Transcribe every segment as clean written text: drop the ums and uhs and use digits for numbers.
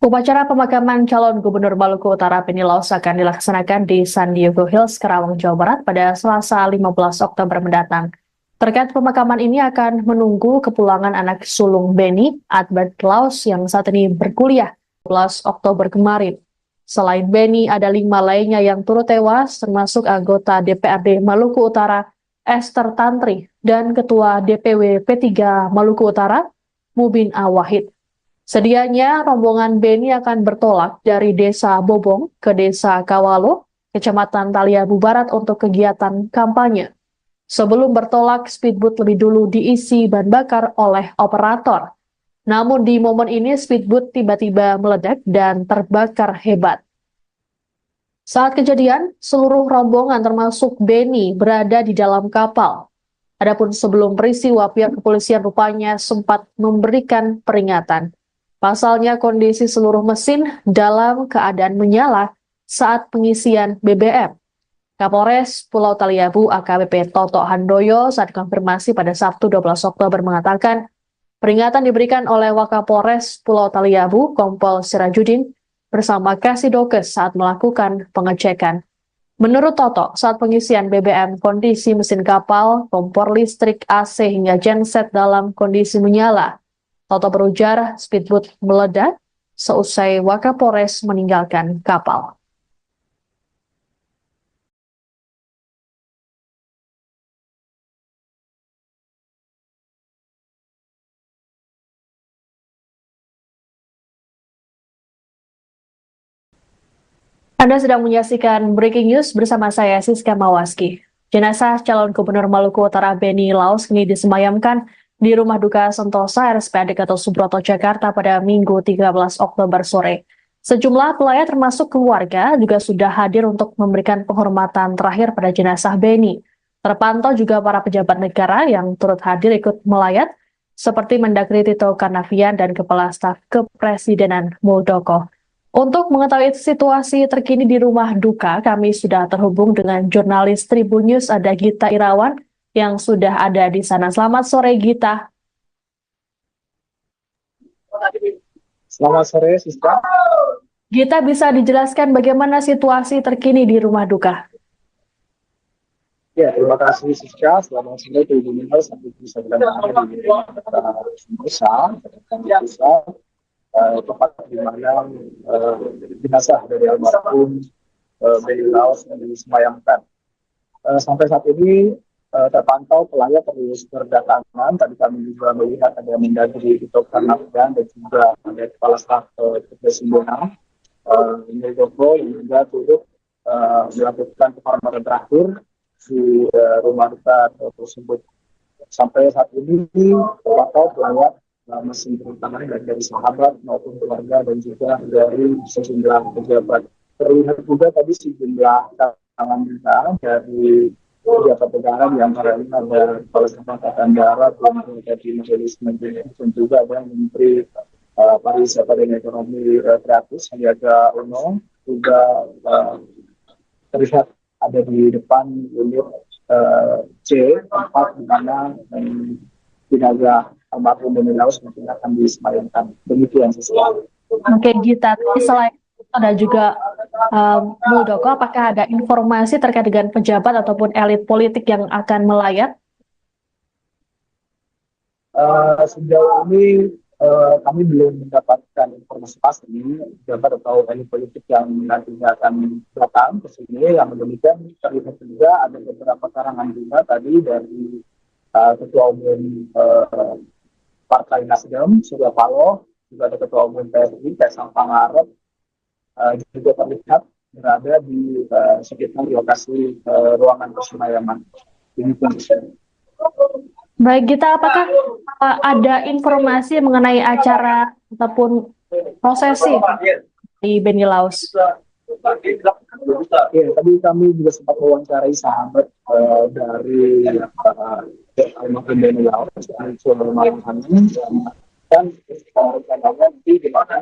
Upacara pemakaman calon Gubernur Maluku Utara Benny Laus akan dilaksanakan di San Diego Hills, Karawang, Jawa Barat pada Selasa 15 Oktober mendatang. Terkait pemakaman ini akan menunggu kepulangan anak sulung Benny, Albert Laus, yang saat ini berkuliah 12 Oktober kemarin. Selain Benny, ada 5 lainnya yang turut tewas, termasuk anggota DPRD Maluku Utara, Esther Tantri, dan Ketua DPW P3 Maluku Utara, Mubin Awahid. Sedianya rombongan Benny akan bertolak dari Desa Bobong ke Desa Kawalo, Kecamatan Taliabu Barat untuk kegiatan kampanye. Sebelum bertolak, speedboat lebih dulu diisi bahan bakar oleh operator. Namun di momen ini speedboat tiba-tiba meledak dan terbakar hebat. Saat kejadian, seluruh rombongan termasuk Benny berada di dalam kapal. Adapun sebelum peristiwa, pihak kepolisian rupanya sempat memberikan peringatan. Pasalnya kondisi seluruh mesin dalam keadaan menyala saat pengisian BBM. Kapolres Pulau Taliabu AKBP Toto Handoyo saat konfirmasi pada Sabtu 12 Oktober mengatakan peringatan diberikan oleh Wakapolres Pulau Taliabu Kompol Sirajudin bersama Kasidokes saat melakukan pengecekan. Menurut Toto, saat pengisian BBM, kondisi mesin kapal, kompor listrik, AC hingga genset dalam kondisi menyala. Toto berujar speedboat meledak seusai Wakapolres meninggalkan kapal. Anda sedang menyaksikan Breaking News bersama saya, Siska Mawaski. Jenazah calon Gubernur Maluku Utara Benny Laus kini disemayamkan di Rumah Duka Sentosa RSPAD Gatot Subroto, Jakarta pada Minggu 13 Oktober sore. Sejumlah pelayat termasuk keluarga juga sudah hadir untuk memberikan penghormatan terakhir pada jenazah Benny. Terpantau juga para pejabat negara yang turut hadir ikut melayat, seperti Mendagri Tito Karnavian dan Kepala Staf Kepresidenan Muldoko. Untuk mengetahui situasi terkini di rumah duka, kami sudah terhubung dengan jurnalis Tribun News, ada Gita Irawan yang sudah ada di sana. Selamat sore, Gita. Selamat sore, Siska. Gita, bisa dijelaskan bagaimana situasi terkini di rumah duka? Ya, terima kasih, Siska. Selamat sore, Tribun News. Sampai bisa berada di Sentosa, tempat di mana jenazah dari almarhum Benny Laus yang disemayamkan. Sampai saat ini terpantau pelayat terus berdatangan. Tadi kami juga melihat ada Mendagri Tito Karnavian dan juga ada Kepala Staf Kepresidenan Muldoko yang juga turut melakukan penghormatan terakhir di rumah duka tersebut. Sampai saat ini terpantau pelayat masih berdatangan dari sahabat maupun keluarga dan juga dari sejumlah pejabat. Terlihat juga tadi sejumlah tangan kita dari pejabat negara, di antaranya ada Kepala Staf Angkatan Darat, dari Majelis Menteri, dan juga ada Menteri Pariwisata dan Ekonomi Kreatif Sandiaga Uno, juga terlihat ada di depan unit C, tempat di mana jenazah almarhum Benny Laus mungkin akan disemayamkan. Demikian sesuatu. Oke, Gita. Selain itu ada juga Muldoko, apakah ada informasi terkait dengan pejabat ataupun elit politik yang akan melayat? Sejauh ini kami belum mendapatkan informasi pasti pejabat atau elit politik yang nantinya akan datang ke sini. Yang demikian terlihat juga ada beberapa karangan bunga tadi dari Ketua Umum Partai Nasdem, Surya Paloh, juga ada Ketua Umum PSI, Kaisang Pangarep, juga terlihat berada di sekitar lokasi ruangan persemayam. Baik, Gita, apakah ada informasi mengenai acara ataupun prosesi di Benny Laus? Ya, tadi kami juga sempat mewawancarai sahabat dari almarhum Benny Laus, Sulaiman Hamid, dan rencananya di mana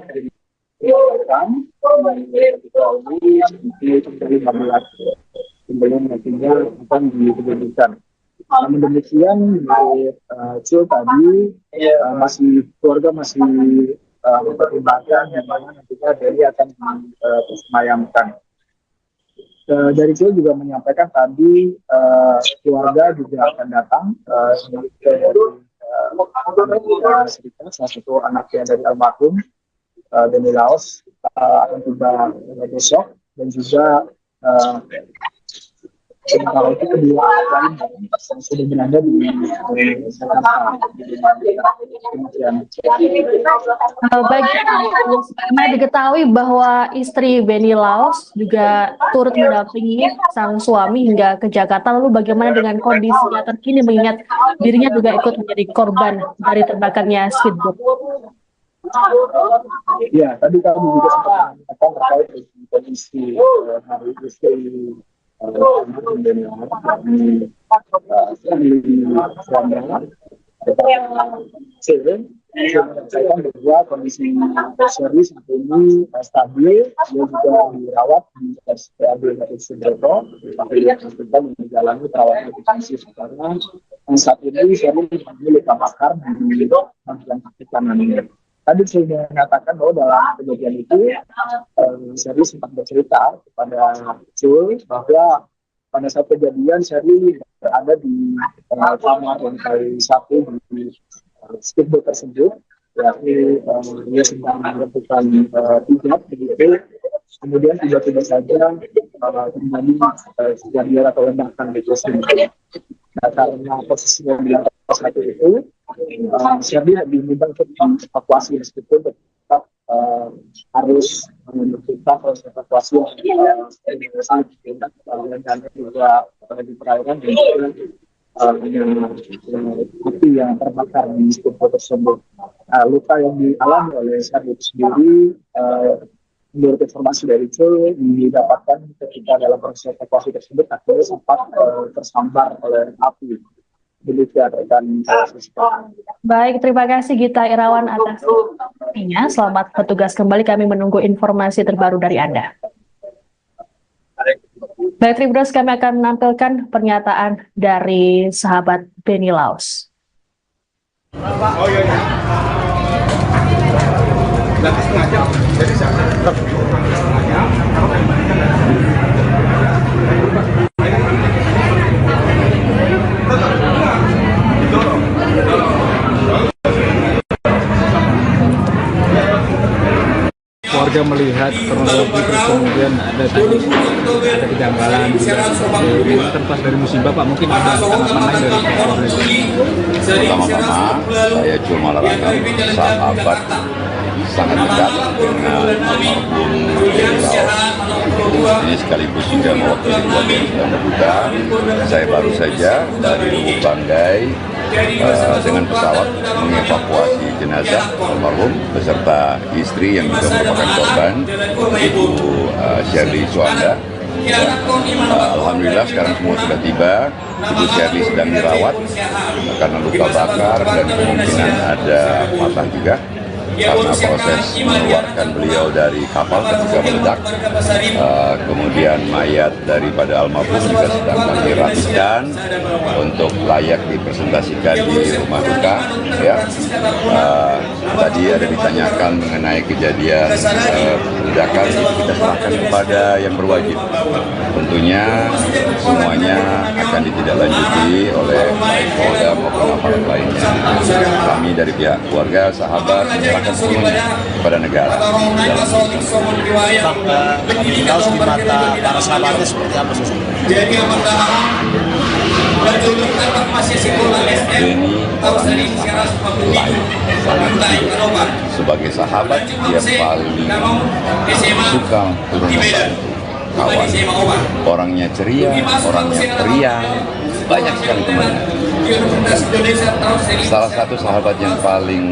kemudian nantinya akan diberikan. Namun demikian, tadi keluarga masih mempertimbangkan di mana nantinya Benny akan disemayamkan. Dari Cil juga menyampaikan tadi keluarga juga akan datang ke Amerika Serikat, salah satu anaknya dari almarhum Benny Laos akan tiba besok, dan juga sementara itu kedua lain yang sudah berada di Jakarta. Baik, bagaimana diketahui bahwa istri Benny Laos juga turut mendampingi sang suami hingga ke Jakarta. Lalu bagaimana dengan kondisinya terkini mengingat dirinya juga ikut menjadi korban dari terbakarnya speedboat? Ya, tadi kami juga sempat menanyakan terkait dengan kondisi hari istri Benny Laos saya menyampaikan bahwa kondisi Sherly saat ini stabil, dia juga dirawat di RSPAD Gatot Subroto, kita menjalani perawatan intensif karena saat ini Sherly mengalami luka bakar di bagian kaki kanannya. Tadi saya mengatakan bahwa dalam kejadian itu Sherly sempat bercerita kepada Cul bahwa pada saat kejadian Sherly berada di kamar lantai 1 di speedboat tersebut, yakni dia sedang melakukan hijab begitu, kemudian tiba-tiba saja terjadi kejadian atau ledakan di speedboat. Nah, karena posisinya di lantai 1 itu, Sherly diminta untuk evakuasi meskipun tetap harus memerlukan proses evakuasi yang dan juga di perairan dan juga api yang terbakar di speedboat tersebut. Luka yang dialami oleh Sherly itu sendiri, menurut informasi dari Cul, didapatkan ketika dalam proses evakuasi tersebut akhirnya sempat tersambar oleh api. Demikian rekan. Baik, terima kasih Gita Irawan atas informasinya. Selamat bertugas kembali, kami menunggu informasi terbaru dari Anda. Baik, Tribuners, kami akan menampilkan pernyataan dari sahabat Benny Laos. Oh iya. Nanti setengah jam. Jadi warga melihat kronologi, terus kemudian ada kejanggalan terlepas dari musibah, Pak, mungkin ada tanggapan lain dari keluarga? Pertama-tama saya cuma Larangam, sahabat sangat dekat dengan almarhum Benny Laos. Ini sekaligus juga mewakili keluarga yang sedang berduka. Saya baru saja dari Lubuk Banggai dengan pesawat mengevakuasi jenazah almarhum beserta istri yang juga merupakan korban, Ibu Sherly Suanda. Alhamdulillah sekarang semua sudah tiba. Ibu Sherly sedang dirawat karena luka bakar dan kemungkinan ada patah juga karena proses mengeluarkan beliau dari kapal ketika meledak. Kemudian mayat daripada almarhum juga sedang kami rapikan untuk layak dipresentasikan di rumah duka. Ya. Tadi ada ditanyakan mengenai kejadian ledakan, itu kita serahkan kepada yang berwajib. Tentunya semuanya akan ditindaklanjuti oleh baik Polda maupun aparat lainnya. Kami dari pihak keluarga, sahabat, menyerahkan sepenuhnya kepada negara. Laos di mata para sahabatnya seperti apa sih? Benny orangnya sangat baik. Sebagai sahabat, dia paling suka turun membantu kawan. Orangnya ceria, orangnya periang, banyak sekali temannya. Salah satu sahabat yang paling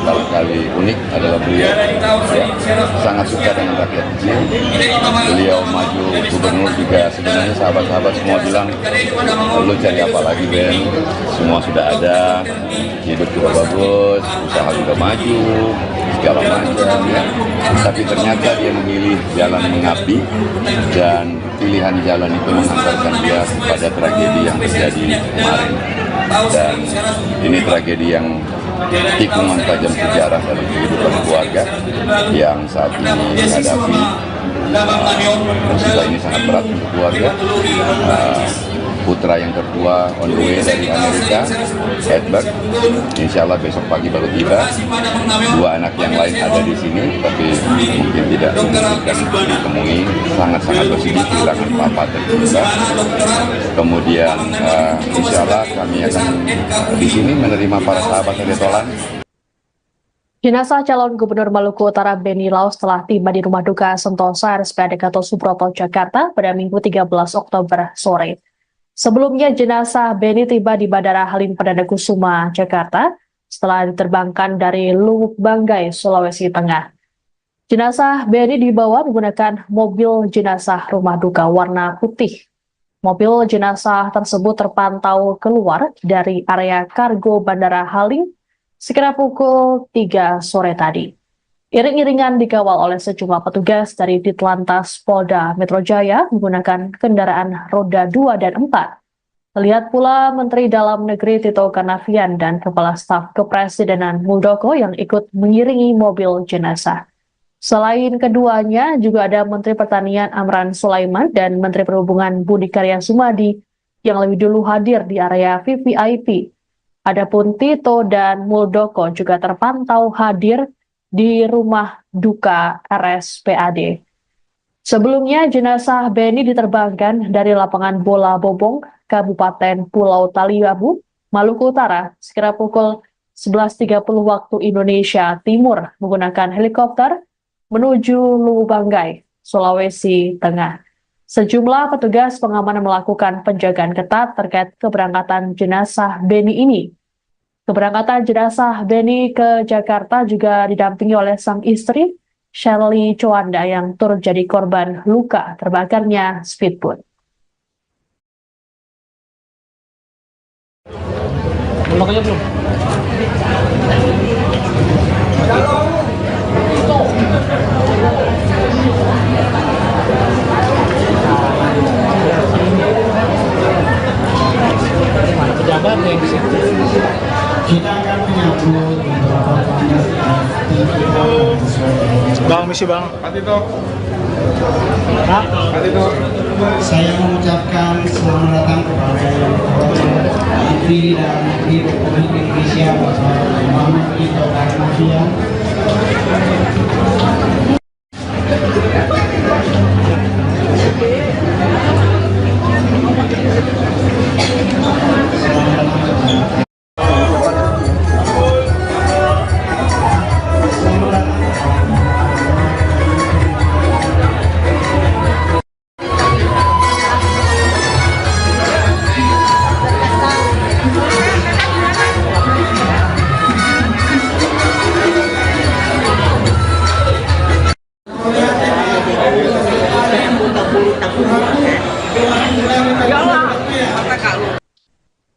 barangkali unik adalah beliau. Ya, sangat suka dengan rakyat kecil. Beliau maju gubernur juga, sebenarnya sahabat-sahabat semua bilang, lu cari apa lagi Ben? Semua sudah ada, hidup juga bagus, usaha juga maju, segala macam ya. Tapi ternyata dia memilih jalan mengabdi, dan pilihan jalan itu mengantarkan dia kepada tragedi yang terjadi kemarin. Dan ini tragedi yang tikungan tajam sejarah dalam kehidupan keluarga yang saat ini menghadapi musibah ini sangat berat untuk keluarga. Putra yang tertua on the way dari Amerika, Edward, insya Allah besok pagi baru tiba. Dua anak yang lain ada di sini, tapi mungkin tidak memungkinkan ditemui. Sangat-sangat bersedih kehilangan papa tertua. Kemudian insya Allah kami akan di sini menerima para sahabat dari Tolan. Jenazah calon Gubernur Maluku Utara Beni Laos telah tiba di Rumah Duka Sentosa RSPAD Gatot Subroto, Jakarta pada Minggu 13 Oktober sore. Sebelumnya jenazah Beni tiba di Bandara Halim Perdana Kusuma, Jakarta setelah diterbangkan dari Lubuk Banggai, Sulawesi Tengah. Jenazah Beni dibawa menggunakan mobil jenazah rumah duka warna putih. Mobil jenazah tersebut terpantau keluar dari area kargo Bandara Halim sekira pukul 3 sore tadi. Iring-iringan dikawal oleh sejumlah petugas dari Ditlantas Polda Metro Jaya menggunakan kendaraan roda 2 dan 4. Terlihat pula Menteri Dalam Negeri Tito Karnavian dan Kepala Staf Kepresidenan Muldoko yang ikut mengiringi mobil jenazah. Selain keduanya, juga ada Menteri Pertanian Amran Sulaiman dan Menteri Perhubungan Budi Karya Sumadi yang lebih dulu hadir di area VVIP. Adapun Tito dan Muldoko juga terpantau hadir di rumah duka RSPAD. Sebelumnya, jenazah Beni diterbangkan dari lapangan bola Bobong, Kabupaten Pulau Taliabu, Maluku Utara, sekira pukul 11.30 waktu Indonesia Timur menggunakan helikopter menuju Lubuk Banggai, Sulawesi Tengah. Sejumlah petugas pengamanan melakukan penjagaan ketat terkait keberangkatan jenazah Beni ini. Keberangkatan jenazah Beni ke Jakarta juga didampingi oleh sang istri, Shirley Chowanda, yang turut jadi korban luka terbakarnya speedboat. Pejabat yang kita akan menyambut beberapa tamu. Bang, misi bang. Patito. Patito. Saya mengucapkan selamat datang kepada Menteri Dalam Negeri Republik Indonesia Bapak Muhammad Tito Karnavian.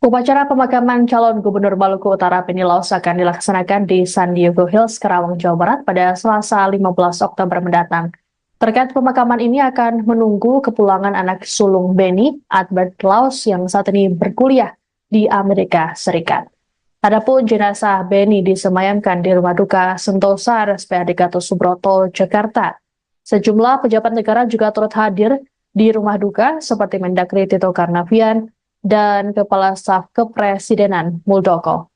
Upacara pemakaman calon Gubernur Maluku Utara Beni Laos akan dilaksanakan di San Diego Hills, Karawang, Jawa Barat pada Selasa 15 Oktober mendatang. Terkait pemakaman ini akan menunggu kepulangan anak sulung Beni, Albert Laos, yang saat ini berkuliah di Amerika Serikat. Adapun jenazah Beni disemayamkan di Rumah Duka Sentosa RSPAD Gatot Subroto, Jakarta. Sejumlah pejabat negara juga turut hadir di rumah duka seperti Mendagri Tito Karnavian dan Kepala Staf Kepresidenan Muldoko.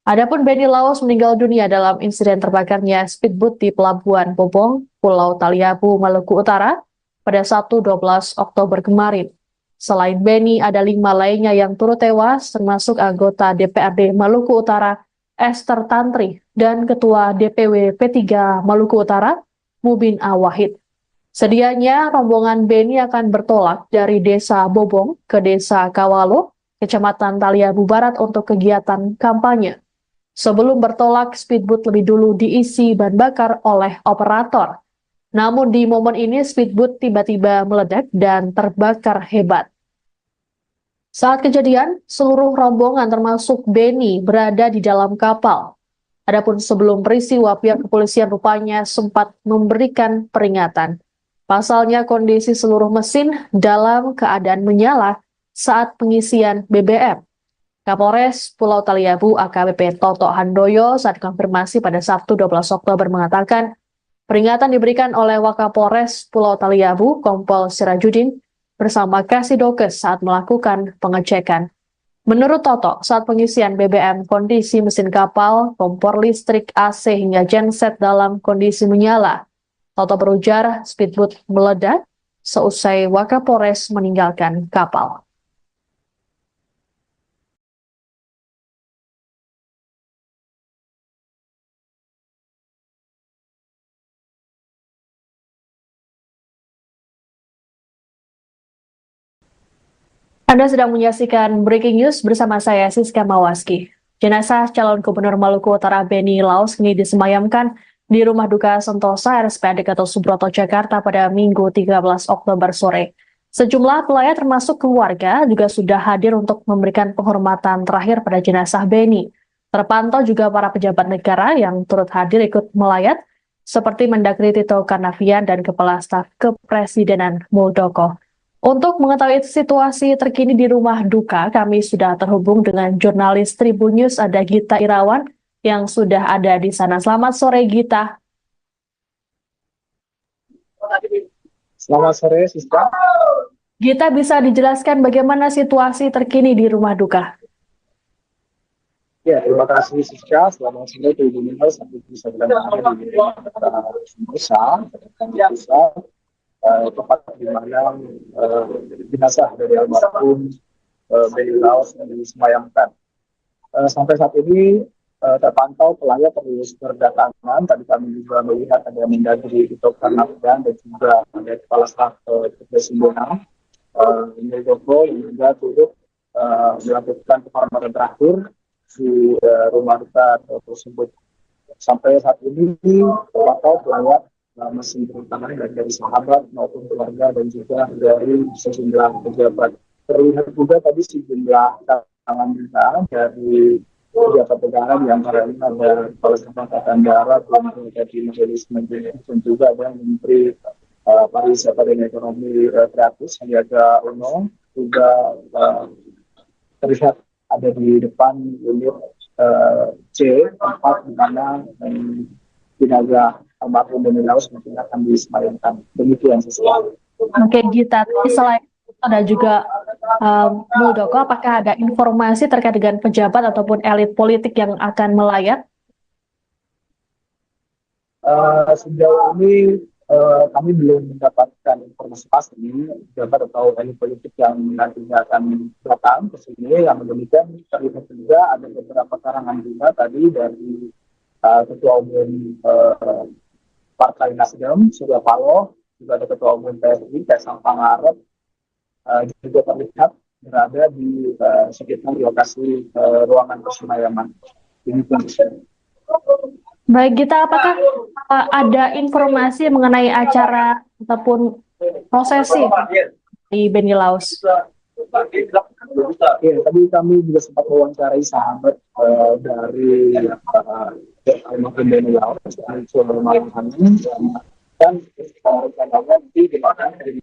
Adapun Beni Laos meninggal dunia dalam insiden terbakarnya speedboat di Pelabuhan Bobong, Pulau Taliabu, Maluku Utara pada Sabtu 12 Oktober kemarin. Selain Beni, ada 5 lainnya yang turut tewas, termasuk anggota DPRD Maluku Utara Esther Tantri dan Ketua DPW P3 Maluku Utara Mubin Awahid. Sedianya rombongan Beni akan bertolak dari Desa Bobong ke Desa Kawalo, Kecamatan Taliabu Barat untuk kegiatan kampanye. Sebelum bertolak, speedboat lebih dulu diisi bahan bakar oleh operator. Namun di momen ini speedboat tiba-tiba meledak dan terbakar hebat. Saat kejadian, seluruh rombongan termasuk Beni berada di dalam kapal. Adapun sebelum peristiwa, pihak kepolisian rupanya sempat memberikan peringatan. Pasalnya kondisi seluruh mesin dalam keadaan menyala saat pengisian BBM. Kapolres Pulau Taliabu AKBP Toto Handoyo saat konfirmasi pada Sabtu 12 Oktober mengatakan peringatan diberikan oleh Wakapolres Pulau Taliabu Kompol Sirajudin bersama Kasidokes saat melakukan pengecekan. Menurut Toto, saat pengisian BBM, kondisi mesin kapal, kompor listrik, AC hingga genset dalam kondisi menyala. Toto berujar speedboat meledak seusai Wakapolres meninggalkan kapal. Anda sedang menyaksikan Breaking News bersama saya, Siska Mawaski. Jenazah calon Gubernur Maluku Utara Beni Laos kini disemayamkan di Rumah Duka Sentosa RSPAD Gatot Subroto, Jakarta pada Minggu 13 Oktober sore. Sejumlah pelayat termasuk keluarga juga sudah hadir untuk memberikan penghormatan terakhir pada jenazah Beni. Terpantau juga para pejabat negara yang turut hadir ikut melayat, seperti Mendagri Tito Karnavian dan Kepala Staf Kepresidenan Muldoko. Untuk mengetahui situasi terkini di rumah duka, kami sudah terhubung dengan jurnalis Tribun News, ada Gita Irawan yang sudah ada di sana. Selamat sore, Gita. Selamat sore, Siska. Gita, bisa dijelaskan bagaimana situasi terkini di rumah duka? Ya, terima kasih Siska. Selamat sore Tribun News. Sampai bisa berada di Sentosa, tempat di mana jenazah dari almarhum Beni Laos yang disemayamkan. Sampai saat ini terpantau pelayat terus berdatangan. Tadi kami juga melihat ada Mendagri Tito Karnavian dan juga ada Kepala Staf Kepresidenan Muldoko yang juga turut melakukan penghormatan terakhir di rumah duka tersebut. Sampai saat ini terpantau pelayat masih berdatangan dari sahabat maupun keluarga dan juga dari sejumlah pejabat. Terlihat juga tadi sejumlah tangan kita dari pejabat negara, di antaranya ada Kepala Staf Angkatan Darat, dari Majelis Menteri, dan juga ada Menteri Pariwisata dan Ekonomi Kreatif Sandiaga Uno, juga terlihat ada di depan unit C, tempat di mana jenazah almarhum Beni Laos mungkin akan disemayamkan. Demikian sesuatu. Oke, Gita. Selain itu ada juga Muldoko, apakah ada informasi terkait dengan pejabat ataupun elit politik yang akan melayat? Sejauh ini kami belum mendapatkan informasi pasti pejabat atau elit politik yang nantinya akan datang ke sini. Yang demikian terlihat juga ada beberapa karangan bunga tadi dari Ketua Umum Partai Nasdem, Surya Paloh, juga ada Ketua Umum PSI, Kaisang Pangarep, juga terlihat berada di sekitar lokasi ruangan persembayangan. Baik, Gita, apakah ada informasi mengenai acara ataupun prosesi di Beni Laos? Ya, tadi kami juga sempat mewawancarai sahabat dari almarhum Beni Laos, Malang dan rencananya nanti dimakan dari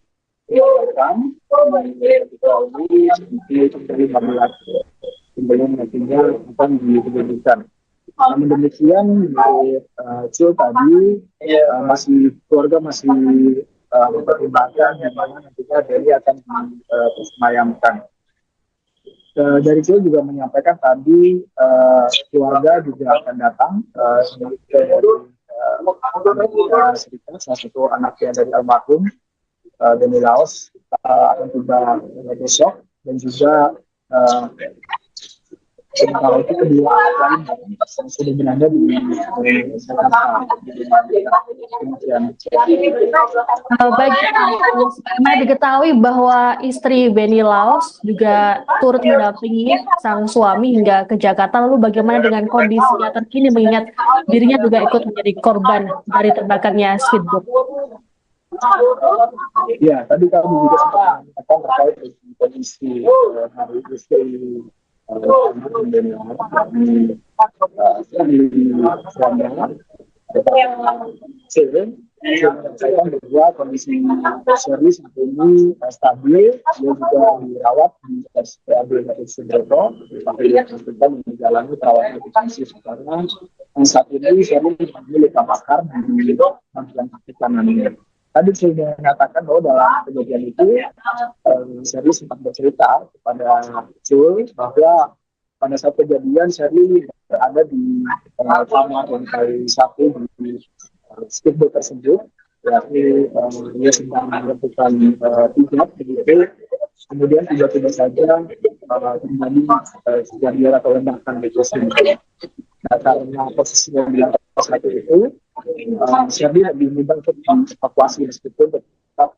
sebelum nantinya akan diberikan. Namun demikian, tadi keluarga masih mempertimbangkan di mana nantinya Beni akan disemayamkan. Dari Cil juga menyampaikan tadi keluarga juga akan datang salah satu anaknya dari almarhum Beni Laos akan tiba besok, dan juga sementara itu kedua lain yang sudah berada di Jakarta. Baik, sebagaimana diketahui bahwa istri Beni Laos juga turut mendampingi sang suami hingga ke Jakarta. Lalu bagaimana dengan kondisinya terkini mengingat dirinya juga ikut menjadi korban dari terbakarnya speedboat? Ya, tadi kami juga sempat mengatakan terkait dengan kondisi hari istri Beni Laos menyampaikan bahwa kondisi Sherly saat ini stabil, dia juga dirawat di RSPAD Gatot Subroto, tapi dia tetap menjalani perawatan intensif karena saat ini Sherly mengalami luka bakar di bagian kaki kanannya. Tadi saya mengatakan bahwa dalam kejadian itu Sherly sempat bercerita kepada Cul bahwa pada saat kejadian Sherly berada di kamar lantai 1 di speedboat tersebut, yakni dia sedang melakukan hijab begitu, kemudian tiba-tiba saja terjadi kejadian atau ledakan di tersebut. Nah, karena posisinya di lantai 1 itu, Sherly lebih mudah untuk dievakuasi meskipun tetap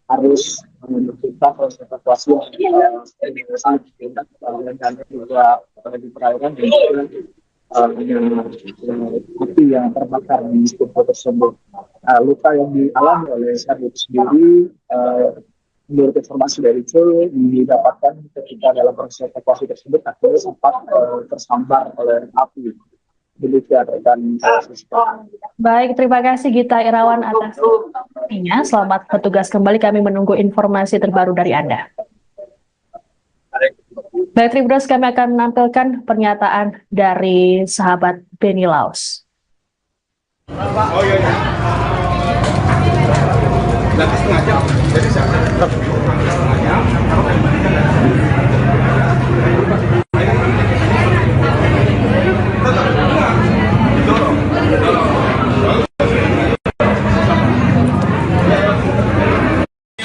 harus kita proses evakuasi dan juga di perairan dan juga api yang terbakar di speedboat tersebut. Luka yang dialami oleh Sherly itu sendiri, menurut informasi dari Cul, didapatkan ketika dalam proses evakuasi tersebut akhirnya sempat tersambar oleh api. Demikian rekan. Baik, terima kasih Gita Irawan atas informasinya. Selamat bertugas kembali, kami menunggu informasi terbaru dari Anda. Baik, Tribuners, kami akan menampilkan pernyataan dari sahabat Benny Laos. Oh iya. Nanti setengah jam. Jadi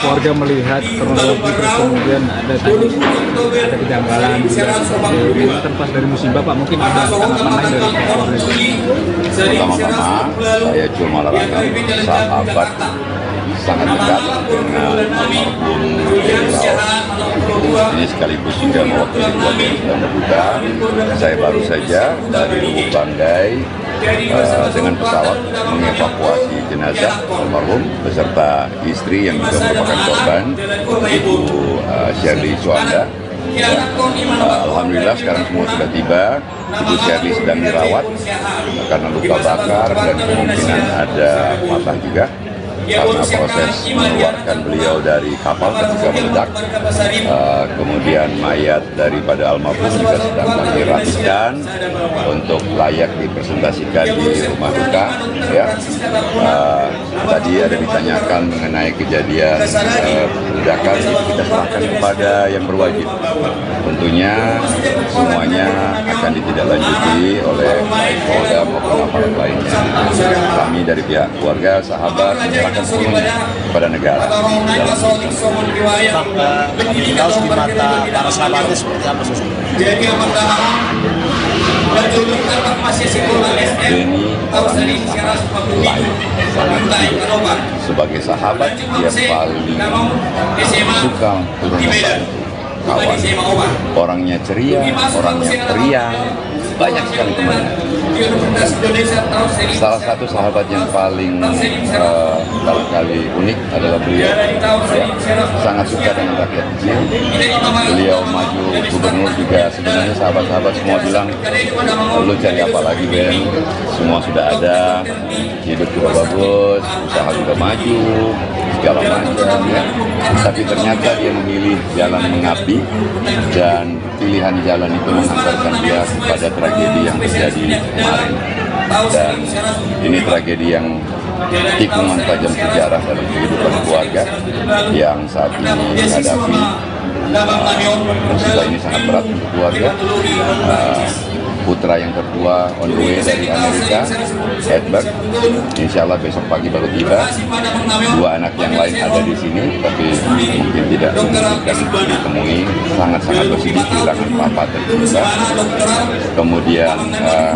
warga melihat kronologi terus kemudian ada kejanggalan ini kan pas dari musibah Pak, mungkin ada tanggapan lain dari keluarga. Pertama-tama saya cuma larangkan sahabat sangat dekat dengan almarhum ini sekaligus juga mewakili keluarga yang sedang berduka. Saya baru saja dari Lubuk Banggai dengan pesawat mengevakuasi jenazah almarhum beserta istri yang juga merupakan korban, Ibu Sherly Suanda. Alhamdulillah sekarang semua sudah tiba. Ibu Sherly sedang dirawat karena luka bakar dan kemungkinan ada patah juga karena proses mengeluarkan beliau dari kapal ketika meledak. Kemudian mayat daripada almarhum juga sedang kami rapikan untuk layak dipresentasikan di rumah duka. Ya. Tadi ada ditanyakan mengenai kejadian ledakan, itu kita serahkan kepada yang berwajib. Tentunya semuanya akan ditindaklanjuti oleh baik Polda maupun aparat lainnya. Kami dari pihak keluarga, sahabat, menyerahkan sepenuhnya kepada negara. Laos di mata para sahabatnya seperti apa sih? Benny orangnya sangat baik, sangat baik. Sebagai sahabat dia paling suka turun membantu kawan. Orangnya ceria, orangnya periang, banyak sekali temannya. Salah satu sahabat yang paling barangkali unik adalah beliau. Ya, sangat suka dengan rakyat kecil. Beliau maju gubernur juga, sebenarnya sahabat-sahabat semua bilang, lu cari apa lagi Ben? Semua sudah ada, hidup juga bagus, usaha juga maju, segala macam ya. Tapi ternyata dia memilih jalan mengabdi dan pilihan jalan itu mengantarkan dia kepada tragedi yang terjadi kemarin. Dan ini tragedi yang tikungan tajam sejarah dalam kehidupan keluarga yang saat ini menghadapi musibah ini sangat berat untuk keluarga. Putra yang tertua on the way dari Amerika, Edward, insya Allah besok pagi baru tiba. Dua anak yang lain ada di sini, tapi mungkin tidak memungkinkan ditemui. Sangat-sangat bersedih kehilangan papa tercinta. Kemudian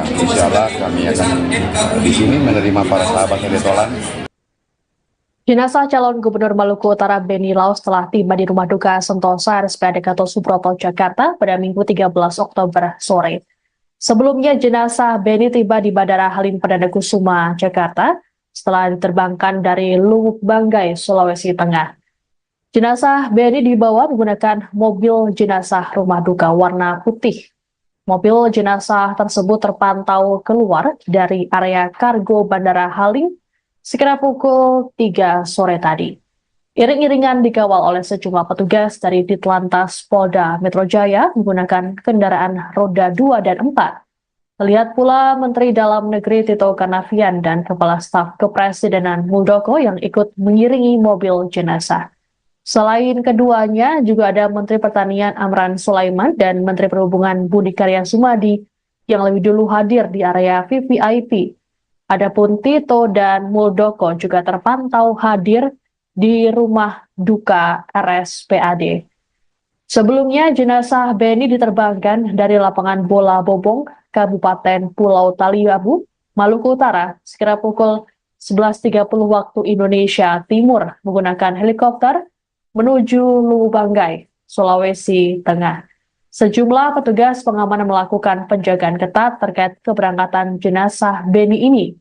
insya Allah kami akan di sini menerima para sahabat yang ditolan. Jenazah calon Gubernur Maluku Utara Benny Laos telah tiba di Rumah Duka Sentosa RSPAD Gatot Subroto, Jakarta pada Minggu 13 Oktober sore. Sebelumnya jenazah Benny tiba di Bandara Halim Perdana Kusuma, Jakarta setelah diterbangkan dari Lubuk Banggai, Sulawesi Tengah. Jenazah Benny dibawa menggunakan mobil jenazah rumah duka warna putih. Mobil jenazah tersebut terpantau keluar dari area kargo Bandara Halim sekitar pukul 3 sore tadi. Iring-iringan dikawal oleh sejumlah petugas dari Ditlantas Polda Metro Jaya menggunakan kendaraan roda 2 dan 4. Terlihat pula Menteri Dalam Negeri Tito Karnavian dan Kepala Staf Kepresidenan Muldoko yang ikut mengiringi mobil jenazah. Selain keduanya, juga ada Menteri Pertanian Amran Sulaiman dan Menteri Perhubungan Budi Karya Sumadi yang lebih dulu hadir di area VVIP. Adapun Tito dan Muldoko juga terpantau hadir di rumah duka RSPAD. Sebelumnya, jenazah Beni diterbangkan dari lapangan bola Bobong, Kabupaten Pulau Taliabu, Maluku Utara, sekitar pukul 11.30 waktu Indonesia Timur menggunakan helikopter menuju Lubanggai, Sulawesi Tengah. Sejumlah petugas pengamanan melakukan penjagaan ketat terkait keberangkatan jenazah Beni ini.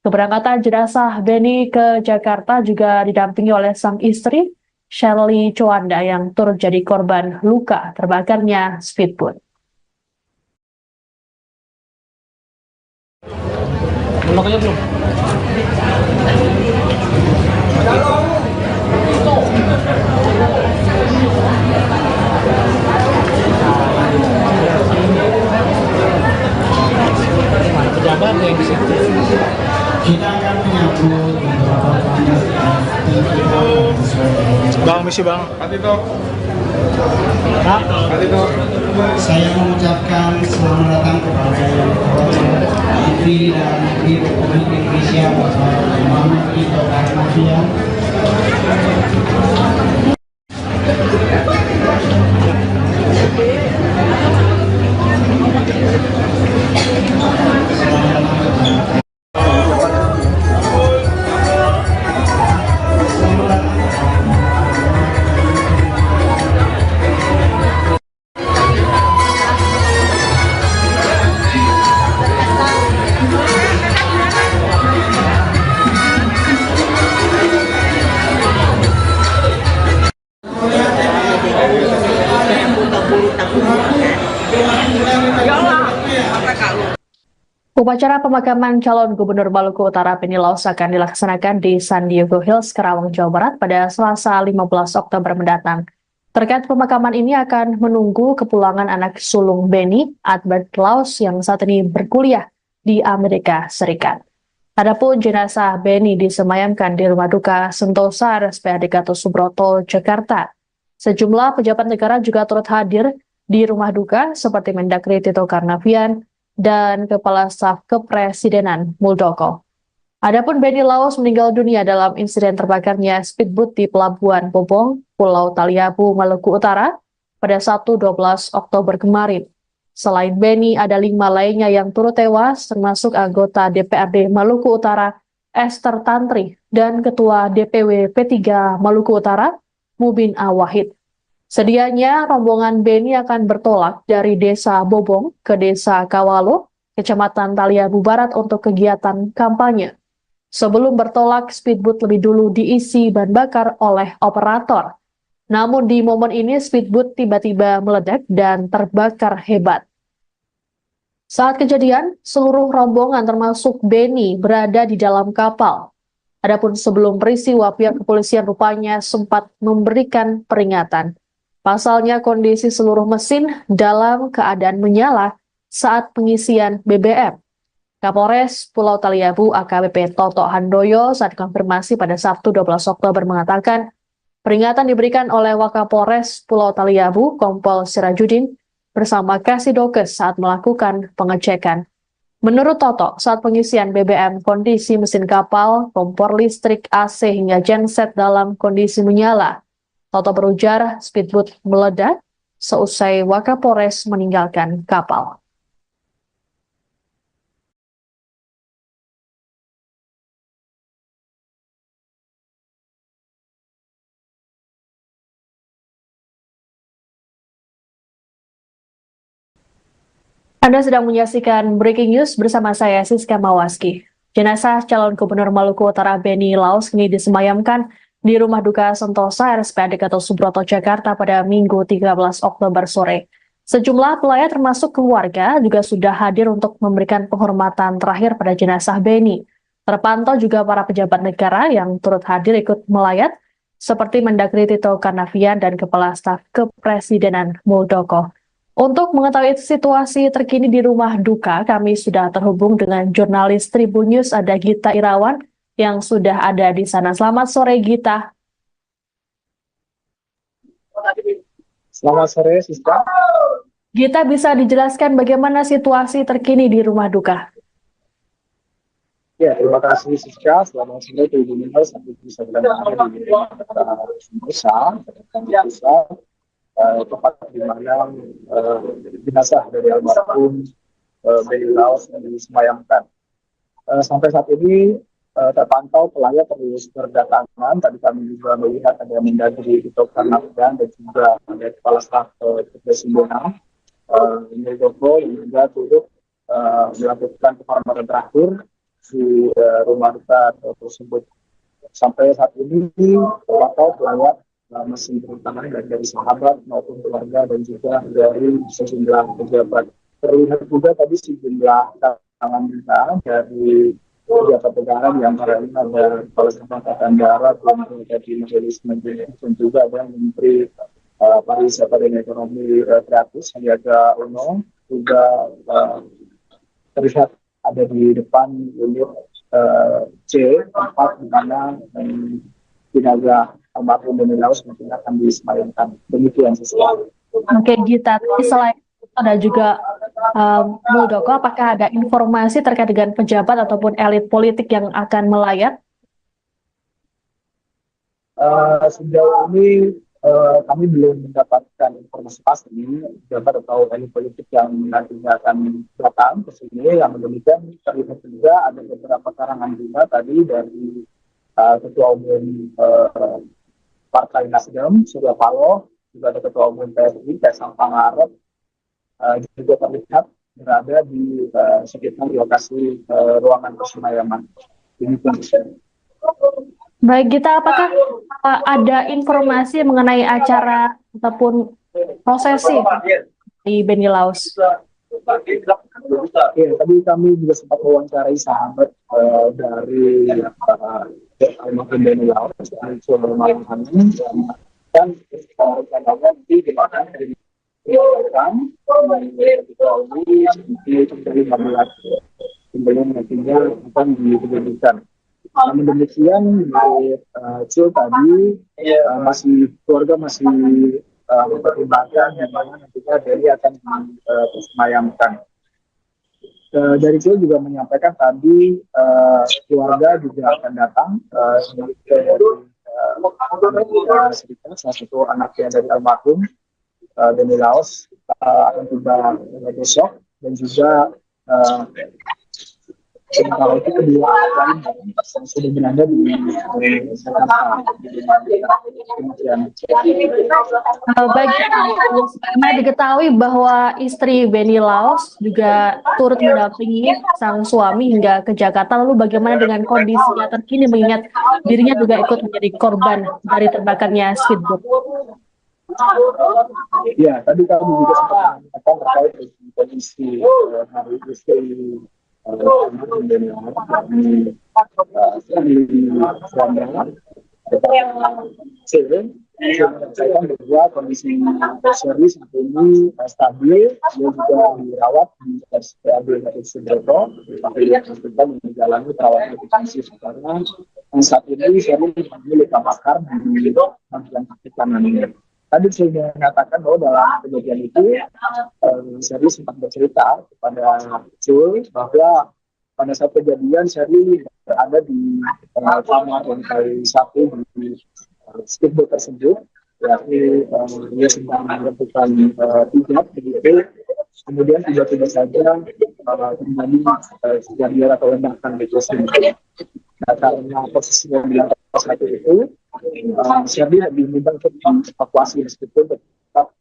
Keberangkatan jenazah Beni ke Jakarta juga didampingi oleh sang istri, Shirley Chowanda, yang turut jadi korban luka terbakarnya speedboat. Pejabat yang di situ. Kita akan menyambut beberapa tamu Bang, misi bang. Patito. Patito. Saya mengucapkan selamat datang kepada yang terhormat Menteri Dalam Negeri Republik Indonesia Bapak Muhammad Tito Karnavian. Upacara pemakaman calon Gubernur Maluku Utara Beni Laos akan dilaksanakan di San Diego Hills, Karawang, Jawa Barat pada Selasa 15 Oktober mendatang. Terkait pemakaman ini akan menunggu kepulangan anak sulung Beni, Albert Laos, yang saat ini berkuliah di Amerika Serikat. Adapun jenazah Beni disemayamkan di Rumah Duka Sentosa RSPAD Gatot Subroto, Jakarta. Sejumlah pejabat negara juga turut hadir di rumah duka seperti Mendagri Tito Karnavian dan Kepala Staf Kepresidenan Muldoko. Adapun Beni Laos meninggal dunia dalam insiden terbakarnya speedboat di Pelabuhan Bobong, Pulau Taliabu, Maluku Utara pada Sabtu 12 Oktober kemarin. Selain Beni, ada 5 lainnya yang turut tewas, termasuk anggota DPRD Maluku Utara Esther Tantri dan Ketua DPW P3 Maluku Utara Mubin Awahid. Sedianya rombongan Beni akan bertolak dari Desa Bobong ke Desa Kawalo, Kecamatan Taliabu Barat untuk kegiatan kampanye. Sebelum bertolak, speedboat lebih dulu diisi bahan bakar oleh operator. Namun di momen ini speedboat tiba-tiba meledak dan terbakar hebat. Saat kejadian, seluruh rombongan termasuk Beni berada di dalam kapal. Adapun sebelum peristiwa, pihak kepolisian rupanya sempat memberikan peringatan. Pasalnya kondisi seluruh mesin dalam keadaan menyala saat pengisian BBM. Kapolres Pulau Taliabu AKBP Toto Handoyo saat konfirmasi pada Sabtu 12 Oktober mengatakan peringatan diberikan oleh Wakapolres Pulau Taliabu Kompol Sirajudin bersama Kasidokes saat melakukan pengecekan. Menurut Toto, saat pengisian BBM kondisi mesin kapal, kompor listrik, AC hingga genset dalam kondisi menyala. Toto berujar speedboat meledak seusai Wakapolres meninggalkan kapal. Anda sedang menyaksikan Breaking News bersama saya, Siska Mawaski. Jenazah calon Gubernur Maluku Utara Beni Laos kini disemayamkan di Rumah Duka Sentosa RSPAD Gatot Subroto, Jakarta pada Minggu 13 Oktober sore. Sejumlah pelayat termasuk keluarga juga sudah hadir untuk memberikan penghormatan terakhir pada jenazah Beni. Terpantau juga para pejabat negara yang turut hadir ikut melayat, seperti Mendagri Tito Karnavian dan Kepala Staf Kepresidenan Muldoko. Untuk mengetahui situasi terkini di rumah duka, kami sudah terhubung dengan jurnalis Tribun News, ada Gita Irawan yang sudah ada di sana. Selamat sore, Gita. Selamat sore, Siska. Gita, bisa dijelaskan bagaimana situasi terkini di rumah duka? Ya, terima kasih Siska. Selamat sore Tribun News. Sampai bisa berada di Indonesia, tempat di mana jenazah dari almarhum Benny Laos disemayamkan. Sampai saat ini terpantau pelayat terus berdatangan. Tadi kami juga melihat ada Mendagri Tito Karnavian dan juga ada Kepala Staf Kepresidenan Muldoko yang juga turut melakukan penghormatan terakhir di rumah duka tersebut. Sampai saat ini terpantau pelayat masih berdatangan dari sahabat maupun keluarga dan juga dari sejumlah pejabat. Terlihat juga tadi sejumlah tangan kita dari pejabat negara, di antaranya ada Kepala Staf Angkatan Darat, dari Majelis Menteri, dan juga ada Menteri Pariwisata dan Ekonomi Kreatif Sandiaga Uno, juga terlihat ada di depan unit C, tempat di mana jenazah almarhum Benny Laos mungkin akan disemayamkan. Demikian sesuatu. Oke, Gita. Selain itu ada juga Muldoko, apakah ada informasi terkait dengan pejabat ataupun elit politik yang akan melayat? Sejauh ini kami belum mendapatkan informasi pasti pejabat atau elit politik yang nantinya akan datang ke sini. Yang demikian terlihat juga ada beberapa karangan bunga tadi dari Ketua Umum Partai Nasdem, Surya Paloh, juga ada Ketua Umum PSI, Kaisang Pangarep, juga terlihat berada di sekitar lokasi ruangan persemayam. Baik, Gita, apakah ada informasi mengenai acara ataupun prosesi di Benny Laos? Ya, tadi kami juga sempat mewawancarai sahabat dari almarhum Benny Laos, Malang Hanin, dan rencananya nanti dimakan dari sebelum nantinya akan diberikan. Namun demikian, Cil tadi keluarga masih mempertimbangkan di mana nantinya Benny akan disemayamkan. Dari Cil juga menyampaikan tadi keluarga juga akan datang Amerika Serikat, salah satu anaknya dari almarhum Benny Laos akan tiba besok, dan juga sementara itu kedua lain yang sudah berada di Jakarta. Baik, sebagaimana diketahui bahwa istri Benny Laos juga turut mendampingi sang suami hingga ke Jakarta. Lalu bagaimana dengan kondisinya terkini mengingat dirinya juga ikut menjadi korban dari terbakarnya speedboat? Ya, tadi kami juga sempat mengatakan terkait dengan kondisi hari istri Benny Laos saya bahwa kondisi Shirley saat ini stabil, dia juga dirawat di RSPAD Gatot Subroto, dan menjalani perawatan intensif karena saat ini Shirley mengalami luka bakar di bagian kaki kanannya. Tadi saya mengatakan bahwa dalam kejadian itu Shirley sempat bercerita kepada Cul bahwa pada saat kejadian Shirley berada di kamar lantai 1 di speedboat tersebut, yakni dia sedang melakukan hijab begitu, kemudian tiba-tiba saja terjadi kejadian atau ledakan di tersebut. Nah, karena posisinya di lantai 1 itu, Shirley lebih mudah untuk evakuasi meskipun tetap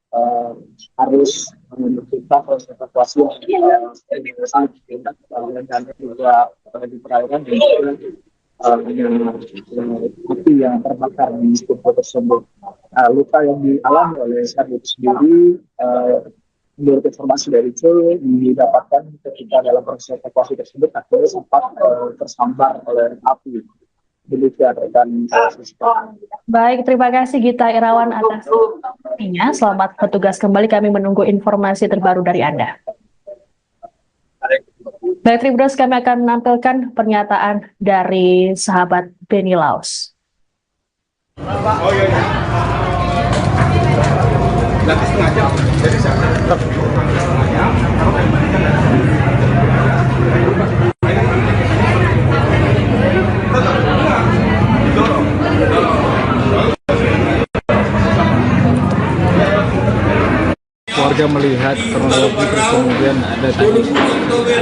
harus menentukan proses evakuasi yang dan juga di perairan dan juga api yang terbakar di speedboat tersebut. Luka yang dialami oleh Shirley itu sendiri menurut informasi dari itu didapatkan ketika dalam proses evakuasi tersebut akhirnya sempat tersambar oleh api. Demikian rekan saya. Baik, terima kasih Gita Irawan atas informasinya. Selamat bertugas kembali, kami menunggu informasi terbaru dari Anda. Baik, Tribuners, kami akan menampilkan pernyataan dari sahabat Benny Laos. Warga melihat kronologi terus kemudian ada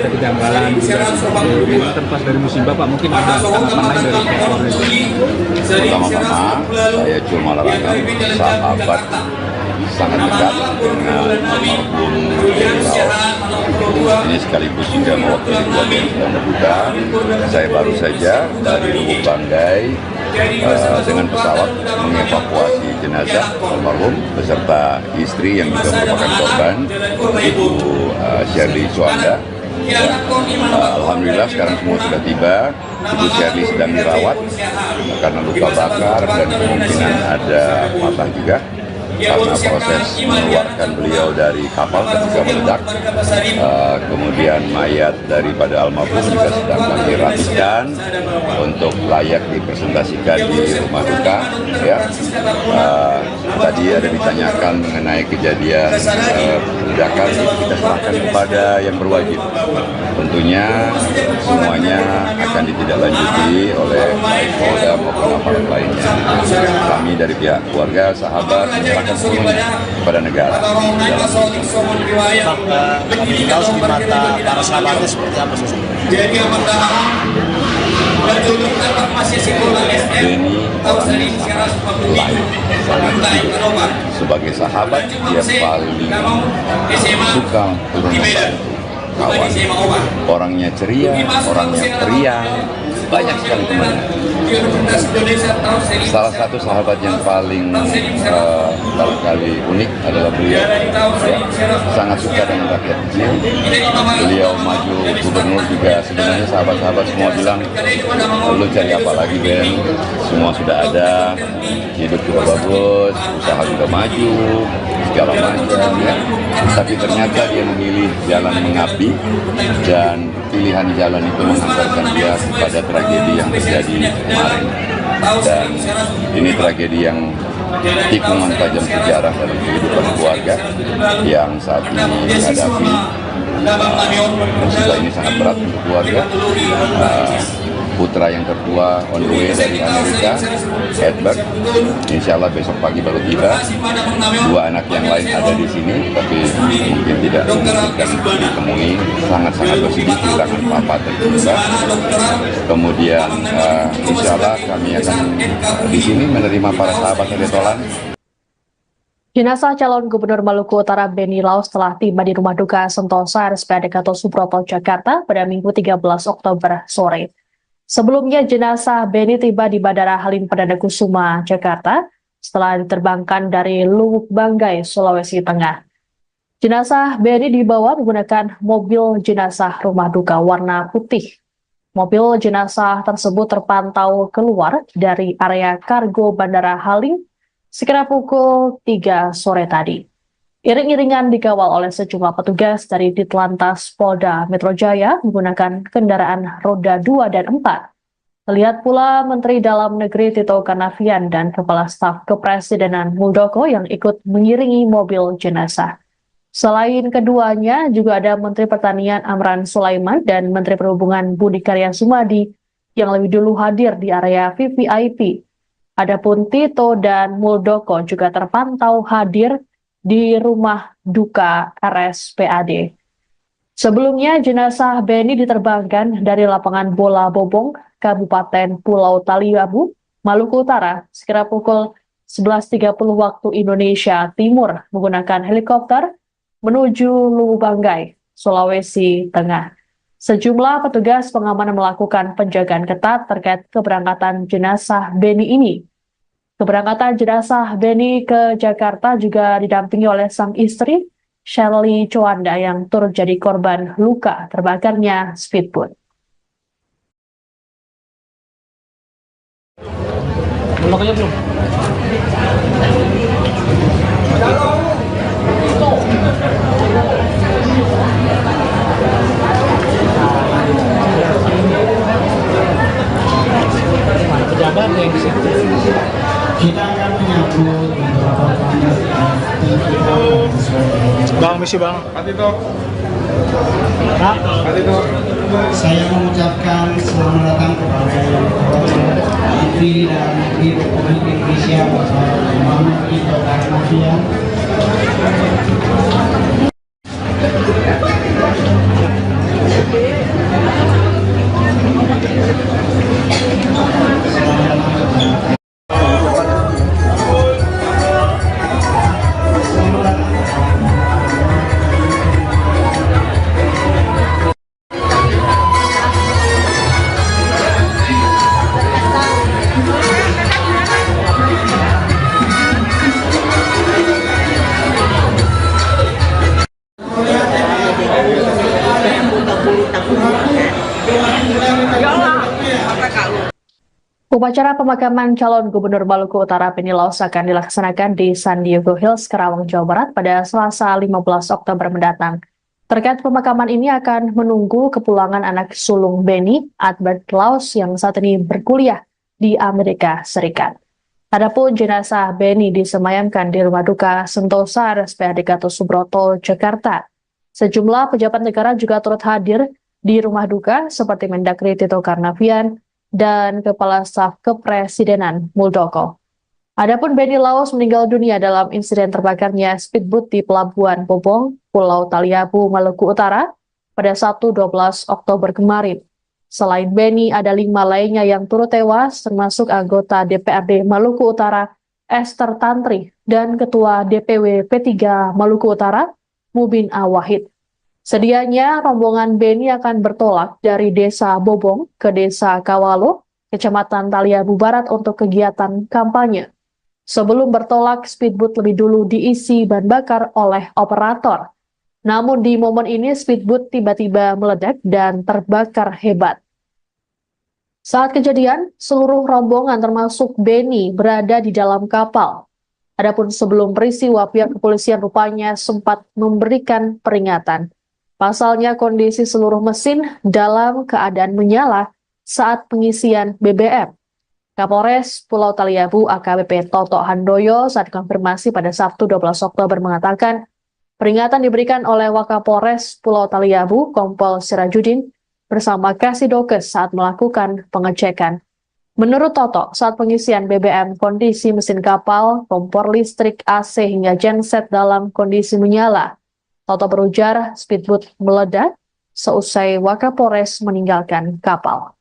kejanggalan juga seperti ini kan pas dari musibah Pak, mungkin ada tanggapan lain dari pihak keluarga. Pertama-tama saya cuma larangkan sahabat sangat dekat dengan almarhum Benny Laos. Ini sekaligus juga mewakili keluarga yang sedang berduka. Saya baru saja dari Lubuk Banggai dengan pesawat mengevakuasi jenazah almarhum beserta istri yang juga merupakan korban, Ibu Shirley Suanda. Alhamdulillah sekarang semua sudah tiba. Ibu Shirley sedang dirawat karena luka bakar dan kemungkinan ada patah juga karena proses mengeluarkan beliau dari kapal ketika meledak. Kemudian mayat daripada almarhum juga sedang kami rapikan untuk layak dipresentasikan di rumah duka. Ya. Tadi ada ditanyakan mengenai kejadian ledakan, itu kita serahkan kepada yang berwajib. Tentunya semuanya akan ditindaklanjuti oleh baik Polda maupun aparat lainnya. Kami dari pihak keluarga, sahabat menyerahkan semuanya kepada negara. Benny Laos di mata para sahabatnya seperti apa sosok? Benny orangnya sangat baik. Sebagai sahabat dia paling suka turun membantu kawan. Orangnya ceria, orangnya periang, banyak sekali temannya. Salah satu sahabat yang paling barangkali unik adalah beliau. Ya, sangat suka dengan rakyat kecil. Beliau maju gubernur juga, sebenarnya sahabat-sahabat semua bilang, lu cari apa lagi Ben? Semua sudah ada, hidup juga bagus, usaha juga maju, segala macam ya. Tapi ternyata dia memilih jalan mengabdi dan pilihan jalan itu mengantarkan dia kepada tragedi yang terjadi kemarin. Dan ini tragedi yang tikungan tajam sejarah dalam kehidupan keluarga yang saat ini menghadapi musibah ini sangat berat untuk keluarga. Putra yang tertua on the way dari Amerika, Edward, insya Allah besok pagi baru tiba. Dua anak yang lain ada di sini, tapi mungkin tidak memungkinkan ditemui. Sangat-sangat bersedih kehilangan papa tercinta. Kemudian insya Allah kami akan di sini menerima para sahabat Retolan. Jenazah calon Gubernur Maluku Utara Benny Laos telah tiba di Rumah Duka Sentosa RSPAD Gatot Subroto, Jakarta pada Minggu 13 Oktober sore. Sebelumnya jenazah Benny tiba di Bandara Halim Perdana Kusuma, Jakarta setelah diterbangkan dari Lubuk Banggai, Sulawesi Tengah. Jenazah Benny dibawa menggunakan mobil jenazah rumah duka warna putih. Mobil jenazah tersebut terpantau keluar dari area kargo Bandara Halim sekitar pukul 3 sore tadi. Iring-iringan dikawal oleh sejumlah petugas dari Ditlantas Polda Metro Jaya menggunakan kendaraan roda 2 dan 4. Terlihat pula Menteri Dalam Negeri Tito Karnavian dan Kepala Staf Kepresidenan Muldoko yang ikut mengiringi mobil jenazah. Selain keduanya, juga ada Menteri Pertanian Amran Sulaiman dan Menteri Perhubungan Budi Karya Sumadi yang lebih dulu hadir di area VVIP. Adapun Tito dan Muldoko juga terpantau hadir di rumah duka RSPAD. Sebelumnya, jenazah Benny diterbangkan dari lapangan bola Bobong, Kabupaten Pulau Taliabu, Maluku Utara, sekitar pukul 11.30 waktu Indonesia Timur menggunakan helikopter menuju Lubuk Banggai, Sulawesi Tengah. Sejumlah petugas pengamanan melakukan penjagaan ketat terkait keberangkatan jenazah Benny ini. Keberangkatan jenazah Benny ke Jakarta juga didampingi oleh sang istri, Shirley Chowanda yang turut jadi korban luka terbakarnya speedboat. Pejabat yang di situ. Kita akan menyambut beberapa Bang, misi bang. Patito. Saya mengucapkan selamat datang kepada yang terhormat Menteri dan Menteri Republik Indonesia Bapak Muhammad Tito Karnavian. Upacara pemakaman calon Gubernur Maluku Utara Beni Laos akan dilaksanakan di San Diego Hills, Karawang, Jawa Barat pada Selasa 15 Oktober mendatang. Terkait pemakaman ini akan menunggu kepulangan anak sulung Beni, Albert Laos, yang saat ini berkuliah di Amerika Serikat. Adapun jenazah Beni disemayamkan di Rumah Duka Sentosa RSPAD Gatot Subroto, Jakarta. Sejumlah pejabat negara juga turut hadir di Rumah Duka seperti Mendagri Tito Karnavian dan Kepala Staf Kepresidenan Muldoko. Adapun Beni Laos meninggal dunia dalam insiden terbakarnya speedboat di Pelabuhan Bobong, Pulau Taliabu, Maluku Utara pada Sabtu 12 Oktober kemarin. Selain Beni, ada 5 lainnya yang turut tewas, termasuk anggota DPRD Maluku Utara Esther Tantri dan Ketua DPW P3 Maluku Utara Mubin Awahid. Sedianya rombongan Beni akan bertolak dari Desa Bobong ke Desa Kawalo, Kecamatan Taliabu Barat untuk kegiatan kampanye. Sebelum bertolak, speedboat lebih dulu diisi bahan bakar oleh operator. Namun di momen ini speedboat tiba-tiba meledak dan terbakar hebat. Saat kejadian, seluruh rombongan termasuk Beni berada di dalam kapal. Adapun sebelum peristiwa, pihak kepolisian rupanya sempat memberikan peringatan. Pasalnya kondisi seluruh mesin dalam keadaan menyala saat pengisian BBM. Kapolres Pulau Taliabu AKBP Toto Handoyo saat konfirmasi pada Sabtu 12 Oktober mengatakan peringatan diberikan oleh Wakapolres Pulau Taliabu Kompol Sirajudin bersama Kasidokes saat melakukan pengecekan. Menurut Toto, saat pengisian BBM kondisi mesin kapal, kompor listrik, AC hingga genset dalam kondisi menyala. Toto berujar speedboat meledak seusai Wakapolres meninggalkan kapal.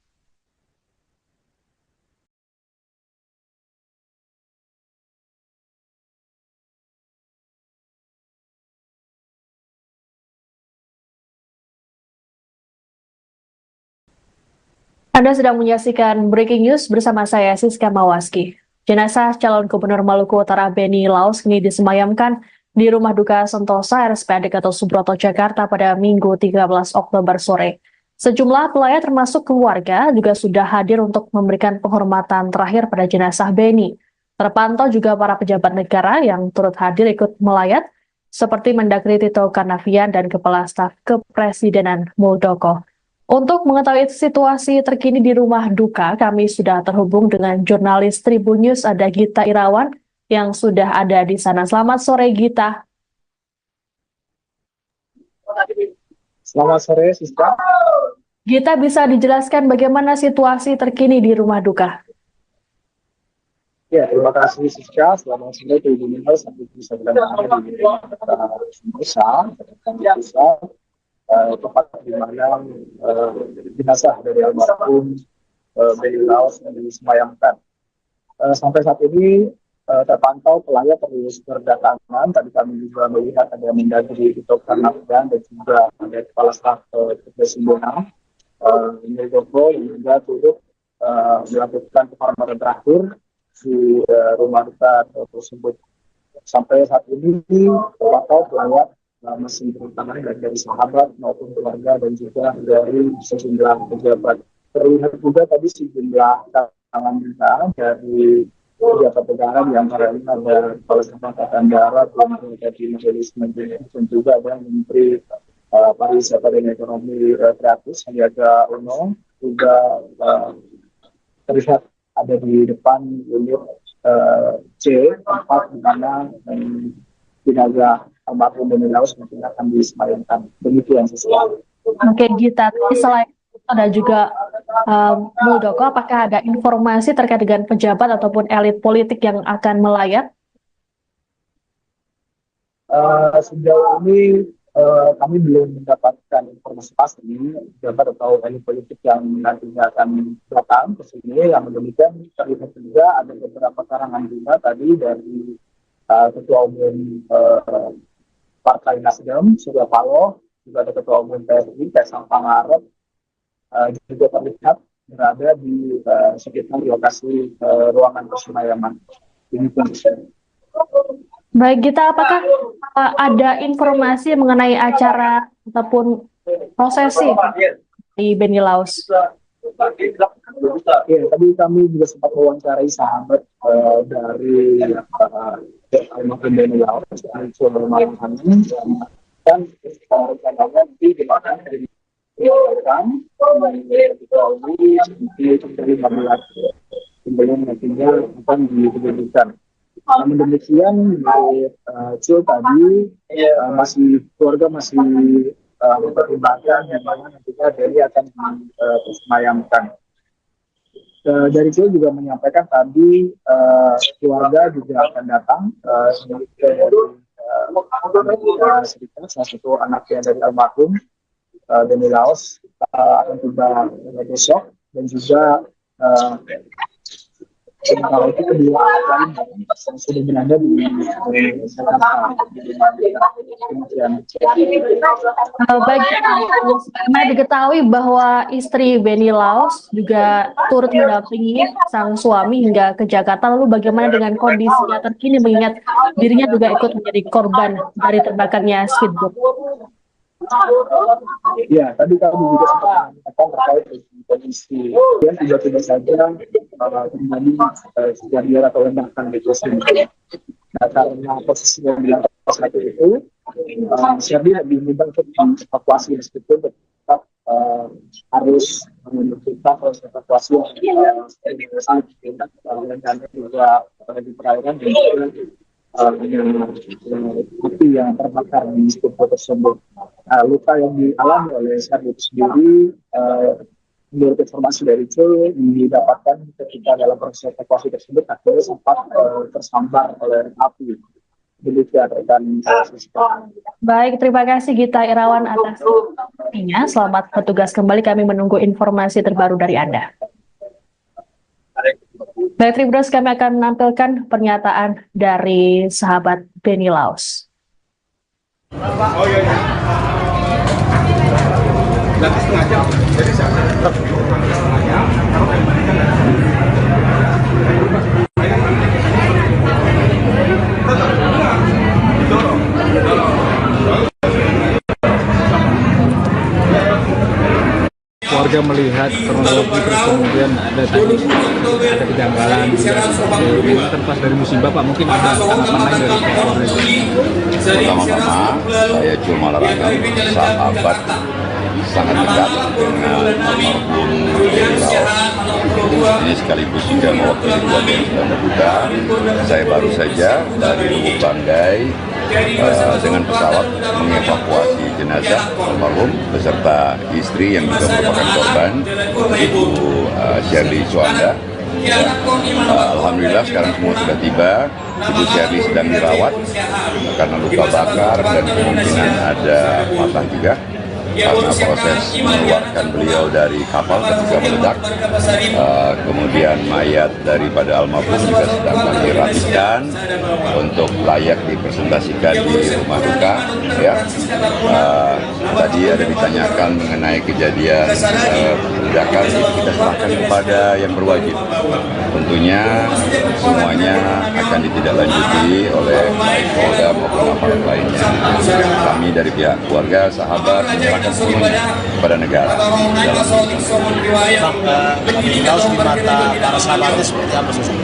Anda sedang menyaksikan Breaking News bersama saya Siska Mawaski. Jenazah calon Gubernur Maluku Utara Beni Laos kini disemayamkan di Rumah Duka Sentosa RSPAD Gatot Subroto, Jakarta pada Minggu 13 Oktober sore. Sejumlah pelayat termasuk keluarga juga sudah hadir untuk memberikan penghormatan terakhir pada jenazah Beni. Terpantau juga para pejabat negara yang turut hadir ikut melayat, seperti Mendagri Tito Karnavian dan Kepala Staf Kepresidenan Muldoko. Untuk mengetahui situasi terkini di Rumah Duka, kami sudah terhubung dengan jurnalis Tribun News, ada Gita Irawan, yang sudah ada di sana. Selamat sore, Gita. Selamat sore, Siska. Gita, bisa dijelaskan bagaimana situasi terkini di Rumah Duka? Ya, terima kasih, Siska. Selamat sore, Tribun News. Sampai bisa berada di Sentosa, tempat di mana jenazah dari almarhum Beni Laos disemayamkan. Sampai saat ini terpantau pelayat terus berdatangan. Tadi kami juga melihat ada Mendagri Tito Karnavian dan juga ada Kepala Staf Kepresidenan Muldoko yang juga turut melakukan penghormatan terakhir di Rumah Duka tersebut. Sampai saat ini terpantau pelayat masih terutama dari sahabat maupun keluarga dan juga dari sejumlah pejabat. Terlihat juga tadi sejumlah tangan kita dari pejabat negara, di antaranya ada Kepala Staf Angkatan Darat, dari Majelis Menteri, dan juga ada Menteri Pariwisata dan Ekonomi Kreatif Sandiaga Uno, juga terlihat ada di depan unit C, tempat di mana jenazah almarhum Beni Laos mungkin akan disemayamkan. Demikian sesuatu. Oke, Gita, selain ada juga Muldoko, apakah ada informasi terkait dengan pejabat ataupun elit politik yang akan melayat? Sejauh ini kami belum mendapatkan informasi pasti pejabat atau elit politik yang nantinya akan datang ke sini. Yang demikian terlihat juga ada beberapa karangan bunga tadi dari Ketua Umum Partai Nasdem Surya Paloh, juga ada Ketua Umum PSI Kaisang Pangarep, juga terlihat berada di sekitar lokasi ruangan persemayaman. Baik, Gita, apakah ada informasi mengenai acara ataupun prosesi di Beni Laos? Ya, tadi kami juga sempat mewawancarai sahabat dari almarhum Beni Laos, dan rencananya nanti di mana nantinya akan diberikan. Namun demikian, tadi keluarga masih mempertimbangkan yang mana nantinya Beni akan disemayamkan. Dari Cil juga menyampaikan tadi keluarga juga akan datang salah satu anaknya dari almarhum Beni Laos akan tiba besok, dan juga sementara itu kedua lain yang sudah berada di Jakarta. Bagaimana diketahui bahwa istri Beni Laos juga turut mendampingi sang suami hingga ke Jakarta, lalu bagaimana dengan kondisinya terkini mengingat dirinya juga ikut menjadi korban dari terbakarnya speedboat? Ya, tadi kami juga sempat mengatakan terkait dengan kondisi yang tiba-tiba saja terjadi kejadian atau ledakan di sini. Nah, karena posisinya di lantai satu itu, Sherdy lebih mudah untuk evakuasi, meskipun tetap harus menentukan proses evakuasi yang dan juga di perairan dan juga api yang terbakar di speedboat tersebut. Luka yang dialami oleh Sherdy itu sendiri, menurut informasi dari Cil, didapatkan ketika dalam proses evakuasi tersebut akhirnya sempat tersambar oleh api. Demikian rekan. Baik, terima kasih Gita Irawan atas informasinya. Selamat bertugas kembali, kami menunggu informasi terbaru dari Anda. Baik, Tribuners, kami akan menampilkan pernyataan dari sahabat Beni Laos. Oh iya. Nanti setengah jam. Jadi warga melihat kronologi, terus kemudian ada kejanggalan ini kan pas dari musibah, Pak, mungkin ada tanggapan lain dari keluarga. Pertama-tama saya cuma larangkan sahabat sangat dekat dengan almarhum Beni Laos. Ini sekaligus juga mewakili keluarga yang sudah berduka. Saya baru saja dari Lubuk Banggai dengan pesawat mengevakuasi jenazah almarhum beserta istri yang juga merupakan korban, Ibu Sherdy Suanda. Alhamdulillah sekarang semua sudah tiba. Ibu Sherdy sedang dirawat karena luka bakar dan kemungkinan ada patah juga karena proses mengeluarkan beliau dari kapal ketika meledak. Kemudian mayat daripada almarhum juga sedang kami rapikan untuk layak dipresentasikan di rumah duka. Ya. tadi ada ditanyakan mengenai kejadian ledakan, kita serahkan kepada yang berwajib. Tentunya semuanya akan ditindaklanjuti oleh baik Polda maupun aparat lainnya. Kami dari pihak keluarga, sahabat, menyerahkan semuanya kepada negara. Harus di mata para sahabatnya seperti apa sosok?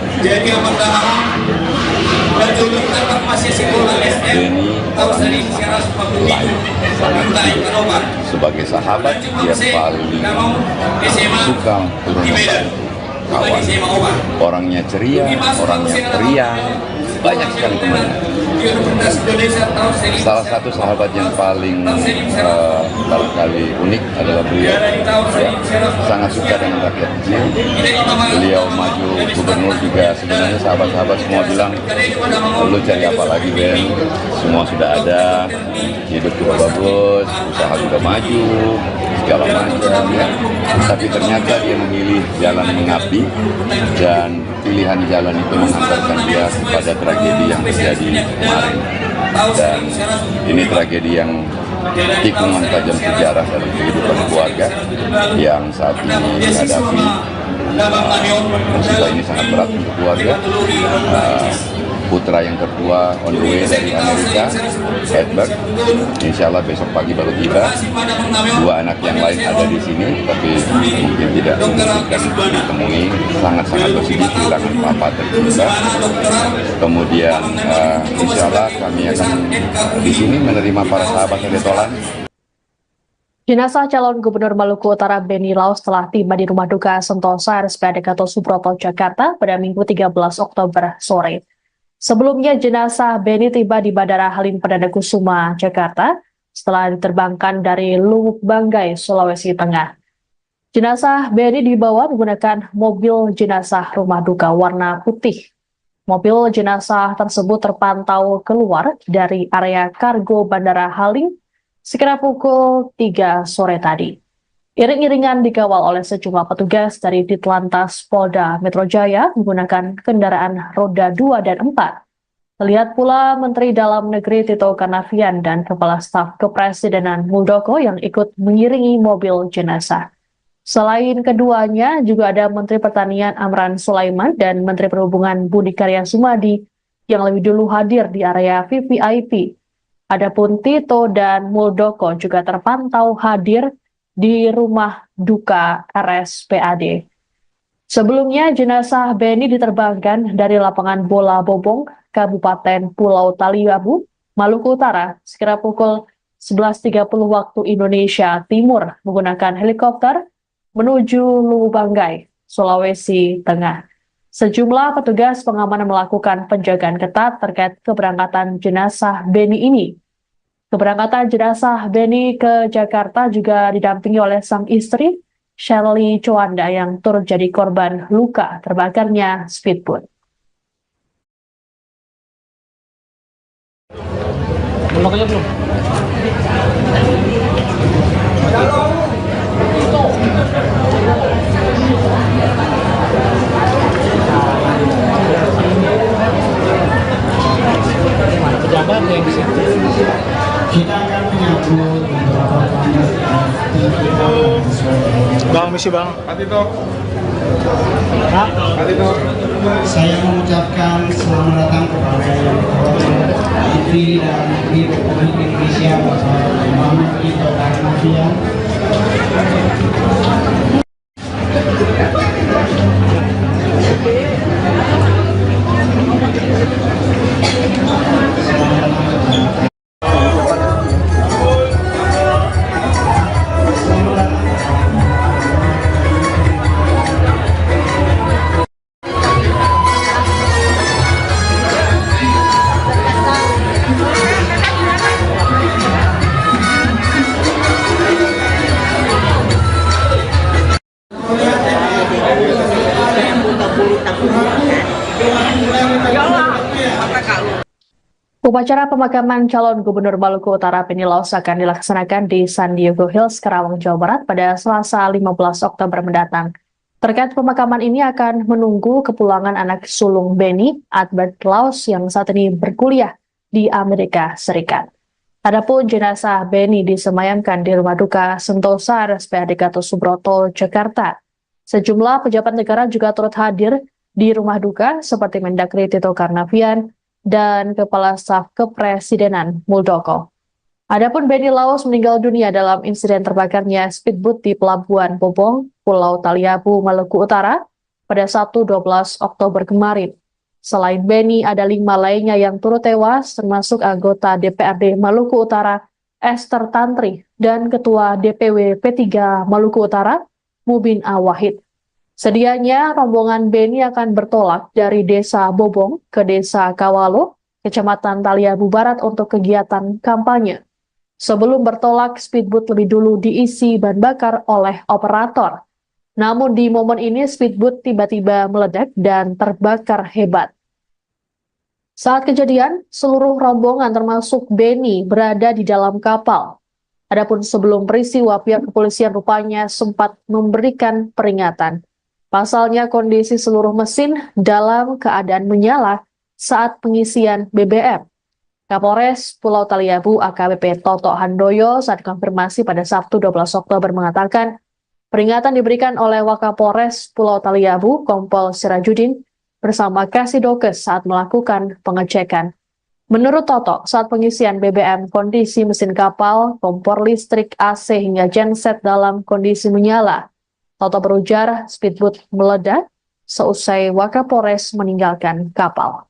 Beni orangnya lain, sangat baik. Sebagai sahabat, dia paling suka turun membantu kawan. Orangnya ceria, orangnya periang, banyak sekali temannya. Salah satu sahabat yang paling barangkali unik adalah beliau. Ya, sangat suka dengan rakyat kecil. Beliau maju gubernur juga, sebenarnya sahabat-sahabat semua bilang, lu cari apa lagi Ben? Semua sudah ada, hidup juga bagus, usaha juga maju, segala macam ya. Tapi ternyata dia memilih jalan mengabdi, dan pilihan jalan itu mengantarkan dia kepada tragedi yang terjadi kemarin. Dan ini tragedi yang tikungan tajam sejarah dalam kehidupan keluarga yang saat ini dihadapi. Musibah ini sangat berat untuk keluarga. Putra yang tertua on the way dari Amerika, Edward, insya Allah besok pagi baru tiba. Dua anak yang lain ada di sini, tapi mungkin tidak memungkinkan ditemui. Sangat-sangat bersedih kehilangan papa tercinta. Kemudian insya Allah kami akan di sini menerima para sahabat Retolan. Jenazah calon Gubernur Maluku Utara Beni Laus telah tiba di Rumah Duka Sentosa RSPAD Gatot Subroto, Jakarta pada Minggu 13 Oktober sore. Sebelumnya, jenazah Beni tiba di Bandara Halim Perdana Kusuma, Jakarta, setelah diterbangkan dari Lubuk Banggai, Sulawesi Tengah. Jenazah Beni dibawa menggunakan mobil jenazah rumah duka warna putih. Mobil jenazah tersebut terpantau keluar dari area kargo Bandara Halim sekira pukul 3 sore tadi. Iring-iringan dikawal oleh sejumlah petugas dari Ditlantas Polda Metro Jaya menggunakan kendaraan roda 2 dan 4. Terlihat pula Menteri Dalam Negeri Tito Karnavian dan Kepala Staf Kepresidenan Muldoko yang ikut mengiringi mobil jenazah. Selain keduanya, juga ada Menteri Pertanian Amran Sulaiman dan Menteri Perhubungan Budi Karya Sumadi yang lebih dulu hadir di area VVIP. Adapun Tito dan Muldoko juga terpantau hadir di rumah duka RSPAD. Sebelumnya, jenazah Beni diterbangkan dari lapangan Bola Bobong, Kabupaten Pulau Taliabu, Maluku Utara, sekira pukul 11.30 waktu Indonesia Timur menggunakan helikopter menuju Lubuk Banggai, Sulawesi Tengah. Sejumlah petugas pengamanan melakukan penjagaan ketat terkait keberangkatan jenazah Beni ini. Keberangkatan jenazah Beni ke Jakarta juga didampingi oleh sang istri, Shirley Chowanda, yang turut jadi korban luka terbakarnya speedboat. Bloknya belum? Pejabat yang di situ. Kita akan menyambut beberapa tamu Bang, misi bang. Patito. Patito. Saya mengucapkan selamat datang kepada yang terhormat Menteri Dalam Negeri Republik Indonesia Bapak Muhammad Tito Karnavian. Upacara pemakaman calon Gubernur Maluku Utara Beni Laus akan dilaksanakan di San Diego Hills, Karawang, Jawa Barat pada Selasa 15 Oktober mendatang. Terkait pemakaman ini akan menunggu kepulangan anak sulung Beni, Albert Laus, yang saat ini berkuliah di Amerika Serikat. Adapun jenazah Beni disemayamkan di Rumah Duka Sentosa RSPAD Gatot Subroto, Jakarta. Sejumlah pejabat negara juga turut hadir di Rumah Duka seperti Mendagri Tito Karnavian dan Kepala Staf Kepresidenan Muldoko. Adapun Beni Laos meninggal dunia dalam insiden terbakarnya speedboat di Pelabuhan Bobong, Pulau Taliabu, Maluku Utara pada Sabtu 12 Oktober kemarin. Selain Beni, ada 5 lainnya yang turut tewas, termasuk anggota DPRD Maluku Utara, Esther Tantri, dan Ketua DPW P3 Maluku Utara, Mubin Awahid. Sedianya, rombongan Beni akan bertolak dari Desa Bobong ke Desa Kawalo, Kecamatan Taliabu Barat untuk kegiatan kampanye. Sebelum bertolak, speedboat lebih dulu diisi bahan bakar oleh operator. Namun di momen ini speedboat tiba-tiba meledak dan terbakar hebat. Saat kejadian, seluruh rombongan termasuk Beni berada di dalam kapal. Adapun sebelum peristiwa, pihak kepolisian rupanya sempat memberikan peringatan. Pasalnya kondisi seluruh mesin dalam keadaan menyala saat pengisian BBM. Kapolres Pulau Taliabu AKBP Toto Handoyo saat konfirmasi pada Sabtu 12 Oktober mengatakan, peringatan diberikan oleh Wakapolres Pulau Taliabu, Kompol Sirajudin, bersama Kasidokes saat melakukan pengecekan. Menurut Toto, saat pengisian BBM, kondisi mesin kapal, kompor listrik, AC hingga genset dalam kondisi menyala. Toto berujar speedboat meledak seusai Wakapolres meninggalkan kapal.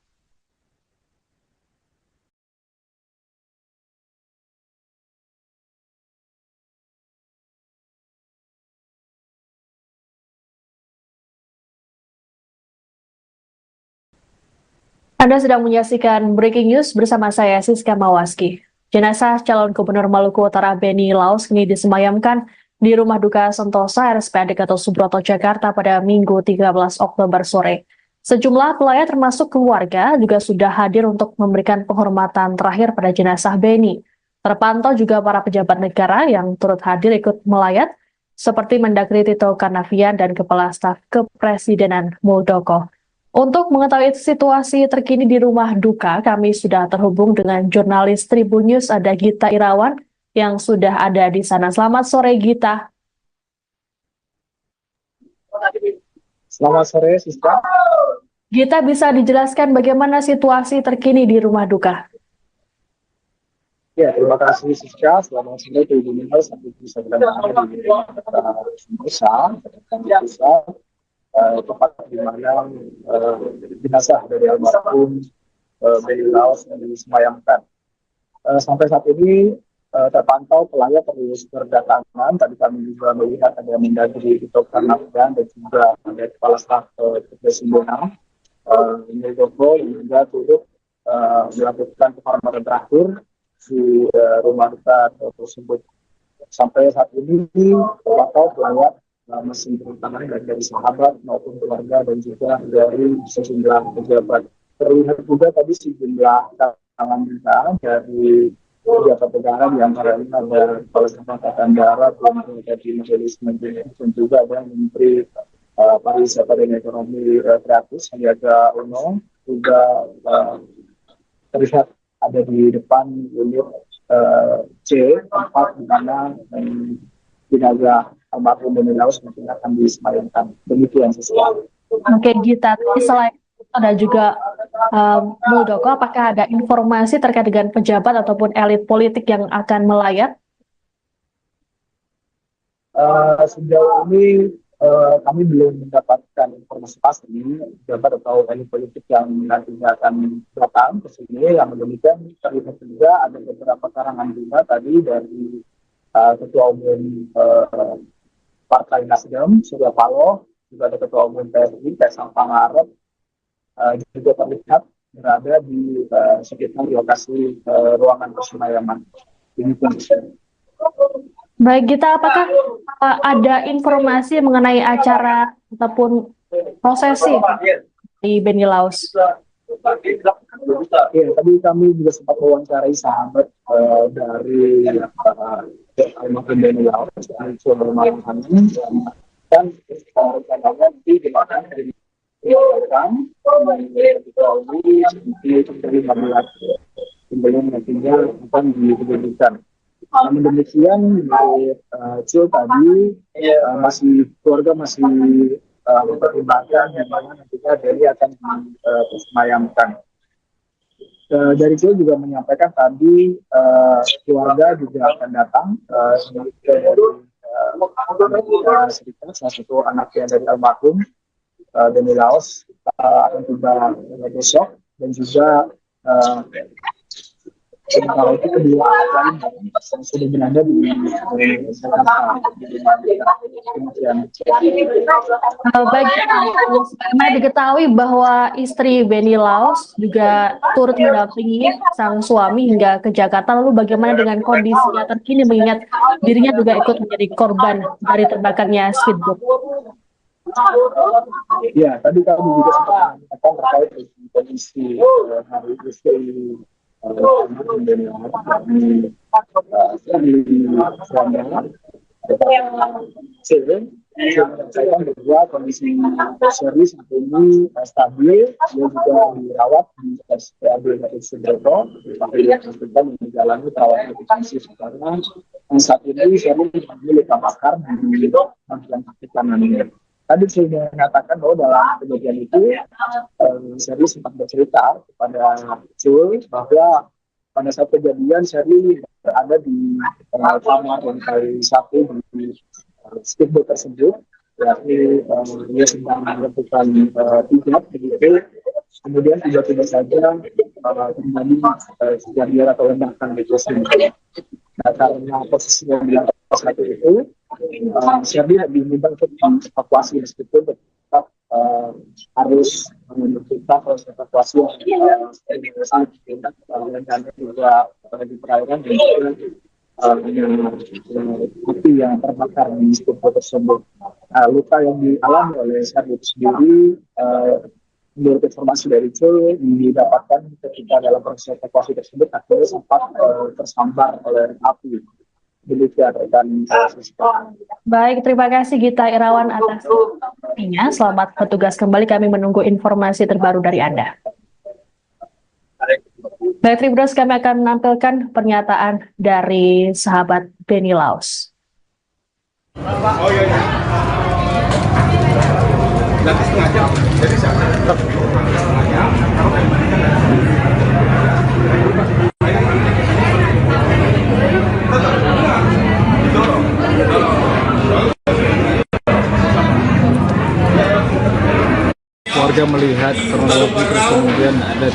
Anda sedang menyaksikan Breaking News bersama saya, Siska Mawaski. Jenazah calon gubernur Maluku Utara Beni Laos kini disemayamkan di Rumah Duka Sentosa RSPAD Gatot Subroto, Jakarta pada Minggu 13 Oktober sore. Sejumlah pelayat termasuk keluarga juga sudah hadir untuk memberikan penghormatan terakhir pada jenazah Beni. Terpantau juga para pejabat negara yang turut hadir ikut melayat, seperti Mendagri Tito Karnavian dan Kepala Staf Kepresidenan Muldoko. Untuk mengetahui situasi terkini di Rumah Duka, kami sudah terhubung dengan jurnalis Tribun News, ada Gita Irawan yang sudah ada di sana. Selamat sore, Gita. Selamat sore, Siska. Gita, bisa dijelaskan bagaimana situasi terkini di Rumah Duka? Ya, terima kasih Siska. Selamat sore Tribun News. Sampai bisa berada di Sentosa, tempat di mana jenazah dari almarhum Beni Laos disemayamkan. Sampai saat ini terpantau pelayat terus berdatangan. Tadi kami juga melihat ada Mendagri Tito Karnavian dan juga ada Kepala Staf Kepresidenan Muldoko yang juga turut melakukan penghormatan terakhir di rumah duka tersebut. Sampai saat ini terpantau pelayat masih berdatangan dari sahabat maupun keluarga dan juga dari sejumlah pejabat. Terlihat juga tadi sejumlah tangan kita dari pejabat negara, di antaranya ada Kepala Staf Angkatan Darat, dari Majelis Menteri, dan juga ada Menteri Pariwisata dan Ekonomi Kreatif Sandiaga Uno, juga terlihat ada di depan unit C, tempat di mana jenazah almarhum Beni Laos mungkin akan disemayamkan. Demikian sesuatu. Oke, Gita. Selain itu ada juga Muldoko, apakah ada informasi terkait dengan pejabat ataupun elit politik yang akan melayat? Sejauh ini kami belum mendapatkan informasi pasti pejabat atau elit politik yang nantinya akan datang ke sini. Yang demikian terlihat juga ada beberapa karangan bunga tadi dari Ketua Umum Partai Nasdem, Surya Paloh, juga ada Ketua Umum PSI, Kaisang Pangarep, juga terlihat berada di sekitar lokasi ruangan persemayaman. Baik, Gita, apakah ada informasi mengenai acara ataupun prosesi di Beni Laos? Ya, tadi kami juga sempat mewawancarai sahabat dari almarhum Beni Laos, dan rencananya nanti di mana dilakukan sebelum nantinya akan dikemudikan. Namun demikian, menurut Cul tadi keluarga masih mempertimbangkan di mana nantinya Deni akan disemayamkan. Dari Cul juga menyampaikan tadi keluarga juga akan datang ke Amerika Serikat, salah satu anaknya dari almarhum Benny Laos akan tiba besok, dan juga sementara itu kedua lain yang sudah berada di Jakarta. Baik, sebagaimana diketahui bahwa istri Benny Laos juga turut mendampingi sang suami hingga ke Jakarta. Lalu bagaimana dengan kondisinya terkini mengingat dirinya juga ikut menjadi korban dari terbakarnya speedboat? Ya, tadi kami juga sempat mengatakan terkait dengan kondisi hari istri saya bahwa kondisi Sherly saat ini stabil, dia juga dirawat di RSPAD Gatot Subroto, kita menjalani perawatan intensif karena saat ini Sherly mengalami luka bakar di bagian kaki kanannya. Tadi saya mengatakan bahwa dalam kejadian itu Sherly sempat bercerita kepada Cul bahwa pada saat kejadian Sherly berada di kamar lantai 1 di speedboat tersebut, yakni dia sedang melakukan hijab begitu. Kemudian tiba-tiba saja terjadi kejadian atau ledakan di tersebut. Nah, karena posisinya di lantai 1 itu, Sherly diminta untuk evakuasi, meskipun tetap harus menutup proses evakuasi dan juga di perairan dan juga api yang terbakar di speedboat tersebut. Luka yang dialami oleh Sherly itu sendiri, menurut informasi dari Cul, didapatkan ketika dalam proses evakuasi tersebut akhirnya sempat tersambar oleh api. Demikian rekan. Baik, terima kasih Gita Irawan atas informasinya. Selamat bertugas kembali, kami menunggu informasi terbaru dari Anda. Baik, Tribuners, kami akan menampilkan pernyataan dari sahabat Benny Laos. Warga melihat kronologi, terus kemudian ada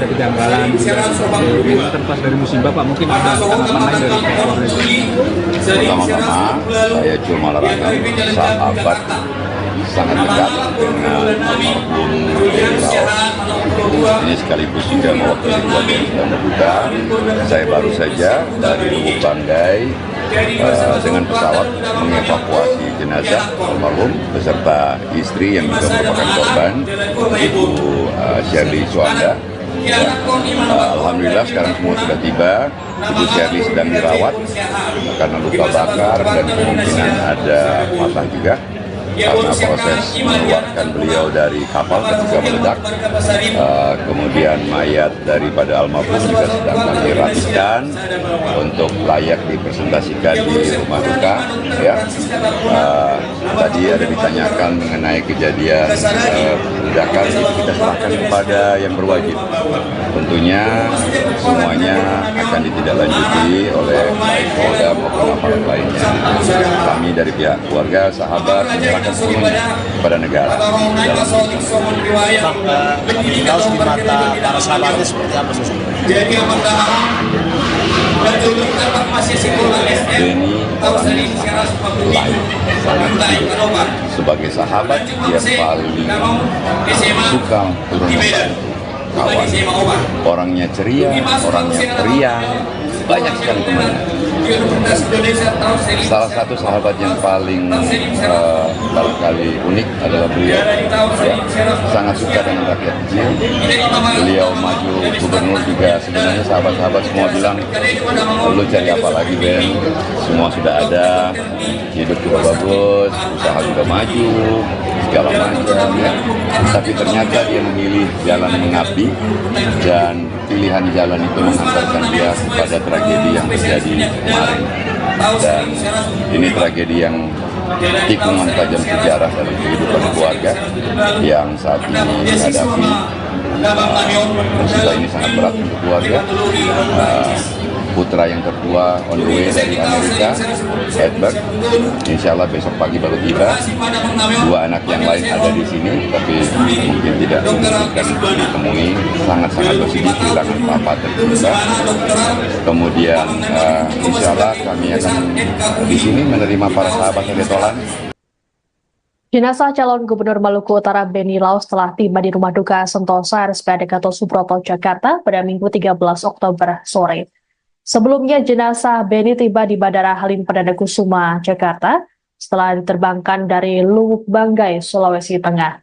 kejanggalan ini kan pas dari musibah, Pak, mungkin ada tanggapan lain dari keluarga? Pertama-tama saya Cul Malarangeng, sahabat sangat dekat dengan almarhum Benny Laos. Ini sekaligus juga mewakili keluarga yang sedang berduka. Saya baru saja dari Lubuk Banggai dengan pesawat mengevakuasi jenazah almarhum beserta istri yang juga merupakan korban, Ibu Sherly Suanda. Alhamdulillah sekarang semua sudah tiba. Ibu Sherly sedang dirawat karena luka bakar dan kemungkinan ada patah juga karena proses mengeluarkan beliau dari kapal ketika meledak. Kemudian mayat daripada almarhum juga sedang kami rapikan untuk layak dipresentasikan di rumah duka. Ya, tadi ada ditanyakan mengenai kejadian ledakan, kita serahkan kepada yang berwajib. Tentunya semuanya akan ditindaklanjuti oleh baik Polda maupun aparat lainnya. Kami dari pihak keluarga, sahabat, menyerahkan semuanya kepada negara. Laos di mata para sahabatnya seperti apa sih? Benny orangnya lain, sangat baik. Sebagai sahabat, dia paling suka turun membantu kawan. Orangnya ceria, orangnya periang, banyak sekali temannya. Salah satu sahabat yang paling barangkali unik adalah beliau. Ya, sangat suka dengan rakyat kecil. Beliau maju gubernur juga, sebenarnya sahabat-sahabat semua bilang, lu cari apa lagi Ben? Semua sudah ada, hidup juga bagus, usaha juga maju, segala segala macam ya. Tapi ternyata dia memilih jalan mengabdi, dan pilihan jalan itu mengantarkan dia pada tragedi yang terjadi kemarin. Dan ini tragedi yang tikungan tajam sejarah dalam kehidupan keluarga yang saat ini dihadapi. Musibah ini sangat berat untuk keluarga. Putra yang tertua on the way dari Amerika, Edward, insya Allah besok pagi baru tiba. Dua anak yang lain ada di sini, tapi mungkin tidak memungkinkan ditemui. Sangat-sangat bersedih kehilangan papa tercinta. Kemudian insya Allah kami akan di sini menerima para sahabat Retolan. Jenazah calon Gubernur Maluku Utara Beni Laus telah tiba di Rumah Duka Sentosa RSPAD Gatot Subroto, Jakarta pada Minggu 13 Oktober sore. Sebelumnya, jenazah Beni tiba di Bandara Halim Perdana Kusuma, Jakarta, setelah diterbangkan dari Luwuk Banggai, Sulawesi Tengah.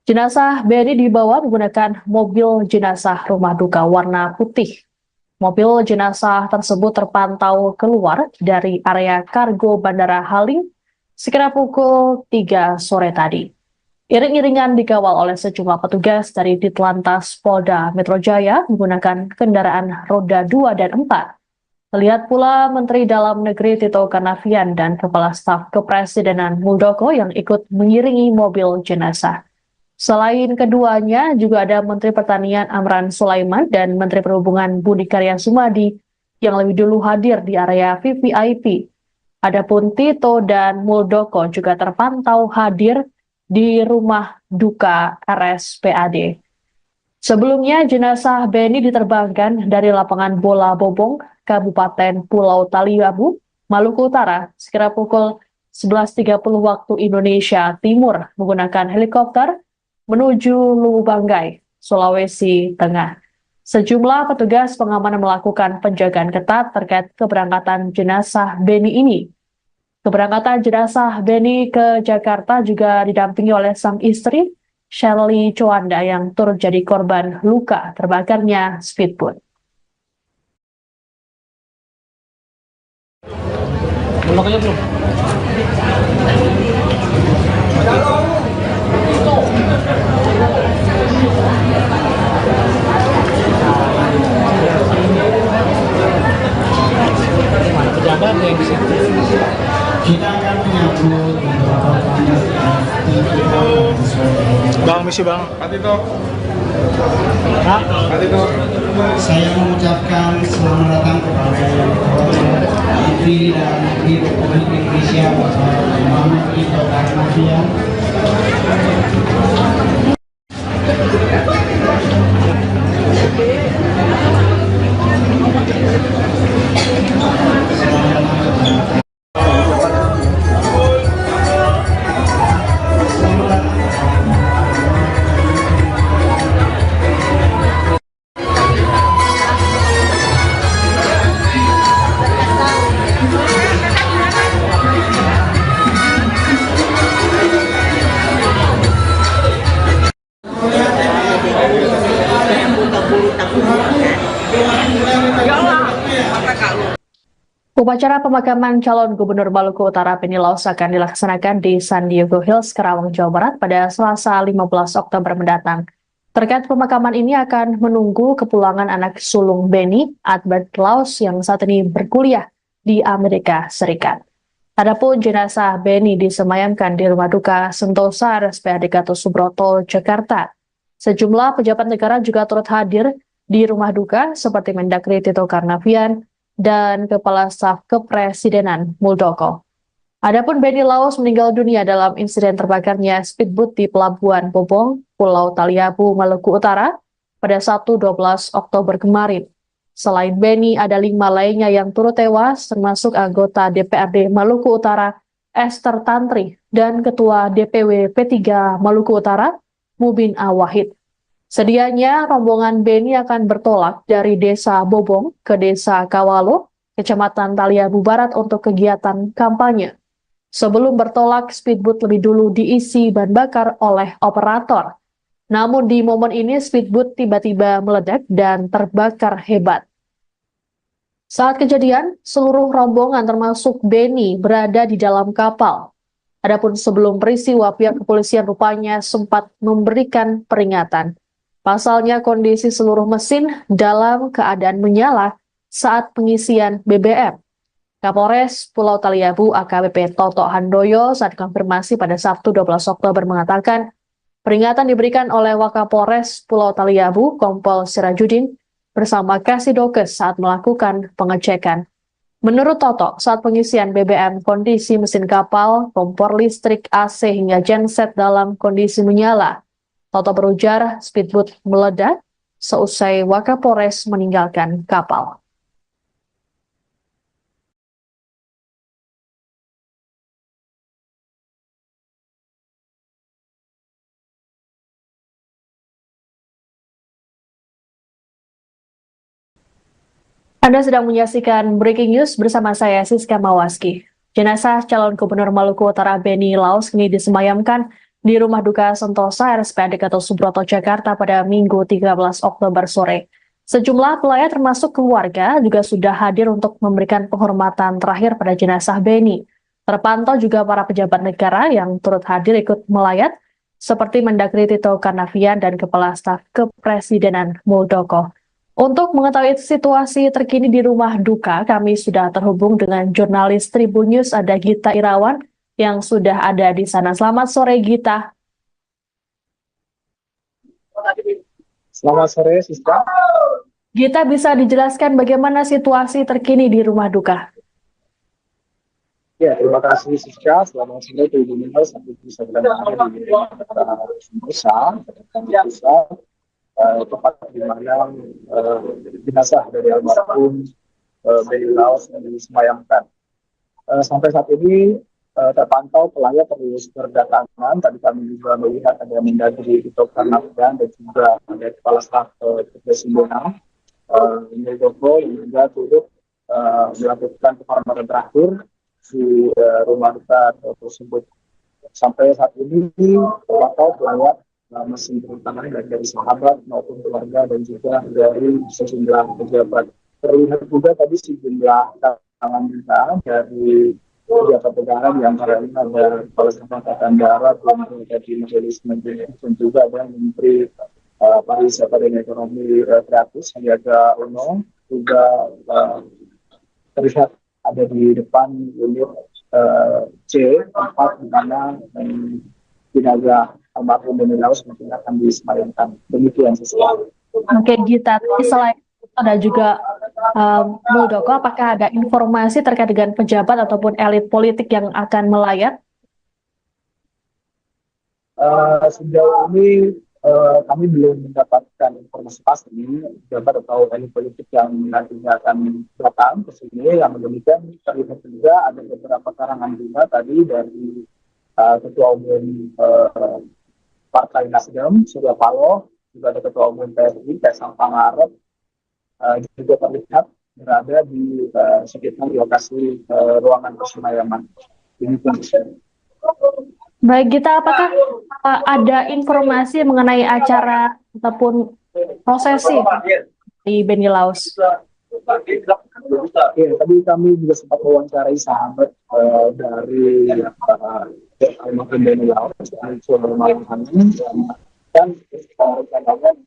Jenazah Beni dibawa menggunakan mobil jenazah rumah duka warna putih. Mobil jenazah tersebut terpantau keluar dari area kargo Bandara Halim sekira pukul 3 sore tadi. Iring-iringan dikawal oleh sejumlah petugas dari Ditlantas Polda Metro Jaya menggunakan kendaraan roda 2 dan 4. Terlihat pula Menteri Dalam Negeri Tito Karnavian dan Kepala Staf Kepresidenan Muldoko yang ikut mengiringi mobil jenazah. Selain keduanya, juga ada Menteri Pertanian Amran Sulaiman dan Menteri Perhubungan Budi Karya Sumadi yang lebih dulu hadir di area VVIP. Adapun Tito dan Muldoko juga terpantau hadir di Rumah Duka RSPAD. Sebelumnya, jenazah Beni diterbangkan dari lapangan bola Bobong, Kabupaten Pulau Taliabu, Maluku Utara, sekira pukul 11.30 waktu Indonesia Timur menggunakan helikopter menuju Luwuk Banggai, Sulawesi Tengah. Sejumlah petugas pengamanan melakukan penjagaan ketat terkait keberangkatan jenazah Beni ini. Keberangkatan jenazah Beni ke Jakarta juga didampingi oleh sang istri, Shirley Chowanda, yang turut jadi korban luka terbakarnya speedboat. Belum aja belum. Pejabat yang di situ. Kita akan menyambut beberapa tamu. Bang, misi bang. Patito. Patito. Saya mengucapkan selamat datang kepada Menteri Dalam Negeri Republik Indonesia Bapak Muhammad Tito Karnavian. Upacara pemakaman calon Gubernur Maluku Utara Beni Laus akan dilaksanakan di San Diego Hills, Karawang, Jawa Barat pada Selasa 15 Oktober mendatang. Terkait pemakaman ini akan menunggu kepulangan anak sulung Beni, Albert Laus, yang saat ini berkuliah di Amerika Serikat. Adapun jenazah Beni disemayamkan di Rumah Duka Sentosa RSPAD Gatot Subroto, Jakarta. Sejumlah pejabat negara juga turut hadir di Rumah Duka seperti Mendagri Tito Karnavian dan Kepala Staf Kepresidenan Muldoko. Adapun Beni Laus meninggal dunia dalam insiden terbakarnya speedboat di Pelabuhan Bobong, Pulau Taliabu, Maluku Utara pada Sabtu 12 Oktober kemarin. Selain Beni, ada 5 lainnya yang turut tewas, termasuk anggota DPRD Maluku Utara Esther Tantri dan Ketua DPW P3 Maluku Utara Mubin Awahid. Sedianya rombongan Beni akan bertolak dari Desa Bobong ke Desa Kawalo, Kecamatan Taliabu Barat untuk kegiatan kampanye. Sebelum bertolak, speedboat lebih dulu diisi bahan bakar oleh operator. Namun di momen ini speedboat tiba-tiba meledak dan terbakar hebat. Saat kejadian, seluruh rombongan termasuk Beni berada di dalam kapal. Adapun sebelum peristiwa, pihak kepolisian rupanya sempat memberikan peringatan. Pasalnya kondisi seluruh mesin dalam keadaan menyala saat pengisian BBM. Kapolres Pulau Taliabu AKBP Toto Handoyo saat konfirmasi pada Sabtu 12 Oktober mengatakan peringatan diberikan oleh Wakapolres Pulau Taliabu Kompol Sirajudin bersama Kasidokes saat melakukan pengecekan. Menurut Toto, saat pengisian BBM, kondisi mesin kapal, kompor listrik, AC hingga genset dalam kondisi menyala. Toto berujar speedboat meledak seusai Wakapolres meninggalkan kapal. Anda sedang menyaksikan Breaking News bersama saya, Siska Mawaski. Jenazah calon Gubernur Maluku Utara Benny Laus kini disemayamkan di Rumah Duka Sentosa RSPAD Gatot Subroto, Jakarta pada Minggu 13 Oktober sore. Sejumlah pelayat termasuk keluarga juga sudah hadir untuk memberikan penghormatan terakhir pada jenazah Benny. Terpantau juga para pejabat negara yang turut hadir ikut melayat, seperti Mendagri Tito Karnavian dan Kepala Staf Kepresidenan Muldoko. Untuk mengetahui situasi terkini di rumah duka, kami sudah terhubung dengan jurnalis Tribun News, ada Gita Irawan yang sudah ada di sana. Selamat sore, Gita. Selamat sore, Siska. Gita, bisa dijelaskan bagaimana situasi terkini di rumah duka? Ya, terima kasih Siska. Selamat sore Tribun News. Sampai bisa berada di Sentosa, tempat di mana jenazah dari almarhum Benny Laus yang disemayamkan. Sampai saat ini terpantau pelayat terus berdatangan. Tadi kami juga melihat ada Mendagri Tito Karnavian dan juga ada Kepala Staf Kepresidenan Muldoko yang juga turut melakukan penghormatan terakhir di rumah duka tersebut. Sampai saat ini terpantau pelayat masih bertangan dari sahabat maupun keluarga dan juga dari sejumlah pejabat. Terlihat juga tadi sejumlah tangan kita dari pejabat negara, di antaranya ada Kepala Staf Angkatan Darat, dari Majelis Menteri, dan juga ada Menteri Pariwisata dan Ekonomi Kreatif Sandiaga Uno, juga terlihat ada di depan unit C, tempat di mana jenazah almarhum Benny Laus mungkin akan disemayamkan. Demikian sesuatu. Oke, Gita. Selain itu ada juga Muldoko, apakah ada informasi terkait dengan pejabat ataupun elit politik yang akan melayat? Sejauh ini kami belum mendapatkan informasi pasti pejabat atau elit politik yang nantinya akan datang ke sini. Yang demikian terlihat juga ada beberapa karangan bunga tadi dari Ketua Umum Partai Nasdem, Surya Paloh, juga ada Ketua Umum PSI, Kaisang Pangarep, juga terlihat berada di sekitar lokasi ruangan persemayaman. Baik, Gita, apakah ada informasi mengenai acara ataupun prosesi di Benny Laus? Ya, tadi kami juga sempat mewawancarai sahabat dari almarhum Benny Laus, dan rencananya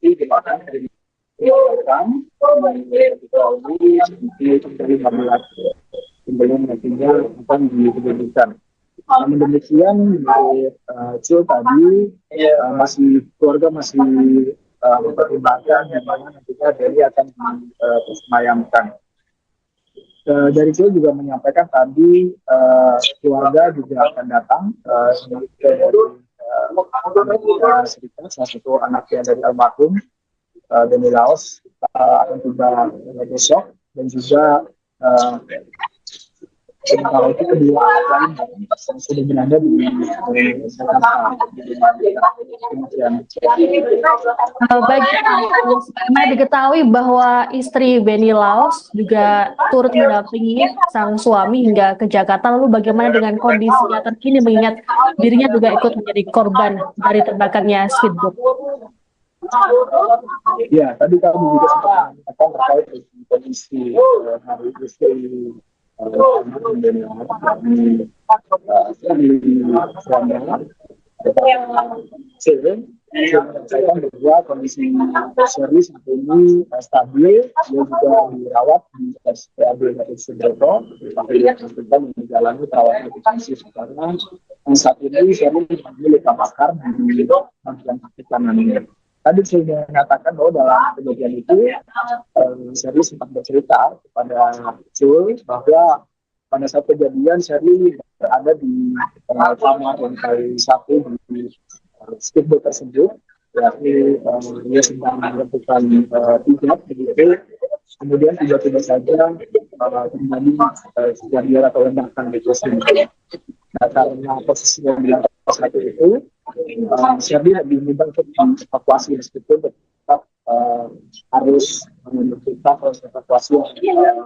di mana sebelum nantinya akan diberikan. Namun demikian, Cil tadi keluarga masih mempertimbangkan di mana nantinya Benny akan disemayamkan. Dari Cil juga menyampaikan tadi keluarga juga akan datang salah satu anaknya dari almarhum Benny Laus akan tiba besok, dan juga kalau itu kedua lain yang sudah berada di Jakarta. Bagaimana diketahui bahwa istri Benny Laus juga turut mendampingi sang suami hingga ke Jakarta. Lalu bagaimana dengan kondisinya terkini mengingat dirinya juga ikut menjadi korban dari terbakarnya speedboat? Ya, tadi kami juga sempat mengatakan terkait dengan kondisi hari istri Menyatakan bahwa kondisi Sherly saat ini stabil, dia juga dirawat di RSPAD Gatot Subroto, yang menjalani perawatan intensif karena saat ini Sherly mengalami luka bakar di bagian kaki kanannya. Tadi saya mengatakan bahwa dalam kejadian itu Sherly sempat bercerita kepada Jul bahwa pada saat kejadian Sherly berada di kamar lantai 1 di speedboat tersebut, yakni dia sedang melakukan hijab begitu, kemudian tiba-tiba saja terjadi kejadian atau ledakan di tersebut. Nah, karena posisinya di lantai 1 itu, Sherly lebih mudah untuk dievakuasi meskipun tetap harus memerlukan proses evakuasi yang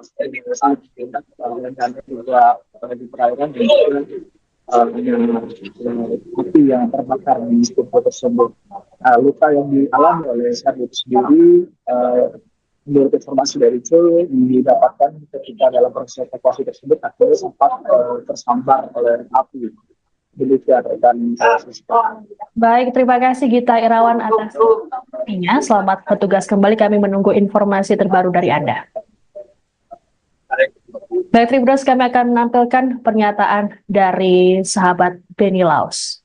sangat tidak dan juga di perairan dan api yang terbakar di speedboat tersebut. Luka yang dialami oleh Sherly itu sendiri, menurut informasi dari Jul, didapatkan ketika dalam proses evakuasi tersebut akhirnya sempat tersambar oleh api. Demikian dan Baik, terima kasih Gita Irawan atas informasinya. Selamat bertugas kembali, kami menunggu informasi terbaru dari Anda. Baik, Tribuners, kami akan menampilkan pernyataan dari sahabat Benny Laos.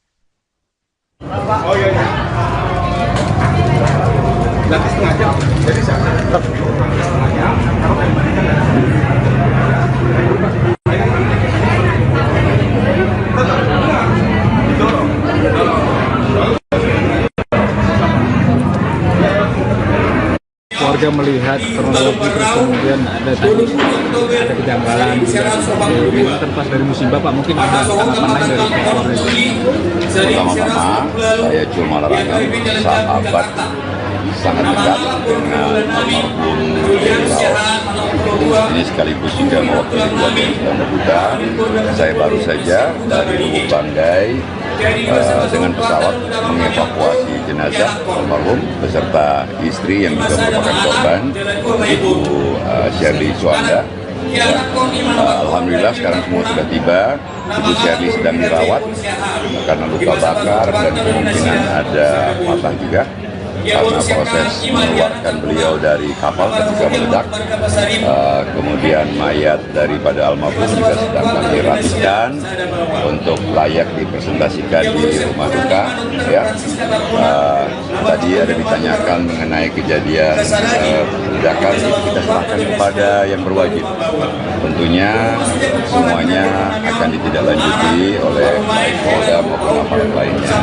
Warga melihat kronologi terus kemudian ada kejanggalan ini kan pas dari musibah Pak, mungkin ada tanggapan lain dari keluarga. Pertama-tama saya Jul Malarangam, sahabat sangat dekat dengan almarhum Benny Laos. Ini sekaligus juga mewakili keluarga yang sedang berduka. Saya baru saja dari Lubuk Banggai dengan pesawat mengevakuasi jenazah almarhum beserta istri yang juga merupakan korban, Ibu Sherly Suanda. Alhamdulillah sekarang semua sudah tiba. Ibu Sherly sedang dirawat karena luka bakar dan kemungkinan ada patah juga karena proses mengeluarkan beliau dari kapal ketika meledak. Kemudian mayat daripada almarhum juga sedang kami rapikan untuk layak dipresentasikan di rumah duka. Ya. Tadi ada ditanyakan mengenai kejadian ledakan, kita serahkan kepada yang berwajib. Tentunya semuanya akan ditindaklanjuti oleh baik Polda maupun aparat lainnya.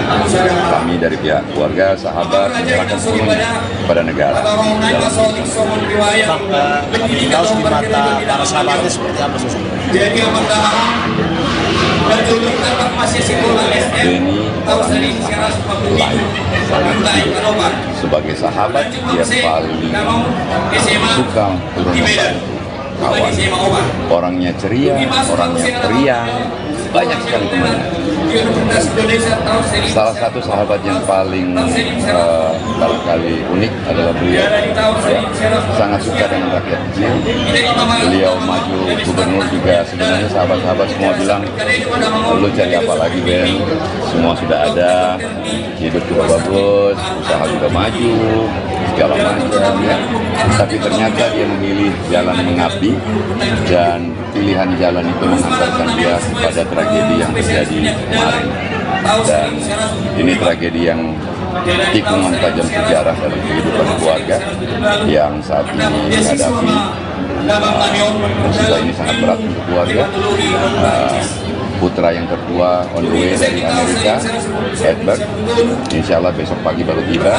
Kami dari pihak keluarga, sahabat menyerahkan semuanya kepada negara. Tahu di mata para sahabatnya seperti apa sih? Benny orangnya sangat baik. Sebagai sahabat dia paling suka turun membantu kawan. Orangnya ceria, orangnya periang, banyak sekali temannya. Salah satu sahabat yang paling barangkali unik adalah beliau. Ya, sangat suka dengan rakyat kecil. Beliau maju gubernur juga sebenarnya sahabat-sahabat semua bilang, lu cari apa lagi Ben? Semua sudah ada, hidup juga bagus, usaha juga maju, segala macam ya. Tapi ternyata dia memilih jalan mengabdi dan pilihan jalan itu mengantarkan dia kepada tragedi yang terjadi kemarin. Dan ini tragedi yang tikungan tajam sejarah dalam kehidupan keluarga yang saat ini dihadapi. Musibah ini sangat berat untuk keluarga. Putra yang tertua on the way dari Amerika, Edward, insya Allah besok pagi baru tiba.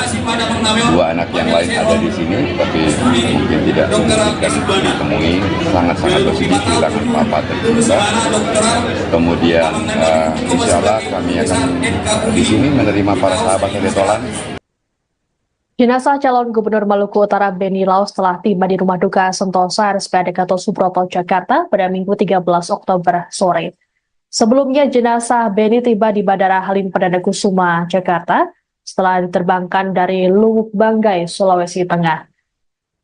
Dua anak yang lain ada di sini, tapi mungkin tidak memungkinkan ditemui. Sangat-sangat bersedih kehilangan papa tercinta. Kemudian insya Allah kami akan di sini menerima para sahabat yang ditolan. Jenazah calon Gubernur Maluku Utara Benny Laos telah tiba di Rumah Duka Sentosa RSPAD Gatot Subroto, Jakarta pada Minggu 13 Oktober sore. Sebelumnya jenazah Benny tiba di Bandara Halim Perdana Kusuma, Jakarta setelah diterbangkan dari Lubuk Banggai, Sulawesi Tengah.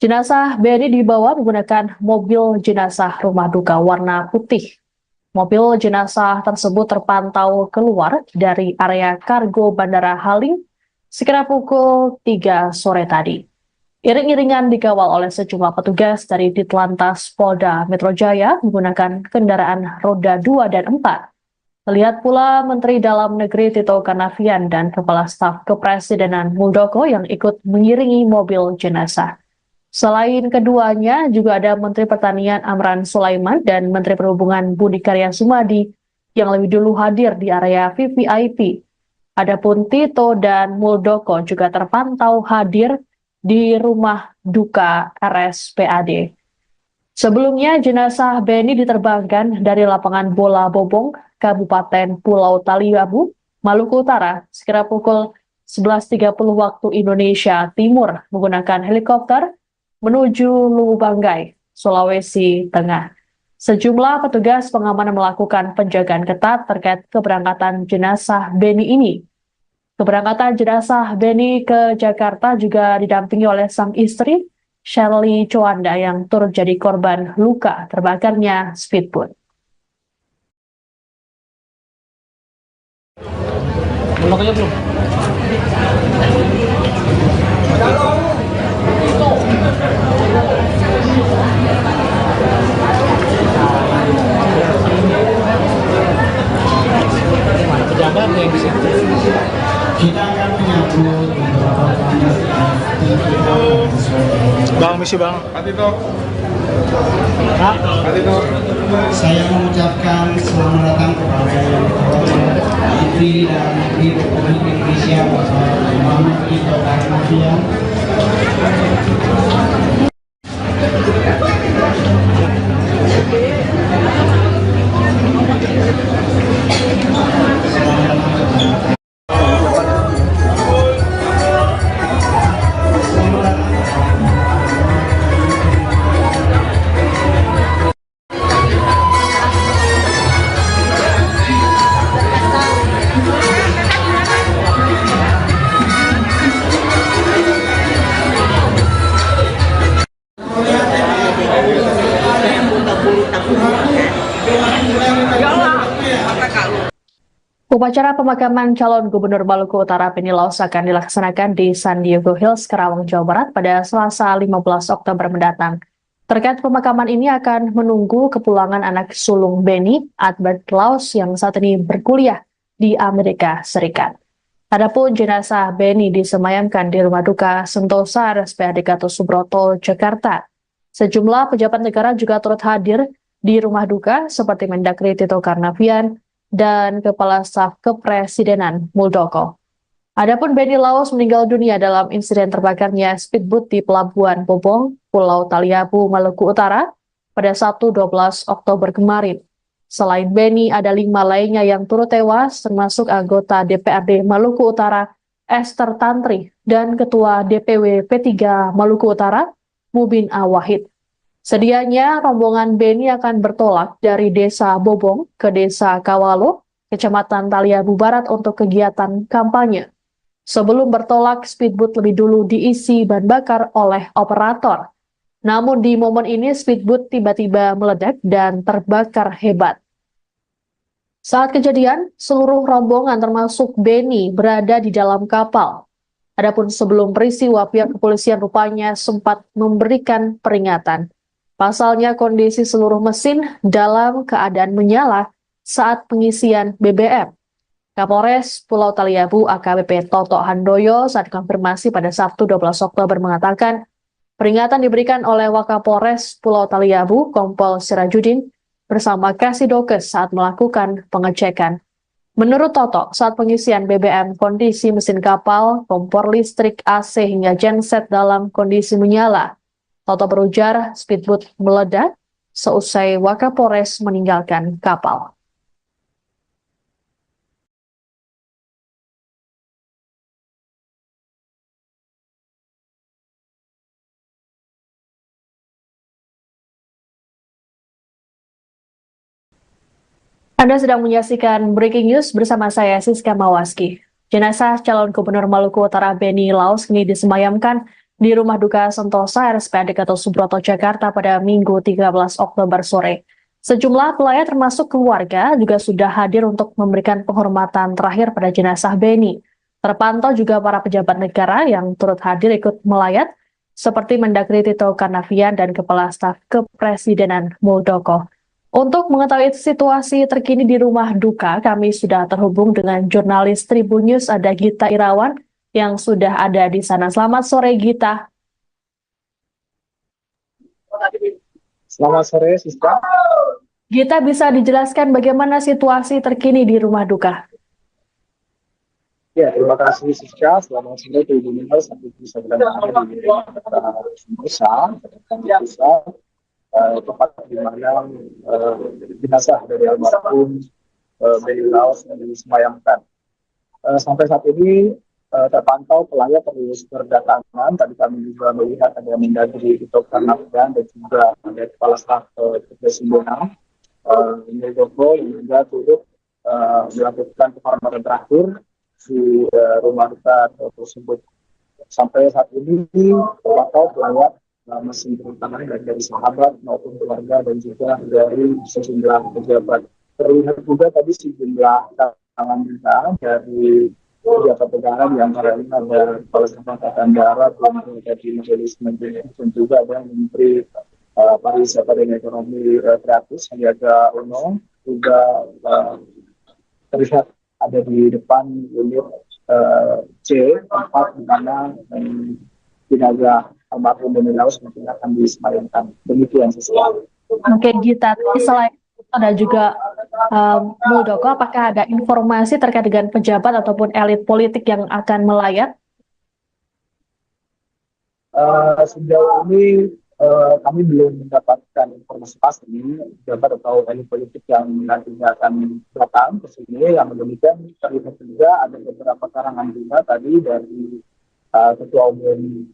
Jenazah BNI dibawa menggunakan mobil jenazah rumah duka warna putih. Mobil jenazah tersebut terpantau keluar dari area kargo Bandara Halim sekira pukul 3 sore tadi. Iring-iringan dikawal oleh sejumlah petugas dari Ditlantas Polda Metro Jaya menggunakan kendaraan roda 2 dan 4. Terlihat pula Menteri Dalam Negeri Tito Karnavian dan Kepala Staf Kepresidenan Muldoko yang ikut mengiringi mobil jenazah. Selain keduanya, juga ada Menteri Pertanian Amran Sulaiman dan Menteri Perhubungan Budi Karya Sumadi yang lebih dulu hadir di area VVIP. Adapun Tito dan Muldoko juga terpantau hadir di rumah duka RSPAD. Sebelumnya, jenazah Beni diterbangkan dari lapangan bola Bobong, Kabupaten Pulau Taliabu, Maluku Utara, sekira pukul 11.30 waktu Indonesia Timur menggunakan helikopter menuju Lubanggai, Sulawesi Tengah. Sejumlah petugas pengamanan melakukan penjagaan ketat terkait keberangkatan jenazah Beni ini. Keberangkatan jenazah Beni ke Jakarta juga didampingi oleh sang istri, Shirley Coanda, yang turut jadi korban luka terbakarnya speedboat. Belum aja belum. Pejabat yang di situ. Kita akan menyambut beberapa tamu. Bang, misi bang. Patito. Saya mengucapkan selamat datang kepada yang terhormat Menteri Dalam Negeri Republik Indonesia Bapak Muhammad Tito Karnavian. Upacara pemakaman calon Gubernur Maluku Utara Beni Laos akan dilaksanakan di San Diego Hills, Karawang, Jawa Barat pada Selasa 15 Oktober mendatang. Terkait pemakaman ini akan menunggu kepulangan anak sulung Beni, Albert Laos, yang saat ini berkuliah di Amerika Serikat. Adapun jenazah Beni disemayamkan di rumah duka Sentosa RSPAD Gatot Subroto, Jakarta. Sejumlah pejabat negara juga turut hadir di rumah duka seperti Mendagri Tito Karnavian dan Kepala Staf Kepresidenan Muldoko. Adapun Beni Laos meninggal dunia dalam insiden terbakarnya speedboat di Pelabuhan Bobong, Pulau Taliabu, Maluku Utara pada Sabtu 12 Oktober kemarin. Selain Beni, ada 5 lainnya yang turut tewas, termasuk anggota DPRD Maluku Utara Esther Tantri dan Ketua DPW P3 Maluku Utara Mubin Awahid. Sedianya rombongan Beni akan bertolak dari Desa Bobong ke Desa Kawalo, Kecamatan Taliabu Barat untuk kegiatan kampanye. Sebelum bertolak, speedboat lebih dulu diisi bahan bakar oleh operator. Namun di momen ini speedboat tiba-tiba meledak dan terbakar hebat. Saat kejadian, seluruh rombongan termasuk Beni berada di dalam kapal. Adapun sebelum peristiwa, pihak kepolisian rupanya sempat memberikan peringatan. Pasalnya kondisi seluruh mesin dalam keadaan menyala saat pengisian BBM. Kapolres Pulau Taliabu AKBP Toto Handoyo saat konfirmasi pada Sabtu 12 Oktober mengatakan peringatan diberikan oleh Wakapolres Pulau Taliabu Kompol Sirajudin bersama Kasidokes saat melakukan pengecekan. Menurut Toto, saat pengisian BBM kondisi mesin kapal, kompor listrik, AC hingga genset dalam kondisi menyala. Toto berujar speedboat meledak seusai Wakapolres meninggalkan kapal. Anda sedang menyaksikan Breaking News bersama saya, Siska Mawaski. Jenazah calon Gubernur Maluku Utara Beni Laos kini disemayamkan di Rumah Duka Sentosa RSPAD Gatot Subroto Jakarta pada Minggu 13 Oktober sore. Sejumlah pelayat termasuk keluarga juga sudah hadir untuk memberikan penghormatan terakhir pada jenazah Beni. Terpantau juga para pejabat negara yang turut hadir ikut melayat, seperti Mendagri Tito Karnavian dan Kepala Staf Kepresidenan Muldoko. Untuk mengetahui situasi terkini di rumah duka, kami sudah terhubung dengan jurnalis Tribun News, ada Gita Irawan yang sudah ada di sana. Selamat sore, Gita. Selamat sore, Siska. Gita, bisa dijelaskan bagaimana situasi terkini di rumah duka? Ya, terima kasih Siska. Selamat sore Tribun News. Sampai bisa berada di Sentosa, tempat di mana jenazah dari almarhum Beni Laos disemayamkan. Sampai saat ini terpantau pelayat terus berdatangan. Tadi kami juga melihat ada Mendagri Tito Karnavian dan juga ada Kepala Staf Kepresidenan Muldoko yang juga turut melakukan penghormatan terakhir di rumah duka tersebut. Sampai saat ini terpantau pelayat masih berdatangan dari sahabat maupun keluarga dan juga dari sejumlah pejabat. Terlihat juga tadi sejumlah tangan kita dari pejabat negara, di antaranya ada Kepala Staf Angkatan Darat yang menjadi majelis menteri, dan juga ada Menteri Pariwisata dan Ekonomi Kreatif Sandiaga Uno, juga terlihat ada di depan unit C, tempat di mana jenazah almarhum Beni Laos mungkin akan disemayamkan. Demikian sesuatu. Oke, Gita. Selain itu ada juga Muldoko, apakah ada informasi terkait dengan pejabat ataupun elit politik yang akan melayat? Sejauh ini kami belum mendapatkan informasi pasti pejabat atau elit politik yang nantinya akan datang ke sini. Yang demikian terlihat juga ada beberapa karangan bunga tadi dari Ketua Umum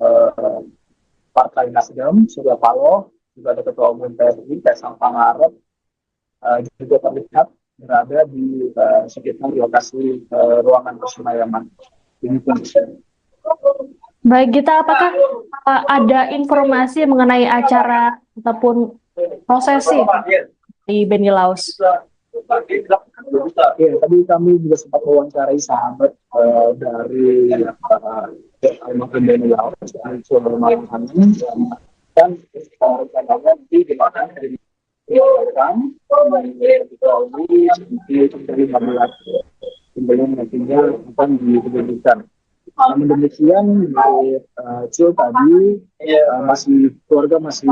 Partai Nasdem, Surya Paloh, juga ada Ketua Umum PSI, Kaisang Pangarep, juga terlihat berada di sekitar lokasi ruangan persemayaman. Baik, Gita, apakah ada informasi mengenai acara ataupun prosesi di Beni Laos? Ya, tadi kami juga sempat mewawancarai sahabat dari almarhum Beni Laos, dan rencananya di mana sebelum nantinya akan diberikan. Namun demikian, Cil tadi keluarga masih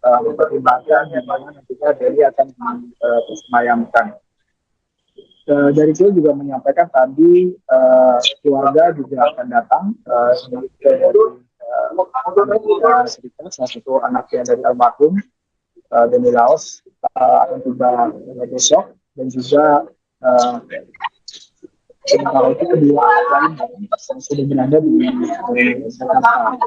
mempertimbangkan di mana nantinya Beni akan disemayamkan. Dari Cil juga menyampaikan tadi keluarga juga akan datang Serikat, salah satu anaknya dari almarhum Beni Laos akan tiba besok, dan juga sementara itu kedua lain yang sudah berada di Jakarta.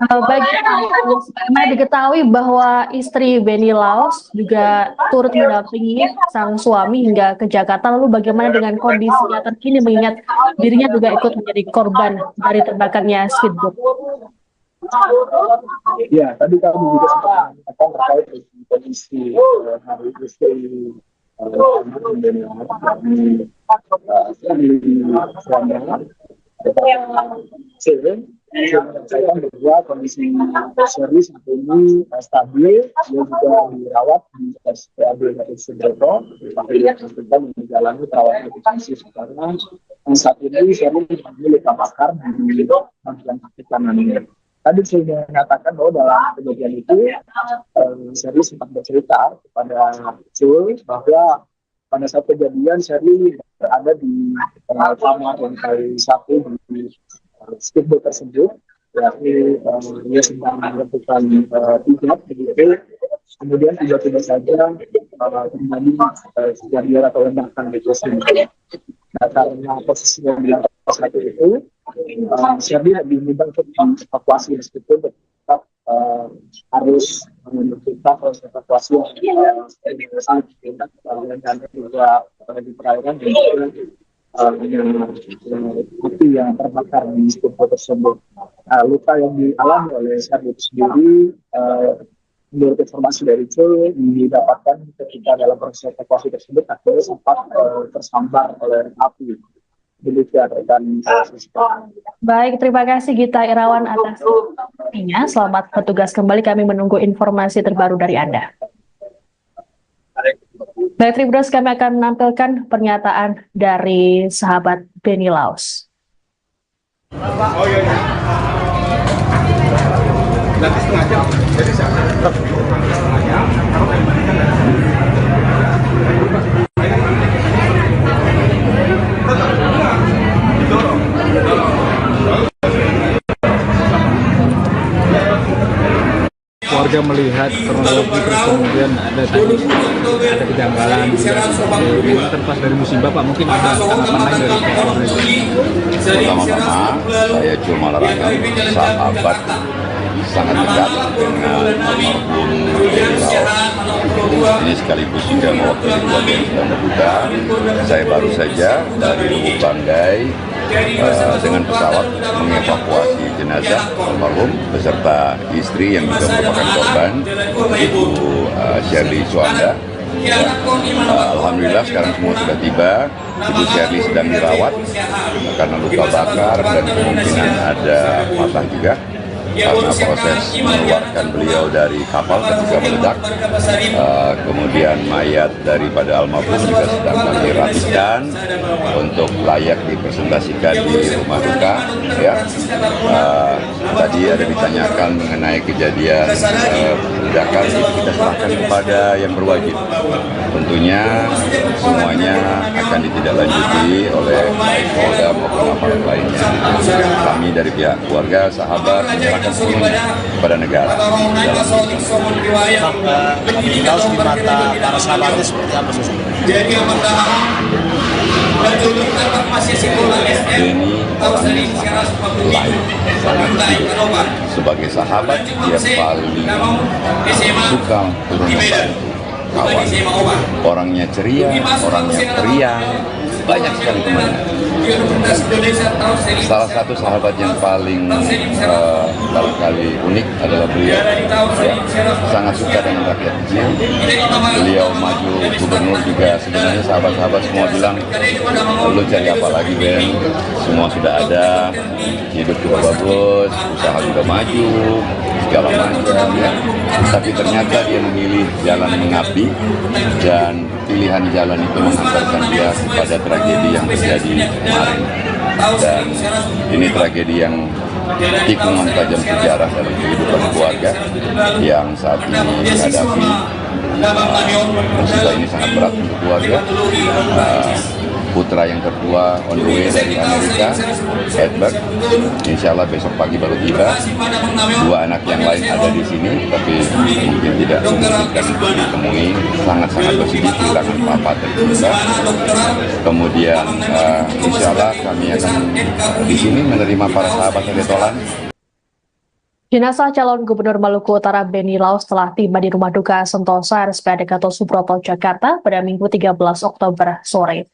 Bagaimana diketahui bahwa istri Beni Laos juga turut mendampingi sang suami hingga ke Jakarta. Lalu bagaimana dengan kondisinya terkini mengingat dirinya juga ikut menjadi korban dari terbakarnya speedboat? Ya, tadi kami juga sempat mengatakan terkait dengan kondisi hari istri Beni Laos menyampaikan bahwa kondisi Sherly saat ini stabil. Dia juga dirawat di RSPAD Gatot Subroto, yang menjalani perawatan intensif karena saat ini Sherly mengalami luka bakar di bagian kaki kanannya. Tadi saya mengatakan bahwa dalam kejadian itu Sherly sempat bercerita kepada Cul bahwa pada saat kejadian Sherly berada di kamar lantai 1 di speedboat tersebut, yakni dia sedang melakukan hijab begitu. Kemudian tiba-tiba saja terjadi kejadian atau ledakan di sini. Nah, karena posisinya di lantai 1 itu, Sherly diminta untuk dievakuasi, meskipun tetap harus memerintah proses evakuasi yang sangat dan juga di perairan, dan juga api yang terbakar di studio tersebut. Luka yang dialami oleh Serdi itu sendiri, menurut informasi dari itu didapatkan ketika dalam proses evakuasi tersebut akhirnya sempat tersambar oleh api. Demikian rekan. Baik, terima kasih Gita Irawan atas informasinya. Selamat bertugas kembali, kami menunggu informasi terbaru dari Anda. Baik, Tribuners, kami akan menampilkan pernyataan dari sahabat Benny Laos. Warga melihat kronologi terus kemudian ada kejanggalan ini terlepas dari musibah Pak, mungkin ada tanggapan lain dari keluarga. Pertama-tama saya cuma larangkan sahabat sangat dekat dengan almarhum ini sekaligus juga mewakili keluarga yang sedang berduka. Saya baru saja dari Lubuk Banggai dengan pesawat mengevakuasi jenazah almarhum beserta istri yang juga merupakan korban, Ibu Shirley Suanda. Alhamdulillah sekarang semua sudah tiba. Ibu Shirley sedang dirawat karena luka bakar dan kemungkinan ada patah juga karena proses mengeluarkan beliau dari kapal ketika meledak. Kemudian mayat daripada almarhum juga sedang kami rapikan untuk layak dipresentasikan di rumah duka. Ya. Tadi ada ditanyakan mengenai kejadian ledakan, itu kita serahkan kepada yang berwajib. Tentunya semuanya akan ditindaklanjuti oleh baik Polda maupun aparat lainnya. Kami dari pihak keluarga, sahabat menyerahkan sepenuhnya kepada negara. Tahu di mata para sahabatnya seperti apa sih? Denny orangnya sangat baik. Sebagai sahabat dia paling suka turun membantu kawan. Orangnya ceria, orangnya periang, banyak sekali temannya. Salah satu sahabat yang paling barangkali unik adalah beliau. Ya, sangat suka dengan rakyat kecil. Beliau maju gubernur juga sebenarnya sahabat-sahabat semua bilang, lu cari apa lagi Ben? Semua sudah ada, hidup juga bagus, usaha juga maju, segala macam ya. Tapi ternyata dia memilih jalan mengabdi dan pilihan jalan itu mengantarkan dia kepada tragedi yang terjadi kemarin. Dan ini tragedi yang tikungan tajam sejarah dalam kehidupan keluarga yang saat ini dihadapi. Musibah ini sangat berat untuk keluarga. Putra yang tertua on the way dari Amerika, Edward, insya Allah besok pagi baru tiba. Dua anak yang lain ada di sini, tapi mungkin tidak memungkinkan untuk ditemui. Sangat-sangat bersedih kehilangan papa tercinta. Kemudian insya Allah kami akan di sini menerima para sahabat yang ditolan. Jenazah calon Gubernur Maluku Utara Benny Laos telah tiba di Rumah Duka Sentosa RSPAD Gatot Subroto, Jakarta pada Minggu 13 Oktober sore.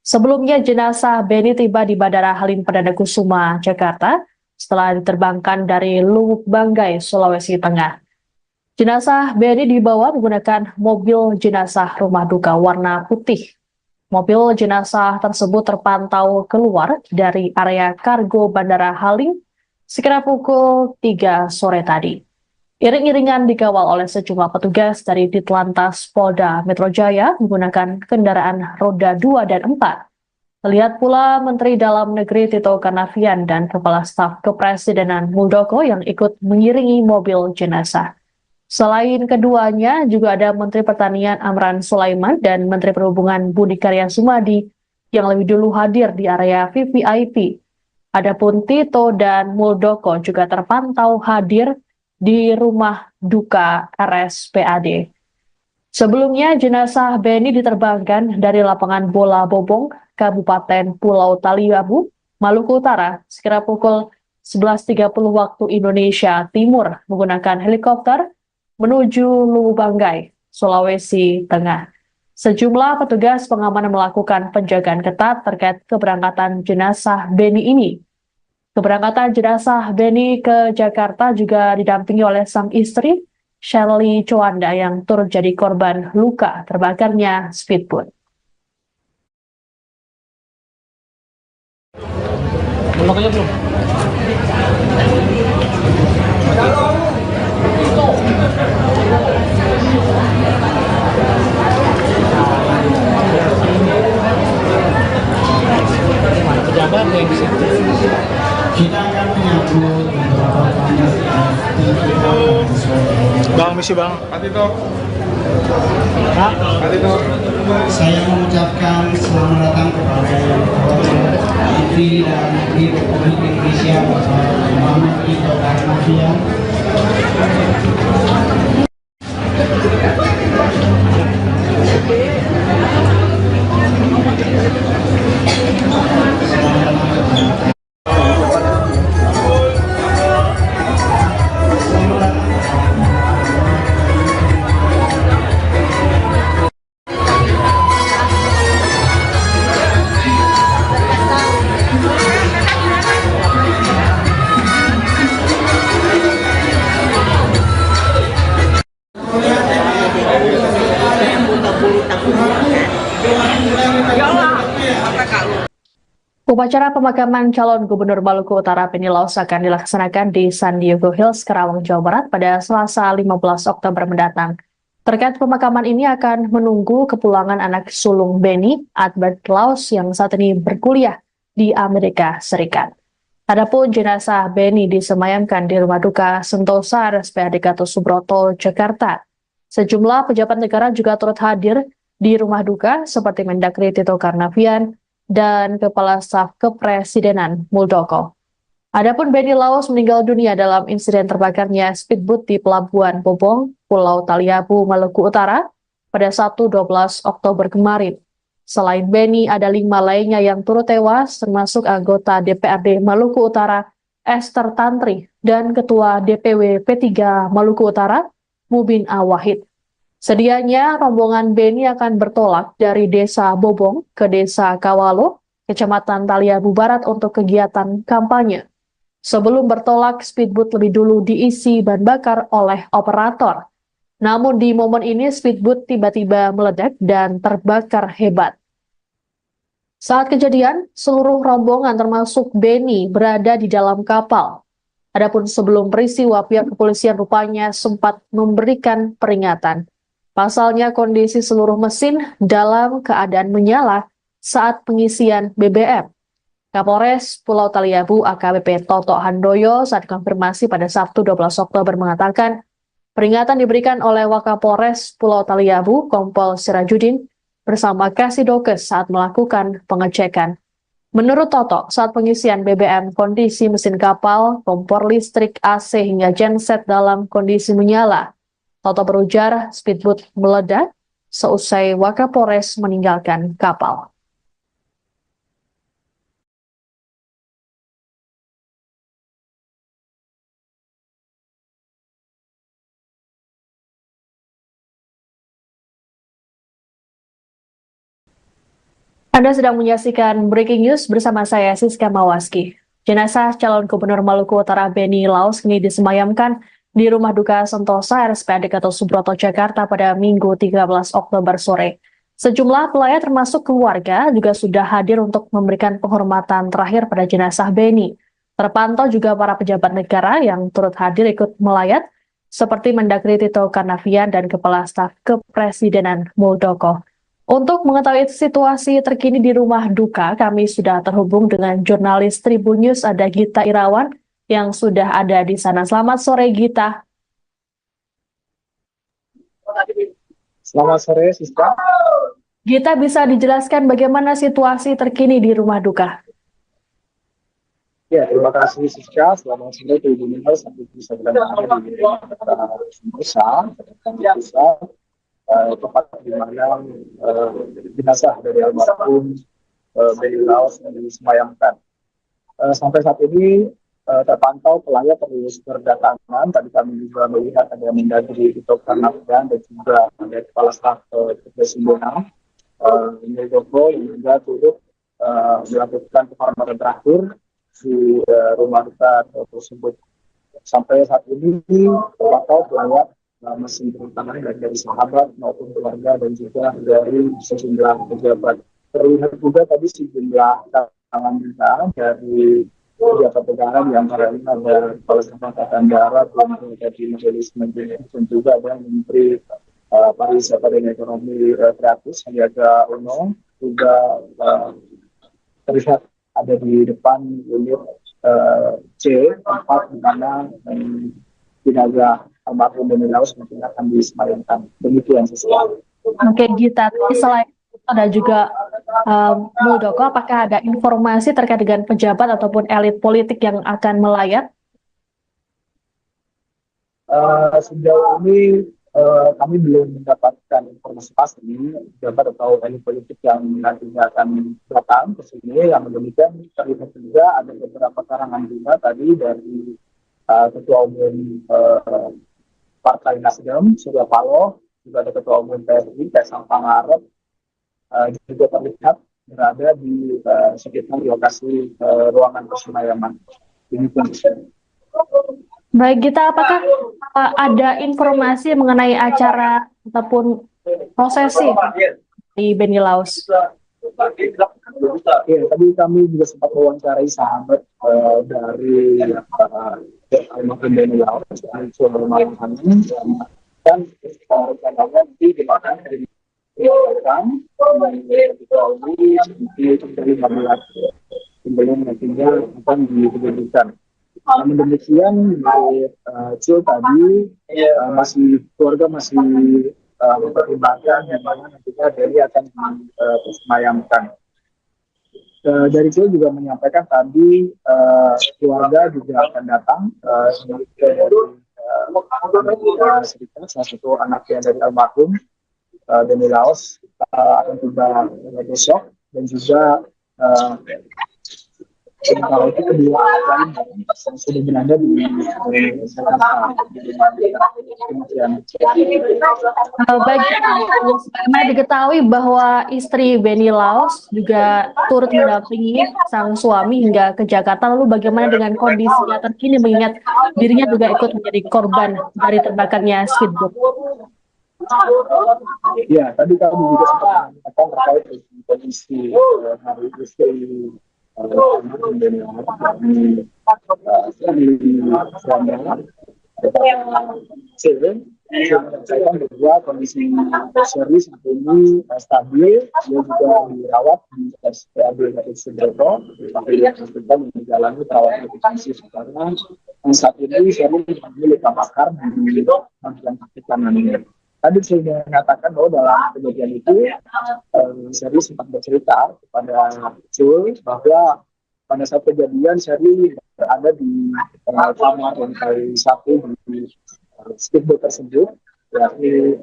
Sebelumnya jenazah Benny tiba di Bandara Halim Perdana Kusuma, Jakarta setelah diterbangkan dari Lubuk Banggai, Sulawesi Tengah. Jenazah Benny dibawa menggunakan mobil jenazah rumah duka warna putih. Mobil jenazah tersebut terpantau keluar dari area kargo Bandara Halim sekira pukul 3 sore tadi. Iring-iringan dikawal oleh sejumlah petugas dari Ditlantas Polda Metro Jaya menggunakan kendaraan roda 2 dan 4. Terlihat pula Menteri Dalam Negeri Tito Karnavian dan Kepala Staf Kepresidenan Muldoko yang ikut mengiringi mobil jenazah. Selain keduanya, juga ada Menteri Pertanian Amran Sulaiman dan Menteri Perhubungan Budi Karya Sumadi yang lebih dulu hadir di area VVIP. Adapun Tito dan Muldoko juga terpantau hadir di rumah duka RSPAD. Sebelumnya, jenazah Benny diterbangkan dari lapangan bola Bobong, Kabupaten Pulau Taliabu, Maluku Utara, sekira pukul 11.30 waktu Indonesia Timur menggunakan helikopter menuju Lubuk Banggai, Sulawesi Tengah. Sejumlah petugas pengamanan melakukan penjagaan ketat terkait keberangkatan jenazah Beni ini. Keberangkatan jenazah Beni ke Jakarta juga didampingi oleh sang istri, Shirley Chowanda, yang turut jadi korban luka terbakarnya speedboat. Belum aja belum. Mana pejabat yang di situ? Kita akan menyambut beberapa tamu. Bang, misi bang. Saya mengucapkan selamat datang kepada yang terhormat Menteri Dalam Negeri Republik Indonesia Bapak Muhammad Tito Karnavian. Upacara pemakaman calon Gubernur Maluku Utara Beni Laos akan dilaksanakan di San Diego Hills, Karawang, Jawa Barat pada Selasa 15 Oktober mendatang. Terkait pemakaman ini akan menunggu kepulangan anak sulung Beni, Albert Laos, yang saat ini berkuliah di Amerika Serikat. Adapun jenazah Beni disemayamkan di Rumah Duka Sentosa RSPAD Gatot Subroto, Jakarta. Sejumlah pejabat negara juga turut hadir di rumah duka seperti Mendagri Tito Karnavian dan Kepala Staf Kepresidenan Muldoko. Adapun Beni Laos meninggal dunia dalam insiden terbakarnya speedboat di Pelabuhan Bobong, Pulau Taliabu, Maluku Utara pada Sabtu 12 Oktober kemarin. Selain Beni, ada 5 lainnya yang turut tewas, termasuk anggota DPRD Maluku Utara Esther Tantri dan Ketua DPW P3 Maluku Utara Mubin Awahid. Sedianya rombongan Beni akan bertolak dari Desa Bobong ke Desa Kawalo, Kecamatan Taliabu Barat untuk kegiatan kampanye. Sebelum bertolak, speedboat lebih dulu diisi bahan bakar oleh operator. Namun di momen ini speedboat tiba-tiba meledak dan terbakar hebat. Saat kejadian, seluruh rombongan termasuk Beni berada di dalam kapal. Adapun sebelum peristiwa, pihak kepolisian rupanya sempat memberikan peringatan. Pasalnya kondisi seluruh mesin dalam keadaan menyala saat pengisian BBM. Kapolres Pulau Taliabu AKBP Toto Handoyo saat konfirmasi pada Sabtu 12 Oktober mengatakan peringatan diberikan oleh Wakapolres Pulau Taliabu Kompol Sirajudin bersama Kasidokes saat melakukan pengecekan. Menurut Toto, saat pengisian BBM kondisi mesin kapal, kompor listrik, AC hingga genset dalam kondisi menyala. Toto berujar speedboat meledak seusai Wakapolres meninggalkan kapal. Anda sedang menyaksikan Breaking News bersama saya, Siska Mawaski. Jenazah calon Gubernur Maluku Utara Beni Laos kini disemayamkan di Rumah Duka Sentosa RSPAD Gatot Subroto, Jakarta pada Minggu 13 Oktober sore. Sejumlah pelayat termasuk keluarga juga sudah hadir untuk memberikan penghormatan terakhir pada jenazah Beni. Terpantau juga para pejabat negara yang turut hadir ikut melayat, seperti Mendagri Tito Karnavian dan Kepala Staf Kepresidenan Muldoko. Untuk mengetahui situasi terkini di rumah duka, kami sudah terhubung dengan jurnalis Tribun News, ada Gita Irawan, yang sudah ada di sana. Selamat sore, Gita. Selamat sore, Siska. Gita, bisa dijelaskan bagaimana situasi terkini di rumah duka? Ya, terima kasih Siska. Selamat sore Tribun News. Sampai bisa berada di Sentosa, tempat di mana jenazah dari almarhum Beni Laos yang disemayamkan. Sampai saat ini terpantau pelayat terus berdatangan. Tadi kami juga melihat ada Mendagri Tito Karnavian dan juga ada Kepala Staf Kepresidenan Muldoko yang juga turut melakukan penghormatan terakhir di rumah duka tersebut. Sampai saat ini terpantau pelayat masih berdatangan dari sahabat maupun keluarga dan juga dari sejumlah pejabat. Terlihat juga tadi sejumlah tangan juga dari pejabat negara, di antaranya ada Kepala Staf Angkatan Darat, dari Majelis Menteri, dan juga ada Menteri Pariwisata dan Ekonomi Kreatif Sandiaga Uno, juga terlihat ada di depan unit C, tempat di mana jenazah almarhum Beni Laos mungkin akan disemayamkan. Demikian sesuatu. Oke, Gita, selain ada juga Muldoko, apakah ada informasi terkait dengan pejabat ataupun elit politik yang akan melayat? Sejauh ini kami belum mendapatkan informasi pasti pejabat atau elit politik yang nantinya akan datang ke sini. Yang demikian terlihat juga ada beberapa karangan bunga tadi dari Ketua Umum Partai Nasdem, Surya Paloh, juga ada Ketua Umum PSI, Kaisang Pangarep, juga terlihat berada di sekitar lokasi ruangan persemayam. Baik, Gita, apakah ada informasi mengenai acara ataupun prosesi di Beni Laos? Ya, tadi kami juga sempat mewawancarai sahabat dari almarhum Beni Laos, dan rencananya di mana sebelum nantinya akan diberikan. Namun demikian, Cil tadi keluarga masih mempertimbangkan yang mana nantinya Beni akan disemayamkan. Dari Cil juga menyampaikan tadi keluarga juga akan datang dari salah satu anaknya dari almarhum Beni Laos akan tiba besok, dan juga kalau itu kedua lain sudah berada di Jakarta. Baik, sebagaimana diketahui bahwa istri Beni Laos juga turut mendampingi sang suami hingga ke Jakarta. Lalu bagaimana dengan kondisinya terkini mengingat dirinya juga ikut menjadi korban dari terbakarnya speedboat? Ya, tadi kami juga sempat mengatakan terkait dengan kondisi hari istri Beni Laos saya bahwa kondisi Shirley saat ini stabil, dia juga dirawat di RSPAD Gatot Subroto, kita menjalani perawatan intensif karena saat ini Shirley mengalami luka bakar di bagian kaki kanannya. Tadi saya mengatakan bahwa dalam kejadian itu Shirley sempat bercerita kepada Cul bahwa pada saat kejadian Shirley berada di kamar lantai 1 di speedboat tersebut, yakni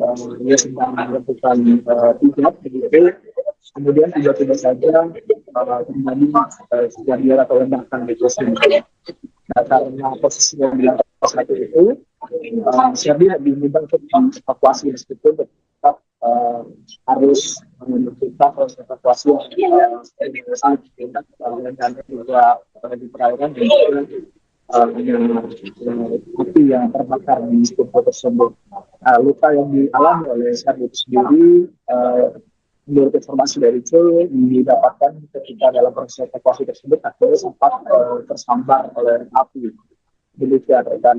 dia sedang melakukan hijab begitu. Kemudian tiba-tiba saja terjadi kejadian atau ledakan di tersebut. Nah, karena posisinya di lantai 1 itu, Shirley diminta untuk evakuasi meskipun tetap harus menentukan proses evakuasi dan juga di perairan dan juga api yang terbakar di speedboat tersebut. Luka yang dialami oleh Shirley itu sendiri, menurut informasi dari Cul, didapatkan ketika dalam proses evakuasi tersebut akhirnya sempat tersambar oleh api. Demikian rekan.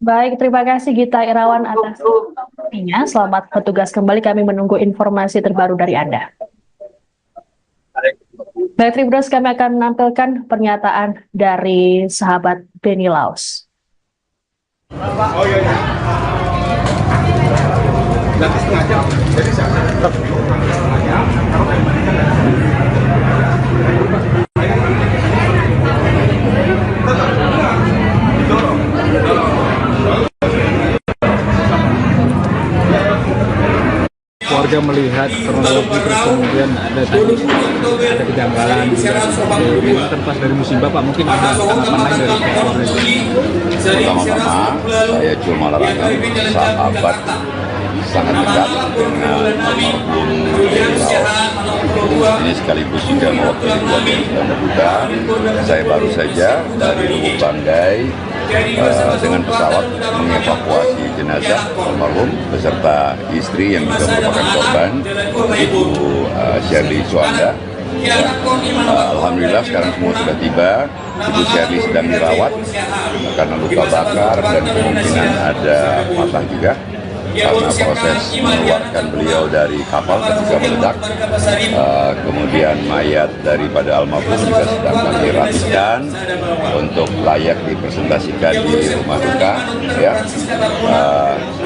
Baik, terima kasih Gita Irawan atas informasinya. Selamat bertugas kembali, kami menunggu informasi terbaru dari Anda. Baik, Tribuners, kami akan menampilkan pernyataan dari sahabat Beni Laos. Oh iya, iya. Nanti setengah jam. Jadi warga melihat kronologi terus kemudian ada kejanggalan juga seperti ini kan pas dari musibah Pak, mungkin ada tanggapan lain dari pihak keluarga? Pertama-tama saya cuma larangan sahabat sangat dekat dengan almarhum beliau. Ini sekaligus juga mewakili keluarga yang sedang berduka. Saya baru saja dari Lubuk Banggai dengan pesawat mengevakuasi jenazah almarhum beserta istri yang juga merupakan korban, Ibu Shirley Suanda. Alhamdulillah sekarang semua sudah tiba. Ibu Shirley sedang dirawat karena luka bakar dan kemungkinan ada patah juga karena proses mengeluarkan beliau dari kapal ketika meledak. Kemudian mayat daripada almarhum juga sedang kami rapikan untuk layak dipresentasikan di rumah duka. Ya.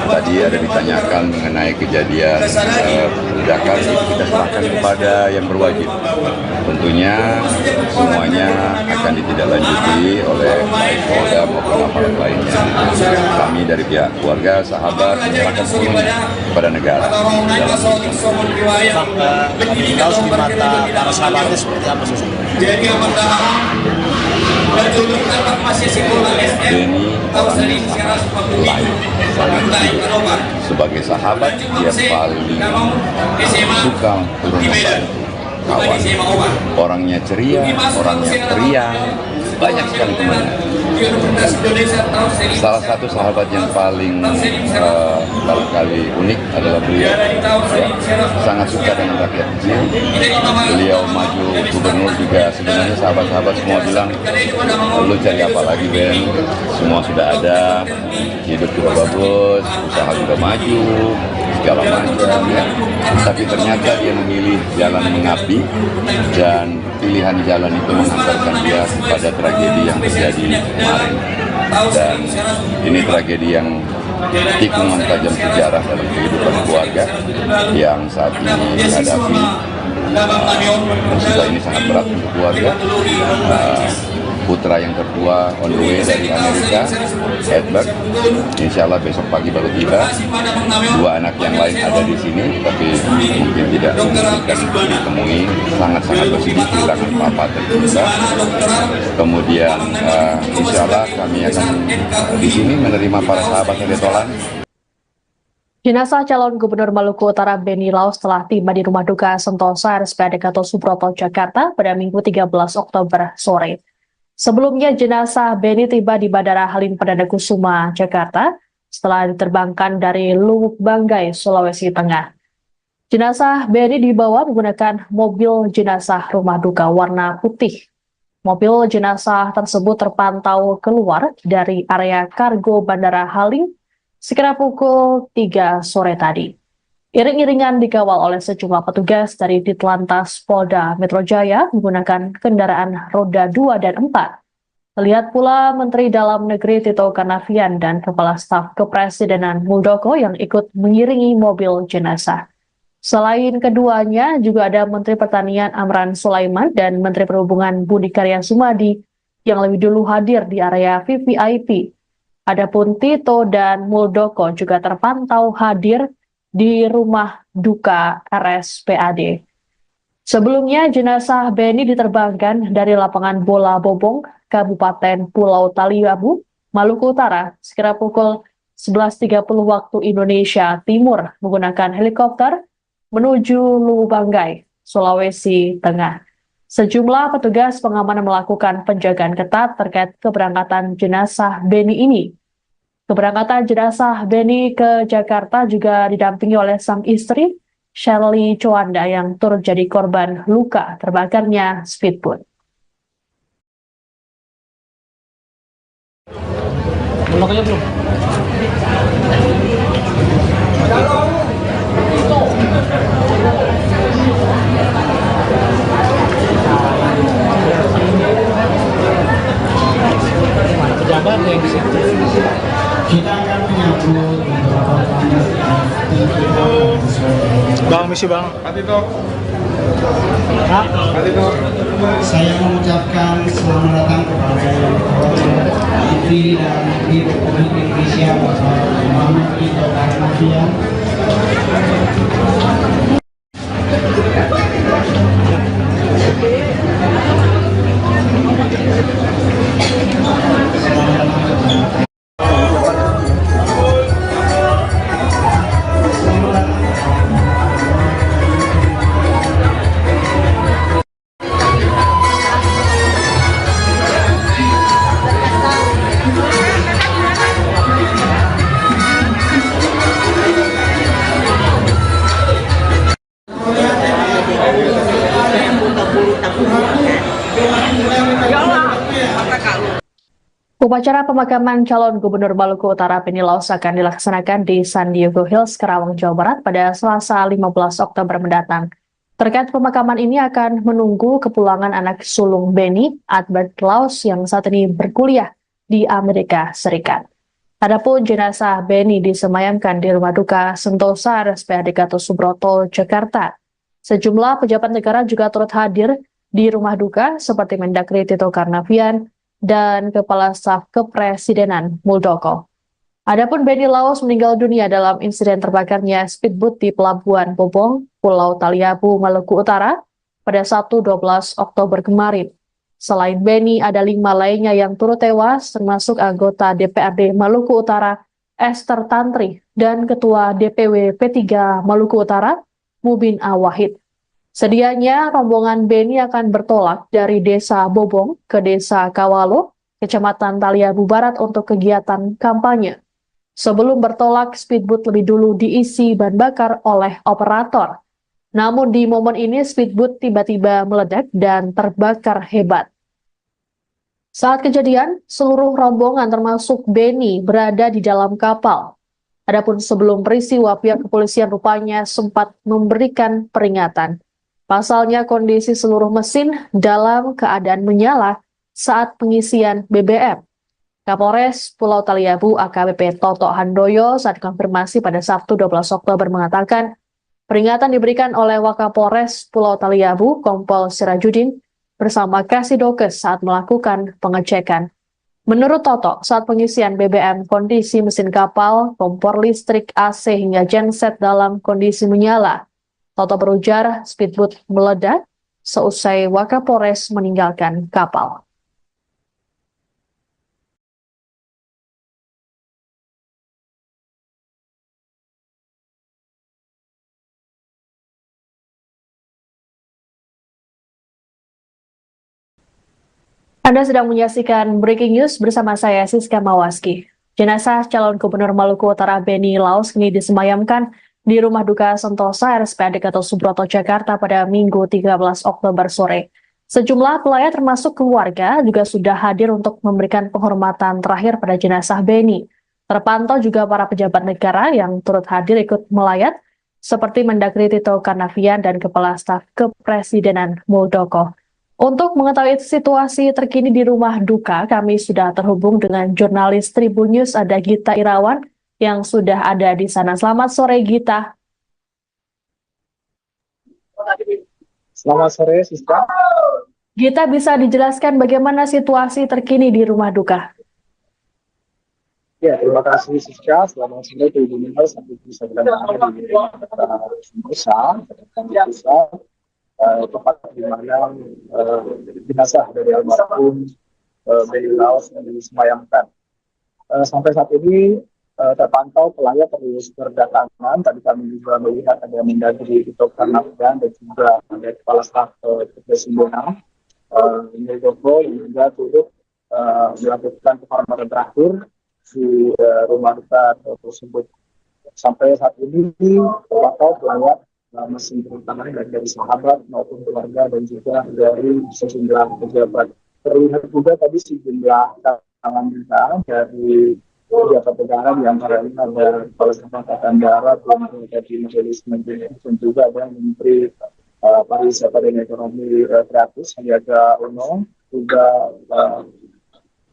Tadi ada ditanyakan mengenai kejadian ledakan, itu kita serahkan kepada yang berwajib. Tentunya semuanya akan ditindaklanjuti oleh baik Polda maupun aparat lainnya. Kami dari pihak keluarga, sahabat, menyerahkan semuanya kepada negara. Kaos di mata para sahabatnya seperti apa sih? Beni orangnya sangat baik, sebagai sahabat dia paling suka turun membantu kawan. Orangnya ceria, orangnya periang, banyak sekali temannya. Salah satu sahabat yang paling barangkali unik adalah beliau, ya, sangat suka dengan rakyat kecil. Beliau maju gubernur juga sebenarnya sahabat-sahabat semua bilang, lu cari apa lagi Ben, semua sudah ada, hidup juga bagus, usaha juga maju, segala macam ya. Tapi ternyata dia memilih jalan mengabdi dan pilihan jalan itu mengantarkan dia kepada tragedi yang terjadi kemarin. Dan ini tragedi yang tikungan tajam sejarah dalam kehidupan keluarga yang saat ini dihadapi. Musibah ini sangat berat untuk keluarga. Putra yang tertua on the way dari Amerika, Edward, insya Allah besok pagi baru tiba. Dua anak yang lain ada di sini, tapi mungkin tidak memungkinkan ditemui. Sangat-sangat bersedih kehilangan papa tercinta. Kemudian insya Allah kami akan di sini menerima para sahabat yang ditolan. Jenazah calon Gubernur Maluku Utara Beni Laos telah tiba di Rumah Duka Sentosa RSPAD Gatot Subroto, Jakarta pada Minggu 13 Oktober sore. Sebelumnya jenazah Beni tiba di Bandara Halim Perdana Kusuma, Jakarta setelah diterbangkan dari Lubuk Banggai, Sulawesi Tengah. Jenazah Beni dibawa menggunakan mobil jenazah rumah duka warna putih. Mobil jenazah tersebut terpantau keluar dari area kargo Bandara Halim sekira pukul 3 sore tadi. Iring-iringan dikawal oleh sejumlah petugas dari Ditlantas Polda Metro Jaya menggunakan kendaraan roda 2 dan 4. Terlihat pula Menteri Dalam Negeri Tito Karnavian dan Kepala Staf Kepresidenan Muldoko yang ikut mengiringi mobil jenazah. Selain keduanya, juga ada Menteri Pertanian Amran Sulaiman dan Menteri Perhubungan Budi Karya Sumadi yang lebih dulu hadir di area VVIP. Adapun Tito dan Muldoko juga terpantau hadir di rumah duka RSPAD. Sebelumnya, jenazah Beni diterbangkan dari lapangan bola Bobong, Kabupaten Pulau Taliabu, Maluku Utara, sekira pukul 11.30 waktu Indonesia Timur menggunakan helikopter menuju Lubuk Banggai, Sulawesi Tengah. Sejumlah petugas pengamanan melakukan penjagaan ketat terkait keberangkatan jenazah Beni ini. Keberangkatan jenazah Beni ke Jakarta juga didampingi oleh sang istri, Shirley Suanda, yang turut jadi korban luka terbakarnya speedboat. Belum aja belum? Mana pejabat yang di situ? Kita akan menyambut beberapa tamu. Bang, misi bang. Saya mengucapkan selamat datang kepada yang terhormat Menteri Dalam Negeri Republik Indonesia Bapak Muhammad Tito Karnavian. Upacara pemakaman calon Gubernur Maluku Utara Beni Laos akan dilaksanakan di San Diego Hills, Karawang, Jawa Barat pada Selasa 15 Oktober mendatang. Terkait pemakaman ini akan menunggu kepulangan anak sulung Beni, Albert Laos, yang saat ini berkuliah di Amerika Serikat. Adapun jenazah Beni disemayamkan di Rumah Duka Sentosa RSPAD Gatot Subroto, Jakarta. Sejumlah pejabat negara juga turut hadir di Rumah Duka seperti Mendagri Tito Karnavian dan Kepala Staf Kepresidenan Muldoko. Adapun Beni Laos meninggal dunia dalam insiden terbakarnya speedboat di Pelabuhan Bobong, Pulau Taliabu, Maluku Utara pada Sabtu 12 Oktober kemarin. Selain Beni, ada 5 lainnya yang turut tewas, termasuk anggota DPRD Maluku Utara Esther Tantri dan Ketua DPW P3 Maluku Utara Mubin Awahid. Sedianya rombongan Beni akan bertolak dari Desa Bobong ke Desa Kawalo, Kecamatan Taliabu Barat untuk kegiatan kampanye. Sebelum bertolak, speedboat lebih dulu diisi bahan bakar oleh operator. Namun di momen ini speedboat tiba-tiba meledak dan terbakar hebat. Saat kejadian, seluruh rombongan termasuk Beni berada di dalam kapal. Adapun sebelum peristiwa, pihak kepolisian rupanya sempat memberikan peringatan. Pasalnya kondisi seluruh mesin dalam keadaan menyala saat pengisian BBM. Kapolres Pulau Taliabu AKBP Toto Handoyo saat konfirmasi pada Sabtu 12 Oktober mengatakan peringatan diberikan oleh Wakapolres Pulau Taliabu Kompol Sirajudin bersama Kasidokes saat melakukan pengecekan. Menurut Toto, saat pengisian BBM kondisi mesin kapal, kompor listrik, AC hingga genset dalam kondisi menyala. Toto berujar speedboat meledak seusai Wakapolres meninggalkan kapal. Anda sedang menyaksikan Breaking News bersama saya Siska Mawaski. Jenazah calon Gubernur Maluku Utara Beni Laos kini disemayamkan di Rumah Duka Sentosa RSPAD Gatot Subroto, Jakarta pada Minggu 13 Oktober sore. Sejumlah pelayat termasuk keluarga juga sudah hadir untuk memberikan penghormatan terakhir pada jenazah Beni. Terpantau juga para pejabat negara yang turut hadir ikut melayat, seperti Mendagri Tito Karnavian dan Kepala Staf Kepresidenan Muldoko. Untuk mengetahui situasi terkini di Rumah Duka, kami sudah terhubung dengan jurnalis Tribun News, ada Gita Irawan, yang sudah ada di sana. Selamat sore, Gita. Selamat sore, Siska. Gita, bisa dijelaskan bagaimana situasi terkini di Rumah Duka? Ya, terima kasih, Siska. Selamat sore, Tribun News. Sampai bisa berada di Sentosa, tempat di mana jenazah dari almarhum Beni Laos yang disemayamkan. Sampai saat ini terpantau pelayat terus berdatangan. Tadi kami juga melihat ada Mendagri Tito Karnavian dan juga ada Kepala Staf Kepresidenan Muldoko yang juga turut melakukan penghormatan terakhir di Rumah Duka tersebut. Sampai saat ini terpantau pelayat masih berdatangan dari sahabat maupun keluarga dan juga dari sejumlah pejabat. Terlihat juga tadi sejumlah tangan kita dari pejabat negara, di antaranya ada Kepala Staf Angkatan Darat, dari Majelis Menteri, dan juga ada Menteri Pariwisata dan Ekonomi Kreatif Sandiaga Uno, juga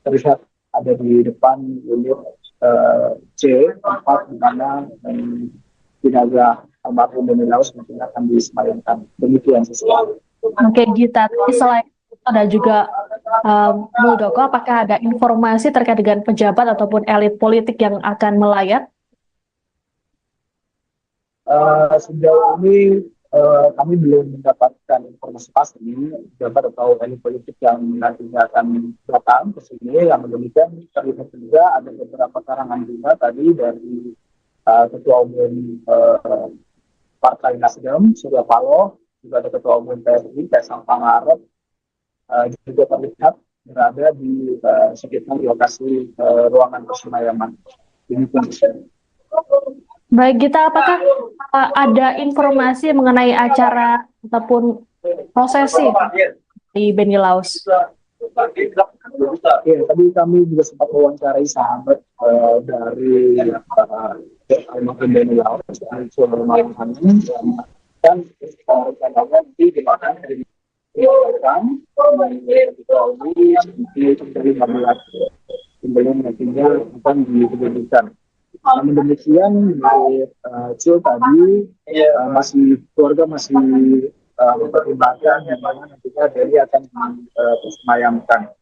terlihat ada di depan unit C, tempat di mana jenazah almarhum Beni Laos mungkin akan disemayamkan. Demikian sesuatu. Oke, Gita. Selain ada juga Muldoko, apakah ada informasi terkait dengan pejabat ataupun elit politik yang akan melayat? Sejauh ini kami belum mendapatkan informasi pasti jabat atau elit politik yang nantinya akan datang ke sini. Yang demikian terlihat juga ada beberapa karangan bunga tadi dari Ketua Umum Partai Nasdem, Surya Paloh, juga ada Ketua Umum PSI, Kaisang Pangarep, juga terlihat berada di sekitar lokasi ruangan persemayaman. Baik, Gita, apakah ada informasi mengenai acara ataupun prosesi di Beni Laos? Ya, tadi kami juga sempat mewawancarai sahabat dari almarhum Beni Laos, dan rencananya nanti dimakan dari sebelum nantinya akan diberikan. Namun demikian, Cil tadi keluarga masih mempertimbangkan yang mana nantinya Deli akan disemayamkan.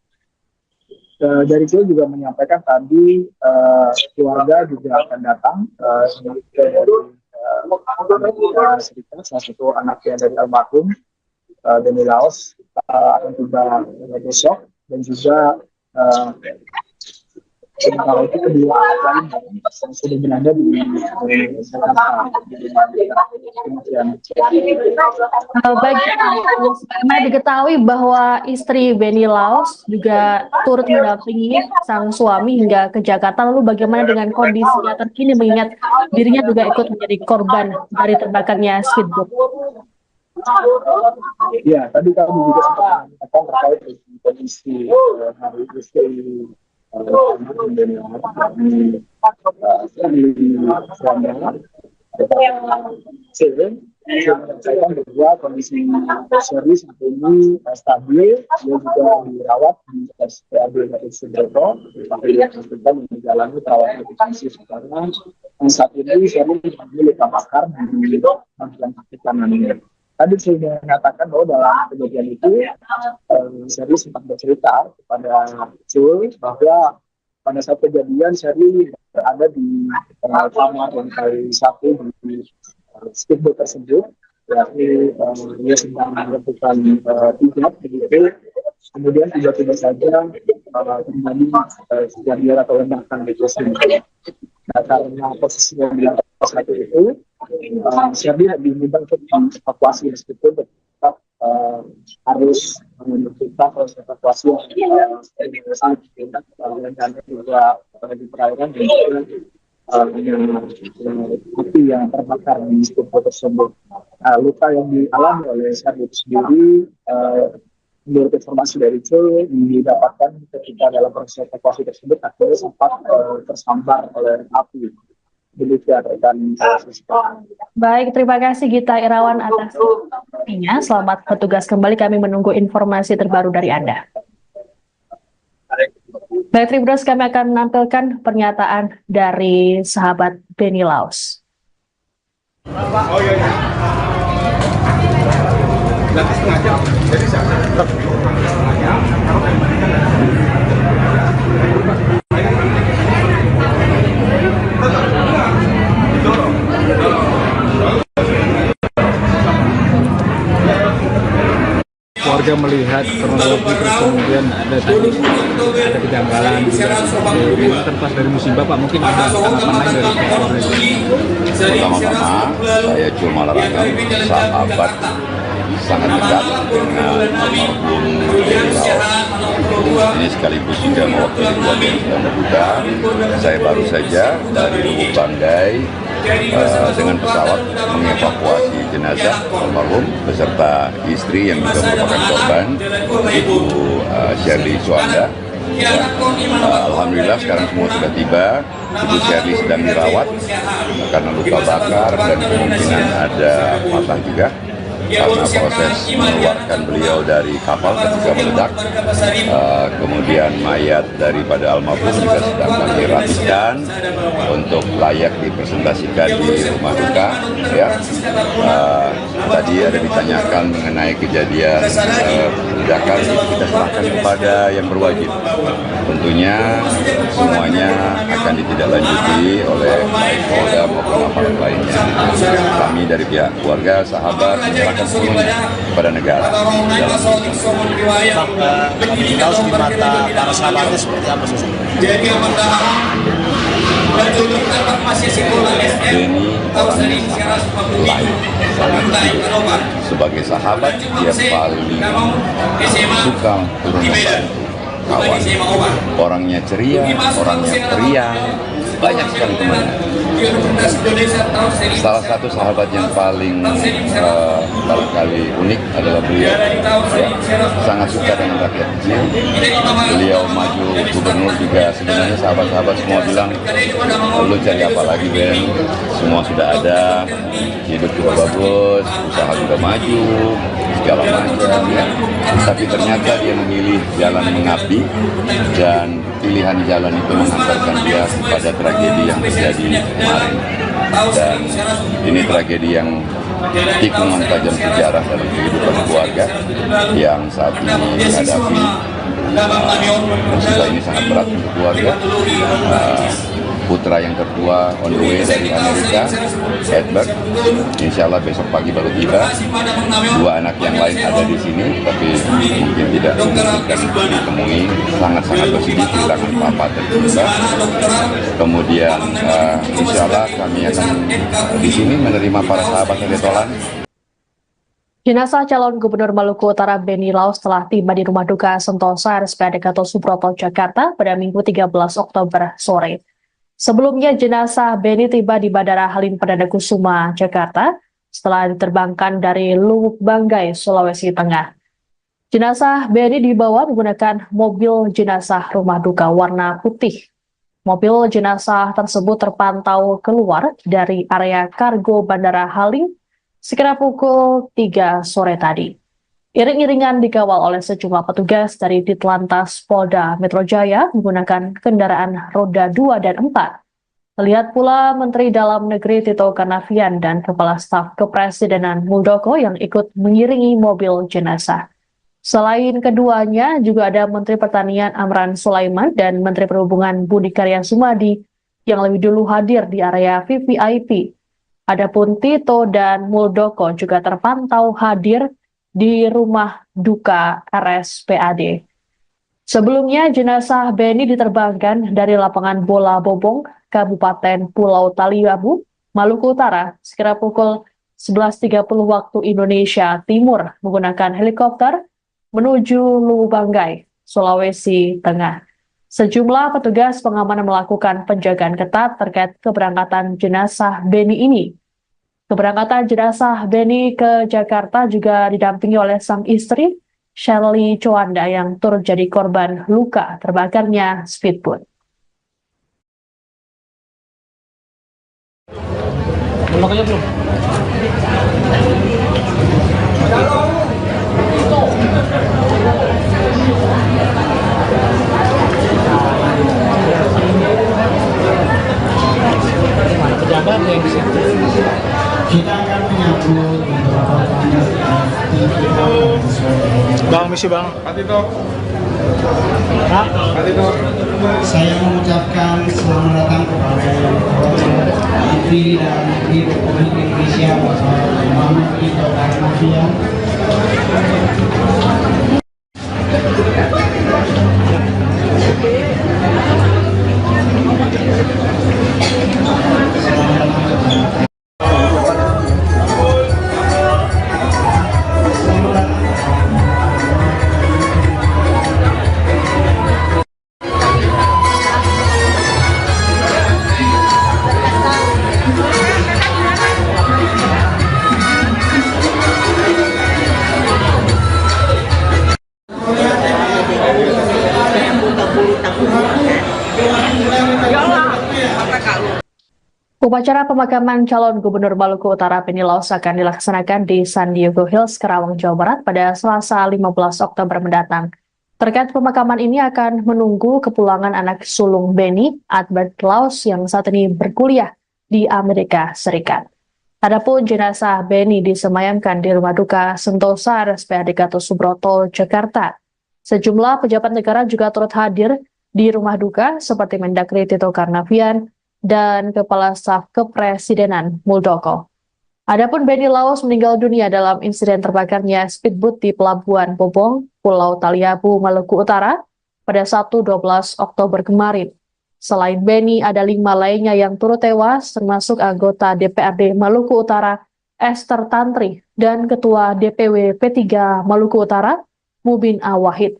Dari Cil juga menyampaikan tadi keluarga juga akan datang dari Serikat, salah satu anaknya dari almarhum Beni Laos akan tiba besok, dan juga kalau itu kedua lain yang sudah berada di Jakarta. Baik, karena diketahui bahwa istri Beni Laos juga turut mendampingi sang suami hingga ke Jakarta. Lalu bagaimana dengan kondisinya terkini mengingat dirinya juga ikut menjadi korban dari terbakarnya speedboat? Ya, tadi kami juga sempat mengatakan terkait dengan kondisi hari istri saya bahwa kondisi Sherly saat ini stabil, dia juga dirawat di RSPAD Gatot Subroto, tapi dia menjalani perawatan intensif karena saat ini Sherly mengalami luka bakar di bagian kaki kanannya. Tadi saya mengatakan bahwa dalam kejadian itu Sherly sempat bercerita kepada Cul bahwa pada saat kejadian Sherly berada di kamar lantai 1 di speedboat tersebut, yakni dia sedang melakukan pijat begitu. Kemudian tiba-tiba saja terjadi kejadian atau ledakan di tersebut. Nah, karena posisinya di lantai 1 itu, Sherly diminta untuk evakuasi meskipun tetap harus menentukan proses evakuasi dan juga di perairan dan juga api yang terbakar di speedboat tersebut. Luka yang dialami oleh Sherly sendiri, menurut informasi dari Cul, didapatkan ketika dalam proses evakuasi tersebut akhirnya sempat tersambar oleh api. Demikian rekan. Baik, terima kasih Gita Irawan atas informasinya. Selamat bertugas kembali, kami menunggu informasi terbaru dari Anda. Baik, Tribuners, kami akan menampilkan pernyataan dari sahabat Beni Laos. Oh iya. Nanti setengah jam. Jadi warga melihat kronologi, terus kemudian ada kejanggalan juga. Ini kan pas dari musibah Pak, mungkin ada tanggapan lain dari keluarga. Pertama-tama saya cuma larangkan sahabat sangat dekat dengan almarhum Beni Laos. Ini sekaligus juga mewakili keluarga yang sedang berduka. Saya baru saja dari Lubuk Banggai dengan pesawat mengevakuasi jenazah almarhum beserta istri yang juga merupakan korban, Ibu Sherly Suanda. Alhamdulillah sekarang semua sudah tiba. Ibu Sherly sedang dirawat karena luka bakar dan kemungkinan ada patah juga. karena proses mengeluarkan beliau dari kapal ketika meledak. Kemudian mayat daripada almarhum juga sedang kami rapikan untuk layak dipresentasikan di rumah duka. Ya. Tadi ada ditanyakan mengenai kejadian ledakan, kita serahkan kepada yang berwajib. Tentunya semuanya akan ditindaklanjuti oleh baik Polda maupun aparat lainnya. Kami dari pihak keluarga, sahabat, menyerahkan semuanya kepada negara. Harus di mata para sahabatnya seperti apa sih? Beni orangnya sangat baik, sangat baik. Sebagai sahabat, dia paling suka turun membantu kawan. Orangnya ceria, orangnya periang, banyak sekali temannya. Salah satu sahabat yang paling barangkali unik adalah beliau. Ya, sangat suka dengan rakyat kecil. Beliau maju gubernur juga, sebenarnya sahabat-sahabat semua bilang, lu cari apa lagi Ben? Semua sudah ada, hidup juga bagus, usaha juga maju, segala macam. Ya. Tapi ternyata dia memilih jalan mengabdi, dan pilihan jalan itu mengantarkan dia pada tragedi yang terjadi kemarin. Dan ini tragedi yang tikungan tajam sejarah dalam kehidupan keluarga yang saat ini dihadapi. Musibah ini sangat berat untuk keluarga. Putra yang tertua on the way dari Amerika, Edward, insya Allah besok pagi baru tiba. Dua anak yang lain ada di sini, tapi mungkin tidak memungkinkan ditemui. Sangat-sangat bersedih kehilangan papa tercinta. Kemudian insya Allah kami akan di sini menerima para sahabat Retolan. Jenazah calon Gubernur Maluku Utara Beni Laus telah tiba di Rumah Duka Sentosa RSPAD Gatot Subroto, Jakarta pada Minggu 13 Oktober sore. Sebelumnya, jenazah Beni tiba di Bandara Halim Perdana Kusuma, Jakarta, setelah diterbangkan dari Lubuk Banggai, Sulawesi Tengah. Jenazah Beni dibawa menggunakan mobil jenazah rumah duka warna putih. Mobil jenazah tersebut terpantau keluar dari area kargo Bandara Halim sekira pukul 3 sore tadi. Iring-iringan dikawal oleh sejumlah petugas dari Ditlantas Polda Metro Jaya menggunakan kendaraan roda 2 dan 4. Terlihat pula Menteri Dalam Negeri Tito Karnavian dan Kepala Staf Kepresidenan Muldoko yang ikut mengiringi mobil jenazah. Selain keduanya, juga ada Menteri Pertanian Amran Sulaiman dan Menteri Perhubungan Budi Karya Sumadi yang lebih dulu hadir di area VVIP. Adapun Tito dan Muldoko juga terpantau hadir di rumah duka RSPAD. Sebelumnya, jenazah Beni diterbangkan dari lapangan Bola Bobong, Kabupaten Pulau Taliabu, Maluku Utara, sekira pukul 11.30 waktu Indonesia Timur menggunakan helikopter menuju Lubuk Banggai, Sulawesi Tengah. Sejumlah petugas pengamanan melakukan penjagaan ketat terkait keberangkatan jenazah Beni ini. Keberangkatan jenazah Beni ke Jakarta juga didampingi oleh sang istri, Shirley Chowanda, yang turut jadi korban luka terbakarnya speedboat. Belum aja belum. Pejabat yang di situ. Kita akan menyambut beberapa tamu. Bang, misi bang. Pak Tito. Pak Tito. Saya mengucapkan selamat datang kepada Menteri Dalam Negeri Republik Indonesia Bapak Muhammad Tito Karnavian. Upacara pemakaman calon Gubernur Maluku Utara Beni Laos akan dilaksanakan di San Diego Hills, Karawang, Jawa Barat pada Selasa 15 Oktober mendatang. Terkait pemakaman ini akan menunggu kepulangan anak sulung Beni, Albert Laos, yang saat ini berkuliah di Amerika Serikat. Adapun jenazah Beni disemayamkan di Rumah Duka Sentosa RSPAD Gatot Subroto, Jakarta. Sejumlah pejabat negara juga turut hadir di Rumah Duka seperti Mendagri Tito Karnavian dan Kepala Staf Kepresidenan Muldoko. Adapun Beni Laos meninggal dunia dalam insiden terbakarnya speedboat di Pelabuhan Bobong, Pulau Taliabu, Maluku Utara pada Sabtu 12 Oktober kemarin. Selain Beni, ada 5 lainnya yang turut tewas, termasuk anggota DPRD Maluku Utara, Esther Tantri, dan Ketua DPW P3 Maluku Utara, Mubin Awahid.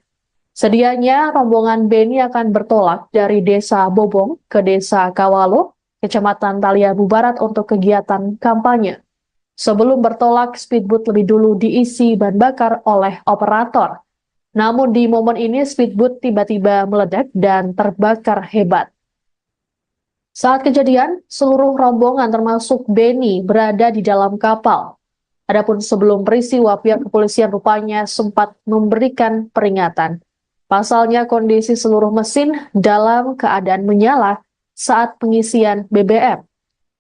Sedianya rombongan Beni akan bertolak dari Desa Bobong ke Desa Kawalo, Kecamatan Taliabu Barat untuk kegiatan kampanye. Sebelum bertolak, speedboat lebih dulu diisi bahan bakar oleh operator. Namun di momen ini speedboat tiba-tiba meledak dan terbakar hebat. Saat kejadian, seluruh rombongan termasuk Beni berada di dalam kapal. Adapun sebelum peristiwa, pihak kepolisian rupanya sempat memberikan peringatan. Pasalnya kondisi seluruh mesin dalam keadaan menyala saat pengisian BBM.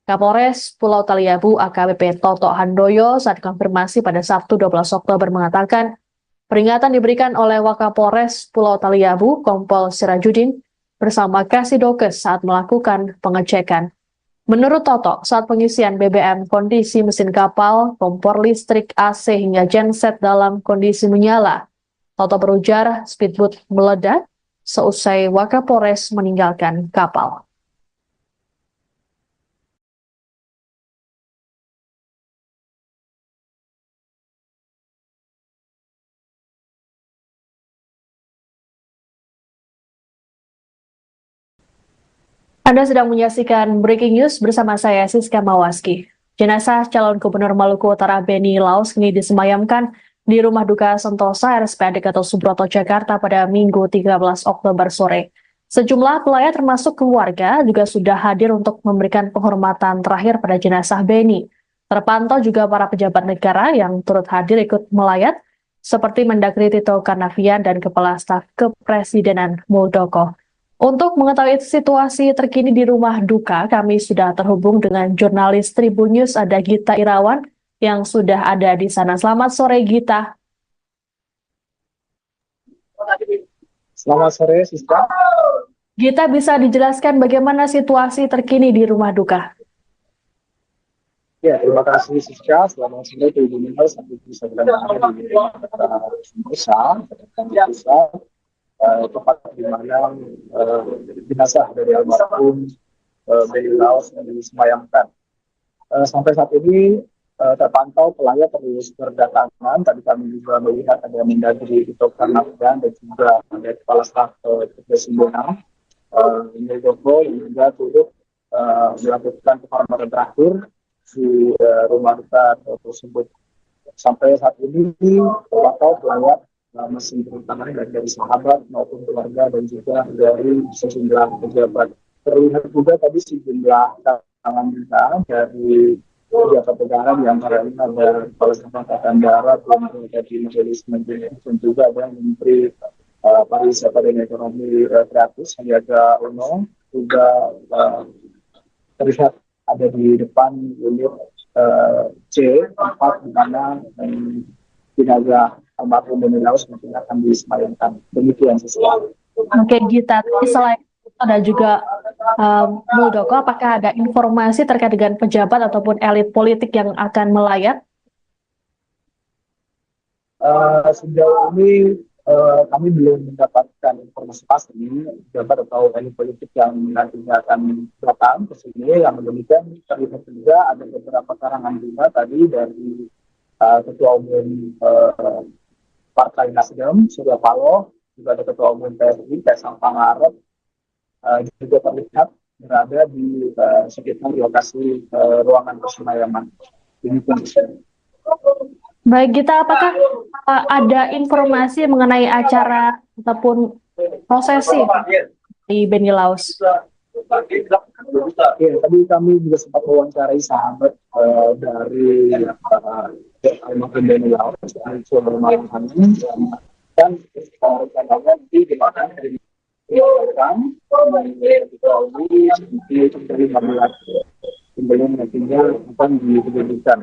Kapolres Pulau Taliabu AKBP Toto Handoyo saat konfirmasi pada Sabtu 12 Oktober mengatakan peringatan diberikan oleh Wakapolres Pulau Taliabu Kompol Sirajudin bersama Kasidokes saat melakukan pengecekan. Menurut Toto, saat pengisian BBM kondisi mesin kapal, kompor listrik, AC hingga genset dalam kondisi menyala. Toto berujar speedboat meledak seusai Wakapolres meninggalkan kapal. Anda sedang menyaksikan Breaking News bersama saya, Siska Mawaski. Jenazah calon Gubernur Maluku Utara Beni Laos kini disemayamkan di Rumah Duka Sentosa RSPAD Gatot Subroto, Jakarta pada Minggu 13 Oktober sore. Sejumlah pelayat termasuk keluarga juga sudah hadir untuk memberikan penghormatan terakhir pada jenazah Beni. Terpantau juga para pejabat negara yang turut hadir ikut melayat, seperti Mendagri Tito Karnavian dan Kepala Staf Kepresidenan Muldoko. Untuk mengetahui situasi terkini di Rumah Duka, kami sudah terhubung dengan jurnalis Tribun News, ada Gita Irawan, yang sudah ada di sana. Selamat sore, Gita. Selamat sore, Siska. Gita, bisa dijelaskan bagaimana situasi terkini di Rumah Duka? Ya, terima kasih, Siska. Selamat sore, Tribun News. Sampai bisa berada di Sentosa, tempat di mana jenazah dari almarhum Beni Laos yang disemayamkan. Sampai saat ini terpantau pelayat terus berdatangan. Tadi kami juga melihat ada Mendagri Tito Karnavian dan juga ada Kepala Staf Kepresidenan Muldoko yang juga turut melakukan penghormatan terakhir di Rumah Duka tersebut. Sampai saat ini terpantau pelayat masih berdatangan dari sahabat maupun keluarga dan juga dari sejumlah pejabat. Terlihat juga tadi sejumlah tangan kita dari pejabat negara, di antaranya ada Kepala Staf Angkatan Darat yang menjadi majelis menteri, dan juga ada Menteri Pariwisata dan Ekonomi Kreatif Sandiaga Uno, juga terlihat ada di depan unit C, tempat di mana jenazah almarhum Beni Laos mungkin akan disemayamkan. Demikian sesuatu. Oke, Gita. Selain itu ada juga Muldoko, apakah ada informasi terkait dengan pejabat ataupun elit politik yang akan melayat? Sejauh ini kami belum mendapatkan informasi pasti pejabat atau elit politik yang nantinya akan datang ke sini. Yang demikian terlihat juga ada beberapa karangan bunga tadi dari Ketua Umum Partai Nasdem, Surya Paloh, juga ada Ketua Umum PSI, Kaisang Pangarep, juga terlihat berada di sekitar lokasi ruangan persemayaman. Baik, Gita, apakah ada informasi mengenai acara ataupun prosesi di Beni Laos? Ya, tadi kami juga sempat mewawancarai sahabat dari almarhum Benny Laos dan rencananya nanti dimakan dari sebelum nantinya akan diberikan.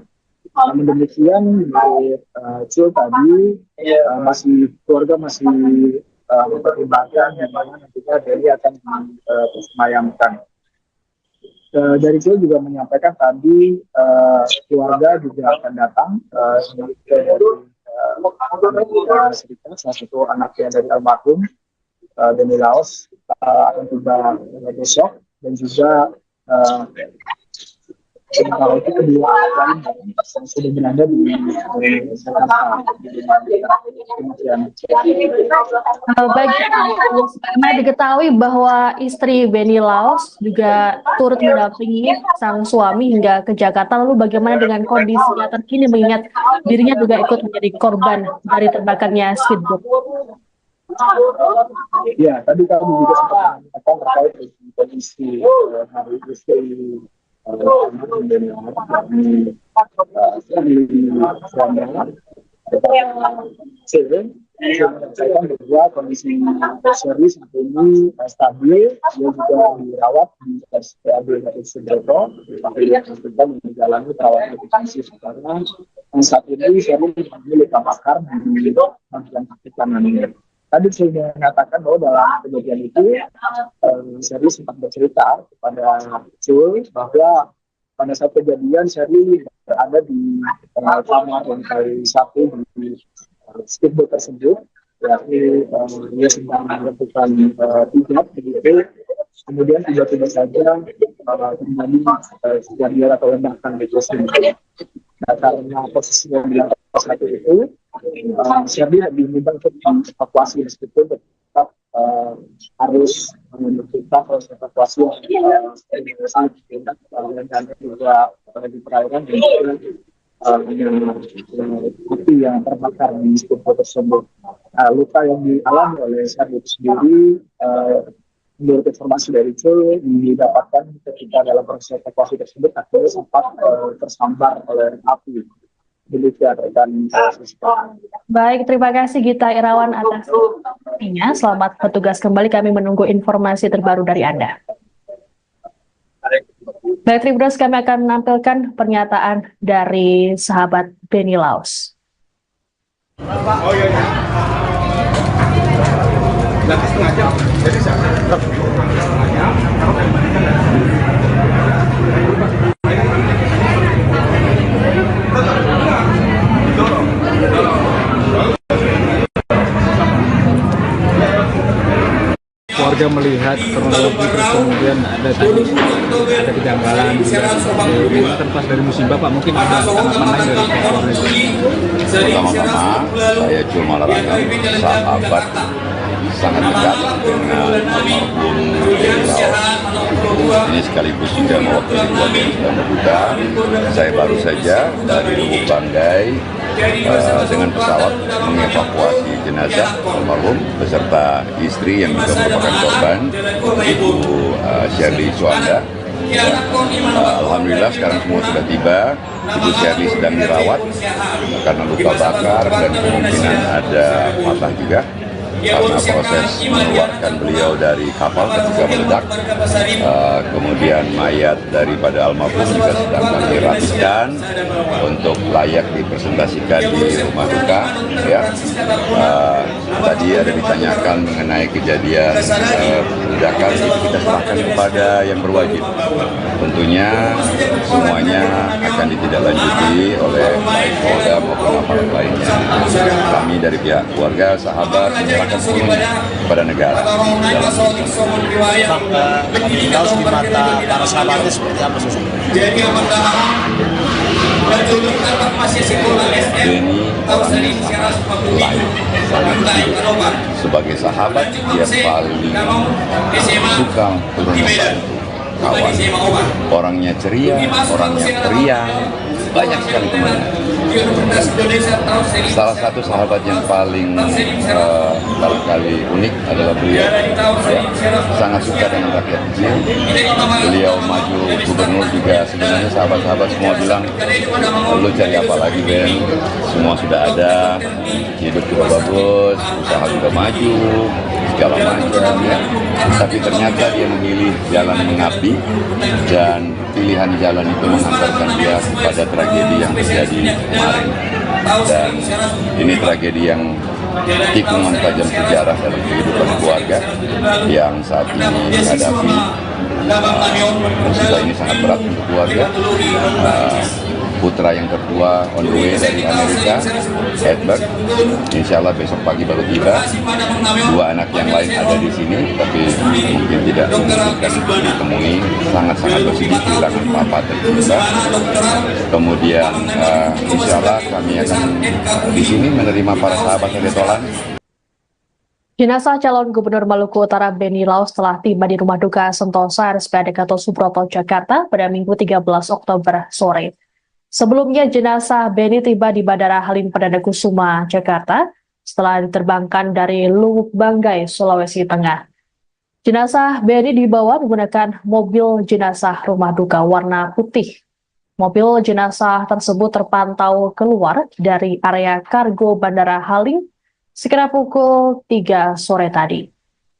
Namun demikian, Cil tadi keluarga masih mempertimbangkan di mana nantinya Benny akan disemayamkan. Dari Cil juga menyampaikan tadi keluarga juga akan datang ke Amerika Serikat, salah satu anaknya dari almarhum Benny Laos akan tiba besok, dan juga kalau itu kedua lain yang sudah berada di Jakarta. Karena diketahui bahwa istri Benny Laos juga turut mendampingi sang suami hingga ke Jakarta. Lalu bagaimana dengan kondisinya terkini mengingat dirinya juga ikut menjadi korban dari terbakarnya speedboat? Ya, tadi kami juga sempat mengatakan terkait dengan kondisi hari istri Benny Laos bahwa kondisi Sherly saat ini stabil, dia juga dirawat di RSPAD Gatot Subroto, dan menjalani perawatan intensif karena saat ini Sherly mengalami luka bakar di bagian kaki kanannya. Tadi saya mengatakan bahwa dalam kejadian itu Sherly sempat bercerita kepada Cul bahwa pada saat kejadian Sherly berada di kamar lantai 1 di speedboat tersebut, yakni dia sedang melakukan hijab begitu, kemudian tiba-tiba saja terjadi kejadian atau ledakan di tersebut. Nah, karena posisinya di lantai 1 itu, Sherly lebih mudah untuk evakuasi meskipun tetap harus kita proses evakuasi dan juga di perairan dan api yang terbakar di speedboat tersebut. Luka yang dialami oleh Sherly itu sendiri, menurut informasi dari Cul, didapatkan ketika dalam proses evakuasi tersebut akhirnya sempat tersambar oleh api. Baik, terima kasih Gita Irawan atas informasinya. Selamat bertugas kembali, kami menunggu informasi terbaru dari Anda. Baik, Tribuners, kami akan menampilkan pernyataan dari sahabat Benny Laos. Oh iya. Nanti setengah jam. Jadi warga melihat kronologi, terus kemudian ada kejanggalan juga terlepas dari musibah, Pak, mungkin ada tanggapan lain dari keluarga. Pertama-tama saya Cul Malarangam, sahabat sangat dekat dengan almarhum Benny Laos. Ini sekaligus juga mewakili keluarga yang sedang berduka. Saya baru saja dari Lubuk Banggai dengan pesawat mengevakuasi jenazah almarhum beserta istri yang juga merupakan korban, Ibu Sherly Suanda. Alhamdulillah sekarang semua sudah tiba. Ibu Sherly sedang dirawat karena luka bakar dan kemungkinan ada patah juga karena proses mengeluarkan beliau dari kapal ketika meledak. Kemudian mayat daripada almarhum juga sedang kami rapikan untuk layak dipresentasikan di rumah duka. Ya. Tadi ada ditanyakan mengenai kejadian ledakan, itu kita serahkan kepada yang berwajib. Tentunya semuanya akan ditindaklanjuti oleh baik Polda maupun aparat lainnya. Kami dari pihak keluarga, sahabat menyerahkan sepenuhnya kepada negara. Laos di mata para sahabatnya seperti apa sih? Benny orangnya lain, sangat baik. Sebagai sahabat dia paling suka turun membantu kawan. Orangnya ceria, orangnya periang, banyak sekali temannya. Salah satu sahabat yang paling barangkali unik adalah beliau. Ya, sangat suka dengan rakyat kecil. Beliau maju gubernur juga sebenarnya sahabat-sahabat semua bilang, lu cari apa lagi Ben? Semua sudah ada, hidup juga bagus, usaha juga maju, segala macam ya. Tapi ternyata dia memilih jalan mengabdi dan pilihan jalan itu menghantarkan dia kepada tragedi yang terjadi kemarin. Dan ini tragedi yang tikungan tajam sejarah dalam kehidupan keluarga yang saat ini dihadapi. Musibah ini sangat berat untuk keluarga. Putra yang kedua on the way dari Amerika, Edward, insya Allah besok pagi baru tiba. Dua anak yang lain ada di sini, tapi mungkin tidak memungkinkan ditemui. Sangat-sangat bersedih kehilangan papa tercinta. Kemudian insya Allah kami akan di sini menerima para sahabat Hedetolan. Jenazah calon Gubernur Maluku Utara Beni Laos telah tiba di Rumah Duka Sentosa RSPAD Gatot Subroto, Jakarta pada Minggu 13 Oktober sore. Sebelumnya jenazah Beni tiba di Bandara Halim Perdana Kusuma, Jakarta setelah diterbangkan dari Lubuk Banggai, Sulawesi Tengah. Jenazah Beni dibawa menggunakan mobil jenazah rumah duka warna putih. Mobil jenazah tersebut terpantau keluar dari area kargo Bandara Halim sekitar pukul 3 sore tadi.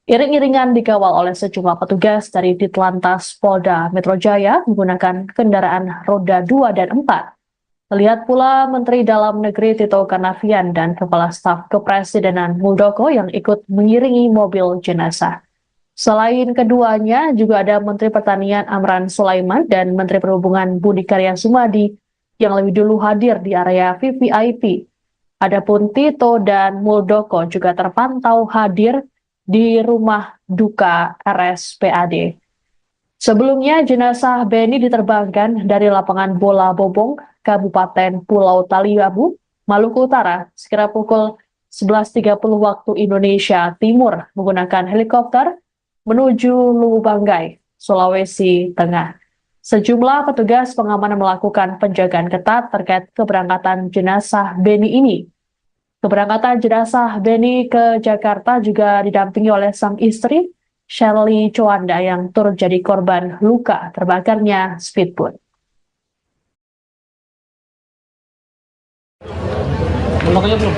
Iring-iringan dikawal oleh sejumlah petugas dari Ditlantas Polda Metro Jaya menggunakan kendaraan roda 2 dan 4. Terlihat pula Menteri Dalam Negeri Tito Karnavian dan Kepala Staf Kepresidenan Muldoko yang ikut mengiringi mobil jenazah. Selain keduanya, juga ada Menteri Pertanian Amran Sulaiman dan Menteri Perhubungan Budi Karya Sumadi yang lebih dulu hadir di area VVIP. Adapun Tito dan Muldoko juga terpantau hadir di Rumah Duka RSPAD. Sebelumnya, jenazah Beni diterbangkan dari lapangan bola Bobong, Kabupaten Pulau Taliabu, Maluku Utara, sekitar pukul 11.30 waktu Indonesia Timur menggunakan helikopter menuju Lubuk Banggai, Sulawesi Tengah. Sejumlah petugas pengamanan melakukan penjagaan ketat terkait keberangkatan jenazah Beni ini. Keberangkatan jenazah Beni ke Jakarta juga didampingi oleh sang istri, Shirley Chowanda, yang turut jadi korban luka terbakarnya speedboat. Belum aja belum.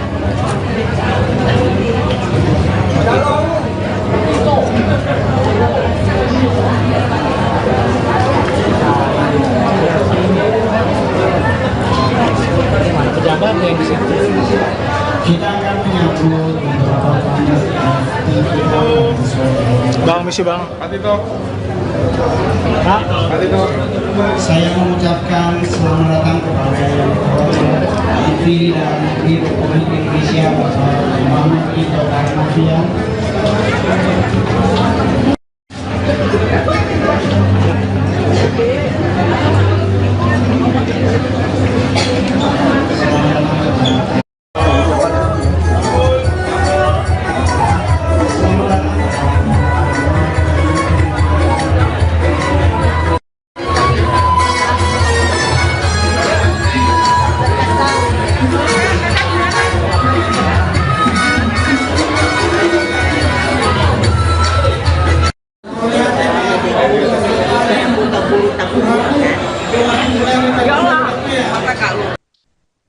Pejabat yang di situ. Kita akan menyambut beberapa tamu. Bang, misi bang. Patito. Hah? Patito. Saya mengucapkan selamat datang kepada yang terhormat Menteri Dalam Negeri Republik Indonesia Bapak Muhammad Tito Karnavian.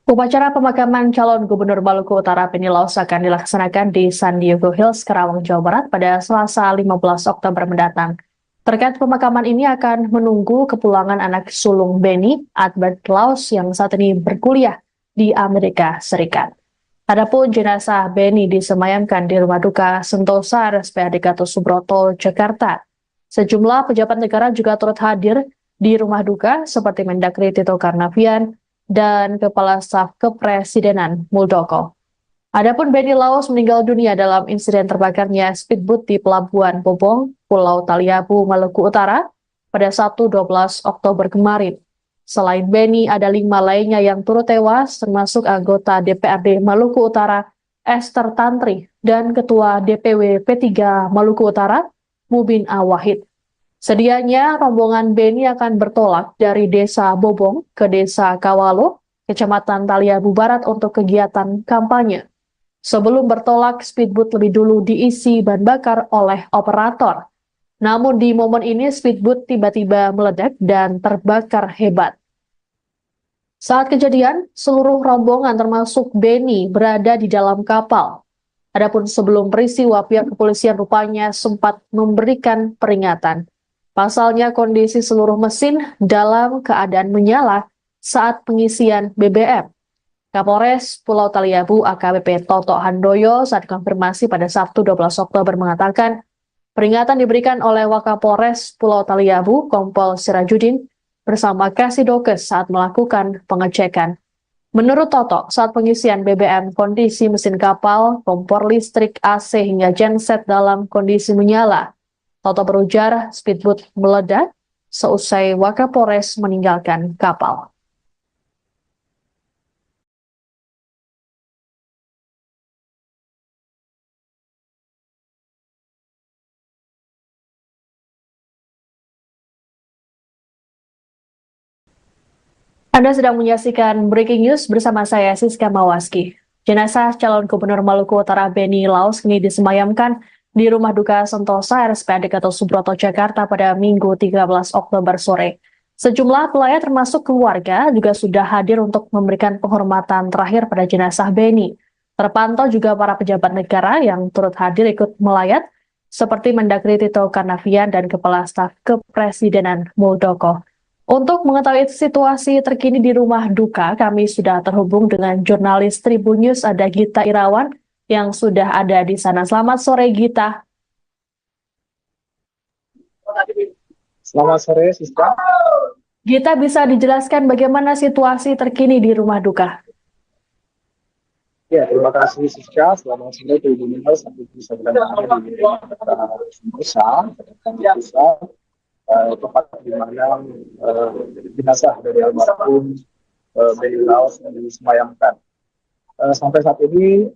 Upacara pemakaman calon Gubernur Maluku Utara Beni Laos akan dilaksanakan di San Diego Hills, Karawang, Jawa Barat pada Selasa 15 Oktober mendatang. Terkait pemakaman ini akan menunggu kepulangan anak sulung Beni, Albert Laos, yang saat ini berkuliah di Amerika Serikat. Adapun jenazah Beni disemayamkan di Rumah Duka Sentosa RSPAD Gatot Subroto, Jakarta. Sejumlah pejabat negara juga turut hadir di Rumah Duka seperti Mendagri Tito Karnavian dan Kepala Staf Kepresidenan Muldoko. Adapun Beni Laos meninggal dunia dalam insiden terbakarnya speedboat di Pelabuhan Bobong, Pulau Taliabu, Maluku Utara pada Sabtu 12 Oktober kemarin. Selain Beni, ada 5 lainnya yang turut tewas, termasuk anggota DPRD Maluku Utara Esther Tantri dan Ketua DPW P3 Maluku Utara Mubin Awahid. Sedianya rombongan Beni akan bertolak dari Desa Bobong ke Desa Kawalo, Kecamatan Taliabu Barat untuk kegiatan kampanye. Sebelum bertolak, speedboat lebih dulu diisi bahan bakar oleh operator. Namun di momen ini speedboat tiba-tiba meledak dan terbakar hebat. Saat kejadian, seluruh rombongan termasuk Beni berada di dalam kapal. Adapun sebelum peristiwa, pihak kepolisian rupanya sempat memberikan peringatan. Pasalnya kondisi seluruh mesin dalam keadaan menyala saat pengisian BBM. Kapolres Pulau Taliabu AKBP Toto Handoyo saat konfirmasi pada Sabtu 12 Oktober mengatakan, peringatan diberikan oleh Wakapolres Pulau Taliabu Kompol Sirajudin bersama Kasidokes saat melakukan pengecekan. Menurut Toto, saat pengisian BBM, kondisi mesin kapal, kompor listrik, AC hingga genset dalam kondisi menyala. Toto berujar speedboat meledak seusai Wakapolres meninggalkan kapal. Anda sedang menyaksikan Breaking News bersama saya, Siska Mawaski. Jenazah calon Gubernur Maluku Utara Beni Laos kini disemayamkan di Rumah Duka Sentosa RSPAD Gatot Subroto, Jakarta pada Minggu 13 Oktober sore. Sejumlah pelayat termasuk keluarga juga sudah hadir untuk memberikan penghormatan terakhir pada jenazah Beni. Terpantau juga para pejabat negara yang turut hadir ikut melayat, seperti Mendagri Tito Karnavian dan Kepala Staf Kepresidenan Muldoko. Untuk mengetahui situasi terkini di rumah duka, kami sudah terhubung dengan jurnalis Tribun News, ada Gita Irawan yang sudah ada di sana. Selamat sore, Gita. Selamat sore, Siska. Gita, bisa dijelaskan bagaimana situasi terkini di rumah duka? Ya, terima kasih Siska. Selamat sore Tribun News. Sampai bisa berada di Sentosa, tempat di mana jenazah dari almarhum Beni Laos yang disemayamkan. Sampai saat ini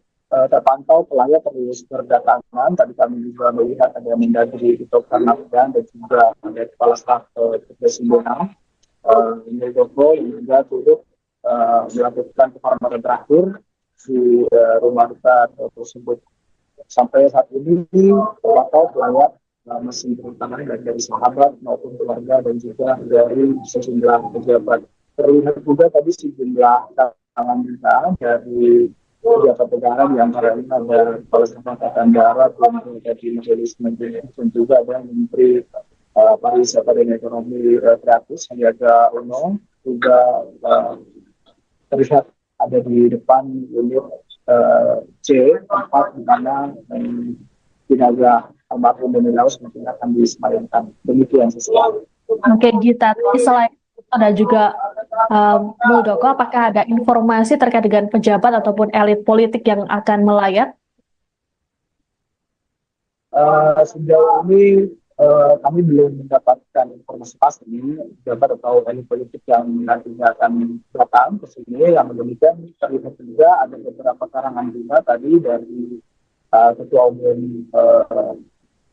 terpantau pelayat terus berdatangan. Tadi kami juga melihat ada Mendagri Tito Karnavian dan juga ada Kepala Staf Kepresidenan Muldoko yang juga turut melakukan penghormatan terakhir di rumah duka tersebut. Sampai saat ini terpantau pelayat masih berdatangan dari sahabat maupun keluarga dan juga dari sejumlah pejabat. Terlihat juga tadi sejumlah tangan kita dari pejabat negara, di antaranya ada Kepala Staf Angkatan Darat, dari Majelis Menteri, dan juga ada Menteri Pariwisata dan Ekonomi Kreatif Sandiaga Uno, juga terlihat ada di depan unit C, tempat di mana jenazah almarhum Beni Laos mungkin akan disemayamkan. Demikian sesuatu. Oke, Gita. Selain itu ada juga Muldoko, apakah ada informasi terkait dengan pejabat ataupun elit politik yang akan melayat? Sejauh ini kami belum mendapatkan informasi pasti pejabat atau elit politik yang nantinya akan datang ke sini. Yang demikian terlihat juga ada beberapa karangan bunga tadi dari Ketua Umum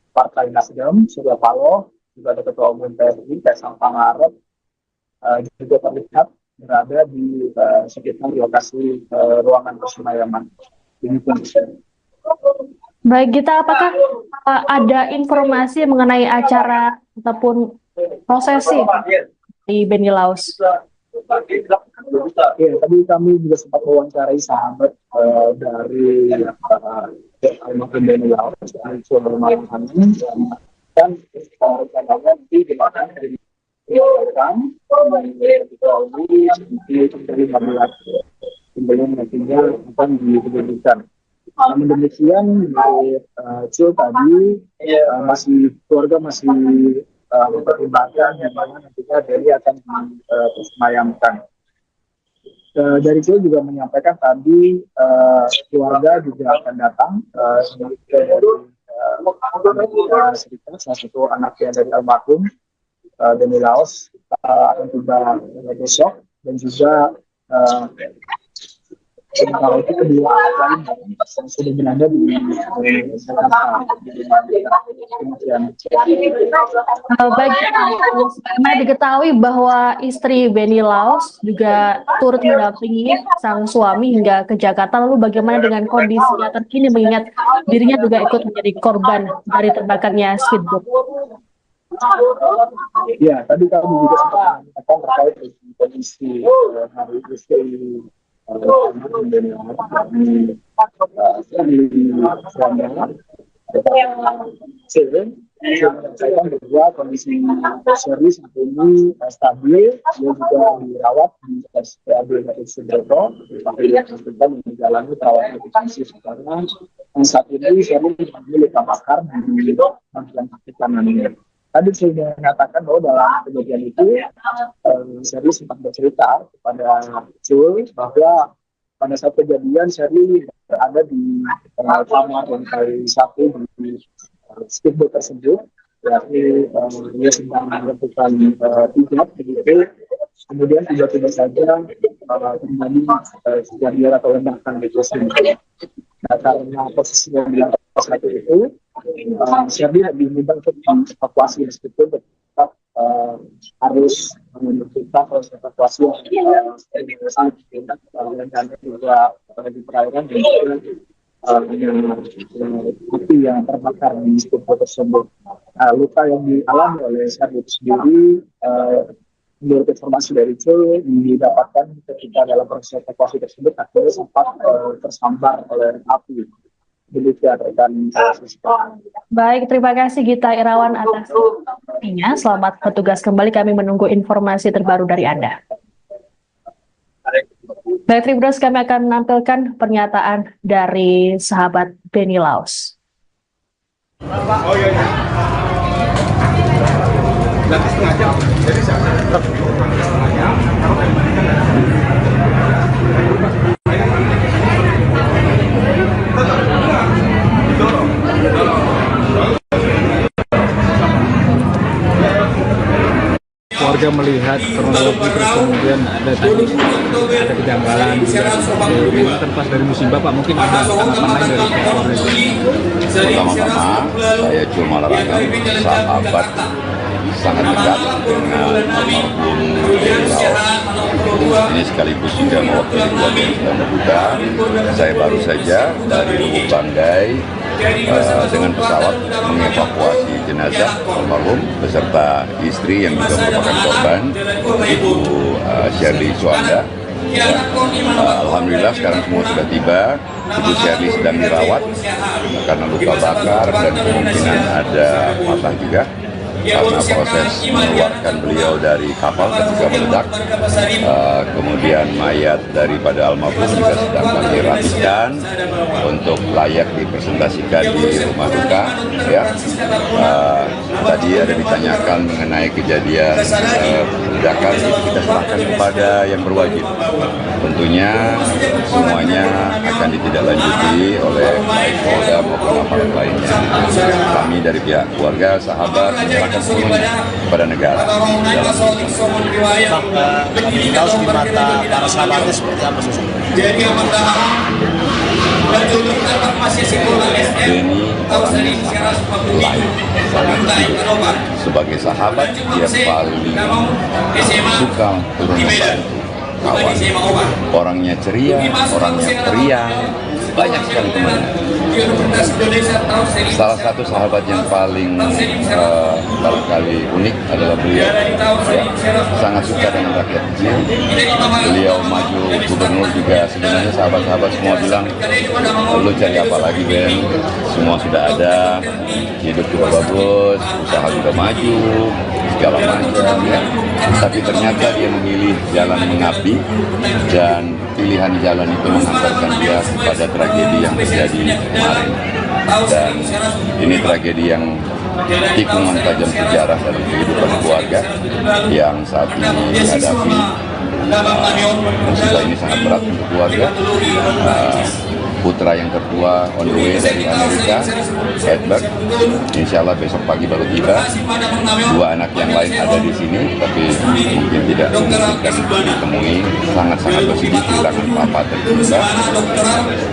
Partai Nasdem, Surya Paloh, juga ada Ketua Umum PSI, Kaisang Pangarep, juga terlihat berada di sekitar lokasi ruangan persemayaman. Baik, Gita, apakah ada informasi mengenai acara ataupun prosesi di Beni Laos? Ya, tadi kami juga sempat mewawancarai sahabat dari almarhum Beni Laos, dan rencananya di mana sebelum nantinya akan diberikan. Namun demikian, Cil tadi keluarga masih mempertimbangkan di mana nantinya Beni akan disemayamkan. Dari Cil juga menyampaikan tadi keluarga juga akan datang salah satu anaknya dari almarhum Beni Laos akan tiba besok, dan juga Sementara itu kedua lain yang sudah berada di Jakarta. Baik, bagaimana diketahui bahwa istri Benny Laos juga turut mendampingi sang suami hingga ke Jakarta. Lalu bagaimana dengan kondisinya terkini mengingat dirinya juga ikut menjadi korban dari terbakarnya speedboat? Ya, tadi kami juga sempat mengatakan terkait dengan kondisi hari istri saya bahwa kondisi Shirley saat ini stabil, dia juga dirawat di RSPAD Gatot Subroto, kita menjalani perawatan intensif karena saat ini Shirley mengalami luka bakar di bagian kaki kanannya. Tadi saya mengatakan bahwa dalam kejadian itu Shirley sempat bercerita kepada Jul bahwa pada saat kejadian Shirley berada di kamar lantai 1 di speedboat tersebut, yakni dia sedang melakukan hijab begitu, kemudian tiba-tiba saja terjadi kejadian atau ledakan di tersebut. Nah, karena posisinya di lantai 1 itu, Shirley diminta untuk evakuasi meskipun tetap harus menentukan proses evakuasi dan juga di perairan dan api yang terbakar di speedboat tersebut. Luka yang dialami oleh Shirley itu sendiri, menurut informasi dari Cul, didapatkan ketika dalam proses evakuasi tersebut akhirnya sempat tersambar oleh api. Demikian rekan. Baik, terima kasih Gita Irawan atas informasinya. Selamat bertugas kembali, kami menunggu informasi terbaru dari Anda. Baik, Tribuners, kami akan menampilkan pernyataan dari sahabat Benny Laos. Oh iya. Berarti setengah jam. Jadi setengah jam. Warga melihat kronologi terus kemudian ada kejanggalan ini kan pas dari musibah Pak, mungkin ada tanggapan lain dari keluarga. Pertama-tama saya cuma larang sahabat sangat dekat dengan almarhum Laos. Ini sekaligus juga mewakili keluarga yang sedang berduka. Saya baru saja dari Lubuk Banggai dengan pesawat mengevakuasi jenazah almarhum beserta istri yang juga merupakan korban, Ibu Shirley Suanda. Alhamdulillah sekarang semua sudah tiba. Ibu Shirley sedang dirawat karena luka bakar dan kemungkinan ada patah juga karena proses mengeluarkan beliau dari kapal ketika meledak. Kemudian mayat daripada almarhum juga sedang kami rapikan untuk layak dipresentasikan di rumah duka. Ya, tadi ada ditanyakan mengenai kejadian ledakan, itu kita serahkan kepada yang berwajib. Tentunya semuanya akan ditindaklanjuti oleh baik Polda maupun aparat lainnya. Kami dari pihak keluarga, sahabat, menyerahkan semuanya kepada negara. Tahu di mata para sahabatnya seperti apa sosoknya? Benny orangnya sangat baik, sangat baik. Sebagai sahabat dia paling suka turun membantu kawan. Orangnya ceria, orangnya periang, banyak sekali temannya. Salah satu sahabat yang paling barangkali unik adalah beliau, ya, sangat suka dengan rakyat kecil. Beliau maju gubernur juga sebenarnya sahabat-sahabat semua bilang, lu cari apa lagi Ben, semua sudah ada, hidup juga bagus, usaha juga maju, segala macam ya. Tapi ternyata dia memilih jalan mengabdi dan pilihan jalan itu mengantarkan dia kepada tragedi yang terjadi kemarin. Dan ini tragedi yang tikungan tajam sejarah dalam kehidupan keluarga yang saat ini dihadapi. Musibah ini sangat berat untuk keluarga. putra yang tertua on the way dari Amerika, Edward. Insya Allah besok pagi baru tiba. 2 anak yang lain ada di sini, tapi mungkin tidak memungkinkan ditemui. Sangat-sangat bersedih kehilangan papa tercinta.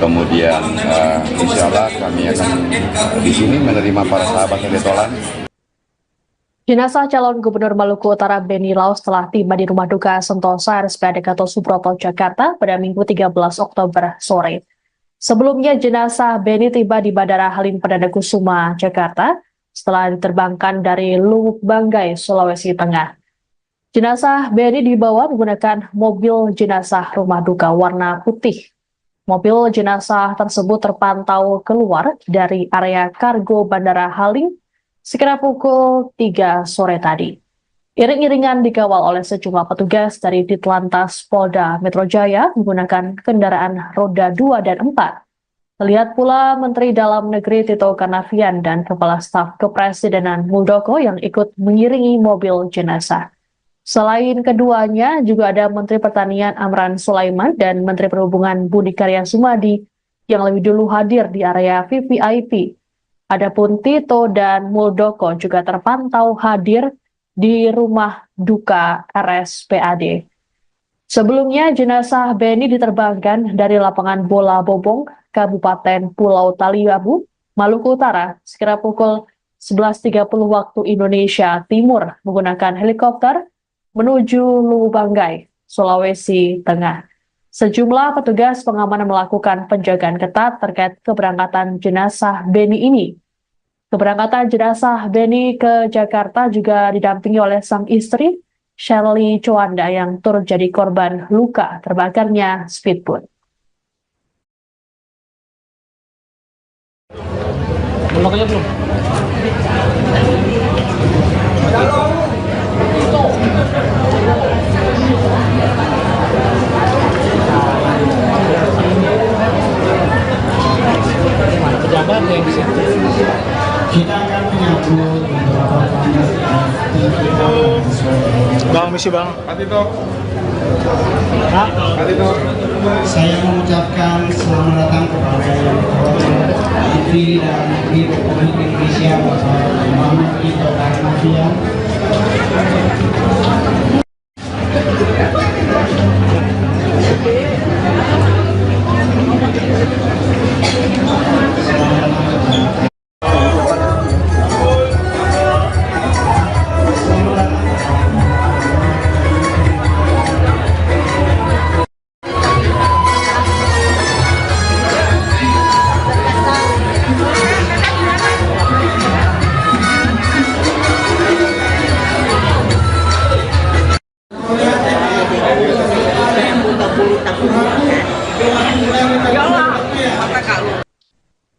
Kemudian insya Allah kami akan di sini menerima para sahabat yang ditolan. Jenazah calon Gubernur Maluku Utara Beni Laos telah tiba di Rumah Duka Sentosa RSPAD Gatot Subroto, Jakarta pada Minggu 13 Oktober sore. Sebelumnya jenazah Beni tiba di Bandara Halim Perdana Kusuma, Jakarta setelah diterbangkan dari Lubuk Banggai, Sulawesi Tengah. Jenazah Beni dibawa menggunakan mobil jenazah Rumah Duka warna putih. Mobil jenazah tersebut terpantau keluar dari area kargo Bandara Halim sekitar pukul 3 sore tadi. Iring-iringan dikawal oleh sejumlah petugas dari Ditlantas Polda Metro Jaya menggunakan kendaraan roda 2 dan 4. Terlihat pula Menteri Dalam Negeri Tito Karnavian dan Kepala Staf Kepresidenan Muldoko yang ikut mengiringi mobil jenazah. Selain keduanya, juga ada Menteri Pertanian Amran Sulaiman dan Menteri Perhubungan Budi Karya Sumadi yang lebih dulu hadir di area VVIP. Adapun Tito dan Muldoko juga terpantau hadir di Rumah Duka RSPAD. Sebelumnya, jenazah Beni diterbangkan dari lapangan bola Bobong, Kabupaten Pulau Taliabu, Maluku Utara, sekitar pukul 11.30 waktu Indonesia Timur menggunakan helikopter menuju Lubuk Banggai, Sulawesi Tengah. Sejumlah petugas pengamanan melakukan penjagaan ketat terkait keberangkatan jenazah Beni ini. Keberangkatan jenazah Beni ke Jakarta juga didampingi oleh sang istri, Shirley Chowanda, yang turut jadi korban luka terbakarnya speedboat. Belum aja belum? Pejabat yang di situ. Kita akan menyambut beberapa tamu. Bang, misi bang. Saya mengucapkan selamat datang kepada yang terhormat Menteri Dalam Negeri Republik Indonesia Bapak Muhammad Tito Karnavian.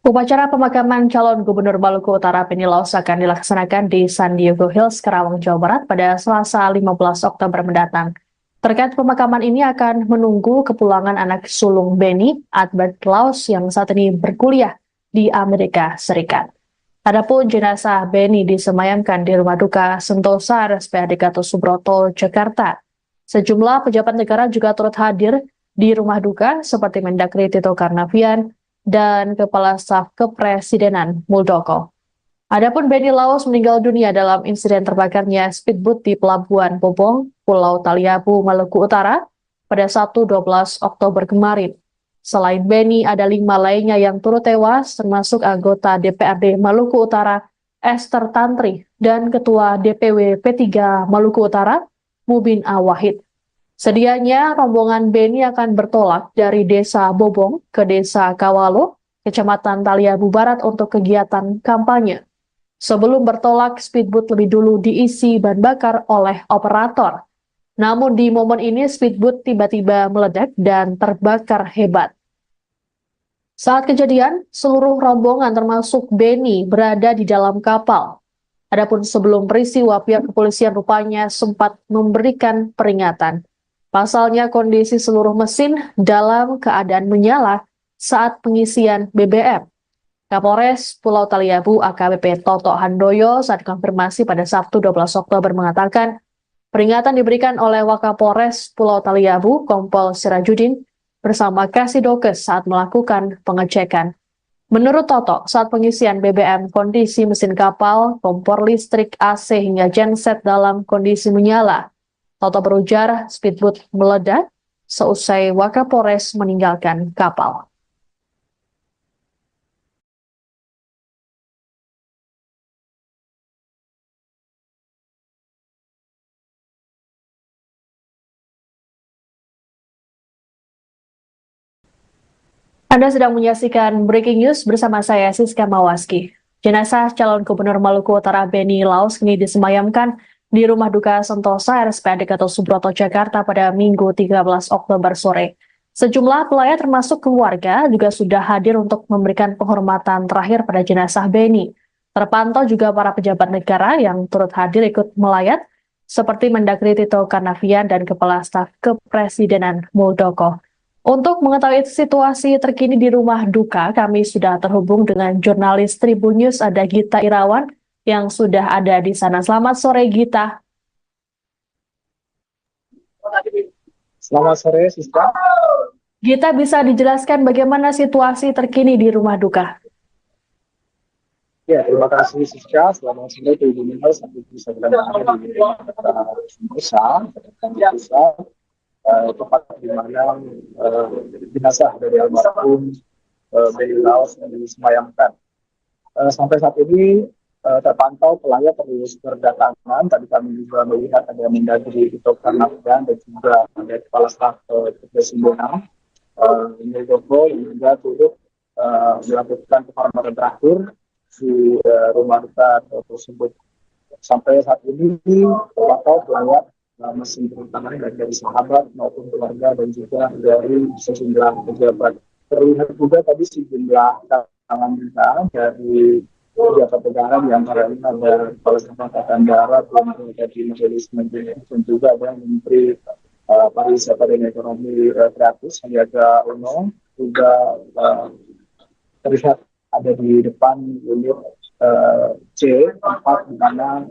Upacara pemakaman calon Gubernur Maluku Utara Beni Laos akan dilaksanakan di San Diego Hills, Karawang, Jawa Barat pada Selasa 15 Oktober mendatang. Terkait pemakaman ini akan menunggu kepulangan anak sulung Beni, Albert Laos, yang saat ini berkuliah di Amerika Serikat. Adapun jenazah Beni disemayamkan di Rumah Duka Sentosa RSPAD Gatot Subroto, Jakarta. Sejumlah pejabat negara juga turut hadir di Rumah Duka seperti Mendagri Tito Karnavian dan Kepala Staf Kepresidenan Muldoko. Adapun Beni Laos meninggal dunia dalam insiden terbakarnya speedboat di Pelabuhan Bobong, Pulau Taliabu, Maluku Utara pada Sabtu 12 Oktober kemarin. Selain Beni, ada 5 lainnya yang turut tewas, termasuk anggota DPRD Maluku Utara Esther Tantri dan Ketua DPW P3 Maluku Utara Mubin Awahid. Sedianya rombongan Beni akan bertolak dari Desa Bobong ke Desa Kawalo, Kecamatan Taliabu Barat untuk kegiatan kampanye. Sebelum bertolak, speedboat lebih dulu diisi bahan bakar oleh operator. Namun di momen ini speedboat tiba-tiba meledak dan terbakar hebat. Saat kejadian, seluruh rombongan termasuk Beni berada di dalam kapal. Adapun sebelum peristiwa, pihak kepolisian rupanya sempat memberikan peringatan. Pasalnya kondisi seluruh mesin dalam keadaan menyala saat pengisian BBM. Kapolres Pulau Taliabu AKBP Toto Handoyo saat konfirmasi pada Sabtu 12 Oktober mengatakan peringatan diberikan oleh Wakapolres Pulau Taliabu Kompol Sirajudin bersama Kasidokes saat melakukan pengecekan. Menurut Toto, saat pengisian BBM, kondisi mesin kapal, kompor listrik, AC hingga genset dalam kondisi menyala. Toto berujar speedboat meledak seusai Wakapolres meninggalkan kapal. Anda sedang menyaksikan Breaking News bersama saya, Siska Mawaski. Jenazah calon Gubernur Maluku Utara Benny Laus kini disemayamkan di Rumah Duka Sentosa RSPAD Gatot Subroto, Jakarta pada Minggu 13 Oktober sore. Sejumlah pelayat termasuk keluarga juga sudah hadir untuk memberikan penghormatan terakhir pada jenazah Benny. Terpantau juga para pejabat negara yang turut hadir ikut melayat, seperti Mendagri Tito Karnavian dan Kepala Staf Kepresidenan Muldoko. Untuk mengetahui situasi terkini di rumah duka, kami sudah terhubung dengan jurnalis Tribun News, ada Gita Irawan yang sudah ada di sana. Selamat sore, Gita. Selamat sore, Siska. Gita, bisa dijelaskan bagaimana situasi terkini di rumah duka? Ya, terima kasih, Siska. Selamat sore, Tribun News. Sampai bisa berada di Sentosa, tempat di mana jenazah dari almarhum Benny Laus yang disemayamkan. Sampai saat ini terpantau pelayat terus berdatangan. Tadi kami juga melihat ada Mendagri Tito Karnavian dan juga ada Kepala Staf Kepresidenan Muldoko yang juga turut melakukan penghormatan terakhir di rumah duka tersebut. Sampai saat ini terpantau pelayat masih berdatangan dari sahabat maupun keluarga dan juga dari sejumlah pejabat. Terlihat juga tadi sejumlah tangan kita dari pejabat negara, di antaranya ada Kepala Staf Angkatan Darat, dari Majelis Menteri, dan juga ada Menteri Pariwisata dan Ekonomi Kreatif Sandiaga Uno, juga terlihat ada di depan unit C, tempat di mana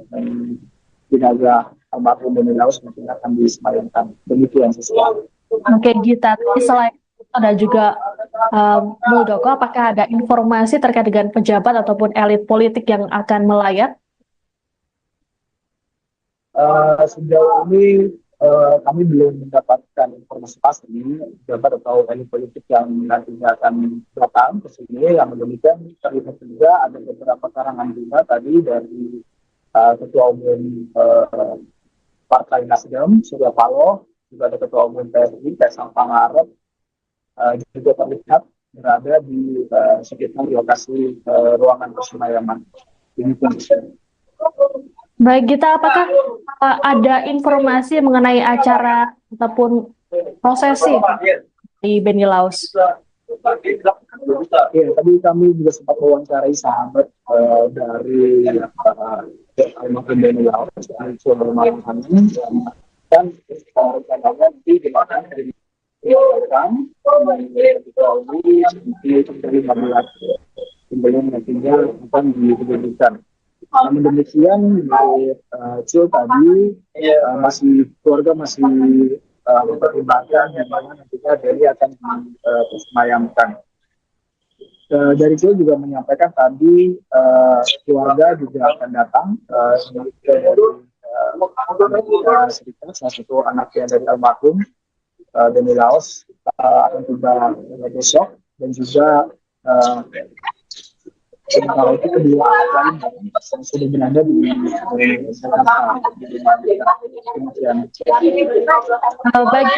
jenazah almarhum Benny Laus mungkin akan disemayamkan. Demikian sesuatu. Oke, Gita. Selain ada juga Muldoko, apakah ada informasi terkait dengan pejabat ataupun elit politik yang akan melayat? Sejauh ini kami belum mendapatkan informasi pasti pejabat atau elit politik yang nantinya akan datang ke sini. Yang demikian terlihat juga ada beberapa karangan bunga tadi dari Ketua Umum Partai Nasdem, Surya Paloh, juga ada Ketua Umum PSI, Kaisang Pangarep, juga terlihat berada di sekitar lokasi ruangan persemayaman. Baik, Gita, apakah ada informasi mengenai acara ataupun prosesi di Benny Laus? Ya, tadi kami juga sempat mewawancarai sahabat dari almarhum Benny Laus, dan rencananya nanti dimakan dari sebelum nantinya akan diberikan. Namun demikian, tadi keluarga masih mempertimbangkan di mana nantinya Benny akan disemayamkan. Dari itu juga menyampaikan tadi keluarga juga akan datang dari Serikat, salah satu anaknya dari almarhum Benny Laus akan tiba besok, dan juga sementara itu kedua lain yang sudah berada di Jakarta. Baik,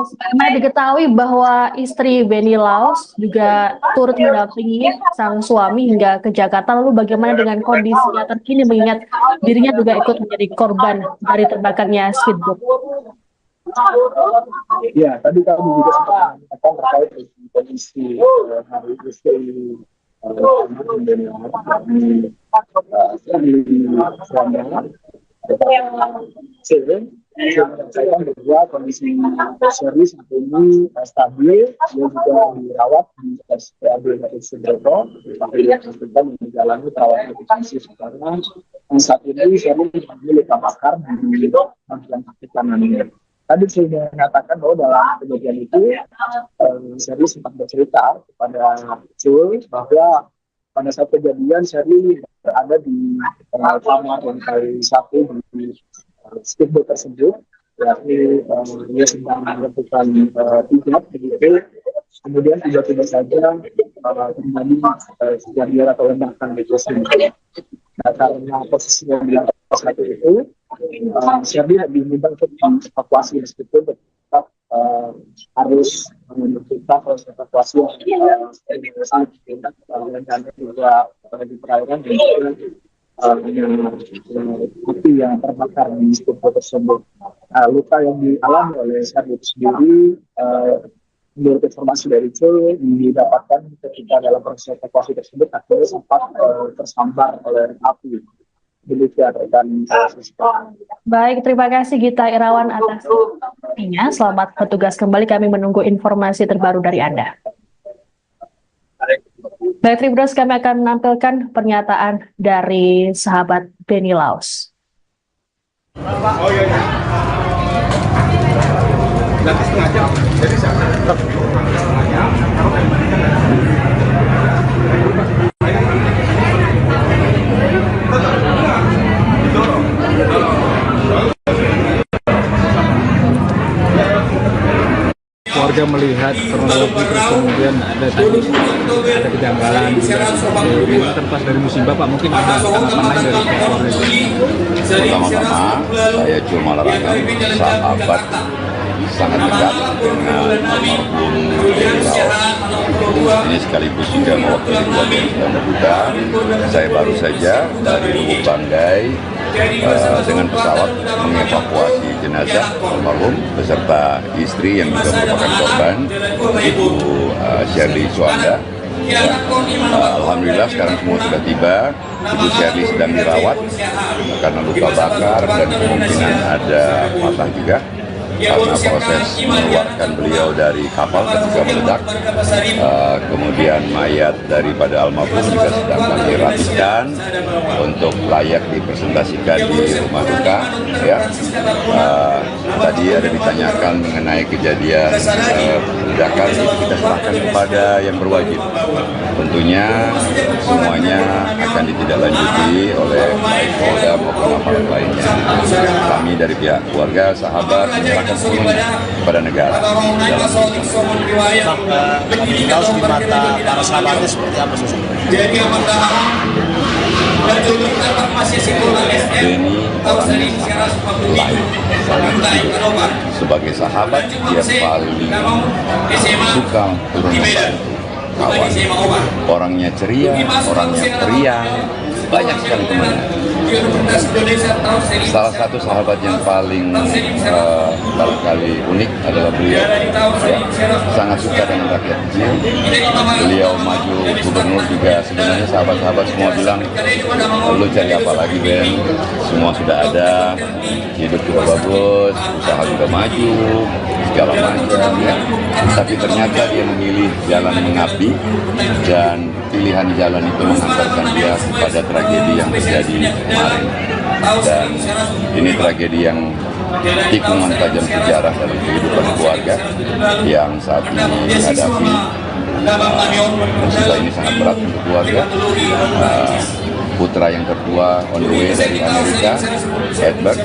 sebagaimana diketahui bahwa istri Benny Laus juga turut mendampingi sang suami hingga ke Jakarta. Lalu bagaimana dengan kondisinya terkini mengingat dirinya juga ikut menjadi korban dari terbakarnya speedboat? Ya, tadi kami juga sempat mengatakan terkait dengan kondisi hari istri Benny Laus saya bahwa kondisi serius saat ini stabil, dia juga dirawat di RSPAD Gatot Subroto, tapi dia sedang menjalani perawatan intensif karena saat ini serius mengalami luka bakar di bagian kaki kanannya. tadi sudah mengatakan bahwa dalam kejadian itu Sherly sempat bercerita kepada Jul bahwa pada saat kejadian Sherly berada di kamar lantai 1 di speedboat tersebut, yakni dia sedang melakukan hijab begitu. Kemudian tiba-tiba saja terjadi kejadian atau ledakan di tersebut. Nah, karena posisinya di lantai 1 itu, Sherly diminta untuk evakuasi meskipun tetap harus menentukan proses evakuasi yang dan juga di perairan dan juga api yang terbakar di speedboat tersebut. Luka yang dialami oleh Sherly itu sendiri, menurut informasi dari Jul, didapatkan ketika dalam proses evakuasi tersebut akhirnya sempat tersambar oleh api. Demikian rekan. Baik, terima kasih Gita Irawan atas informasinya. Selamat bertugas kembali, kami menunggu informasi terbaru dari Anda. Baik, Tribuners, kami akan menampilkan pernyataan dari sahabat Benny Laos. Oh iya. Nanti setengah jam. Jadi warga melihat kronologi terus kemudian ada kejanggalan juga. Ini kan pas dari musibah Pak, mungkin ada tanggapan lain dari pihak keluarga. Pertama-tama saya cuma larangkan sahabat sangat dekat dengan almarhum Benny Laos. Ini sekaligus juga mewakili keluarga yang sedang berduka. Saya baru saja dari Lubuk Banggai dengan pesawat mengevakuasi jenazah almarhum beserta istri yang juga merupakan korban, Ibu Sherly Suanda. Alhamdulillah sekarang semua sudah tiba. Ibu Sherly sedang dirawat karena luka bakar dan kemungkinan ada patah juga karena proses mengeluarkan beliau dari kapal ketika meledak. Kemudian mayat daripada almarhum juga sedang kami rapikan untuk layak dipresentasikan di rumah duka. Ya. Tadi ada ditanyakan mengenai kejadian ledakan, itu kita serahkan kepada yang berwajib. Tentunya semuanya akan ditindaklanjuti oleh baik Polda maupun aparat lainnya. Kami dari pihak keluarga, sahabat menyerahkan semuanya kepada negara. Laos di mata para sahabatnya seperti apa sosok? Benny orangnya lain, sangat hidup. Sebagai sahabat dia paling suka turun membantu kawan. Orangnya ceria, orangnya periang, banyak sekali temannya. Salah satu sahabat yang paling barangkali unik adalah beliau, ya, sangat suka dengan rakyat kecil. Beliau maju gubernur juga, sebenarnya sahabat-sahabat semua bilang, lu cari apa lagi Ben, semua sudah ada, hidup juga bagus, usaha juga maju, segala macam, ya. Tapi ternyata dia memilih jalan mengabdi dan pilihan jalan itu mengantarkan dia pada tragedi yang terjadi kemarin. Dan ini tragedi yang tikungan tajam sejarah dalam kehidupan keluarga yang saat ini dihadapi. Musibah ini sangat berat untuk keluarga. Putra yang tertua on the way dari Amerika, Edward,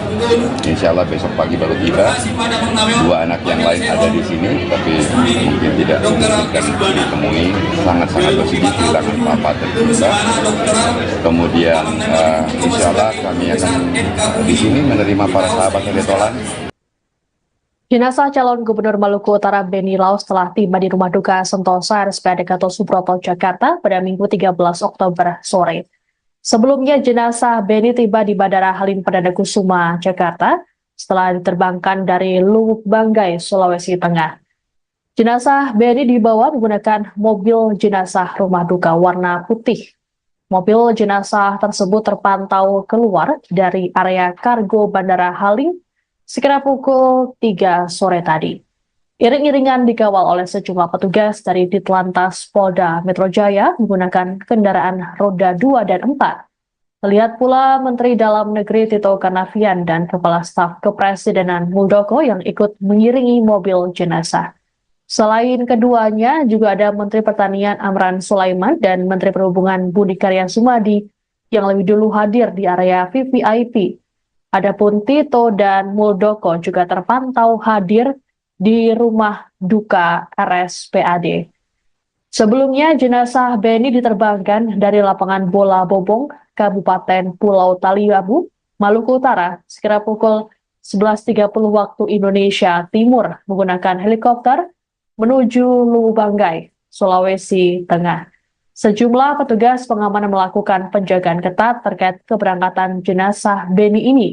insya Allah besok pagi baru tiba. Dua anak yang lain ada di sini, tapi mungkin tidak memungkinkan ditemui. Sangat-sangat bersedih kehilangan papa tercinta. Kemudian insya Allah kami akan di sini menerima para sahabat Retolan. Jenazah calon Gubernur Maluku Utara Benny Laos telah tiba di rumah duka Sentosa RSPAD Gatot Subroto, Jakarta pada Minggu 13 Oktober sore. Sebelumnya jenazah Benny tiba di Bandara Halim Perdana Kusuma, Jakarta setelah diterbangkan dari Lubuk Banggai, Sulawesi Tengah. Jenazah Benny dibawa menggunakan mobil jenazah rumah duka warna putih. Mobil jenazah tersebut terpantau keluar dari area kargo Bandara Halim sekitar pukul 3 sore tadi. Iring-iringan dikawal oleh sejumlah petugas dari Ditlantas Polda Metro Jaya menggunakan kendaraan roda 2 dan 4. Terlihat pula Menteri Dalam Negeri Tito Karnavian dan Kepala Staf Kepresidenan Muldoko yang ikut mengiringi mobil jenazah. Selain keduanya, juga ada Menteri Pertanian Amran Sulaiman dan Menteri Perhubungan Budi Karya Sumadi yang lebih dulu hadir di area VVIP. Adapun Tito dan Muldoko juga terpantau hadir di rumah duka RSPAD. Sebelumnya, jenazah Beni diterbangkan dari lapangan bola Bobong, Kabupaten Pulau Taliabu, Maluku Utara, sekira pukul 11.30 waktu Indonesia Timur menggunakan helikopter menuju Lubanggai, Sulawesi Tengah. Sejumlah petugas pengamanan melakukan penjagaan ketat terkait keberangkatan jenazah Beni ini.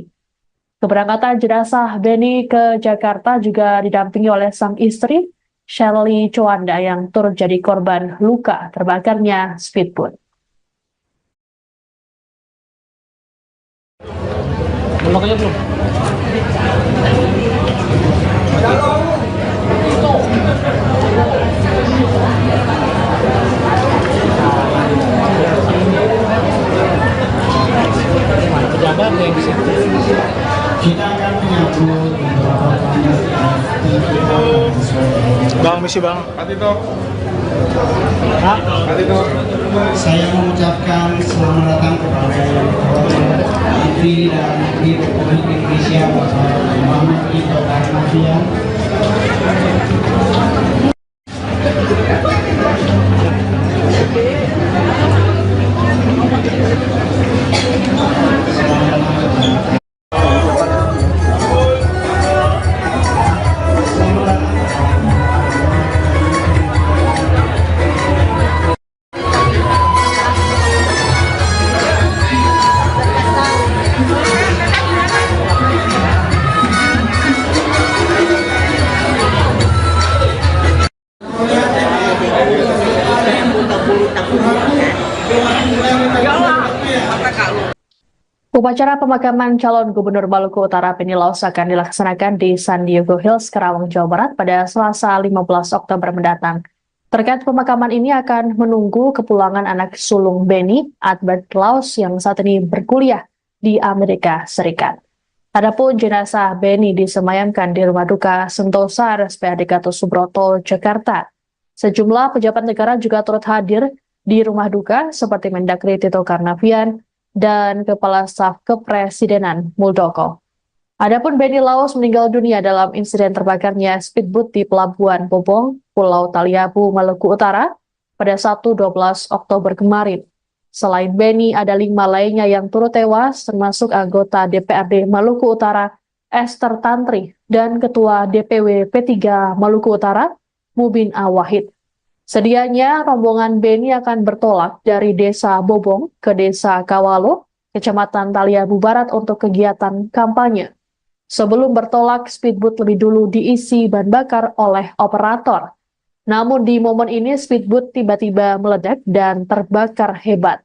Keberangkatan jenazah Beni ke Jakarta juga didampingi oleh sang istri, Shirley Chowanda, yang turut jadi korban luka terbakarnya speedboat. Meloknya belum? Pejabat yang di situ. Kita akan menyambut beberapa Bang, misi bang. Saya mengucapkan selamat datang kepada yang terhormat Menteri Dalam Negeri Republik Indonesia Bapak Muhammad Tito Karnavian. Upacara pemakaman calon Gubernur Maluku Utara Beni Laos akan dilaksanakan di San Diego Hills, Karawang, Jawa Barat pada Selasa 15 Oktober mendatang. Terkait pemakaman ini akan menunggu kepulangan anak sulung Beni, Albert Laos, yang saat ini berkuliah di Amerika Serikat. Adapun jenazah Beni disemayamkan di Rumah Duka Sentosa RSPAD Gatot Subroto, Jakarta. Sejumlah pejabat negara juga turut hadir di rumah duka seperti Mendagri Tito Karnavian dan Kepala Staf Kepresidenan Muldoko. Adapun Beni Laos meninggal dunia dalam insiden terbakarnya speedboat di Pelabuhan Bobong, Pulau Taliabu, Maluku Utara pada Sabtu 12 Oktober kemarin. Selain Beni, ada 5 lainnya yang turut tewas, termasuk anggota DPRD Maluku Utara Esther Tantri dan Ketua DPW P3 Maluku Utara Mubin Awahid. Sedianya rombongan Beni akan bertolak dari Desa Bobong ke Desa Kawalo, Kecamatan Taliabu Barat untuk kegiatan kampanye. Sebelum bertolak, speedboat lebih dulu diisi bahan bakar oleh operator. Namun di momen ini speedboat tiba-tiba meledak dan terbakar hebat.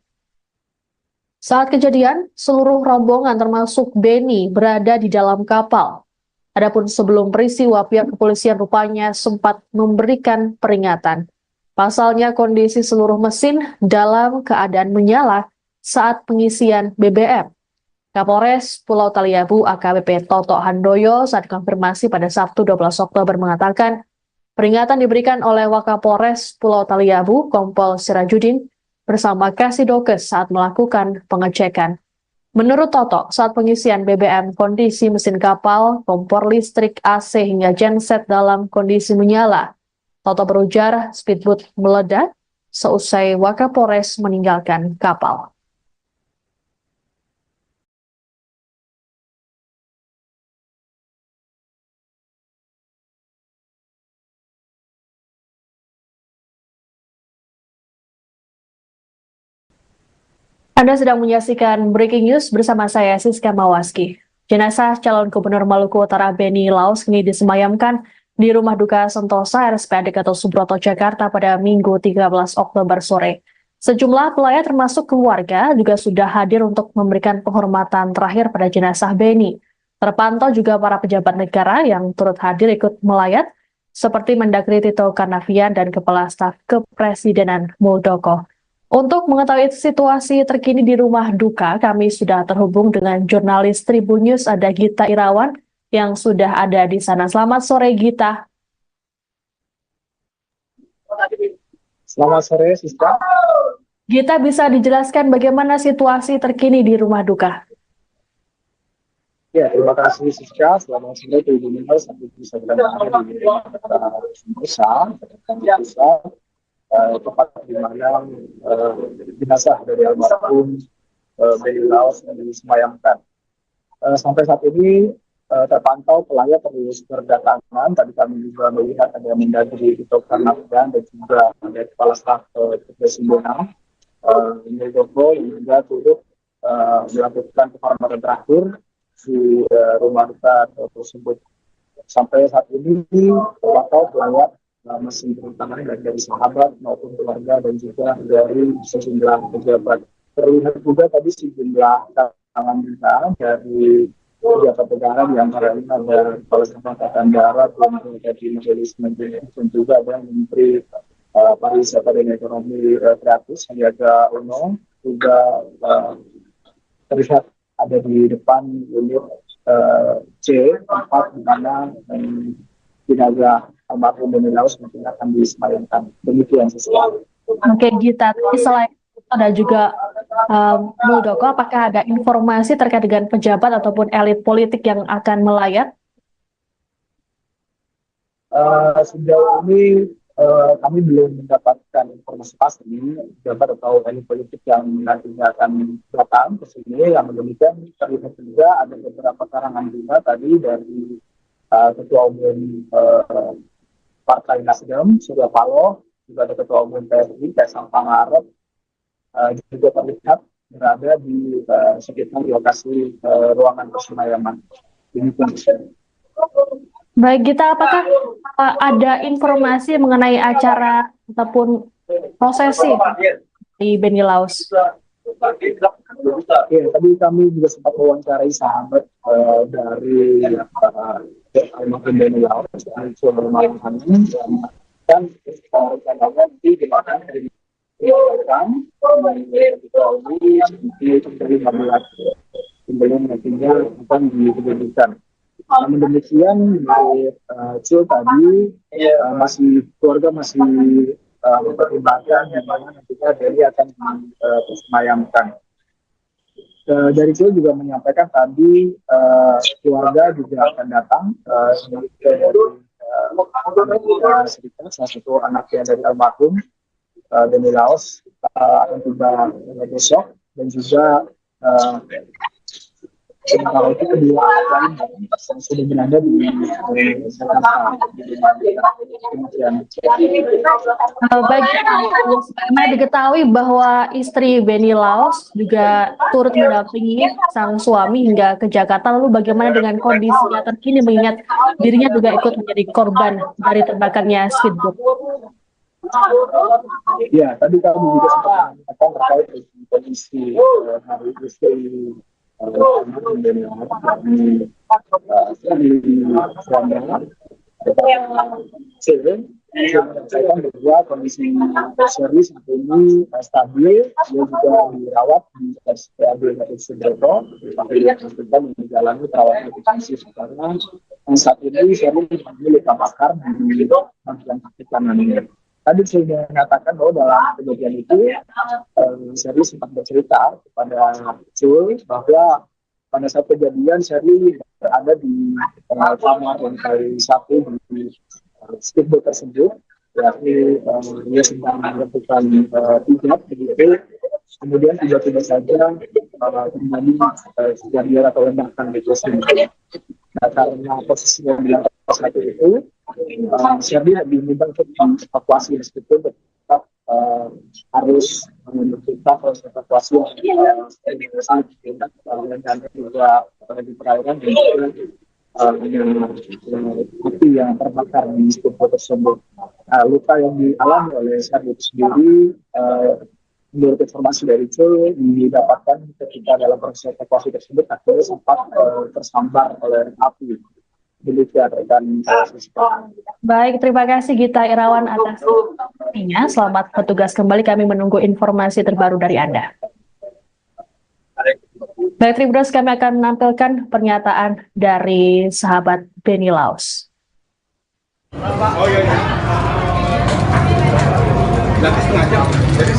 Saat kejadian, seluruh rombongan termasuk Beni berada di dalam kapal. Adapun sebelum peristiwa, pihak kepolisian rupanya sempat memberikan peringatan. Pasalnya kondisi seluruh mesin dalam keadaan menyala saat pengisian BBM. Kapolres Pulau Taliabu AKBP Toto Handoyo saat konfirmasi pada Sabtu 12 Oktober mengatakan peringatan diberikan oleh Wakapolres Pulau Taliabu Kompol Sirajudin bersama Kasidokes saat melakukan pengecekan. Menurut Toto, saat pengisian BBM kondisi mesin kapal, kompor listrik, AC hingga genset dalam kondisi menyala. Toto berujar speedboat meledak seusai Wakapolres meninggalkan kapal. Anda sedang menyaksikan Breaking News bersama saya, Siska Mawaski. Jenazah calon Gubernur Maluku Utara Beni Laos kini disemayamkan di Rumah Duka Sentosa RSPAD Gatot Subroto, Jakarta pada Minggu 13 Oktober sore. Sejumlah pelayat termasuk keluarga juga sudah hadir untuk memberikan penghormatan terakhir pada jenazah Beni. Terpantau juga para pejabat negara yang turut hadir ikut melayat, seperti Mendagri Tito Karnavian dan Kepala Staf Kepresidenan Muldoko. Untuk mengetahui situasi terkini di rumah duka, kami sudah terhubung dengan jurnalis Tribun News, ada Gita Irawan yang sudah ada di sana. Selamat sore, Gita. Selamat sore, Siska. Gita, bisa dijelaskan bagaimana situasi terkini di rumah duka? Ya, terima kasih, Siska. Selamat sore, Tribun News. Sampai bisa berada di Nusa, tempat di mana jenazah dari almarhum Benny Laos yang disemayamkan. Sampai saat ini terpantau pelayat terus berdatangan. Tadi kami juga melihat ada Mendagri Tito Karnavian dan juga ada Kepala Staf Kepresidenan Muldoko yang juga turut melakukan penghormatan terakhir di rumah duka tersebut. Sampai saat ini terpantau pelayat masih berdatangan dari sahabat maupun keluarga dan juga dari sejumlah pejabat. Terlihat juga tadi sejumlah tangan kita dari pejabat negara, di antaranya ada Kepala Staf Angkatan Darat, dari Majelis Menteri, dan juga ada Menteri Pariwisata dan Ekonomi Kreatif Sandiaga Uno, juga terlihat ada di depan unit C, tempat di mana jenazah almarhum Benny Laos mungkin akan disemayamkan. Demikian sesuatu. Oke, Gita. Selain itu ada juga Muldoko, apakah ada informasi terkait dengan pejabat ataupun elit politik yang akan melayat? Sejauh ini kami belum mendapatkan informasi pasti pejabat atau elit politik yang nantinya akan datang ke sini. Yang demikian terlihat juga ada beberapa karangan bunga tadi dari Ketua Umum Partai Nasdem, Surya Paloh, juga ada Ketua Umum PSI, Kaisang Pangarep, juga terlihat berada di sekitar lokasi ruangan persemayaman. Baik, Gita, apakah ada informasi mengenai acara ataupun prosesi di Benny Laos? Ya, tadi kami juga sempat mewawancarai sahabat dari almarhum Benny Laos, Malang Hanin, dan rencananya nanti dimakan dari dari 15 sebelum nantinya akan diberikan. Namun demikian, Cil tadi keluarga masih mempertimbangkan di mana nantinya Benny akan disemayamkan. Dari Cil juga menyampaikan tadi keluarga juga akan datang dari Serikat, salah satu anaknya dari almarhum Benny Laos akan tiba besok, dan juga sementara itu kedua lain yang sudah berada di Jakarta. Baik, karena diketahui bahwa istri Benny Laos juga turut mendampingi sang suami hingga ke Jakarta. Lalu bagaimana dengan kondisinya terkini mengingat dirinya juga ikut menjadi korban dari terbakarnya speedboat? Ya, tadi kami juga sempat mengatakan terkait dengan kondisi hari istri Benny Laos di saya bahwa kondisi Sherly saat ini stabil, dia juga dirawat di RSPAD Gatot Subroto, tapi dia sedang menjalani perawatan intensif karena saat ini Sherly mengalami luka bakar di bagian kaki kanannya. Tadi saya mengatakan bahwa dalam kejadian itu Sherly sempat bercerita kepada Cul bahwa pada saat kejadian Sherly berada di kamar lantai 1 di speedboat tersebut, yakni dia sedang melakukan hijab begitu, kemudian tiba-tiba saja terjadi kejadian atau ledakan di tersebut. Nah, karena posisinya di lantai 1 itu, Sherly lebih mudah untuk evakuasi meskipun tetap harus menentukan proses evakuasi yang sangat tidak dan juga di perairan dan juga api yang terbakar di speedboat tersebut. Luka yang dialami oleh Sherly sendiri, menurut informasi dari Cul, didapatkan ketika dalam proses evakuasi tersebut akhirnya sempat tersambar oleh api. Demikian rekan Baik, terima kasih Gita Irawan atas informasinya. Selamat bertugas kembali, kami menunggu informasi terbaru dari Anda. Baik, Tribuners, kami akan menampilkan pernyataan dari sahabat Benny Laos. Oh iya. Nanti setengah jam. Jadi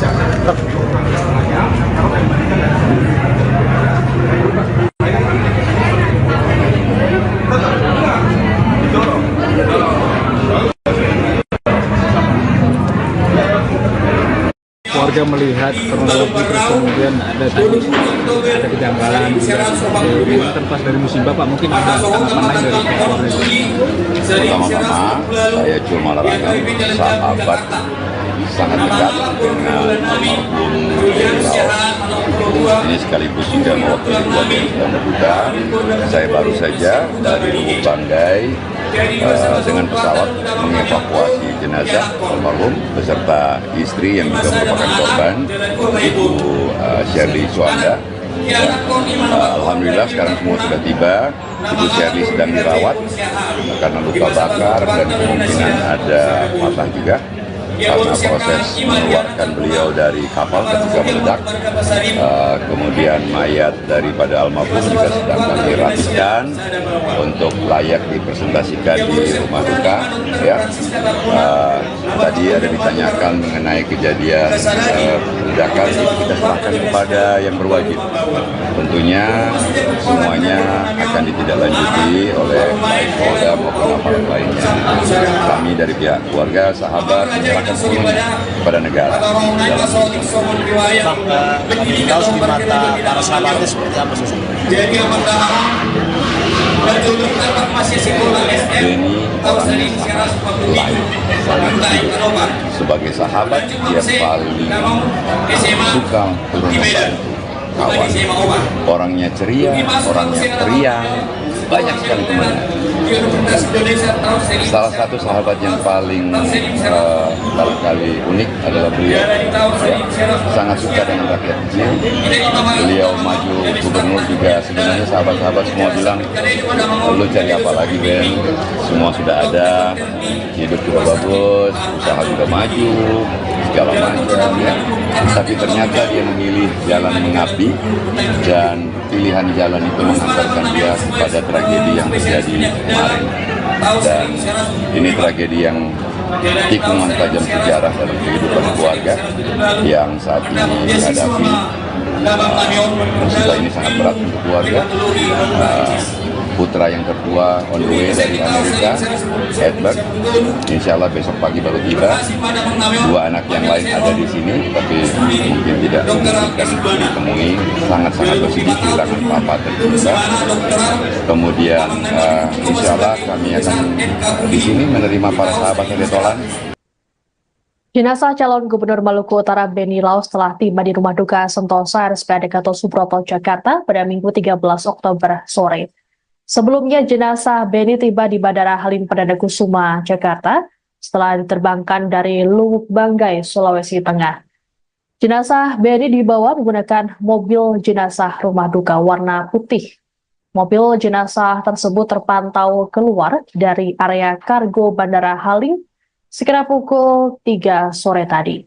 warga melihat kronologi terus kemudian ada kejanggalan juga seperti ini kan pas dari musibah Pak, mungkin ada tanggapan lain dari pihak keluarga. Pertama-tama saya cuma larang sahabat sangat dekat dengan almarhum Benny Laos. Ini sekaligus juga mewakili keluarga yang sedang berduka. Saya baru saja dari Lubuk Banggai dengan pesawat mengevakuasi jenazah almarhum beserta istri yang juga merupakan korban, Ibu Shirley Suanda. Alhamdulillah sekarang semua sudah tiba. Ibu Shirley sedang dirawat karena luka bakar dan kemungkinan ada patah juga karena proses mengeluarkan beliau dari kapal ketika meledak. Kemudian mayat daripada almarhum juga sedang kami rapikan untuk layak dipresentasikan di rumah duka. Ya. Tadi ada ditanyakan mengenai kejadian ledakan, itu kita serahkan kepada yang berwajib. Tentunya semuanya akan ditindaklanjuti oleh baik Polda maupun aparat lainnya. Kami dari pihak keluarga, sahabat menyerahkan semuanya kepada negara. Laos di mata para sahabatnya seperti apa sosok? Benny orangnya sangat hidup. Sebagai sahabat dia paling suka turun membantu kawan. Orangnya ceria, orangnya periang, banyak sekali temannya. Salah satu sahabat yang paling barangkali unik adalah beliau. Ya, sangat suka dengan rakyat kecil. Beliau maju gubernur juga, sebenarnya sahabat-sahabat semua bilang, lu cari apa lagi Ben? Semua sudah ada, hidup juga bagus, usaha juga maju, segala macam ya. Tapi ternyata dia memilih jalan mengabdi dan pilihan jalan itu mengantarkan dia kepada tragedi yang terjadi kemarin. Dan ini tragedi yang tikungan tajam sejarah dalam kehidupan keluarga yang saat ini dihadapi. Musibah ini sangat berat untuk keluarga. Putra yang tertua on the way dari Amerika, Edward, insya Allah besok pagi baru tiba. Dua anak yang lain ada di sini, tapi mungkin tidak memungkinkan ditemui. Sangat-sangat bersedih kehilangan papa tercinta. Kemudian insya Allah kami akan di sini menerima para sahabat Retolan. Jenazah calon Gubernur Maluku Utara Benny Laos telah tiba di rumah duka Sentosa RSPAD Gatot Subroto, Jakarta pada Minggu 13 Oktober sore. Sebelumnya jenazah Benny tiba di Bandara Halim Perdana Kusuma, Jakarta setelah diterbangkan dari Lubuk Banggai, Sulawesi Tengah. Jenazah Benny dibawa menggunakan mobil jenazah rumah duka warna putih. Mobil jenazah tersebut terpantau keluar dari area kargo Bandara Halim sekitar pukul 3 sore tadi.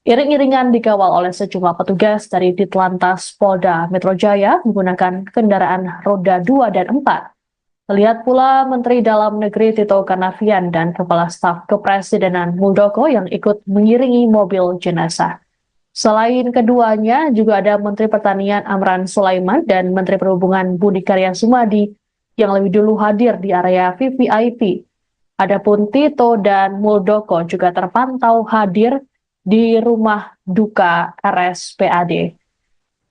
Iring-iringan dikawal oleh sejumlah petugas dari Ditlantas Polda Metro Jaya menggunakan kendaraan roda 2 dan 4. Terlihat pula Menteri Dalam Negeri Tito Karnavian dan Kepala Staf Kepresidenan Muldoko yang ikut mengiringi mobil jenazah. Selain keduanya, juga ada Menteri Pertanian Amran Sulaiman dan Menteri Perhubungan Budi Karya Sumadi yang lebih dulu hadir di area VVIP. Adapun Tito dan Muldoko juga terpantau hadir di rumah duka RSPAD.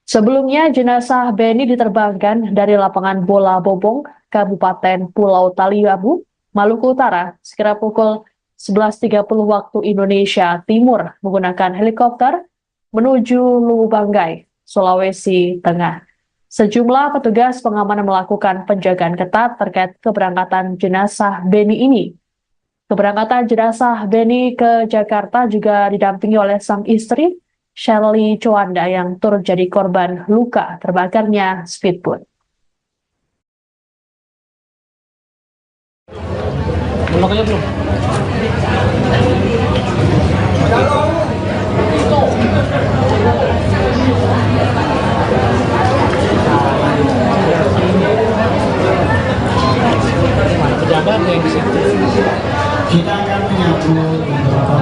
Sebelumnya, jenazah Benny diterbangkan dari lapangan bola Bobong, Kabupaten Pulau Taliabu, Maluku Utara, sekitar pukul 11.30 waktu Indonesia Timur menggunakan helikopter menuju Lubuk Banggai, Sulawesi Tengah. Sejumlah petugas pengamanan melakukan penjagaan ketat terkait keberangkatan jenazah Benny ini. Keberangkatan jenazah Benny ke Jakarta juga didampingi oleh sang istri, Shirley Suanda, yang turut jadi korban luka terbakarnya speedboat. Melok aja belum? Pejabat yang di situ. Kita akan menyambut beberapa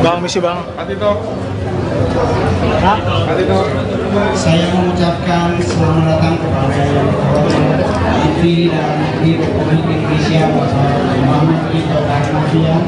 Bang, misi bang. Saya mengucapkan selamat datang kepada yang terhormat Menteri dan Menteri Republik Indonesia Bapak Muhammad Tito Karnavian.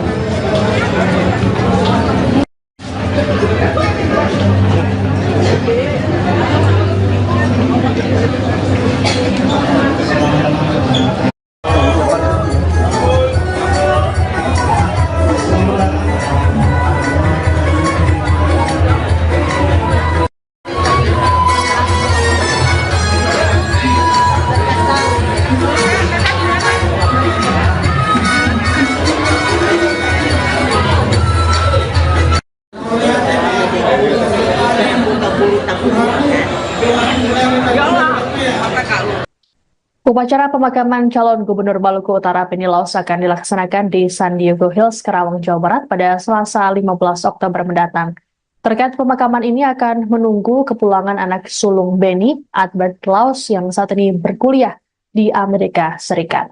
Upacara pemakaman calon Gubernur Maluku Utara Beni Laos akan dilaksanakan di San Diego Hills, Karawang, Jawa Barat pada Selasa 15 Oktober mendatang. Terkait pemakaman ini akan menunggu kepulangan anak sulung Beni, Albert Laos, yang saat ini berkuliah di Amerika Serikat.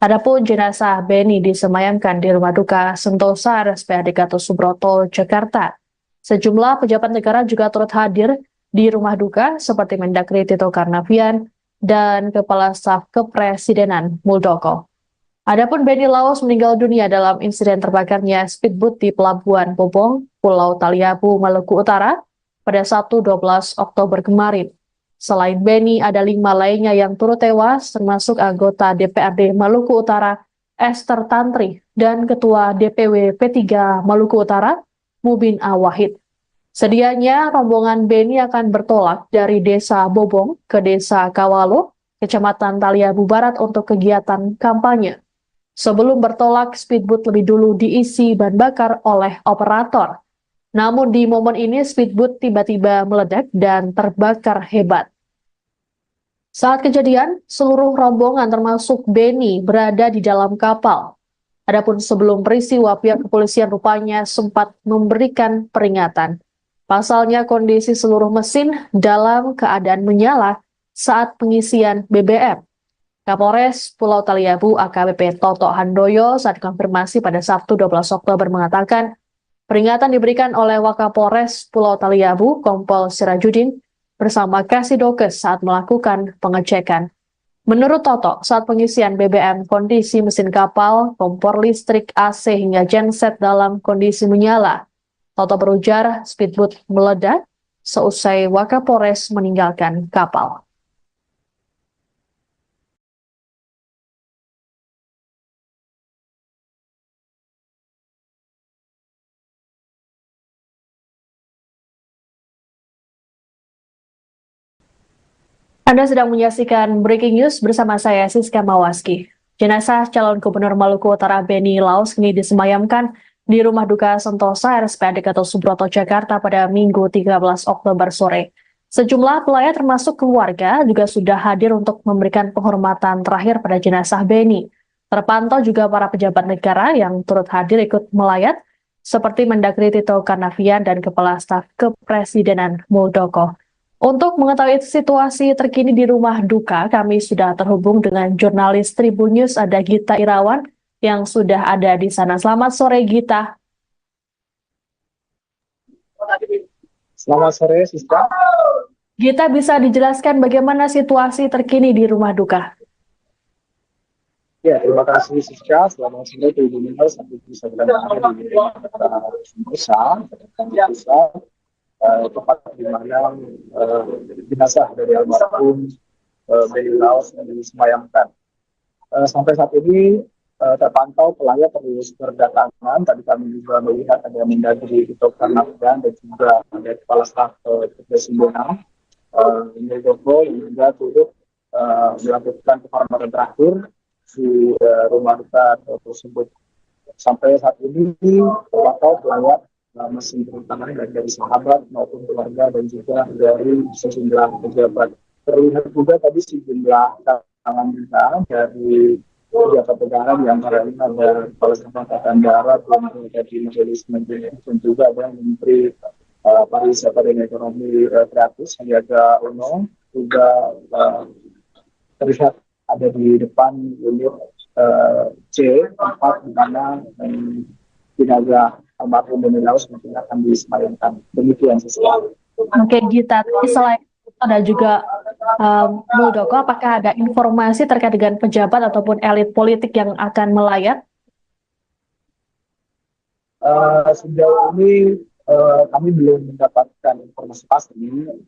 Adapun jenazah Beni disemayamkan di Rumah Duka Sentosa RSPAD Gatot Subroto, Jakarta. Sejumlah pejabat negara juga turut hadir di Rumah Duka seperti Mendagri Tito Karnavian dan Kepala Staf Kepresidenan Muldoko. Adapun Beni Laos meninggal dunia dalam insiden terbakarnya speedboat di Pelabuhan Bobong, Pulau Taliabu, Maluku Utara pada Sabtu 12 Oktober kemarin. Selain Beni, ada 5 lainnya yang turut tewas, termasuk anggota DPRD Maluku Utara, Esther Tantri, dan Ketua DPW P3 Maluku Utara, Mubin Awahid. Sedianya rombongan Beni akan bertolak dari Desa Bobong ke Desa Kawalo, Kecamatan Taliabu Barat untuk kegiatan kampanye. Sebelum bertolak, speedboat lebih dulu diisi bahan bakar oleh operator. Namun di momen ini speedboat tiba-tiba meledak dan terbakar hebat. Saat kejadian, seluruh rombongan termasuk Beni berada di dalam kapal. Adapun sebelum peristiwa, pihak kepolisian rupanya sempat memberikan peringatan. Pasalnya kondisi seluruh mesin dalam keadaan menyala saat pengisian BBM. Kapolres Pulau Taliabu AKBP Toto Handoyo saat konfirmasi pada Sabtu 12 Oktober mengatakan peringatan diberikan oleh Wakapolres Pulau Taliabu Kompol Sirajudin bersama Kasidokes saat melakukan pengecekan. Menurut Toto, saat pengisian BBM kondisi mesin kapal, kompor listrik, AC hingga genset dalam kondisi menyala. Toto berujar speedboat meledak seusai Wakapolres meninggalkan kapal. Anda sedang menyaksikan Breaking News bersama saya Siska Mawaski. Jenazah calon Gubernur Maluku Utara Beni Laos kini disemayamkan di Rumah Duka Sentosa RSPAD Gatot Subroto, Jakarta pada Minggu 13 Oktober sore. Sejumlah pelayat termasuk keluarga juga sudah hadir untuk memberikan penghormatan terakhir pada jenazah Beni. Terpantau juga para pejabat negara yang turut hadir ikut melayat, seperti Mendagri Tito Karnavian dan Kepala Staf Kepresidenan Muldoko. Untuk mengetahui situasi terkini di Rumah Duka, kami sudah terhubung dengan jurnalis Tribun News, ada Gita Irawan, yang sudah ada di sana. Selamat sore, Gita. Selamat sore, Siska. Gita, bisa dijelaskan bagaimana situasi terkini di Rumah Duka? Ya, terima kasih, Siska. Selamat sore, Tribun News. Sampai bisa berada di Sentosa, tempat di mana jenazah dari almarhum Beni Laos yang disemayamkan. Sampai saat ini terpantau pelayat terus berdatangan. Tadi kami juga melihat ada Mendagri Tito Karnavian dan juga ada Kepala Staf Kepresidenan Muldoko yang juga turut melakukan penghormatan terakhir di Rumah Duka tersebut. Sampai saat ini terpantau pelayat masih berdatangan dari sahabat maupun keluarga dan juga dari sejumlah pejabat. Terlihat juga tadi sejumlah tangan kita dari pejabat negara, di antaranya ada Kepala Staf Angkatan Darat, Menteri Majelis Menteri, dan juga ada Menteri Pariwisata dan Ekonomi Kreatif Sandiaga Uno, juga terlihat ada di depan unit C, tempat di mana jenazah almarhum Beni Laus mungkin akan disemayamkan. Demikian sesuatu. Oke, Gita, selain ada juga Muldoko, apakah ada informasi terkait dengan pejabat ataupun elit politik yang akan melayat? Sejauh ini kami belum mendapatkan informasi pasti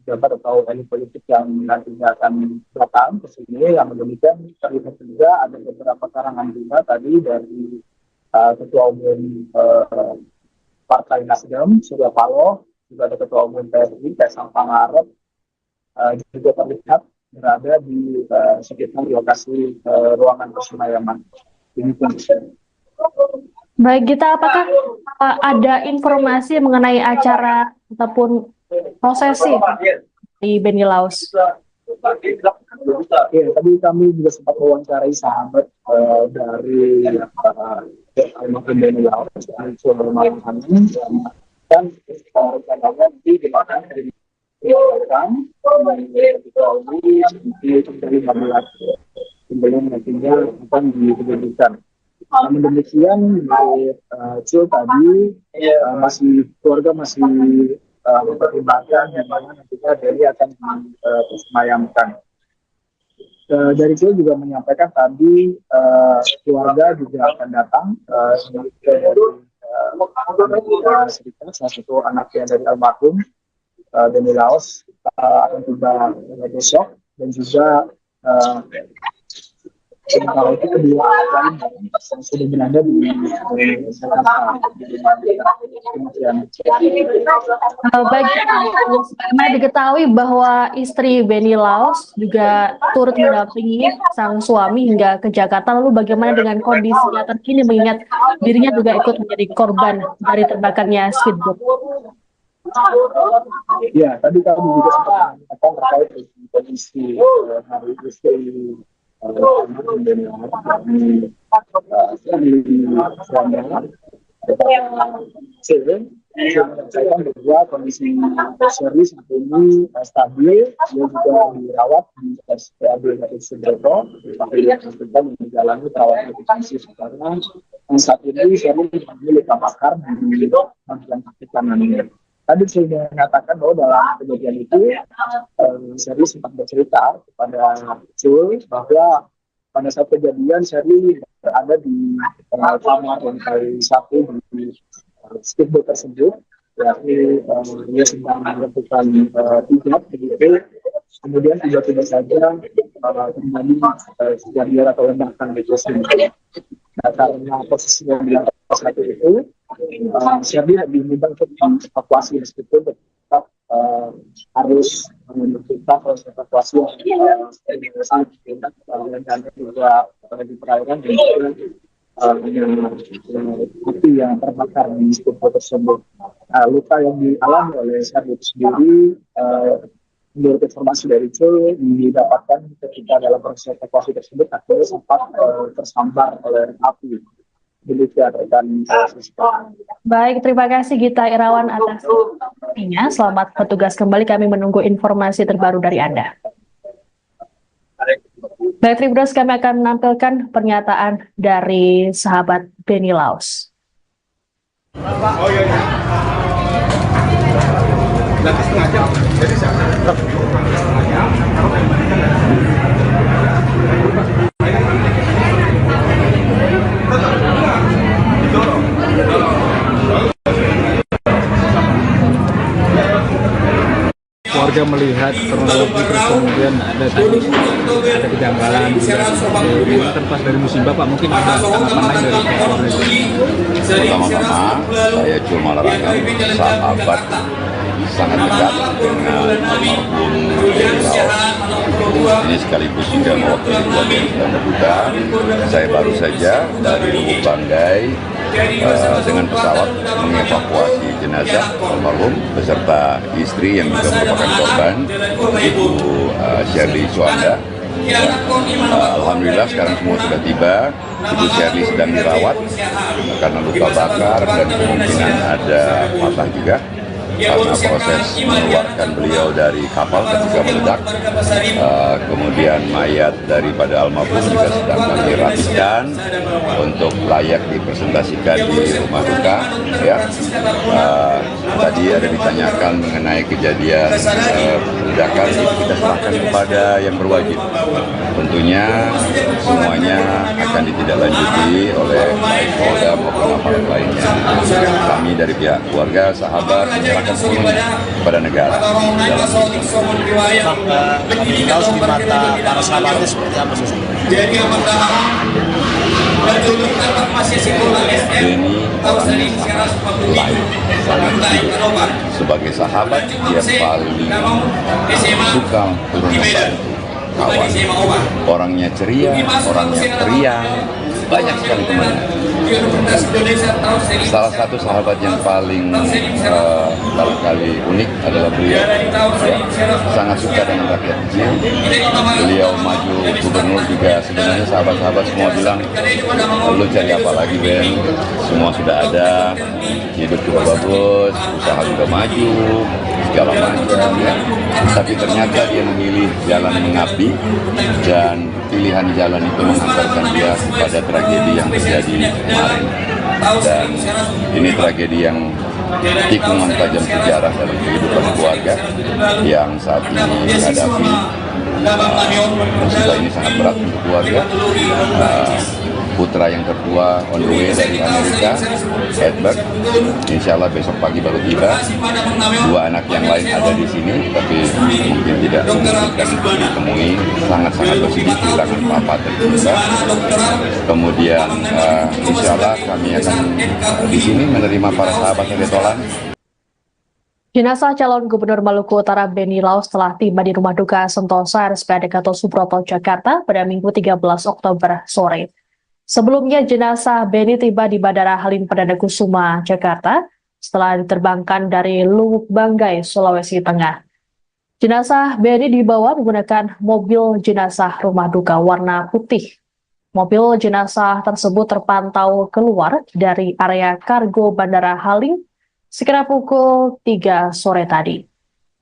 pejabat atau elit politik yang nantinya akan datang ke sini. Yang demikian terlihat juga ada beberapa karangan bunga tadi dari Ketua Umum Partai Nasdem, Surya Paloh, juga ada Ketua Umum PSI, Kaisang Pangarep, juga terlihat berada di sekitar lokasi ruangan persemayaman. Baik, Gita, apakah ada informasi mengenai acara ataupun prosesi di Beni Laus? Ya, tadi kami juga sempat mewawancarai sahabat dari almarhum Beni Laus, dan rencananya nanti dimakan dari sebelum nantinya akan diberikan. Namun demikian, Cil tadi keluarga masih mempertimbangkan yang mana nantinya Beni akan disemayamkan. Dari Cil juga menyampaikan tadi keluarga juga akan datang Serikat, salah satu anaknya dari almarhum Beni Laus akan tiba besok, dan juga sementara itu kedua lain yang sudah berada di Jakarta. Bagaimana diketahui bahwa istri Beni Laus juga turut mendampingi sang suami hingga ke Jakarta, lalu bagaimana dengan kondisinya terkini mengingat dirinya juga ikut menjadi korban dari terbakarnya speedboat? Ya, tadi kami juga sempat mengatakan terkait dengan kondisi hari istri Beni Laus saya bahwa kondisi Sherly saat ini stabil, dia juga dirawat di RSPAD Gatot Subroto, tapi dia sedang menjalani perawatan intensif karena saat ini Sherly mengalami luka bakar di bagian kaki kanannya. Tadi saya mengatakan bahwa dalam kejadian itu Sherly sempat bercerita kepada Cul bahwa pada saat kejadian Sherly berada di kamar lantai 1 di speedboat tersebut, yakni dia sedang melakukan pijat begitu, kemudian tiba-tiba saja terjadi kejadian atau ledakan di tersebut. Nah, karena posisinya di lantai 1 itu, Sherly diminta untuk dievakuasi meskipun tetap harus menentukan proses evakuasi dan juga di perairan dan juga api yang terbakar di speedboat tersebut. Luka yang dialami oleh Sherly sendiri, menurut informasi dari Cul, didapatkan ketika dalam proses evakuasi tersebut akhirnya sempat tersambar oleh api. Demikian rekan. Baik, terima kasih Gita Irawan atas informasinya. Selamat bertugas kembali, kami menunggu informasi terbaru dari Anda. Baik, Tribuners, kami akan menampilkan pernyataan dari sahabat Beni Laus. Oh iya. Nanti setengah jam. Jadi warga melihat kronologi, terus kemudian ada kejanggalan ini kan pas dari musibah, Pak, mungkin ada tanggapan lain dari keluarga. Pertama-tama saya cuma larangkan sahabat sangat dekat dengan almarhum Beni Laus. Ini sekaligus juga mewakili keluarga yang sedang berduka. Saya baru saja dari Lubuk Banggai dengan pesawat mengevakuasi jenazah almarhum beserta istri yang juga merupakan korban, Ibu Sherly Suanda. Alhamdulillah sekarang semua sudah tiba. Ibu Shirley sedang dirawat karena luka bakar dan kemungkinan ada patah juga karena proses mengeluarkan beliau dari kapal ketika meledak. Kemudian mayat daripada almarhum juga sedang kami rapikan untuk layak dipresentasikan di rumah duka. Ya. Tadi ada ditanyakan mengenai kejadian ledakan, kita serahkan kepada yang berwajib. Tentunya semuanya akan ditindaklanjuti oleh baik Polda maupun aparat lainnya. Kami dari pihak keluarga, sahabat menyerahkan semuanya kepada negara. Laos di mata para sahabatnya seperti apa sih? Denny orangnya sangat baik, sangat baik. Sebagai sahabat dia paling suka turun membantu kawan. Orangnya ceria, orangnya periang, banyak sekali temannya. Salah satu sahabat yang paling barangkali unik adalah beliau. Ya, sangat suka dengan rakyat kecil. Beliau maju gubernur juga, sebenarnya sahabat-sahabat semua bilang, lu cari apa lagi Ben? Semua sudah ada, hidup juga bagus, usaha juga maju, segala macam. Ya. Tapi ternyata dia memilih jalan mengabdi dan pilihan jalan itu mengantarkan dia kepada tragedi yang terjadi kemarin. Dan ini tragedi yang tikungan tajam sejarah dalam kehidupan keluarga yang saat ini dihadapi. Musibah ini sangat berat untuk keluarga. Putra yang tertua on the way dari Amerika, Edward, insya Allah besok pagi baru tiba. Dua anak yang lain ada di sini, tapi mungkin tidak memungkinkan ditemui. Sangat-sangat bersedih kehilangan papa tercinta. Kemudian insya Allah kami akan di sini menerima para sahabat Retolan. Jenazah calon Gubernur Maluku Utara Benny Laos telah tiba di Rumah Duka Sentosa RSPAD Gatot Subroto, Jakarta pada Minggu 13 Oktober sore. Sebelumnya jenazah Benny tiba di Bandara Halim Perdana Kusuma, Jakarta setelah diterbangkan dari Lubuk Banggai, Sulawesi Tengah. Jenazah Benny dibawa menggunakan mobil jenazah rumah duka warna putih. Mobil jenazah tersebut terpantau keluar dari area kargo Bandara Halim sekira pukul 3 sore tadi.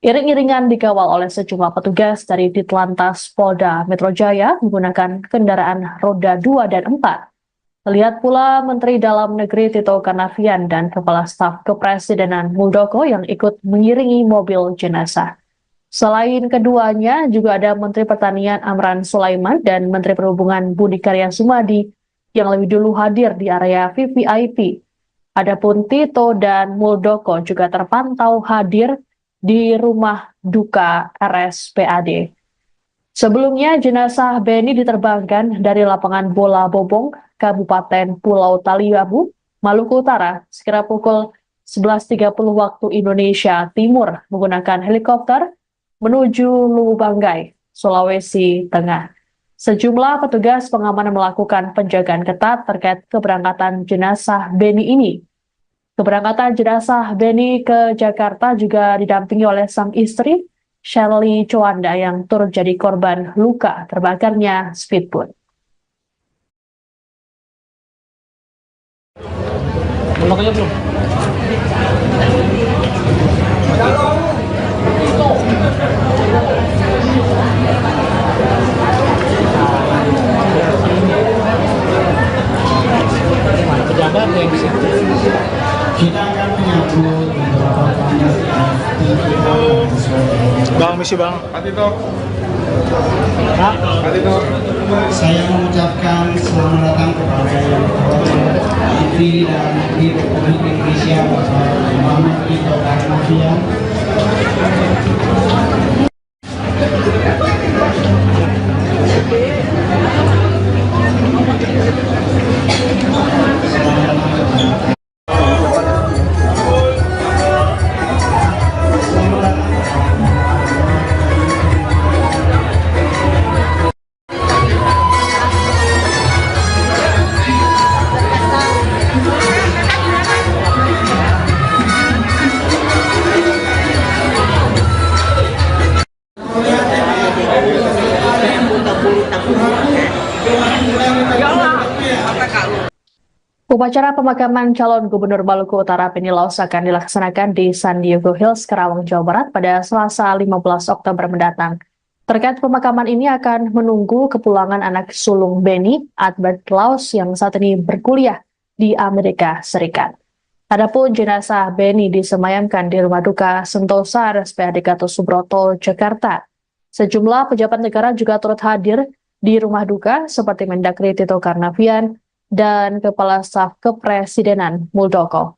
Iring-iringan dikawal oleh sejumlah petugas dari Ditlantas Polda Metro Jaya menggunakan kendaraan roda 2 dan 4. Terlihat pula Menteri Dalam Negeri Tito Karnavian dan Kepala Staf Kepresidenan Muldoko yang ikut mengiringi mobil jenazah. Selain keduanya, juga ada Menteri Pertanian Amran Sulaiman dan Menteri Perhubungan Budi Karya Sumadi yang lebih dulu hadir di area VVIP. Adapun Tito dan Muldoko juga terpantau hadir di rumah duka RSPAD. Sebelumnya, jenazah Benny diterbangkan dari lapangan Bola Bobong, Kabupaten Pulau Taliabu, Maluku Utara, sekira pukul 11.30 waktu Indonesia Timur menggunakan helikopter menuju Lubuk Banggai, Sulawesi Tengah. Sejumlah petugas pengamanan melakukan penjagaan ketat terkait keberangkatan jenazah Benny ini. Keberangkatan jenazah Benny ke Jakarta juga didampingi oleh sang istri, Shirley Chowanda, yang turut jadi korban luka terbakarnya speedboat. Menoknya belum? Pejabat yang di situ. Kita akan menyambut beberapa tamu Bang, misi bang. Pak Tito. Pak Tito. Saya mengucapkan selamat datang kepada yang terhormat Menteri Dalam Negeri Republik Indonesia Bapak Muhammad Tito Karnavian. Upacara pemakaman calon Gubernur Maluku Utara Beni Laos akan dilaksanakan di San Diego Hills, Karawang, Jawa Barat pada Selasa 15 Oktober mendatang. Terkait pemakaman ini akan menunggu kepulangan anak sulung Beni, Albert Laos, yang saat ini berkuliah di Amerika Serikat. Adapun jenazah Beni disemayamkan di Rumah Duka Sentosa RSPAD Gatot Subroto, Jakarta. Sejumlah pejabat negara juga turut hadir di Rumah Duka seperti Mendagri Tito Karnavian dan Kepala Staf Kepresidenan Muldoko.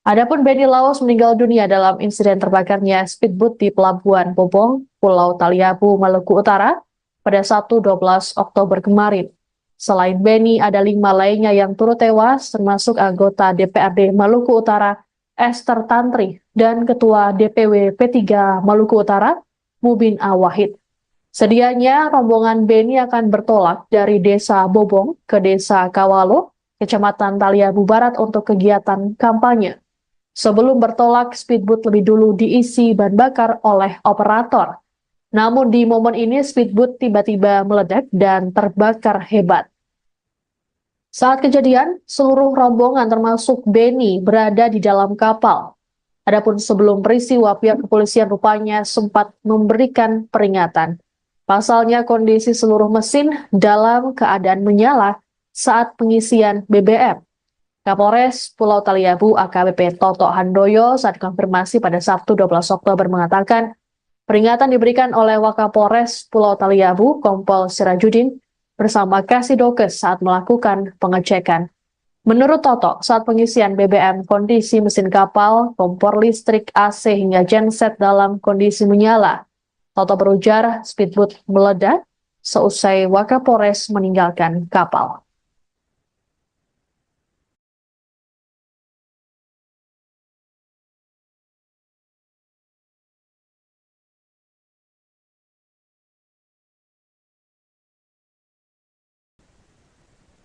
Adapun Beni Laos meninggal dunia dalam insiden terbakarnya speedboat di Pelabuhan Bobong, Pulau Taliabu, Maluku Utara pada Sabtu 12 Oktober kemarin. Selain Beni, ada 5 lainnya yang turut tewas, termasuk anggota DPRD Maluku Utara, Esther Tantri, dan Ketua DPW P3 Maluku Utara, Mubin Awahid. Sedianya rombongan Beni akan bertolak dari Desa Bobong ke Desa Kawalo, Kecamatan Taliabu Barat untuk kegiatan kampanye. Sebelum bertolak, speedboat lebih dulu diisi bahan bakar oleh operator. Namun di momen ini speedboat tiba-tiba meledak dan terbakar hebat. Saat kejadian, seluruh rombongan termasuk Beni berada di dalam kapal. Adapun sebelum peristiwa, pihak kepolisian rupanya sempat memberikan peringatan. Pasalnya kondisi seluruh mesin dalam keadaan menyala saat pengisian BBM. Kapolres Pulau Taliabu AKBP Toto Handoyo saat konfirmasi pada Sabtu 12 Oktober mengatakan, peringatan diberikan oleh Wakapolres Pulau Taliabu Kompol Sirajudin bersama Kasidokes saat melakukan pengecekan. Menurut Toto, saat pengisian BBM, kondisi mesin kapal, kompor listrik, AC hingga genset dalam kondisi menyala. Toto berujar speedboat meledak seusai Wakapolres meninggalkan kapal.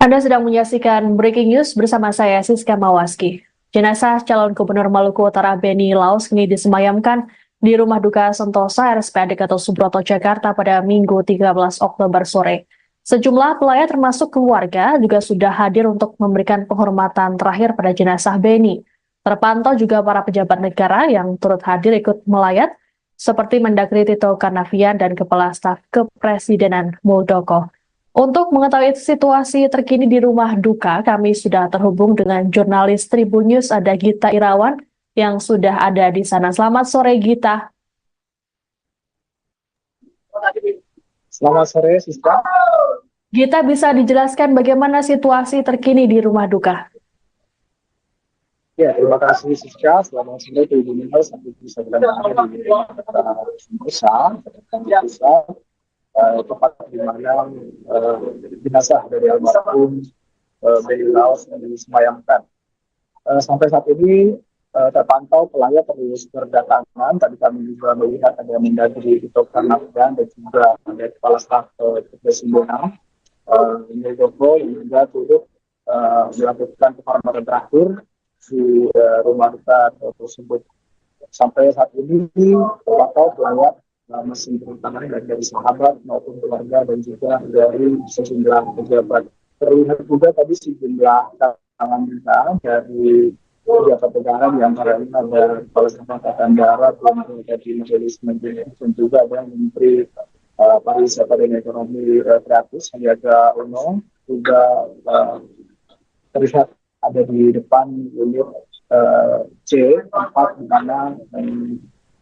Anda sedang menyaksikan Breaking News bersama saya, Siska Mawaski. Jenazah calon Gubernur Maluku Utara Beni Laos kini disemayamkan di Rumah Duka Sentosa RSPAD Gatot Subroto, Jakarta pada Minggu 13 Oktober sore. Sejumlah pelayat termasuk keluarga juga sudah hadir untuk memberikan penghormatan terakhir pada jenazah Beni. Terpantau juga para pejabat negara yang turut hadir ikut melayat, seperti Mendagri Tito Karnavian dan Kepala Staf Kepresidenan Muldoko. Untuk mengetahui situasi terkini di Rumah Duka, kami sudah terhubung dengan jurnalis Tribun News, ada Gita Irawan yang sudah ada di sana. Selamat sore, Gita. Selamat sore, Siska. Gita, bisa dijelaskan bagaimana situasi terkini di Rumah Duka? Ya, terima kasih, Siska. Selamat sore, Tribun News. Sampai bisa berada di Sentosa, tempat di mana jenazah dari almarhum Beni Laos yang disemayamkan. Sampai saat ini terpantau pelayat terus berdatangan. Tadi kami juga melihat ada Mendagri Tito Karnavian dan juga ada Kepala Staf Kepresidenan Muldoko yang juga turut melakukan penghormatan terakhir di rumah duka tersebut. Sampai saat ini terpantau pelayat masih berdatangan dari sahabat maupun keluarga dan juga dari sejumlah pejabat. Terlihat juga tadi sejumlah tangan kita dari pejabat negara, di antaranya ada Kepala Staf Angkatan Darat, dari Majelis Menteri, dan juga ada Menteri Pariwisata dan Ekonomi Kreatif Sandiaga Uno, juga terlihat ada di depan unit C, tempat di mana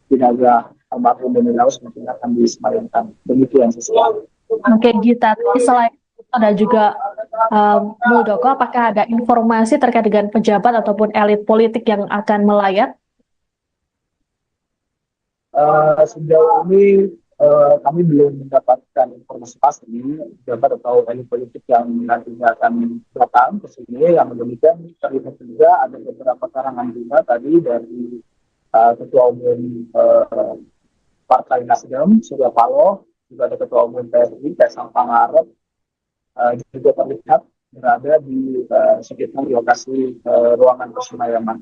jenazah almarhum Beni Laos mungkin akan disemayamkan. Demikian sesuatu. Oke, Gita. Selain itu ada juga Muldoko, apakah ada informasi terkait dengan pejabat ataupun elit politik yang akan melayat? Sejauh ini kami belum mendapatkan informasi pasti pejabat atau elit politik yang nantinya akan datang ke sini. Yang demikian terlihat juga ada beberapa karangan bunga tadi dari Ketua Umum Partai Nasdem, Surya Paloh, juga ada Ketua Umum PSI, Kaisang Pangarep, juga terlihat berada di sekitar lokasi ruangan persemayaman.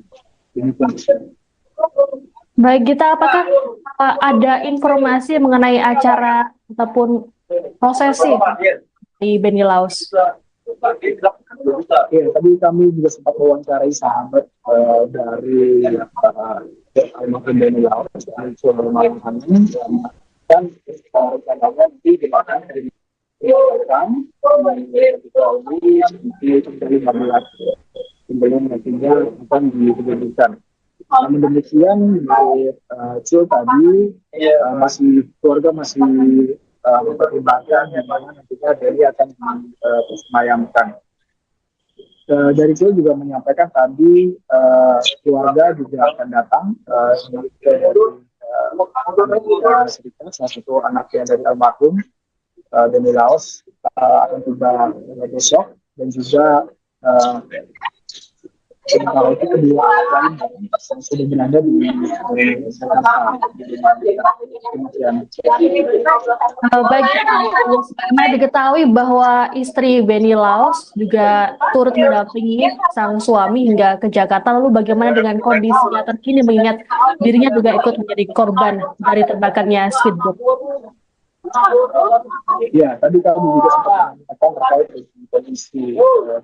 Baik, Gita, apakah ada informasi mengenai acara ataupun prosesi di Beni Laos? Ya, tadi kami juga sempat mewawancarai sahabat dari almarhum Beni Laos, dan rencananya nanti di mana sebelum nantinya akan diberikan. Namun demikian, Cil tadi keluarga masih mempertimbangkan di mana nantinya Deli akan disemayamkan. Dari Cil juga menyampaikan tadi keluarga juga akan datang Serikat, salah satu anaknya dari almarhum Beni Laos akan tiba besok, dan juga kalau itu kedua lain yang sudah berada di Jakarta. Bagaimana diketahui bahwa istri Beni Laos juga turut mendampingi sang suami hingga ke Jakarta, lalu bagaimana dengan kondisinya terkini mengingat dirinya juga ikut menjadi korban dari terbakarnya speedboat? Ya, tadi kami juga sempat mengatakan terkait dengan kondisi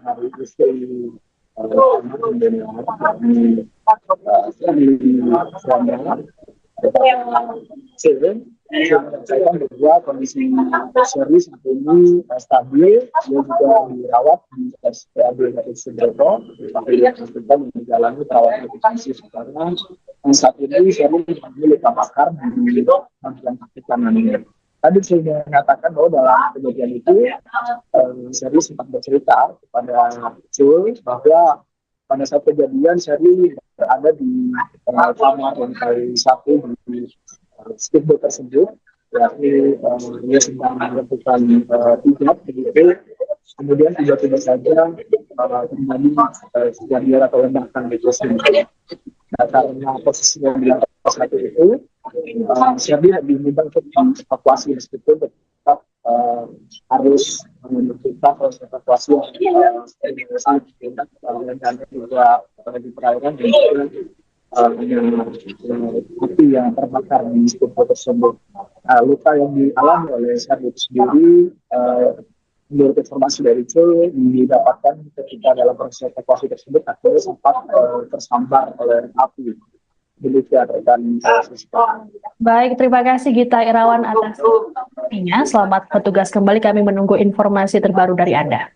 hari istri Beni Laos saya bahwa kondisi Sherly saat ini stabil, dia juga dirawat di RSPAD Gatot Subroto, kita menjalani perawatan intensif karena saat ini Sherly mengalami luka bakar di bagian kaki kanannya. Tadi saya mengatakan bahwa dalam kejadian itu Sherly sempat bercerita kepada Cul bahwa pada saat kejadian Sherly berada di kamar lantai 1 di speedboat tersebut, yakni dia sedang melakukan hijab begitu, kemudian tiba-tiba saja terjadi kejadian atau ledakan di tersebut. Nah, karena posisinya di lantai 1 itu, Sherly diminta untuk dievakuasi, meskipun tetap harus menentukan proses evakuasi dan juga di perairan dan juga api yang terbakar di speedboat tersebut. Luka yang dialami oleh Sherly itu sendiri, menurut informasi dari Cul, didapatkan ketika dalam proses evakuasi tersebut akhirnya sempat tersambar oleh api. Demikian rekan. Baik, terima kasih Gita Irawan atas informasinya. Selamat bertugas kembali, kami menunggu informasi terbaru dari Anda.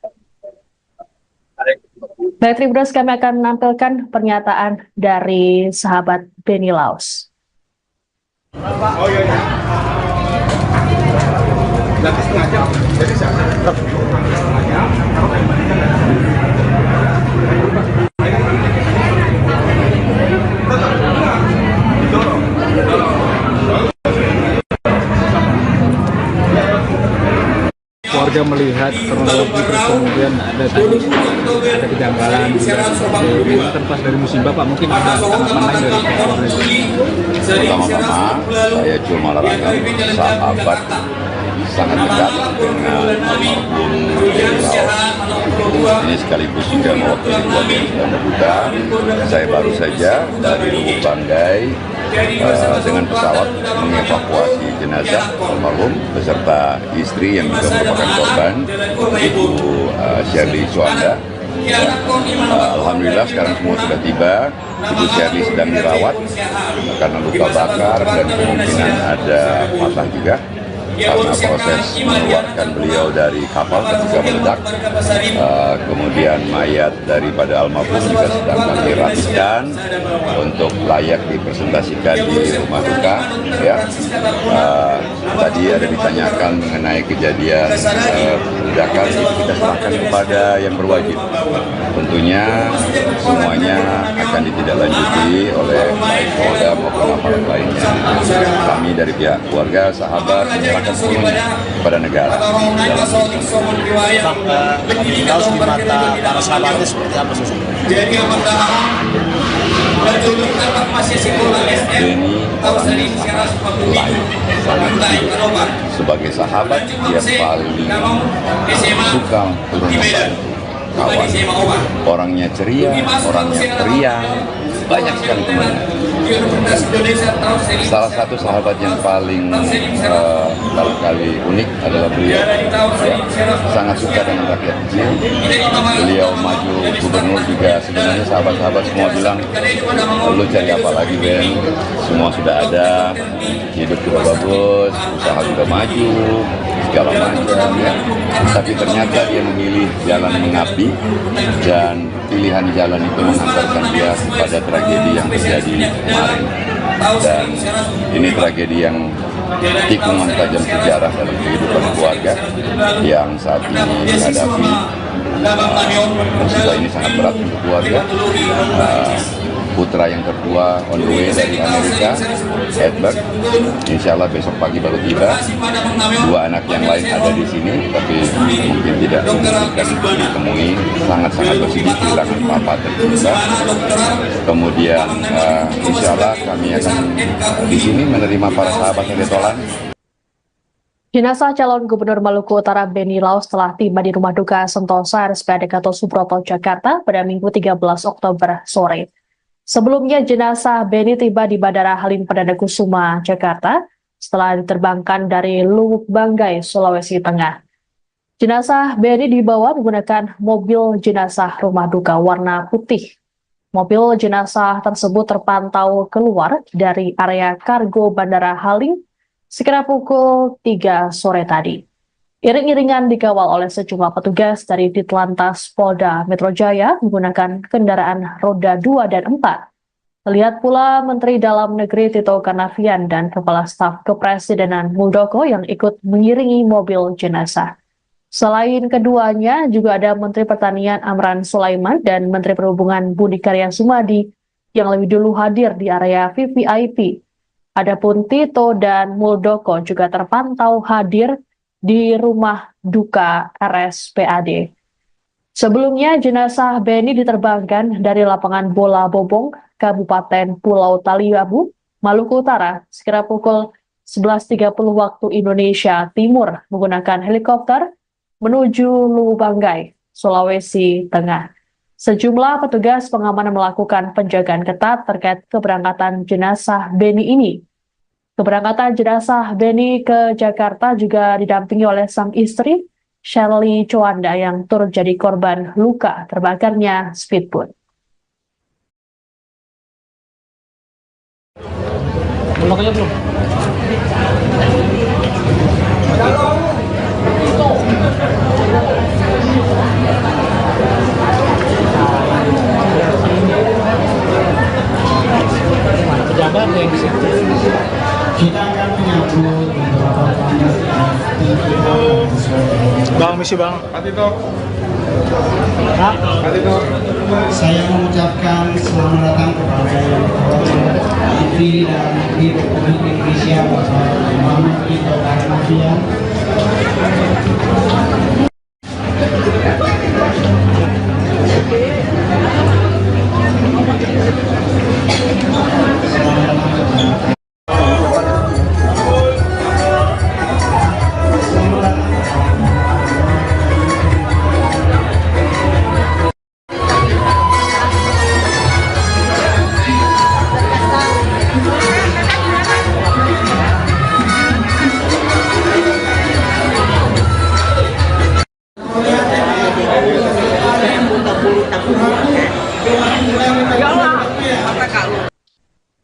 Baik, Tribuners, kami akan menampilkan pernyataan dari sahabat Beni Laos. Oh iya. Lagi setengah jam. Jadi warga melihat kronologi, terus kemudian ada kejanggalan ini kan pas dari musibah, Pak, mungkin ada tanggapan lain dari keluarga? Pertama-tama saya Cul Malarangam, sahabat sangat dekat dengan almarhum Beni Laos. Ini sekaligus juga mewakili keluarga yang sedang berduka. Saya baru saja dari Lubuk Banggai dengan pesawat mengevakuasi jenazah almarhum beserta istri yang juga merupakan korban, Ibu Sherly Suanda. Alhamdulillah sekarang semua sudah tiba. Ibu Sherly sedang dirawat karena luka bakar dan kemungkinan ada patah juga karena proses mengeluarkan beliau dari kapal ketika meledak. Kemudian mayat daripada almarhum juga sedang kami rapikan untuk layak dipresentasikan di rumah duka. Ya, tadi ada ditanyakan mengenai kejadian ledakan, kita serahkan kepada yang berwajib. Tentunya semuanya akan ditindaklanjuti oleh baik Polda maupun aparat lainnya. Kami dari pihak keluarga, sahabat, menyerahkan semuanya kepada negara. Beni Laos di mata para sahabatnya seperti apa sih? Beni orang lain, sangat baik. Sebagai sahabat, dia paling suka turun membantu kawan. Orangnya ceria, orangnya periang, banyak sekali temannya. Salah satu sahabat yang paling barangkali unik adalah beliau. Ya, sangat suka dengan rakyat kecil. Beliau maju gubernur juga sebenarnya sahabat-sahabat semua bilang, lu cari apa lagi Ben? Semua sudah ada, hidup juga bagus, usaha juga maju, segala macam ya. Tapi ternyata dia memilih jalan mengabdi dan pilihan jalan itu mengantarkan dia pada tragedi yang terjadi kemarin. Dan ini tragedi yang tikungan tajam sejarah dalam kehidupan keluarga yang saat ini dihadapi. Musibah ini sangat berat untuk keluarga. Putra yang kedua on the way dari Amerika, Edward, insya Allah besok pagi baru tiba. Dua anak yang lain ada di sini, tapi mungkin tidak memungkinkan ditemui. Sangat-sangat bersedih kehilangan papa tercinta. Kemudian insya Allah kami akan di sini menerima para sahabat Retolan. Jenazah calon Gubernur Maluku Utara Benny Laus telah tiba di Rumah Duka Sentosa RSPAD Gatot Subroto, Jakarta pada Minggu 13 Oktober sore. Sebelumnya jenazah Benny tiba di Bandara Halim Perdana Kusuma, Jakarta setelah diterbangkan dari Lubuk Banggai, Sulawesi Tengah. Jenazah Benny dibawa menggunakan mobil jenazah rumah duka warna putih. Mobil jenazah tersebut terpantau keluar dari area kargo Bandara Halim sekitar pukul 3 sore tadi. Iring-iringan dikawal oleh sejumlah petugas dari Ditlantas Polda Metro Jaya menggunakan kendaraan roda 2 dan 4. Terlihat pula Menteri Dalam Negeri Tito Karnavian dan Kepala Staf Kepresidenan Muldoko yang ikut mengiringi mobil jenazah. Selain keduanya, juga ada Menteri Pertanian Amran Sulaiman dan Menteri Perhubungan Budi Karya Sumadi yang lebih dulu hadir di area VVIP. Adapun Tito dan Muldoko juga terpantau hadir di Rumah Duka RSPAD. Sebelumnya, jenazah Benny diterbangkan dari lapangan bola Bobong, Kabupaten Pulau Taliabu, Maluku Utara, sekitar pukul 11.30 waktu Indonesia Timur menggunakan helikopter menuju Lubuk Banggai, Sulawesi Tengah. Sejumlah petugas pengamanan melakukan penjagaan ketat terkait keberangkatan jenazah Benny ini. Keberangkatan jenazah Benny ke Jakarta juga didampingi oleh sang istri, Shirley Chowanda, yang turut jadi korban luka terbakarnya speedboat. Belum aja belum. Mana pejabat yang di situ? Kita akan menyambut beberapa Bang, misi bang. Saya mengucapkan selamat datang kepada yang terhormat Menteri Dalam Negeri Republik Indonesia Bapak Muhammad Tito Karnavian.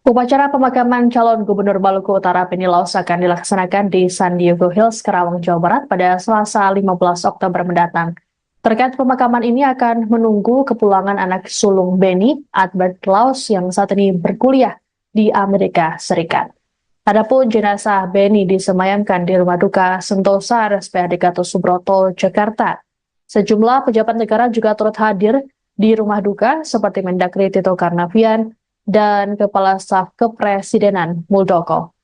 Upacara pemakaman calon Gubernur Maluku Utara Benny Laus akan dilaksanakan di San Diego Hills, Karawang, Jawa Barat pada Selasa 15 Oktober mendatang. Terkait pemakaman ini akan menunggu kepulangan anak sulung Benny, Albert Laus, yang saat ini berkuliah di Amerika Serikat. Adapun jenazah Benny disemayamkan di Rumah Duka Sentosa RSPAD Gatot Subroto, Jakarta. Sejumlah pejabat negara juga turut hadir di Rumah Duka seperti Mendagri Tito Karnavian dan Kepala Staf Kepresidenan Muldoko.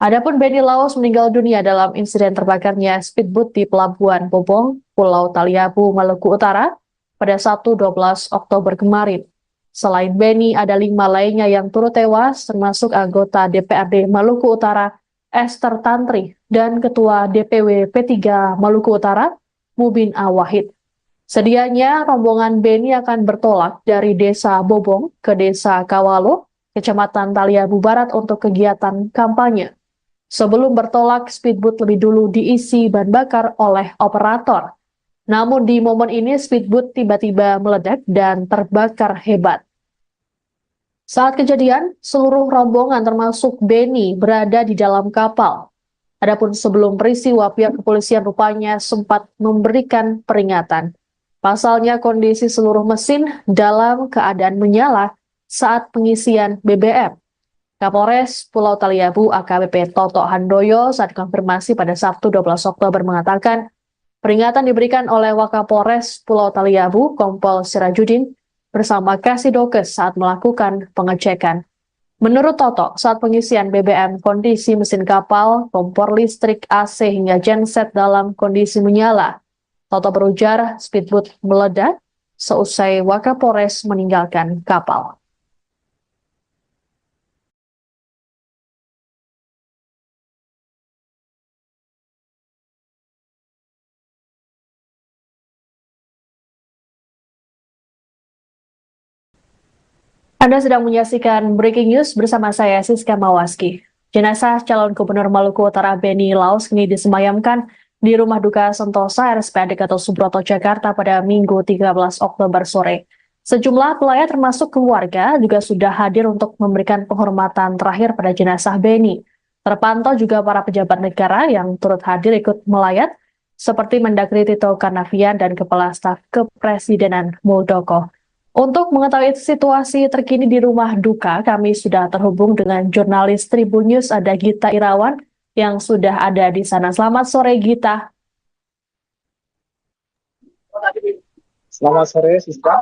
Adapun Benny Laus meninggal dunia dalam insiden terbakarnya speedboat di Pelabuhan Bobong, Pulau Taliabu, Maluku Utara pada Sabtu 12 Oktober kemarin. Selain Benny, ada 5 lainnya yang turut tewas, termasuk anggota DPRD Maluku Utara Esther Tantri dan Ketua DPW P3 Maluku Utara Mubin Awahid. Sedianya rombongan Benny akan bertolak dari Desa Bobong ke Desa Kawalo Kecamatan Taliabu Barat untuk kegiatan kampanye. Sebelum bertolak, speedboat lebih dulu diisi bahan bakar oleh operator. Namun di momen ini speedboat tiba-tiba meledak dan terbakar hebat. Saat kejadian, seluruh rombongan termasuk Beni berada di dalam kapal. Adapun sebelum peristiwa, pihak kepolisian rupanya sempat memberikan peringatan. Pasalnya kondisi seluruh mesin dalam keadaan menyala saat pengisian BBM. Kapolres Pulau Taliabu AKBP Toto Handoyo saat konfirmasi pada Sabtu 12 Oktober mengatakan, peringatan diberikan oleh Wakapolres Pulau Taliabu Kompol Sirajudin bersama Kasidokes saat melakukan pengecekan. Menurut Toto, saat pengisian BBM, kondisi mesin kapal, kompor listrik, AC hingga genset dalam kondisi menyala. Toto berujar speedboat meledak seusai Wakapolres meninggalkan kapal. Anda sedang menyaksikan Breaking News bersama saya, Siska Mawaski. Jenazah calon Gubernur Maluku Utara Beni Laos kini disemayamkan di Rumah Duka Sentosa RSPAD Gatot Subroto, Jakarta pada Minggu 13 Oktober sore. Sejumlah pelayat termasuk keluarga juga sudah hadir untuk memberikan penghormatan terakhir pada jenazah Beni. Terpantau juga para pejabat negara yang turut hadir ikut melayat, seperti Mendagri Tito Karnavian dan Kepala Staf Kepresidenan Muldoko. Untuk mengetahui situasi terkini di rumah duka, kami sudah terhubung dengan jurnalis Tribun News, ada Gita Irawan yang sudah ada di sana. Selamat sore, Gita. Selamat sore, Siska.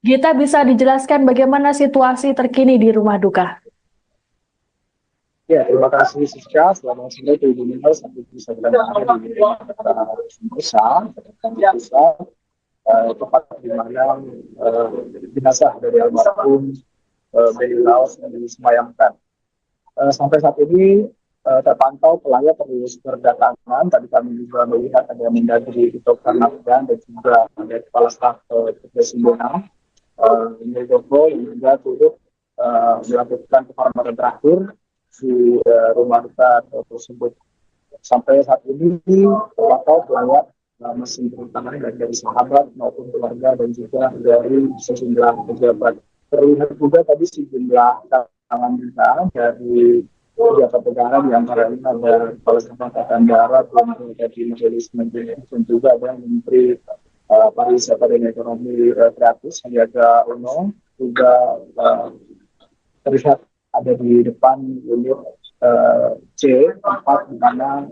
Gita, bisa dijelaskan bagaimana situasi terkini di rumah duka? Ya, terima kasih Siska. Selamat sore Tribun News. Sampai bisa berada di Sentosa, tempat di mana jenazah dari almarhum Beni Laos yang disemayamkan. Sampai saat ini terpantau pelayat terus berdatangan. Tadi kami juga melihat ada Mendagri Tito Karnavian dan juga ada Kepala Staf Kepresidenan Muldoko yang juga turut melakukan penghormatan terakhir di rumah duka tersebut. Sampai saat ini terpantau pelayat masih bertangan dari sahabat maupun keluarga dan juga dari sejumlah pejabat. Terlihat juga tadi sejumlah tangan kita dari pejabat negara, di antaranya ada Kepala Staf Angkatan Darat, dari Majelis Menteri, dan juga ada Menteri Pariwisata dan Ekonomi Kreatif Sandiaga Uno, juga terlihat ada di depan unit C, tempat di mana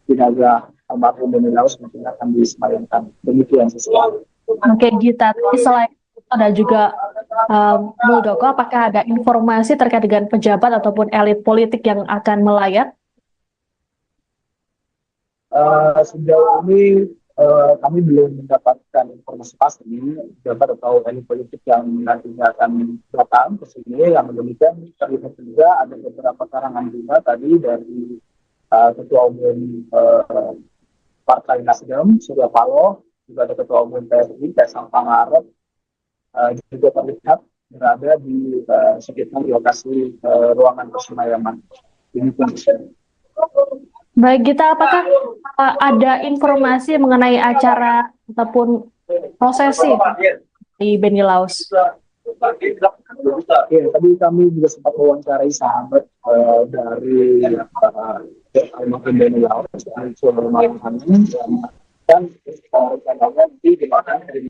jenazah almarhum Beni Laos mungkin akan disemayamkan. Demikian sesuatu. Oke, Gita. Selain ada juga Muldoko, apakah ada informasi terkait dengan pejabat ataupun elit politik yang akan melayat? Sejauh ini kami belum mendapatkan informasi pasti pejabat atau elit politik yang nantinya akan datang ke sini. Yang demikian terlihat juga ada beberapa karangan bunga tadi dari Ketua Umum Partai Nasdem, Surya Paloh, juga ada Ketua Umum PSI, Kaisang Pangarep, juga terlihat berada di sekitar lokasi ruangan persemayaman. Ini kondisinya. Baik, Gita, apakah ada informasi mengenai acara ataupun prosesi di Beni Laos? Ya, tadi kami juga sempat mewawancarai sahabat dari almarhum Beni Laos, dan rencananya nanti dimakan dari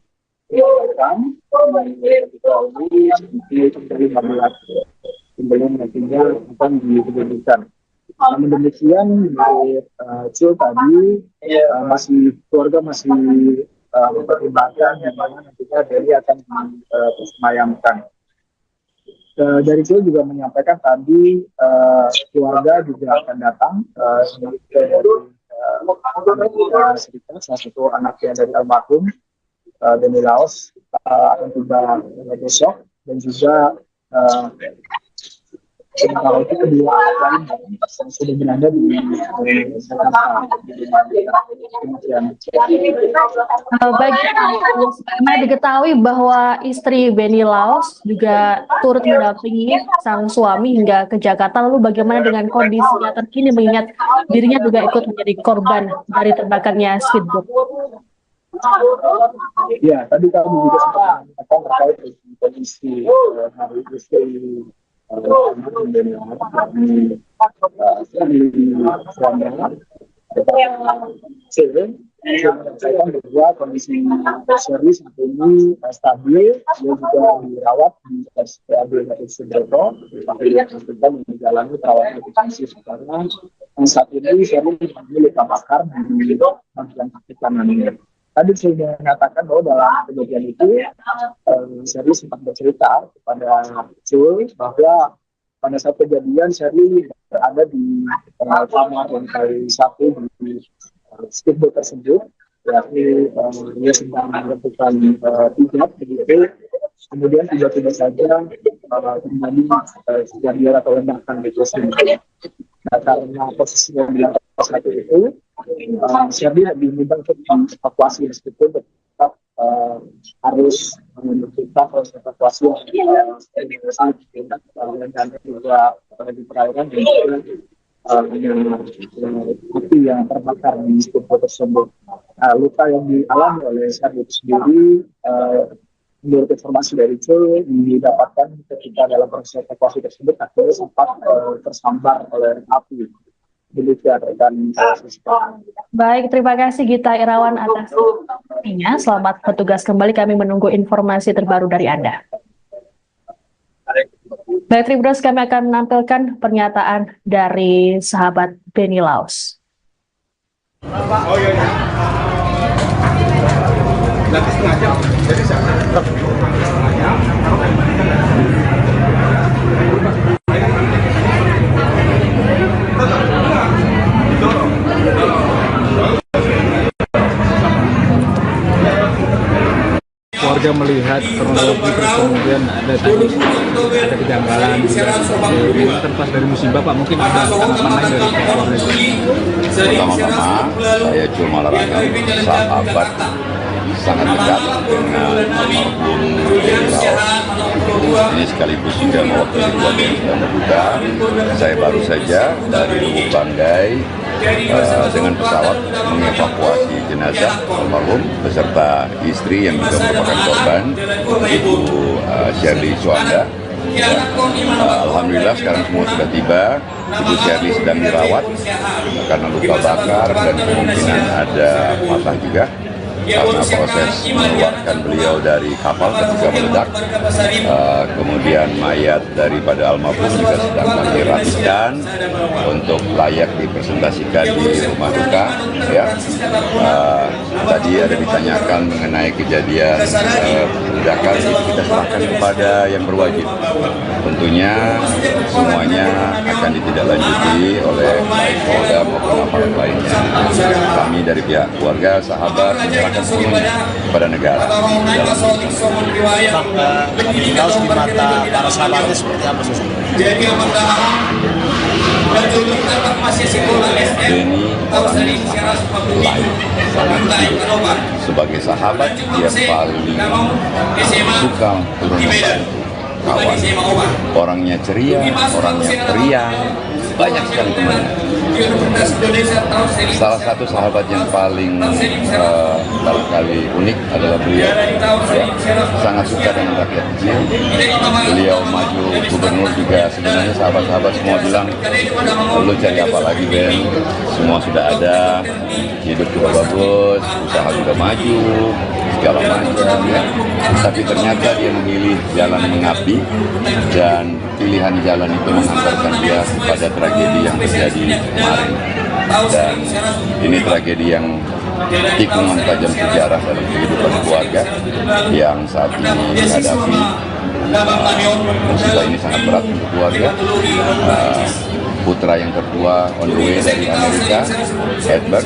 sebelum nantinya akan diberikan. Namun demikian, Cil tadi keluarga masih mempertimbangkan yang mana nantinya Beni akan disemayamkan. Dari Cil juga menyampaikan tadi keluarga juga akan datang salah satu anaknya dari almarhum Beni Laos akan tiba besok, dan juga Sementara itu kedua anak lain yang sudah berada di Jakarta. Baik, karena diketahui bahwa istri Benny Laos juga turut mendampingi sang suami hingga ke Jakarta. Lalu bagaimana dengan kondisinya terkini mengingat dirinya juga ikut menjadi korban dari terbakarnya speedboat? Ya, tadi kami juga sempat mengatakan terkait dengan kondisi hari istri menyatakan bahwa kondisi Sherly saat ini stabil, dia juga dirawat di RSPAD Gatot Subroto, yang menjalani perawatan intensif karena saat ini Sherly mengalami luka bakar di bagian kaki kanannya. Tadi saya mengatakan bahwa dalam kejadian itu Sherly sempat bercerita kepada Jul bahwa pada saat kejadian Sherly berada di kamar lantai 1 di speedboat tersebut, yakni dia sedang melakukan hijab begitu, kemudian tiba-tiba saja terjadi kejadian atau ledakan di tersebut. Nah, karena posisinya di lantai 1 itu, Sherly lebih mudah untuk dievakuasi meskipun tetap harus menyebutkan proses evakuasi yang dan juga di perairan dan api yang terbakar di speedboat tersebut. Luka yang dialami oleh Sherly itu sendiri, menurut informasi dari Jul, didapatkan ketika dalam proses evakuasi tersebut akhirnya sempat tersambar oleh api. Dan baik, terima kasih Gita Irawan atas informasinya. Selamat bertugas kembali, kami menunggu informasi terbaru dari Anda. Baik, Tribuners, kami akan menampilkan pernyataan dari sahabat Benny Laos. Oh iya. Nanti setengah jam. Jadi warga melihat kronologi terus kemudian ada kejanggalan ini kan pas dari musibah Pak, mungkin ada tanggapan lain dari keluarga. Pertama-tama saya Jul Malarangeng, sahabat sangat dekat dengan almarhum Benny Laos. Ini sekaligus juga mewakili keluarga yang sedang berduka. Saya baru saja dari Lubuk Banggai dengan pesawat mengevakuasi jenazah almarhum beserta istri yang juga merupakan korban, Ibu Sherly Suanda. Alhamdulillah sekarang semua sudah tiba. Ibu Sherly sedang dirawat karena luka bakar dan kemungkinan ada patah juga karena proses mengeluarkan beliau dari kapal ketika meledak. Kemudian mayat daripada almarhum juga sedang kami rapikan untuk layak dipresentasikan di rumah duka. Ya. Tadi ada ditanyakan mengenai kejadian ledakan, itu kita serahkan kepada yang berwajib. Tentunya semuanya akan ditindaklanjuti oleh baik Polda maupun aparat lainnya. Kami dari pihak keluarga, sahabat menyerahkan semuanya kepada negara. Tahu di mata para sahabatnya seperti apa sih? Benny orangnya sangat baik. Sebagai sahabat dia paling suka turun membantu kawan. Orangnya ceria, orangnya periang, banyak sekali temannya. Salah satu sahabat yang paling barangkali unik adalah beliau. Ya, sangat suka dengan rakyat kecil. Beliau maju gubernur juga, sebenarnya sahabat-sahabat semua bilang, lu cari apa lagi Ben? Semua sudah ada, hidup juga bagus, usaha juga maju, segala macam ya. Tapi ternyata dia memilih jalan mengabdi dan pilihan jalan itu mengantarkan dia pada tragedi yang terjadi kemarin. Dan ini tragedi yang tikungan tajam sejarah dalam kehidupan keluarga yang saat ini dihadapi. Musibah ini sangat berat untuk keluarga. putra yang tertua on the way dari Amerika, Edward.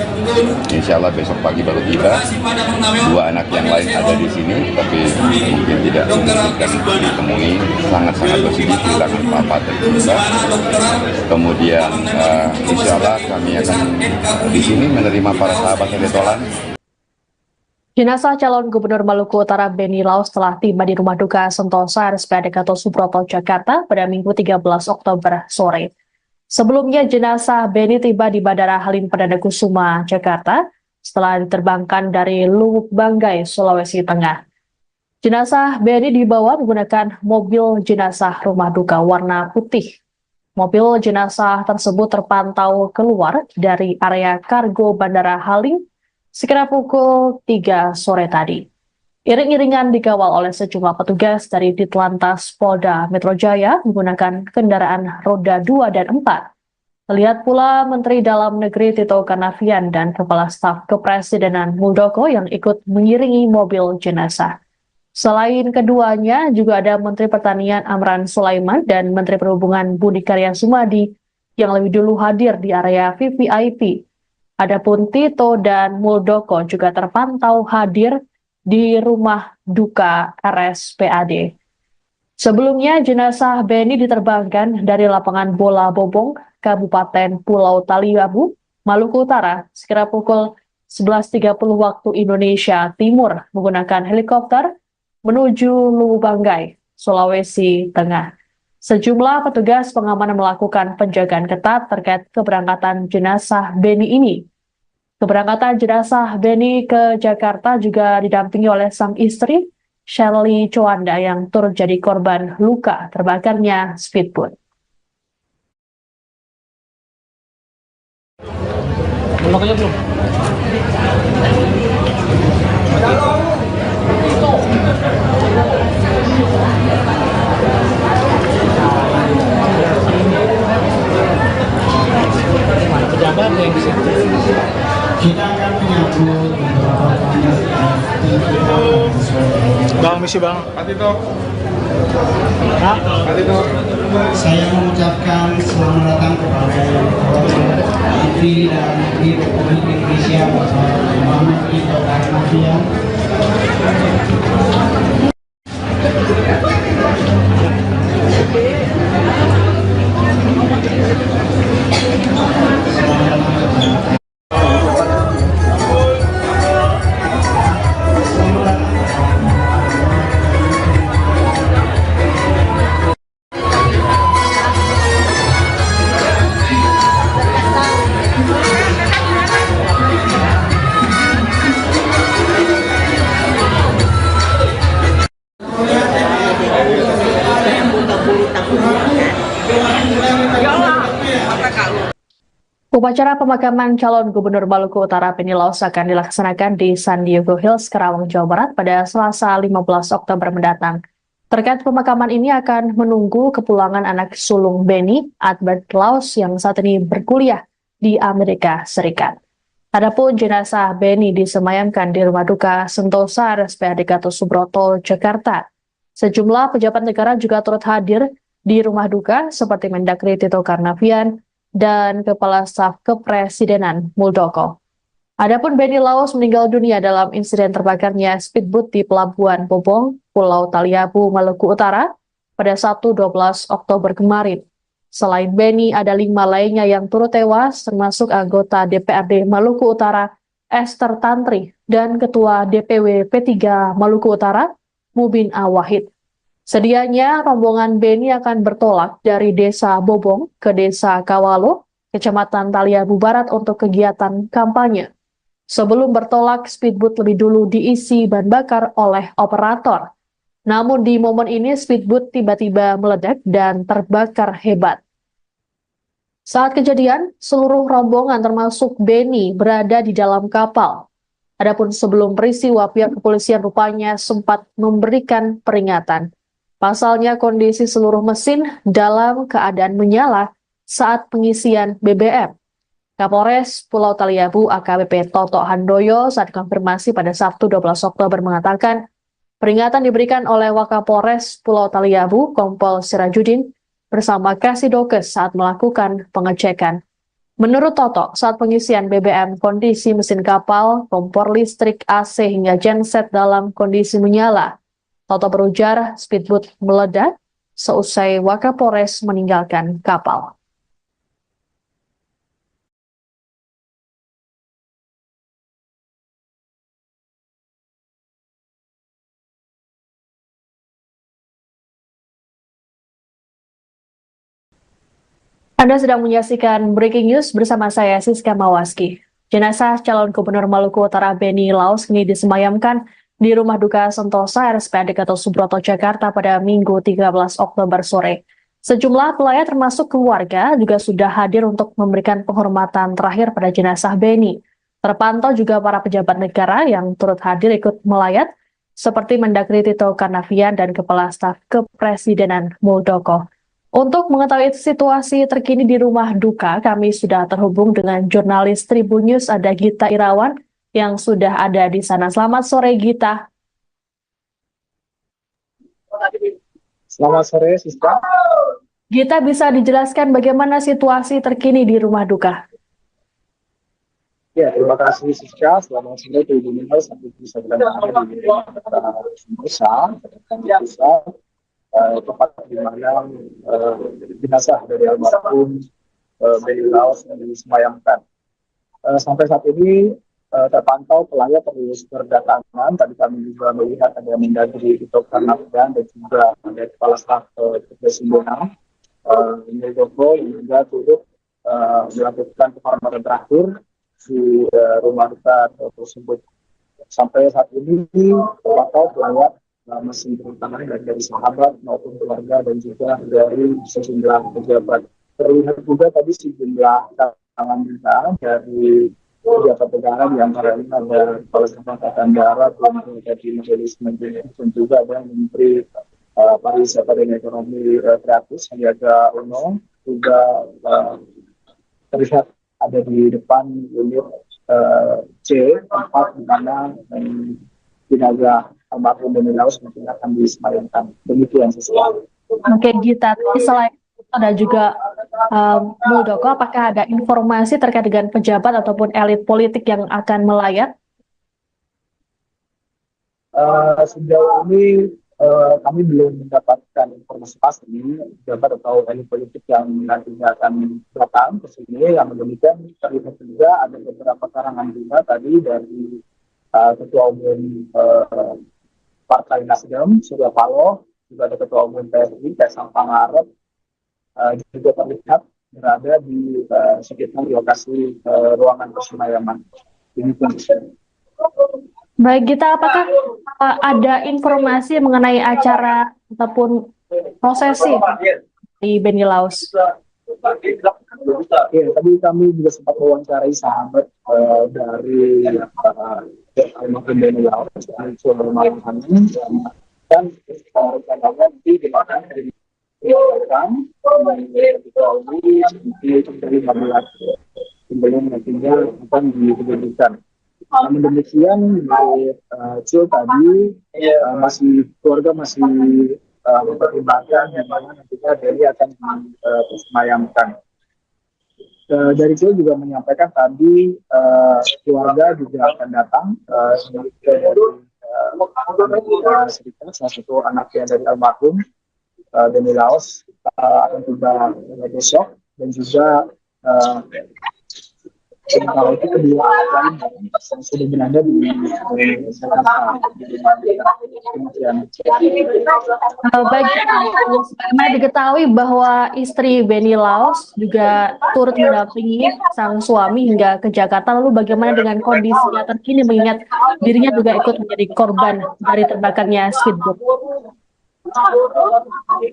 Insya Allah besok pagi baru tiba. 2 anak yang lain ada di sini, tapi mungkin tidak memungkinkan ditemui. Sangat-sangat bersedih kehilangan papa tercinta. Kemudian insya Allah kami akan di sini menerima para sahabat Heletolan. Jenazah calon Gubernur Maluku Utara Beni Laos telah tiba di Rumah Duka Sentosa RSPAD Gatot Subroto, Jakarta pada Minggu 13 Oktober sore. Sebelumnya jenazah Beni tiba di Bandara Halim Perdana Kusuma, Jakarta setelah diterbangkan dari Lubuk Banggai, Sulawesi Tengah. Jenazah Beni dibawa menggunakan mobil jenazah Rumah Duka warna putih. Mobil jenazah tersebut terpantau keluar dari area kargo Bandara Halim sekitar pukul 3 sore tadi. Iring-iringan dikawal oleh sejumlah petugas dari Ditlantas Polda Metro Jaya menggunakan kendaraan roda 2 dan 4. Terlihat pula Menteri Dalam Negeri Tito Karnavian dan Kepala Staf Kepresidenan Muldoko yang ikut mengiringi mobil jenazah. Selain keduanya, juga ada Menteri Pertanian Amran Sulaiman dan Menteri Perhubungan Budi Karya Sumadi yang lebih dulu hadir di area VVIP. Adapun Tito dan Muldoko juga terpantau hadir di Rumah Duka RSPAD. Sebelumnya, jenazah Beni diterbangkan dari lapangan bola Bobong, Kabupaten Pulau Taliabu, Maluku Utara, sekitar pukul 11.30 waktu Indonesia Timur menggunakan helikopter menuju Lubuk Banggai, Sulawesi Tengah. Sejumlah petugas pengamanan melakukan penjagaan ketat terkait keberangkatan jenazah Beni ini. Keberangkatan jenazah Beni ke Jakarta juga didampingi oleh sang istri, Shirley Chowanda, yang turut jadi korban luka terbakarnya speedboat. Belum aja belum. Pejabat yang di situ. Kita akan menyambut beberapa tamu. Bang, misi bang. Saya mengucapkan selamat datang kepada yang terpilih dalam negeri Republik Indonesia Bapak Muhammad Tito Karnavian. Upacara pemakaman calon Gubernur Maluku Utara Beni Laos akan dilaksanakan di San Diego Hills, Karawang, Jawa Barat pada Selasa 15 Oktober mendatang. Terkait pemakaman ini akan menunggu kepulangan anak sulung Beni, Albert Laos, yang saat ini berkuliah di Amerika Serikat. Adapun jenazah Beni disemayamkan di Rumah Duka Sentosa RSPAD Gatot Subroto, Jakarta. Sejumlah pejabat negara juga turut hadir di Rumah Duka seperti Mendagri Tito Karnavian dan Kepala Staf Kepresidenan Muldoko. Adapun Beni Laos meninggal dunia dalam insiden terbakarnya speedboat di Pelabuhan Bobong, Pulau Taliabu, Maluku Utara pada Sabtu 12 Oktober kemarin. Selain Beni, ada 5 lainnya yang turut tewas, termasuk anggota DPRD Maluku Utara Esther Tantri dan Ketua DPW P3 Maluku Utara Mubin Awahid. Sedianya rombongan Beni akan bertolak dari Desa Bobong ke Desa Kawalo, Kecamatan Taliabu Barat untuk kegiatan kampanye. Sebelum bertolak, speedboat lebih dulu diisi bahan bakar oleh operator. Namun di momen ini speedboat tiba-tiba meledak dan terbakar hebat. Saat kejadian, seluruh rombongan termasuk Beni berada di dalam kapal. Adapun sebelum peristiwa, pihak kepolisian rupanya sempat memberikan peringatan. Pasalnya kondisi seluruh mesin dalam keadaan menyala saat pengisian BBM. Kapolres Pulau Taliabu AKBP Toto Handoyo saat konfirmasi pada Sabtu 12 Oktober mengatakan peringatan diberikan oleh Wakapolres Pulau Taliabu Kompol Sirajudin bersama Kasidokes saat melakukan pengecekan. Menurut Toto, saat pengisian BBM, kondisi mesin kapal, kompor listrik, AC hingga genset dalam kondisi menyala. Toto berujar speedboat meledak seusai Wakapolres meninggalkan kapal. Anda sedang menyaksikan Breaking News bersama saya, Siska Mawaski. Jenazah calon Gubernur Maluku Utara Benny Laus kini disemayamkan di Rumah Duka Sentosa RSPAD Gatot Subroto, Jakarta pada Minggu 13 Oktober sore. Sejumlah pelayat termasuk keluarga juga sudah hadir untuk memberikan penghormatan terakhir pada jenazah Benny. Terpantau juga para pejabat negara yang turut hadir ikut melayat, seperti Mendagri Tito Karnavian dan Kepala Staf Kepresidenan Muldoko. Untuk mengetahui situasi terkini di rumah duka, kami sudah terhubung dengan jurnalis Tribun News, ada Gita Irawan yang sudah ada di sana. Selamat sore, Gita. Selamat sore, Siska. Gita, bisa dijelaskan bagaimana situasi terkini di rumah duka? Ya, terima kasih, Siska. Selamat sore, Tribun News. Sampai bisa berada di Sentosa, tempat di mana jenazah dari almarhum Benny Laus yang disemayamkan. Sampai saat ini terpantau pelayat terus berdatangan. Tadi kami juga melihat ada Mendagri Tito Karnavian dan juga ada Kepala Staf Kepresidenan Muldoko yang juga turut melakukan penghormatan terakhir di rumah duka tersebut. Sampai saat ini terpantau pelayat masih berdatangan dari sahabat maupun keluarga dan juga dari sejumlah pejabat. Terlihat juga tadi sejumlah tangan kita dari pejabat negara, di antaranya ada Kepala Staf Angkatan Darat, dari Majelis Menteri, dan juga ada Menteri Pariwisata dan Ekonomi Kreatif Sandiaga Uno, juga terlihat ada di depan unit C, tempat di mana jenazah almarhum Benny Laus mungkin akan disemayamkan. Demikian sesuatu. Oke, Gita. Selain itu ada juga Muldoko, apakah ada informasi terkait dengan pejabat ataupun elit politik yang akan melayat? Sejauh ini kami belum mendapatkan informasi pasti pejabat atau elit politik yang nantinya akan datang ke sini. Yang demikian terlihat juga ada beberapa karangan bunga tadi dari Ketua Umum Partai Nasdem, Surya Paloh, juga ada Ketua Umum PSI, Kaisang Pangarep, juga terlihat berada di sekitar lokasi ruangan persemayam. Baik, Gita, apakah ada informasi mengenai acara ataupun prosesi di Benny Laus? Ya, tadi kami juga sempat mewawancarai sahabat dari almarhum Benny Laus, dan rencananya di mana sebelum nantinya akan diberikan. Namun demikian, Cil tadi keluarga masih mempertimbangkan di mana nantinya Benny akan disemayamkan. Dari Cil juga menyampaikan tadi keluarga juga akan datang dari salah satu anaknya dari almarhum Benny Laus akan tiba besok, dan juga sementara itu kedua lain yang sudah berada di Jakarta. Baik, sebagaimana diketahui bahwa istri Benny Laus juga turut mendampingi sang suami hingga ke Jakarta. Lalu bagaimana dengan kondisinya terkini mengingat dirinya juga ikut menjadi korban dari terbakarnya speedboat?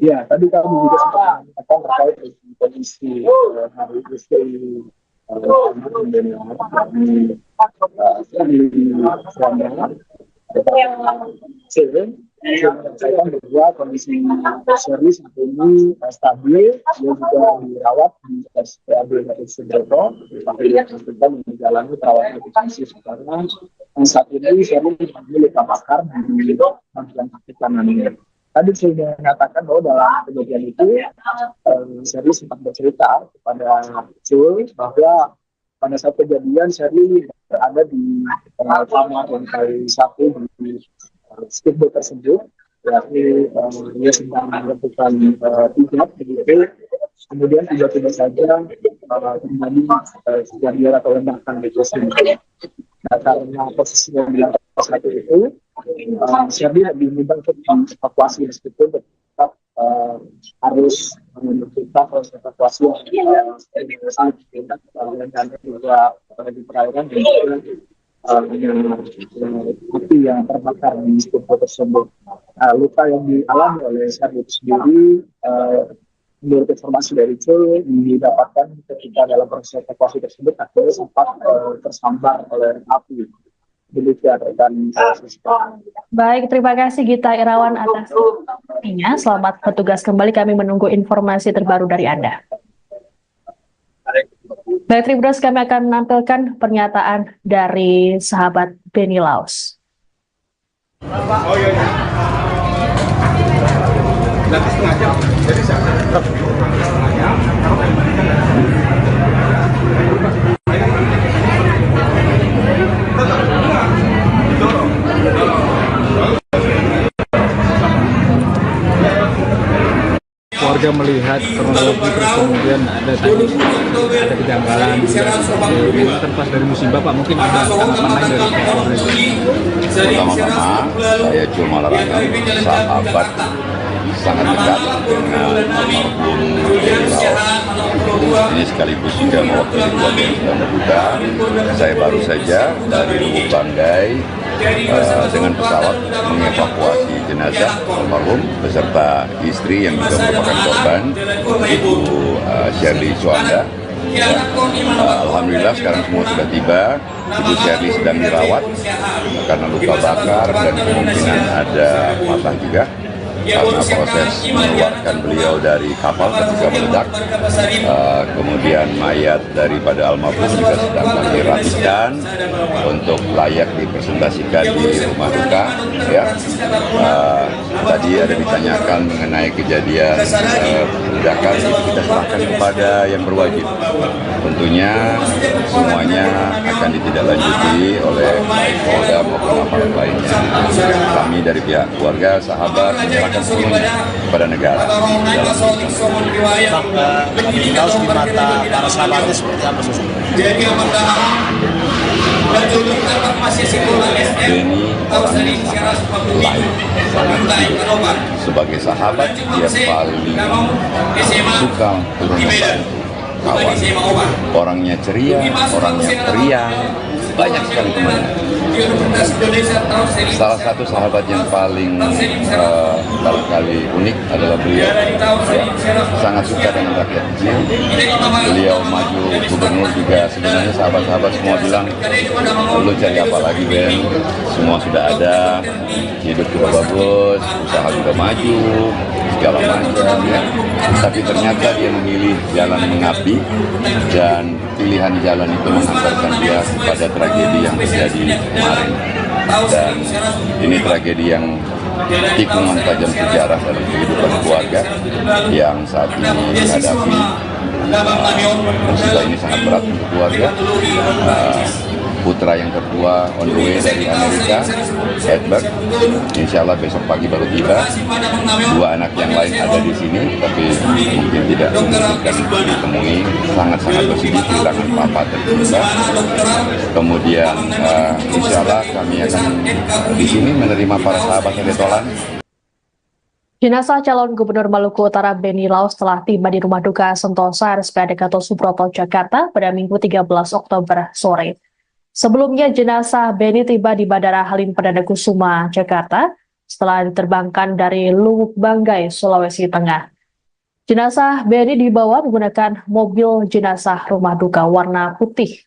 Ya, tadi kami juga sempat mengatakan terkait dengan kondisi hari istri Benny Laus saya bahwa kondisi Shirley saat ini stabil, dia juga dirawat di RSPAD Gatot Subroto, tapi dia sedang menjalani perawatan intensif karena saat ini Shirley mengalami luka bakar di bagian kaki kanannya. tadi saya mengatakan bahwa dalam kejadian itu Sherly sempat bercerita kepada Jul bahwa pada saat kejadian Sherly berada di kamar lantai 1 di speedboat tersebut, yakni dia sedang melakukan hijab begitu. Kemudian tiba-tiba saja terjadi kejadian atau ledakan di tersebut. Nah, karena posisinya di lantai 1 itu, Sherly diminta untuk evakuasi meskipun tetap harus menentukan proses evakuasi dan juga di perairan dan juga api yang terbakar di speedboat tersebut. Luka yang dialami oleh Sherly itu sendiri, menurut informasi dari Cul, didapatkan ketika dalam proses evakuasi tersebut akhirnya sempat tersambar oleh api. Demikian rekan. Baik, terima kasih Gita Irawan atas informasinya. Selamat bertugas kembali, kami menunggu informasi terbaru dari Anda. Baik, Tribuners, kami akan menampilkan pernyataan dari sahabat Benny Laos. Oh iya. Nanti setengah jam. Jadi warga melihat kronologi terus kemudian ada kejanggalan ini kan pas dari musibah Pak, mungkin ada tanggapan lain dari pihak keluarga. Pertama-tama saya cuma Larangam, sahabat sangat dekat dengan almarhum Laos. Ini sekaligus juga mewakili keluarga yang sedang berduka. Saya baru saja dari Lubuk Banggai dengan pesawat mengevakuasi jenazah almarhum beserta istri yang juga merupakan korban, Ibu Sherly Suanda. Alhamdulillah sekarang semua sudah tiba. Ibu Sherly sedang dirawat karena luka bakar dan kemungkinan ada patah juga karena proses mengeluarkan beliau dari kapal ketika meledak. Kemudian mayat daripada almarhum juga sedang kami rapikan untuk layak dipresentasikan di rumah duka. Ya. Tadi ada ditanyakan mengenai kejadian ledakan, itu kita serahkan kepada yang berwajib. Tentunya semuanya akan ditindaklanjuti oleh baik Polda maupun aparat lainnya. Kami dari pihak keluarga, sahabat, menyerahkan semuanya kepada negara. Tahu di mata para sahabatnya seperti apa sosoknya? Benny orangnya sangat baik. Sebagai sahabat, dia paling suka turun membantu kawan. Orangnya ceria, orangnya periang, banyak sekali temannya. Salah satu sahabat yang paling barangkali unik adalah beliau. Ya, sangat suka dengan rakyat kecil. Beliau maju gubernur juga, sebenarnya sahabat-sahabat semua bilang, lu cari apa lagi Ben? Semua sudah ada, hidup juga bagus, usaha juga maju, segala macam ya. Tapi ternyata dia memilih jalan mengabdi dan pilihan jalan itu mengantarkan dia kepada tragedi yang terjadi kemarin. Dan ini tragedi yang tikungan tajam sejarah dalam kehidupan keluarga yang saat ini menghadapi musibah ini sangat berat untuk keluarga. Putra yang tertua on the way dari Amerika, Edward, insya Allah besok pagi baru tiba. Dua anak yang lain ada di sini, tapi mungkin tidak memungkinkan ditemui. Sangat-sangat bersedih kehilangan papa tercinta. Kemudian insya Allah kami akan di sini menerima para sahabat yang ditolan. Jenazah calon Gubernur Maluku Utara Benny Laos telah tiba di Rumah Duka Sentosa RSPAD Gatot Subroto, Jakarta pada Minggu 13 Oktober sore. Sebelumnya jenazah Benny tiba di Bandara Halim Perdana Kusuma, Jakarta setelah diterbangkan dari Lubuk Banggai, Sulawesi Tengah. Jenazah Benny dibawa menggunakan mobil jenazah rumah duka warna putih.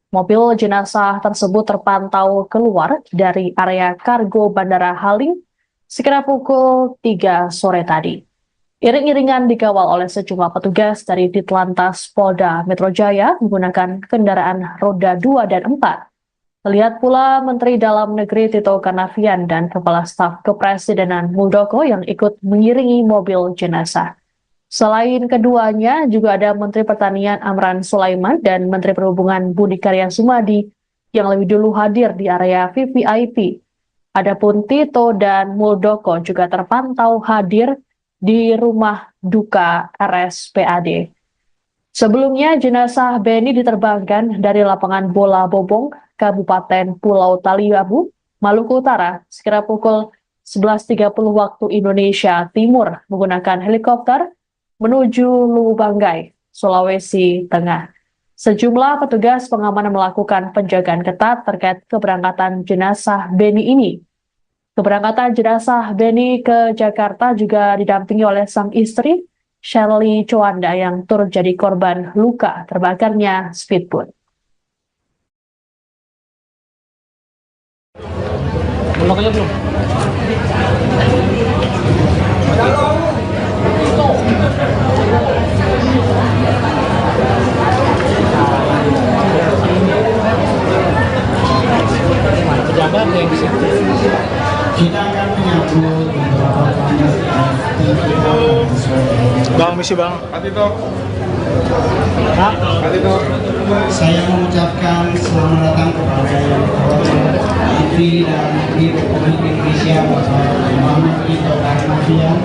Mobil jenazah tersebut terpantau keluar dari area kargo Bandara Halim sekitar pukul 3 sore tadi. Iring-iringan dikawal oleh sejumlah petugas dari Ditlantas Polda Metro Jaya menggunakan kendaraan roda 2 dan 4. Terlihat pula Menteri Dalam Negeri Tito Karnavian dan Kepala Staf Kepresidenan Muldoko yang ikut mengiringi mobil jenazah. Selain keduanya, juga ada Menteri Pertanian Amran Sulaiman dan Menteri Perhubungan Budi Karya Sumadi yang lebih dulu hadir di area VVIP. Adapun Tito dan Muldoko juga terpantau hadir di rumah duka RSPAD. Sebelumnya, jenazah Beni diterbangkan dari lapangan bola Bobong, Kabupaten Pulau Taliabu, Maluku Utara, sekira pukul 11.30 waktu Indonesia Timur menggunakan helikopter menuju Lubanggai, Sulawesi Tengah. Sejumlah petugas pengamanan melakukan penjagaan ketat terkait keberangkatan jenazah Beni ini. Keberangkatan jenazah Beni ke Jakarta juga didampingi oleh sang istri, Shirley Chowanda, yang turut jadi korban luka terbakarnya speedboat. Belum aja belum. Pejabat yang di situ. Kita akan menyambut beberapa tamu Bang, misi bang. Saya mengucapkan selamat datang kepada yang terhormat Menteri Dalam Negeri Republik Indonesia Bapak Muhammad Tito Karnavian.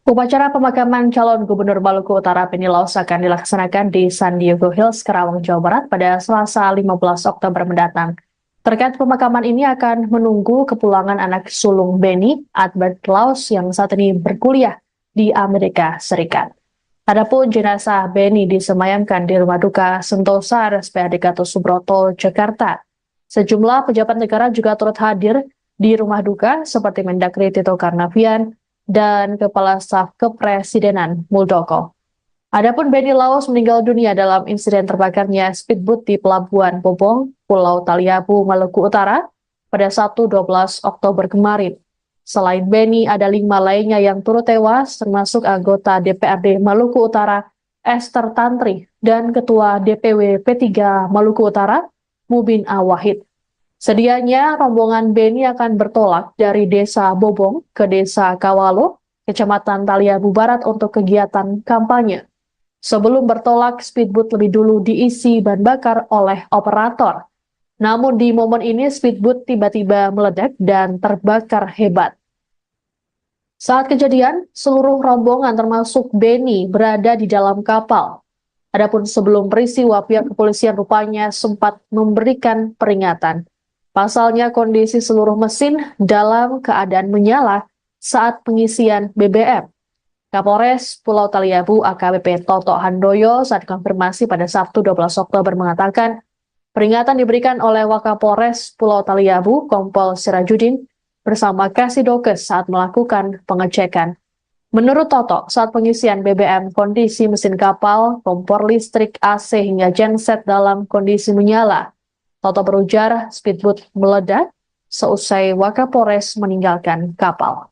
Upacara pemakaman calon Gubernur Maluku Utara Beni Laos akan dilaksanakan di San Diego Hills, Karawang, Jawa Barat pada Selasa 15 Oktober mendatang. Terkait pemakaman ini akan menunggu kepulangan anak sulung Beni, Albert Laos, yang saat ini berkuliah di Amerika Serikat. Adapun jenazah Beni disemayamkan di Rumah Duka Sentosa RSPAD Gatot Subroto, Jakarta. Sejumlah pejabat negara juga turut hadir di rumah duka seperti Mendagri Tito Karnavian dan Kepala Staf Kepresidenan Muldoko. Adapun Beni Laos meninggal dunia dalam insiden terbakarnya speedboat di Pelabuhan Bobong, Pulau Taliabu, Maluku Utara pada Sabtu 12 Oktober kemarin. Selain Beni, ada 5 lainnya yang turut tewas, termasuk anggota DPRD Maluku Utara Esther Tantri dan Ketua DPW P3 Maluku Utara Mubin Awahid. Sedianya rombongan Beni akan bertolak dari Desa Bobong ke Desa Kawalo, Kecamatan Taliabu Barat untuk kegiatan kampanye. Sebelum bertolak, speedboat lebih dulu diisi bahan bakar oleh operator. Namun di momen ini speedboat tiba-tiba meledak dan terbakar hebat. Saat kejadian, seluruh rombongan termasuk Beni berada di dalam kapal. Adapun sebelum peristiwa, pihak kepolisian rupanya sempat memberikan peringatan. Pasalnya kondisi seluruh mesin dalam keadaan menyala saat pengisian BBM. Kapolres Pulau Taliabu AKBP Toto Handoyo saat konfirmasi pada Sabtu 12 Oktober mengatakan peringatan diberikan oleh Wakapolres Pulau Taliabu Kompol Sirajudin bersama Kasidokes saat melakukan pengecekan. Menurut Toto, saat pengisian BBM kondisi mesin kapal, kompor listrik, AC hingga genset dalam kondisi menyala. Toto berujar speedboat meledak seusai Wakapolres meninggalkan kapal.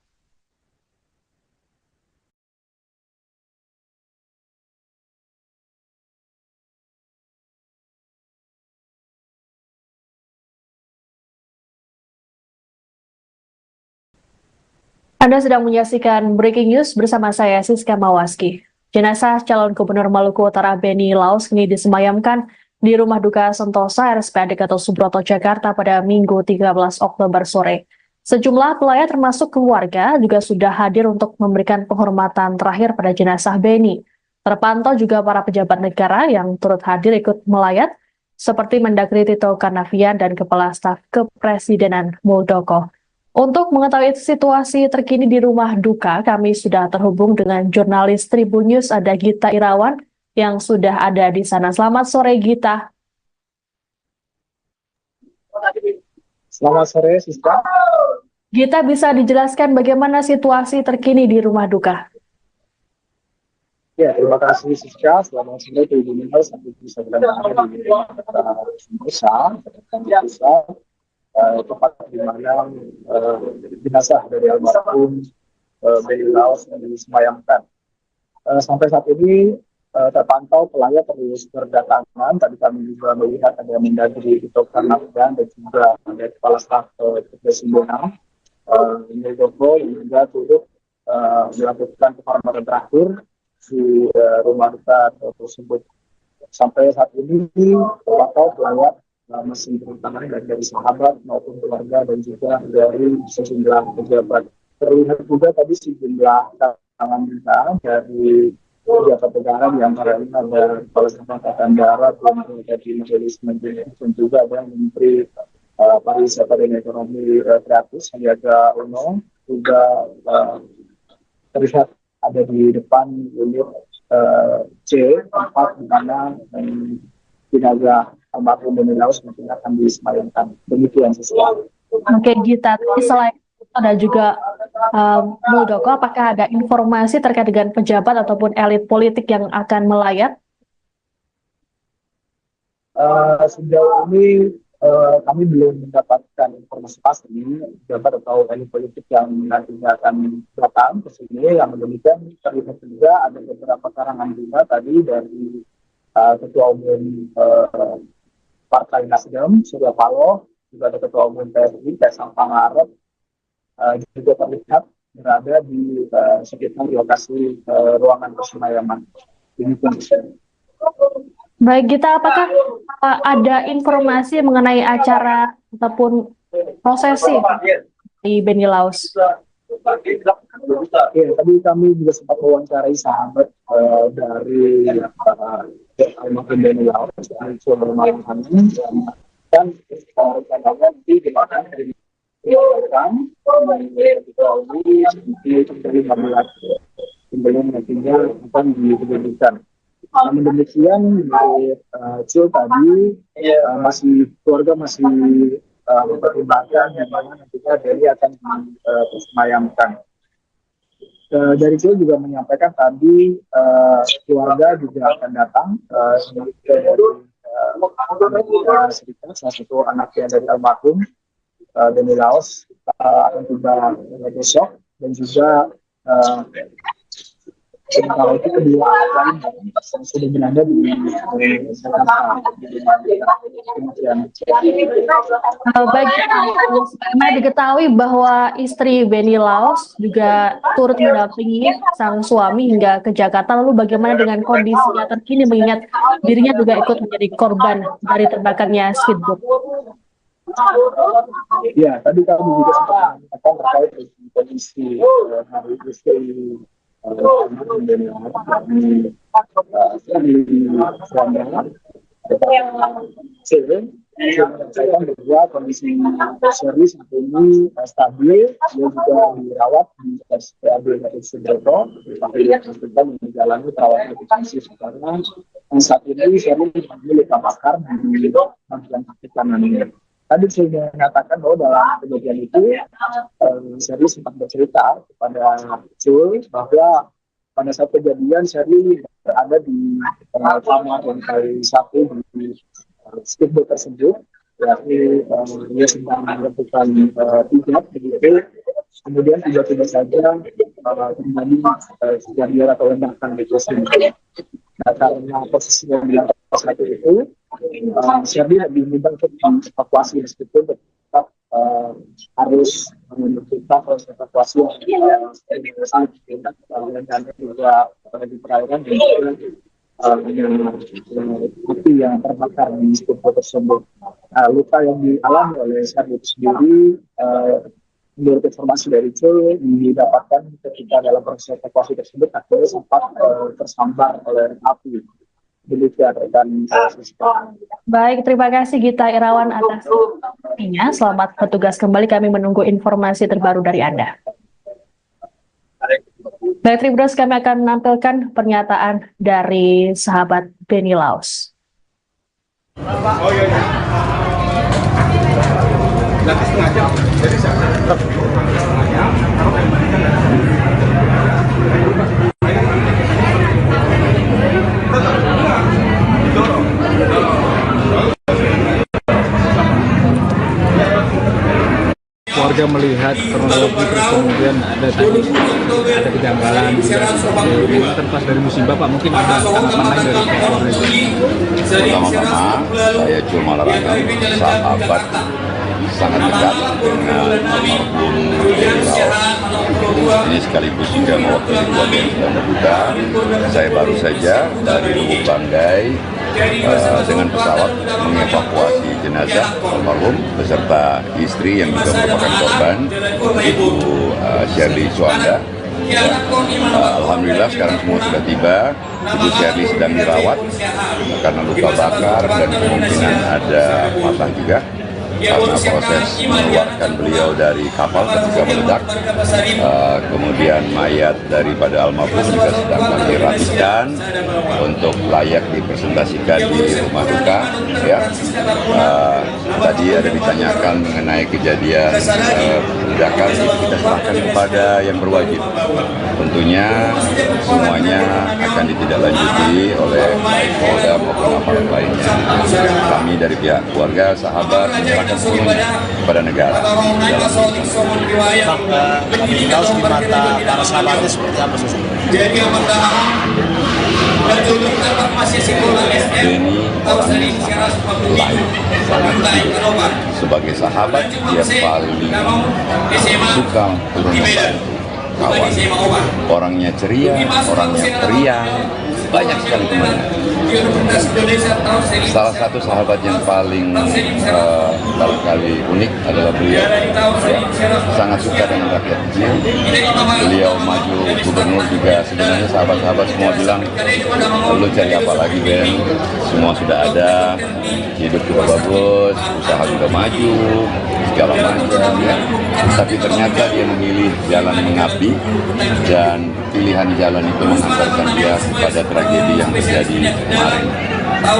Anda sedang menyaksikan Breaking News bersama saya Siska Mawaski. Jenazah calon Gubernur Maluku Utara Beni Laos kini disemayamkan di Rumah Duka Sentosa RSPAD Gatot Subroto, Jakarta pada Minggu 13 Oktober sore. Sejumlah pelayat termasuk keluarga juga sudah hadir untuk memberikan penghormatan terakhir pada jenazah Beni. Terpantau juga para pejabat negara yang turut hadir ikut melayat, seperti Mendagri Tito Karnavian dan Kepala Staf Kepresidenan Muldoko. Untuk mengetahui situasi terkini di rumah duka, kami sudah terhubung dengan jurnalis Tribun News, ada Gita Irawan yang sudah ada di sana. Selamat sore, Gita. Selamat sore, Siska. Gita, bisa dijelaskan bagaimana situasi terkini di rumah duka? Ya, terima kasih, Siska. Selamat sore, Tribun News. Sampai bisa berada di Nusa, tempat di mana jenazah dari almarhum Benny Laos yang disemayamkan. Sampai saat ini terpantau pelayat terus berdatangan. Tadi kami juga melihat ada Mendagri Tito Karnavian dan juga ada Kepala Staf Kepresidenan Muldoko yang juga turut melakukan penghormatan terakhir di rumah duka tersebut. Sampai saat ini terpantau pelayat masih berdatangan dari sahabat maupun keluarga dan juga dari sejumlah pejabat. Terlihat juga tadi sejumlah tangan kita dari pejabat negara, di antaranya ada Kepala Staf Angkatan Darat, dari Majelis Menteri, dan juga ada Menteri Pariwisata dan Ekonomi Kreatif Sandiaga Uno, juga terlihat ada di depan unit C, tempat di mana jenazah almarhum Benny Laos mungkin akan disemayamkan. Demikian sesuatu. Oke, Gita. Selain ada juga Muldoko, apakah ada informasi terkait dengan pejabat ataupun elit politik yang akan melayat? Sejauh ini kami belum mendapatkan informasi pasti pejabat atau elit politik yang nantinya akan datang ke sini. Yang demikian terlihat juga ada beberapa karangan bunga tadi dari Ketua Umum Partai Nasdem, Surya Paloh, juga ada Ketua Umum PSI, Kaisang Pangarep, juga terlihat berada di sekitar lokasi ruangan persemayaman. Baik, Gita, apakah ada informasi mengenai acara ataupun prosesi di Benny Laos? Ya, tadi kami juga sempat mewawancarai sahabat dari almarhum Benny Laos, dan rencananya nanti dimakan dari sebelum nantinya akan diberikan. Namun demikian, Cil tadi keluarga masih mempertimbangkan di mana nantinya Benny akan disemayamkan. Dari Cil juga menyampaikan tadi keluarga juga akan datang dari Serikat, salah satu anaknya dari almarhum Benny Laos akan tiba besok, dan juga sementara itu kedua lain yang sudah berada di Jakarta. Baik, karena diketahui bahwa istri Benny Laos juga turut mendampingi sang suami hingga ke Jakarta. Lalu bagaimana dengan kondisinya terkini mengingat dirinya juga ikut menjadi korban dari terbakarnya speedboat? Ya, tadi kami juga sempat mengatakan terkait dengan kondisi hari istri Benny Laos saya bahwa kondisi Sherly saat ini stabil, dia juga dirawat di RSPAD Gatot Subroto, yang menjalani perawatan intensif karena saat ini Sherly mengalami luka bakar di bagian kaki kanannya. Tadi saya mengatakan bahwa dalam kejadian itu Sherly sempat bercerita kepada Cul bahwa pada saat kejadian Sherly berada di kamar lantai 1 di speedboat tersebut, yakni dia sedang melakukan hijab begitu, kemudian tiba-tiba saja terjadi kejadian atau ledakan di tersebut. Nah, karena posisinya di lantai 1 itu, Sherly diminta untuk evakuasi meskipun tetap harus menentukan proses evakuasi yang dan juga di perairan dan juga api yang terbakar di speedboat tersebut. Luka yang dialami oleh Sherly sendiri, menurut informasi dari Cul, didapatkan ketika dalam proses evakuasi tersebut akhirnya sempat tersambar oleh api. Demikian rekan Baik, terima kasih Gita Irawan atas informasinya. Selamat bertugas kembali, kami menunggu informasi terbaru dari Anda. Baik, Tribuners, kami akan menampilkan pernyataan dari sahabat Benny Laos. Oh iya. Nanti setengah jam. Jadi warga melihat kronologi terus kemudian ada kejanggalan juga seperti ini kan pas dari musibah Pak, mungkin ada tanggapan lain dari pihak keluarga. Pertama-tama saya cuma larangkan sahabat sangat dekat dengan almarhum Benny Laos. Ini sekaligus juga mewakili keluarga yang sedang berduka. Saya baru saja dari Lubuk Banggai dengan pesawat mengevakuasi jenazah almarhum beserta istri yang juga merupakan korban, Ibu Shirley Suanda. Alhamdulillah sekarang semua sudah tiba. Ibu Shirley sedang dirawat karena luka bakar dan kemungkinan ada patah juga karena proses mengeluarkan beliau dari kapal ketika meledak. Kemudian mayat daripada almarhum juga sedang kami rapikan untuk layak dipresentasikan di rumah duka. Ya. Tadi ada ditanyakan mengenai kejadian ledakan, kita serahkan kepada yang berwajib. Tentunya semuanya akan ditindaklanjuti oleh baik Polda maupun aparat lainnya. Kami dari pihak keluarga, sahabat menyerahkan semuanya kepada negara. Benny Laos di mata para sahabatnya seperti apa sosok? Benny orangnya lain, sangat hidup. Sebagai sahabat dia paling suka turun membantu kawan. Orangnya ceria, orangnya periang, banyak sekali temannya. Salah satu sahabat yang paling barangkali unik adalah beliau. Ya, sangat suka dengan rakyat kecil. Beliau maju gubernur juga, sebenarnya sahabat-sahabat semua bilang, lu cari apa lagi Ben? Semua sudah ada, hidup juga bagus, usaha juga maju, segala macam ya. Tapi ternyata dia memilih jalan mengabdi dan pilihan jalan itu mengantarkan dia pada tragedi yang terjadi kemarin.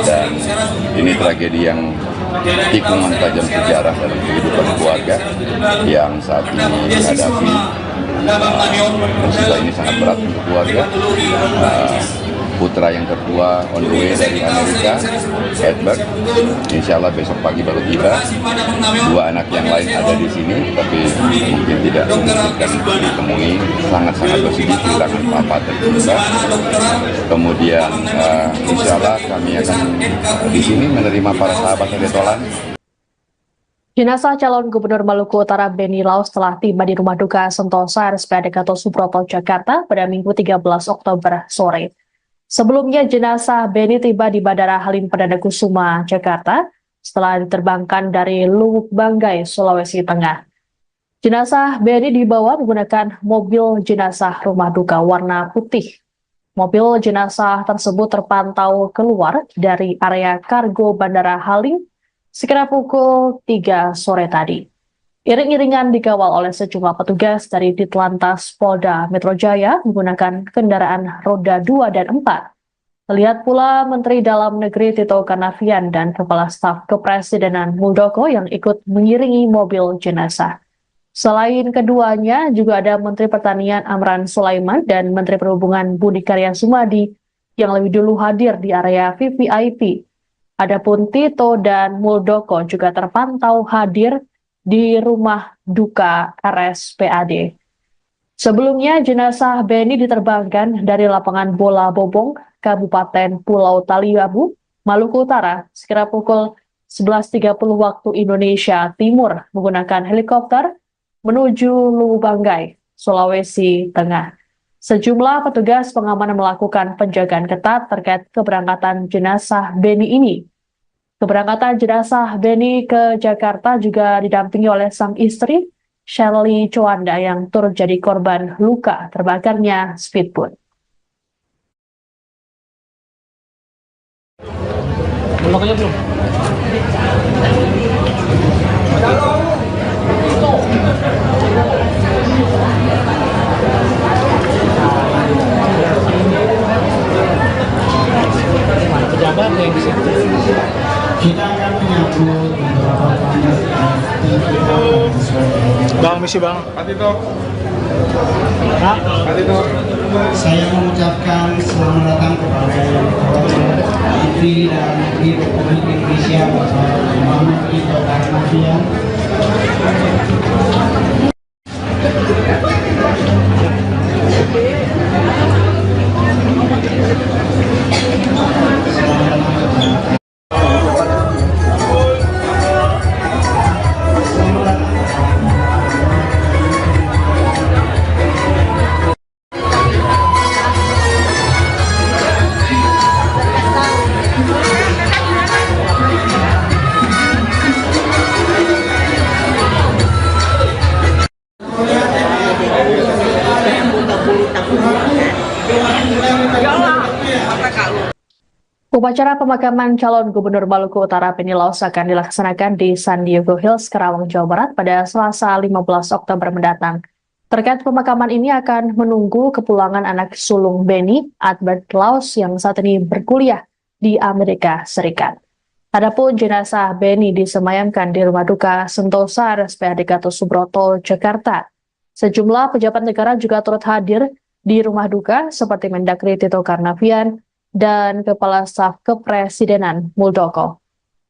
Dan ini tragedi yang tikungan tajam sejarah dalam kehidupan keluarga yang saat ini dihadapi. Musibah ini sangat berat untuk keluarga. Putra yang tertua on the way dari Amerika, Edward, insya Allah besok pagi baru tiba. Dua anak yang lain ada di sini, tapi mungkin tidak memungkinkan ditemui. Sangat-sangat bersedih kehilangan papa tercinta. Kemudian insya Allah kami akan di sini menerima para sahabat Retolan. Jenazah calon Gubernur Maluku Utara Benny Laos telah tiba di rumah duka Sentosa RSPAD Gatot Subroto, Jakarta pada Minggu 13 Oktober sore. Sebelumnya jenazah Benny tiba di Bandara Halim Perdana Kusuma, Jakarta setelah diterbangkan dari Lubuk Banggai, Sulawesi Tengah. Jenazah Benny dibawa menggunakan mobil jenazah rumah duka warna putih. Mobil jenazah tersebut terpantau keluar dari area kargo Bandara Halim sekitar pukul 3 sore tadi. Iring-iringan dikawal oleh sejumlah petugas dari Ditlantas Polda Metro Jaya menggunakan kendaraan roda 2 dan 4. Terlihat pula Menteri Dalam Negeri Tito Karnavian dan Kepala Staf Kepresidenan Muldoko yang ikut mengiringi mobil jenazah. Selain keduanya, juga ada Menteri Pertanian Amran Sulaiman dan Menteri Perhubungan Budi Karya Sumadi yang lebih dulu hadir di area VVIP. Adapun Tito dan Muldoko juga terpantau hadir di rumah duka RSPAD. Sebelumnya, jenazah Benny diterbangkan dari lapangan bola Bobong, Kabupaten Pulau Taliabu, Maluku Utara, sekitar pukul 11.30 waktu Indonesia Timur menggunakan helikopter menuju Lubuk Banggai, Sulawesi Tengah. Sejumlah petugas pengamanan melakukan penjagaan ketat terkait keberangkatan jenazah Benny ini. Keberangkatan jenazah Benny ke Jakarta juga didampingi oleh sang istri, Shirley Suanda, yang turut jadi korban luka terbakarnya speedboat. Mulaknya belum? Pejabat yang di situ. Kita akan menyambut beberapa tamu Bang, misi bang. Saya mengucapkan selamat datang kepada yang terhormat Menteri dan Menteri Republik Indonesia Bapak Muhammad Tito Karnavian. Upacara pemakaman calon Gubernur Maluku Utara Beni Laos akan dilaksanakan di San Diego Hills, Karawang, Jawa Barat pada Selasa 15 Oktober mendatang. Terkait pemakaman ini akan menunggu kepulangan anak sulung Beni, Albert Laos, yang saat ini berkuliah di Amerika Serikat. Adapun jenazah Beni disemayamkan di Rumah Duka Sentosa RSPAD Gatot Subroto, Jakarta. Sejumlah pejabat negara juga turut hadir di Rumah Duka seperti Mendagri Tito Karnavian dan Kepala Staf Kepresidenan Muldoko.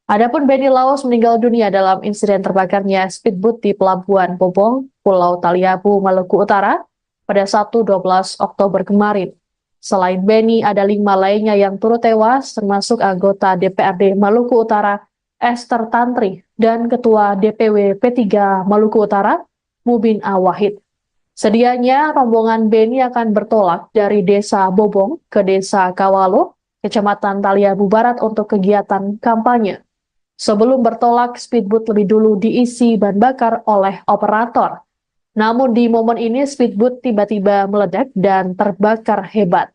Adapun Beni Laos meninggal dunia dalam insiden terbakarnya speedboat di Pelabuhan Bobong, Pulau Taliabu, Maluku Utara pada Sabtu 12 Oktober kemarin. Selain Beni, ada 5 lainnya yang turut tewas, termasuk anggota DPRD Maluku Utara, Esther Tantri, dan Ketua DPW P3 Maluku Utara, Mubin Awahid. Sedianya rombongan Beni akan bertolak dari Desa Bobong ke Desa Kawalo, Kecamatan Taliabu Barat untuk kegiatan kampanye. Sebelum bertolak, speedboat lebih dulu diisi bahan bakar oleh operator. Namun di momen ini speedboat tiba-tiba meledak dan terbakar hebat.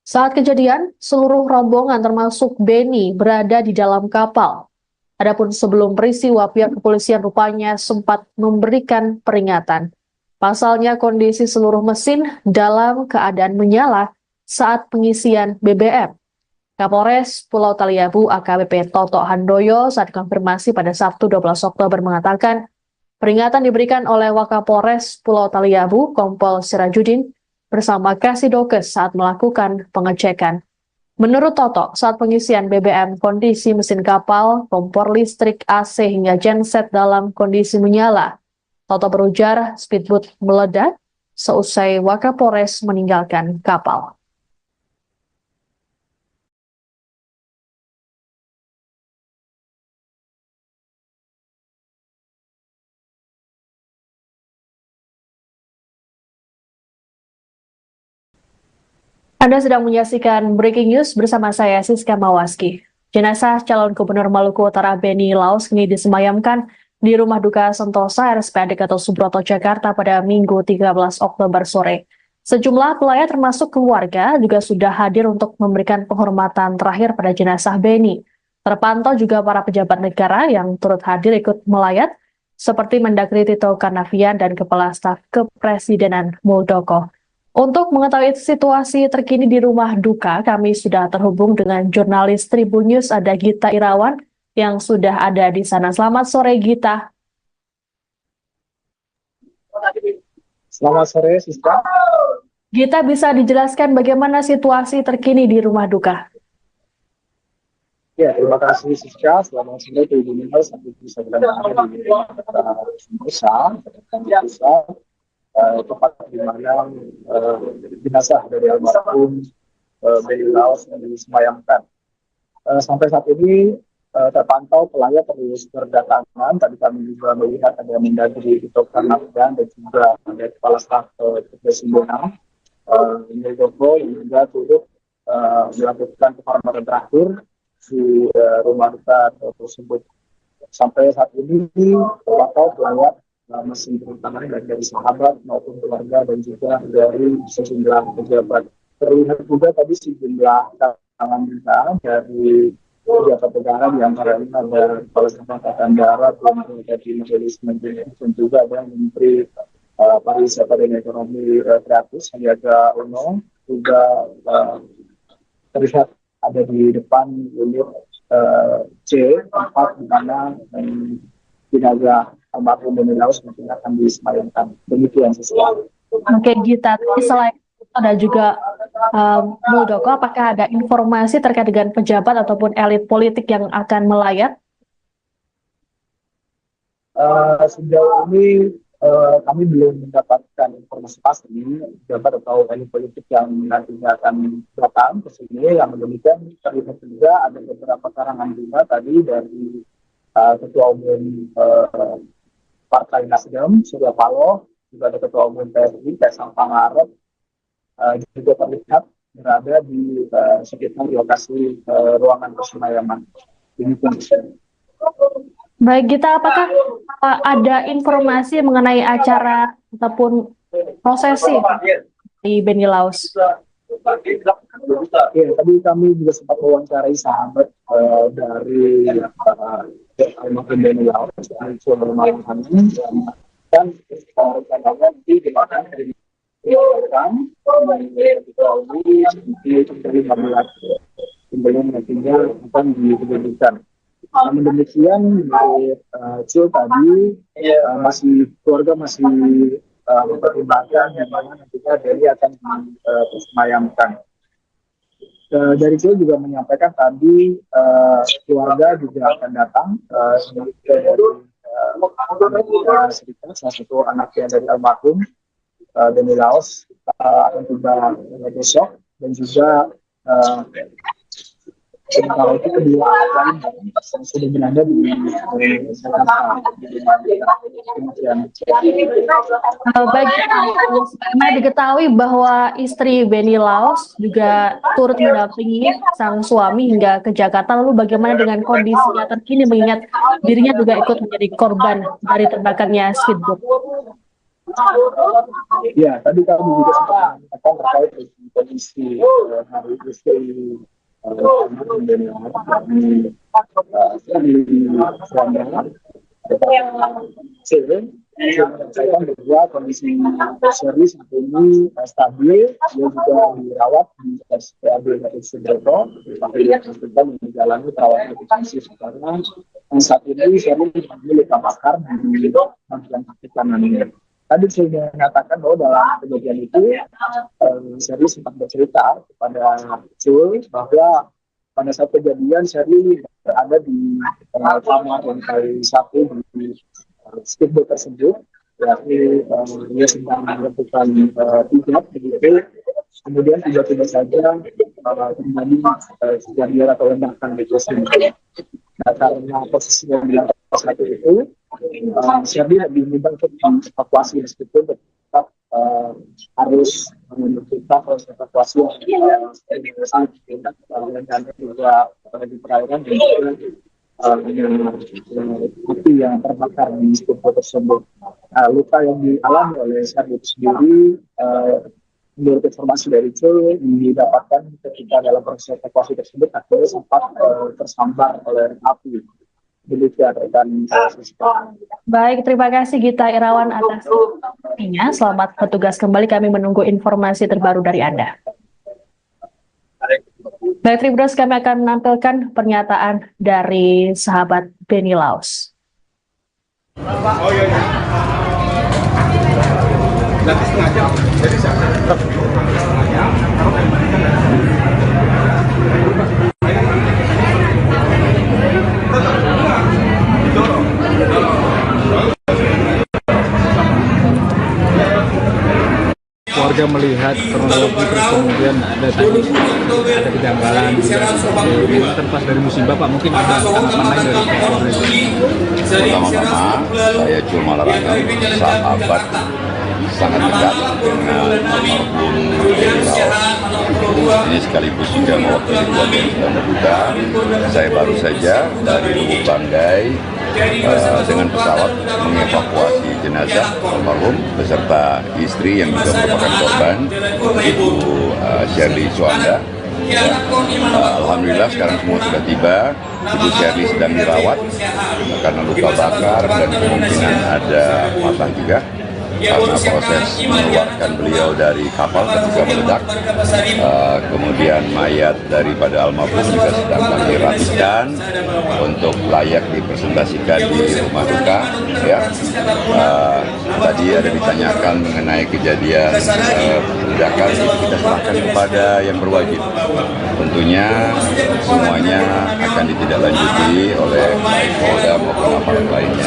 Saat kejadian, seluruh rombongan termasuk Beni berada di dalam kapal. Adapun sebelum peristiwa, pihak kepolisian rupanya sempat memberikan peringatan. Pasalnya kondisi seluruh mesin dalam keadaan menyala saat pengisian BBM. Kapolres Pulau Taliabu AKBP Toto Handoyo saat konfirmasi pada Sabtu 12 Oktober mengatakan peringatan diberikan oleh Wakapolres Pulau Taliabu Kompol Sirajudin bersama Kasidokes saat melakukan pengecekan. Menurut Toto, saat pengisian BBM kondisi mesin kapal, kompor listrik, AC hingga genset dalam kondisi menyala. Toto berujar speedboat meledak seusai Wakapolres meninggalkan kapal. Anda sedang menyaksikan Breaking News bersama saya Siska Mawaski. Jenazah calon Gubernur Maluku Utara Beni Laos kini disemayamkan di Rumah Duka Sentosa RSPAD Gatot Subroto, Jakarta pada Minggu 13 Oktober sore. Sejumlah pelayat termasuk keluarga juga sudah hadir untuk memberikan penghormatan terakhir pada jenazah Beni. Terpantau juga para pejabat negara yang turut hadir ikut melayat, seperti Mendagri Tito Karnavian dan Kepala Staf Kepresidenan Muldoko. Untuk mengetahui situasi terkini di Rumah Duka, kami sudah terhubung dengan jurnalis Tribun News, ada Gita Irawan, yang sudah ada di sana. Selamat sore, Gita. Selamat sore, Siska. Gita, bisa dijelaskan bagaimana situasi terkini di Rumah Duka? Ya, terima kasih, Siska. Selamat sore, Tribun News. Sampai bisa berada di Sentosa, tempat di mana jenazah dari almarhum Beni Laos yang disemayamkan. Sampai saat ini terpantau pelayat terus berdatangan. Tadi kami juga melihat ada Mendagri Tito Karnavian dan juga ada Kepala Staf Kepresidenan Muldoko yang juga turut melakukan penghormatan terakhir di Rumah Duka tersebut. Sampai saat ini terpantau pelayat masih berdatangan dari sahabat maupun keluarga dan juga dari sejumlah pejabat. Terlihat juga tadi sejumlah tangan kita dari pejabat negara, di antaranya ada Kepala Staf Angkatan Darat, dari Majelis Menteri, dan juga ada Menteri Pariwisata dan Ekonomi Kreatif Sandiaga Uno, juga terlihat ada di depan unit C, tempat di mana jenazah almarhum Beni Laos mungkin akan disemayamkan. Demikian sesuatu. Oke, Gita, selain ada juga Muldoko, apakah ada informasi terkait dengan pejabat ataupun elit politik yang akan melayat? Sejauh ini kami belum mendapatkan informasi pasti pejabat atau elit politik yang nantinya akan datang ke sini. Yang demikian terlihat juga ada beberapa karangan bunga tadi dari Ketua Umum Partai Nasdem, Surya Paloh, juga ada Ketua Umum PSI, Kaisang Pangarep, juga terlihat berada di sekitar lokasi ruangan persemayaman. Baik, Gita, apakah ada informasi mengenai acara ataupun prosesi di Beni Laos? Ya, tadi kami juga sempat mewawancarai sahabat dari almarhum Beni Laos, dan rencananya nanti dimakan dari sebelum nantinya akan diberikan. Namun demikian, Cil tadi keluarga masih mempertimbangkan di mana nantinya Beni akan disemayamkan. Dari Cil juga menyampaikan tadi keluarga juga akan datang dari Serikat, salah satu anaknya dari almarhum Beni Laos akan tiba besok, dan juga sementara itu kedua lain yang sudah berada di Jakarta. Baik, karena diketahui bahwa istri Beni Laos juga turut mendampingi sang suami hingga ke Jakarta. Lalu bagaimana dengan kondisinya terkini mengingat dirinya juga ikut menjadi korban dari terbakarnya speedboat? Ya, tadi kami juga sempat mengatakan terkait dengan kondisi hari istri Beni Laos saya bahwa kondisi Sherly saat ini stabil, dia juga dirawat di RSPAD Gatot Subroto, yang menjalani perawatan intensif karena saat ini Sherly mengalami luka bakar di bagian kaki kanannya. Tadi saya mengatakan bahwa dalam kejadian itu Sherly sempat bercerita kepada Cul bahwa pada saat kejadian Sherly berada di kamar lantai 1 di speedboat tersebut, yakni dia sedang melakukan hijab begitu. Kemudian tiba-tiba saja terjadi kejadian atau ledakan di tersebut. Nah, karena posisinya di lantai 1 itu, Sherly diminta untuk evakuasi meskipun tetap harus menentukan proses evakuasi yang dan juga di perairan dan juga api yang terbakar di speedboat tersebut. Luka yang dialami oleh Sherly sendiri, menurut informasi dari Cul, didapatkan ketika dalam proses evakuasi tersebut akhirnya sempat tersambar oleh api. Demikian rekan. Baik, terima kasih Gita Irawan atas informasinya. Selamat bertugas kembali, kami menunggu informasi terbaru dari Anda. Baik, Tribuners, kami akan menampilkan pernyataan dari sahabat Beni Laos. Oh iya. Nanti setengah jam. Jadi warga melihat kronologi terus kemudian ada kejanggalan juga seperti ini kan pas dari musibah Pak, mungkin ada tanggapan lain dari keluarga. Pertama-tama saya cuma larangkan sahabat sangat dekat dengan almarhum Beni Laos. Ini sekaligus juga mewakili keluarga yang sedang berduka. Saya baru saja dari Lubuk Banggai dengan pesawat mengevakuasi jenazah almarhum beserta istri yang juga merupakan korban, Ibu Sherly Suanda. Alhamdulillah sekarang semua sudah tiba. Ibu Sherly sedang dirawat karena luka bakar dan kemungkinan ada patah juga karena proses mengeluarkan beliau dari kapal ketika meledak. Kemudian mayat daripada almarhum juga sedang kami rapikan untuk layak dipresentasikan di rumah duka. Ya. Tadi ada ditanyakan mengenai kejadian ledakan, itu kita serahkan kepada yang berwajib. Tentunya semuanya akan ditindaklanjuti oleh baik Polda maupun aparat lainnya.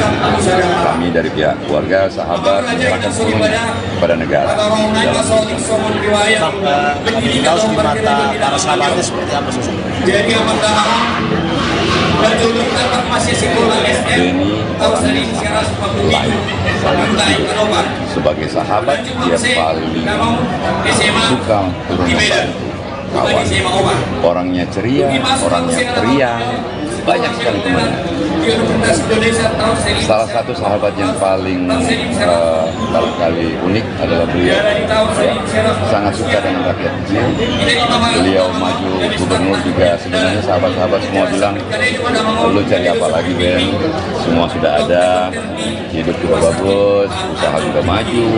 Kami dari pihak keluarga, sahabat menyerahkan semuanya kepada negara. Kaos di mata para sahabatnya seperti apa sih? Beni orangnya lain, sangat hidup. Sebagai sahabat, dia paling suka turun membantu kawan. Orangnya ceria, orangnya periang, banyak sekali temannya. Salah satu sahabat yang paling barangkali unik adalah beliau. Ya, sangat suka dengan rakyat kecil. Beliau maju gubernur juga, sebenarnya sahabat-sahabat semua bilang, lu cari apa lagi Ben? Semua sudah ada, hidup juga bagus, usaha juga maju,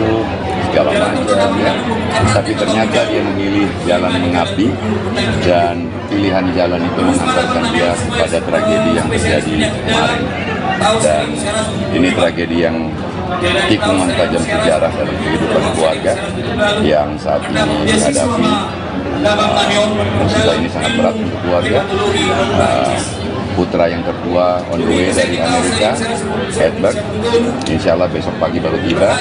segala macam ya. Tapi ternyata dia memilih jalan mengabdi dan pilihan jalan itu mengantarkan dia pada tragedi yang terjadi kemarin. Dan ini tragedi yang tikungan tajam sejarah dalam kehidupan keluarga yang saat ini dihadapi. Musibah ini sangat berat untuk keluarga. Putra yang tertua on the way dari Amerika, Edward, insya Allah besok pagi baru tiba.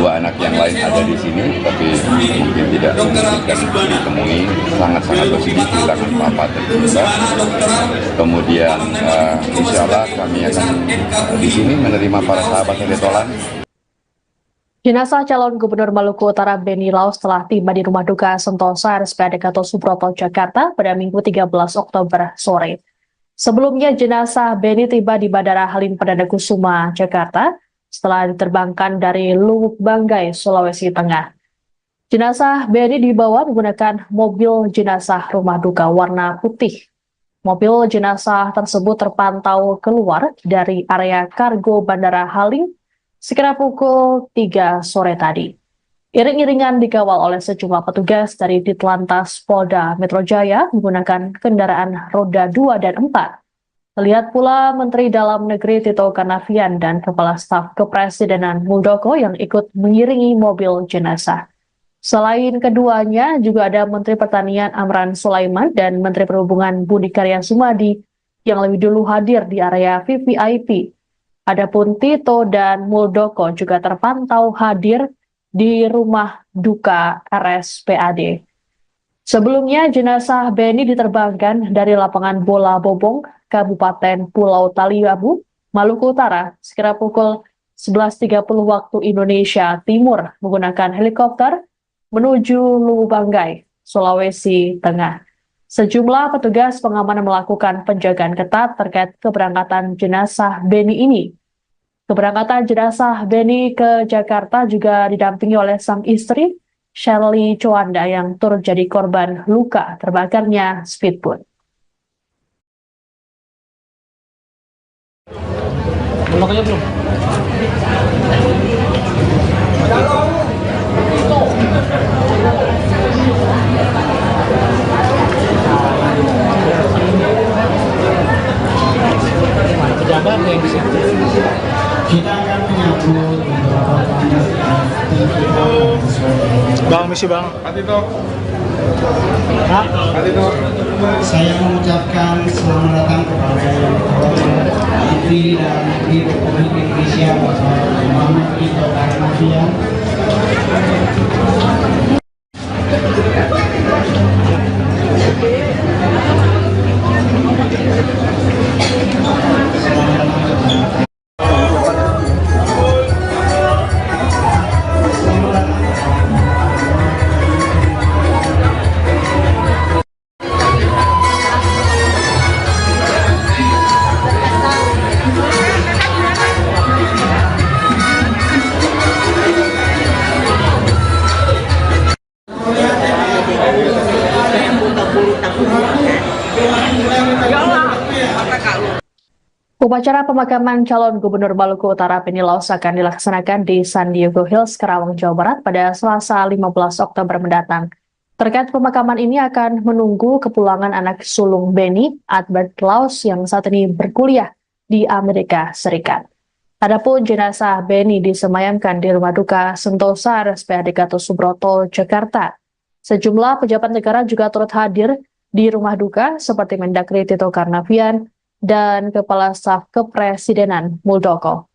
Dua anak yang lain ada di sini, tapi mungkin tidak memungkinkan ditemui. Sangat-sangat bersedih kehilangan papa tercinta. Kemudian insya Allah kami akan di sini menerima para sahabat Retolan. Jenazah calon Gubernur Maluku Utara Beni Laus telah tiba di rumah duka Sentosa RSPAD Gatot Subroto, Jakarta pada Minggu 13 Oktober sore. Sebelumnya jenazah Beni tiba di Bandara Halim Perdana Kusuma, Jakarta setelah diterbangkan dari Lubuk Banggai, Sulawesi Tengah. Jenazah Beni dibawa menggunakan mobil jenazah rumah duka warna putih. Mobil jenazah tersebut terpantau keluar dari area kargo Bandara Halim sekitar pukul 3 sore tadi. Iring-iringan dikawal oleh sejumlah petugas dari Ditlantas Polda Metro Jaya menggunakan kendaraan roda 2 dan 4. Terlihat pula Menteri Dalam Negeri Tito Karnavian dan Kepala Staf Kepresidenan Muldoko yang ikut mengiringi mobil jenazah. Selain keduanya, juga ada Menteri Pertanian Amran Sulaiman dan Menteri Perhubungan Budi Karya Sumadi yang lebih dulu hadir di area VVIP. Adapun Tito dan Muldoko juga terpantau hadir di rumah duka RSPAD. Sebelumnya, jenazah Beni diterbangkan dari lapangan bola Bobong, Kabupaten Pulau Taliabu, Maluku Utara, sekitar pukul 11.30 waktu Indonesia Timur menggunakan helikopter menuju Lubuk Banggai, Sulawesi Tengah. Sejumlah petugas pengamanan melakukan penjagaan ketat terkait keberangkatan jenazah Beni ini. Keberangkatan jenazah Beni ke Jakarta juga didampingi oleh sang istri, Sherly Chowanda, yang turut jadi korban luka terbakarnya speedboat. Belum belum. Pejabat yang di situ. Kita akan menyambut beberapa Bang, misi bang. Saya mengucapkan selamat datang kepada yang terhormat Menteri Dalam Negeri Republik Indonesia Bapak Muhammad Tito Karnavian. Upacara pemakaman calon Gubernur Maluku Utara Beni Laos akan dilaksanakan di San Diego Hills, Karawang, Jawa Barat pada Selasa 15 Oktober mendatang. Terkait pemakaman ini akan menunggu kepulangan anak sulung Beni, Albert Laos, yang saat ini berkuliah di Amerika Serikat. Adapun jenazah Beni disemayamkan di Rumah Duka Sentosa RSPAD Gatot Subroto, Jakarta. Sejumlah pejabat negara juga turut hadir di Rumah Duka seperti Mendagri Tito Karnavian dan Kepala Staf Kepresidenan Muldoko.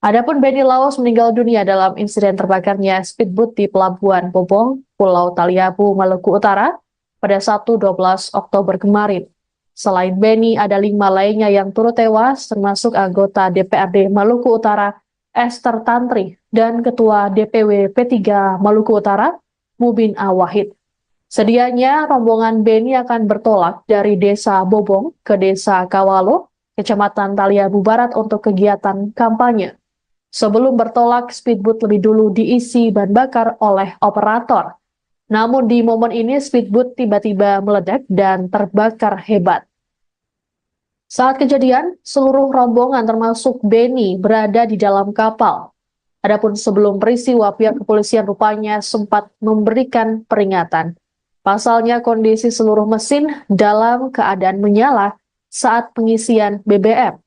Adapun Beni Laos meninggal dunia dalam insiden terbakarnya speedboat di Pelabuhan Bobong, Pulau Taliabu, Maluku Utara pada Sabtu 12 Oktober kemarin. Selain Beni, ada 5 lainnya yang turut tewas, termasuk anggota DPRD Maluku Utara, Esther Tantri, dan Ketua DPW P3 Maluku Utara, Mubin Awahid. Sedianya rombongan Beni akan bertolak dari Desa Bobong ke Desa Kawalo, Kecamatan Taliabu Barat untuk kegiatan kampanye. Sebelum bertolak, speedboat lebih dulu diisi bahan bakar oleh operator. Namun di momen ini speedboat tiba-tiba meledak dan terbakar hebat. Saat kejadian, seluruh rombongan termasuk Beni berada di dalam kapal. Adapun sebelum peristiwa, pihak kepolisian rupanya sempat memberikan peringatan. Pasalnya kondisi seluruh mesin dalam keadaan menyala saat pengisian BBM.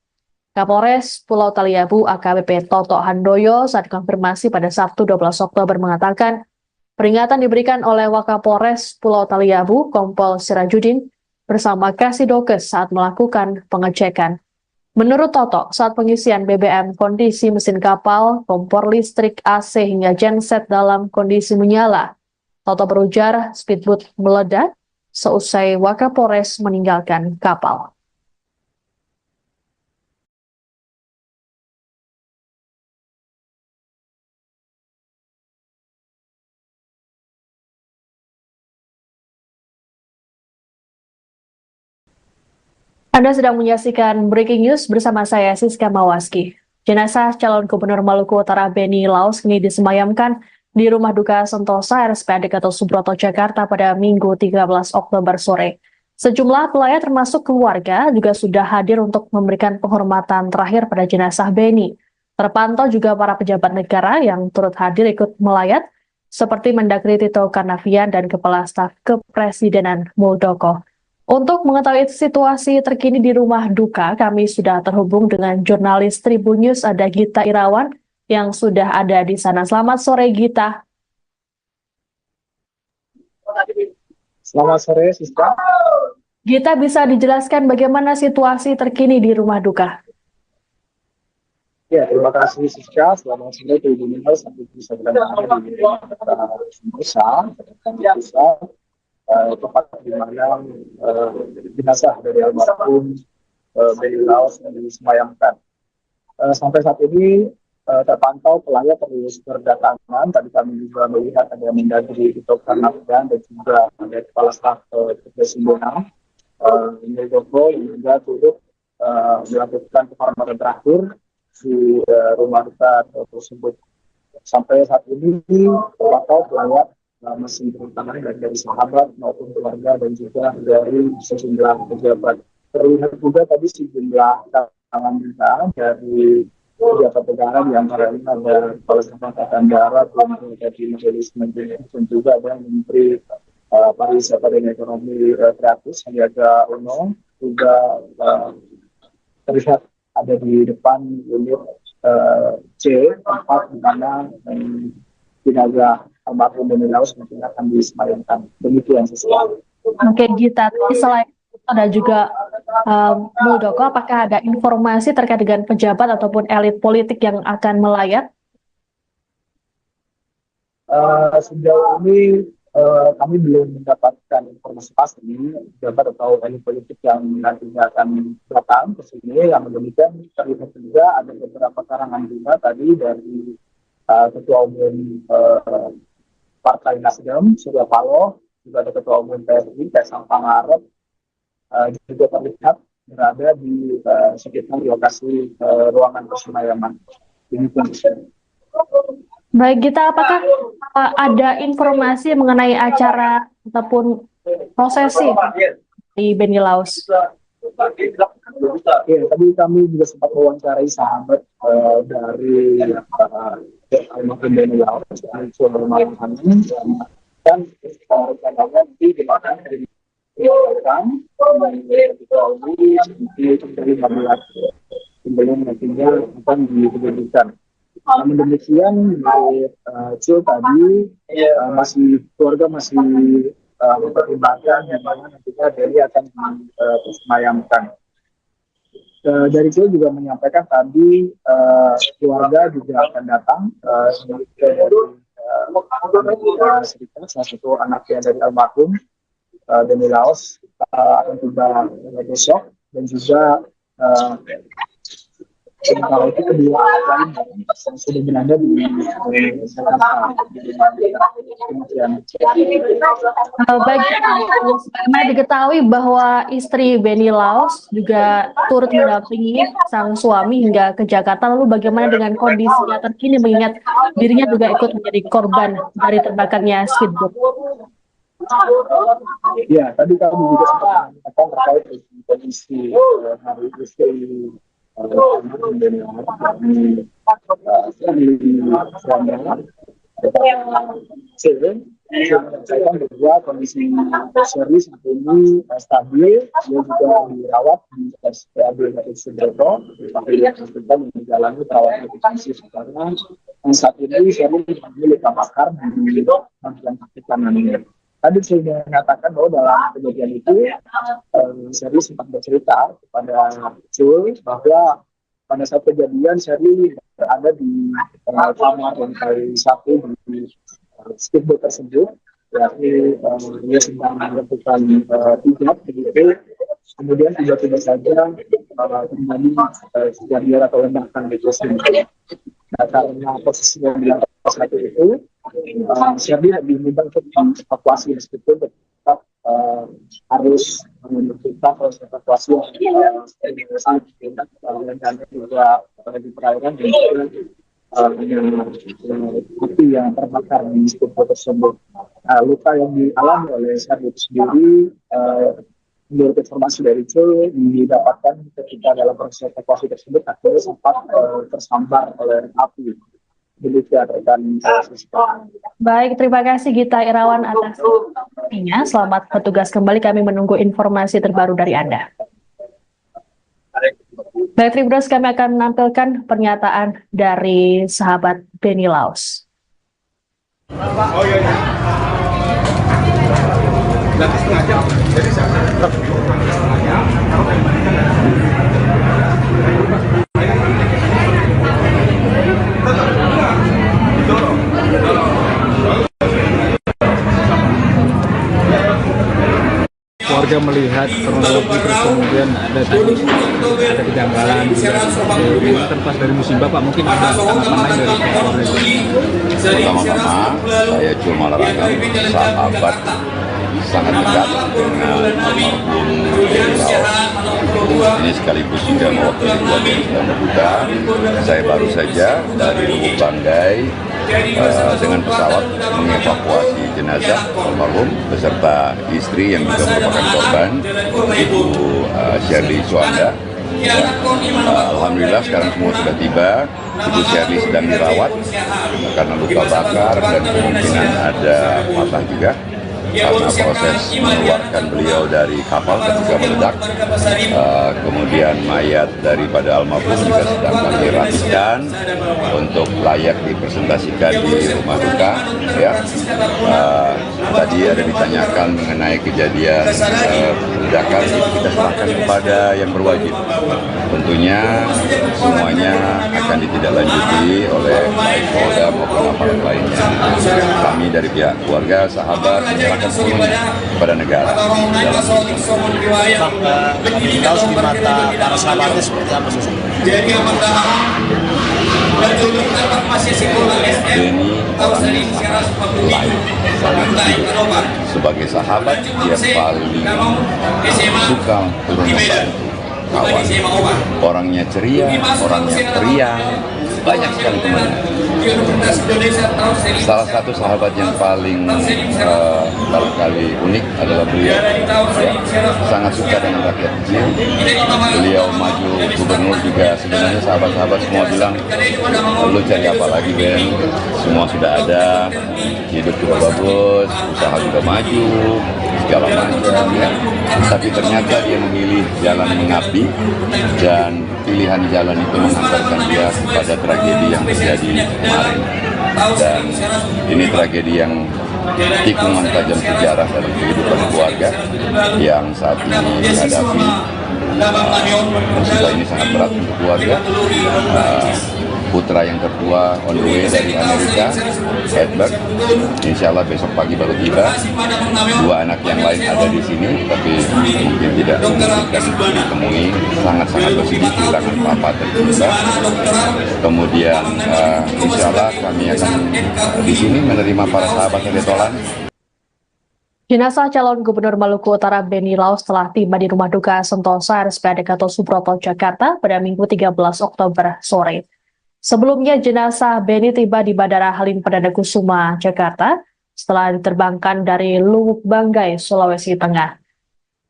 Kapolres Pulau Taliabu AKBP Toto Handoyo saat konfirmasi pada Sabtu 12 Oktober mengatakan peringatan diberikan oleh Wakapolres Pulau Taliabu Kompol Sirajudin bersama Kasidokes saat melakukan pengecekan. Menurut Toto, saat pengisian BBM kondisi mesin kapal, kompor listrik, AC hingga genset dalam kondisi menyala. Toto berujar speedboat meledak seusai Wakapolres meninggalkan kapal. Anda sedang menyaksikan Breaking News bersama saya, Siska Mawaski. Jenazah calon Gubernur Maluku Utara Beni Laos kini disemayamkan di Rumah Duka Sentosa RSPAD Gatot Subroto, Jakarta pada Minggu 13 Oktober sore. Sejumlah pelayat termasuk keluarga juga sudah hadir untuk memberikan penghormatan terakhir pada jenazah Beni. Terpantau juga para pejabat negara yang turut hadir ikut melayat, seperti Mendagri Tito Karnavian dan Kepala Staf Kepresidenan Muldoko. Untuk mengetahui situasi terkini di Rumah Duka, kami sudah terhubung dengan jurnalis Tribun News, ada Gita Irawan, yang sudah ada di sana. Selamat sore, Gita. Selamat sore, Siska. Gita, bisa dijelaskan bagaimana situasi terkini di Rumah Duka? Ya, terima kasih, Siska. Selamat sore, Tribun News. Sampai bisa berada di Sentosa, tempat di mana jenazah dari almarhum Beni Laos yang disemayamkan. Sampai saat ini terpantau pelayat terus berdatangan. Tadi kami juga melihat ada Mendagri Tito Karnavian dan juga ada Kepala Staf Kepresidenan Muldoko yang juga turut melakukan penghormatan terakhir di rumah duka tersebut. Sampai saat ini terpantau pelayat masih berdatangan dari sahabat maupun keluarga dan juga dari sejumlah pejabat. Terlihat juga tadi sejumlah tangan kita dari pejabat negara, di antaranya ada Kepala Staf Angkatan Darat, dari Majelis Menteri, dan juga ada Menteri Pariwisata dan Ekonomi Kreatif Sandiaga Uno, juga terlihat ada di depan unit C, tempat di mana jenazah almarhum Beni Laos mungkin akan disemayamkan. Demikian sesuatu. Oke, Gita. Selain itu ada juga Muldoko, apakah ada informasi terkait dengan pejabat ataupun elit politik yang akan melayat? Sejauh ini kami belum mendapatkan informasi pasti pejabat atau elit politik yang nantinya akan datang ke sini. Yang demikian terlihat juga ada beberapa karangan bunga tadi dari Ketua Umum Partai Nasdem, Surya Paloh, juga ada Ketua Umum PSI, Kaisang Pangarep, juga terlihat berada di sekitar lokasi ruangan persemayaman. Baik, Gita, apakah ada informasi mengenai acara ataupun prosesi di Beni Laos? Ya, tadi kami juga sempat mewawancarai sahabat dari almarhum Benny Laos, dan rencananya nanti di mana sebelum nantinya akan diberikan. Namun demikian, Cil tadi keluarga masih mempertimbangkan yang mana nantinya Benny akan disemayamkan. Dari Cil juga menyampaikan tadi keluarga juga akan datang Serikat, salah satu anaknya dari almarhum Benny Laos akan tiba besok, dan juga sementara itu kedua lain yang sudah berada di Jakarta. Baik, bagaimana diketahui bahwa istri Benny Laos juga turut mendampingi sang suami hingga ke Jakarta. Lalu bagaimana dengan kondisinya terkini mengingat dirinya juga ikut menjadi korban dari terbakarnya speedboat? Ya, tadi kami juga sempat mengatakan terkait dengan kondisi hari istri Benny Laos menyampaikan bahwa kondisi Sherly saat ini stabil, dia juga dirawat di RSPAD Gatot Subroto, kita menjalani perawatan intensif karena saat ini Sherly mengalami luka bakar di bagian kaki kanannya. Tadi saya mengatakan bahwa dalam kejadian itu Sherly sempat bercerita kepada Cul bahwa pada saat kejadian Sherly berada di kamar lantai 1 di speedboat tersebut, yakni dia sedang melakukan hijab begitu, kemudian tiba-tiba saja terjadi kejadian atau ledakan di tersebut. Nah, karena posisinya di lantai 1 itu, Sherly diminta untuk dievakuasi meskipun tetap harus melakukan proses evakuasi dan juga di perairan dan juga api yang terbakar di speedboat tersebut. Luka yang dialami oleh Sherly itu sendiri, menurut informasi dari Cul, didapatkan ketika dalam proses evakuasi tersebut akhirnya sempat tersambar oleh api. Demikian rekan. Baik, terima kasih Gita Irawan atas informasinya. Selamat bertugas kembali, kami menunggu informasi terbaru dari Anda. Baik, Tribuners, kami akan menampilkan pernyataan dari sahabat Benny Laos. Oh iya. Berarti setengah jam. Jadi warga melihat kronologi terus kemudian ada kejanggalan ini kan pas dari musibah Pak, mungkin ada tanggapan lain dari keluarga. Pertama-tama saya Cul Malarangam, sahabat sangat dekat dengan almarhum Benny Laos. Ini sekaligus juga mewakili keluarga yang sedang berduka. Saya baru saja dari Lubuk Banggai dengan pesawat mengevakuasi jenazah almarhum beserta istri yang juga merupakan korban, Ibu Sherly Suanda. Alhamdulillah sekarang semua sudah tiba. Ibu Sherly sedang dirawat karena luka bakar dan kemungkinan ada patah juga karena proses mengeluarkan beliau dari kapal ketika meledak. Kemudian mayat daripada almarhum juga sedang kami rapikan untuk layak dipresentasikan di rumah duka. Ya, tadi ada ditanyakan mengenai kejadian ledakan, kita serahkan kepada yang berwajib. Tentunya semuanya akan ditindaklanjuti oleh baik Polda maupun aparat lainnya. Kami dari pihak keluarga, sahabat menyerahkan semuanya kepada negara. Laos di mata para sahabatnya seperti apa sih? Benny lain, sangat baik. Sebagai sahabat dia paling suka turun membantu kawan. Orangnya ceria, orangnya periang, banyak sekali temannya. Salah satu sahabat yang paling barangkali unik adalah beliau. Ya, sangat suka dengan rakyat kecil. Beliau maju gubernur juga sebenarnya sahabat-sahabat semua bilang, lu cari apa lagi Ben? Semua sudah ada, hidup juga bagus, usaha juga maju, segala macam ya. Tapi ternyata dia memilih jalan mengabdi dan pilihan jalan itu mengantarkan dia pada tragedi yang terjadi kemarin. Dan ini tragedi yang tikungan tajam sejarah dalam kehidupan keluarga yang saat ini dihadapi. Musibah ini sangat berat untuk keluarga. Putra yang tertua on the way dari Amerika, Edward, insya Allah besok pagi baru tiba. Dua anak yang lain ada di sini, tapi mungkin tidak memungkinkan ditemui. Sangat-sangat bersedih kehilangan papa tercinta. Kemudian insya Allah kami akan di sini menerima para sahabat Retolan. Jenazah calon Gubernur Maluku Utara Benny Laus telah tiba di Rumah Duka Sentosa RSPAD Gatot Subroto, Jakarta pada Minggu 13 Oktober sore. Sebelumnya, jenazah Benny tiba di Bandara Halim Perdana Kusuma, Jakarta, setelah diterbangkan dari Luwuk Banggai, Sulawesi Tengah.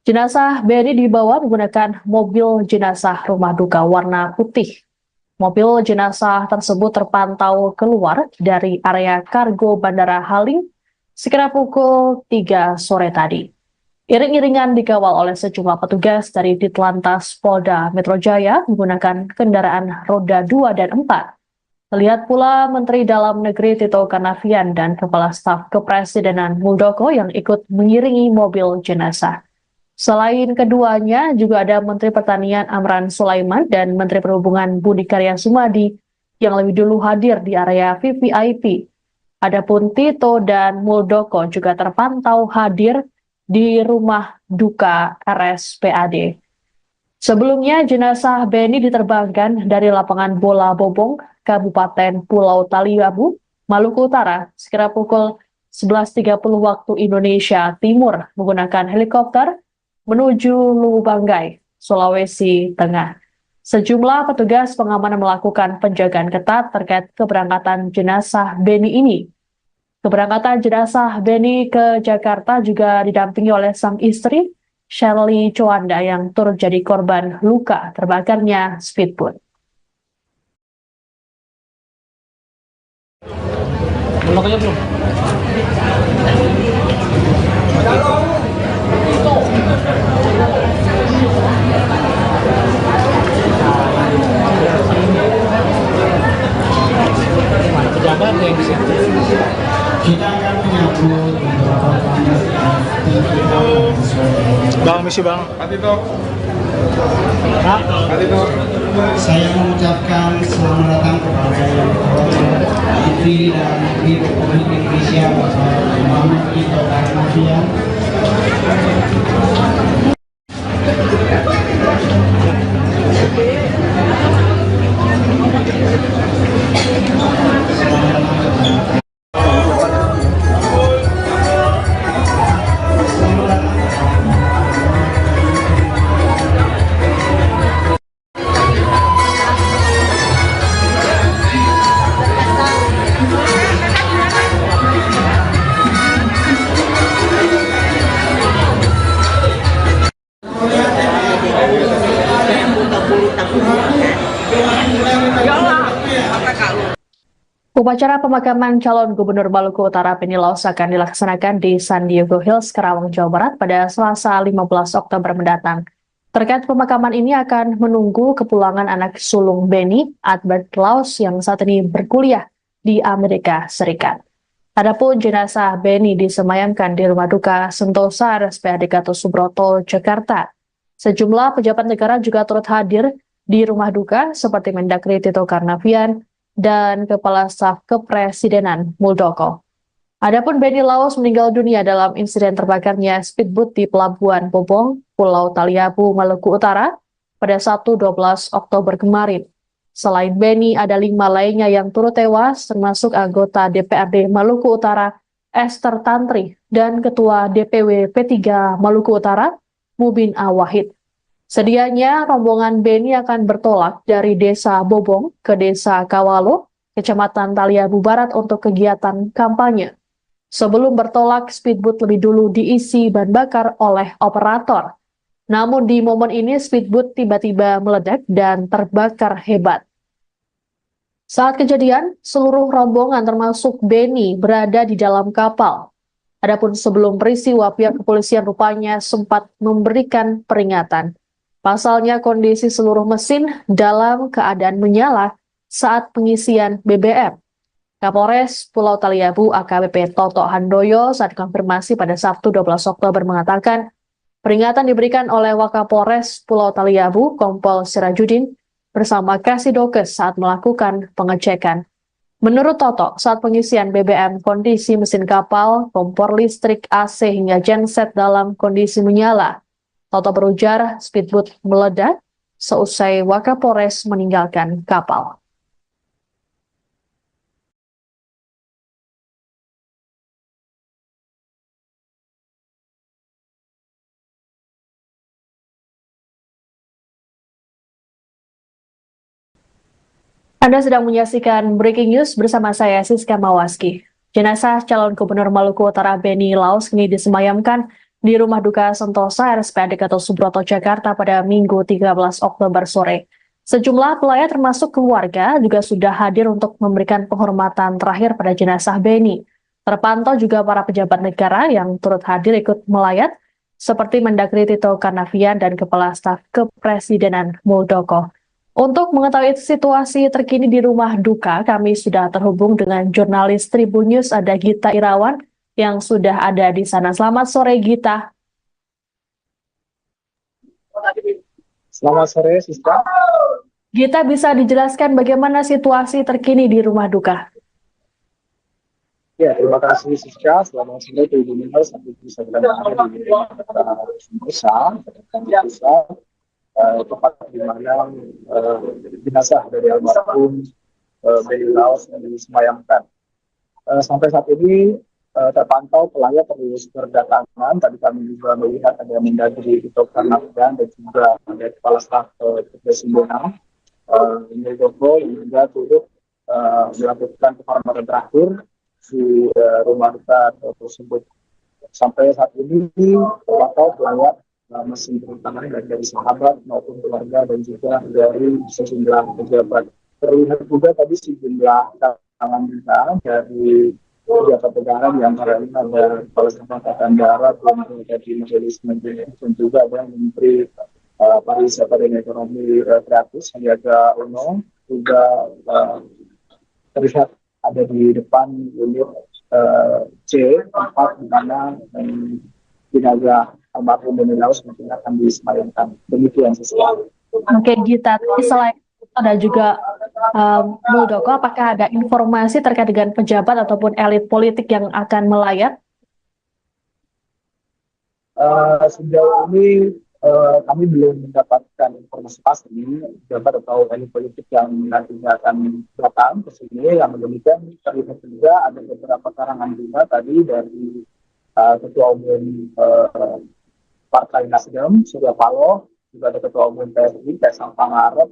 Jenazah Benny dibawa menggunakan mobil jenazah rumah duka warna putih. Mobil jenazah tersebut terpantau keluar dari area kargo Bandara Halim sekitar pukul 3 sore tadi. Iring-iringan dikawal oleh sejumlah petugas dari Ditlantas Polda Metro Jaya menggunakan kendaraan roda 2 dan 4. Terlihat pula Menteri Dalam Negeri Tito Karnavian dan Kepala Staf Kepresidenan Muldoko yang ikut mengiringi mobil jenazah. Selain keduanya, juga ada Menteri Pertanian Amran Sulaiman dan Menteri Perhubungan Budi Karya Sumadi yang lebih dulu hadir di area VVIP. Adapun Tito dan Muldoko juga terpantau hadir di Rumah Duka RSPAD. Sebelumnya, jenazah Benny diterbangkan dari lapangan bola Bobong, Kabupaten Pulau Taliabu, Maluku Utara, sekitar pukul 11.30 waktu Indonesia Timur menggunakan helikopter menuju Luwuk Banggai, Sulawesi Tengah. Sejumlah petugas pengamanan melakukan penjagaan ketat terkait keberangkatan jenazah Benny ini. Keberangkatan jenazah Benny ke Jakarta juga didampingi oleh sang istri, Shirley Chowanda, yang turut jadi korban luka terbakarnya speedboat. Belum aja belum. Pejabat yang di situ. Kita akan menyambut beberapa tamu. Bang, misi bang. Saya mengucapkan selamat datang kepada yang terhormat Menteri Dalam Negeri Republik Indonesia Bapak Muhammad Tito Karnavian. Upacara pemakaman calon Gubernur Maluku Utara Benny Laus akan dilaksanakan di San Diego Hills, Karawang, Jawa Barat pada Selasa 15 Oktober mendatang. Terkait pemakaman ini akan menunggu kepulangan anak sulung Benny, Albert Laus, yang saat ini berkuliah di Amerika Serikat. Adapun jenazah Benny disemayamkan di Rumah Duka Sentosa RSPAD Gatot Subroto, Jakarta. Sejumlah pejabat negara juga turut hadir di Rumah Duka seperti Mendagri Tito Karnavian dan Kepala Staf Kepresidenan Muldoko. Adapun Benny Laus meninggal dunia dalam insiden terbakarnya speedboat di Pelabuhan Bobong, Pulau Taliabu, Maluku Utara pada Sabtu 12 Oktober kemarin. Selain Benny, ada 5 lainnya yang turut tewas, termasuk anggota DPRD Maluku Utara Esther Tantri dan Ketua DPW P3 Maluku Utara Mubin Awahid. Sedianya rombongan Benny akan bertolak dari Desa Bobong ke Desa Kawalo Kecamatan Taliabu Barat untuk kegiatan kampanye. Sebelum bertolak, speedboat lebih dulu diisi bahan bakar oleh operator. Namun di momen ini speedboat tiba-tiba meledak dan terbakar hebat. Saat kejadian, seluruh rombongan termasuk Beni berada di dalam kapal. Adapun sebelum peristiwa, pihak kepolisian rupanya sempat memberikan peringatan. Pasalnya kondisi seluruh mesin dalam keadaan menyala saat pengisian BBM. Kapolres Pulau Taliabu AKBP Toto Handoyo saat konfirmasi pada Sabtu 12 Oktober mengatakan, peringatan diberikan oleh Wakapolres Pulau Taliabu Kompol Sirajudin bersama Kasidokes saat melakukan pengecekan. Menurut Toto, saat pengisian BBM, kondisi mesin kapal, kompor listrik, AC hingga genset dalam kondisi menyala. Toto berujar speedboat meledak seusai Wakapolres meninggalkan kapal. Anda sedang menyaksikan Breaking News bersama saya, Siska Mawaski. Jenazah calon Gubernur Maluku Utara Beni Laos kini disemayamkan di Rumah Duka Sentosa RSPAD Gatot Subroto, Jakarta pada Minggu 13 Oktober sore. Sejumlah pelayat termasuk keluarga juga sudah hadir untuk memberikan penghormatan terakhir pada jenazah Beni. Terpantau juga para pejabat negara yang turut hadir ikut melayat, seperti Mendagri Tito Karnavian dan Kepala Staf Kepresidenan Muldoko. Untuk mengetahui situasi terkini di rumah duka, kami sudah terhubung dengan jurnalis Tribun News, ada Gita Irawan yang sudah ada di sana. Selamat sore, Gita. Selamat sore, Siska. Gita, bisa dijelaskan bagaimana situasi terkini di rumah duka? Ya, terima kasih Siska. Selamat sore Tribun News. Sampai bisa berada di Sentosa, tempat di mana jenazah dari almarhum Beni Laos yang disemayamkan. Sampai saat ini terpantau pelayat terus berdatangan. Tadi kami juga melihat ada Mendagri Tito Karnavian dan juga ada Kepala Staf Kepresidenan Muldoko yang juga turut melakukan penghormatan terakhir di rumah duka tersebut. Sampai saat ini terpantau pelayat masih bertangan dari sahabat maupun keluarga dan juga dari sejumlah pejabat. Terlihat juga tadi sejumlah tangan kita dari pejabat negara, di antaranya ada Kepala Staf Angkatan Darat yang menjadi majelis menteri dan juga ada Menteri Pariwisata dan Ekonomi Kreatif Sandiaga Uno juga terlihat ada di depan unit C, tempat di mana jenazah almarhum Beni Laos mungkin akan disemayamkan. Demikian sesuatu. Oke, Gita. Selain ada juga Muldoko, apakah ada informasi terkait dengan pejabat ataupun elit politik yang akan melayat? Sejauh ini kami belum mendapatkan informasi pasti pejabat atau elit politik yang nantinya akan datang ke sini. Yang demikian terlihat juga ada beberapa karangan bunga tadi dari Ketua Umum Partai Nasdem, Surya Paloh, juga ada Ketua Umum PSI, Kaisang Pangarep,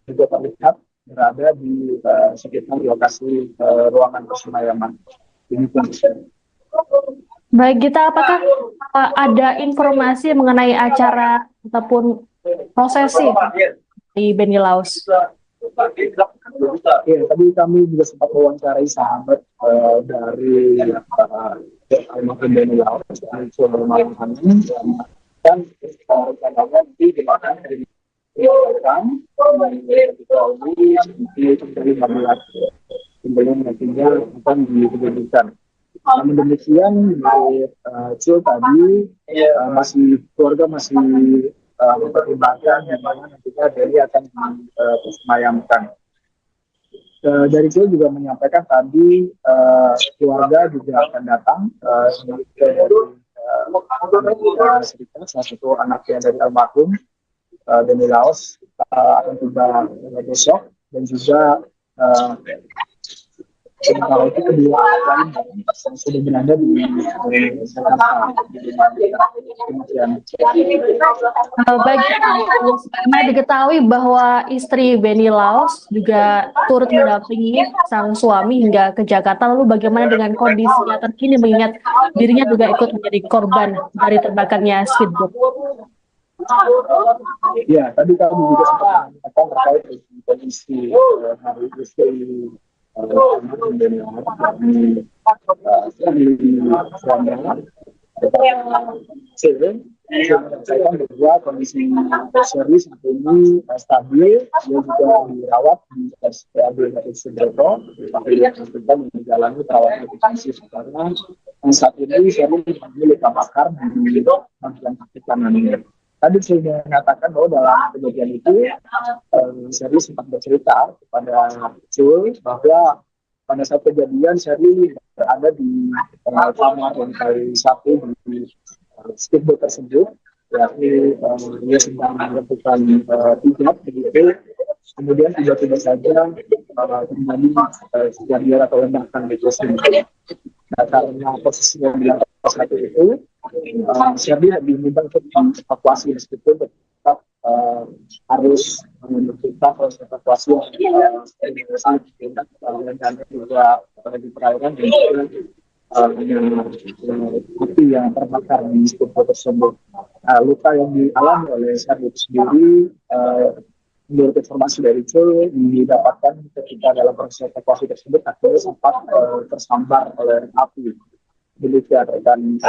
juga terlihat berada di sekitar lokasi ruangan persembayangan. Baik, Gita, apakah ada informasi mengenai acara ataupun prosesi di Beni Laos? Ya, tadi kami juga sempat mewawancarai sahabat dari almarhum Beni Laos dan rencananya di mana sebelum nantinya akan diberikan. Namun demikian, Cil tadi keluarga masih mempertimbangkan di mana nantinya Beni akan disemayamkan. Dari Cil juga menyampaikan tadi keluarga juga akan datang salah satu anaknya dari almarhum Beni Laos akan tiba besok, dan juga Sementara itu kedua lain yang sudah berada di Jakarta. Baik, karena diketahui bahwa istri Benny Laos juga turut mendampingi sang suami hingga ke Jakarta. Lalu bagaimana dengan kondisinya terkini mengingat dirinya juga ikut menjadi korban dari terbakarnya speedboat? Ya, tadi kami juga sempat mengatakan terkait dengan kondisi hari istri Benny Laos saya bahwa kondisi Sherly saat ini stabil, dia juga dirawat di RSPAD Gatot Subroto, yang menjalani perawatan intensif karena saat ini Sherly mengalami luka bakar di bagian kaki kanannya. Tadi saya mengatakan bahwa dalam kejadian itu Sherly sempat bercerita kepada Jul bahwa pada saat kejadian Sherly berada di kamar lantai 1 di speedboat tersebut, yakni dia sedang melakukan hijab begitu, kemudian tiba-tiba saja terjadi kejadian atau ledakan di speedboat. Nah, karena posisinya di lantai 1 itu, Sherly diminta untuk evakuasi meskipun tetap harus meminta proses evakuasi dan juga di perairan dan api yang terbakar di speedboat tersebut. Luka yang dialami oleh Sherly itu sendiri, menurut informasi dari Jul, didapatkan ketika dalam proses evakuasi tersebut akhirnya sempat tersambar oleh api. Demikian rekan.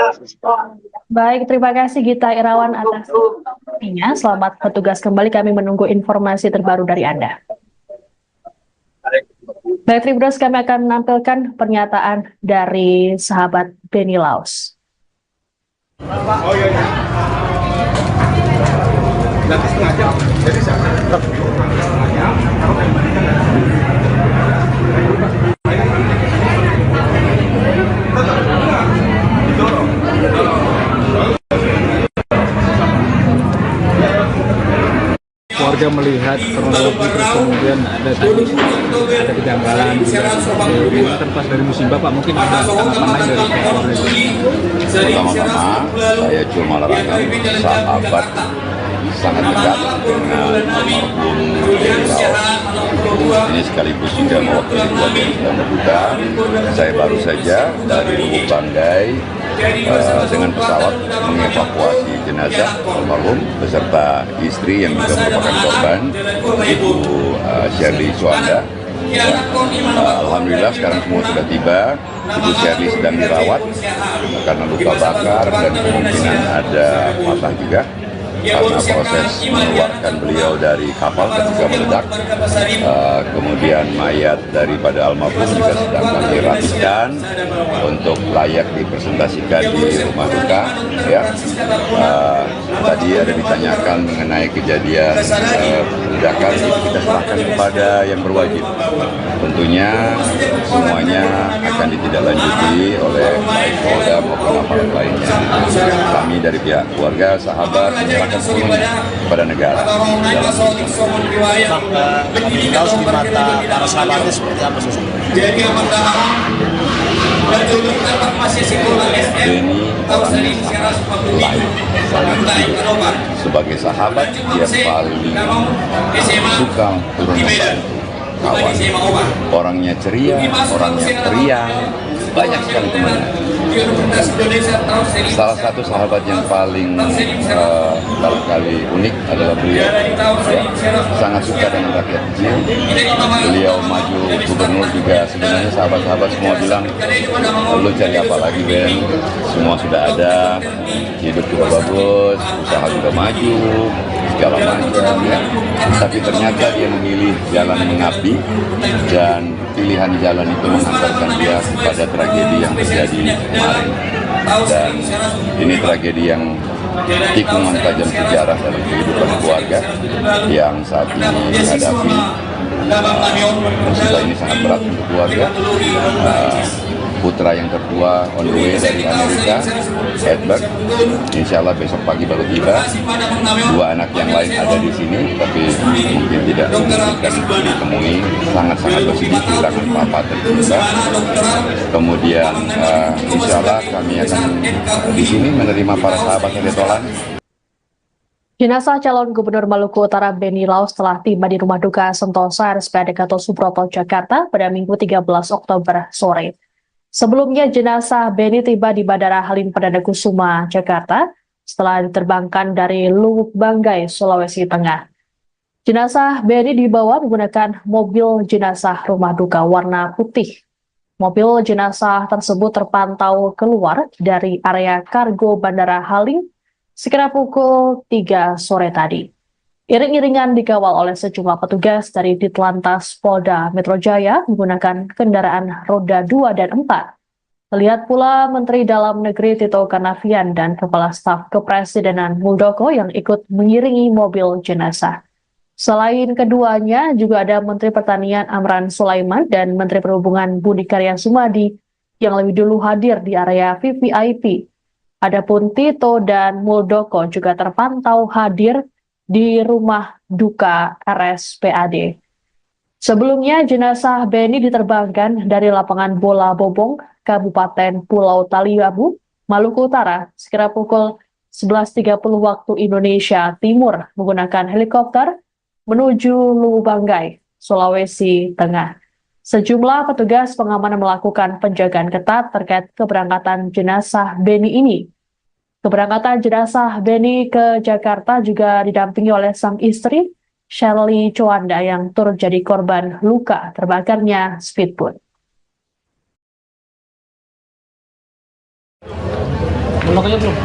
Baik, terima kasih Gita Irawan atas informasinya. Selamat bertugas kembali. Kami menunggu informasi terbaru dari Anda. Baik, Tribuners, kami akan menampilkan pernyataan dari sahabat Benny Laos. Oh iya. Nanti setengah jam. Jadi warga melihat kronologi terus kemudian ada kejanggalan ini kan pas dari musibah Pak, mungkin ada tanggapan lain dari keluarga. Pertama-tama saya Jul Malarangam, sahabat sangat dekat dengan almarhum Benny Laos. Ini sekaligus juga mewakili keluarga yang sedang berduka. Saya baru saja dari Lubuk Banggai dengan pesawat mengevakuasi jenazah almarhum beserta istri yang juga merupakan korban, Ibu Sherly Suanda. Alhamdulillah sekarang semua sudah tiba. Ibu Sherly sedang dirawat karena luka bakar dan kemungkinan ada patah juga karena proses mengeluarkan beliau dari kapal ketika meledak. Kemudian mayat daripada almarhum juga sedang kami rapikan untuk layak dipresentasikan di rumah duka. Ya. Tadi ada ditanyakan mengenai kejadian ledakan, itu kita serahkan kepada yang berwajib. Tentunya semuanya akan ditindaklanjuti oleh baik Polda maupun aparat lainnya. Kami dari pihak keluarga, sahabat menyerahkan sepenuhnya kepada negara. Tahu di mata para sahabatnya seperti apa sih? Benny orangnya lain, sangat jujur. Sebagai sahabat dia paling suka turun membantu kawan. Orangnya ceria, orangnya periang, banyak sekali temannya. Salah satu sahabat yang paling barangkali unik adalah beliau. Ya, sangat suka dengan rakyat kecil. Beliau maju gubernur juga, sebenarnya sahabat-sahabat semua bilang, lu cari apa lagi Ben? Semua sudah ada, hidup juga bagus, usaha juga maju, segala macam ya. Tapi ternyata dia memilih jalan mengabdi dan pilihan jalan itu menghantarkan dia kepada tragedi yang terjadi kemarin. Dan ini tragedi yang tikungan tajam sejarah dalam kehidupan keluarga yang saat ini dihadapi. Musibah ini sangat berat untuk keluarga. putra yang tertua on the way dari Amerika, Edward. Insya Allah besok pagi baru tiba. 2 anak yang lain ada di sini, tapi mungkin tidak memungkinkan ditemui. Sangat-sangat bersedih kehilangan papa tercinta. Kemudian insya Allah kami akan di sini menerima para sahabat yang ditolan. Jenazah calon Gubernur Maluku Utara Beni Laos telah tiba di Rumah Duka Sentosa RSPAD Gatot Subroto, Jakarta pada Minggu 13 Oktober sore. Sebelumnya jenazah Beni tiba di Bandara Halim Perdana Kusuma, Jakarta setelah diterbangkan dari Lubuk Banggai, Sulawesi Tengah. Jenazah Beni dibawa menggunakan mobil jenazah Rumah Duka warna putih. Mobil jenazah tersebut terpantau keluar dari area kargo Bandara Halim sekitar pukul 3 sore tadi. Iring-iringan dikawal oleh sejumlah petugas dari Ditlantas Polda Metro Jaya menggunakan kendaraan roda 2 dan 4. Terlihat pula Menteri Dalam Negeri Tito Karnavian dan Kepala Staf Kepresidenan Muldoko yang ikut mengiringi mobil jenazah. Selain keduanya, juga ada Menteri Pertanian Amran Sulaiman dan Menteri Perhubungan Budi Karya Sumadi yang lebih dulu hadir di area VVIP. Adapun Tito dan Muldoko juga terpantau hadir di Rumah Duka RSPAD. Sebelumnya, jenazah Beni diterbangkan dari lapangan bola Bobong, Kabupaten Pulau Taliabu, Maluku Utara, sekitar pukul 11.30 waktu Indonesia Timur menggunakan helikopter menuju Lubuk Banggai, Sulawesi Tengah. Sejumlah petugas pengamanan melakukan penjagaan ketat terkait keberangkatan jenazah Beni ini. Keberangkatan jenazah Beni ke Jakarta juga didampingi oleh sang istri, Shirley Chowanda, yang turut jadi korban luka terbakarnya speedboat. Belum aja belum.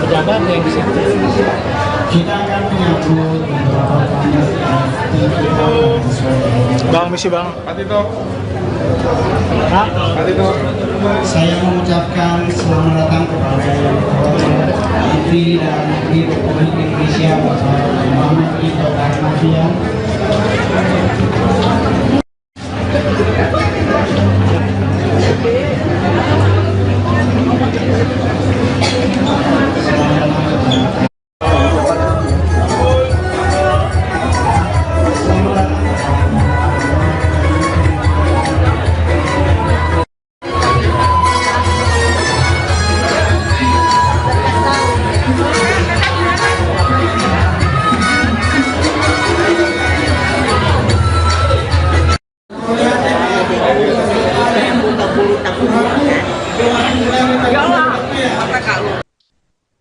Pejabat yang di situ. Kita akan menyambut beberapa tamu. Bang, misi bang. Saya mengucapkan selamat datang kepada yang terhormat Menteri Dalam Negeri Republik Indonesia Bapak Muhammad Tito Karnavian.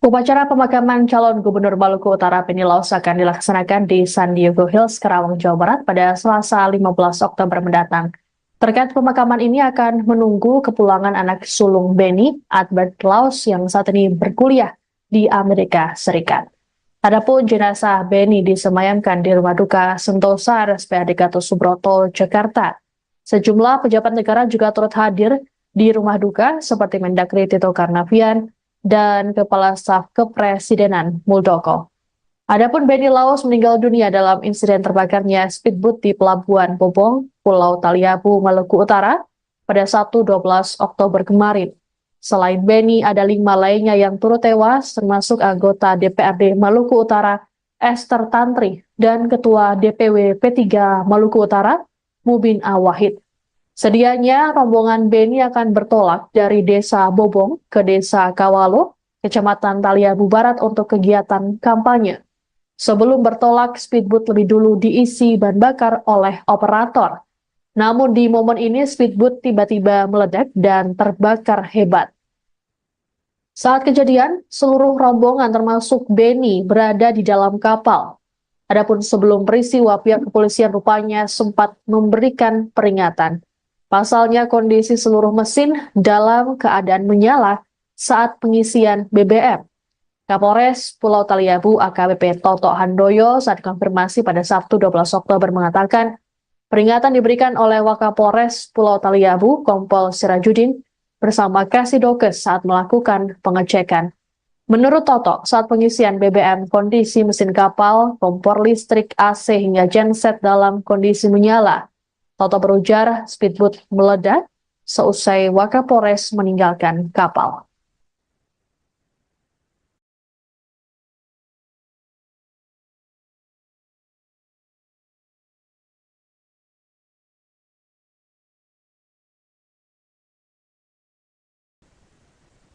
Upacara pemakaman calon Gubernur Maluku Utara Beni Laos akan dilaksanakan di San Diego Hills, Karawang, Jawa Barat pada Selasa 15 Oktober mendatang. Terkait pemakaman ini akan menunggu kepulangan anak sulung Beni, Albert Laos, yang saat ini berkuliah di Amerika Serikat. Adapun jenazah Beni disemayamkan di Rumah Duka Sentosa RSPAD Gatot Subroto, Jakarta. Sejumlah pejabat negara juga turut hadir di Rumah Duka seperti Mendagri Tito Karnavian dan Kepala Staf Kepresidenan Muldoko. Adapun Beni Laos meninggal dunia dalam insiden terbakarnya speedboat di Pelabuhan Bobong, Pulau Taliabu, Maluku Utara pada Sabtu 12 Oktober kemarin. Selain Beni, ada 5 lainnya yang turut tewas, termasuk anggota DPRD Maluku Utara Esther Tantri dan Ketua DPW P3 Maluku Utara Mubin Awahid. Sedianya rombongan Beni akan bertolak dari Desa Bobong ke Desa Kawalo, Kecamatan Taliabu Barat untuk kegiatan kampanye. Sebelum bertolak, speedboat lebih dulu diisi bahan bakar oleh operator. Namun di momen ini speedboat tiba-tiba meledak dan terbakar hebat. Saat kejadian, seluruh rombongan termasuk Beni berada di dalam kapal. Adapun sebelum peristiwa, pihak kepolisian rupanya sempat memberikan peringatan. Pasalnya kondisi seluruh mesin dalam keadaan menyala saat pengisian BBM. Kapolres Pulau Taliabu AKBP Toto Handoyo saat konfirmasi pada Sabtu 12 Oktober mengatakan peringatan diberikan oleh Wakapolres Pulau Taliabu Kompol Sirajudin bersama Kasidokes saat melakukan pengecekan. Menurut Toto, saat pengisian BBM, kondisi mesin kapal, kompor listrik, AC hingga genset dalam kondisi menyala. Toto berujar speedboat meledak seusai Wakapolres meninggalkan kapal.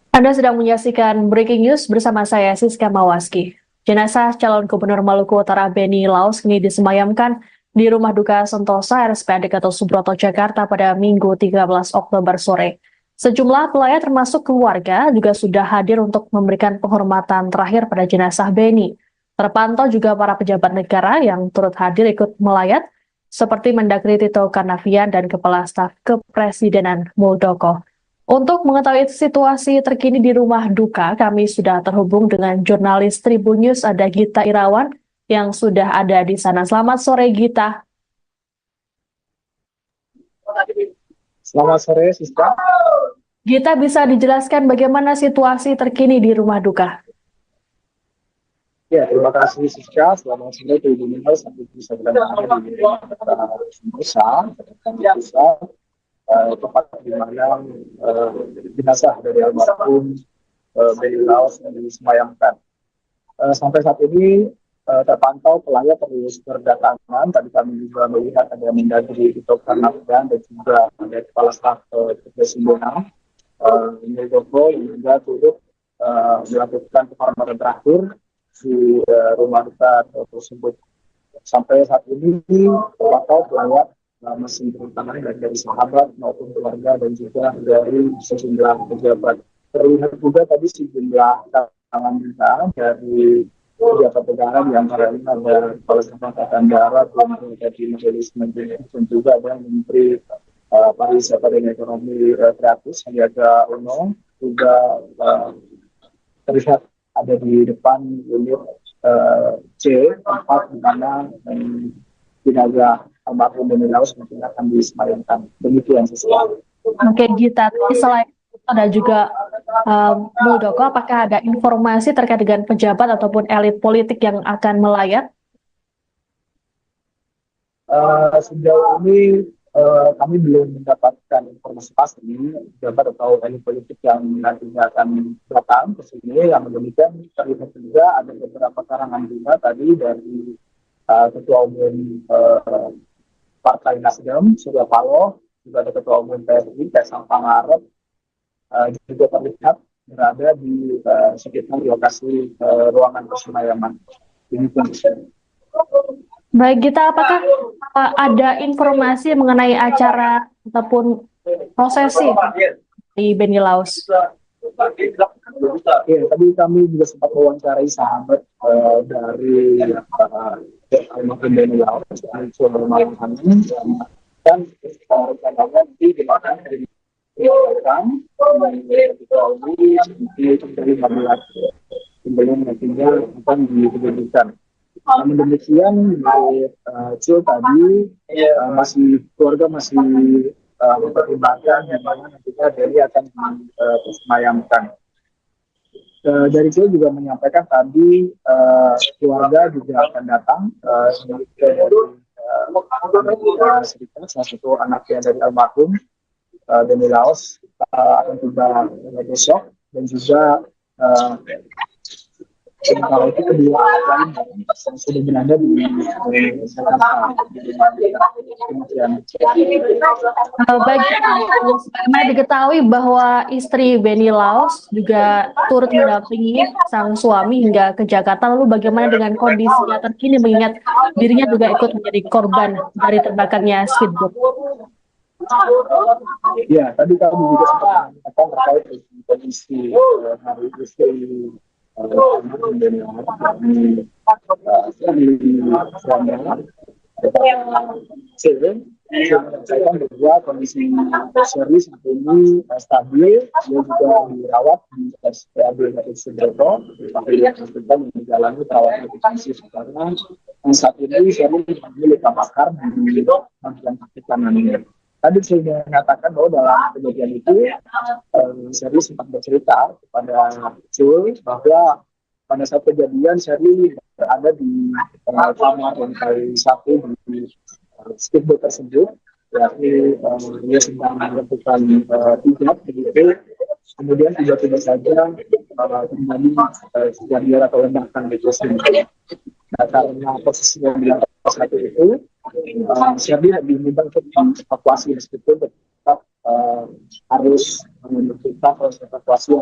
Anda sedang menyaksikan Breaking News bersama saya, Siska Mawaski. Jenazah calon Gubernur Maluku Utara Benny Laus kini disemayamkan di Rumah Duka Sentosa RSPAD Gatot Subroto, Jakarta pada Minggu 13 Oktober sore. Sejumlah pelayat termasuk keluarga juga sudah hadir untuk memberikan penghormatan terakhir pada jenazah Benny. Terpantau juga para pejabat negara yang turut hadir ikut melayat, seperti Mendagri Tito Karnavian dan Kepala Staf Kepresidenan Muldoko. Untuk mengetahui situasi terkini di rumah duka, kami sudah terhubung dengan jurnalis Tribun News, ada Gita Irawan yang sudah ada di sana. Selamat sore, Gita. Selamat sore, Siska. Gita, bisa dijelaskan bagaimana situasi terkini di rumah duka? Ya, terima kasih, Siska. Selamat sore, Tribun News. Sampai bisa berada di Sentosa, tempat di mana jenazah dari almarhum Benny Laus yang disemayamkan. Sampai saat ini terpantau pelayat terus berdatangan. Tadi kami juga melihat ada Mendagri Tito Karnavian dan juga ada Kepala Staf Kepresidenan Muldoko yang juga turut melakukan penghormatan terakhir di rumah duka tersebut. Sampai saat ini terpantau pelayat masih bertangan dari sahabat maupun keluarga dan juga dari sejumlah pejabat. Terlihat juga tadi sejumlah tangan kita dari pejabat negara, di antaranya ada Kepala Staf Angkatan Darat, dari Majelis Menteri, dan juga ada Menteri Pariwisata dan Ekonomi Kreatif Sandiaga Uno, juga terlihat ada di depan unit C4 di mana jenazah almarhum Benny Laus mungkin akan disemayamkan. Demikian sesuatu. Oke, Gita. Selain itu ada juga Muldoko, apakah ada informasi terkait dengan pejabat ataupun elit politik yang akan melayat? Sejauh ini kami belum mendapatkan informasi pasti pejabat atau elit politik yang nantinya akan datang ke sini. Yang demikian terlihat juga ada beberapa karangan bunga tadi dari Ketua Umum Partai Nasdem, Surya Paloh, juga ada Ketua Umum PSI, Kaisang Pangarep, juga terlihat berada di sekitar lokasi ruangan persemayam. Baik, Gita, apakah ada informasi mengenai acara ataupun prosesi di Benny Laus? Ya, tadi kami juga sempat mewawancarai sahabat dari almarhum Benny Laus, dan rencananya di mana sebelum nantinya akan diberikan. Namun demikian, Cil tadi keluarga masih mempertimbangkan yang mana nantinya Benny akan disemayamkan. Dari Cil juga menyampaikan tadi keluarga juga akan datang salah satu anaknya dari almarhum Benny Laus akan tiba besok, dan juga sementara itu kedua lain yang sudah berada di Jakarta. Bagaimana diketahui bahwa istri Benny Laus juga turut mendampingi sang suami hingga ke Jakarta, lalu bagaimana dengan kondisinya terkini mengingat dirinya juga ikut menjadi korban dari terbakarnya speedboat? Ya, tadi kami juga sempat mengatakan terkait dengan kondisi hari istri Benny Laus saya bahwa kondisi Shirley saat ini stabil, dia juga dirawat di RSPAD Gatot Subroto, yang menjalani perawatan intensif karena saat ini Shirley mengalami luka bakar di bagian kaki kanannya. tadi saya mengatakan bahwa dalam kejadian itu Sherly sempat bercerita kepada Jul bahwa pada saat kejadian Sherly berada di kamar lantai 1 di speedboat tersebut, yakni dia sedang melakukan hijab begitu. Kemudian tiba-tiba saja terjadi kejadian atau ledakan di sini. Nah, karena posisinya di lantai 1 itu, Sherly diminta untuk evakuasi meskipun tetap harus menentukan proses evakuasi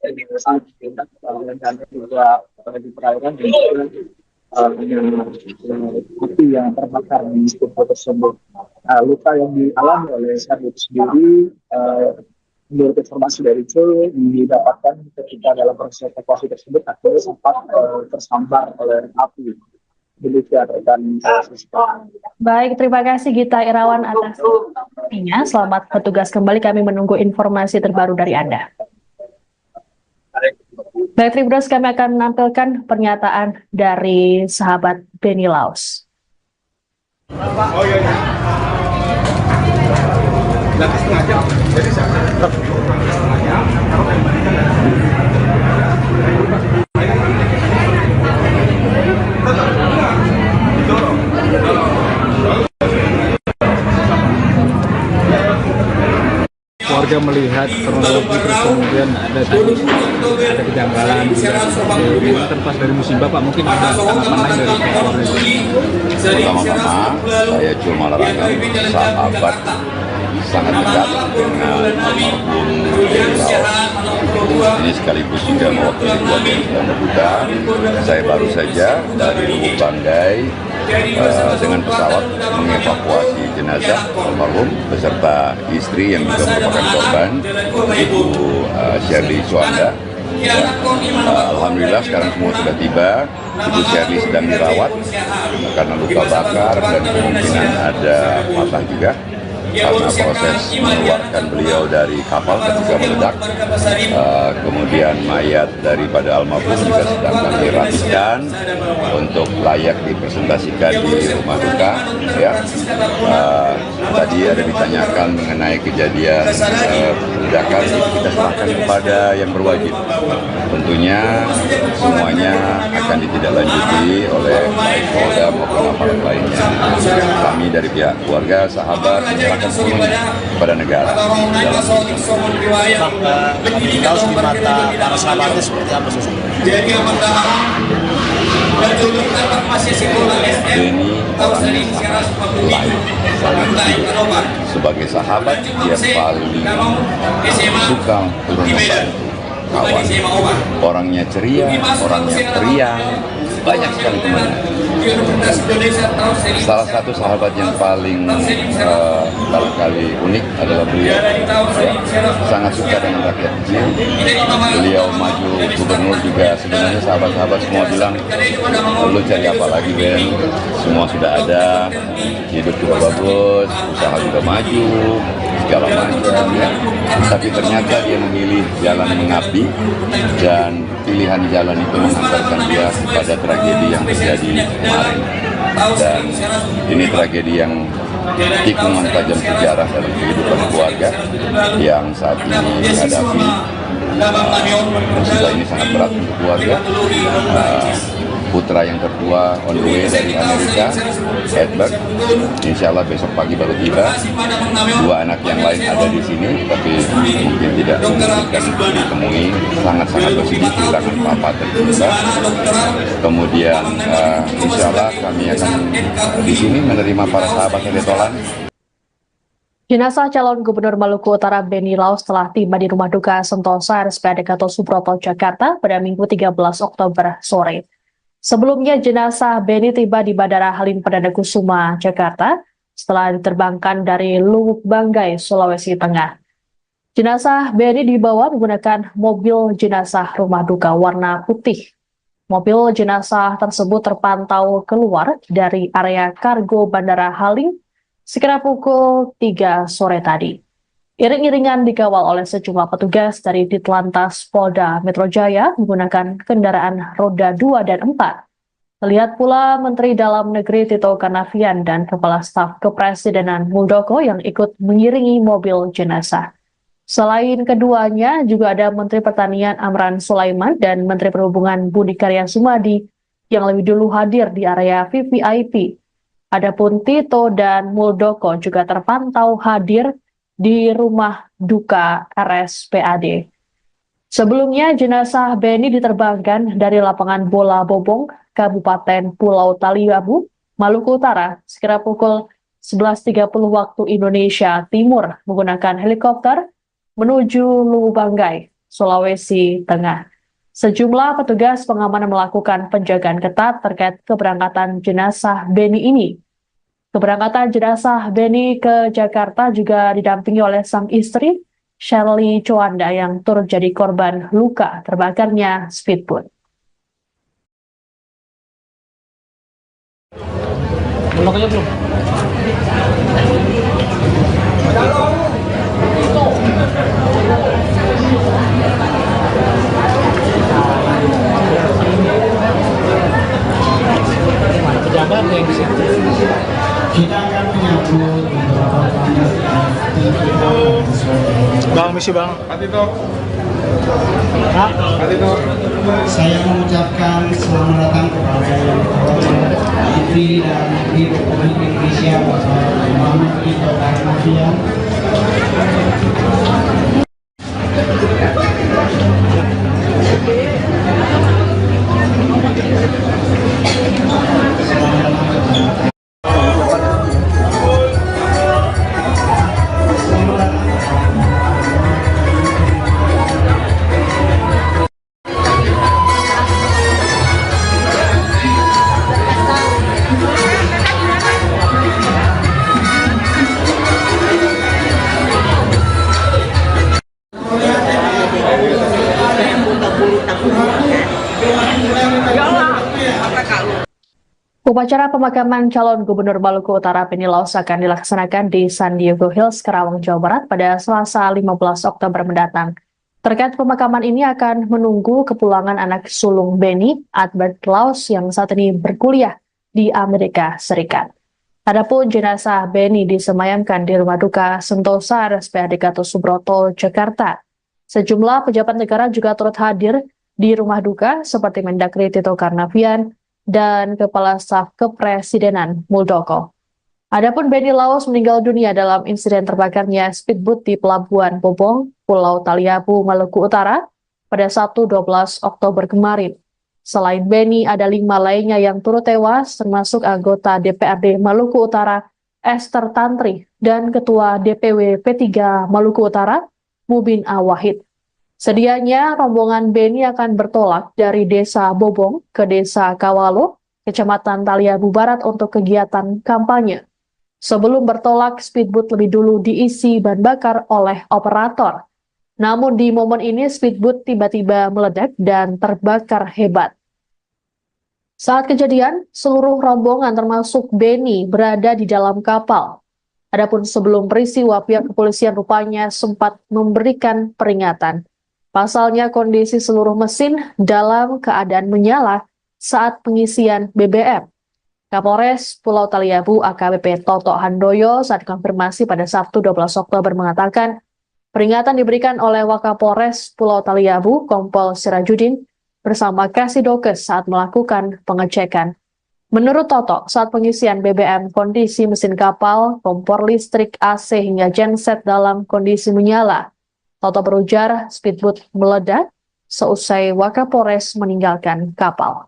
dan juga di perairan dan juga api yang terbakar di speedboat tersebut. Luka yang dialami oleh Sherly itu sendiri, menurut informasi dari itu didapatkan ketika dalam proses evakuasi tersebut akhirnya sempat tersambar oleh api. Demikian rekan. Baik, terima kasih Gita Irawan atas informasinya. Selamat bertugas kembali, kami menunggu informasi terbaru dari Anda. Baik, Tribuners, kami akan menampilkan pernyataan dari sahabat Benny Laos. Oh iya. Nanti setengah jam. Jadi warga melihat kronologi terus kemudian ada kejanggalan ini kan pas dari musibah Pak, mungkin ada tanggapan lain dari keluarga. Pertama-tama saya cuma larang sahabat sangat dekat dengan almarhum beliau. Ini sekaligus juga mewakili keluarga yang sedang berduka. Saya baru saja dari Lubuk Banggai dengan pesawat mengevakuasi jenazah almarhum beserta istri yang juga merupakan korban, Ibu Sherly Suanda. Alhamdulillah sekarang semua sudah tiba. Ibu Sherly sedang dirawat karena luka bakar dan kemungkinan ada patah juga karena proses mengeluarkan beliau dari kapal ketika meledak. Kemudian mayat daripada almarhum juga sedang kami rapikan untuk layak dipresentasikan di rumah duka. Ya. Tadi ada ditanyakan mengenai kejadian ledakan, itu kita serahkan kepada yang berwajib. Tentunya semuanya akan ditindaklanjuti oleh baik Polda maupun aparat lainnya. Kami dari pihak keluarga, sahabat, menyerahkan semuanya kepada negara. Tahu di mata para sahabatnya seperti apa sosoknya? Benny orangnya sangat baik, sangat baik. Sebagai sahabat dia paling suka turun membantu kawan. Orangnya ceria, orangnya periang, banyak sekali temannya. Salah satu sahabat yang paling barangkali unik adalah beliau. Ya, sangat suka dengan rakyat kecil. Beliau maju gubernur juga sebenarnya sahabat-sahabat semua bilang, lu cari apa lagi Ben? Semua sudah ada, hidup juga bagus, usaha juga maju, segala macam ya. Tapi ternyata dia memilih jalan mengabdi dan pilihan jalan itu mengantarkan dia kepada tragedi yang terjadi kemarin. Dan ini tragedi yang tikungan tajam sejarah dalam kehidupan keluarga yang saat ini menghadapi musibah ini sangat berat untuk keluarga. Putra yang tertua on the way dari Amerika, Edward, insya Allah besok pagi baru tiba. Dua anak yang lain ada di sini, tapi mungkin tidak memungkinkan ditemui. Sangat-sangat bersedih kehilangan papa tercinta. Kemudian insya Allah kami akan di sini menerima para sahabat Hedetolan. Jenazah calon Gubernur Maluku Utara Benny Laos telah tiba di Rumah Duka Sentosa RSPAD Gatot Subroto, Jakarta pada Minggu 13 Oktober sore. Sebelumnya jenazah Benny tiba di Bandara Halim Perdana Kusuma, Jakarta setelah diterbangkan dari Lubuk Banggai, Sulawesi Tengah. Jenazah Benny dibawa menggunakan mobil jenazah rumah duka warna putih. Mobil jenazah tersebut terpantau keluar dari area kargo Bandara Halim sekitar pukul 3 sore tadi. Iring-iringan dikawal oleh sejumlah petugas dari Ditlantas Polda Metro Jaya menggunakan kendaraan roda 2 dan 4. Terlihat pula Menteri Dalam Negeri Tito Karnavian dan Kepala Staf Kepresidenan Muldoko yang ikut mengiringi mobil jenazah. Selain keduanya, juga ada Menteri Pertanian Amran Sulaiman dan Menteri Perhubungan Budi Karya Sumadi yang lebih dulu hadir di area VVIP. Adapun Tito dan Muldoko juga terpantau hadir di rumah duka RSPAD. Sebelumnya, jenazah Beni diterbangkan dari lapangan bola Bobong, Kabupaten Pulau Taliabu, Maluku Utara, sekira pukul 11.30 waktu Indonesia Timur menggunakan helikopter menuju Lubanggai, Sulawesi Tengah. Sejumlah petugas pengamanan melakukan penjagaan ketat terkait keberangkatan jenazah Beni ini. Keberangkatan jenazah Beni ke Jakarta juga didampingi oleh sang istri, Shirley Chowanda, yang turut jadi korban luka terbakarnya speedboat. Belum aja belum. Pejabat yang di situ. Kita akan menyambut beberapa tamu. Bang, misi bang. Saya mengucapkan selamat datang kepada yang terhormat Menteri Dalam Negeri Republik Indonesia Bapak Muhammad Tito Karnavian. Upacara pemakaman calon Gubernur Maluku Utara Beni Laos akan dilaksanakan di San Diego Hills, Karawang, Jawa Barat pada Selasa 15 Oktober mendatang. Terkait pemakaman ini akan menunggu kepulangan anak sulung Beni, Albert Laos, yang saat ini berkuliah di Amerika Serikat. Adapun jenazah Beni disemayamkan di Rumah Duka Sentosa RSPAD Gatot Subroto, Jakarta. Sejumlah pejabat negara juga turut hadir di rumah duka seperti Mendagri Tito Karnavian dan Kepala Staf Kepresidenan Muldoko. Adapun Beni Laos meninggal dunia dalam insiden terbakarnya speedboat di Pelabuhan Bobong, Pulau Taliabu, Maluku Utara pada Sabtu 12 Oktober kemarin. Selain Beni, ada 5 lainnya yang turut tewas, termasuk anggota DPRD Maluku Utara Esther Tantri dan Ketua DPW P3 Maluku Utara Mubin Awahid. Sedianya rombongan Beni akan bertolak dari Desa Bobong ke Desa Kawalo, Kecamatan Taliabu Barat untuk kegiatan kampanye. Sebelum bertolak, speedboat lebih dulu diisi bahan bakar oleh operator. Namun di momen ini speedboat tiba-tiba meledak dan terbakar hebat. Saat kejadian, seluruh rombongan termasuk Beni berada di dalam kapal. Adapun sebelum peristiwa, pihak kepolisian rupanya sempat memberikan peringatan. Pasalnya kondisi seluruh mesin dalam keadaan menyala saat pengisian BBM. Kapolres Pulau Taliabu AKBP Toto Handoyo saat konfirmasi pada Sabtu 12 Oktober mengatakan peringatan diberikan oleh Wakapolres Pulau Taliabu Kompol Sirajudin bersama Kasidokes saat melakukan pengecekan. Menurut Toto, saat pengisian BBM kondisi mesin kapal, kompor listrik, AC hingga genset dalam kondisi menyala. Toto berujar speedboat meledak seusai Wakapolres meninggalkan kapal.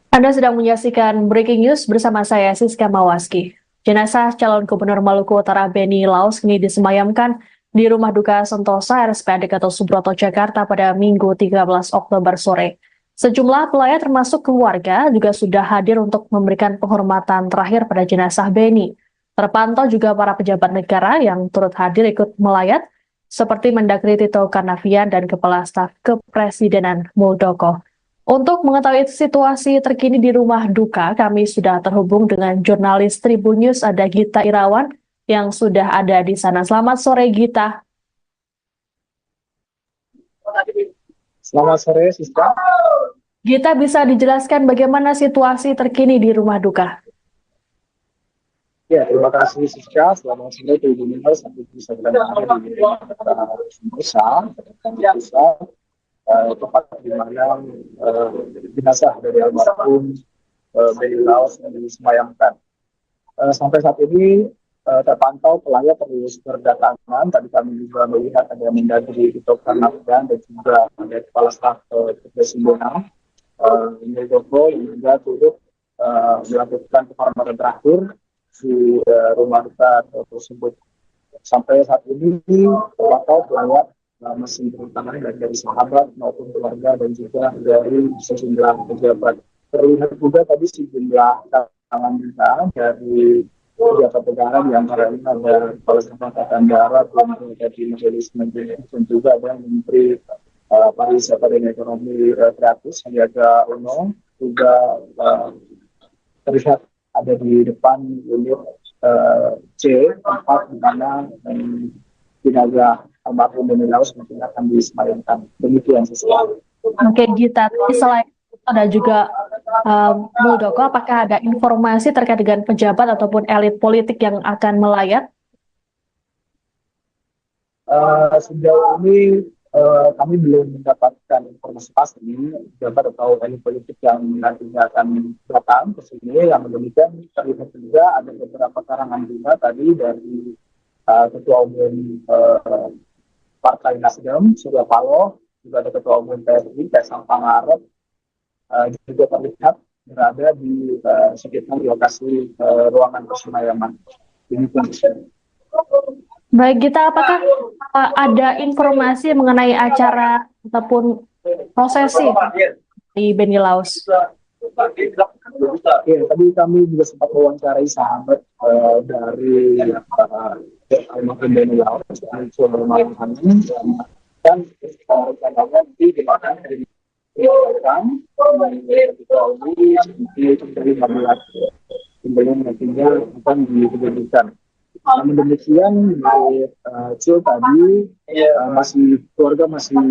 Anda sedang menyaksikan Breaking News bersama saya, Siska Mawaski. Jenazah calon Gubernur Maluku Utara Beni Laos kini disemayamkan di Rumah Duka Sentosa RSPAD Gatot Subroto, Jakarta pada Minggu 13 Oktober sore. Sejumlah pelayat termasuk keluarga juga sudah hadir untuk memberikan penghormatan terakhir pada jenazah Beni. Terpantau juga para pejabat negara yang turut hadir ikut melayat, seperti Mendagri Tito Karnavian dan Kepala Staf Kepresidenan Muldoko. Untuk mengetahui situasi terkini di rumah duka, kami sudah terhubung dengan jurnalis Tribun News, ada Gita Irawan yang sudah ada di sana. Selamat sore, Gita. Selamat sore, Siska. Gita, bisa dijelaskan bagaimana situasi terkini di rumah duka? Ya, terima kasih, Siska. Selamat sore, Tribun News. Sampai bisa berada di Nusa, tempat di mana jenazah dari almarhum Benny Laos yang disemayamkan. Sampai saat ini terpantau pelayat terus berdatangan. Tadi kami juga melihat ada Mendagri Tito Karnavian dan juga ada Kepala Staf Kepresidenan Muldoko yang juga turut melakukan penghormatan terakhir di rumah duka tersebut. Sampai saat ini terpantau pelayat masih berdatangan dari sahabat maupun keluarga dan juga dari sejumlah pejabat. Terlihat juga tadi sejumlah kalangan kita dari pejabat negara, di antaranya ada Kepala Staf Angkatan Darat, dari Majelis Menteri, dan juga ada Menteri Pariwisata dan Ekonomi Kreatif Sandiaga Uno, juga terlihat ada di depan unit C, tempat di mana jenazah almarhum Benny Laos mungkin akan disemayamkan. Demikian sesuatu. Oke, Gita. Selain itu ada juga Muldoko, apakah ada informasi terkait dengan pejabat ataupun elit politik yang akan melayat? Sejauh ini kami belum mendapatkan informasi pasti pejabat atau elit politik yang nantinya akan datang ke sini. Yang demikian terlihat juga ada beberapa karangan bunga tadi dari Ketua Umum Partai Nasdem, Surya Paloh, juga ada Ketua Umum PSI, Kaisang Pangarep, juga terlihat berada di sekitar lokasi ruangan persemayaman. Baik, Gita, apakah ada informasi mengenai acara ataupun prosesi di Benny Laos? Ya, tadi kami juga sempat mewawancarai sahabat dari almarhum Benny Laos, dan rencananya nanti dimakan dari sebelum nantinya akan diberikan. Namun demikian, Cil tadi keluarga masih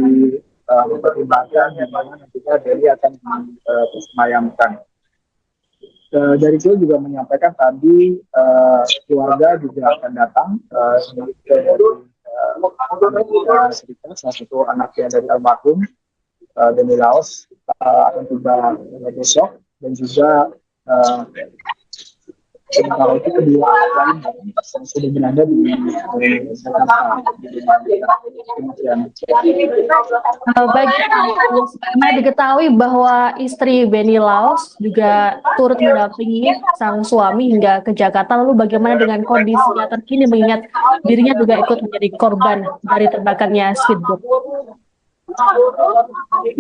mempertimbangkan di mana nantinya Benny akan disemayamkan. Dari Cil juga menyampaikan tadi keluarga juga akan datang Amerika Serikat, salah satu anaknya dari almarhum Benny Laos akan tiba besok, dan juga sementara itu kedua lain yang sudah berada di Jakarta. Baik, karena diketahui bahwa istri Benny Laos juga turut mendampingi sang suami hingga ke Jakarta. Lalu bagaimana dengan kondisinya terkini mengingat dirinya juga ikut menjadi korban dari terbakarnya speedboat?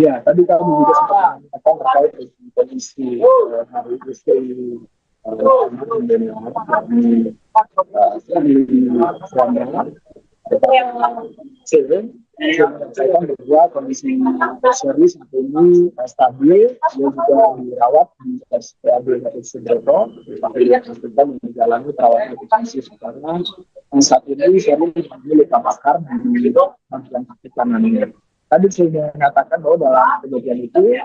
Ya, tadi kami juga sempat mengatakan terkait dengan kondisi hari istri Benny Laos saya bahwa kondisi Sherly saat ini stabil, dia juga dirawat di RSPAD Gatot Subroto, dan menjalani perawatan intensif karena saat ini Sherly mengalami luka bakar di bagian kaki kanannya. Tadi saya mengatakan bahwa dalam kejadian itu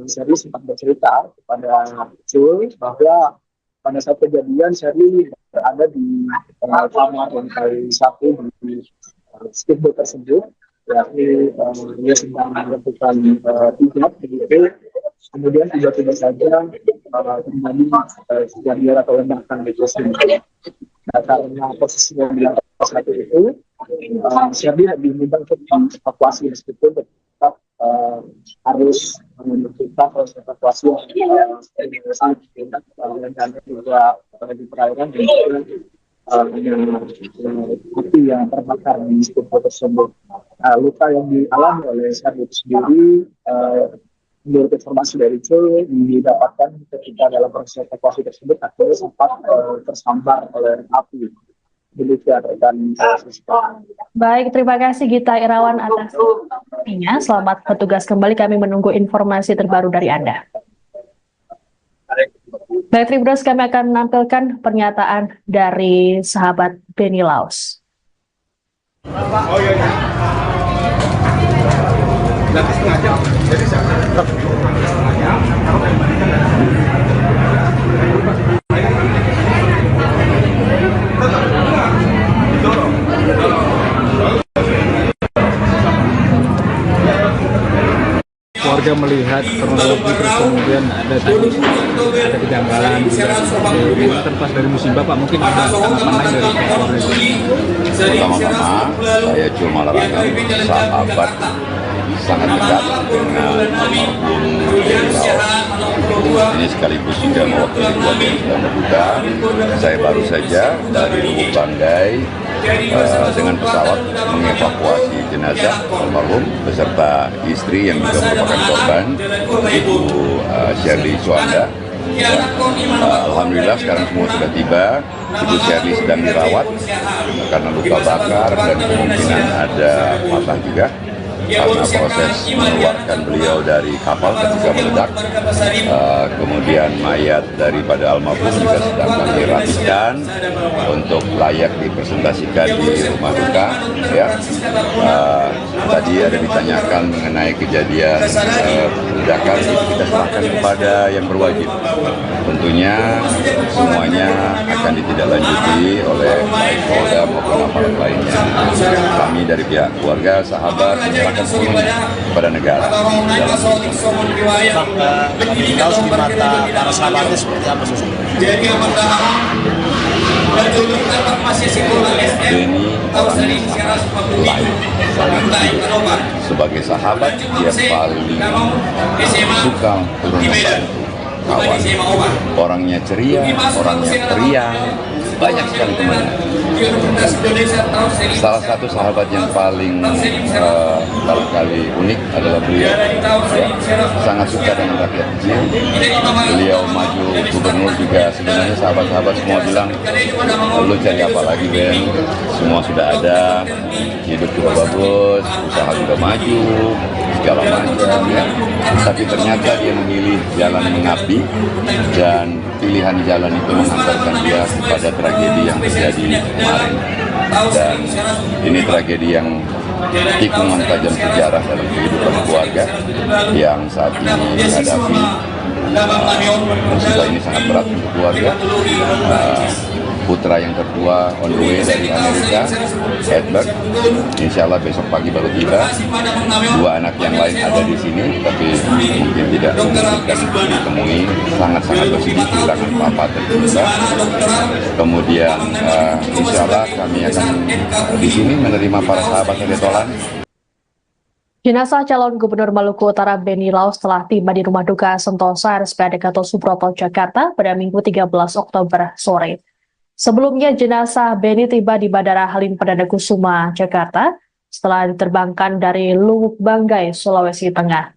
Sherly sempat bercerita kepada Cul bahwa pada saat kejadian Sherly berada di kamar lantai 1 di speedboat tersebut, yakni dia sedang melakukan hijab begitu, kemudian tiba-tiba saja terjadi kejadian atau ledakan di tersebut. Nah, karena posisinya di lantai 1 itu, Sherly lebih mudah untuk evakuasi meskipun tetap harus menentukan proses evakuasi yang sangat tidak dan juga di perairan dan juga api yang terbakar di speedboat tersebut. Luka yang dialami oleh Sherly sendiri, menurut informasi dari Cul, didapatkan ketika dalam proses evakuasi tersebut akhirnya sempat tersambar oleh api. Demikian rekan Siska. Baik, terima kasih Gita Irawan atas informasinya. Selamat bertugas kembali, kami menunggu informasi terbaru dari Anda. Baik, Tribuners, kami akan menampilkan pernyataan dari sahabat Benny Laos. Oh iya. Nanti setengah jam. Jadi setengah jam. Warga melihat kronologi terus kemudian ada kejanggalan juga seperti ini kan pas dari musibah Pak, mungkin ada tanggapan lain dari pihak keluarga. Pertama-tama saya cuma larangkan sahabat sangat dekat dengan almarhum Benny Laos. Ini sekaligus juga mewakili keluarga yang sedang berduka. Saya baru saja dari Lubuk Banggai dengan pesawat mengevakuasi jenazah almarhum beserta istri yang juga merupakan korban, Ibu Shirley Suanda. Alhamdulillah sekarang semua sudah tiba. Ibu Shirley sedang dirawat karena luka bakar dan kemungkinan ada patah juga karena proses mengeluarkan beliau dari kapal ketika meledak. Kemudian mayat daripada almarhum juga sedang kami rapikan untuk layak dipresentasikan di rumah duka. Ya. Tadi ada ditanyakan mengenai kejadian ledakan, itu kita serahkan kepada yang berwajib. Tentunya semuanya akan ditindaklanjuti oleh baik Polda maupun aparat lainnya. Kami dari pihak keluarga, sahabat menyerahkan semuanya kepada negara. Laos di mata para sahabatnya seperti apa sosok? Benny orangnya lain, sangat baik. Sebagai sahabat dia paling suka turun membantu kawan. Orangnya ceria, orangnya periang, banyak sekali temannya. Salah satu sahabat yang paling barangkali unik adalah beliau. Ya, sangat suka dengan rakyat kecil. Beliau maju gubernur juga, sebenarnya sahabat-sahabat semua bilang, lu cari apa lagi Ben? Semua sudah ada, hidup juga bagus, usaha juga maju, segala macam ya. Tapi ternyata dia memilih jalan mengabdi dan pilihan jalan itu mengantarkan dia kepada tragedi yang terjadi kemarin. Dan ini tragedi yang tikungan tajam sejarah dalam kehidupan keluarga yang saat ini menghadapi musibah ini sangat berat untuk keluarga. Putra yang tertua on the way dari Amerika, Edward, insya Allah besok pagi baru tiba. Dua anak yang lain ada di sini, tapi mungkin tidak memungkinkan ditemui. Sangat-sangat bersedih kehilangan papa tercinta. Kemudian insya Allah kami akan di sini menerima para sahabat Retolan. Jenazah calon Gubernur Maluku Utara Benny Laos telah tiba di rumah duka Sentosa RSPAD Gatot Subroto, Jakarta pada Minggu 13 Oktober sore. Sebelumnya jenazah Benny tiba di Bandara Halim Perdana Kusuma, Jakarta setelah diterbangkan dari Lubuk Banggai, Sulawesi Tengah.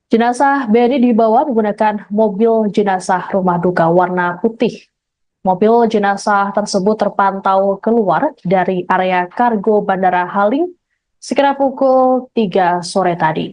Jenazah Benny dibawa menggunakan mobil jenazah rumah duka warna putih. Mobil jenazah tersebut terpantau keluar dari area kargo Bandara Halim sekitar pukul 3 sore tadi.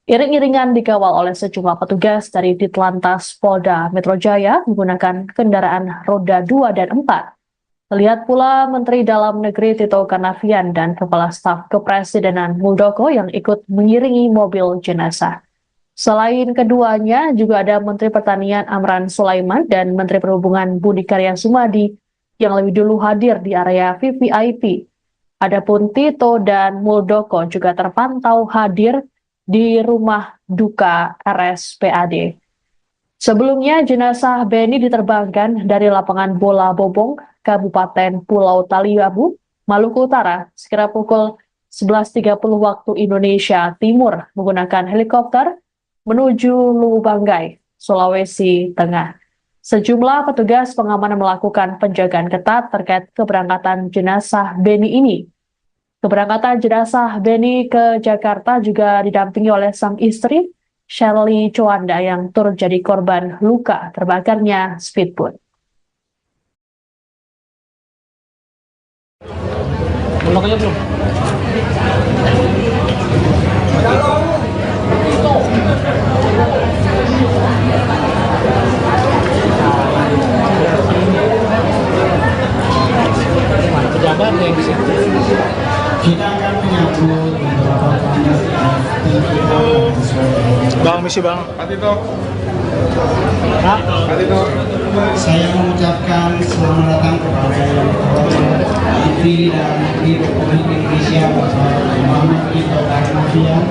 Iring-iringan dikawal oleh sejumlah petugas dari Ditlantas Polda Metro Jaya menggunakan kendaraan roda 2 dan 4. Terlihat pula Menteri Dalam Negeri Tito Karnavian dan Kepala Staf Kepresidenan Muldoko yang ikut mengiringi mobil jenazah. Selain keduanya, juga ada Menteri Pertanian Amran Sulaiman dan Menteri Perhubungan Budi Karya Sumadi yang lebih dulu hadir di area VVIP. Adapun Tito dan Muldoko juga terpantau hadir di rumah duka RSPAD. Sebelumnya, jenazah Benny diterbangkan dari lapangan bola Bobong, Kabupaten Pulau Taliabu, Maluku Utara, sekitar pukul 11.30 waktu Indonesia Timur menggunakan helikopter menuju Lubuk Banggai, Sulawesi Tengah. Sejumlah petugas pengamanan melakukan penjagaan ketat terkait keberangkatan jenazah Benny ini. Keberangkatan jenazah Benny ke Jakarta juga didampingi oleh sang istri, Shirley Suanda, yang turut jadi korban luka terbakarnya speedboat. Belum aja belum. Pejabat yang di situ. Kita akan menyambut beberapa Bang, misi bang. Saya mengucapkan selamat datang kepada yang terhormat Menteri dan Menteri Republik Indonesia Bapak Muhammad Tito Karnavian.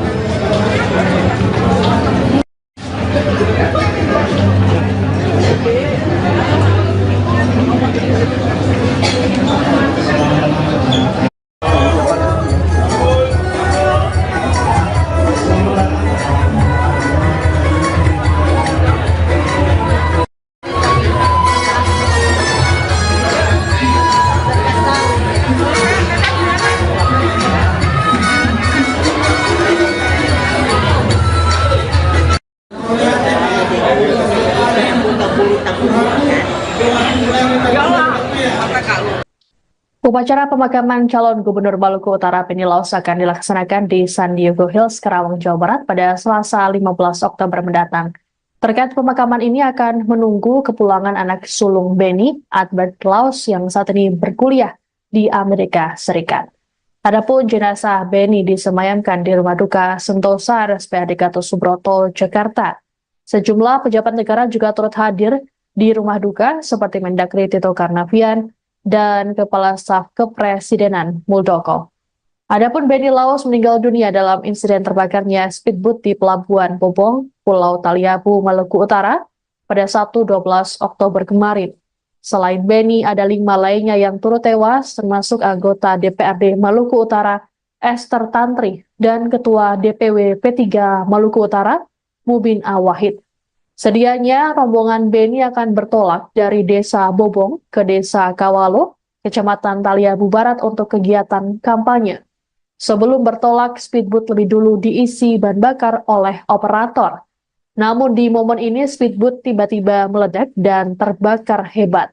Upacara pemakaman calon Gubernur Maluku Utara Beni Laos akan dilaksanakan di San Diego Hills, Karawang, Jawa Barat pada Selasa 15 Oktober mendatang. Terkait pemakaman ini akan menunggu kepulangan anak sulung Beni, Albert Laos, yang saat ini berkuliah di Amerika Serikat. Adapun jenazah Beni disemayamkan di Rumah Duka Sentosa RSPAD Gatot Subroto, Jakarta. Sejumlah pejabat negara juga turut hadir di Rumah Duka seperti Mendagri Tito Karnavian dan Kepala Staf Kepresidenan Muldoko. Adapun Beni Laos meninggal dunia dalam insiden terbakarnya speedboat di Pelabuhan Bobong, Pulau Taliabu, Maluku Utara pada Sabtu 12 Oktober kemarin. Selain Beni, ada 5 lainnya yang turut tewas, termasuk anggota DPRD Maluku Utara Esther Tantri dan Ketua DPW P3 Maluku Utara Mubin Awahid. Sedianya rombongan Beni akan bertolak dari Desa Bobong ke Desa Kawalo, Kecamatan Taliabu Barat untuk kegiatan kampanye. Sebelum bertolak, speedboat lebih dulu diisi bahan bakar oleh operator. Namun di momen ini speedboat tiba-tiba meledak dan terbakar hebat.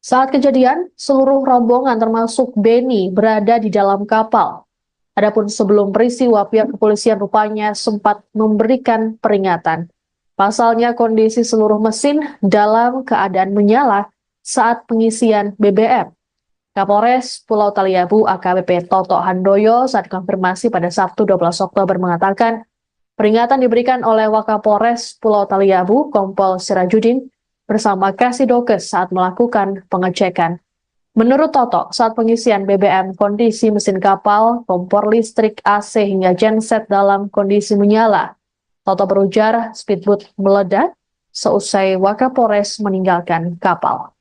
Saat kejadian, seluruh rombongan termasuk Beni berada di dalam kapal. Adapun sebelum peristiwa, pihak kepolisian rupanya sempat memberikan peringatan. Pasalnya kondisi seluruh mesin dalam keadaan menyala saat pengisian BBM. Kapolres Pulau Taliabu AKBP Toto Handoyo saat konfirmasi pada Sabtu 12 Oktober mengatakan peringatan diberikan oleh Wakapolres Pulau Taliabu Kompol Sirajudin bersama Kasidokes saat melakukan pengecekan. Menurut Toto, saat pengisian BBM kondisi mesin kapal, kompor listrik, AC hingga genset dalam kondisi menyala. Toto berujar speedboat meledak seusai Wakapolres meninggalkan kapal.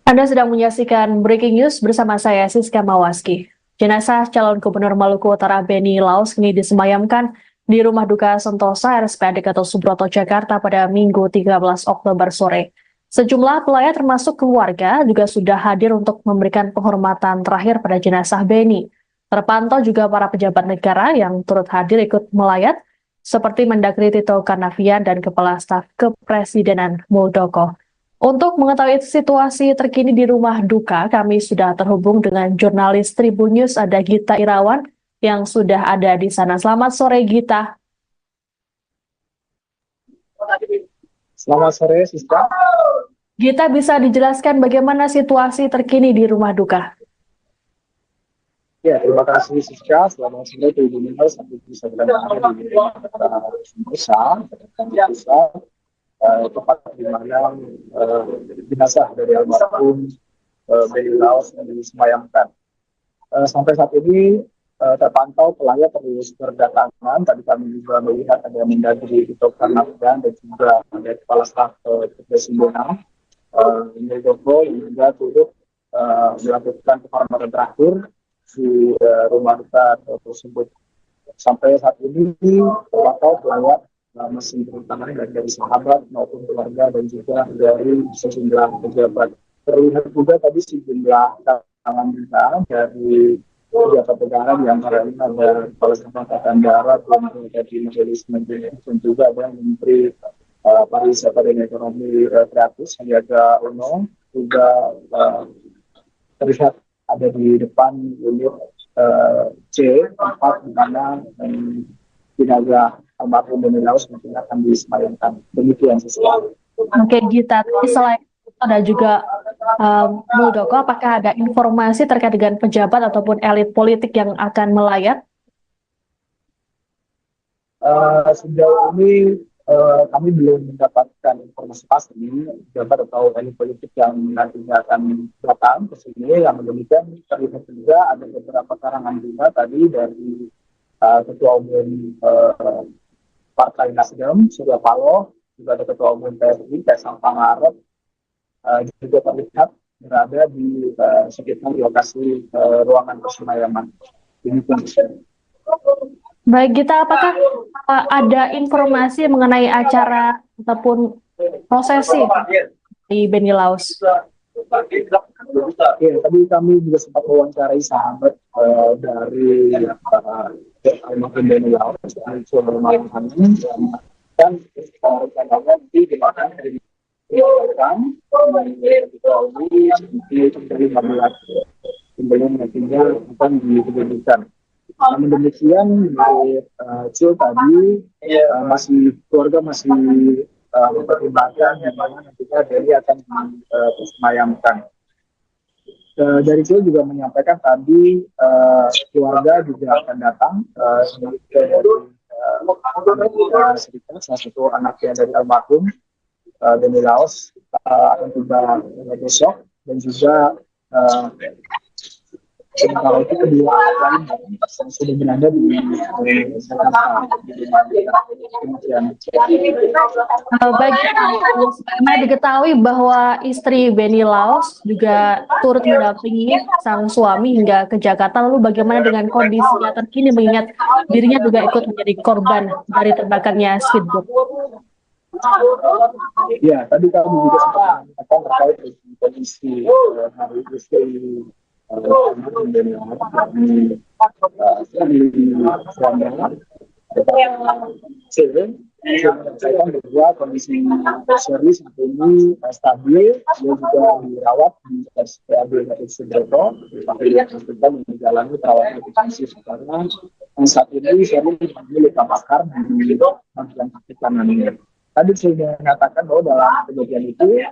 Anda sedang menyaksikan Breaking News bersama saya Siska Mawaski. Jenazah calon Gubernur Maluku Utara Beni Laos kini disemayamkan di Rumah Duka Sentosa RSPAD Gatot Subroto, Jakarta pada Minggu 13 Oktober sore. Sejumlah pelayat termasuk keluarga juga sudah hadir untuk memberikan penghormatan terakhir pada jenazah Beni. Terpantau juga para pejabat negara yang turut hadir ikut melayat, seperti Mendagri Tito Karnavian dan Kepala Staf Kepresidenan Muldoko. Untuk mengetahui situasi terkini di Rumah Duka, kami sudah terhubung dengan jurnalis Tribun News, ada Gita Irawan, yang sudah ada di sana. Selamat sore, Gita. Selamat sore, Siska. Gita, bisa dijelaskan bagaimana situasi terkini di Rumah Duka? Ya, terima kasih, Siska. Selamat sore, Tribun News. Sampai bisa berada di Sentosa, tempat di mana jenazah dari almarhum Beni Laos yang disemayamkan. Sampai saat ini terpantau pelayat terus berdatangan. Tadi kami juga melihat ada Mendagri Tito Karnavian dan juga ada Kepala Staf Kepresidenan Muldoko yang juga turut melakukan penghormatan terakhir di Rumah Duka tersebut. Sampai saat ini terpantau pelayat masih berdatangan dari sahabat maupun keluarga dan juga dari sejumlah pejabat. Terlihat juga tadi sejumlah tangan kita dari pejabat negara, di antaranya ada Kepala Staf Angkatan Darat, Menteri Majelis Menteri, dan juga ada Menteri Pariwisata dan Ekonomi Kreatif Sandiaga Uno, juga terlihat ada di depan unit C, tempat di mana jenazah almarhum Beni Laos mungkin akan disemayamkan. Demikian sesuatu. Oke, Gita, selain ada juga Muldoko, apakah ada informasi terkait dengan pejabat ataupun elit politik yang akan melayat? Sejauh ini kami belum mendapatkan informasi pasti pejabat atau elit politik yang nantinya akan datang ke sini. Yang demikian terlihat juga ada beberapa karangan bunga tadi dari Ketua Umum Partai Nasdem, Surya Paloh, juga ada Ketua Umum PSI, Kaisang Pangarep, juga terlihat berada di sekitar lokasi ruangan persemayaman. Baik, Gita, apakah ada informasi mengenai acara ataupun prosesi di Beni Laos? Ya, tadi kami juga sempat mewawancarai sahabat dari almarhum Beni Laos, dan rencananya nanti di mana dari 15 sebelum nantinya akan diberikan. Namun demikian, Cil tadi keluarga masih mempertimbangkan yang mana nantinya Beni akan disemayamkan. Dari Cil juga menyampaikan tadi keluarga juga akan datang dari Serikat, salah satu anaknya dari almarhum Beni Laos akan tiba besok, dan juga sementara itu kedua lain yang sudah berada di Jakarta. Baik, karena diketahui bahwa istri Beni Laos juga turut mendampingi sang suami hingga ke Jakarta. Lalu bagaimana dengan kondisinya terkini mengingat dirinya juga ikut menjadi korban dari terbakarnya speedboat? Ya, tadi kami juga sempat mengatakan terkait dengan kondisi hari istri Beni Laos saya bahwa kondisi Shirley saat ini stabil, dia juga dirawat di RSPAD Gatot Subroto, tapi dia sedang menjalani perawatan intensif karena saat ini Shirley mengalami luka bakar di bagian kaki kanannya. Tadi saya mengatakan bahwa dalam kejadian itu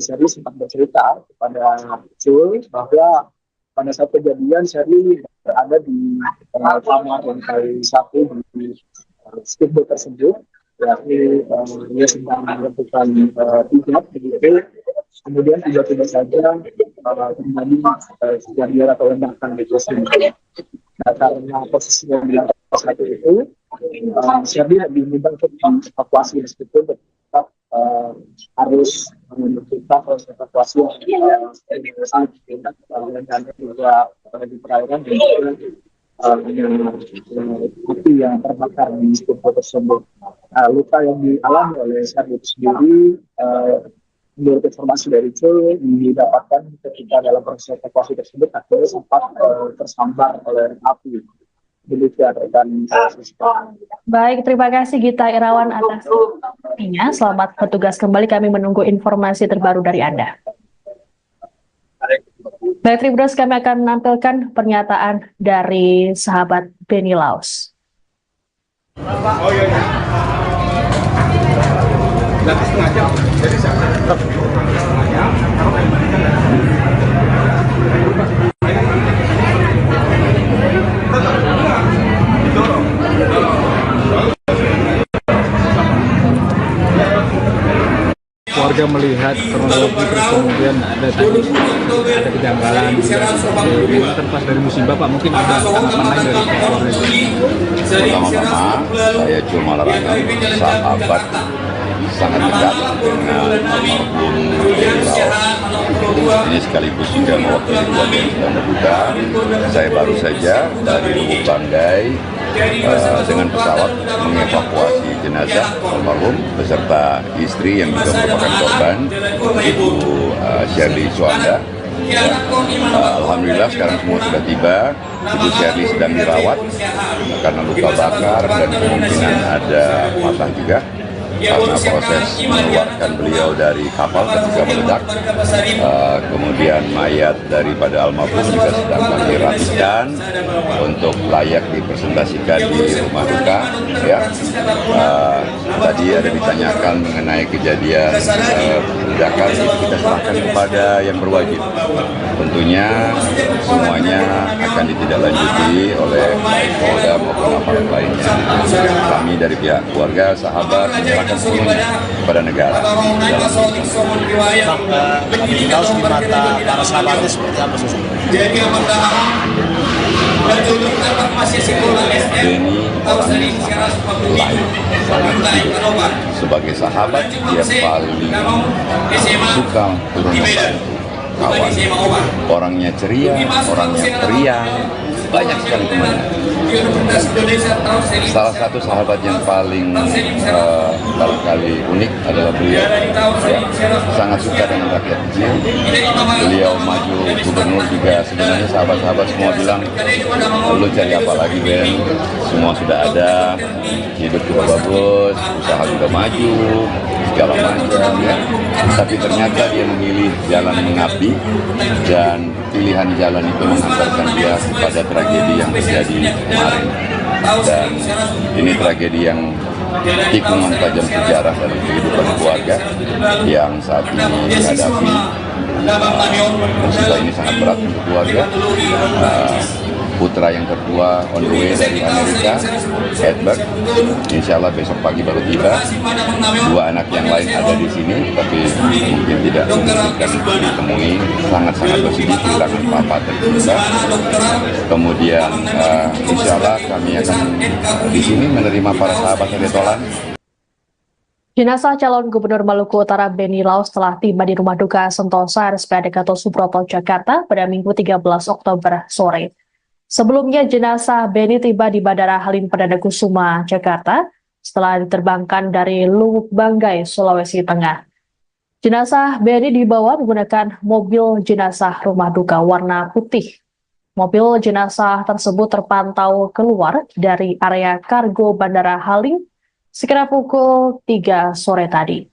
Shirley sempat bercerita kepada Cul bahwa pada saat kejadian Shirley berada di kamar lantai 1 di speedboat tersebut, yakni dia sedang melakukan hijab begitu, kemudian tiba-tiba saja terjadi kejadian atau ledakan di tersebut. Nah, karena posisinya di lantai 1 itu, Shirley diminta untuk evakuasi meskipun tetap harus menentukan proses evakuasi dan juga di perairan dan juga api yang terbakar di speedboat tersebut. Luka yang dialami oleh Shirley sendiri, menurut informasi dari Cul, didapatkan ketika dalam proses evakuasi tersebut akhirnya sempat tersambar oleh api. Demikian rekan. Baik, terima kasih Gita Irawan atas informasinya. Selamat bertugas kembali, kami menunggu informasi terbaru dari Anda. Baik, Tribuners, kami akan menampilkan pernyataan dari sahabat Beni Laos. Oh iya. Berarti setengah jam. Jadi warga melihat kronologi, terus kemudian ada kejanggalan ini kan pas dari musibah, Pak, mungkin ada tanggapan lain dari keluarga. Pertama-tama saya cuma larangkan sahabat sangat dekat dengan almarhum Beni Laos. Ini sekaligus juga mewakili keluarga yang sedang berduka. Saya baru saja dari Lubuk Banggai dengan pesawat mengevakuasi jenazah almarhum beserta istri yang juga merupakan korban, Ibu Shirley Suanda. Alhamdulillah sekarang semua sudah tiba. Ibu Sherly sedang dirawat karena luka bakar dan kemungkinan ada patah juga karena proses mengeluarkan beliau dari kapal ketika meledak. Kemudian mayat daripada almarhum juga sedang kami rapikan untuk layak dipresentasikan di rumah duka. Ya. Tadi ada ditanyakan mengenai kejadian ledakan, kita serahkan kepada yang berwajib. Tentunya semuanya akan ditindaklanjuti oleh baik Polda maupun aparat lainnya. Kami dari pihak keluarga, sahabat, menyerahkan semuanya kepada negara. Harus di mata para sahabatnya seperti apa sih? Beni orangnya sangat baik, sangat baik. Sebagai sahabat, dia paling suka turun membantu kawan. Orangnya ceria, orangnya periang, banyak sekali temannya. Salah satu sahabat yang paling barangkali unik adalah beliau. Ya, sangat suka dengan rakyat kecil. Beliau maju gubernur juga, sebenarnya sahabat-sahabat semua bilang, lu cari apa lagi Ben? Semua sudah ada, hidup juga bagus, usaha juga maju, segala macam ya. Tapi ternyata dia memilih jalan mengabdi dan pilihan jalan itu mengantarkan dia kepada tragedi yang terjadi kemarin. Dan ini tragedi yang tikungan tajam sejarah dalam kehidupan keluarga yang saat ini dihadapi. Musibah ini sangat berat untuk keluarga. Putra yang tertua on the way dari Amerika, Edward, insya Allah besok pagi baru tiba. Dua anak yang lain ada di sini, tapi mungkin tidak memungkinkan ditemui. Sangat-sangat bersedih kehilangan papa tercinta. Kemudian insya Allah kami akan di sini menerima para sahabat Retolan. Jenazah calon Gubernur Maluku Utara Beni Laus telah tiba di Rumah Duka Sentosa RSPAD Gatot Subroto, Jakarta pada Minggu 13 Oktober sore. Sebelumnya jenazah Beni tiba di Bandara Halim Perdana Kusuma, Jakarta setelah diterbangkan dari Lubuk Banggai, Sulawesi Tengah. Jenazah Beni dibawa menggunakan mobil jenazah rumah duka warna putih. Mobil jenazah tersebut terpantau keluar dari area kargo Bandara Halim sekira pukul 3 sore tadi.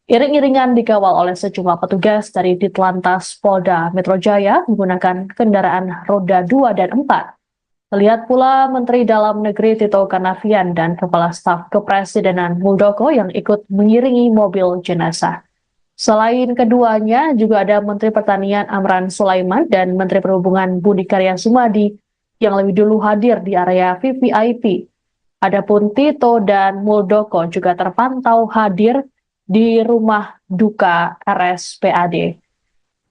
Iring-iringan dikawal oleh sejumlah petugas dari Ditlantas Polda Metro Jaya menggunakan kendaraan roda 2 dan 4. Terlihat pula Menteri Dalam Negeri Tito Karnavian dan Kepala Staf Kepresidenan Muldoko yang ikut mengiringi mobil jenazah. Selain keduanya, juga ada Menteri Pertanian Amran Sulaiman dan Menteri Perhubungan Budi Karya Sumadi yang lebih dulu hadir di area VVIP. Adapun Tito dan Muldoko juga terpantau hadir di rumah duka RSPAD.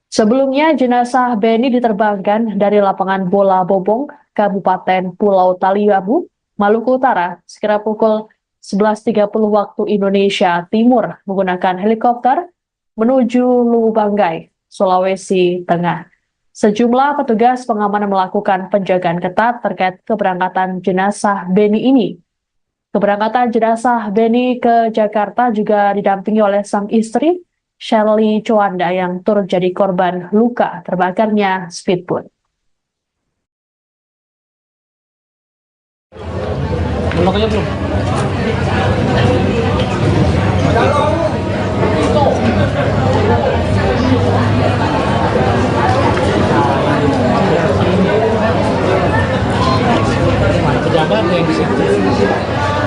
Sebelumnya, jenazah Beni diterbangkan dari lapangan Bola Bobong, Kabupaten Pulau Taliabu, Maluku Utara, sekira pukul 11.30 waktu Indonesia Timur menggunakan helikopter menuju Lubuk Banggai, Sulawesi Tengah. Sejumlah petugas pengamanan melakukan penjagaan ketat terkait keberangkatan jenazah Beni ini. Keberangkatan jenazah Beni ke Jakarta juga didampingi oleh sang istri, Sherly Chowanda, yang turut jadi korban luka terbakarnya speedboat. Bloknya belum? Pejabat yang di situ.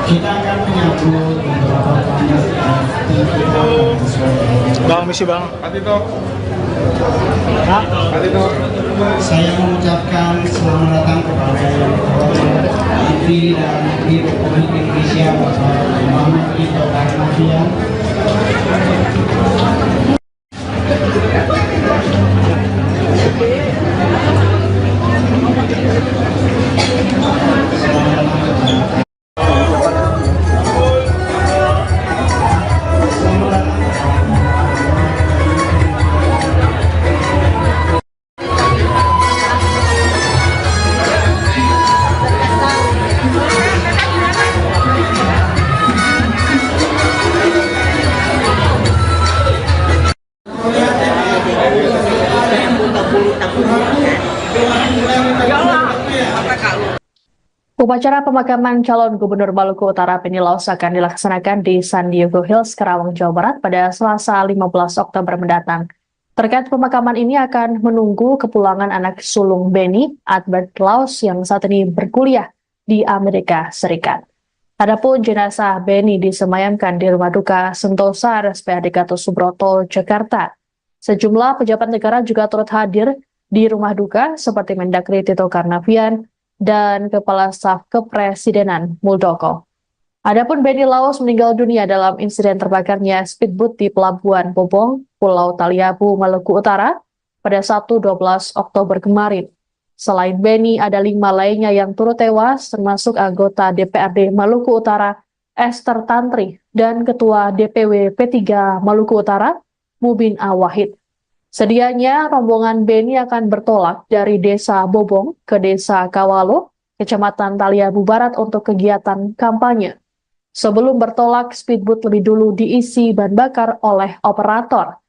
Kita akan menyambut beberapa Bang, misi bang. Saya mengucapkan selamat datang kepada Menteri Dalam Negeri Republik Indonesia Bapak Muhammad Tito Karnavian. Upacara pemakaman calon Gubernur Maluku Utara Beni Laos akan dilaksanakan di San Diego Hills, Karawang, Jawa Barat pada Selasa 15 Oktober mendatang. Terkait pemakaman ini akan menunggu kepulangan anak sulung Beni, Albert Laos, yang saat ini berkuliah di Amerika Serikat. Adapun jenazah Beni disemayamkan di Rumah Duka Sentosa RSPAD Gatot Subroto, Jakarta. Sejumlah pejabat negara juga turut hadir di Rumah Duka seperti Mendagri Tito Karnavian dan Kepala Staf Kepresidenan Muldoko. Adapun Beni Laos meninggal dunia dalam insiden terbakarnya speedboat di Pelabuhan Bobong, Pulau Taliabu, Maluku Utara pada Sabtu 12 Oktober kemarin. Selain Beni, ada 5 lainnya yang turut tewas, termasuk anggota DPRD Maluku Utara, Esther Tantri, dan Ketua DPW P3 Maluku Utara, Mubin Awahid. Sedianya rombongan Beni akan bertolak dari Desa Bobong ke Desa Kawalo, Kecamatan Taliabu Barat untuk kegiatan kampanye. Sebelum bertolak, speedboat lebih dulu diisi bahan bakar oleh operator.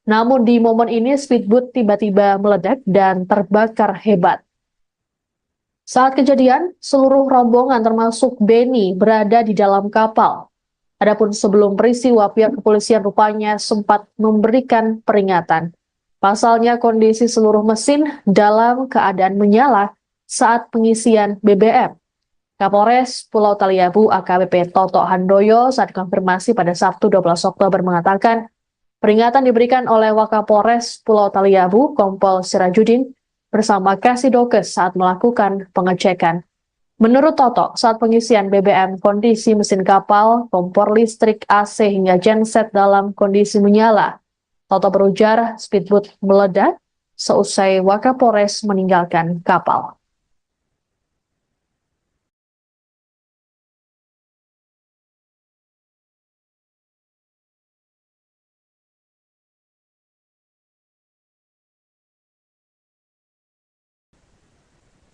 Namun di momen ini speedboat tiba-tiba meledak dan terbakar hebat. Saat kejadian, seluruh rombongan termasuk Beni berada di dalam kapal. Adapun sebelum peristiwa, pihak kepolisian rupanya sempat memberikan peringatan. Pasalnya kondisi seluruh mesin dalam keadaan menyala saat pengisian BBM. Kapolres Pulau Taliabu AKBP Toto Handoyo saat konfirmasi pada Sabtu 12 Oktober mengatakan, peringatan diberikan oleh Wakapolres Pulau Taliabu Kompol Sirajudin bersama Kasidokes saat melakukan pengecekan. Menurut Toto, saat pengisian BBM, kondisi mesin kapal, kompor listrik, AC hingga genset dalam kondisi menyala. Toto berujar speedboat meledak seusai Wakapolres meninggalkan kapal.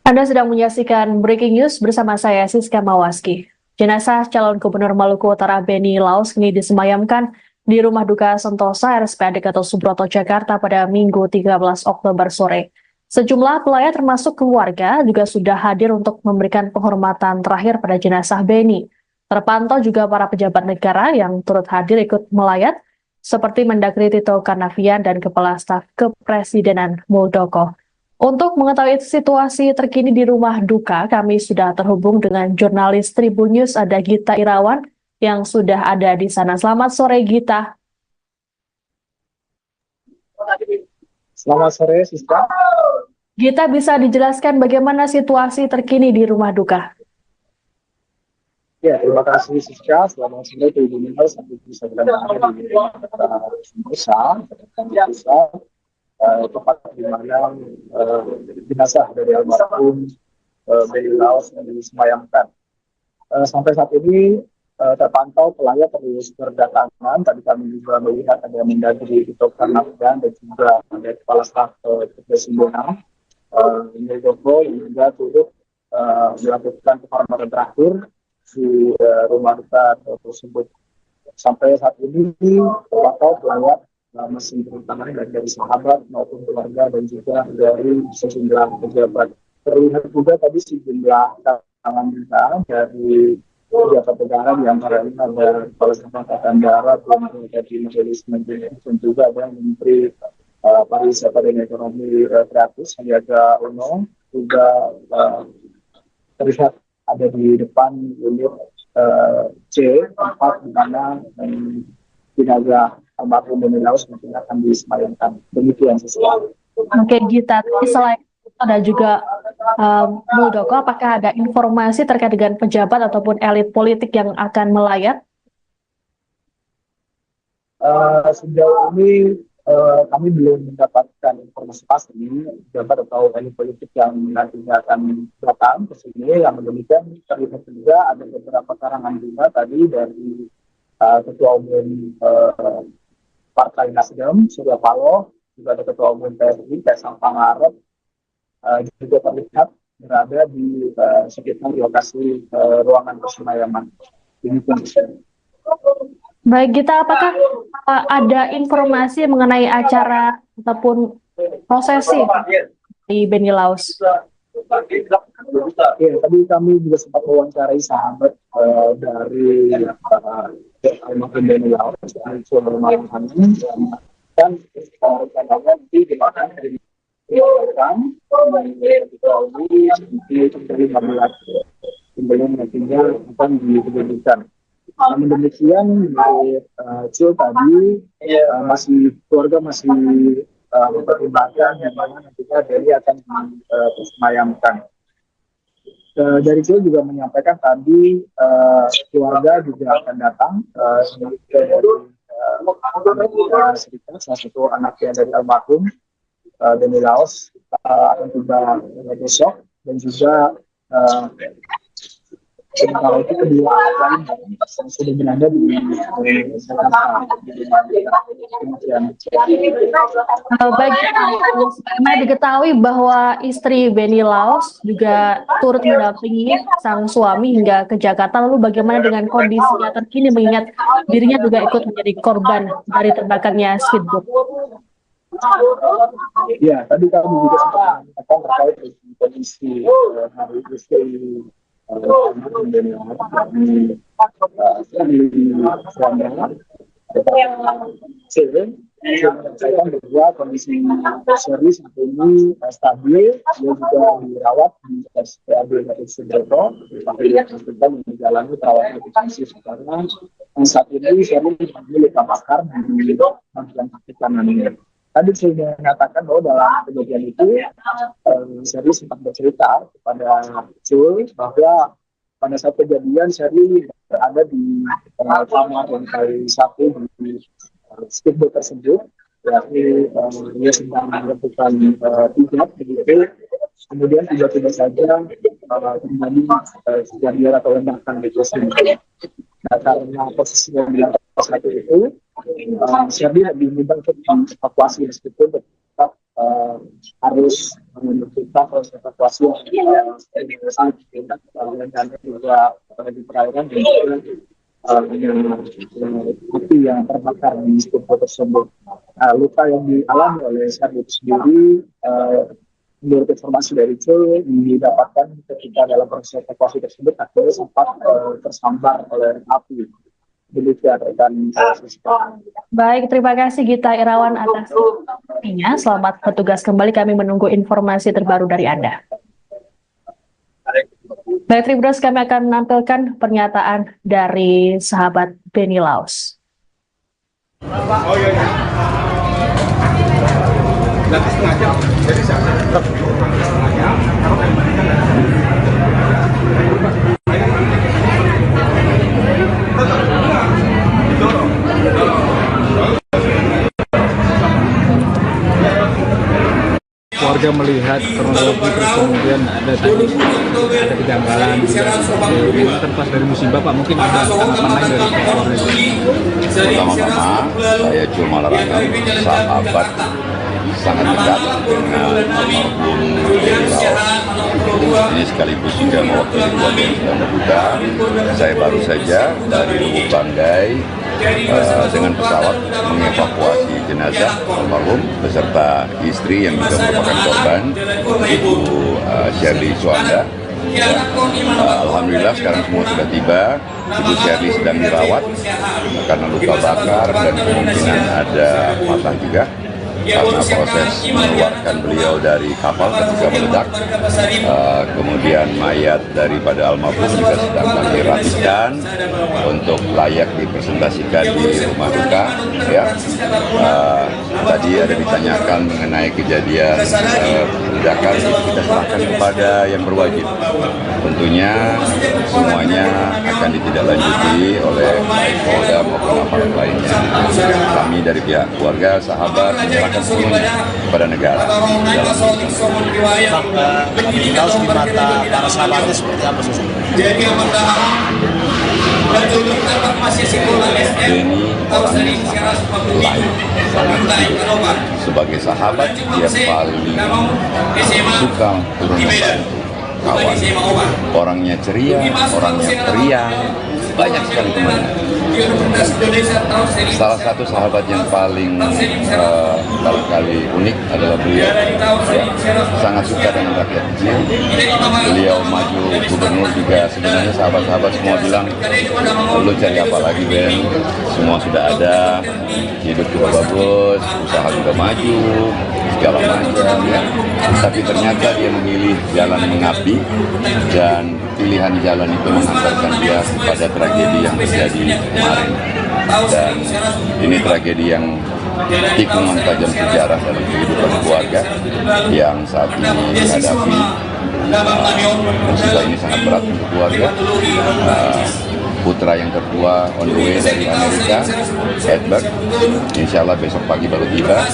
Anda sedang menyaksikan Breaking News bersama saya, Siska Mawaski. Jenazah calon Gubernur Maluku Utara Beni Laos kini disemayamkan di Rumah Duka Sentosa RSPAD Gatot Subroto, Jakarta pada Minggu 13 Oktober sore. Sejumlah pelayat termasuk keluarga juga sudah hadir untuk memberikan penghormatan terakhir pada jenazah Beni. Terpantau juga para pejabat negara yang turut hadir ikut melayat, seperti Mendagri Tito Karnavian dan Kepala Staf Kepresidenan Muldoko. Untuk mengetahui situasi terkini di Rumah Duka, kami sudah terhubung dengan jurnalis Tribun News, ada Gita Irawan yang sudah ada di sana. Selamat sore, Gita. Selamat sore, Siska. Gita, bisa dijelaskan bagaimana situasi terkini di Rumah Duka? Ya, terima kasih, Siska. Selamat sore, Tribun News. Sampai bisa berada di Sentosa, tempat di mana jenazah dari almarhum Beni Laos yang disemayamkan. Sampai saat ini terpantau pelayat terus berdatangan. Tadi kami juga melihat ada Mendagri Tito Karnavian dan juga ada Kepala Staf Kepresidenan Muldoko yang juga turut melakukan penghormatan terakhir di rumah duka tersebut. Sampai saat ini terpantau pelayat masih berdatangan dari sahabat maupun keluarga dan juga dari sejumlah pejabat. Terlihat juga tadi sejumlah tangan kita dari pejabat negara, di antaranya ada Kepala Staf Angkatan Darat, dari Majelis Menteri, dan juga ada Menteri Pariwisata dan Ekonomi Kreatif Sandiaga Uno, juga terlihat ada di depan unit C, tempat di mana jenazah almarhum Beni Laos mungkin akan disemayamkan. Demikian sesuatu. Oke, Gita. Selain itu ada juga Muldoko, apakah ada informasi terkait dengan pejabat ataupun elit politik yang akan melayat? Sejauh ini kami belum mendapatkan informasi pasti pejabat atau elit politik yang nantinya akan datang ke sini. Yang demikian terlihat juga ada beberapa karangan bunga tadi dari Ketua Umum Partai Nasdem, Surya Paloh, juga ada Ketua Umum PSI, Kaisang Pangarep, juga terlihat berada di sekitar lokasi ruangan persemayaman. Baik, Gita, apakah ada informasi mengenai acara ataupun prosesi di Beni Laos. Ya, tadi kami juga sempat mewawancarai sahabat dari almarhum Beni Laos, dan rencananya nanti dimakan sebelum nantinya akan diberikan. Namun demikian, Cil tadi keluarga masih mempertimbangkan yang mana nantinya Deli akan disemayamkan. Dari Cil juga menyampaikan tadi keluarga juga akan datang Amerika Serikat, salah satu anaknya dari almarhum Beni Laos akan tiba besok, dan juga sementara itu kedua lain yang sudah berada di Jakarta. Baik, sebagaimana diketahui bahwa istri Beni Laos juga turut mendampingi sang suami hingga ke Jakarta. Lalu bagaimana dengan kondisinya terkini mengingat dirinya juga ikut menjadi korban dari terbakarnya speedboat? Ya, tadi kami juga sempat mengatakan terkait dengan kondisi hari istri Beni Laos menyampaikan bahwa kondisi Sherly saat ini stabil, dia juga dirawat di RSPAD Gatot Subroto, kita menjalani perawatan intensif karena saat ini Sherly mengalami luka bakar di bagian kaki kanannya. Tadi saya mengatakan bahwa dalam kejadian itu Sherly sempat bercerita kepada Cul bahwa pada saat kejadian Sherly berada di kamar lantai 1 di speedboat tersebut, yakni dia sedang melakukan hijab begitu, kemudian tiba-tiba saja terjadi kejadian atau ledakan di tersebut. Nah, karena posisinya di lantai 1 itu, Sherly diminta untuk dievakuasi meskipun tetap harus melakukan proses evakuasi dan juga di perairan dan api yang terbakar di speedboat tersebut. Luka yang dialami oleh Sherly itu sendiri, menurut informasi dari Cul, didapatkan ketika dalam proses evakuasi tersebut akhirnya sempat tersambar oleh api. Demikian rekan. Baik, terima kasih Gita Irawan atas informasinya. Selamat bertugas kembali, kami menunggu informasi terbaru dari Anda. Baik, Tribuners, kami akan menampilkan pernyataan dari sahabat Beni Laos. Oh iya. Nanti setengah jam. Jadi warga melihat kronologi, terus kemudian ada kejanggalan ini kan pas dari musibah Pak, mungkin ada tanggapan lain dari keluarga. Pertama-tama saya Cul Malarangam, sahabat sangat dekat dengan almarhum Beni Laos. Ini sekaligus juga mewakili keluarga yang sedang berduka. Saya baru saja dari Lubuk Banggai dengan pesawat mengevakuasi jenazah almarhum beserta istri yang juga merupakan korban, Ibu Sherly Suanda. Alhamdulillah sekarang semua sudah tiba. Ibu Sherly sedang dirawat karena luka bakar dan kemungkinan ada patah juga karena proses mengeluarkan beliau dari kapal ketika meledak. Kemudian mayat daripada almarhum juga sedang kami rapikan untuk layak dipresentasikan di rumah duka. Ya, tadi ada ditanyakan mengenai kejadian ledakan, kita serahkan kepada yang berwajib. Tentunya semuanya akan ditindaklanjuti oleh baik Polda maupun aparat lainnya. Kami dari pihak keluarga, sahabat menyerahkan semuanya kepada negara. Tahu di mata para sahabatnya seperti apa sih? Beni lain, sebagai sahabat dia paling suka turun membantu. kawan, orangnya ceria, orangnya periang, banyak sekali temannya. Salah satu sahabat yang paling barangkali unik adalah beliau. Ya, sangat suka dengan rakyat kecil. Beliau maju gubernur juga, sebenarnya sahabat-sahabat semua bilang, lu cari apa lagi Ben? Semua sudah ada, hidup juga bagus, usaha juga maju, segala macam ya. Tapi ternyata dia memilih jalan mengabdi, dan pilihan jalan itu mengantarkan dia pada tragedi yang terjadi kemarin. Dan ini tragedi yang tikungan tajam sejarah dalam kehidupan keluarga yang saat ini dihadapi. Musibah ini sangat berat untuk keluarga. Putra yang tertua on the way dari Amerika, Edward, insya Allah besok pagi baru tiba.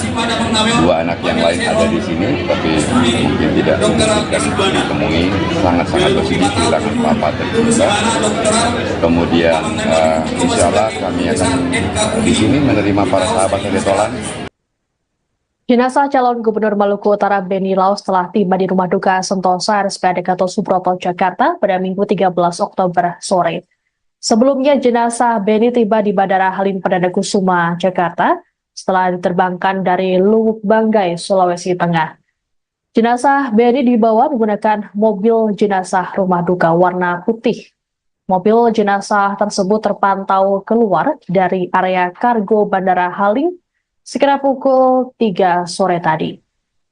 Dua anak yang lain ada di sini, tapi mungkin tidak memungkinkan ditemui. Sangat-sangat bersedih kehilangan papa tercinta. Kemudian insya Allah kami akan di sini menerima para sahabat Retolan. Jenazah calon Gubernur Maluku Utara Beni Laus telah tiba di Rumah Duka Sentosa RSPAD Gatot Subroto, Jakarta pada Minggu 13 Oktober sore. Sebelumnya, jenazah Beni tiba di Bandara Halim Perdana Kusuma, Jakarta, setelah diterbangkan dari Lubuk Banggai, Sulawesi Tengah. Jenazah Beni dibawa menggunakan mobil jenazah rumah duka warna putih. Mobil jenazah tersebut terpantau keluar dari area kargo Bandara Halim sekitar pukul 3 sore tadi.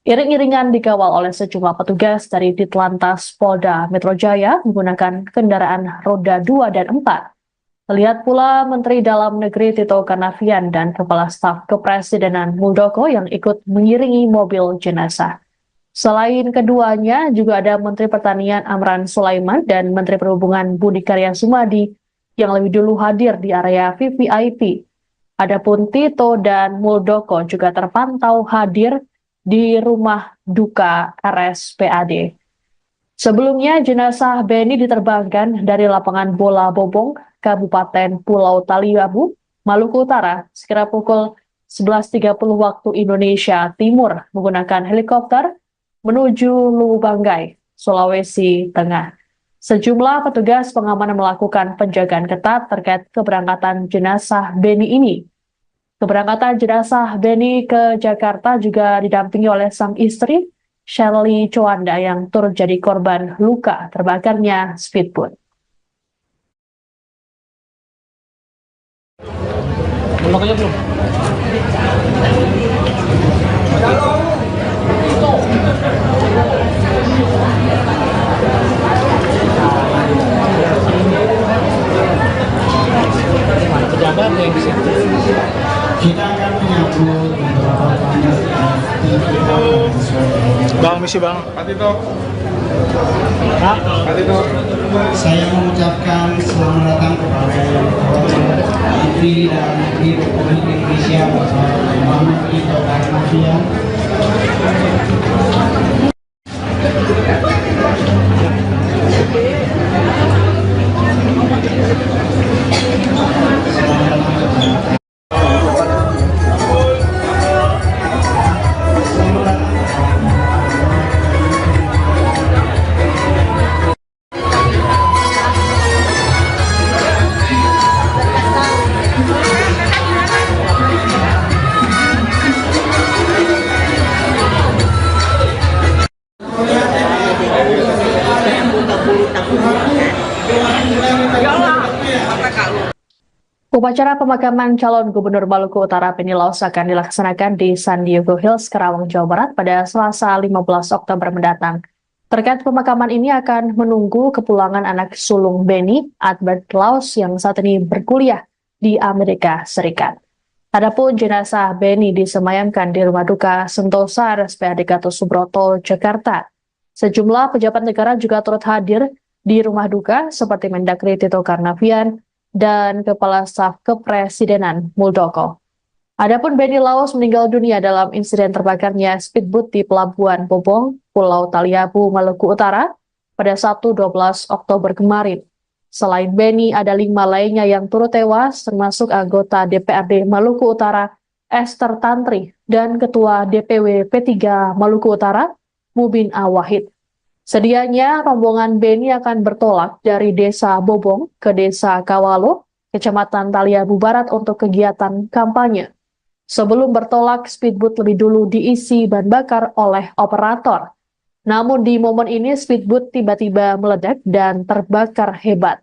Iring-iringan dikawal oleh sejumlah petugas dari Ditlantas Polda Metro Jaya menggunakan kendaraan roda 2 dan 4. Terlihat pula Menteri Dalam Negeri Tito Karnavian dan Kepala Staf Kepresidenan Muldoko yang ikut mengiringi mobil jenazah. Selain keduanya, juga ada Menteri Pertanian Amran Sulaiman dan Menteri Perhubungan Budi Karya Sumadi yang lebih dulu hadir di area VVIP. Adapun Tito dan Muldoko juga terpantau hadir di Rumah Duka RSPAD. Sebelumnya, jenazah Beni diterbangkan dari lapangan bola Bobong, Kabupaten Pulau Taliabu, Maluku Utara, sekitar pukul 11.30 waktu Indonesia Timur menggunakan helikopter menuju Lubuk Banggai, Sulawesi Tengah. Sejumlah petugas pengamanan melakukan penjagaan ketat terkait keberangkatan jenazah Beni ini. Keberangkatan jenazah Beni ke Jakarta juga didampingi oleh sang istri, Shirley Chowanda, yang turut jadi korban luka terbakarnya speedboat. Belum aja belum. Pejabat yang di situ. Kita akan menyambut beberapa tamu. Bang, misi bang. Saya mengucapkan selamat datang kepada yang terhormat Menteri Dalam Negeri Republik Indonesia Bapak Muhammad Tito Karnavian. Upacara pemakaman calon Gubernur Maluku Utara Beni Laus akan dilaksanakan di San Diego Hills, Karawang, Jawa Barat pada Selasa 15 Oktober mendatang. Terkait pemakaman ini akan menunggu kepulangan anak sulung Beni, Albert Laus, yang saat ini berkuliah di Amerika Serikat. Adapun jenazah Beni disemayamkan di Rumah Duka Sentosa RSPAD Gatot Subroto, Jakarta. Sejumlah pejabat negara juga turut hadir di Rumah Duka seperti Mendagri Tito Karnavian dan Kepala Staf Kepresidenan Muldoko. Adapun Beni Laus meninggal dunia dalam insiden terbakarnya speedboat di Pelabuhan Bobong, Pulau Taliabu, Maluku Utara pada Sabtu 12 Oktober kemarin. Selain Beni, ada 5 lainnya yang turut tewas, termasuk anggota DPRD Maluku Utara, Esther Tantri, dan Ketua DPW P3 Maluku Utara, Mubin Awahid. Sedianya rombongan Beni akan bertolak dari Desa Bobong ke Desa Kawalo, Kecamatan Taliabu Barat untuk kegiatan kampanye. Sebelum bertolak, speedboat lebih dulu diisi bahan bakar oleh operator. Namun di momen ini speedboat tiba-tiba meledak dan terbakar hebat.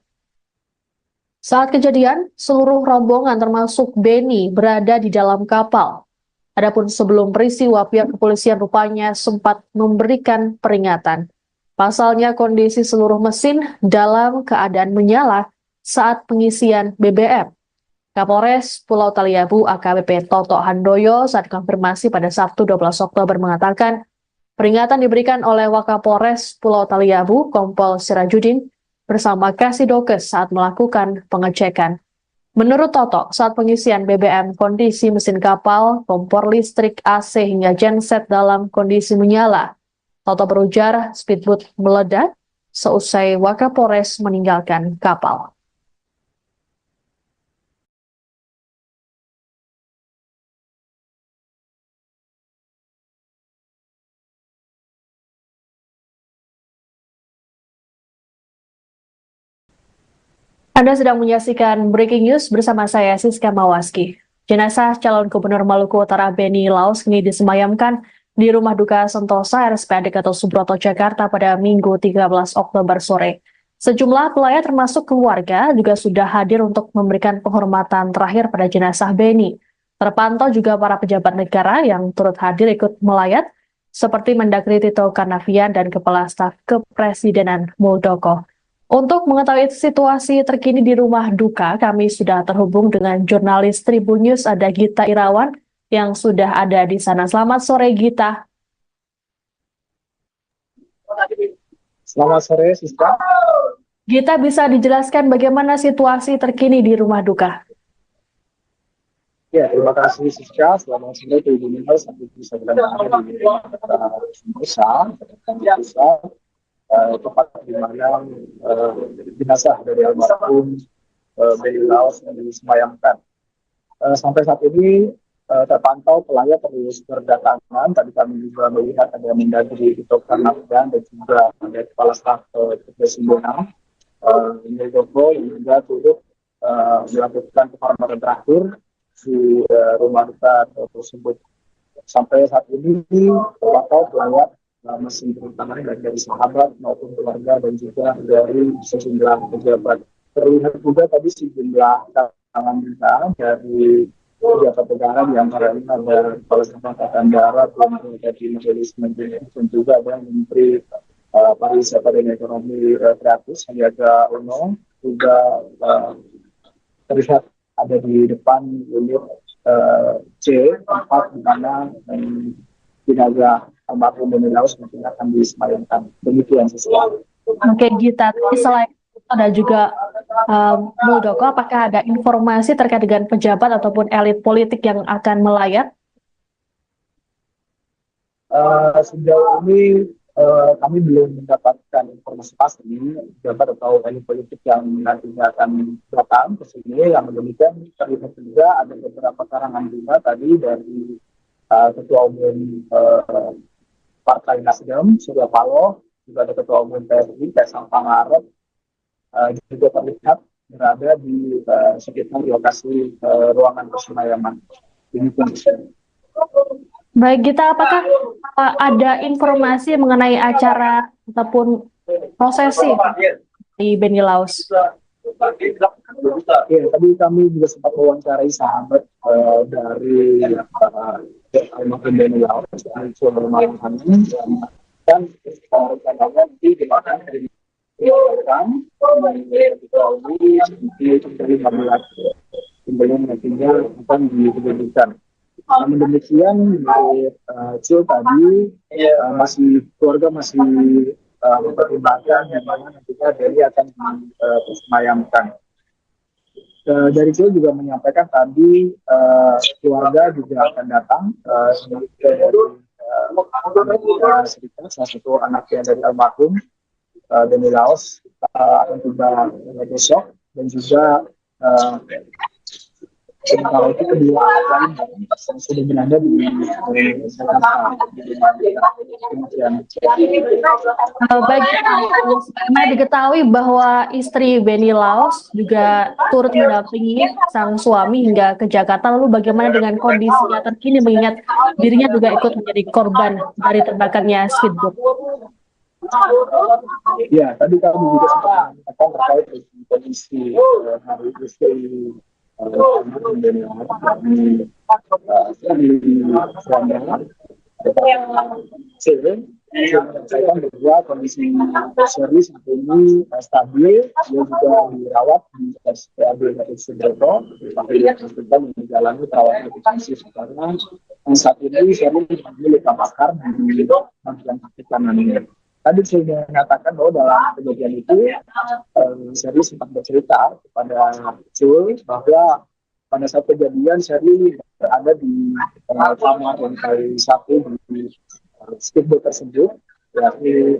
Saat kejadian, seluruh rombongan termasuk Beni berada di dalam kapal. Adapun sebelum peristiwa, pihak kepolisian rupanya sempat memberikan peringatan. Pasalnya kondisi seluruh mesin dalam keadaan menyala saat pengisian BBM. Kapolres Pulau Taliabu AKBP Toto Handoyo saat konfirmasi pada Sabtu 12 Oktober mengatakan peringatan diberikan oleh Wakapolres Pulau Taliabu Kompol Sirajudin bersama Kasidokes saat melakukan pengecekan. Menurut Toto, saat pengisian BBM, kondisi mesin kapal, kompor listrik, AC hingga genset dalam kondisi menyala. Toto berujar speedboat meledak seusai Wakapolres meninggalkan kapal. Anda sedang menyaksikan Breaking News bersama saya, Siska Mawaski. Jenazah calon gubernur Maluku Utara Beni Laos kini disemayamkan di Rumah Duka Sentosa RSPAD Gatot Subroto, Jakarta pada Minggu 13 Oktober sore. Sejumlah pelayat termasuk keluarga juga sudah hadir untuk memberikan penghormatan terakhir pada jenazah Beni. Terpantau juga para pejabat negara yang turut hadir ikut melayat, seperti Mendagri Tito Karnavian dan Kepala Staf Kepresidenan Muldoko. Untuk mengetahui situasi terkini di rumah duka, kami sudah terhubung dengan jurnalis Tribun News, ada Gita Irawan yang sudah ada di sana. Selamat sore, Gita. Selamat sore, Siska. Gita, bisa dijelaskan bagaimana situasi terkini di rumah duka? Ya, terima kasih Siska. Selamat sore Tribun News. Sampai bisa berada di Sentosa, tempat di mana jenazah dari almarhum Beni Laos yang disemayamkan. Sampai saat ini terpantau pelayat terus berdatangan. Tadi kami juga melihat ada Mendagri Tito Karnavian dan juga ada Kepala Staf Kepresidenan Muldoko yang juga turut melakukan penghormatan terakhir di rumah duka tersebut. Sampai saat ini terpantau pelayat masih bertangan dari sahabat maupun keluarga dan juga dari sejumlah pejabat. Terlihat juga tadi sejumlah tangan kita dari pejabat negara, di antaranya ada Kepala Staf Angkatan Darat yang menjadi majelis menteri dan juga ada Menteri Pariwisata dan Ekonomi Kreatif Sandiaga Uno juga terlihat ada di depan unit C tempat di mana jenazah almarhum Beni Laos mungkin akan disemayamkan. Demikian sesuatu. Oke, Gita. Selain itu ada juga Muldoko, apakah ada informasi terkait dengan pejabat ataupun elit politik yang akan melayat? Sejauh ini kami belum mendapatkan informasi pasti pejabat atau elit politik yang nantinya akan datang ke sini. Yang demikian terlihat juga ada beberapa karangan bunga tadi dari Ketua Umum Partai Nasdem, Surya Paloh, juga ada Ketua Umum PSI, Kaisang Pangarep, juga terlihat berada di sekitar lokasi ruangan persemayaman. Baik, Gita, apakah ada informasi mengenai acara ataupun prosesi di Beni Laos? Ya, tadi kami juga sempat mewawancarai sahabat dari almarhum Beni Laos, dan rencananya di mana sebelum nantinya akan diberikan. Namun demikian, Cil tadi keluarga masih mempertimbangkan di mana nantinya Beni akan disemayamkan. Dari Cil juga menyampaikan tadi keluarga juga akan datang salah satu anaknya dari almarhum Beni Laos akan tiba besok, dan juga Sementara itu kedua lain yang sudah berada di Jakarta. Baik, karena diketahui bahwa istri Benny Laos juga turut mendampingi sang suami hingga ke Jakarta. Lalu bagaimana dengan kondisinya terkini mengingat dirinya juga ikut menjadi korban dari terbakarnya speedboat? Ya, tadi kami juga sempat mengatakan terkait dengan kondisi hari istri menyatakan bahwa kondisi Sherly saat ini stabil, dia juga dirawat di RSPAD Gatot Subroto, dia menjalani perawatan intensif karena saat ini Sherly mengalami luka bakar di bagian kaki kanannya. Tadi saya mengatakan bahwa dalam kejadian itu Sherly sempat bercerita kepada Jul bahwa pada saat kejadian Sherly berada di kamar lantai 1 di speedboat tersebut, yakni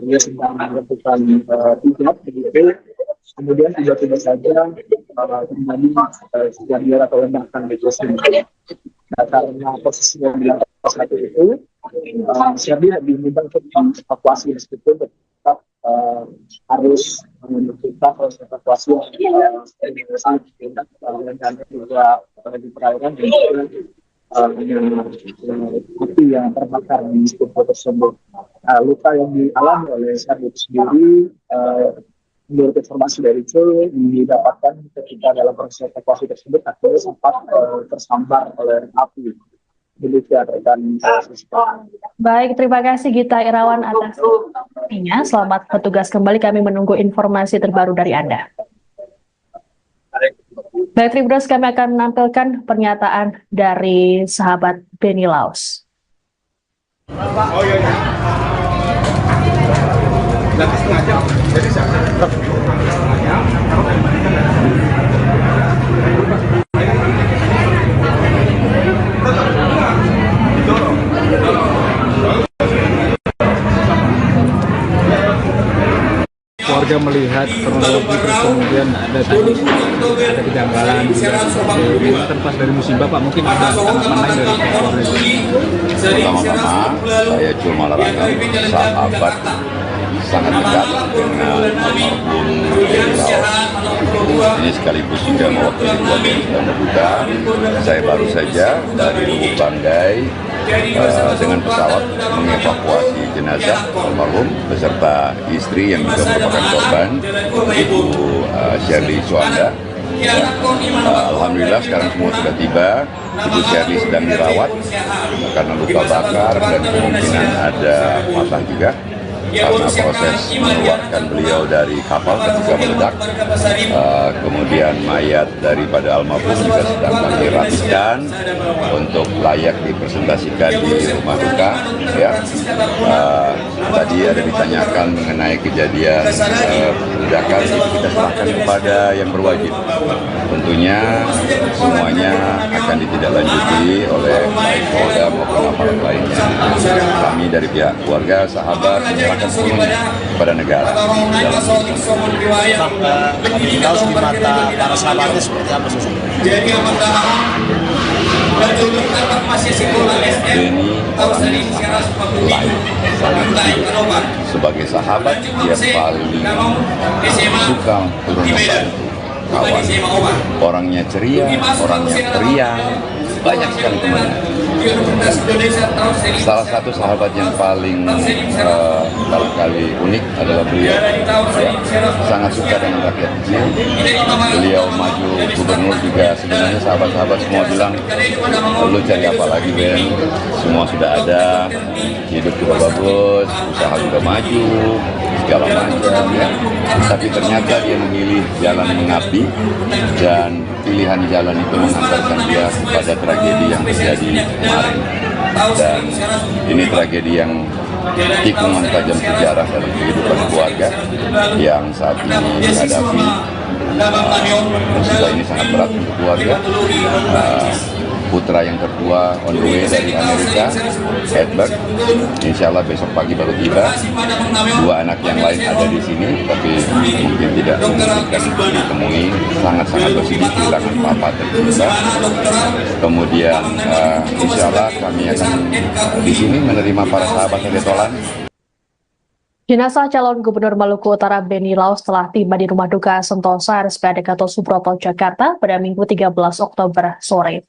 dia sedang melakukan hijab begitu, kemudian tiba-tiba saja terjadi kejadian atau ledakan di speedboat. Nah, karena posisinya di lantai 1 itu, Sherly lebih mudah untuk evakuasi meskipun tetap harus menyebutkan proses evakuasi yang dan juga di perairan dan api yang terbakar di speedboat tersebut. Luka yang dialami oleh Sherly itu sendiri, menurut informasi dari Jul, didapatkan ketika dalam proses evakuasi tersebut akhirnya sempat tersambar oleh api. Baik, terima kasih Gita Irawan atas informasinya. Selamat bertugas kembali, kami menunggu informasi terbaru dari Anda. Baik, Tribuners, kami akan menampilkan pernyataan dari sahabat Benny Laos. Oh iya. Nanti setengah jam. Jadi warga melihat kronologi terus kemudian ada kejanggalan ini kan pas dari musibah Pak, mungkin ada tanggapan lain dari keluarga. Pertama-tama saya Jul Malarangam, sahabat sangat dekat dengan almarhum Benny Laos. Ini sekaligus juga mewakili keluarga yang sedang berduka. Saya baru saja dari Lubuk Banggai dengan pesawat mengevakuasi jenazah almarhum beserta istri yang juga merupakan korban, Ibu Sherly Suanda. Alhamdulillah sekarang semua sudah tiba. Ibu Sherly sedang dirawat karena luka bakar dan kemungkinan ada patah juga karena proses mengeluarkan beliau dari kapal ketika meledak. Kemudian mayat daripada almarhum juga sedang kami rapikan untuk layak dipresentasikan di rumah duka. Ya. Tadi ada ditanyakan mengenai kejadian ledakan, itu kita serahkan kepada yang berwajib. Tentunya semuanya akan ditindaklanjuti oleh baik Polda maupun aparat lainnya. Kami dari pihak keluarga, sahabat menyerahkan sepenuhnya kepada negara. Tahu di mata para sahabatnya seperti apa sih? Benny sangat sebagai sahabat dia paling suka turun membantu kawan. Orangnya ceria, orangnya periang, banyak sekali temannya. Salah satu sahabat yang paling barangkali unik adalah beliau. Ya, sangat suka dengan rakyat kecil. Beliau maju gubernur juga sebenarnya sahabat-sahabat semua bilang, lu cari apa lagi Ben? Semua sudah ada, hidup juga bagus, usaha juga maju, segala macam ya. Tapi ternyata dia memilih jalan mengabdi dan pilihan jalan itu mengantarkan dia kepada tragedi yang terjadi kemarin. Dan ini tragedi yang tikungan tajam sejarah dalam kehidupan keluarga yang saat ini dihadapi. Musibah ini sangat berat untuk keluarga. putra yang kedua on the way dari Amerika, Edward. Insya Allah besok pagi baru tiba. 2 anak yang lain ada di sini, tapi mungkin tidak memungkinkan ditemui. Sangat-sangat bersedih kehilangan papa tercinta. Kemudian insya Allah kami akan di sini menerima para sahabat Hedetolan. Jenazah calon Gubernur Maluku Utara Beni Laos telah tiba di Rumah Duka Sentosa RSPAD Gatot Subroto, Jakarta pada Minggu 13 Oktober sore.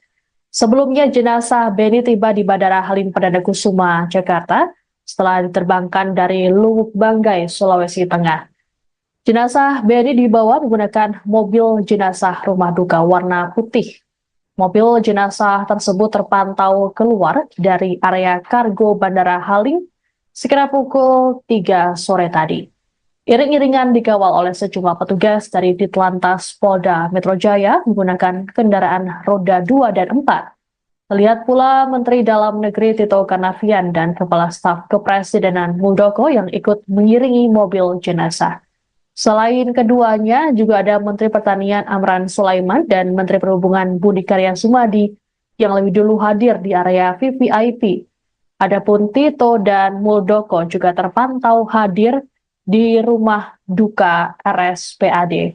Sebelumnya jenazah Beni tiba di Bandara Halim Perdana Kusuma, Jakarta setelah diterbangkan dari Lubuk Banggai, Sulawesi Tengah. Jenazah Beni dibawa menggunakan mobil jenazah Rumah Duka warna putih. Mobil jenazah tersebut terpantau keluar dari area kargo Bandara Halim sekitar pukul 3 sore tadi. Iring-iringan dikawal oleh sejumlah petugas dari Ditlantas Polda Metro Jaya menggunakan kendaraan roda 2 dan 4. Terlihat pula Menteri Dalam Negeri Tito Karnavian dan Kepala Staf Kepresidenan Muldoko yang ikut mengiringi mobil jenazah. Selain keduanya, juga ada Menteri Pertanian Amran Sulaiman dan Menteri Perhubungan Budi Karya Sumadi yang lebih dulu hadir di area VVIP. Adapun Tito dan Muldoko juga terpantau hadir di Rumah Duka RSPAD.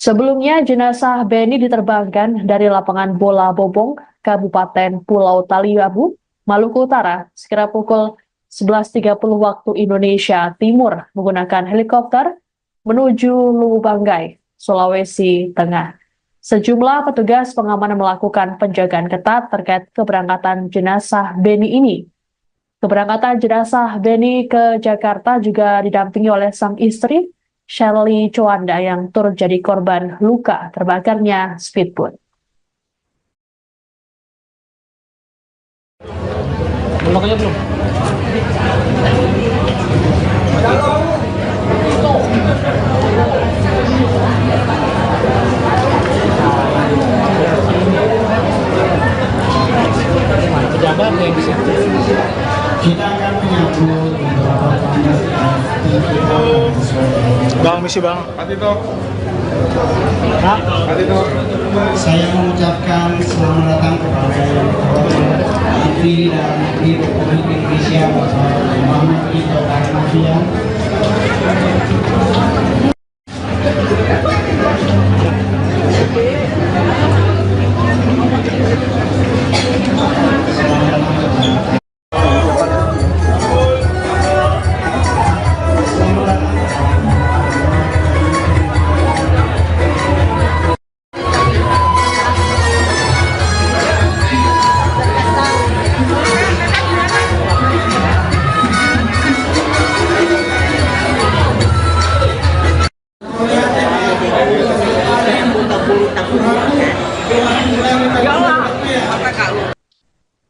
Sebelumnya, jenazah Beni diterbangkan dari lapangan bola Bobong, Kabupaten Pulau Taliabu, Maluku Utara, sekitar pukul 11.30 waktu Indonesia Timur menggunakan helikopter menuju Lubuk Banggai, Sulawesi Tengah. Sejumlah petugas pengamanan melakukan penjagaan ketat terkait keberangkatan jenazah Beni ini. Keberangkatan jenazah Beni ke Jakarta juga didampingi oleh sang istri, Shirley Chowanda, yang turut jadi korban luka terbakarnya speedboat. Belum aja belum. Pejabat yang di situ. Kita akan menyambut beberapa tamu Bang, misi bang. Saya mengucapkan selamat datang kepada yang terhormat Menteri Dalam Negeri Republik Indonesia Bapak Muhammad Tito Karnavian.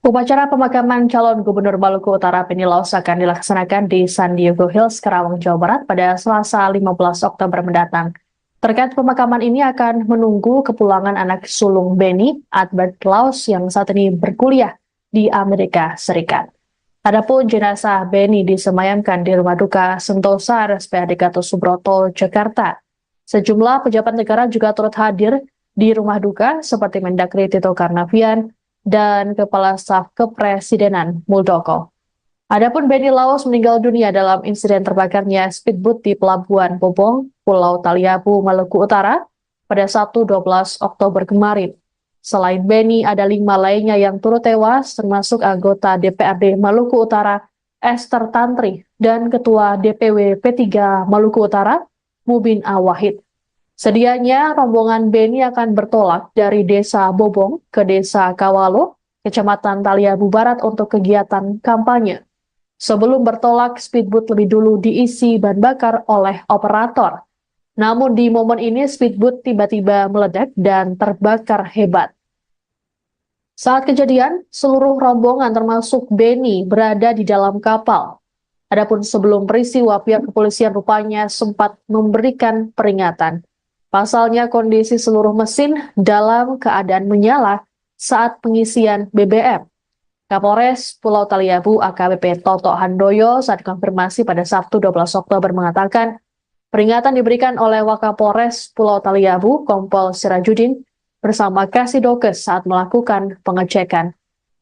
Upacara pemakaman calon Gubernur Maluku Utara Beni Laos akan dilaksanakan di San Diego Hills, Karawang, Jawa Barat pada Selasa 15 Oktober mendatang. Terkait pemakaman ini akan menunggu kepulangan anak sulung Beni, Edward Laos, yang saat ini berkuliah di Amerika Serikat. Adapun jenazah Beni disemayamkan di Rumah Duka Sentosa RSPAD Gatot Subroto, Jakarta. Sejumlah pejabat negara juga turut hadir di Rumah Duka seperti Mendagri Tito Karnavian dan Kepala Staf Kepresidenan Muldoko. Adapun Beni Laos meninggal dunia dalam insiden terbakarnya speedboat di Pelabuhan Bobong, Pulau Taliabu, Maluku Utara pada Sabtu 12 Oktober kemarin. Selain Beni, ada 5 lainnya yang turut tewas, termasuk anggota DPRD Maluku Utara Esther Tantri dan Ketua DPW P3 Maluku Utara Mubin Awahid. Sedianya rombongan Beni akan bertolak dari Desa Bobong ke Desa Kawalo, Kecamatan Taliabu Barat untuk kegiatan kampanye. Sebelum bertolak, speedboat lebih dulu diisi bahan bakar oleh operator. Namun di momen ini speedboat tiba-tiba meledak dan terbakar hebat. Saat kejadian, seluruh rombongan termasuk Beni berada di dalam kapal. Adapun sebelum peristiwa, pihak kepolisian rupanya sempat memberikan peringatan. Pasalnya kondisi seluruh mesin dalam keadaan menyala saat pengisian BBM. Kapolres Pulau Taliabu AKBP Toto Handoyo saat konfirmasi pada Sabtu 12 Oktober mengatakan peringatan diberikan oleh Wakapolres Pulau Taliabu Kompol Sirajudin bersama Kasidokes saat melakukan pengecekan.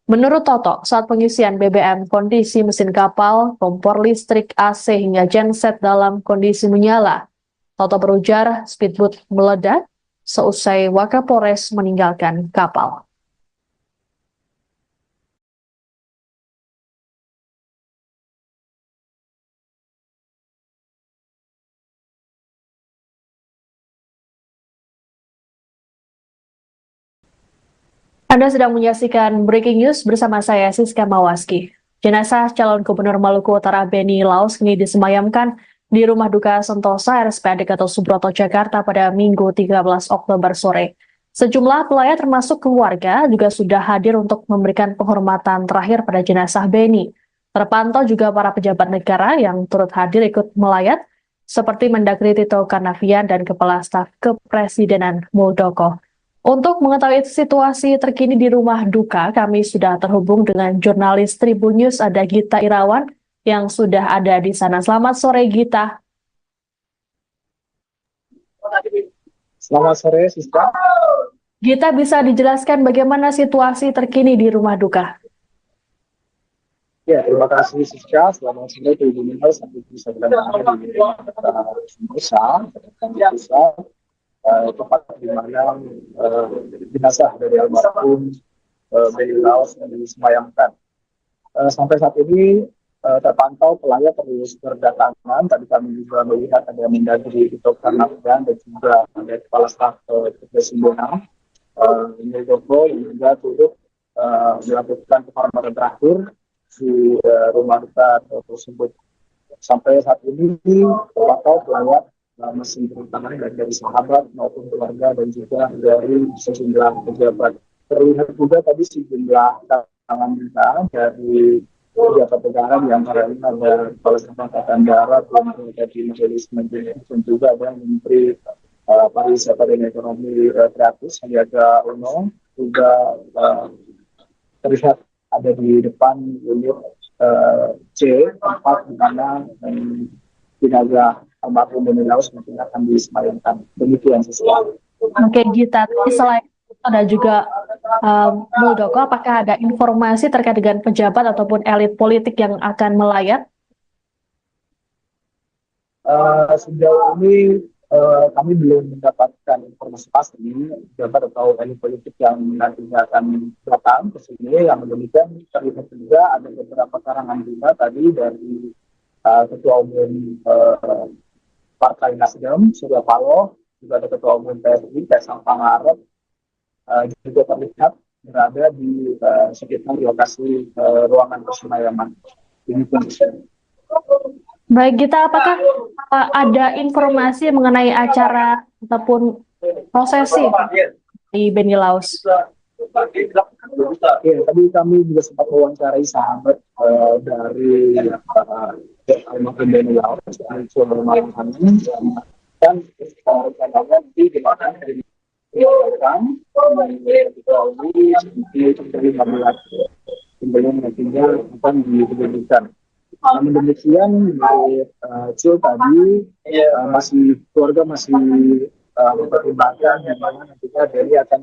Menurut Toto, saat pengisian BBM, kondisi mesin kapal, kompor listrik, AC hingga genset dalam kondisi menyala. Toto berujar speedboat meledak seusai Wakapolres meninggalkan kapal. Anda sedang menyaksikan Breaking News bersama saya, Siska Mawaski. Jenazah calon Gubernur Maluku Utara Benny Laus kini disemayamkan di Rumah Duka Sentosa RSPAD Gatot Subroto, Jakarta pada Minggu 13 Oktober sore. Sejumlah pelayat termasuk keluarga juga sudah hadir untuk memberikan penghormatan terakhir pada jenazah Benny. Terpantau juga para pejabat negara yang turut hadir ikut melayat, seperti Mendagri Tito Karnavian dan Kepala Staf Kepresidenan Muldoko. Untuk mengetahui situasi terkini di rumah duka, kami sudah terhubung dengan jurnalis Tribun News, ada Gita Irawan yang sudah ada di sana. Selamat sore, Gita. Selamat sore, Siska. Gita, bisa dijelaskan bagaimana situasi terkini di rumah duka? Ya, terima kasih, Siska. Selamat sore, Tribun News. Sampai bisa berada di Sentosa, tempat di mana jenazah dari almarhum Benny Laus disemayamkan. Sampai saat ini terpantau pelayat terus berdatangan. Tadi kami juga melihat ada Mendagri Tito Karnavian dan juga ada Kepala Staf Kepresidenan Muldoko yang juga turut melakukan penghormatan terakhir di rumah duka tersebut. Sampai saat ini terpantau pelayat masih berdatangan dari sahabat maupun keluarga dan juga dari sejumlah pejabat. Terlihat juga tadi sejumlah tangan kita dari pejabat negara yang ada Kepala Staf Angkatan Darat, dari Majelis dan juga ada Menteri Pariwisata dan Ekonomi Kreatif Sandiaga Uno juga terlihat ada di depan unit C, tempat di mana jenazah almarhum Benny Laus mungkin akan disemayamkan. Demikian sesuatu. Oke, Gita. Selain itu ada juga Muldoko, apakah ada informasi terkait dengan pejabat ataupun elit politik yang akan melayat? Sejauh ini kami belum mendapatkan informasi pasti pejabat atau elit politik yang nantinya akan datang ke sini. Yang demikian terlihat juga ada beberapa karangan bunga tadi dari Ketua Umum Partai Nasdem, Surya Paloh, juga ada Ketua Umum PSI, Kaisang Pangarep, juga terlihat berada di sekitar lokasi ruangan persemayam. Baik, Gita, apakah ada informasi mengenai acara ataupun prosesi di Benny Laus? Ya, tadi kami juga sempat mewawancarai sahabat dari almarhum Benny Laus, dan rencananya di mana sebelum nantinya akan diberikan. Namun demikian, Cil tadi keluarga masih mempertimbangkan di mana nantinya Benny akan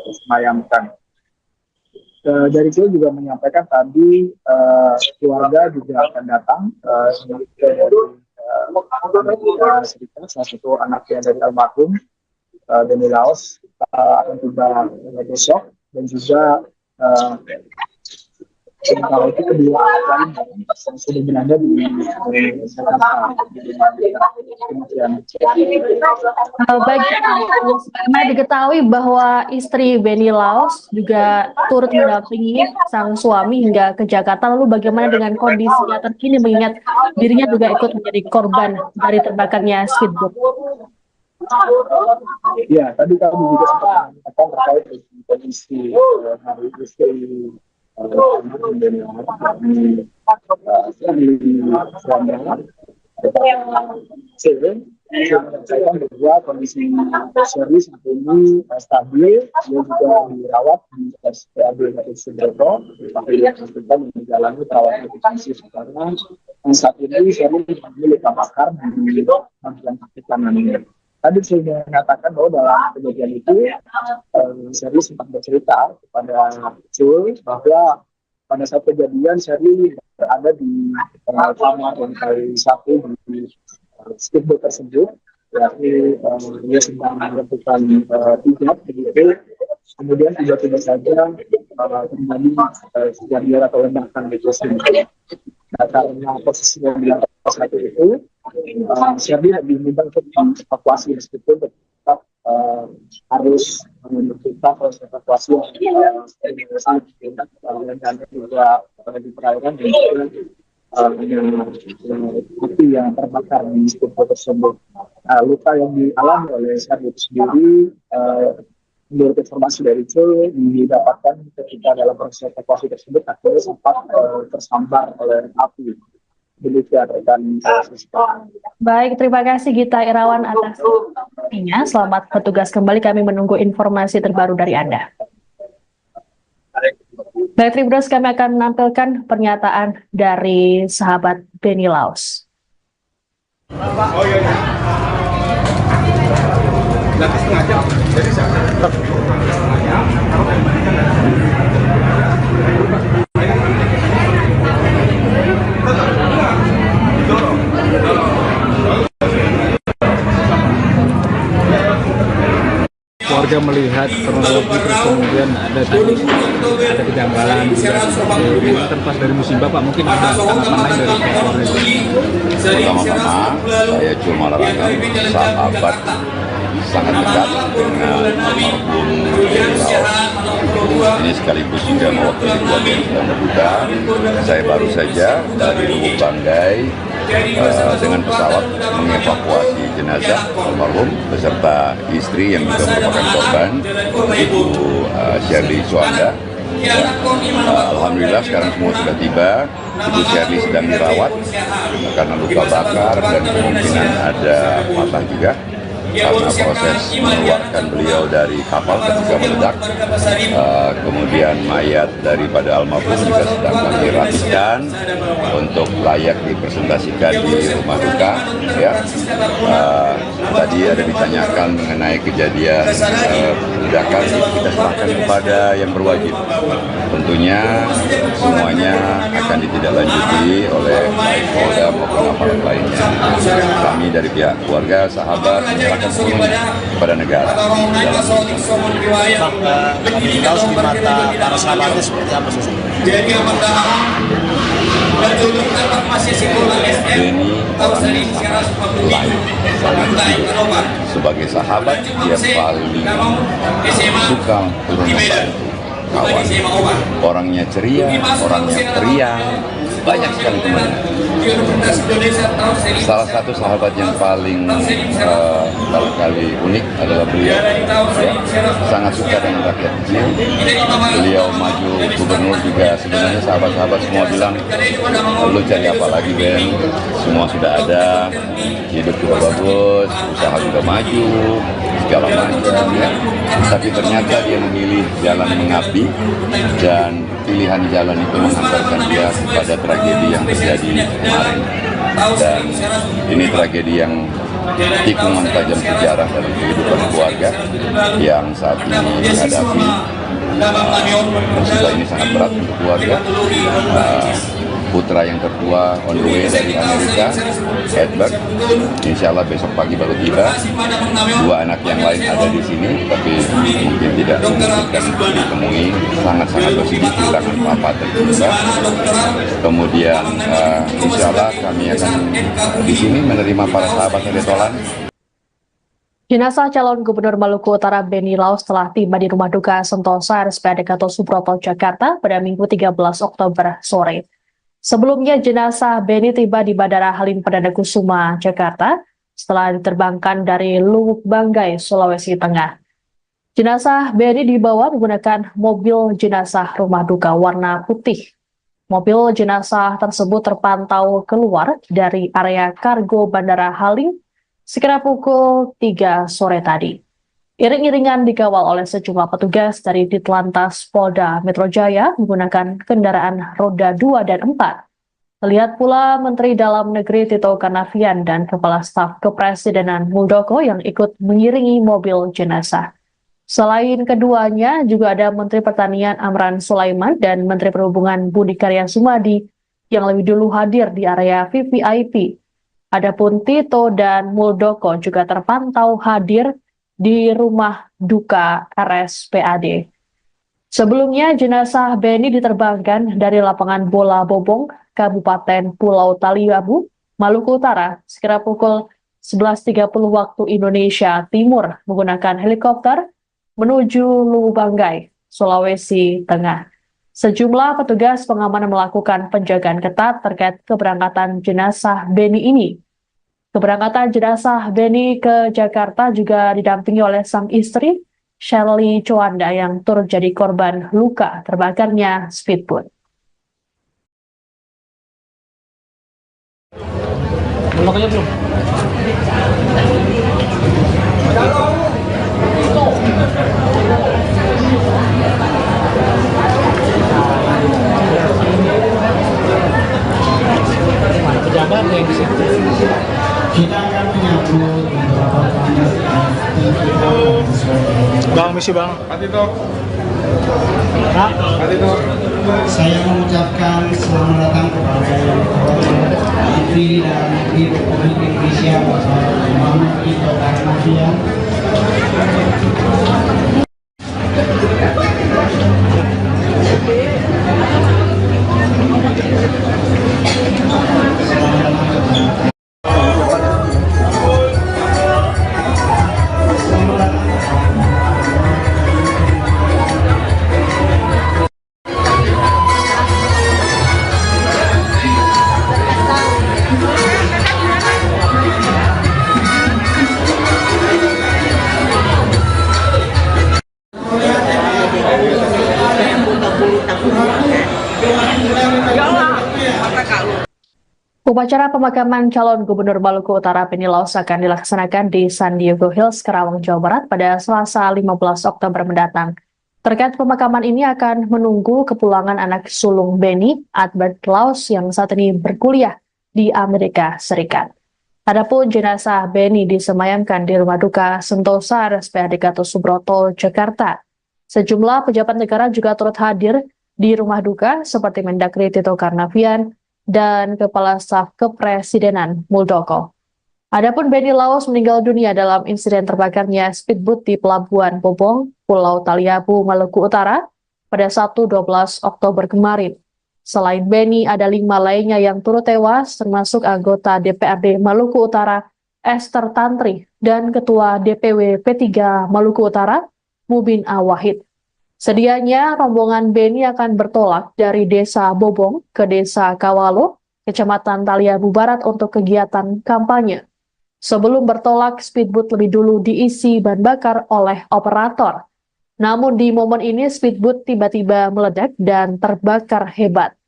disemayamkan. Dari Cil juga menyampaikan tadi keluarga juga akan datang salah satu anaknya dari almarhum Benny Laus akan tiba besok, dan juga sementara itu kedua lain yang sudah berada di Jakarta. Baik, karena diketahui bahwa istri Benny Laus juga turut mendampingi sang suami hingga ke Jakarta. Lalu bagaimana dengan kondisinya terkini mengingat dirinya juga ikut menjadi korban dari terbakarnya speedboat? Ya, tadi kami juga sempat mengatakan terkait dengan kondisi hari istri Benny Laus saya bahwa kondisi serius saat ini stabil, dia juga dirawat di RSPAD Gatot Subroto, yang menjalani perawatan intensif karena saat ini Sherly memiliki luka bakar di bagian kaki kanannya. tadi saya mengatakan bahwa dalam kejadian itu Sherly sempat bercerita kepada Jul bahwa pada saat kejadian Sherly berada di kamar lantai 1 di speedboat tersebut, yakni dia sedang melakukan hijab begitu. Kemudian tiba-tiba saja terjadi kejadian atau ledakan di sini. Nah, karena posisinya di lantai 1 itu, Sherly diminta untuk evakuasi meskipun tetap harus menentukan proses evakuasi yang dan juga di perairan dan api yang terbakar di speedboat tersebut. Luka yang dialami oleh Sherly itu sendiri, menurut informasi dari itu didapatkan ketika dalam proses evakuasi tersebut akhirnya sempat tersambar oleh api. Demikian rekan. Baik, terima kasih Gita Irawan atas informasinya. Selamat bertugas kembali, kami menunggu informasi terbaru dari Anda. Baik, Tribuners, kami akan menampilkan pernyataan dari sahabat Benny Laos. Oh iya. Nanti setengah jam. Jadi warga melihat kronologi terus kemudian ada kejanggalan ini kan pas dari musibah Pak, mungkin ada tanggapan lain dari Pak Polri. Pertama-tama saya cuma larangkan sahabat sangat dekat dengan almarhum Laos. Ini sekaligus juga mewakili keluarga yang sedang berduka. Saya baru saja dari Lubuk Banggai dengan pesawat mengevakuasi jenazah almarhum beserta istri yang juga merupakan korban, Ibu Sherly Suanda. Alhamdulillah sekarang semua sudah tiba. Ibu Sherly sedang dirawat karena luka bakar dan kemungkinan ada patah juga karena proses mengeluarkan beliau dari kapal ketika meledak. Kemudian mayat daripada almarhum juga sedang kami rapikan untuk layak dipresentasikan di rumah duka. Ya. Tadi ada ditanyakan mengenai kejadian ledakan, itu kita serahkan kepada yang berwajib. Tentunya semuanya akan ditindaklanjuti oleh baik Polda maupun aparat lainnya. Kami dari pihak keluarga, sahabat menyerahkan sepenuhnya kepada negara. Laos di mata para sahabatnya seperti apa sih? Benny orangnya sangat lain, sangat jujur. Sebagai sahabat dia paling suka turun membantu kawan. Orangnya ceria, orangnya periang, banyak sekali temannya. Salah satu sahabat yang paling barangkali unik adalah beliau, ya, sangat suka dengan rakyat kecil. Beliau maju gubernur juga sebenarnya sahabat-sahabat semua bilang, lu cari apa lagi Ben, semua sudah ada, hidup juga bagus, usaha juga maju, segala macam ya. Tapi ternyata dia memilih jalan mengabdi dan pilihan jalan itu menghantarkan dia kepada tragedi yang terjadi kemarin. Dan ini tragedi yang tikungan tajam sejarah dalam kehidupan keluarga yang saat ini menghadapi musibah ini sangat berat untuk keluarga. Putra yang tertua on the way dari Amerika, Edward, insya Allah besok pagi baru tiba. Dua anak yang lain ada di sini, tapi mungkin tidak memungkinkan untuk ditemui. Sangat-sangat bersedih kehilangan papa tercinta. Kemudian insya Allah kami akan di sini menerima para sahabat yang ditolan. Jenazah calon Gubernur Maluku Utara Benny Laos telah tiba di Rumah Duka Sentosa RSPAD Gatot Subroto, Jakarta pada Minggu 13 Oktober sore. Sebelumnya jenazah Benny tiba di Bandara Halim Perdana Kusuma, Jakarta setelah diterbangkan dari Lubuk Banggai, Sulawesi Tengah. Jenazah Benny dibawa menggunakan mobil jenazah rumah duka warna putih. Mobil jenazah tersebut terpantau keluar dari area kargo Bandara Halim sekitar pukul 3 sore tadi. Iring-iringan dikawal oleh sejumlah petugas dari Ditlantas Polda Metro Jaya menggunakan kendaraan roda 2 dan 4. Terlihat pula Menteri Dalam Negeri Tito Karnavian dan Kepala Staf Kepresidenan Muldoko yang ikut mengiringi mobil jenazah. Selain keduanya, juga ada Menteri Pertanian Amran Sulaiman dan Menteri Perhubungan Budi Karya Sumadi yang lebih dulu hadir di area VVIP. Adapun Tito dan Muldoko juga terpantau hadir di rumah duka RSPAD. Sebelumnya, jenazah Beni diterbangkan dari lapangan bola Bobong, Kabupaten Pulau Taliabu, Maluku Utara, sekira pukul 11.30 waktu Indonesia Timur menggunakan helikopter menuju Lubanggai, Sulawesi Tengah. Sejumlah petugas pengamanan melakukan penjagaan ketat terkait keberangkatan jenazah Beni ini. Keberangkatan jenazah Beni ke Jakarta juga didampingi oleh sang istri, Shirley Chowanda, yang turut jadi korban luka terbakarnya speedboat. Belum aja belum. Pejabat yang di situ. Kita akan menyambut beberapa Bang, misi bang. Saya mengucapkan selamat datang kepada yang terhormat Menteri Dalam Negeri Republik Indonesia Bapak Muhammad Tito Karnavian. Upacara pemakaman calon Gubernur Maluku Utara Beni Laos akan dilaksanakan di San Diego Hills, Karawang, Jawa Barat pada Selasa 15 Oktober mendatang. Terkait pemakaman ini akan menunggu kepulangan anak sulung Beni, Albert Laos, yang saat ini berkuliah di Amerika Serikat. Adapun jenazah Beni disemayamkan di Rumah Duka Sentosa RSPAD Gatot Subroto, Jakarta. Sejumlah pejabat negara juga turut hadir di rumah duka seperti Mendagri Tito Karnavian dan Kepala Staf Kepresidenan Muldoko. Adapun Beni Laos meninggal dunia dalam insiden terbakarnya speedboat di Pelabuhan Bobong, Pulau Taliabu, Maluku Utara pada Sabtu 12 Oktober kemarin. Selain Beni, ada 5 lainnya yang turut tewas, termasuk anggota DPRD Maluku Utara Esther Tantri dan Ketua DPW P3 Maluku Utara Mubin Awahid. Sedianya rombongan Beni akan bertolak dari Desa Bobong ke Desa Kawalo, Kecamatan Taliabu Barat untuk kegiatan kampanye. Sebelum bertolak, speedboat lebih dulu diisi bahan bakar oleh operator. Namun di momen ini speedboat tiba-tiba meledak dan terbakar hebat.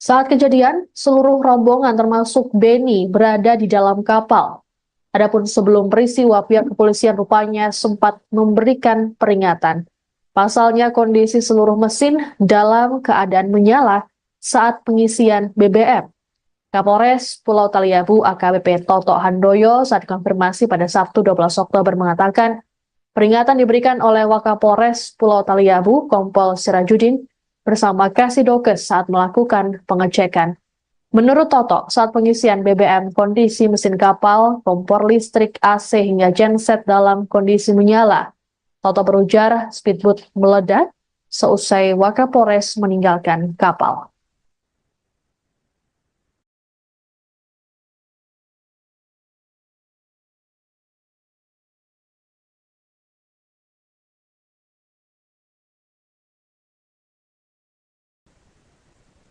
Saat kejadian, seluruh rombongan termasuk Beni berada di dalam kapal. Adapun sebelum peristiwa, pihak kepolisian rupanya sempat memberikan peringatan. Pasalnya kondisi seluruh mesin dalam keadaan menyala saat pengisian BBM. Kapolres Pulau Taliabu AKBP Toto Handoyo saat konfirmasi pada Sabtu 12 Oktober mengatakan peringatan diberikan oleh Wakapolres Pulau Taliabu Kompol Sirajudin bersama Kasidokes saat melakukan pengecekan. Menurut Toto, saat pengisian BBM kondisi mesin kapal, kompor listrik, AC hingga genset dalam kondisi menyala. Toto berujar speedboat meledak seusai Wakapolres meninggalkan kapal.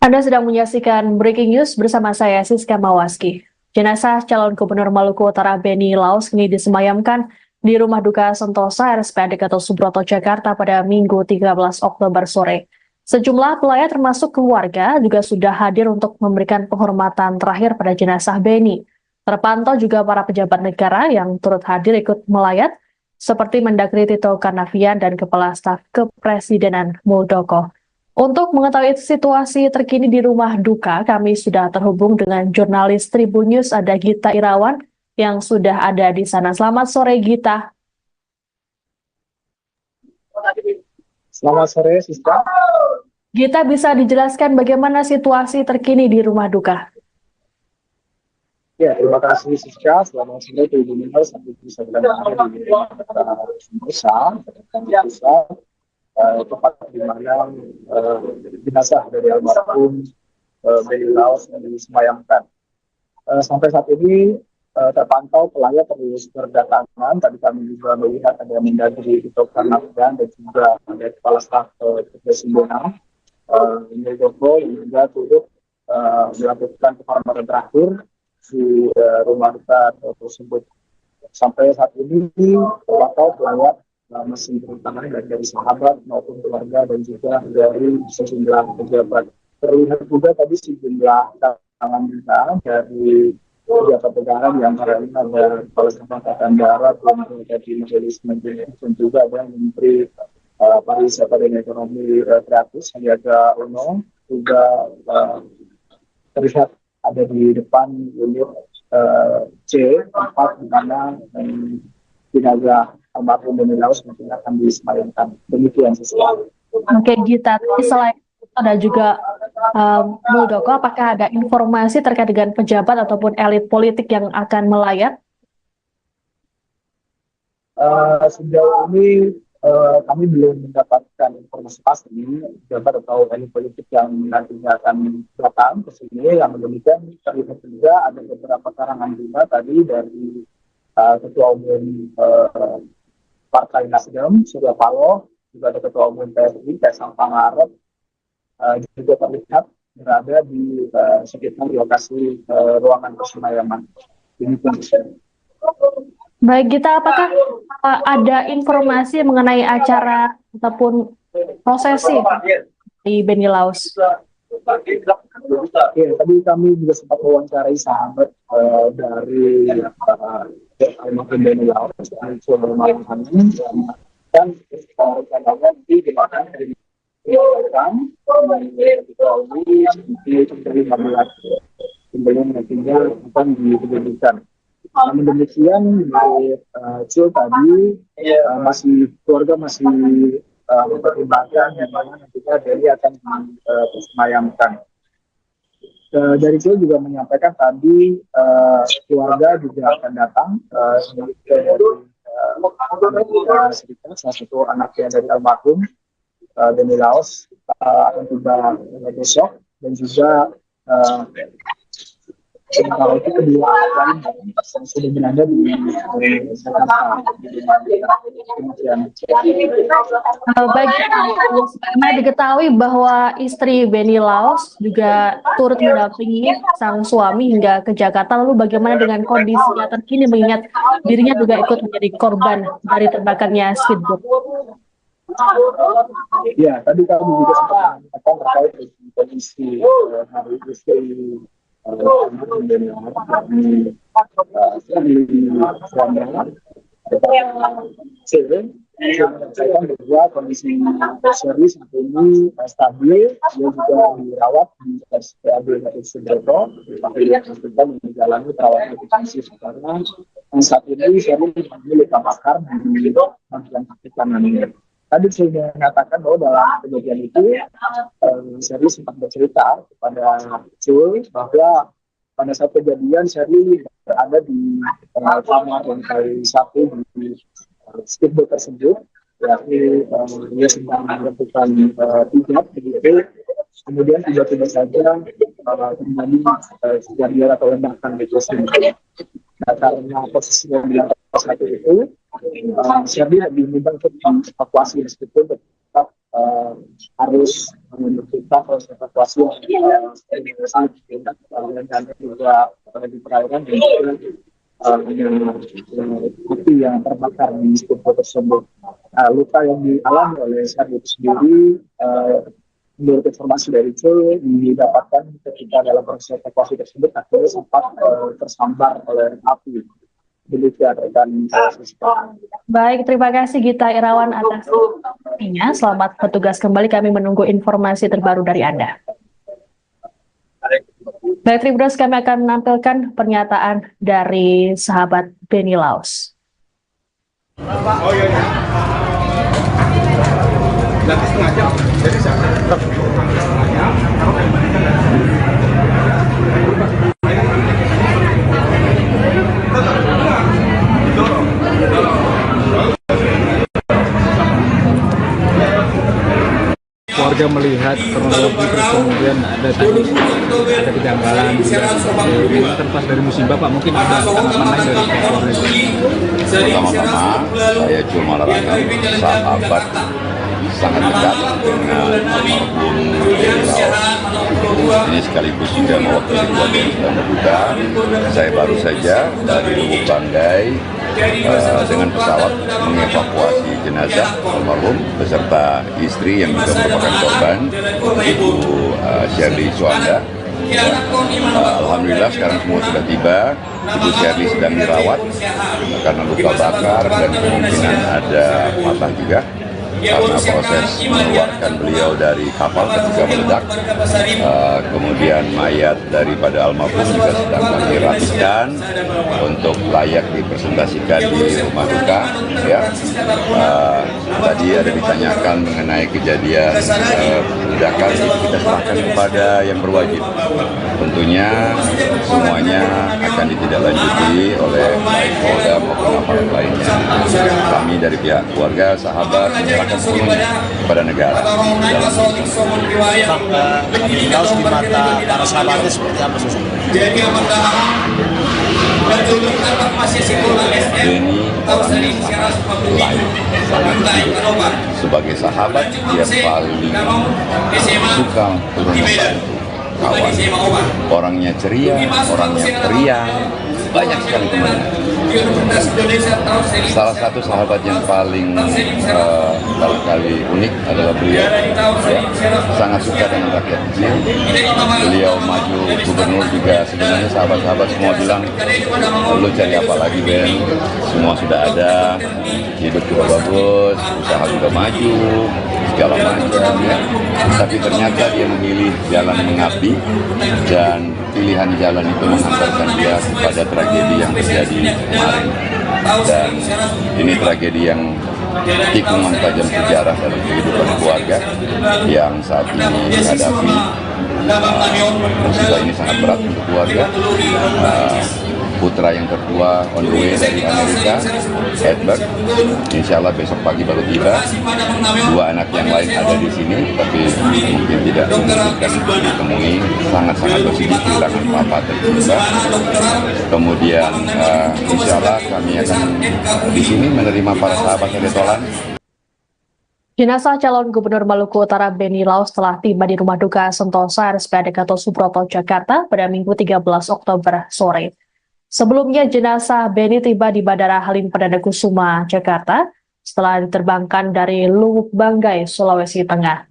Anda sedang menyaksikan Breaking News bersama saya Siska Mawaski. Jenazah calon Gubernur Maluku Utara Beni Laos kini disemayamkan di Rumah Duka Sentosa RSPAD Gatot Subroto, Jakarta pada Minggu 13 Oktober sore. Sejumlah pelayat termasuk keluarga juga sudah hadir untuk memberikan penghormatan terakhir pada jenazah Beni. Terpantau juga para pejabat negara yang turut hadir ikut melayat, seperti Mendagri Tito Karnavian dan Kepala Staf Kepresidenan Muldoko. Untuk mengetahui situasi terkini di rumah duka, kami sudah terhubung dengan jurnalis Tribun News, ada Gita Irawan yang sudah ada di sana. Selamat sore, Gita. Selamat sore, Siska. Gita, bisa dijelaskan bagaimana situasi terkini di rumah duka? Ya, terima kasih Siska. Selamat sore Tribun News. Sampai bisa berada di Nusa, tempat di mana jenazah dari almarhum Benny Laos disemayamkan. Sampai saat ini terpantau pelayat terus berdatangan. Tadi kami juga melihat ada Mendagri Tito Karnavian dan juga ada Kepala Staf Kepresidenan Muldoko yang juga turut melakukan penghormatan terakhir di rumah duka tersebut. Sampai saat ini terpantau pelayat masih berdatangan dari sahabat maupun keluarga dan juga dari sejumlah pejabat. Terlihat juga tadi sejumlah tangan kita dari pejabat negara yang ada Kepala Staf Angkatan Darat, dari Majelis Menteri dan juga ada Menteri Pariwisata dan Ekonomi Kreatif Sandiaga Uno juga terlihat ada di depan unit C, tempat di mana jenazah almarhum Benny Laos mungkin akan disemayamkan. Demikian sesuatu. Oke, Gita. Selain itu ada juga Muldoko, apakah ada informasi terkait dengan pejabat ataupun elit politik yang akan melayat? Sejauh ini kami belum mendapatkan informasi pasti pejabat atau elit politik yang nantinya akan datang ke sini. Yang demikian terlihat juga ada beberapa karangan bunga tadi dari Ketua Umum Partai Nasdem, Surya Paloh, juga ada Ketua Umum PSI, Kaisang Pangarep, juga terlihat berada di sekitar lokasi ruangan persemayaman. Baik, Gita, apakah ada informasi mengenai acara ataupun prosesi di Benny Laos? Ya, tadi kami juga sempat mewawancarai sahabat dari almarhum Benny Laos, dan rencananya nanti dimakan dari sebelum nantinya akan diberikan. Namun demikian, Cil tadi keluarga masih mempertimbangkan di mana nantinya Benny akan disemayamkan. Dari Cil juga menyampaikan tadi keluarga juga akan datang dari salah satu anaknya dari almarhum Benny Laos akan tiba besok, dan juga sementara itu kedua lain yang sudah berada di Jakarta. Baik, karena diketahui bahwa istri Benny Laos juga turut mendampingi sang suami hingga ke Jakarta. Lalu bagaimana dengan kondisinya terkini mengingat dirinya juga ikut menjadi korban dari terbakarnya speedboat? Ya, tadi kami juga sempat mengatakan terkait dengan kondisi hari istri Benny Laos saya bahwa kondisi Sherly saat ini stabil, dia juga dirawat di RSPAD Gatot Subroto, yang menjalani perawatan intensif karena saat ini Sherly memiliki luka bakar di bagian kaki kanannya. Tadi saya mengatakan bahwa dalam kejadian itu Sherly sempat bercerita kepada Cul bahwa pada saat kejadian Sherly berada di kamar lantai 1 di speedboat tersebut, yakni dia sedang melakukan hijab begitu, kemudian tiba-tiba saja terjadi kejadian atau ledakan di tersebut. Nah, karena posisinya di lantai 1 itu, Sherly lebih mudah untuk evakuasi meskipun tetap harus menentukan proses evakuasi dan juga di perairan dan juga api yang terbakar di speedboat tersebut. Luka yang dialami oleh Sherly itu sendiri, menurut informasi dari Cul, didapatkan ketika dalam proses evakuasi tersebut akhirnya sempat tersambar oleh api. Demikian rekan Puspa. Baik, terima kasih Gita Irawan atas informasinya. Selamat bertugas kembali, kami menunggu informasi terbaru dari Anda. Baik, Tribuners, kami akan menampilkan pernyataan dari sahabat Benny Laos. Oh iya. Nanti setengah jam. Jadi warga melihat kronologi terus kemudian ada kejanggalan juga. Ini terlepas dari musibah Pak, mungkin ada tanggapan lain dari pihak keluarga. Pertama-tama saya cuma larangkan sahabat sangat dekat dengan almarhum Benny Laos. Ini sekaligus juga mewakili keluarga yang sedang berduka. Saya baru saja dari Lubuk Banggai dengan pesawat mengevakuasi jenazah almarhum beserta istri yang juga merupakan korban, Ibu Shirley Suanda. Alhamdulillah sekarang semua sudah tiba. Ibu Shirley sedang dirawat karena luka bakar dan kemungkinan ada patah juga karena proses mengeluarkan beliau dari kapal ketika meledak. Kemudian mayat daripada almarhum juga sedang kami rapikan untuk layak dipresentasikan di rumah duka. Ya. Tadi ada ditanyakan mengenai kejadian ledakan, kita serahkan kepada yang berwajib. Tentunya semuanya akan ditindaklanjuti oleh baik Polda maupun aparat lainnya. Kami dari pihak keluarga, sahabat menyerahkan semuanya kepada negara. Benny Laos di mata para sahabatnya seperti apa sosok? Benny orangnya sangat lain, sangat hidup. Sebagai sahabat dia paling suka turun membantu kawan. Orangnya ceria, orangnya periang, banyak sekali temannya. Salah satu sahabat yang paling barangkali unik adalah beliau, ya, sangat suka dengan rakyat kecil. Beliau maju gubernur juga sebenarnya sahabat-sahabat semua bilang, lu cari apa lagi Ben? Semua sudah ada, hidup juga bagus, usaha juga maju, segala macam ya. Tapi ternyata dia memilih jalan mengabdi dan pilihan jalan itu mengantarkan dia kepada tragedi yang terjadi kemarin. Dan ini tragedi yang tikungan tajam sejarah dalam kehidupan keluarga yang saat ini dihadapi. Musibah ini sangat berat untuk keluarga. Putra yang tertua on the way dari Amerika, Edward, insya Allah besok pagi baru tiba. Dua anak yang lain ada di sini, tapi mungkin tidak memungkinkan untuk ditemui. Sangat-sangat bersedih kehilangan papa tercinta. Kemudian insya Allah kami akan di sini menerima para sahabat Edetolan. Jenazah calon Gubernur Maluku Utara Benny Laos telah tiba di Rumah Duka Sentosa RSPAD Gatot Subroto, Jakarta pada Minggu 13 Oktober sore. Sebelumnya jenazah Benny tiba di Bandara Halim Perdana Kusuma, Jakarta setelah diterbangkan dari Lubuk Banggai, Sulawesi Tengah.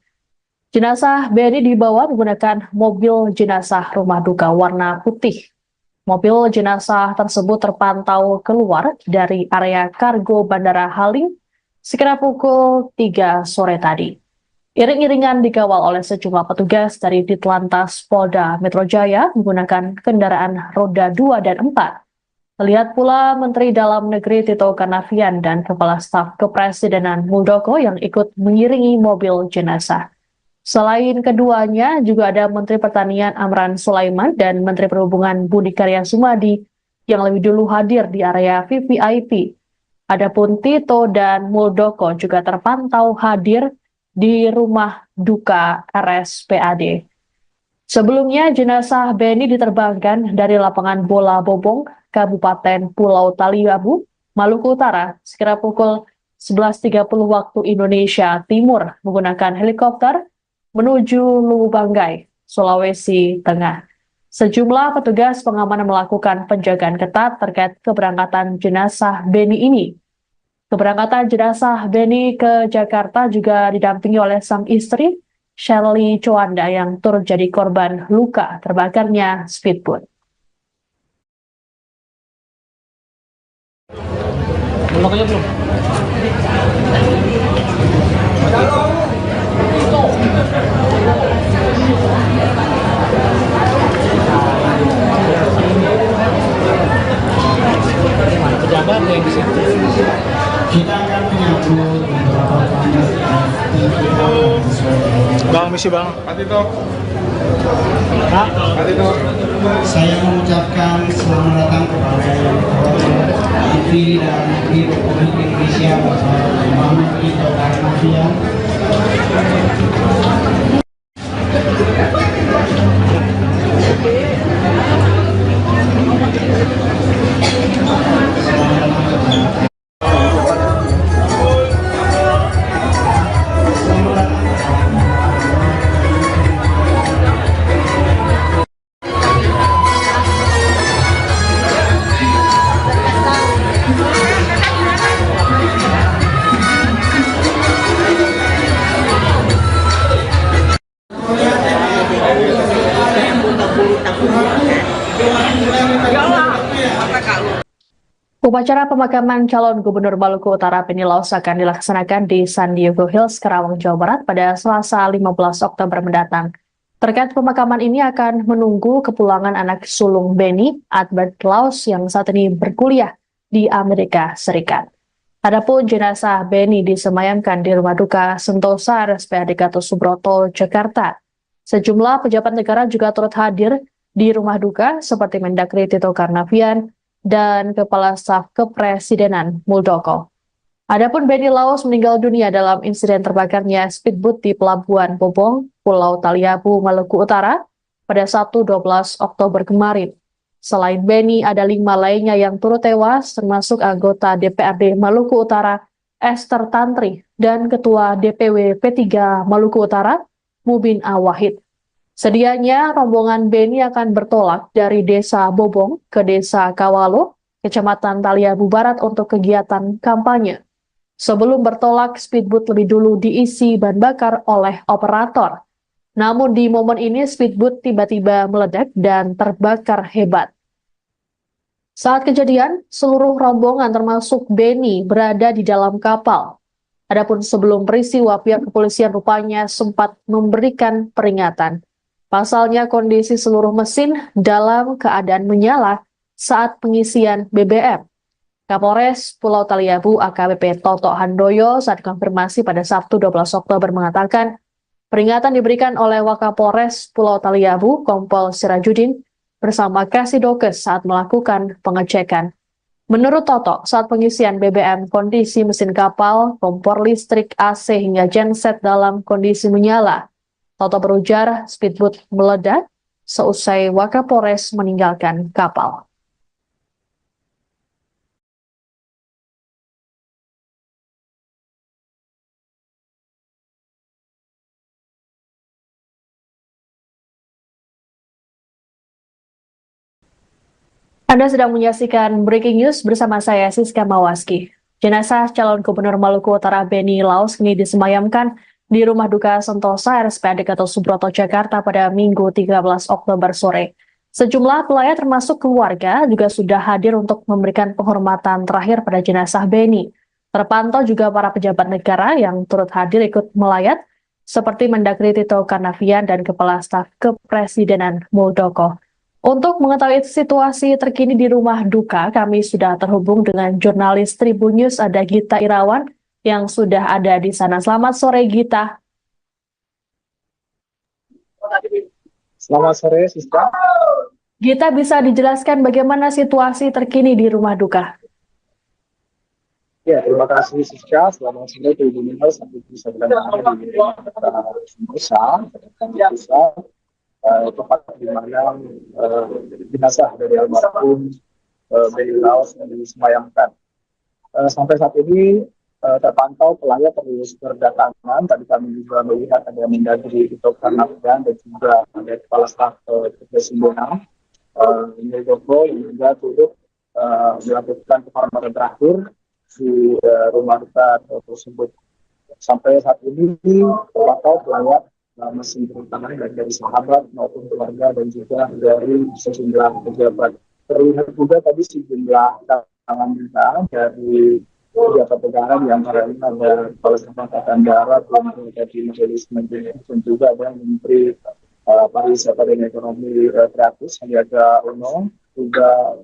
Jenazah Benny dibawa menggunakan mobil jenazah rumah duka warna putih. Mobil jenazah tersebut terpantau keluar dari area kargo Bandara Halim sekitar pukul 3 sore tadi. Iring-iringan dikawal oleh sejumlah petugas dari Ditlantas Polda Metro Jaya menggunakan kendaraan roda 2 dan 4. Terlihat pula Menteri Dalam Negeri Tito Karnavian dan Kepala Staf Kepresidenan Muldoko yang ikut mengiringi mobil jenazah. Selain keduanya, juga ada Menteri Pertanian Amran Sulaiman dan Menteri Perhubungan Budi Karya Sumadi yang lebih dulu hadir di area VVIP. Adapun Tito dan Muldoko juga terpantau hadir di rumah duka RSPAD. Sebelumnya, jenazah Benny diterbangkan dari lapangan bola Bobong, Kabupaten Pulau Taliabu, Maluku Utara, sekitar pukul 11.30 waktu Indonesia Timur menggunakan helikopter menuju Lubuk Banggai, Sulawesi Tengah. Sejumlah petugas pengamanan melakukan penjagaan ketat terkait keberangkatan jenazah Benny ini. Keberangkatan jenazah Benny ke Jakarta juga didampingi oleh sang istri, Shirley Suanda, yang turut jadi korban luka terbakarnya speedboat. Belum aja belum. Pejabat yang di situ. Kita akan menyambut beberapa Bang, misi bang. Saya mengucapkan selamat datang kepada yang terhormat dipilih dan negeri Republik Indonesia Bapak Muhammad Tito Karnavian. Upacara pemakaman calon Gubernur Maluku Utara Beni Laos akan dilaksanakan di San Diego Hills, Karawang, Jawa Barat pada Selasa 15 Oktober mendatang. Terkait pemakaman ini akan menunggu kepulangan anak sulung Beni, Albert Laos, yang saat ini berkuliah di Amerika Serikat. Adapun jenazah Beni disemayamkan di Rumah Duka Sentosa RSPAD Gatot Subroto, Jakarta. Sejumlah pejabat negara juga turut hadir di Rumah Duka seperti Mendagri Tito Karnavian dan Kepala Staf Kepresidenan Muldoko. Adapun Beni Laos meninggal dunia dalam insiden terbakarnya speedboat di Pelabuhan Bobong, Pulau Taliabu, Maluku Utara pada Sabtu 12 Oktober kemarin. Selain Beni, ada 5 lainnya yang turut tewas, termasuk anggota DPRD Maluku Utara, Esther Tantri, dan Ketua DPW P3 Maluku Utara, Mubin Awahid. Sedianya rombongan Beni akan bertolak dari Desa Bobong ke Desa Kawalo, Kecamatan Taliabu Barat untuk kegiatan kampanye. Sebelum bertolak, speedboat lebih dulu diisi bahan bakar oleh operator. Namun di momen ini speedboat tiba-tiba meledak dan terbakar hebat. Saat kejadian, seluruh rombongan termasuk Beni berada di dalam kapal. Adapun sebelum peristiwa, pihak kepolisian rupanya sempat memberikan peringatan. Pasalnya kondisi seluruh mesin dalam keadaan menyala saat pengisian BBM. Kapolres Pulau Taliabu AKBP Toto Handoyo saat konfirmasi pada Sabtu 12 Oktober mengatakan peringatan diberikan oleh Wakapolres Pulau Taliabu Kompol Sirajudin bersama Kasidokes saat melakukan pengecekan. Menurut Toto, saat pengisian BBM kondisi mesin kapal, kompor listrik, AC hingga genset dalam kondisi menyala. Toto berujar speedboat meledak seusai Wakapolres meninggalkan kapal. Anda sedang menyaksikan Breaking News bersama saya Siska Mawaski. Jenazah calon Gubernur Maluku Utara Beni Laos kini disemayamkan di Rumah Duka Sentosa RSPAD Gatot Subroto, Jakarta pada Minggu 13 Oktober sore. Sejumlah pelayat termasuk keluarga juga sudah hadir untuk memberikan penghormatan terakhir pada jenazah Beni. Terpantau juga para pejabat negara yang turut hadir ikut melayat, seperti Mendagri Tito Karnavian dan Kepala Staf Kepresidenan Muldoko. Untuk mengetahui situasi terkini di Rumah Duka, kami sudah terhubung dengan jurnalis Tribun News, ada Gita Irawan, yang sudah ada di sana. Selamat sore, Gita. Selamat sore, Siska. Gita, bisa dijelaskan bagaimana situasi terkini di Rumah Duka? Ya, terima kasih, Siska. Selamat sore, Tribun News. Sampai bisa berada di Sentosa, tempat di mana jenazah dari almarhum Beni Laos yang disemayamkan. Sampai saat ini terpantau pelayat terus berdatangan. Tadi kami juga melihat ada Mendagri Tito Karnavian dan juga ada Kepala Staf Kepresidenan Muldoko yang juga turut melakukan penghormatan terakhir di Rumah Duka tersebut. Sampai saat ini terpantau pelayat masih berdatangan dari sahabat maupun keluarga dan juga dari sejumlah pejabat. Terlihat juga tadi sejumlah tangan kita dari pejabat negara, di antaranya ada Kepala Staf Angkatan Darat, Menteri Majelis Menteri, dan juga ada Menteri Pariwisata dan Ekonomi Kreatif Sandiaga Uno, juga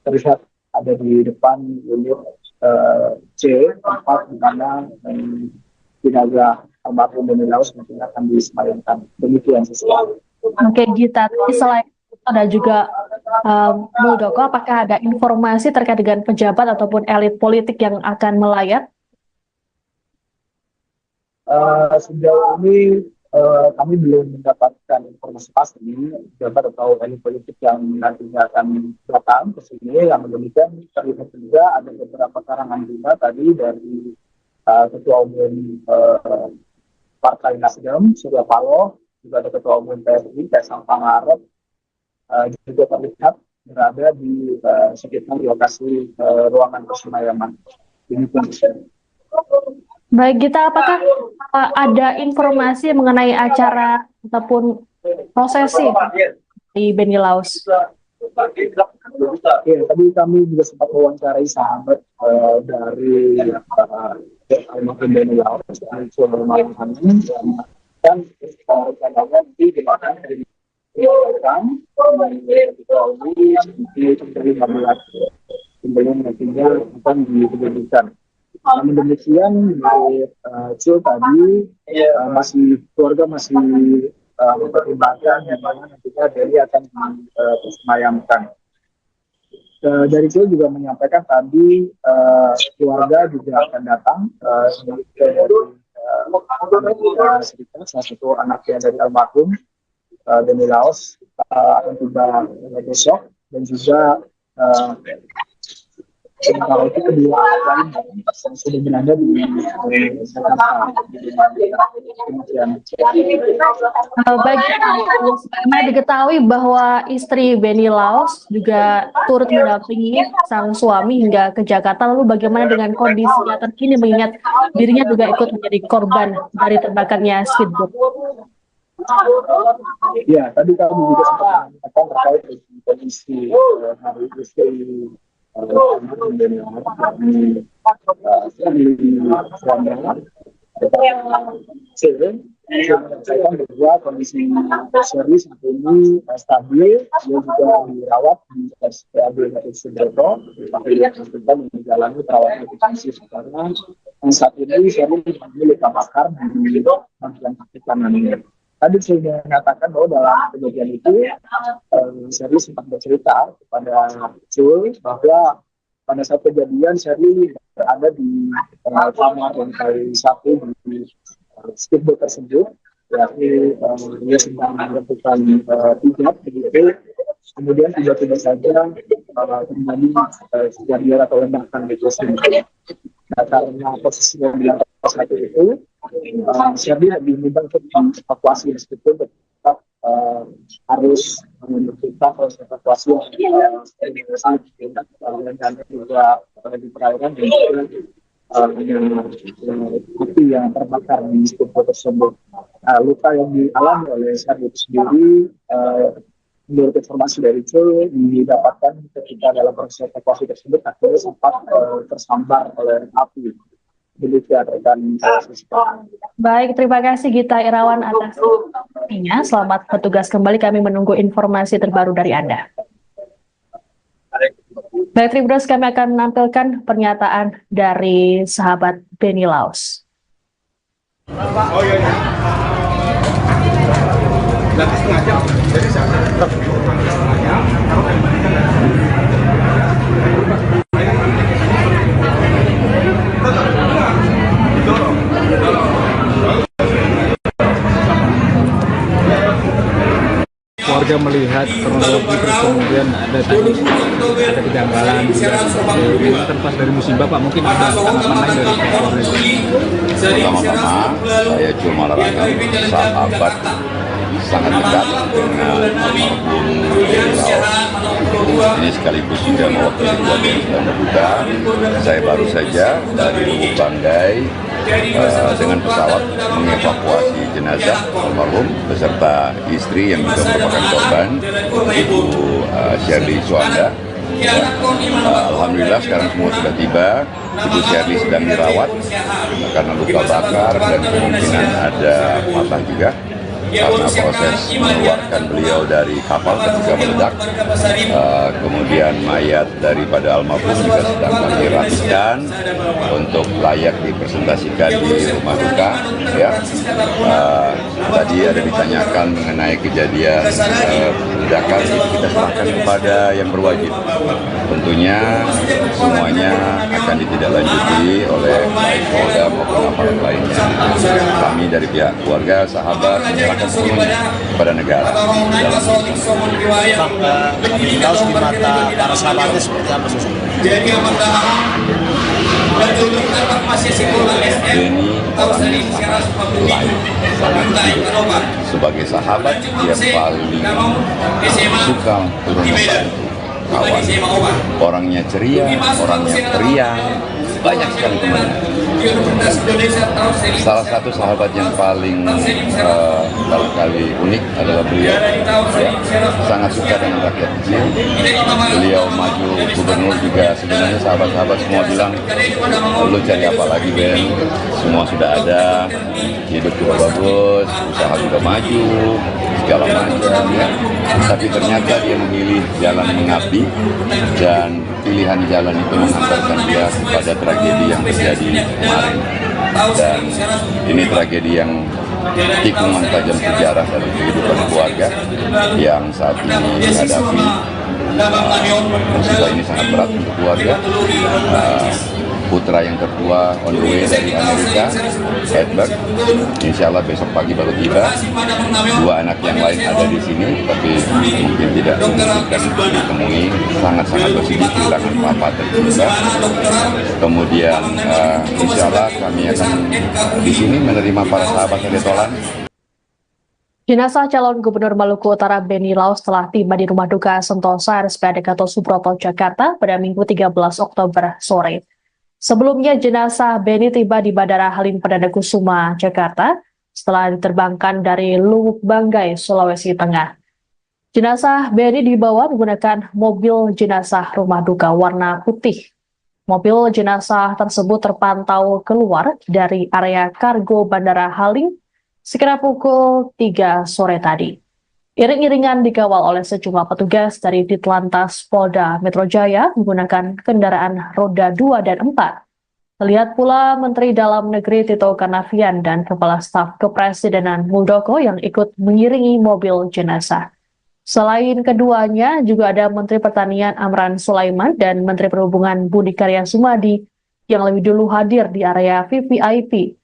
terlihat ada di depan unit C, tempat di mana jenazah almarhum Beni Laos mungkin akan disemayamkan. Demikian sesuatu. Oke, Gita, selain ada juga Muldoko, apakah ada informasi terkait dengan pejabat ataupun elit politik yang akan melayat? Sejauh ini kami belum mendapatkan informasi pasti pejabat atau elit politik yang nantinya akan datang ke sini. Yang demikian terlihat juga ada beberapa karangan bunga tadi dari Ketua Umum Partai Nasdem, Surya Paloh, juga ada Ketua Umum PSI, Kaisang Pangarep, juga terlihat berada di sekitar lokasi ruangan persemayaman. Baik, Gita, apakah ada informasi mengenai acara ataupun prosesi di Beni Laos? Ya, tadi kami juga sempat mewawancarai sahabat dari almarhum Beni Laos, dan rencananya nanti dilakukan dari sebelum nantinya akan diberikan. Namun demikian, tadi keluarga masih mempertimbangkan di mana nantinya Beni akan disemayamkan. Dari itu juga menyampaikan tadi keluarga juga akan datang dari salah satu anaknya dari almarhum Beni Laos akan tiba besok, dan juga sementara itu kedua lain yang sudah berada di Jakarta. Bagaimana diketahui bahwa istri Beni Laos juga turut mendampingi sang suami hingga ke Jakarta, lalu bagaimana dengan kondisinya terkini mengingat dirinya juga ikut menjadi korban dari terbakarnya speedboat? Ya, tadi kami juga sempat mengatakan terkait dengan kondisi hari istri Beni Laos saya bahwa kondisi Sherly saat ini stabil, dia juga dirawat di RSPAD Gatot Subroto, tapi dia sedang menjalani perawatan intensif karena saat ini Sherly mengalami luka bakar di bagian kaki kanannya. Tadi saya mengatakan bahwa dalam kejadian itu Sherly sempat bercerita kepada Jul bahwa pada saat kejadian Sherly berada di kamar lantai 1 di speedboat tersebut, yakni dia sedang melakukan pijat begitu, kemudian tiba-tiba saja terjadi kejadian atau ledakan di tersebut. Nah, karena posisinya di lantai 1 itu, Sherly diminta untuk dievakuasi meskipun tetap harus menentukan proses evakuasi dan juga di perairan dan juga api yang terbakar di speedboat tersebut. Luka yang dialami oleh Sherly itu sendiri, menurut informasi dari itu, didapatkan ketika dalam proses evakuasi tersebut akhirnya sempat tersambar oleh api. Demikian rekan. Baik, terima kasih Gita Irawan atas informasinya. Selamat bertugas kembali, kami menunggu informasi terbaru dari Anda. Baik, Tribuners, kami akan menampilkan pernyataan dari sahabat Beni Laos. Oh iya. Nanti setengah jam. Jadi warga melihat kronologi terus kemudian ada kejanggalan ini kan pas dari musibah Pak, mungkin ada tanggapan lain dari keluarga. Pertama-tama saya cuma larangkan sahabat sangat dekat dengan almarhum Beni Laos. Ini sekaligus juga mewakili keluarga yang sedang berduka. Saya baru saja dari Lubuk Banggai dengan pesawat mengevakuasi jenazah almarhum beserta istri yang juga merupakan korban, Ibu Sherly Suanda. Alhamdulillah sekarang semua sudah tiba. Ibu Shirley sedang dirawat karena luka bakar dan kemungkinan ada patah juga karena proses mengeluarkan beliau dari kapal ketika meledak. Kemudian mayat daripada almarhum juga sedang kami rapikan untuk layak dipresentasikan di rumah duka. Ya. Tadi ada ditanyakan mengenai kejadian ledakan, itu kita serahkan kepada yang berwajib. Tentunya semuanya akan ditindaklanjuti oleh baik Polda maupun aparat lainnya. Kami dari pihak keluarga, sahabat menyerahkan semuanya kepada negara. Tahu di mata para sahabatnya seperti apa sosok? Denny orangnya sangat baik, sangat hidup. Sebagai sahabat, dia paling suka turun membantu kawan. Orangnya ceria, orangnya periang, banyak sekali temannya. Salah satu sahabat yang paling barangkali unik adalah beliau. Ya, sangat suka dengan rakyat kecil. Beliau maju gubernur juga, sebenarnya sahabat-sahabat semua bilang, lu cari apa lagi Ben? Semua sudah ada, hidup juga bagus, usaha juga maju, segala macam ya. Tapi ternyata dia memilih jalan mengabdi dan pilihan jalan itu mengantarkan dia kepada tragedi yang terjadi kemarin. Dan ini tragedi yang tikungan tajam sejarah dari kehidupan keluarga yang saat ini dihadapi. Musibah ini sangat berat untuk keluarga. Putra yang tertua on the way dari Amerika, Edward, insya Allah besok pagi baru tiba. Dua anak yang lain ada di sini, tapi mungkin tidak memungkinkan ditemui. Sangat-sangat bersedih kehilangan papa tercinta. Kemudian insya Allah kami akan di sini menerima para sahabat Retolan. Jenazah calon Gubernur Maluku Utara Benny Laus telah tiba di Rumah Duka Sentosa RSPAD Gatot Subroto, Jakarta pada Minggu 13 Oktober sore. Sebelumnya jenazah Benny tiba di Bandara Halim Perdana Kusuma, Jakarta setelah diterbangkan dari Lubuk Banggai, Sulawesi Tengah. Jenazah Benny dibawa menggunakan mobil jenazah rumah duka warna putih. Mobil jenazah tersebut terpantau keluar dari area kargo Bandara Halim sekira pukul 3 sore tadi. Iring-iringan dikawal oleh sejumlah petugas dari Ditlantas Polda Metro Jaya menggunakan kendaraan roda 2 dan 4. Terlihat pula Menteri Dalam Negeri Tito Karnavian dan Kepala Staf Kepresidenan Muldoko yang ikut mengiringi mobil jenazah. Selain keduanya, juga ada Menteri Pertanian Amran Sulaiman dan Menteri Perhubungan Budi Karya Sumadi yang lebih dulu hadir di area VVIP.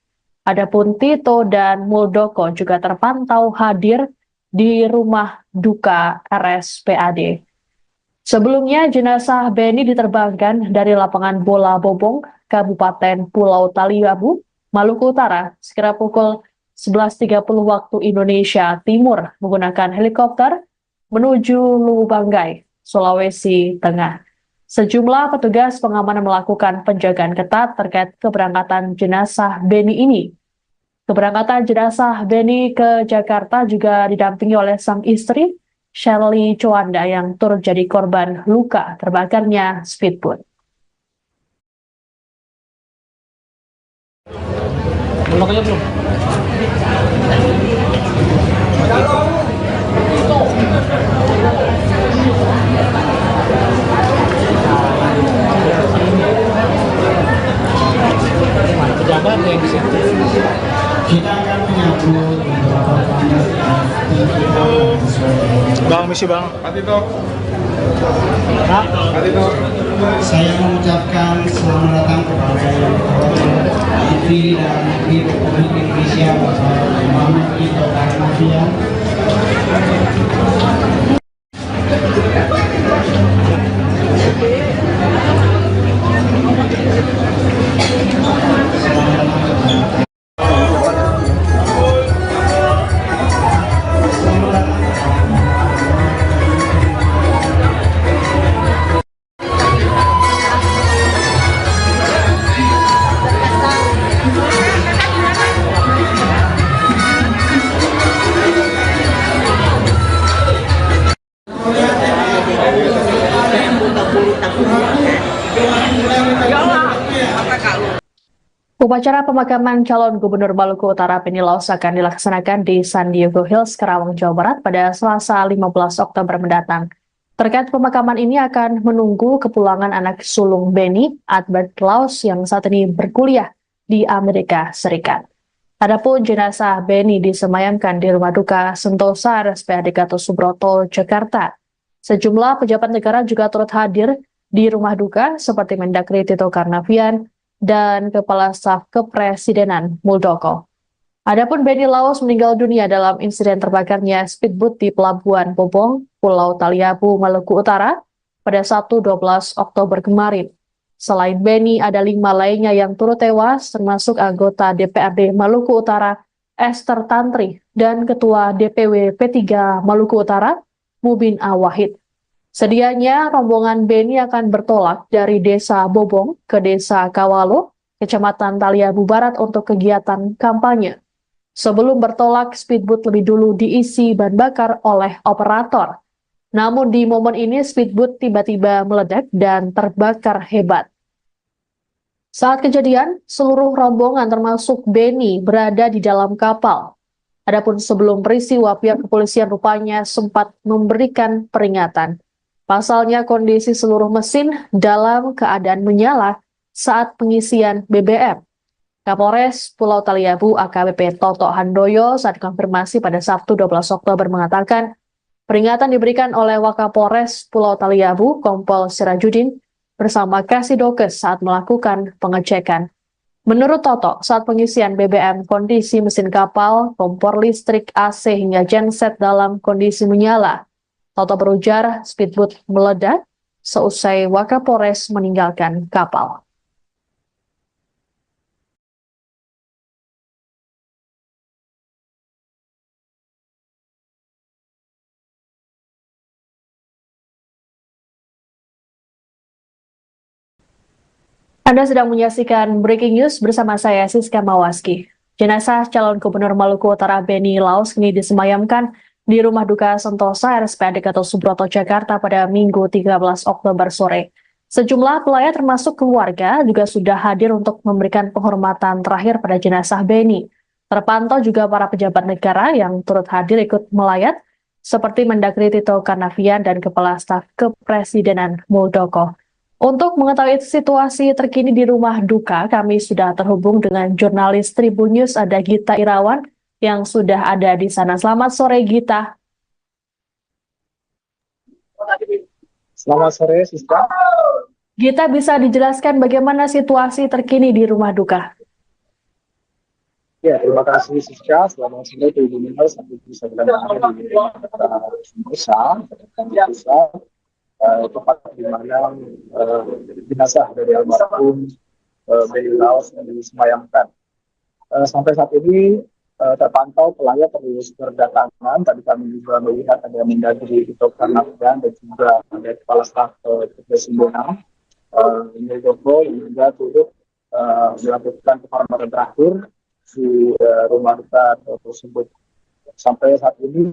Adapun Tito dan Muldoko juga terpantau hadir di rumah duka RSPAD. Sebelumnya, jenazah Benny diterbangkan dari lapangan Bola Bobong, Kabupaten Pulau Taliabu, Maluku Utara, sekira pukul 11.30 waktu Indonesia Timur menggunakan helikopter menuju Lubuk Banggai, Sulawesi Tengah. Sejumlah petugas pengamanan melakukan penjagaan ketat terkait keberangkatan jenazah Benny ini. Keberangkatan jenazah Benny ke Jakarta juga didampingi oleh sang istri, Shirley Chowanda, yang turut jadi korban luka terbakarnya speedboat. Belum aja belum. Pejabat yang di situ. Kita akan menyambut beberapa tamu Bang, misi bang. Saya mengucapkan selamat datang kepada yang terhormat Menteri Dalam Negeri Republik Indonesia Bapak Muhammad Tito Karnavian. Upacara pemakaman calon Gubernur Maluku Utara Beni Laos akan dilaksanakan di San Diego Hills, Karawang, Jawa Barat pada Selasa 15 Oktober mendatang. Terkait pemakaman ini akan menunggu kepulangan anak sulung Beni, Albert Laos, yang saat ini berkuliah di Amerika Serikat. Adapun jenazah Beni disemayamkan di Rumah Duka Sentosa RSPAD Gatot Subroto, Jakarta. Sejumlah pejabat negara juga turut hadir di Rumah Duka seperti Mendagri Tito Karnavian dan Kepala Staf Kepresidenan Muldoko. Adapun Beni Laos meninggal dunia dalam insiden terbakarnya speedboat di Pelabuhan Bobong, Pulau Taliabu, Maluku Utara pada Sabtu 12 Oktober kemarin. Selain Beni, ada 5 lainnya yang turut tewas, termasuk anggota DPRD Maluku Utara, Esther Tantri, dan Ketua DPW P3 Maluku Utara, Mubin Awahid. Sedianya rombongan Beni akan bertolak dari Desa Bobong ke Desa Kawalo, Kecamatan Taliabu Barat untuk kegiatan kampanye. Sebelum bertolak, speedboat lebih dulu diisi bahan bakar oleh operator. Namun di momen ini speedboat tiba-tiba meledak dan terbakar hebat. Saat kejadian, seluruh rombongan termasuk Beni berada di dalam kapal. Adapun sebelum peristiwa, pihak kepolisian rupanya sempat memberikan peringatan. Pasalnya kondisi seluruh mesin dalam keadaan menyala saat pengisian BBM. Kapolres Pulau Taliabu AKBP Toto Handoyo saat konfirmasi pada Sabtu 12 Oktober mengatakan peringatan diberikan oleh Wakapolres Pulau Taliabu Kompol Sirajudin bersama Kasidokes saat melakukan pengecekan. Menurut Toto, saat pengisian BBM kondisi mesin kapal, kompor listrik, AC hingga genset dalam kondisi menyala. Toto berujar speedboat meledak seusai Wakapolres meninggalkan kapal. Anda sedang menyaksikan Breaking News bersama saya, Siska Mawaski. Jenazah calon Gubernur Maluku Utara Beni Laos kini disemayamkan di Rumah Duka Sentosa RSPAD Gatot Subroto, Jakarta pada Minggu 13 Oktober sore. Sejumlah pelayat termasuk keluarga juga sudah hadir untuk memberikan penghormatan terakhir pada jenazah Beni. Terpantau juga para pejabat negara yang turut hadir ikut melayat, seperti Mendagri Tito Karnavian dan Kepala Staf Kepresidenan Muldoko. Untuk mengetahui situasi terkini di Rumah Duka, kami sudah terhubung dengan jurnalis Tribun News, ada Gita Irawan, yang sudah ada di sana. Selamat sore, Gita. Selamat sore, Siska. Gita, bisa dijelaskan bagaimana situasi terkini di Rumah Duka? Ya, terima kasih, Siska. Selamat sore, Tribun News. Sampai bisa berada di Sentosa, tempat di mana jenazah dari almarhum Beni Laos yang disemayamkan. Sampai saat ini terpantau pelayat terus berdatangan. Tadi kami juga melihat ada Mendagri Tito Karnavian dan juga ada Kepala Staf Kepresidenan Muldoko yang juga turut melakukan penghormatan terakhir di Rumah Duka tersebut. Sampai saat ini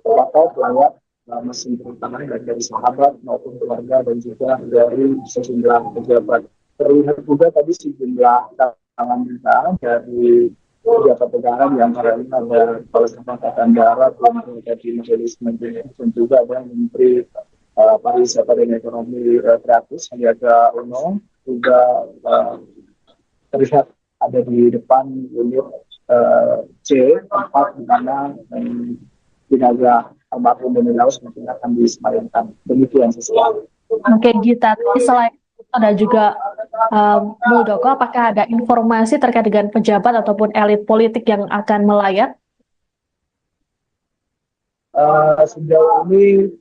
terpantau pelayat masih berdatangan dari sahabat maupun keluarga dan juga dari sejumlah pejabat. Terlihat juga tadi sejumlah tangan kita dari pejabat negara yang ada Kepala Staf Angkatan Darat, dari Majelis Menteri, dan juga ada Menteri Pariwisata dan Ekonomi Kreatif Sandiaga Uno juga terlihat ada di depan unit C, tempat di mana jenazah almarhum Beni Laos mungkin akan disemayamkan. Demikian sesuatu. Oke, Gita. Selain ada juga Muldoko, apakah ada informasi terkait dengan pejabat ataupun elit politik yang akan melayat? Sejauh ini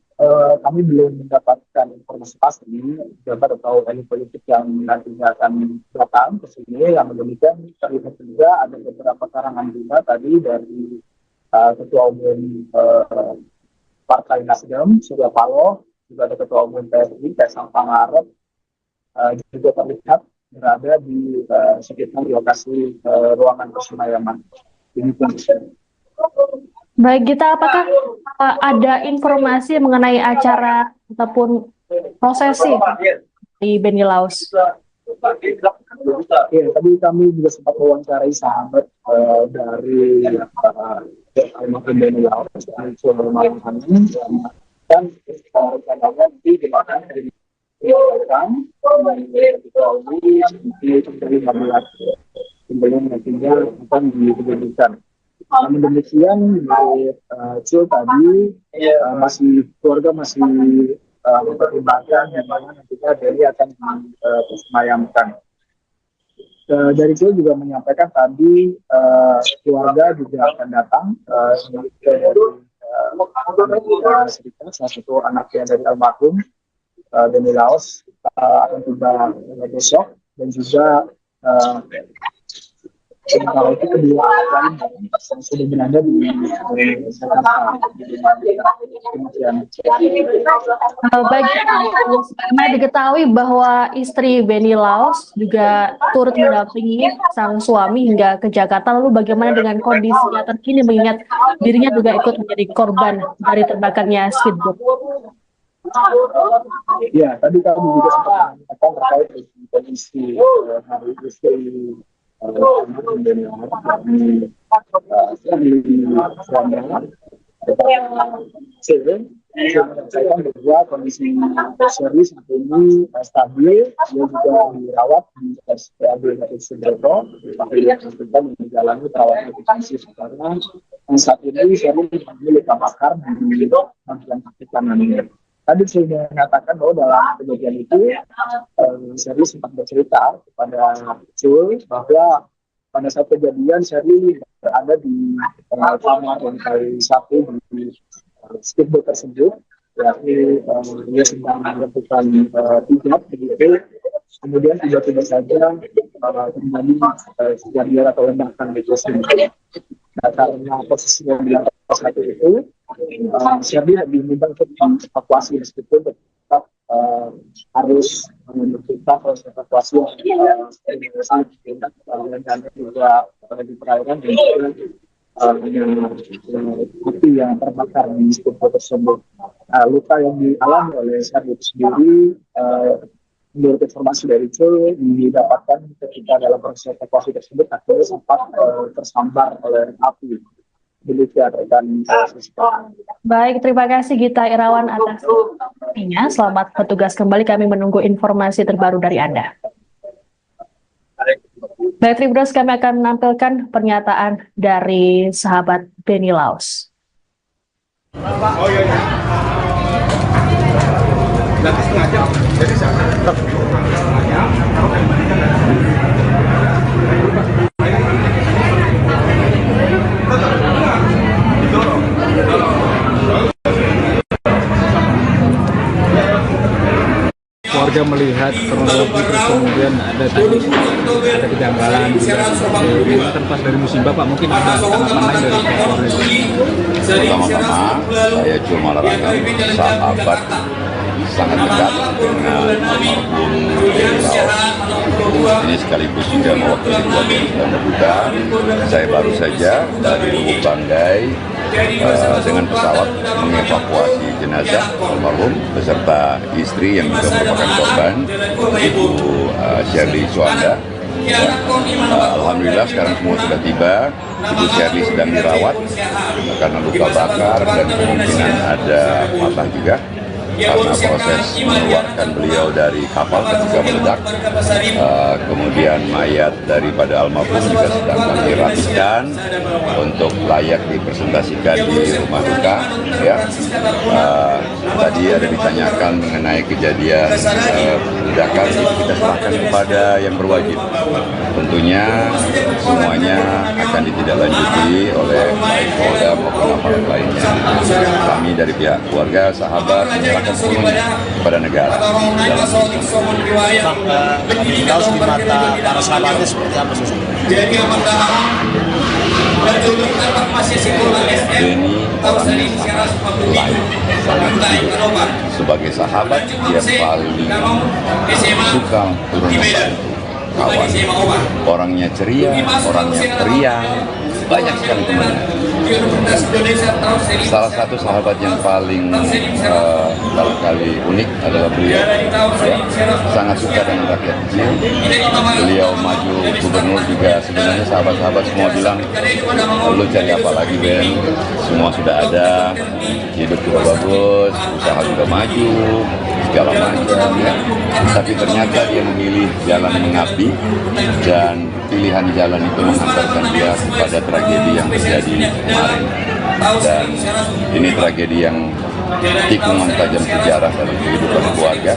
kami belum mendapatkan informasi pasti pejabat atau elit politik yang nantinya akan datang ke sini. Yang demikian terlihat juga ada beberapa karangan juga tadi dari Ketua Umum Partai Nasdem, Surya Paloh, juga ada Ketua Umum PSI, Kaisang Pangarep, juga terlihat berada di sekitar lokasi ruangan persemayaman. Baik Gita, apakah ada informasi mengenai acara ataupun prosesi di Beni Laos? Ya, tadi kami juga sempat mewawancarai sahabat dari almarhum Beni Laos, dan rencananya nanti di mana nantinya akan diberikan. Namun demikian, Cil tadi keluarga masih mempertimbangkan di mana nantinya Deli akan disemayamkan. Dari Cil juga menyampaikan tadi keluarga juga akan datang ke Amerika Serikat, salah satu anaknya dari almarhum Beni Laos akan tiba besok, dan juga sementara itu kedua lain yang sudah berada di Jakarta. Bagaimana diketahui bahwa istri Beni Laos juga turut mendampingi sang suami hingga ke Jakarta, lalu bagaimana dengan kondisinya terkini mengingat dirinya juga ikut menjadi korban dari terbakarnya speedboat? Ya, tadi kami juga sempat mengatakan terkait dengan kondisi hari istri Beni Laos saya bahwa kondisi Sherly saat ini stabil, dia juga dirawat di RSPAD Gatot Subroto, kita menjalani perawatan intensif karena saat ini Sherly mengalami luka bakar di bagian kaki kanannya. Tadi saya mengatakan bahwa dalam kejadian itu Sherly sempat bercerita kepada Cul bahwa pada saat kejadian Sherly berada di kamar lantai 1 di speedboat tersebut, yakni dia sedang melakukan pijat begitu, kemudian tiba-tiba saja terjadi kejadian atau ledakan di tersebut. Nah, karena posisinya di lantai 1 itu, Sherly diminta untuk dievakuasi meskipun tetap harus menentukan proses evakuasi dan juga di perairan dan juga api yang terbakar di speedboat tersebut. Luka yang dialami oleh Sherly itu sendiri, menurut informasi dari Cul, didapatkan ketika dalam proses evakuasi tersebut akhirnya sempat tersambar oleh api. Demikian rekan. Baik, terima kasih Gita Irawan atas informasinya. Selamat bertugas kembali, kami menunggu informasi terbaru dari Anda. Baik, Tribuners, kami akan menampilkan pernyataan dari sahabat Beni Laos. Oh iya. Nanti setengah jam. Jadi warga melihat kronologi, terus kemudian ada kejanggalan ini kan pas dari musibah Pak, mungkin ada tanggapan lain dari keluarga. Pertama-tama saya cuma menerangkan sahabat sangat dekat dengan almarhum Beni Laos. Ini sekaligus juga mewakili keluarga yang sedang berduka. Saya baru saja dari Lubuk Banggai dengan pesawat mengevakuasi jenazah almarhum beserta istri yang juga merupakan korban, Ibu Sherly Suanda. Alhamdulillah sekarang semua sudah tiba. Ibu Sherly sedang dirawat karena luka bakar dan kemungkinan ada patah juga karena proses mengeluarkan beliau dari kapal ketika meledak. Kemudian mayat daripada almarhum juga sedang kami rapikan untuk layak dipresentasikan di rumah duka. Ya. Tadi ada ditanyakan mengenai kejadian ledakan, kita serahkan kepada yang berwajib. Tentunya semuanya akan ditindaklanjuti oleh baik Polda maupun aparat lainnya. Kami dari pihak keluarga, sahabat menyerahkan sepenuhnya kepada negara. Beni Laos di mata para sahabatnya seperti apa sih? Beni orang yang sangat baik, sebagai sahabat dia paling suka turun membantu. kawan. Orangnya ceria, orangnya periang, banyak sekali temannya. Salah satu sahabat yang paling barangkali unik adalah beliau. Ya, sangat suka dengan rakyat kecil. Beliau maju gubernur juga, sebenarnya sahabat-sahabat semua bilang, lu cari apa lagi Ben? Semua sudah ada, hidup juga bagus, usaha juga maju, segala macam ya. Tapi ternyata dia memilih jalan mengabdi, dan pilihan jalan itu menghantarkan dia pada tragedi yang terjadi kemarin. Dan ini tragedi yang tikungan tajam sejarah dari kehidupan keluarga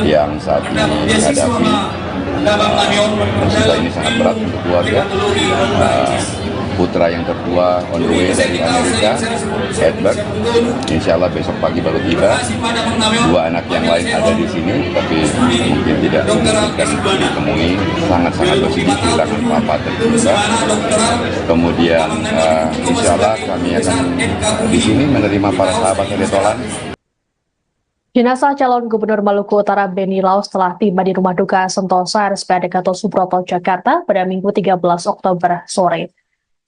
yang saat ini dihadapi. Musibah ini sangat berat untuk keluarga. Putra yang tertua on the way dari Amerika, Edward, insya Allah besok pagi baru tiba. Dua anak yang lain ada di sini, tapi mungkin tidak memungkinkan ditemui. Sangat-sangat bersedih kehilangan papa tercinta. Kemudian insya Allah kami akan di sini menerima para sahabat Retolan. Jenazah calon Gubernur Maluku Utara Beni Laus telah tiba di Rumah Duka Sentosa RSPAD Gatot Subroto, Jakarta pada Minggu 13 Oktober sore.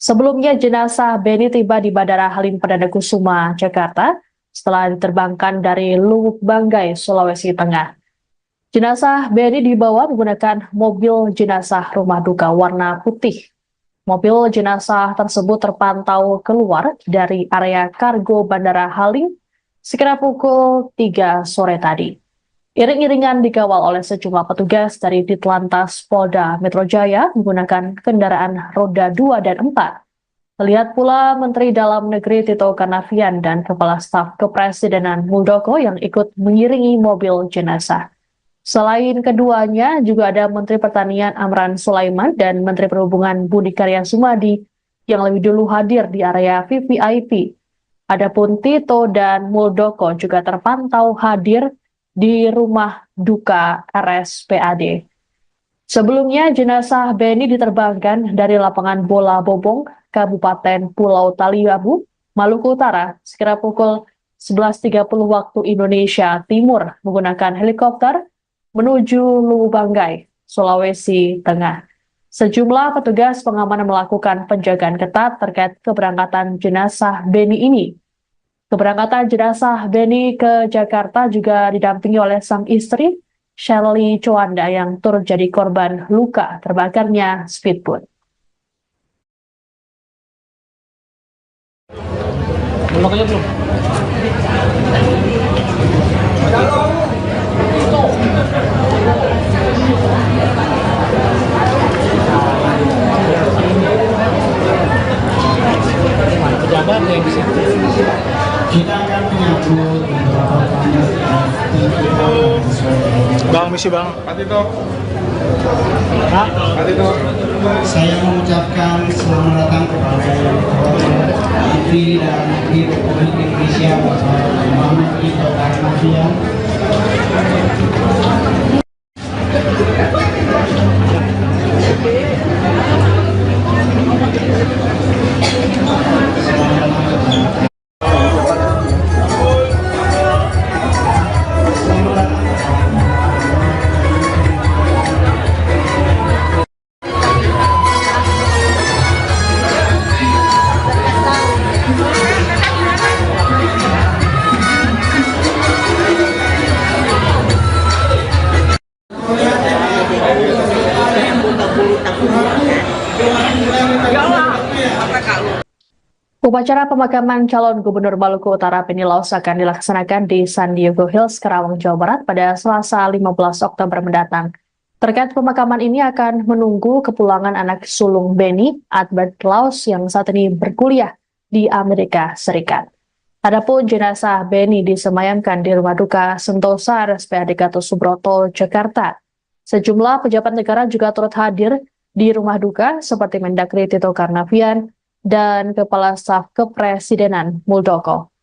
Sebelumnya, jenazah Beni tiba di Bandara Halim Perdana Kusuma, Jakarta, setelah diterbangkan dari Luwuk Banggai, Sulawesi Tengah. Jenazah Beni dibawa menggunakan mobil jenazah rumah duka warna putih. Mobil jenazah tersebut terpantau keluar dari area kargo Bandara Halim sekitar pukul 3 sore tadi. Iring-iringan dikawal oleh sejumlah petugas dari Ditlantas Polda Metro Jaya menggunakan kendaraan roda 2 dan 4. Terlihat pula Menteri Dalam Negeri Tito Karnavian dan Kepala Staf Kepresidenan Muldoko yang ikut mengiringi mobil jenazah. Selain keduanya, juga ada Menteri Pertanian Amran Sulaiman dan Menteri Perhubungan Budi Karya Sumadi yang lebih dulu hadir di area VVIP. Adapun Tito dan Muldoko juga terpantau hadir di Rumah Duka RSPAD. Sebelumnya, jenazah Beni diterbangkan dari lapangan bola Bobong, Kabupaten Pulau Taliabu, Maluku Utara, sekitar pukul 11.30 waktu Indonesia Timur menggunakan helikopter menuju Luwuk Banggai, Sulawesi Tengah. Sejumlah petugas pengamanan melakukan penjagaan ketat terkait keberangkatan jenazah Beni ini. Keberangkatan jenazah Beni ke Jakarta juga didampingi oleh sang istri, Shirley Chowanda, yang turut jadi korban luka terbakarnya speedboat. Belum aja belum. Pejabat yang di situ. Kita akan menyambut beberapa Bang, misi bang. Pak Tito. Pak. Pak Tito. Saya mengucapkan selamat datang kepada yang terhormat Menteri Dalam Negeri Republik Indonesia Bapak Muhammad Tito Karnavian. Upacara pemakaman calon Gubernur Maluku Utara Beni Laus akan dilaksanakan di San Diego Hills, Karawang, Jawa Barat pada Selasa 15 Oktober mendatang. Terkait pemakaman ini akan menunggu kepulangan anak sulung Beni, Albert Laus, yang saat ini berkuliah di Amerika Serikat. Adapun jenazah Beni disemayamkan di Rumah Duka Sentosa RSPAD Gatot Subroto, Jakarta. Sejumlah pejabat negara juga turut hadir di Rumah Duka seperti Mendagri Tito Karnavian dan Kepala Staf Kepresidenan Muldoko.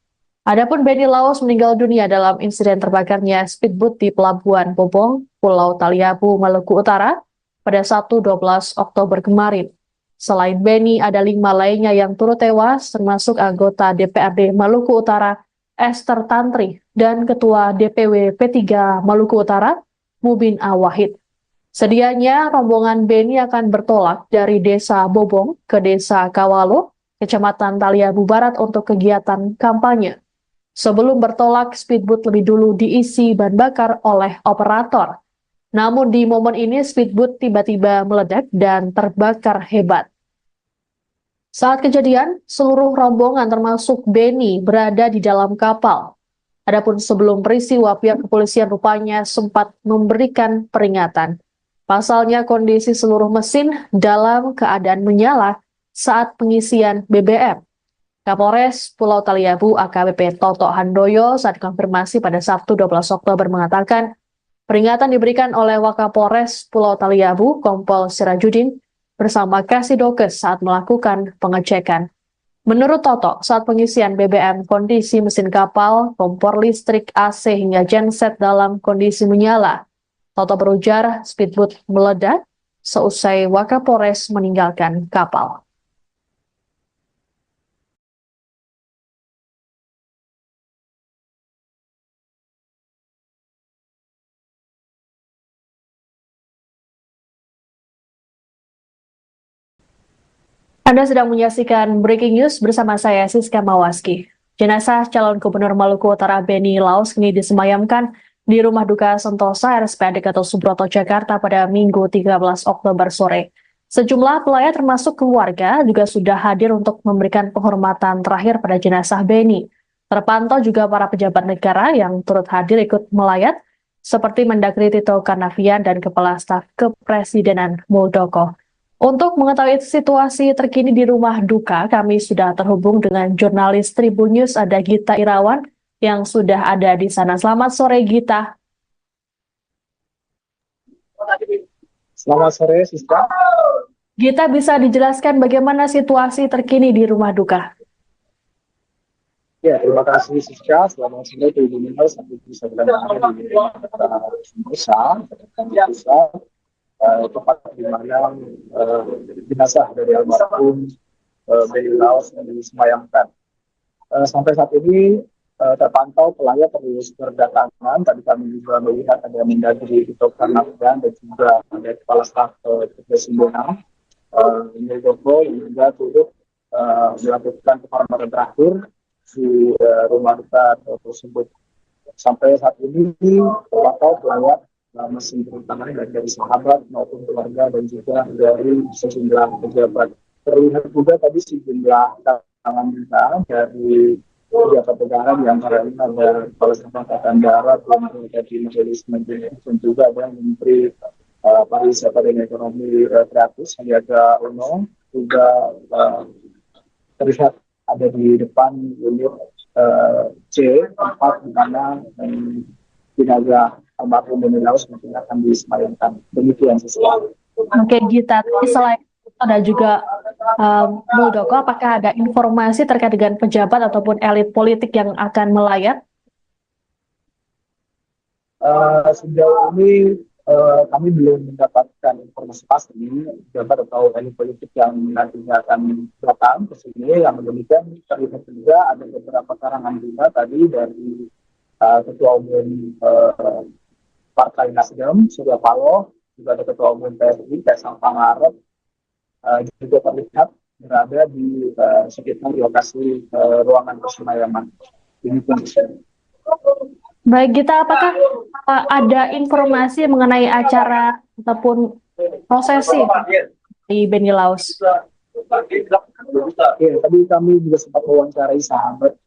Adapun Beni Laus meninggal dunia dalam insiden terbakarnya speedboat di Pelabuhan Bobong, Pulau Taliabu, Maluku Utara pada Sabtu 12 Oktober kemarin. Selain Beni, ada 5 lainnya yang turut tewas, termasuk anggota DPRD Maluku Utara, Esther Tantri, dan Ketua DPW P3 Maluku Utara, Mubin Awahid. Sedianya rombongan Beni akan bertolak dari Desa Bobong ke Desa Kawalo, Kecamatan Taliabu Barat untuk kegiatan kampanye. Sebelum bertolak, speedboat lebih dulu diisi bahan bakar oleh operator. Namun di momen ini speedboat tiba-tiba meledak dan terbakar hebat. Saat kejadian, seluruh rombongan termasuk Beni berada di dalam kapal. Adapun sebelum peristiwa, pihak kepolisian rupanya sempat memberikan peringatan. Pasalnya kondisi seluruh mesin dalam keadaan menyala saat pengisian BBM. Kapolres Pulau Taliabu AKBP Toto Handoyo saat konfirmasi pada Sabtu 12 Oktober mengatakan, peringatan diberikan oleh Wakapolres Pulau Taliabu Kompol Sirajudin bersama Kasidokes saat melakukan pengecekan. Menurut Toto, saat pengisian BBM, kondisi mesin kapal, kompor listrik, AC hingga genset dalam kondisi menyala. Toto berujar speedboat meledak seusai Wakapolres meninggalkan kapal. Anda sedang menyaksikan Breaking News bersama saya, Siska Mawaski. Jenazah calon Gubernur Maluku Utara Beni Laos kini disemayamkan di Rumah Duka Sentosa RSPAD Gatot Subroto, Jakarta pada Minggu 13 Oktober sore. Sejumlah pelayat termasuk keluarga juga sudah hadir untuk memberikan penghormatan terakhir pada jenazah Beni. Terpantau juga para pejabat negara yang turut hadir ikut melayat, seperti Mendagri Tito Karnavian dan Kepala Staf Kepresidenan Muldoko. Untuk mengetahui situasi terkini di rumah duka, kami sudah terhubung dengan jurnalis Tribun News, ada Gita Irawan yang sudah ada di sana. Selamat sore, Gita. Selamat sore, Siska. Gita, bisa dijelaskan bagaimana situasi terkini di rumah duka? Ya, terima kasih Siska. Selamat sore Tribun News. Sampai bisa berada di Sentosa, tempat di mana jenazah dari almarhum Beni Laos yang disemayamkan. Sampai saat ini terpantau pelayat terus berdatangan. Tadi kami juga melihat ada Mendagri Tito Karnavian dan juga ada Kepala Staf Kepresidenan Muldoko yang juga turut melakukan penghormatan terakhir di rumah duka tersebut. Sampai saat ini terpantau pelayat masih berdatangan dari sahabat maupun keluarga dan juga dari sejumlah pejabat. Terlihat juga tadi sejumlah tangan kita dari pejabat negara, di antaranya ada Kepala Staf Angkatan Darat, dari Majelis Menteri, dan juga ada Menteri Pariwisata dan Ekonomi Kreatif Sandiaga Uno, juga terlihat ada di depan unit C, tempat di mana jenazah almarhum Beni Laos mungkin akan disemayamkan. Demikian sesuatu. Oke, Gita. Selain itu ada juga Muldoko, apakah ada informasi terkait dengan pejabat ataupun elit politik yang akan melayat? Sejauh ini kami belum mendapatkan informasi pasti pejabat atau elit politik yang nantinya akan datang ke sini. Yang demikian terlihat juga ada beberapa karangan bunga tadi dari Ketua Umum Partai Nasdem, Surya Paloh, juga ada Ketua Umum PSI, Kaisang Pangarep, juga terlihat berada di sekitar lokasi ruangan persemayaman. Baik, Gita, apakah ada informasi mengenai acara ataupun prosesi di Beni Laos? Ya, tadi kami juga sempat mewawancarai sahabat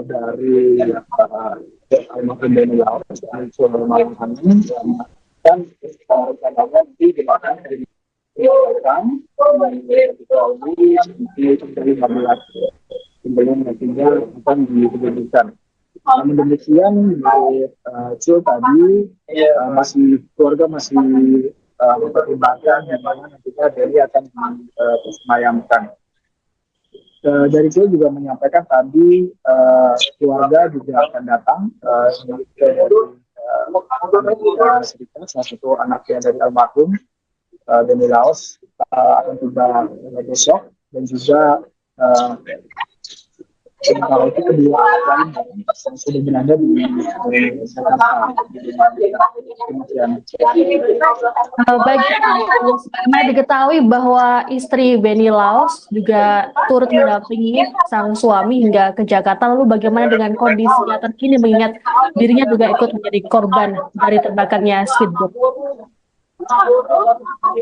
dari almarhum Beni Laos, dan rencananya di mana sebelum nantinya akan diberikan. Namun demikian, tadi keluarga masih mempertimbangkan di mana nantinya Beni akan disemayamkan. Dari itu juga menyampaikan tadi keluarga juga akan datang salah satu anaknya dari almarhum Beni Laos akan tiba besok, dan juga sementara itu kedua lain yang sudah berada di Jakarta. Baik, karena diketahui bahwa istri Benny Laos juga turut mendampingi sang suami hingga ke Jakarta. Lalu bagaimana dengan kondisinya terkini mengingat dirinya juga ikut menjadi korban dari terbakarnya speedboat?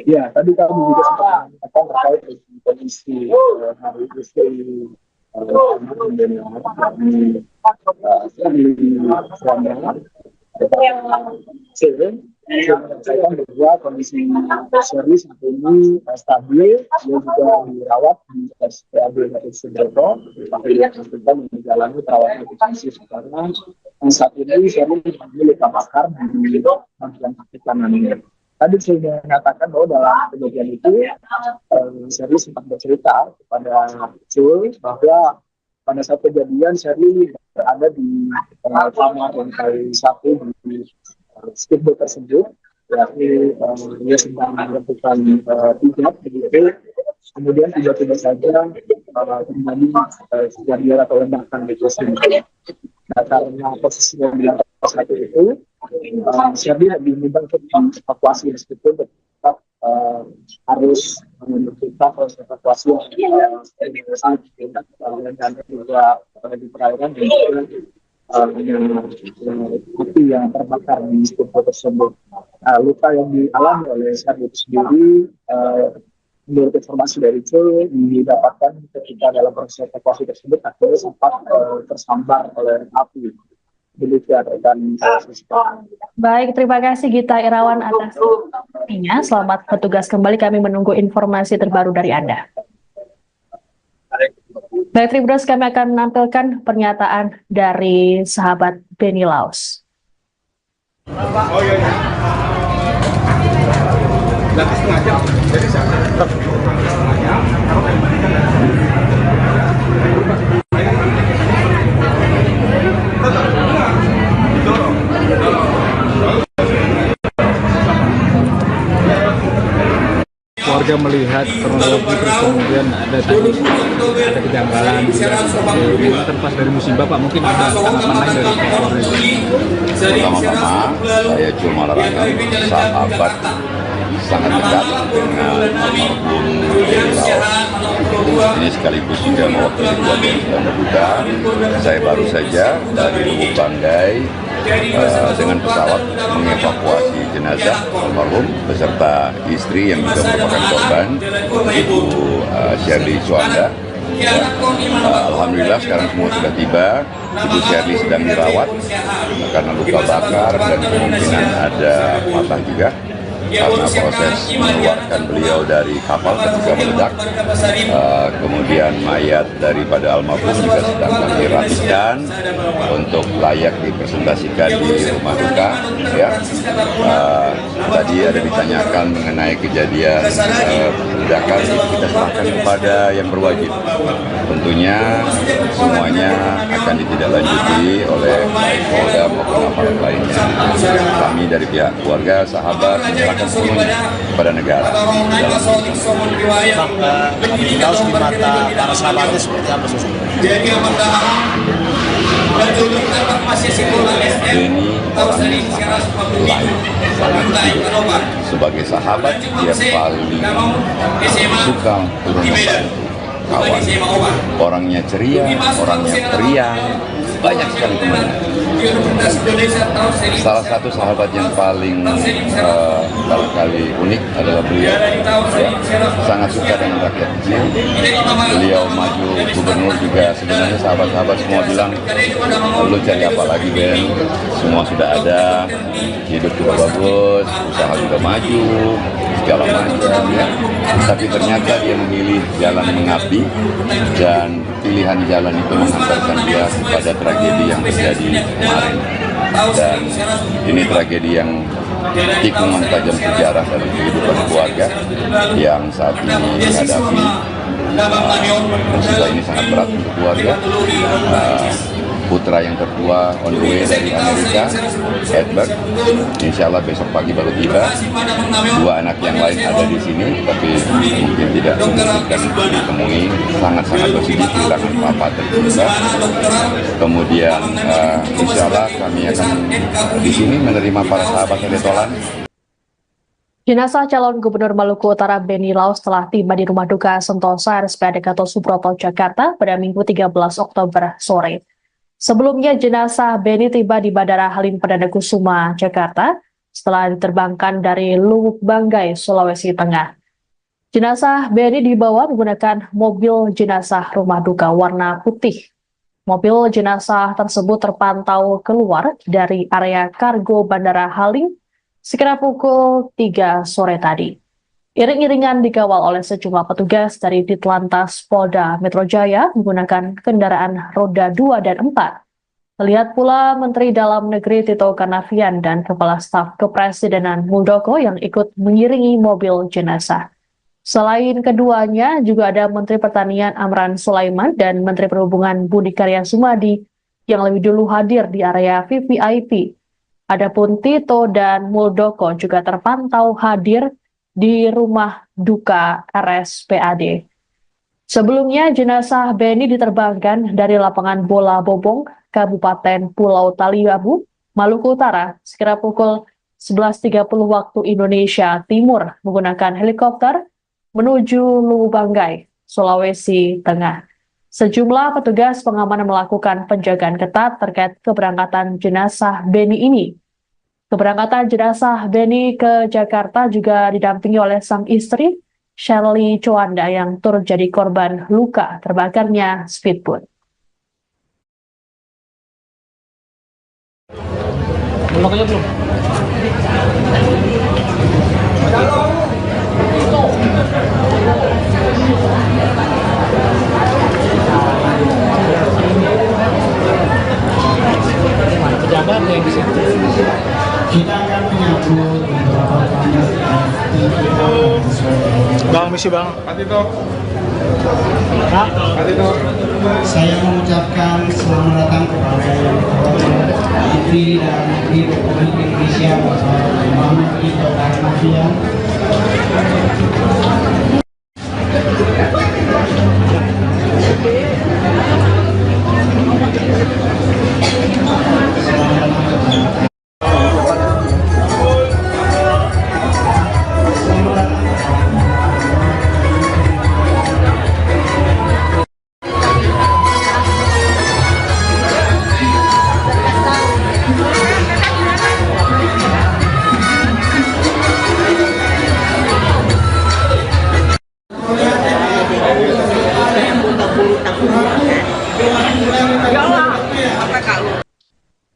Ya, tadi kami juga sempat mengatakan terkait dengan kondisi hari istri Benny Laos saya menyatakan bahwa kondisi Sherly saat ini stabil, dia juga dirawat di RSPAD Gatot Subroto, yang menjalani perawatan intensif karena saat ini Sherly mengalami luka bakar di bagian kaki kanannya. Tadi saya mengatakan bahwa dalam kejadian itu Sherly sempat bercerita kepada Jul bahwa pada saat kejadian Sherly berada di kamar lantai 1 di speedboat tersebut, yakni dia sedang melakukan pijat begitu, kemudian tiba-tiba saja terjadi kejadian atau ledakan di speedboat. Nah, karena posisinya di lantai 1 itu, Sherly lebih mudah untuk dievakuasi meskipun tetap harus memerlukan proses evakuasi dan juga di perairan dan api yang terbakar di speedboat tersebut. Luka yang dialami oleh Sherly itu sendiri, menurut informasi dari Jul, didapatkan ketika dalam proses evakuasi tersebut akhirnya sempat tersambar oleh api. Dan baik, terima kasih Gita Irawan atas informasinya. Selamat bertugas kembali, kami menunggu informasi terbaru dari Anda. Baik, Tribuners, kami akan menampilkan pernyataan dari sahabat Benny Laos. Oh iya. Lagi setengah jam. Jadi warga melihat kronologi terus kemudian ada kejanggalan ini terlepas dari musibah Pak, mungkin ada tanggapan lain dari Polri. Pertama-tama saya Jul Malarangeng, sahabat sangat dekat dengan almarhum Benny Laos. Ini sekaligus juga mewakili keluarga yang sedang berduka. Saya baru saja dari Lubuk Banggai dengan pesawat mengevakuasi jenazah almarhum beserta istri yang juga merupakan korban, Ibu Sherly Suanda. Alhamdulillah sekarang semua sudah tiba. Ibu Sherly sedang dirawat karena luka bakar dan kemungkinan ada patah juga karena proses mengeluarkan beliau dari kapal ketika meledak. Kemudian mayat daripada almarhum juga sedang kami rapikan untuk layak dipresentasikan di rumah duka. Ya. Tadi ada ditanyakan mengenai kejadian ledakan, kita serahkan kepada yang berwajib. Tentunya semuanya akan ditindaklanjuti oleh baik Polda maupun aparat lainnya. Kami dari pihak keluarga, sahabat menyerahkan sepenuhnya kepada negara. Laos di mata para sahabatnya seperti apa sih? Benny orangnya sangat baik. Sebagai sahabat dia paling suka turun membantu kawan. Orangnya ceria, orangnya periang, banyak sekali temannya. Salah satu sahabat yang paling barangkali unik adalah beliau, ya, sangat suka dengan rakyat kecil. Beliau maju gubernur juga, sebenarnya sahabat-sahabat semua bilang, lu cari apa lagi Ben, semua sudah ada, hidup juga bagus, usaha juga maju, segala macam, ya. Tapi ternyata dia memilih jalan mengabdi dan pilihan jalan itu menghantarkan dia kepada tragedi yang terjadi kemarin. Dan ini tragedi yang tikungan tajam sejarah dalam kehidupan keluarga yang saat ini dihadapi. Musibah ini sangat berat untuk keluarga. putra yang tertua on the way dari Amerika, Edward. Insya Allah besok pagi baru tiba. 2 anak yang lain ada di sini, tapi mungkin tidak memungkinkan ditemui. Sangat-sangat bersedih kehilangan papa tercinta. Kemudian insya Allah kami akan di sini menerima para sahabat Teletolan. Jenazah calon Gubernur Maluku Utara Beni Laos telah tiba di Rumah Duka Sentosa RSPAD Gatot Subroto, Jakarta pada Minggu 13 Oktober sore. Sebelumnya jenazah Beni tiba di Bandara Halim Perdana Kusuma, Jakarta setelah diterbangkan dari Luwuk Banggai, Sulawesi Tengah. Jenazah Beni dibawa menggunakan mobil jenazah Rumah Duka warna putih. Mobil jenazah tersebut terpantau keluar dari area kargo Bandara Halim sekitar pukul 3 sore tadi. Iring-iringan dikawal oleh sejumlah petugas dari Ditlantas Polda Metro Jaya menggunakan kendaraan roda 2 dan 4. Terlihat pula Menteri Dalam Negeri Tito Karnavian dan Kepala Staf Kepresidenan Muldoko yang ikut mengiringi mobil jenazah. Selain keduanya, juga ada Menteri Pertanian Amran Sulaiman dan Menteri Perhubungan Budi Karya Sumadi yang lebih dulu hadir di area VVIP. Adapun Tito dan Muldoko juga terpantau hadir di Rumah Duka RSPAD. Sebelumnya, jenazah Beni diterbangkan dari lapangan bola Bobong, Kabupaten Pulau Taliabu, Maluku Utara, sekitar pukul 11.30 waktu Indonesia Timur menggunakan helikopter menuju Luwuk Banggai, Sulawesi Tengah. Sejumlah petugas pengamanan melakukan penjagaan ketat terkait keberangkatan jenazah Beni ini. Keberangkatan jenazah Beni ke Jakarta juga didampingi oleh sang istri, Shirley Chowanda, yang turut jadi korban luka terbakarnya speedboat. Belum aja belum. Pejabat yang di situ. Kita akan menyambut beberapa tamu. Bang, misi bang. Saya mengucapkan selamat datang kepada yang terhormat Menteri Dalam Negeri Republik Indonesia Bapak Muhammad Tito Karnavian.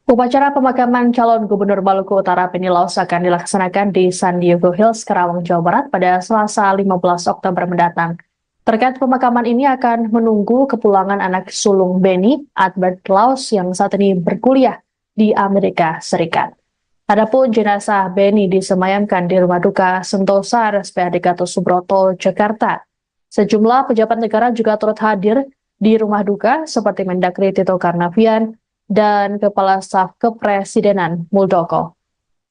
Upacara pemakaman calon Gubernur Maluku Utara Beni Laos akan dilaksanakan di San Diego Hills, Karawang, Jawa Barat pada Selasa 15 Oktober mendatang. Terkait pemakaman ini akan menunggu kepulangan anak sulung Beni, Albert Laos, yang saat ini berkuliah di Amerika Serikat. Adapun jenazah Beni disemayamkan di Rumah Duka Sentosa RSPAD Gatot Subroto, Jakarta. Sejumlah pejabat negara juga turut hadir di Rumah Duka seperti Mendagri Tito Karnavian dan Kepala Staf Kepresidenan Muldoko.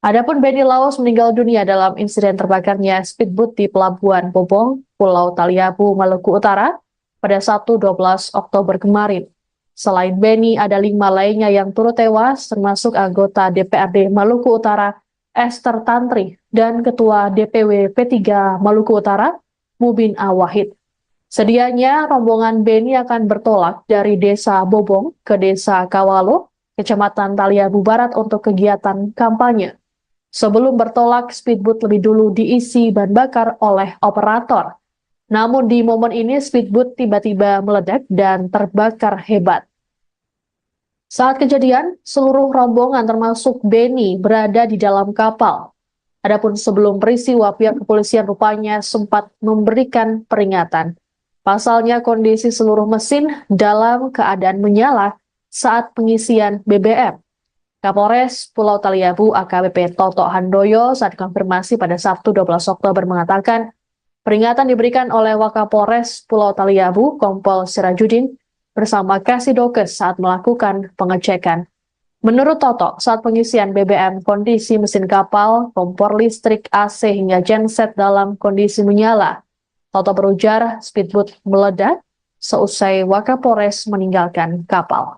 Adapun Beni Laos meninggal dunia dalam insiden terbakarnya speedboat di Pelabuhan Bobong, Pulau Taliabu, Maluku Utara pada Sabtu 12 Oktober kemarin. Selain Beni, ada 5 lainnya yang turut tewas, termasuk anggota DPRD Maluku Utara Esther Tantri dan Ketua DPW P3 Maluku Utara Mubin Awahid. Sedianya rombongan Beni akan bertolak dari Desa Bobong ke Desa Kawalo, Kecamatan Taliabu Barat untuk kegiatan kampanye. Sebelum bertolak, speedboat lebih dulu diisi bahan bakar oleh operator. Namun di momen ini speedboat tiba-tiba meledak dan terbakar hebat. Saat kejadian, seluruh rombongan termasuk Beni berada di dalam kapal. Adapun sebelum peristiwa, pihak kepolisian rupanya sempat memberikan peringatan. Pasalnya kondisi seluruh mesin dalam keadaan menyala saat pengisian BBM. Kapolres Pulau Taliabu AKBP Toto Handoyo saat konfirmasi pada Sabtu 12 Oktober mengatakan peringatan diberikan oleh Wakapolres Pulau Taliabu Kompol Sirajudin bersama Kasidokes saat melakukan pengecekan. Menurut Toto, saat pengisian BBM, kondisi mesin kapal, kompor listrik, AC hingga genset dalam kondisi menyala. Toto berujar speedboat meledak seusai Wakapolres meninggalkan kapal.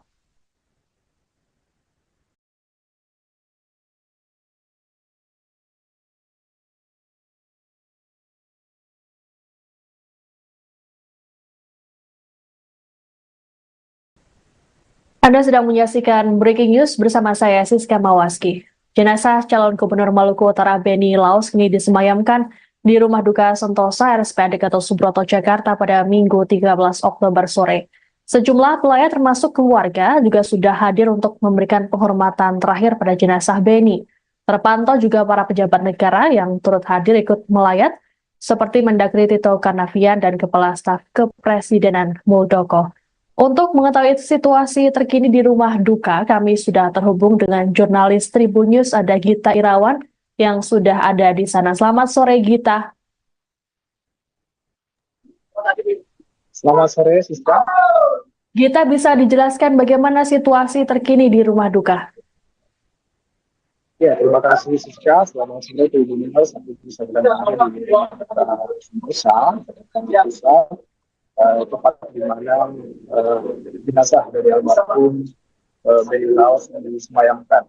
Anda sedang menyaksikan Breaking News bersama saya, Siska Mawaski. Jenazah calon Gubernur Maluku Utara Benny Laos kini disemayamkan di Rumah Duka Sentosa RSPAD Gatot Subroto, Jakarta pada Minggu 13 Oktober sore. Sejumlah pelayat termasuk keluarga juga sudah hadir untuk memberikan penghormatan terakhir pada jenazah Benny. Terpantau juga para pejabat negara yang turut hadir ikut melayat, seperti Mendagri Tito Karnavian dan Kepala Staf Kepresidenan Muldoko. Untuk mengetahui situasi terkini di rumah duka, kami sudah terhubung dengan jurnalis Tribun News, ada Gita Irawan yang sudah ada di sana. Selamat sore, Gita. Selamat sore, Siska. Gita, bisa dijelaskan bagaimana situasi terkini di rumah duka? Ya, terima kasih, Siska. Selamat sore, Tribun News. Sampai bisa berada di Sentosa. Tempat di mana jenazah dari almarhum Benny Laos yang disemayamkan.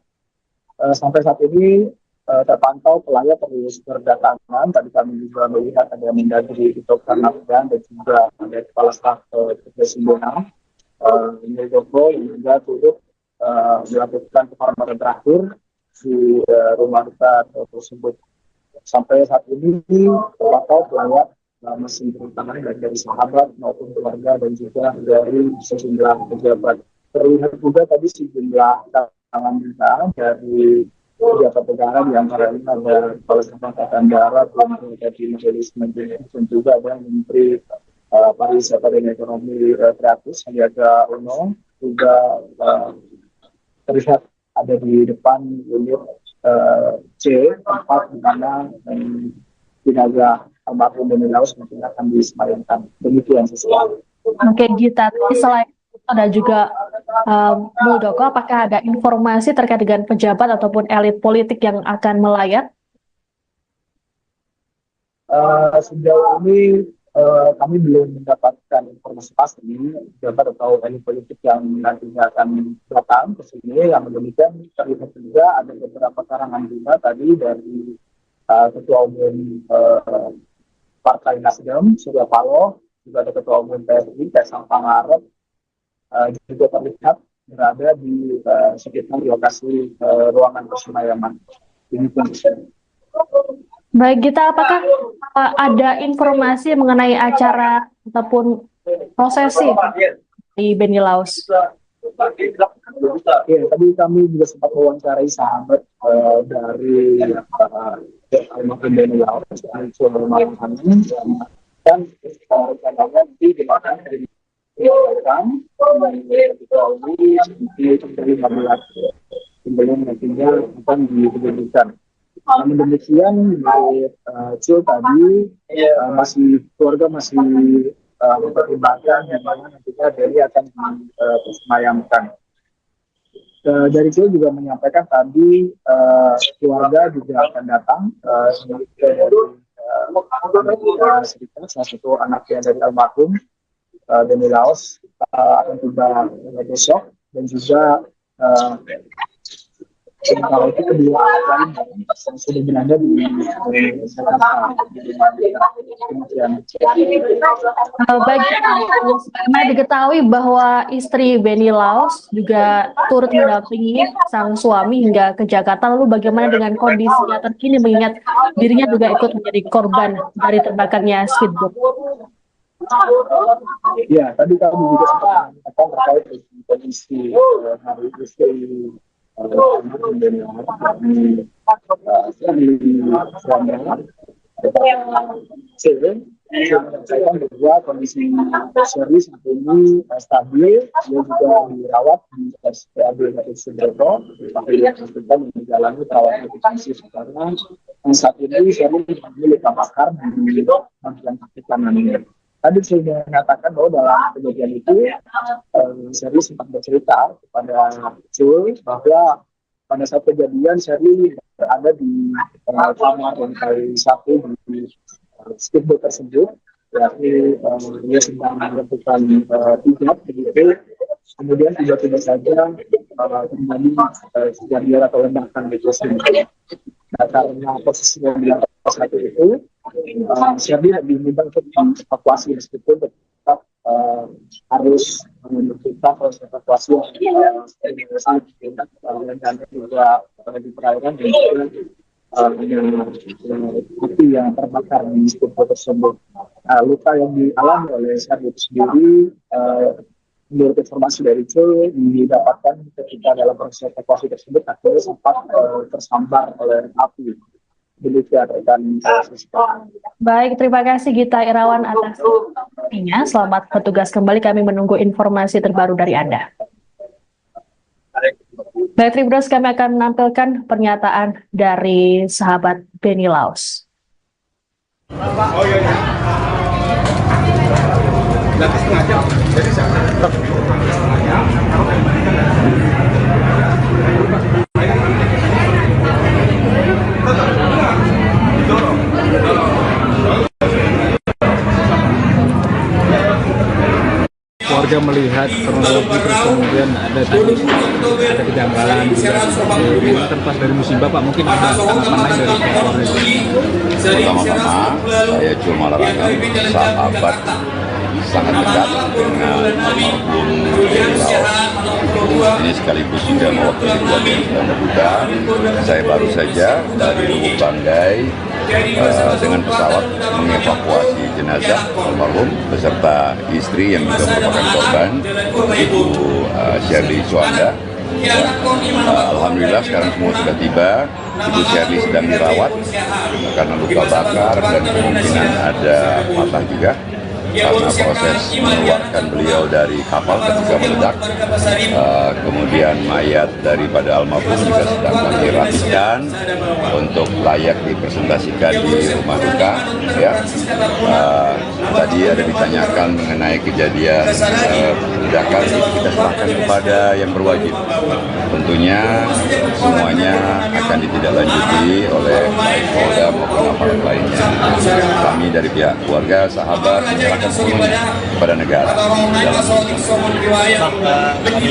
Sampai saat ini terpantau pelayat terus berdatangan. Tadi kami juga melihat ada Mendagri Tito Karnavian dan juga ada Kepala Staf Kepresidenan Muldoko yang juga turut melakukan penghormatan terakhir di rumah duka tersebut. Sampai saat ini terpantau pelayat masih berdatangan dari sahabat maupun keluarga dan juga dari sejumlah pejabat. Terlihat juga tadi sejumlah tangan juga dari pejabat negara, di antaranya ada Kepala Staf Angkatan Darat, dari Majelis Menteri, dan juga ada Menteri Pariwisata dan Ekonomi Kreatif Sandiaga Uno, juga terlihat ada di depan unit C, tempat di mana jenazah almarhum Benny Laos mungkin akan disemayamkan. Demikian sesuatu. Oke, Gita. Selain ada juga Muldoko, apakah ada informasi terkait dengan pejabat ataupun elit politik yang akan melayat? Sejauh ini kami belum mendapatkan informasi pasti pejabat atau elit politik yang nantinya akan datang ke sini. Yang demikian terlihat juga ada beberapa karangan bunga tadi dari Ketua Umum Partai Nasdem, Surya Paloh, juga ada Ketua Umum PSI, Kaisang Pangarep, juga terlihat berada di sekitar lokasi ruangan persemayaman. Baik, Gita, apakah ada informasi mengenai acara ataupun prosesi di Benny Laos? Ya, tadi kami juga sempat mewawancarai sahabat dari almarhum Benny Laos, dan rencananya nanti dimakan dari sebelum nantinya akan diberikan. Namun demikian, Cil tadi keluarga masih mempertimbangkan di mana nantinya Benny akan disemayamkan. Dari Cil juga menyampaikan tadi keluarga juga akan datang dari Serikat, salah satu anaknya dari almarhum Benny Laos akan tiba besok, dan juga sementara itu kedua lain yang sudah berada di Jakarta. Baik, karena diketahui bahwa istri Benny Laos juga turut mendampingi sang suami hingga ke Jakarta. Lalu bagaimana dengan kondisinya terkini mengingat dirinya juga ikut menjadi korban dari terbakarnya speedboat? Ya, tadi kami juga sempat mengatakan terkait dengan kondisi hari istri Benny Laos saya bahwa kondisi serius saat ini stabil, dia juga dirawat di RSPAD Gatot Subroto, dan menjalani perawatan intensif karena saat ini serius luka bakar di bagian kaki kanannya. tadi sudah mengatakan bahwa dalam kejadian itu Sherly sempat bercerita kepada Cul bahwa pada saat kejadian Sherly berada di kamar lantai 1 di speedboat tersebut, yakni dia sedang melakukan hijab begitu. Kemudian tiba-tiba saja terjadi kejadian atau ledakan di tersebut. Nah, karena posisinya di lantai 1 itu, Sherly diminta untuk dievakuasi meskipun tetap harus menentukan proses evakuasi dan juga di perairan dan juga api yang terbakar di speedboat tersebut. Luka yang dialami oleh Sherly itu sendiri, menurut informasi dari Cul, didapatkan ketika dalam proses evakuasi tersebut akhirnya sempat tersambar oleh api. Demikian rekan. Baik, terima kasih Gita Irawan atas informasinya. Selamat bertugas kembali, kami menunggu informasi terbaru dari Anda. Baik, Tribuners, kami akan menampilkan pernyataan dari sahabat Benny Laos. Oh iya. Nanti setengah jam. Jadi warga melihat kronologi terus kemudian ada kejanggalan juga. Ini terlepas dari musibah Pak, mungkin ada tanggapan lain dari pihak keluarga. Pertama-tama saya cuma larangkan sahabat sangat dekat dengan almarhum Laos. Ini sekaligus juga mewakili keluarga yang sedang berduka. Saya baru saja dari Lubuk Banggai dengan pesawat mengevakuasi jenazah almarhum beserta istri yang juga merupakan korban, Ibu Sherly Suanda. Alhamdulillah sekarang semua sudah tiba. Ibu Sherly sedang dirawat karena luka bakar dan kemungkinan ada patah juga karena proses mengeluarkan beliau dari kapal ketika meledak. Kemudian mayat daripada almarhum juga sedang kami rapikan untuk layak dipresentasikan di rumah duka. Ya. Tadi ada ditanyakan mengenai kejadian ledakan, itu kita serahkan kepada yang berwajib. Tentunya semuanya akan ditindaklanjuti oleh baik Polda maupun aparat lainnya. Kami dari pihak keluarga, sahabat menyerahkan semuanya kepada negara.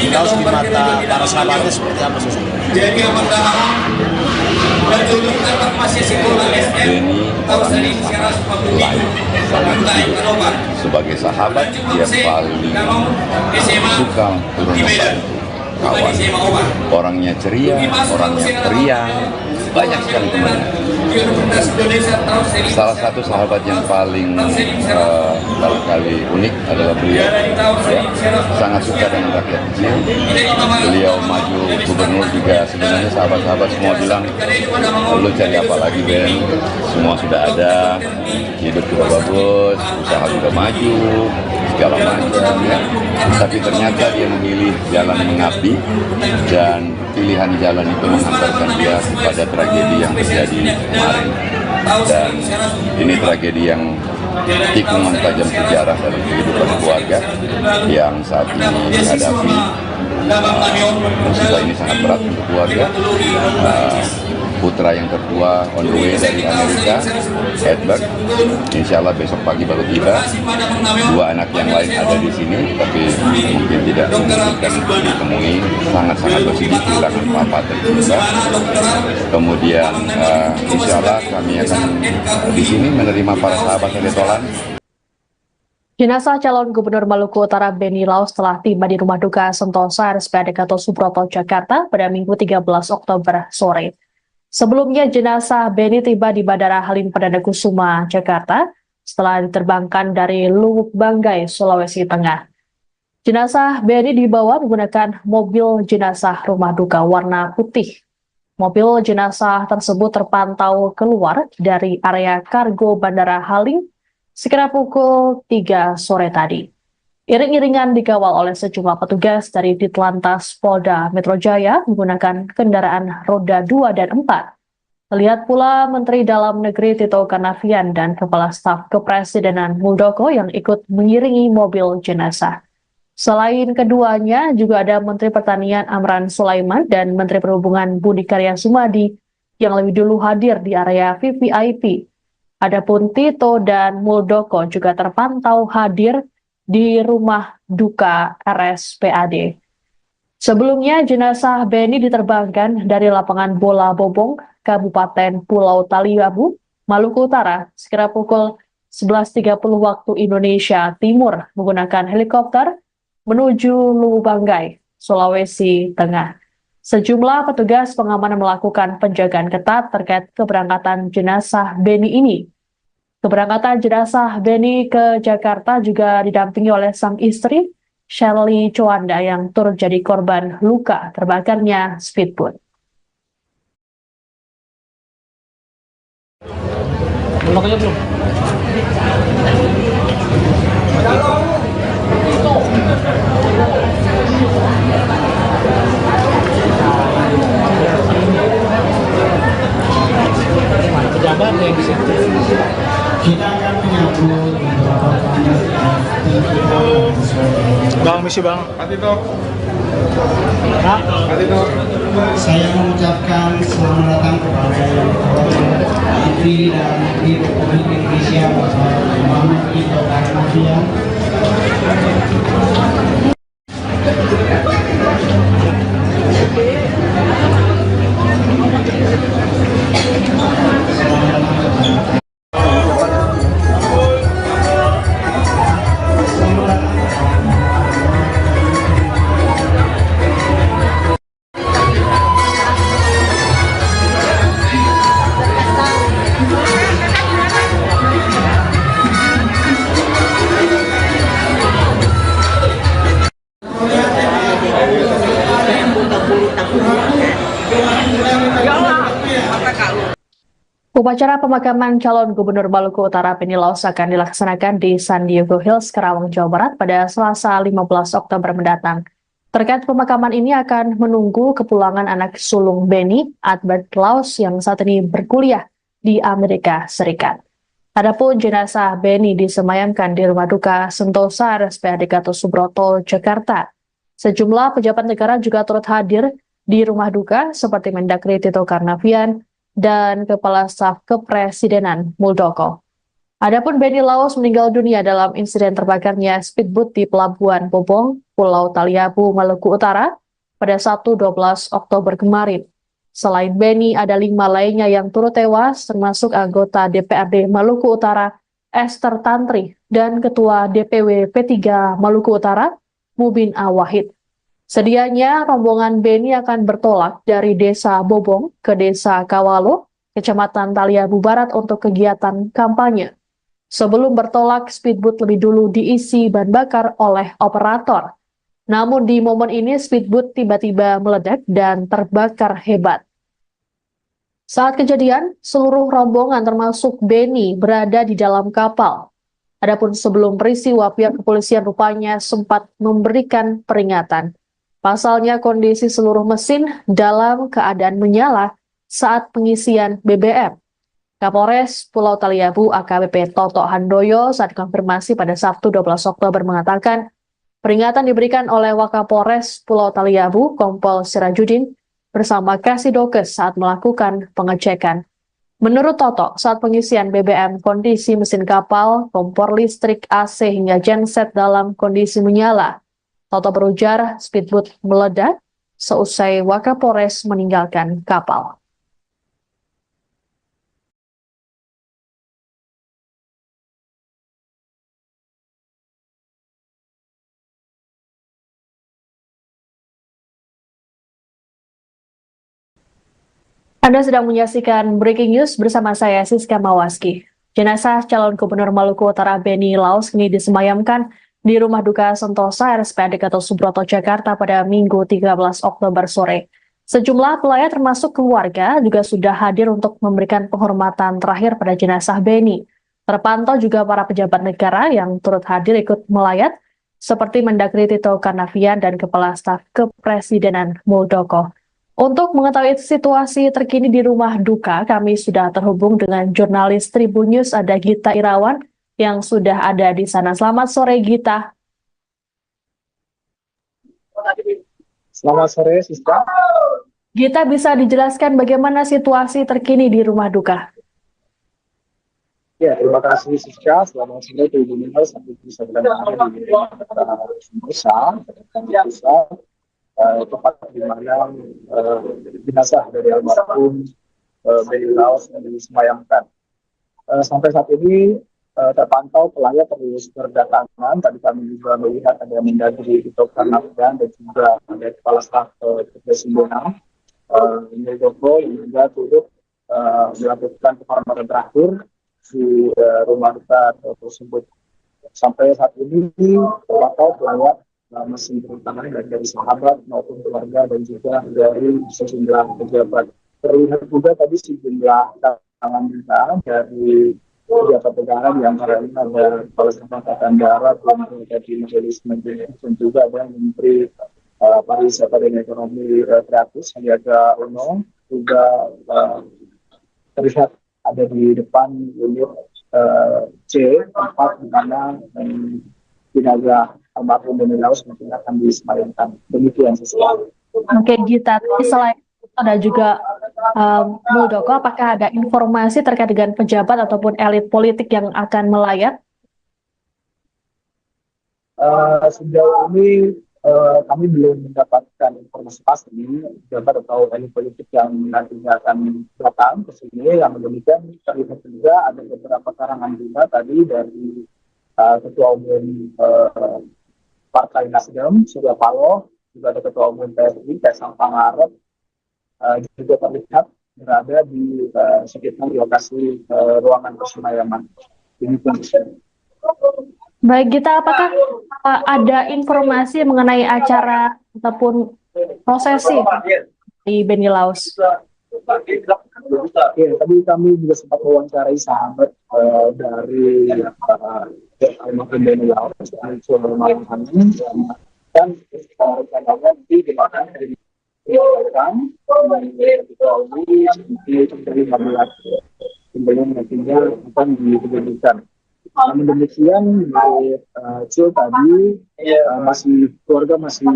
Laos di mata para sahabatnya seperti apa sih? Benny orangnya sangat hidup. Sebagai sahabat dia paling suka turun membantu kawan. Orangnya ceria, orangnya periang, banyak sekali temannya. Salah satu sahabat yang paling barangkali unik adalah beliau, ya, sangat suka dengan rakyat kecil. Beliau maju gubernur juga, sebenarnya sahabat-sahabat semua bilang, lu cari apa lagi Ben, semua sudah ada, hidup juga bagus, usaha juga maju, segala macam, ya. Tapi ternyata dia memilih jalan mengabdi dan pilihan jalan itu mengantarkan dia kepada tragedi yang terjadi kemarin. Dan ini tragedi yang tikungan tajam sejarah dalam kehidupan keluarga yang saat ini dihadapi. Musibah ini sangat berat untuk keluarga. Putra yang tertua on the way dari Amerika, Edward, insya Allah besok pagi baru tiba. Dua anak yang lain ada di sini, tapi mungkin tidak memungkinkan untuk ditemui. Sangat-sangat bersedih kehilangan papa tercinta. Kemudian insya Allah kami akan di sini menerima para sahabat Edetolan. Jenazah calon Gubernur Maluku Utara Benny Laos telah tiba di Rumah Duka Sentosa RSPAD Gatot Subroto, Jakarta pada Minggu 13 Oktober sore. Sebelumnya jenazah Benny tiba di Bandara Halim Perdana Kusuma, Jakarta setelah diterbangkan dari Lubuk Banggai, Sulawesi Tengah. Jenazah Benny dibawa menggunakan mobil jenazah rumah duka warna putih. Mobil jenazah tersebut terpantau keluar dari area kargo Bandara Halim sekitar pukul 3 sore tadi. Iring-iringan dikawal oleh sejumlah petugas dari Ditlantas Polda Metro Jaya menggunakan kendaraan roda 2 dan 4. Terlihat pula Menteri Dalam Negeri Tito Karnavian dan Kepala Staf Kepresidenan Muldoko yang ikut mengiringi mobil jenazah. Selain keduanya, juga ada Menteri Pertanian Amran Sulaiman dan Menteri Perhubungan Budi Karya Sumadi yang lebih dulu hadir di area VVIP. Adapun Tito dan Muldoko juga terpantau hadir di rumah duka RSPAD. Sebelumnya, jenazah Beni diterbangkan dari lapangan bola Bobong, Kabupaten Pulau Taliabu, Maluku Utara, sekira pukul 11.30 waktu Indonesia Timur menggunakan helikopter menuju Lubanggai, Sulawesi Tengah. Sejumlah petugas pengamanan melakukan penjagaan ketat terkait keberangkatan jenazah Beni ini. Keberangkatan jenazah Beni ke Jakarta juga didampingi oleh sang istri, Shirley Chowanda, yang turut jadi korban luka terbakarnya speedboat. Belum aja belum. Pejabat yang di situ. Kita akan menyambut beberapa Bang, misi bang. Saya mengucapkan selamat datang kepada yang terhormat Menteri Dalam Negeri Republik Indonesia Bapak Muhammad Tito Karnavian. Upacara pemakaman calon Gubernur Maluku Utara Beni Laos akan dilaksanakan di San Diego Hills, Karawang, Jawa Barat pada Selasa 15 Oktober mendatang. Terkait pemakaman ini akan menunggu kepulangan anak sulung Beni, Albert Laos, yang saat ini berkuliah di Amerika Serikat. Adapun jenazah Beni disemayamkan di Rumah Duka Sentosa RSPAD Gatot Subroto, Jakarta. Sejumlah pejabat negara juga turut hadir di Rumah Duka seperti Mendagri Tito Karnavian dan Kepala Staf Kepresidenan Muldoko. Adapun Beni Laos meninggal dunia dalam insiden terbakarnya speedboat di Pelabuhan Bobong, Pulau Taliabu, Maluku Utara pada Sabtu 12 Oktober kemarin. Selain Beni, ada 5 lainnya yang turut tewas, termasuk anggota DPRD Maluku Utara Esther Tantri dan Ketua DPW P3 Maluku Utara Mubin Awahid. Sedianya rombongan Beni akan bertolak dari Desa Bobong ke Desa Kawalo, Kecamatan Taliabu Barat untuk kegiatan kampanye. Sebelum bertolak, speedboat lebih dulu diisi bahan bakar oleh operator. Namun di momen ini speedboat tiba-tiba meledak dan terbakar hebat. Saat kejadian, seluruh rombongan termasuk Beni berada di dalam kapal. Adapun sebelum peristiwa, pihak kepolisian rupanya sempat memberikan peringatan. Pasalnya kondisi seluruh mesin dalam keadaan menyala saat pengisian BBM. Kapolres Pulau Taliabu AKBP Toto Handoyo saat konfirmasi pada Sabtu 12 Oktober mengatakan peringatan diberikan oleh Wakapolres Pulau Taliabu Kompol Sirajudin bersama Kasidokes saat melakukan pengecekan. Menurut Toto, saat pengisian BBM kondisi mesin kapal, kompor listrik, AC hingga genset dalam kondisi menyala. Toto berujar speedboat meledak seusai Wakapolres meninggalkan kapal. Anda sedang menyaksikan Breaking News bersama saya, Siska Mawaski. Jenazah calon Gubernur Maluku Utara Beni Laos kini disemayamkan di Rumah Duka Sentosa RSPAD Gatot Subroto, Jakarta pada Minggu 13 Oktober sore. Sejumlah pelayat termasuk keluarga juga sudah hadir untuk memberikan penghormatan terakhir pada jenazah Beni. Terpantau juga para pejabat negara yang turut hadir ikut melayat, seperti Mendagri Tito Karnavian dan Kepala Staf Kepresidenan Muldoko. Untuk mengetahui situasi terkini di rumah duka, kami sudah terhubung dengan jurnalis Tribun News, ada Gita Irawan yang sudah ada di sana. Selamat sore, Gita. Selamat sore, Siska. Gita, bisa dijelaskan bagaimana situasi terkini di rumah duka? Ya, terima kasih, Siska. Selamat sore, Tribun News. Sampai bisa berada di Nusa, tempat di mana jenazah dari almarhum Benny Laos disemayamkan. Sampai saat ini terpantau pelayat terus berdatangan. Tadi kami juga melihat ada Mendagri Tito Karnavian dan juga ada Kepala Staf Kepresidenan Muldoko yang juga turut melakukan penghormatan terakhir di rumah duka tersebut. Sampai saat ini terpantau pelayat masih berdatangan dari sahabat maupun keluarga dan juga dari sejumlah pejabat. Terlihat juga tadi sejumlah tangan juga dari pejabat negara yang ada Kepala Staf Angkatan Darat, dari Majelis Menteri dan juga ada Menteri Pariwisata dan Ekonomi Kreatif Sandiaga Uno juga terlihat ada di depan unit C, tempat di mana jenazah almarhum Benny Laos mungkin akan disemayamkan. Demikian sesuatu. Oke, Gita. Selain itu ada juga Muldoko, apakah ada informasi terkait dengan pejabat ataupun elit politik yang akan melayat? Sejauh ini kami belum mendapatkan informasi pasti pejabat atau elit politik yang nantinya akan datang ke sini. Yang demikian terlihat juga ada beberapa karangan juga tadi dari Ketua Umum Partai Nasdem, Surya Paloh, juga ada Ketua Umum PSI, Kaisang Pangarep, juga terlihat berada di sekitar lokasi ruangan persemayaman. Baik, Gita, apakah ada informasi mengenai acara ataupun prosesi di Benny Laos? Ya, tadi kami juga sempat mewawancarai sahabat dari almarhum Benny Laos, malam hari, dan rencananya nanti dimakan dari 15 sebelum nantinya akan diberikan. Namun demikian, Cil tadi keluarga masih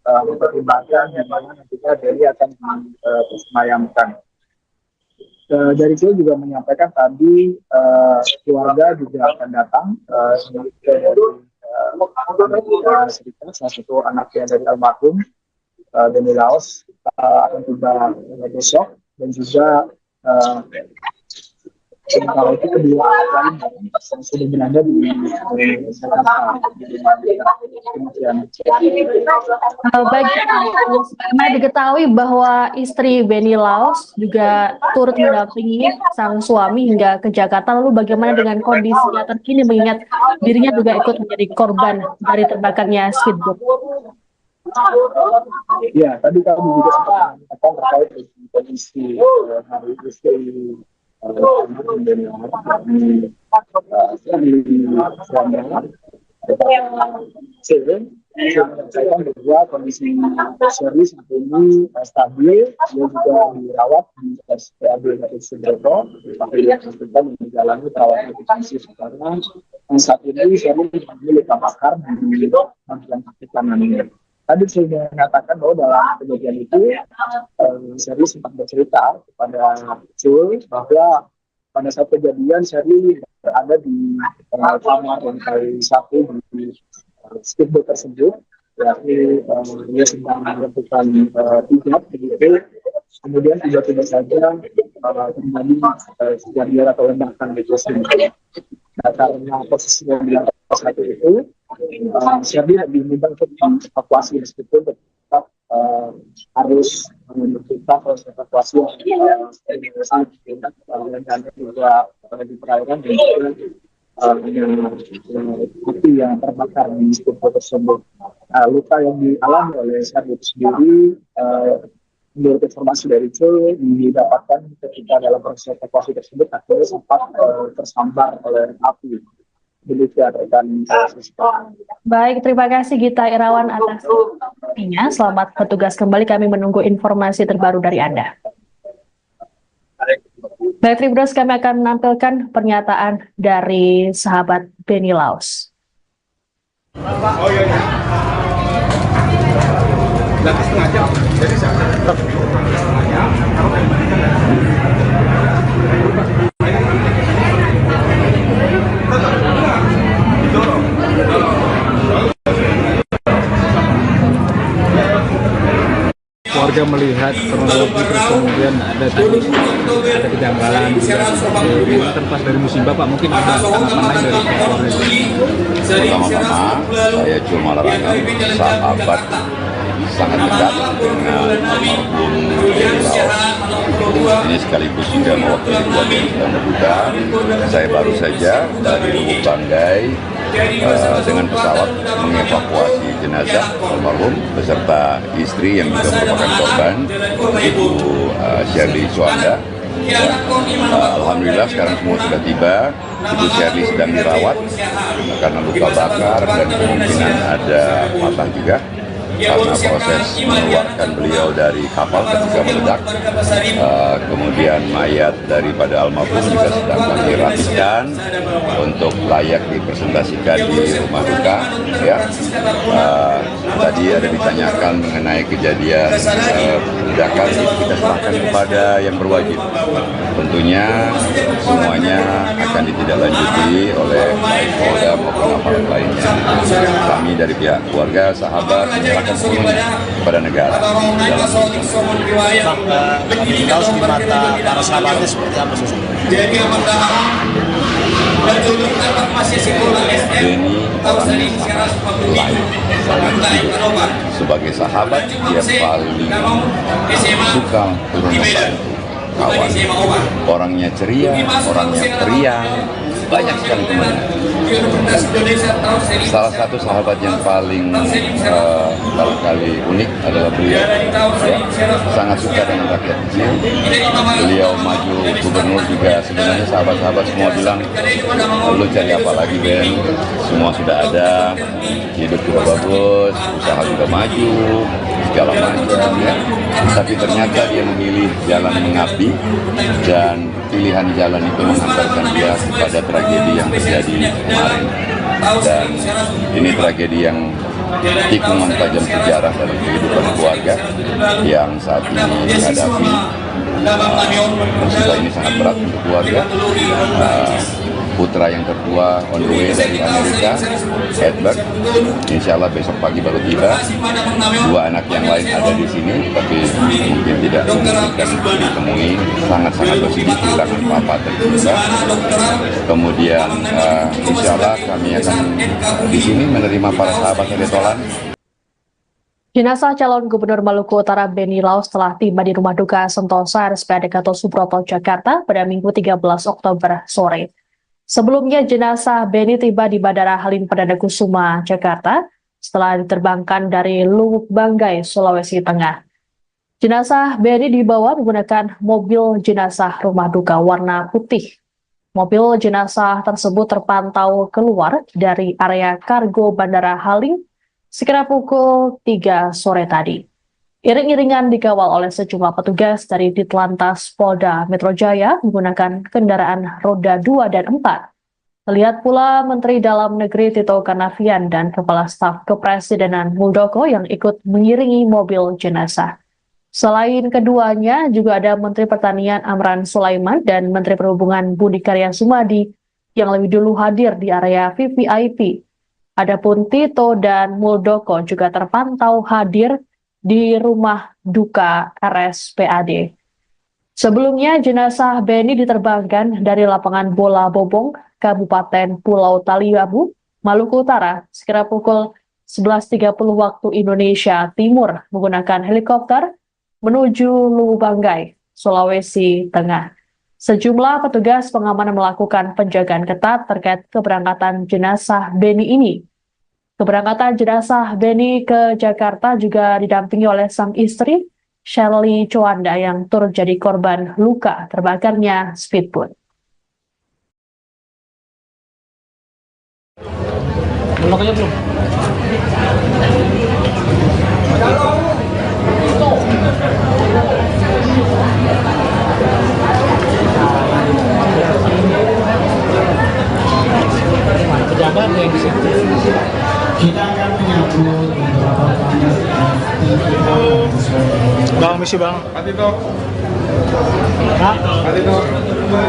mempertimbangkan di mana nantinya Benny akan disemayamkan. Dari Cil juga menyampaikan tadi keluarga juga akan datang dari Serikat, salah satu anaknya dari almarhum Benny Laos akan tiba besok, dan juga sementara itu kedua lain yang sudah berada di Jakarta. Baik, karena diketahui bahwa istri Benny Laos juga turut mendampingi sang suami hingga ke Jakarta. Lalu bagaimana dengan kondisinya terkini mengingat dirinya juga ikut menjadi korban dari terbakarnya speedboat? Ya, tadi kami juga sempat mengatakan terkait dengan kondisi hari istri Benny Laos saya bahwa kondisi Sherly saat ini stabil, dia juga dirawat di RSPAD Gatot Subroto, dan menjalani perawatan intensif karena saat ini Sherly mengalami luka bakar di bagian kaki kanannya. Tadi saya mengatakan bahwa dalam kejadian itu Sherly sempat bercerita kepada Cul bahwa pada saat kejadian Sherly berada di kamar lantai 1 di speedboat tersebut, yakni dia sedang melakukan hijab begitu, kemudian tiba-tiba saja terjadi kejadian atau ledakan di tersebut. Nah, karena posisinya di lantai 1 itu, Sherly lebih mudah untuk evakuasi meskipun tetap harus menentukan proses evakuasi yang dan juga di perairan dan juga api yang terbakar di speedboat tersebut. Luka yang dialami oleh Sherly itu sendiri, menurut informasi dari Cul, didapatkan ketika dalam proses evakuasi tersebut akhirnya sempat tersambar oleh api. Demikian rekan Puspa. Baik, terima kasih Gita Irawan atas informasinya. Selamat bertugas kembali. Kami menunggu informasi terbaru dari Anda. Baik, Tribuners, kami akan menampilkan pernyataan dari sahabat Benny Laos. Oh iya. Berarti setengah jam. Jadi tetap setengah jam. Warga melihat kronologi terus kemudian ada kejanggalan juga. Ini kan pas dari musibah Pak, mungkin ada tanggapan lain dari pihak keluarga. Pertama-tama saya cuma larangkan sahabat sangat dekat dengan almarhum Benny Laos. Ini sekaligus juga mewakili keluarga yang sedang berduka. Saya baru saja dari Lubuk Banggai dengan pesawat mengevakuasi jenazah almarhum beserta istri yang juga merupakan korban, Ibu Shirley Suanda. Alhamdulillah sekarang semua sudah tiba. Ibu Shirley sedang dirawat karena luka bakar dan kemungkinan ada patah juga karena proses mengeluarkan beliau dari kapal ketika meledak. Kemudian mayat daripada almarhum juga sedang kami rapikan untuk layak dipresentasikan di rumah duka. Ya, tadi ada ditanyakan mengenai kejadian ledakan, itu kita serahkan kepada yang berwajib. Tentunya semuanya akan ditindaklanjuti oleh baik Polda maupun aparat lainnya. Kami dari pihak keluarga, sahabat menyerahkan semuanya kepada negara. Benny Laos di mata para sahabatnya seperti apa sosok? Benny orangnya sangat lain, sangat hidup. Sebagai sahabat dia paling suka turun membantu kawan. Orangnya ceria, orangnya periang, banyak sekali temannya. Salah satu sahabat yang paling barangkali unik adalah beliau. Ya, sangat suka dengan rakyat kecil. Beliau maju gubernur juga sebenarnya sahabat-sahabat semua bilang, lu cari apa lagi Ben? Semua sudah ada, hidup juga bagus, usaha juga maju, segala macam ya. Tapi ternyata dia memilih jalan mengabdi dan pilihan jalan itu mengantarkan dia kepada tragedi yang terjadi kemarin. Dan ini tragedi yang tikungan tajam sejarah dalam kehidupan keluarga yang saat ini menghadapi musibah ini sangat berat untuk keluarga. Putra yang tertua on the way dari Amerika, Edward, insya Allah besok pagi baru tiba. Dua anak yang lain ada di sini, tapi mungkin tidak memungkinkan untuk ditemui. Sangat-sangat bersedih kehilangan papa tercinta. Kemudian insya Allah kami akan di sini menerima para sahabat Retolan. Jenazah calon Gubernur Maluku Utara Benny Laos telah tiba di Rumah Duka Sentosa RSPAD Gatot Subroto, Jakarta pada Minggu 13 Oktober sore. Sebelumnya jenazah Benny tiba di Bandara Halim Perdana Kusuma, Jakarta setelah diterbangkan dari Lubuk Banggai, Sulawesi Tengah. Jenazah Benny dibawa menggunakan mobil jenazah rumah duka warna putih. Mobil jenazah tersebut terpantau keluar dari area kargo Bandara Halim sekira pukul 3 sore tadi. Iring-iringan dikawal oleh sejumlah petugas dari Ditlantas Polda Metro Jaya menggunakan kendaraan roda 2 dan 4. Terlihat pula Menteri Dalam Negeri Tito Karnavian dan Kepala Staf Kepresidenan Muldoko yang ikut mengiringi mobil jenazah. Selain keduanya, juga ada Menteri Pertanian Amran Sulaiman dan Menteri Perhubungan Budi Karya Sumadi yang lebih dulu hadir di area VVIP. Adapun Tito dan Muldoko juga terpantau hadir di rumah duka RSPAD. Sebelumnya, jenazah Benny diterbangkan dari lapangan bola Bobong, Kabupaten Pulau Taliabu, Maluku Utara, sekira pukul 11.30 waktu Indonesia Timur menggunakan helikopter menuju Lubuk Banggai, Sulawesi Tengah. Sejumlah petugas pengamanan melakukan penjagaan ketat terkait keberangkatan jenazah Benny ini. Keberangkatan jenazah Benny ke Jakarta juga didampingi oleh sang istri, Shirley Suanda, yang turut jadi korban luka terbakarnya speedboat. Belum aja belum. Pejabat yang di situ. Kita akan menyambut beberapa Bang, misi bang.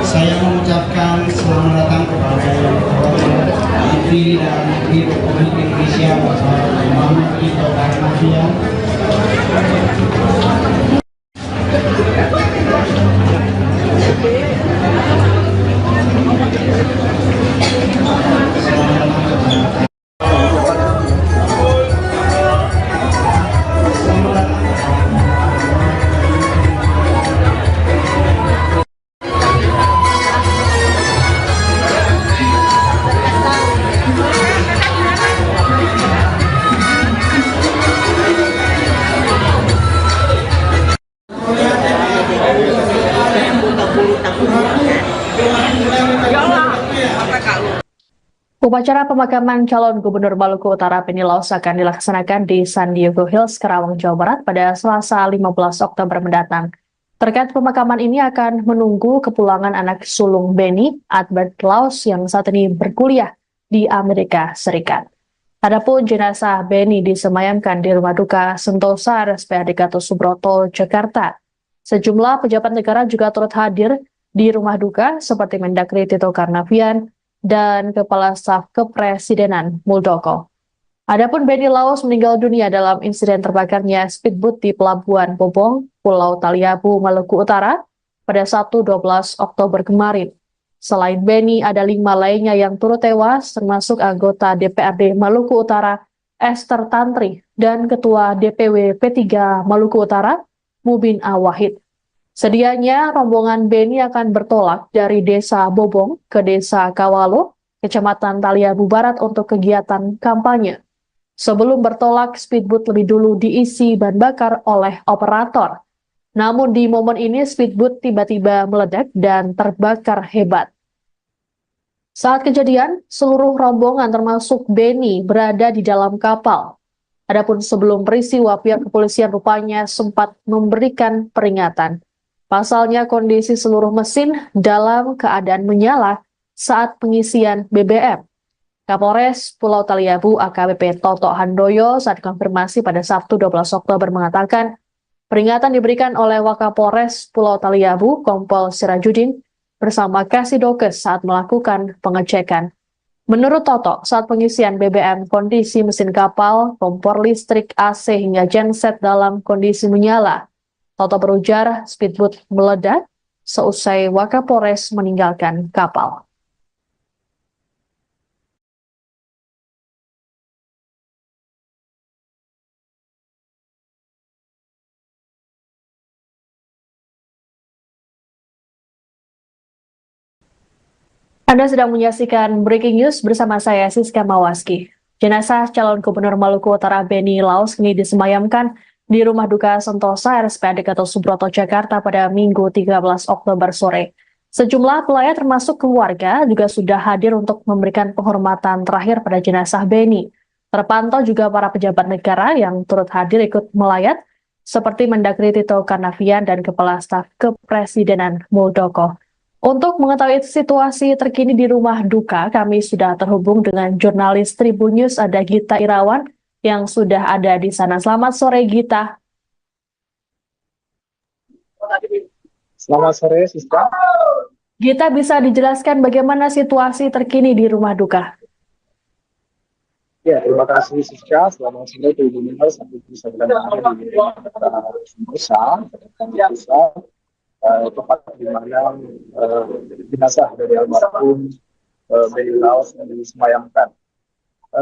Saya mengucapkan selamat datang kepada yang terhormat Menteri dan Menteri Republik Indonesia Bapak Muhammad Tito Karnavian. Upacara pemakaman calon Gubernur Maluku Utara Beni Laos akan dilaksanakan di San Diego Hills, Karawang, Jawa Barat pada Selasa 15 Oktober mendatang. Terkait pemakaman ini akan menunggu kepulangan anak sulung Beni, Albert Laos, yang saat ini berkuliah di Amerika Serikat. Adapun jenazah Beni disemayamkan di Rumah Duka Sentosa RSPAD Gatot Subroto, Jakarta. Sejumlah pejabat negara juga turut hadir di Rumah Duka seperti Mendagri Tito Karnavian dan Kepala Staf Kepresidenan Muldoko. Adapun Beni Laos meninggal dunia dalam insiden terbakarnya speedboat di Pelabuhan Bobong, Pulau Taliabu, Maluku Utara pada Sabtu 12 Oktober kemarin. Selain Beni, ada 5 lainnya yang turut tewas, termasuk anggota DPRD Maluku Utara, Esther Tantri, dan Ketua DPW P3 Maluku Utara, Mubin Awahid. Sedianya rombongan Beni akan bertolak dari Desa Bobong ke Desa Kawalo, Kecamatan Taliabu Barat untuk kegiatan kampanye. Sebelum bertolak, speedboat lebih dulu diisi bahan bakar oleh operator. Namun di momen ini speedboat tiba-tiba meledak dan terbakar hebat. Saat kejadian, seluruh rombongan termasuk Beni berada di dalam kapal. Adapun sebelum peristiwa, pihak kepolisian rupanya sempat memberikan peringatan. Pasalnya kondisi seluruh mesin dalam keadaan menyala saat pengisian BBM. Kapolres Pulau Taliabu AKBP Toto Handoyo saat konfirmasi pada Sabtu 12 Oktober mengatakan peringatan diberikan oleh Wakapolres Pulau Taliabu Kompol Sirajudin bersama Kasidokes saat melakukan pengecekan. Menurut Toto, saat pengisian BBM kondisi mesin kapal, kompor listrik, AC hingga genset dalam kondisi menyala. Toto berujar speedboat meledak seusai Wakapolres meninggalkan kapal. Anda sedang menyaksikan Breaking News bersama saya Siska Mawaski. Jenazah calon Gubernur Maluku Utara Beni Laos kini disemayamkan di Rumah Duka Sentosa RSPAD Gatot Subroto, Jakarta pada Minggu 13 Oktober sore. Sejumlah pelayat termasuk keluarga juga sudah hadir untuk memberikan penghormatan terakhir pada jenazah Beni. Terpantau juga para pejabat negara yang turut hadir ikut melayat, seperti Mendagri Tito Karnavian dan Kepala Staf Kepresidenan Muldoko. Untuk mengetahui situasi terkini di Rumah Duka, kami sudah terhubung dengan jurnalis Tribun News, ada Gita Irawan, yang sudah ada di sana. Selamat sore, Gita. Selamat sore, Siska. Gita, bisa dijelaskan bagaimana situasi terkini di Rumah Duka? Ya, terima kasih, Siska. Selamat sore, Tribun News. Sampai bisa berada di Sentosa, tempat di mana jenazah dari almarhum Beni Laos yang disemayamkan.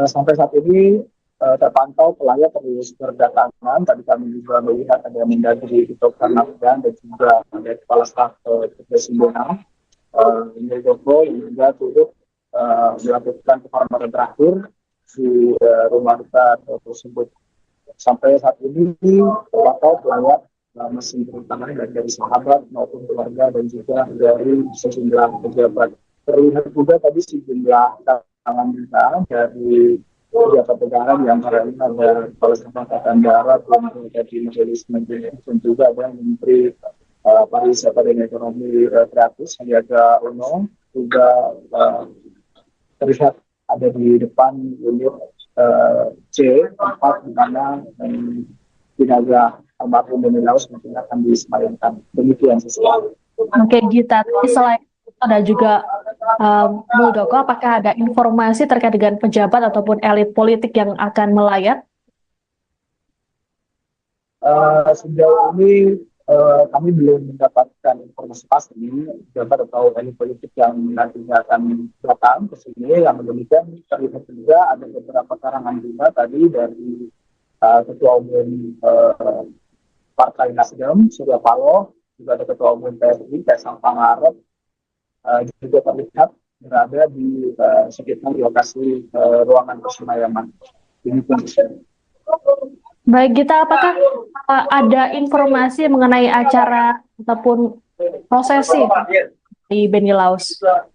Sampai saat ini terpantau pelayat terus berdatangan. Tadi kami juga melihat ada Mendagri Tito Karnavian dan juga ada Kepala Staf Kepresidenan Muldoko yang juga turut melakukan penghormatan terakhir di Rumah Duka tersebut. Sampai saat ini terpantau pelayat masih berdatangan dari sahabat maupun keluarga dan juga dari sejumlah pejabat. Terlihat juga tadi sejumlah tangan kita dari pejabat negara, di antaranya ada Kepala Staf Angkatan Darat, Menteri Majelis Menteri, dan juga ada Menteri Pariwisata dan Ekonomi Kreatif Sandiaga Uno, juga terlihat ada di depan unit C, tempat di mana jenazah almarhum Beni Laus mungkin akan disemayamkan. Demikian sesuatu. Oke, Gita, selain ada juga Muldoko, apakah ada informasi terkait dengan pejabat ataupun elit politik yang akan melayat? Sejauh ini kami belum mendapatkan informasi pasti pejabat atau elit politik yang nantinya akan datang ke sini. Yang demikian terlihat juga ada beberapa karangan bunga tadi dari Ketua Umum Partai Nasdem, Surya Paloh, juga ada Ketua Umum PSI, Kaisang Pangarep, juga terlihat berada di sekitar lokasi ruangan persemayaman. Baik, Gita, apakah ada informasi mengenai acara ataupun prosesi di Beni Laus? Ya,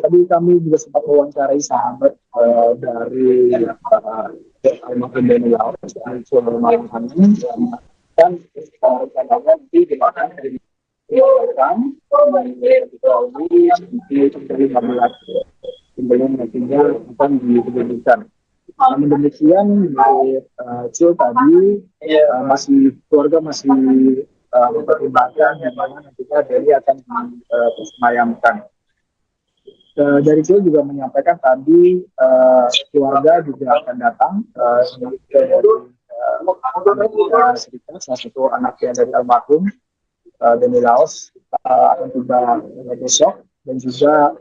tadi kami juga sempat mewawancarai sahabat dari almarhum Beni Laus, dan rencananya nanti dimakan dari sebelum nantinya akan diberikan. Namun demikian, Cil tadi keluarga masih mempertimbangkan yang mana nantinya Beni akan disemayamkan. Dari Cil juga menyampaikan tadi keluarga juga akan datang Serikat, salah satu anaknya dari almarhum Beni Laus akan tiba besok, dan juga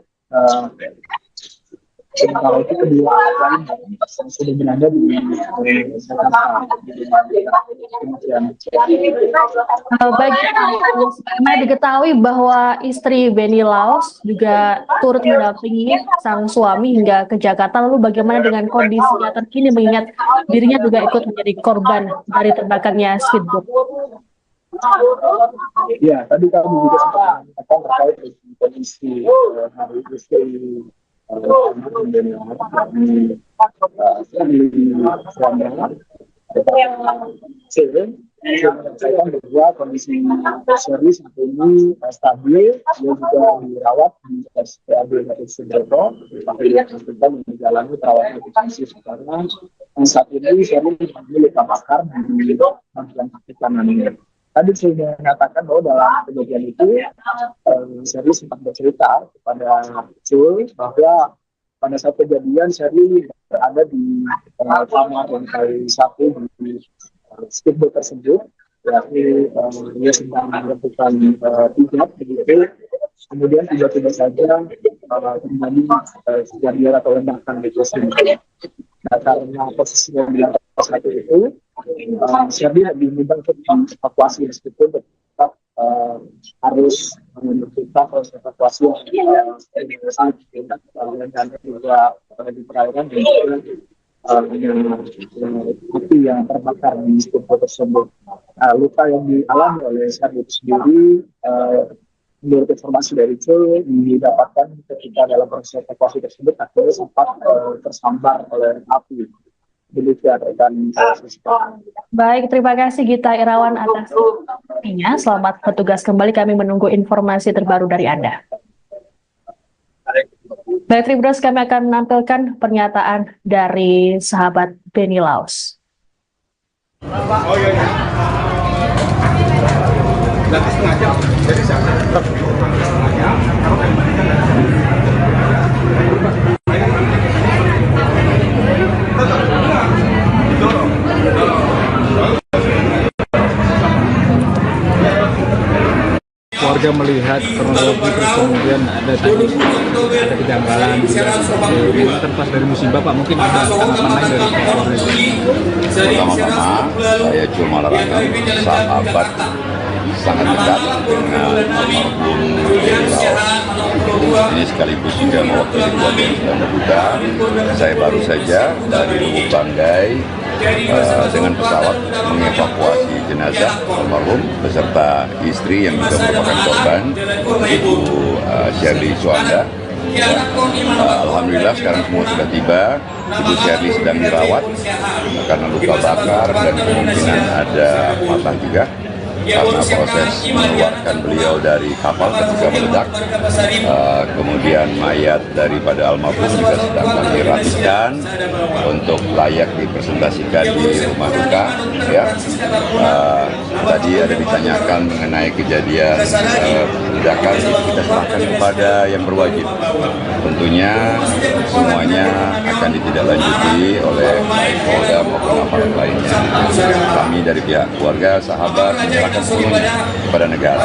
kalau itu kedua lain yang sudah berada di Jakarta. Baik, karena diketahui bahwa istri Beni Laus juga turut mendampingi sang suami hingga ke Jakarta. Lalu bagaimana dengan kondisinya terkini mengingat dirinya juga ikut menjadi korban dari terbakarnya speedboat? Ya, tadi kami juga sempat mengatakan terkait dengan kondisi hari istri Beni Laus saya bahwa kondisi Sherly saat ini stabil, dia juga dirawat di RSPAD Gatot Subroto, tapi dia menjalani perawatan intensif karena saat ini Sherly mengalami luka bakar di bagian kaki kanannya. Tadi saya mengatakan bahwa dalam kejadian itu Sherly sempat bercerita kepada Cul bahwa pada saat kejadian Sherly berada di kamar lantai 1 di speedboat tersebut, yakni dia sedang melakukan pijat begitu, kemudian tiba-tiba saja terjadi kejadian atau ledakan di tersebut. Nah, karena posisinya di lantai 1 itu, Sherly diminta untuk dievakuasi meskipun tetap harus menentukan proses evakuasi dan juga di perairan dan juga api yang terbakar di speedboat tersebut. Luka yang dialami oleh Sherly itu sendiri, menurut informasi dari Cul, didapatkan ketika dalam proses evakuasi tersebut akhirnya sempat tersambar oleh api. Demikian rekan. Baik, terima kasih Gita Irawan atas informasinya. Selamat bertugas kembali, kami menunggu informasi terbaru dari Anda. Baik, Tribuners, kami akan menampilkan pernyataan dari sahabat Beni Laus. Oh iya. Berarti setengah jam. Jadi warga melihat kronologi, terus kemudian ada kejanggalan juga. Ini terlepas dari musibah, Pak, mungkin ada tanggapan lain dari keluarga. Pertama-tama, saya cuma larangkan sahabat sangat dekat dengan almarhum Beni Laus. Ini sekaligus juga mewakili keluarga yang sedang berduka. Saya baru saja dari Lubuk Banggai dengan pesawat mengevakuasi jenazah almarhum beserta istri yang juga merupakan korban, Ibu Sherly Suanda. Alhamdulillah sekarang semua sudah tiba. Ibu Sherly sedang dirawat karena luka bakar dan kemungkinan ada patah juga karena proses mengeluarkan beliau dari kapal ketika meledak. Kemudian mayat daripada almarhum juga sedang kami rapikan untuk layak dipresentasikan di rumah duka. Ya. Tadi ada ditanyakan mengenai kejadian ledakan, kita serahkan kepada yang berwajib. Tentunya semuanya akan ditindaklanjuti oleh baik Polda maupun aparat lainnya. Kami dari pihak keluarga, sahabat menyerahkan semuanya kepada negara.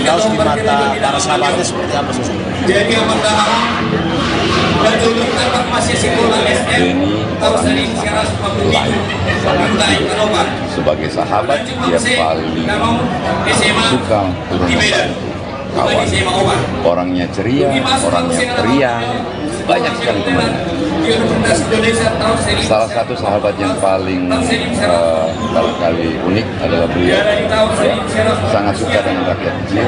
Harus di mata para sahabatnya seperti apa sih? Ini orangnya sangat baik, sebagai sahabat dia paling suka turun membantu kawan. Orangnya ceria, orangnya periang, banyak sekali temannya. Salah satu sahabat yang paling barangkali unik adalah beliau, ya, sangat suka dengan rakyat kecil.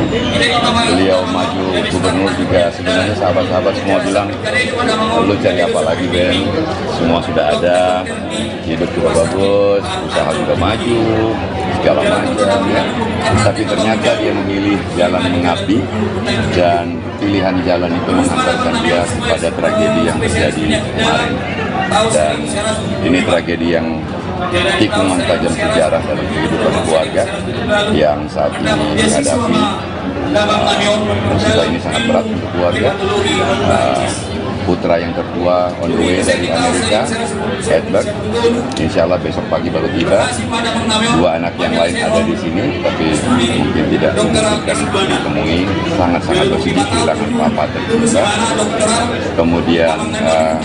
Beliau maju gubernur juga, sebenarnya sahabat-sahabat semua bilang, lu cari apa lagi Ben, semua sudah ada, hidup juga bagus, usaha juga maju, segala macam, ya. Tapi ternyata dia memilih jalan mengabdi, dan pilihan jalan itu mengantarkan dia kepada tragedi yang terjadi kemarin. Dan ini tragedi yang tikungan tajam sejarah dalam kehidupan keluarga yang saat ini dihadapi. Musibah ini sangat berat untuk keluarga. Putra yang tertua on the way dari Amerika, Edward, insya Allah besok pagi baru tiba. Dua anak yang lain ada di sini, tapi mungkin tidak memungkinkan ditemui. Sangat-sangat bersedih kehilangan papa tercinta. Kemudian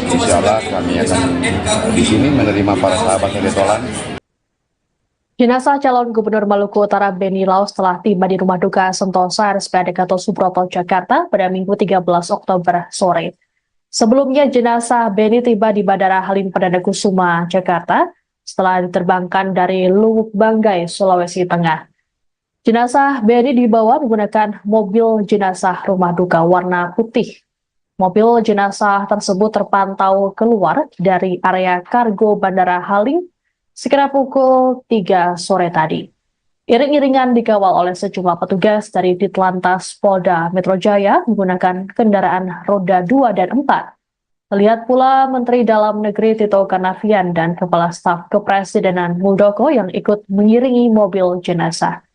insya Allah kami akan di sini menerima para sahabat Retolan. Jenazah calon Gubernur Maluku Utara Benny Laus telah tiba di Rumah Duka Sentosa RSPAD Gatot Subroto, Jakarta pada Minggu 13 Oktober sore. Sebelumnya jenazah Benny tiba di Bandara Halim Perdana Kusuma, Jakarta setelah diterbangkan dari Luwuk Banggai, Sulawesi Tengah. Jenazah Benny dibawa menggunakan mobil jenazah rumah duka warna putih. Mobil jenazah tersebut terpantau keluar dari area kargo Bandara Halim sekira pukul 3 sore tadi. Iring-iringan dikawal oleh sejumlah petugas dari Ditlantas Polda Metro Jaya menggunakan kendaraan roda 2 dan 4. Lihat pula Menteri Dalam Negeri Tito Karnavian dan Kepala Staf Kepresidenan Muldoko yang ikut mengiringi mobil jenazah.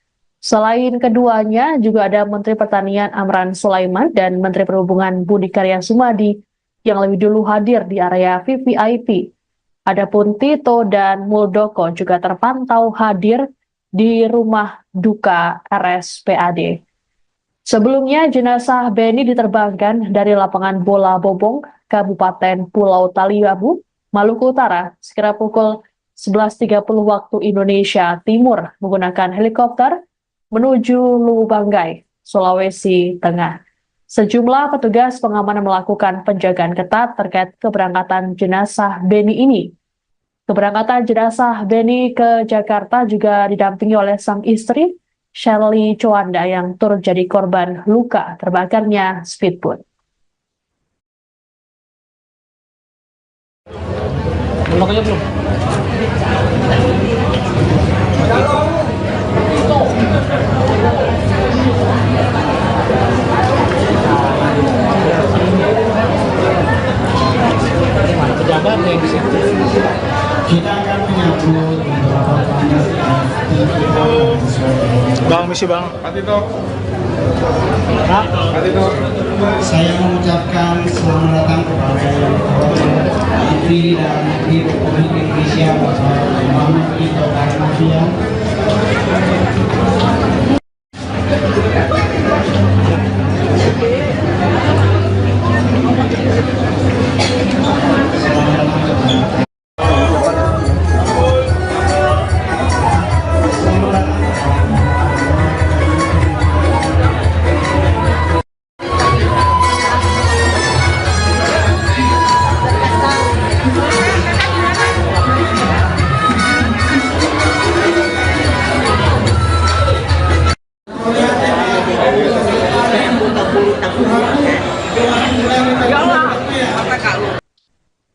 Selain keduanya, juga ada Menteri Pertanian Amran Sulaiman dan Menteri Perhubungan Budi Karya Sumadi yang lebih dulu hadir di area VVIP. Adapun Tito dan Muldoko juga terpantau hadir di rumah duka RSPAD. Sebelumnya, jenazah Benny diterbangkan dari lapangan Bola Bobong, Kabupaten Pulau Taliabu, Maluku Utara, sekira pukul 11.30 waktu Indonesia Timur menggunakan helikopter menuju Luwuk Banggai, Sulawesi Tengah. Sejumlah petugas pengamanan melakukan penjagaan ketat terkait keberangkatan jenazah Benny ini. Keberangkatan jenazah Benny ke Jakarta juga didampingi oleh sang istri, Sherly Chowanda, yang turut jadi korban luka terbakarnya speedboat. Bloknya belum? Pejabat yang di situ. Kita akan menyambut beberapa tamu. Bang, misi bang. Pak Tito. Pak Tito. Saya mengucapkan selamat datang kepada Menteri Dalam Negeri Republik Indonesia Bapak Muhammad Tito Karnavian.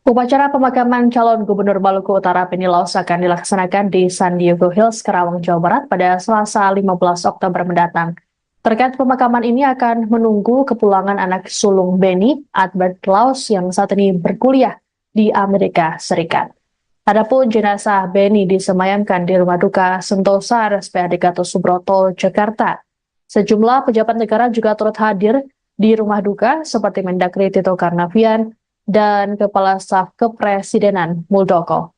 Upacara pemakaman calon Gubernur Maluku Utara Beni Laos akan dilaksanakan di San Diego Hills, Karawang, Jawa Barat pada Selasa 15 Oktober mendatang. Terkait pemakaman ini akan menunggu kepulangan anak sulung Beni, Albert Laos, yang saat ini berkuliah di Amerika Serikat. Adapun jenazah Beni disemayamkan di Rumah Duka Sentosa RSPAD Gatot Subroto, Jakarta. Sejumlah pejabat negara juga turut hadir di Rumah Duka seperti Mendagri Tito Karnavian dan Kepala Staf Kepresidenan Muldoko.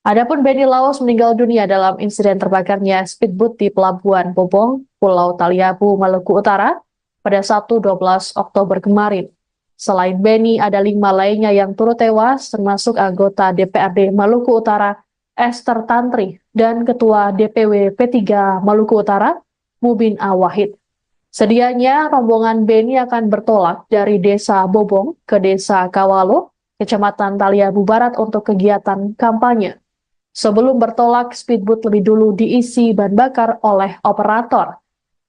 Adapun Beni Laos meninggal dunia dalam insiden terbakarnya speedboat di Pelabuhan Bobong, Pulau Taliabu, Maluku Utara pada Sabtu 12 Oktober kemarin. Selain Beni, ada 5 lainnya yang turut tewas, termasuk anggota DPRD Maluku Utara, Esther Tantri, dan Ketua DPW P3 Maluku Utara, Mubin Awahid. Sedianya rombongan Beni akan bertolak dari Desa Bobong ke Desa Kawalo, Kecamatan Taliabu Barat untuk kegiatan kampanye. Sebelum bertolak, speedboat lebih dulu diisi bahan bakar oleh operator.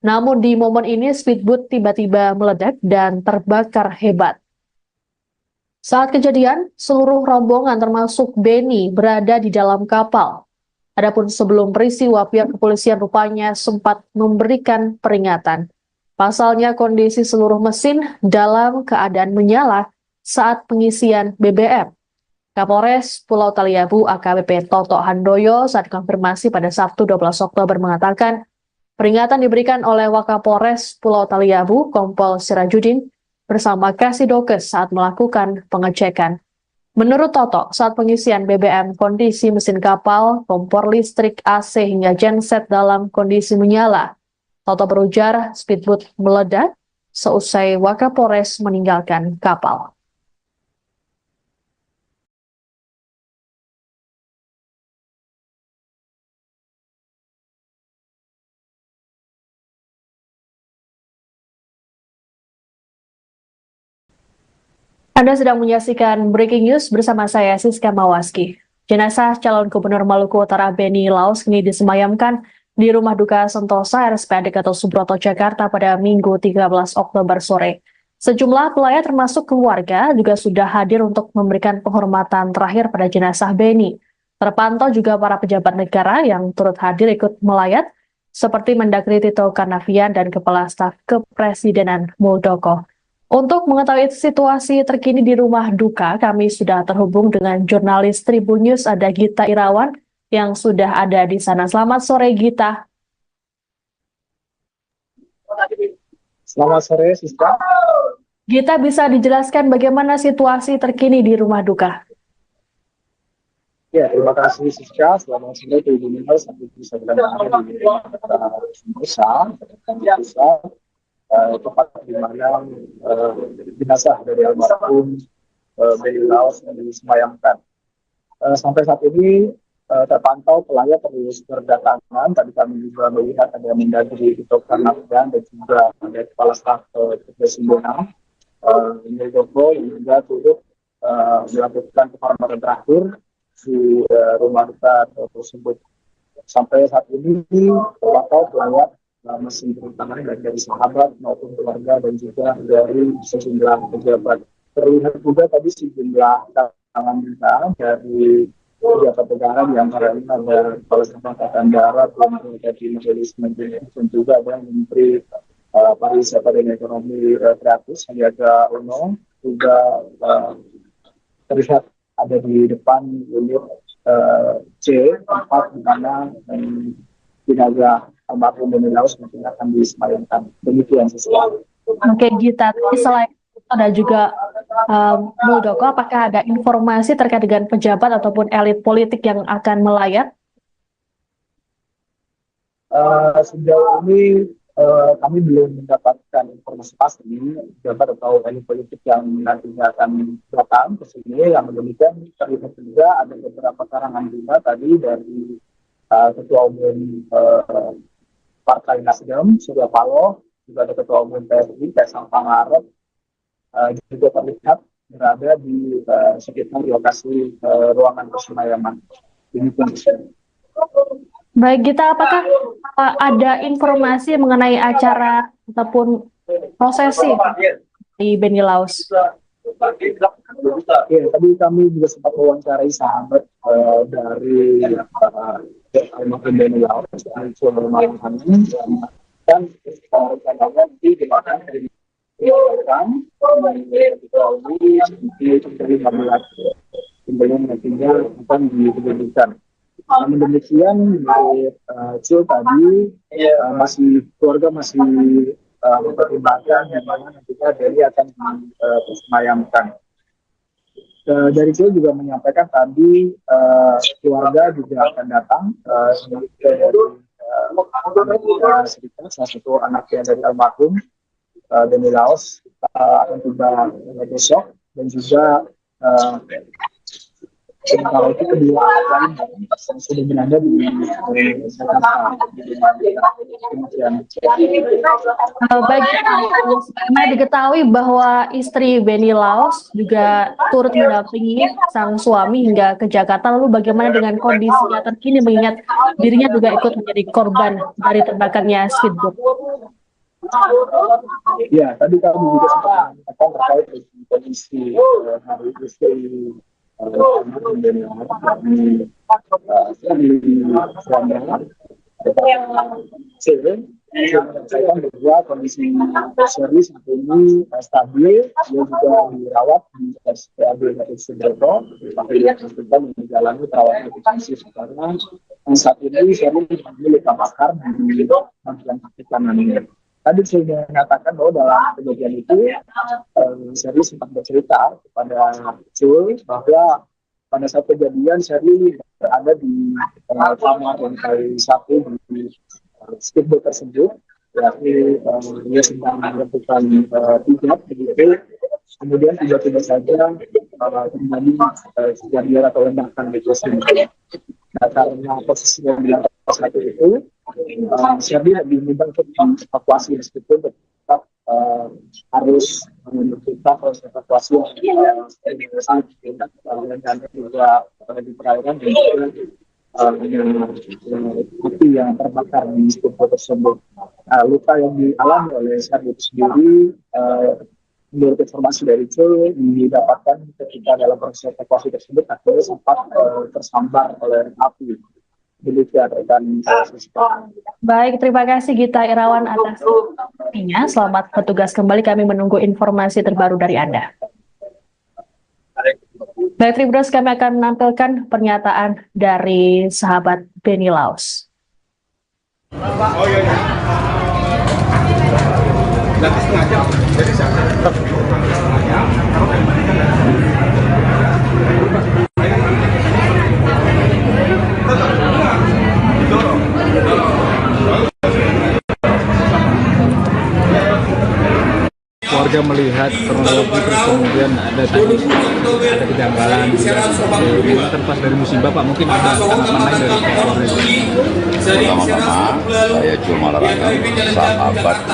Namun di momen ini speedboat tiba-tiba meledak dan terbakar hebat. Saat kejadian, seluruh rombongan termasuk Beni berada di dalam kapal. Adapun sebelum peristiwa, pihak kepolisian rupanya sempat memberikan peringatan. Pasalnya kondisi seluruh mesin dalam keadaan menyala saat pengisian BBM. Kapolres Pulau Taliabu AKBP Toto Handoyo saat konfirmasi pada Sabtu 12 Oktober mengatakan peringatan diberikan oleh Wakapolres Pulau Taliabu Kompol Sirajudin bersama Kasidokes saat melakukan pengecekan. Menurut Toto, saat pengisian BBM kondisi mesin kapal, kompor listrik, AC hingga genset dalam kondisi menyala. Toto berujar speedboat meledak seusai Wakapolres meninggalkan kapal. Anda sedang menyaksikan Breaking News bersama saya, Siska Mawaski. Jenazah calon Gubernur Maluku Utara Beni Laos kini disemayamkan di Rumah Duka Sentosa RSPAD Gatot Subroto, Jakarta pada Minggu 13 Oktober sore. Sejumlah pelayat termasuk keluarga juga sudah hadir untuk memberikan penghormatan terakhir pada jenazah Beni. Terpantau juga para pejabat negara yang turut hadir ikut melayat, seperti Mendagri Tito Karnavian dan Kepala Staf Kepresidenan Muldoko. Untuk mengetahui situasi terkini di Rumah Duka, kami sudah terhubung dengan jurnalis Tribun News, ada Gita Irawan, yang sudah ada di sana. Selamat sore, Gita. Selamat sore, Siska. Gita, bisa dijelaskan bagaimana situasi terkini di Rumah Duka? Ya, terima kasih, Siska. Selamat sore, Tribun News. Sampai bisa berada di Sentosa, tempat di mana jenazah dari almarhum Beni Laos disemayamkan. Sampai saat ini terpantau pelayat terus berdatangan. Tadi kami juga melihat ada Mendagri Tito Karnavian dan juga ada Kepala Staf Kepresidenan Muldoko yang juga turut melakukan penghormatan terakhir di Rumah Duka tersebut. Sampai saat ini terpantau pelayat masih berdatangan dari sahabat maupun keluarga dan juga dari sejumlah pejabat. Terlihat juga tadi sejumlah tangan kita dari pejabat negara yang ada Kepala Staf Angkatan Darat, dari Majelis Menteri, dan juga ada Menteri Pariwisata dan Ekonomi Kreatif Sandiaga Uno juga terlihat ada di depan unit C, tempat di mana jenazah almarhum Beni Laos mungkin akan disemayamkan. Demikian sesuatu. Oke, Gita. Selain ada juga Muldoko, apakah ada informasi terkait dengan pejabat ataupun elit politik yang akan melayat? Sejauh ini kami belum mendapatkan informasi pasti pejabat atau elit politik yang nantinya akan datang ke sini. Yang demikian terlihat juga ada beberapa karangan juga tadi dari Ketua Umum Partai Nasdem, Surya Paloh, juga ada Ketua Umum PSI, Kaisang Pangarep, juga terlihat berada di sekitar lokasi ruangan persemayaman. Baik, Gita, apakah ada informasi mengenai acara ataupun prosesi di Beni Laos? Ya, tadi kami juga sempat mewawancarai sahabat dari almarhum Benny Laos, dan rencananya nanti dimakan dari 15 nantinya akan diberikan. Namun demikian, Cil tadi keluarga masih mempertimbangkan di mana nantinya Benny akan disemayamkan. Dari Cil juga menyampaikan tadi keluarga juga akan datang Serikat, salah satu anaknya dari almarhum Benny Laos akan tiba besok, dan juga sementara itu kedua lain yang sudah berada di Jakarta. Baik, karena diketahui bahwa istri Benny Laos juga turut mendampingi sang suami hingga ke Jakarta. Lalu bagaimana dengan kondisinya terkini mengingat dirinya juga ikut menjadi korban dari terbakarnya speedboat? Ya, tadi kami juga sempat mengatakan terkait dengan kondisi hari istri Benny Laos saya bahwa kondisi Sherly saat ini stabil, dia juga dirawat di RSPAD Gatot Subroto, yang menjalani perawatan intensif karena saat ini Sherly mengalami luka bakar di bagian kaki kanannya. Tadi saya mengatakan bahwa dalam kejadian itu Sherly sempat bercerita kepada Cul bahwa pada saat kejadian Sherly berada di kamar lantai 1 di speedboat tersebut, yakni dia sedang melakukan pijat begitu, kemudian tiba-tiba saja terjadi kejadian atau ledakan di tersebut. Nah, karena posisinya di lantai 1 itu, Sherly diminta untuk evakuasi meskipun tetap harus menutup proses evakuasi dan juga di perairan dan juga api yang terbakar di speedboat tersebut. Luka yang dialami oleh Sherly itu sendiri, menurut informasi dari Cul, didapatkan ketika dalam proses evakuasi tersebut akhirnya sempat tersambar oleh api. Demikian rekan. Baik, terima kasih Gita Irawan atas informasinya. Selamat bertugas kembali, kami menunggu informasi terbaru dari Anda. Baik, Tribuners, kami akan menampilkan pernyataan dari sahabat Benny Laos. Oh iya. Nanti setengah jam. Jadi warga melihat kronologi terus kemudian ada kejanggalan ini terlepas dari musibah Pak, mungkin ada tanggapan lain dari keluarga. Pertama-tama saya Cul Malarangeng, sahabat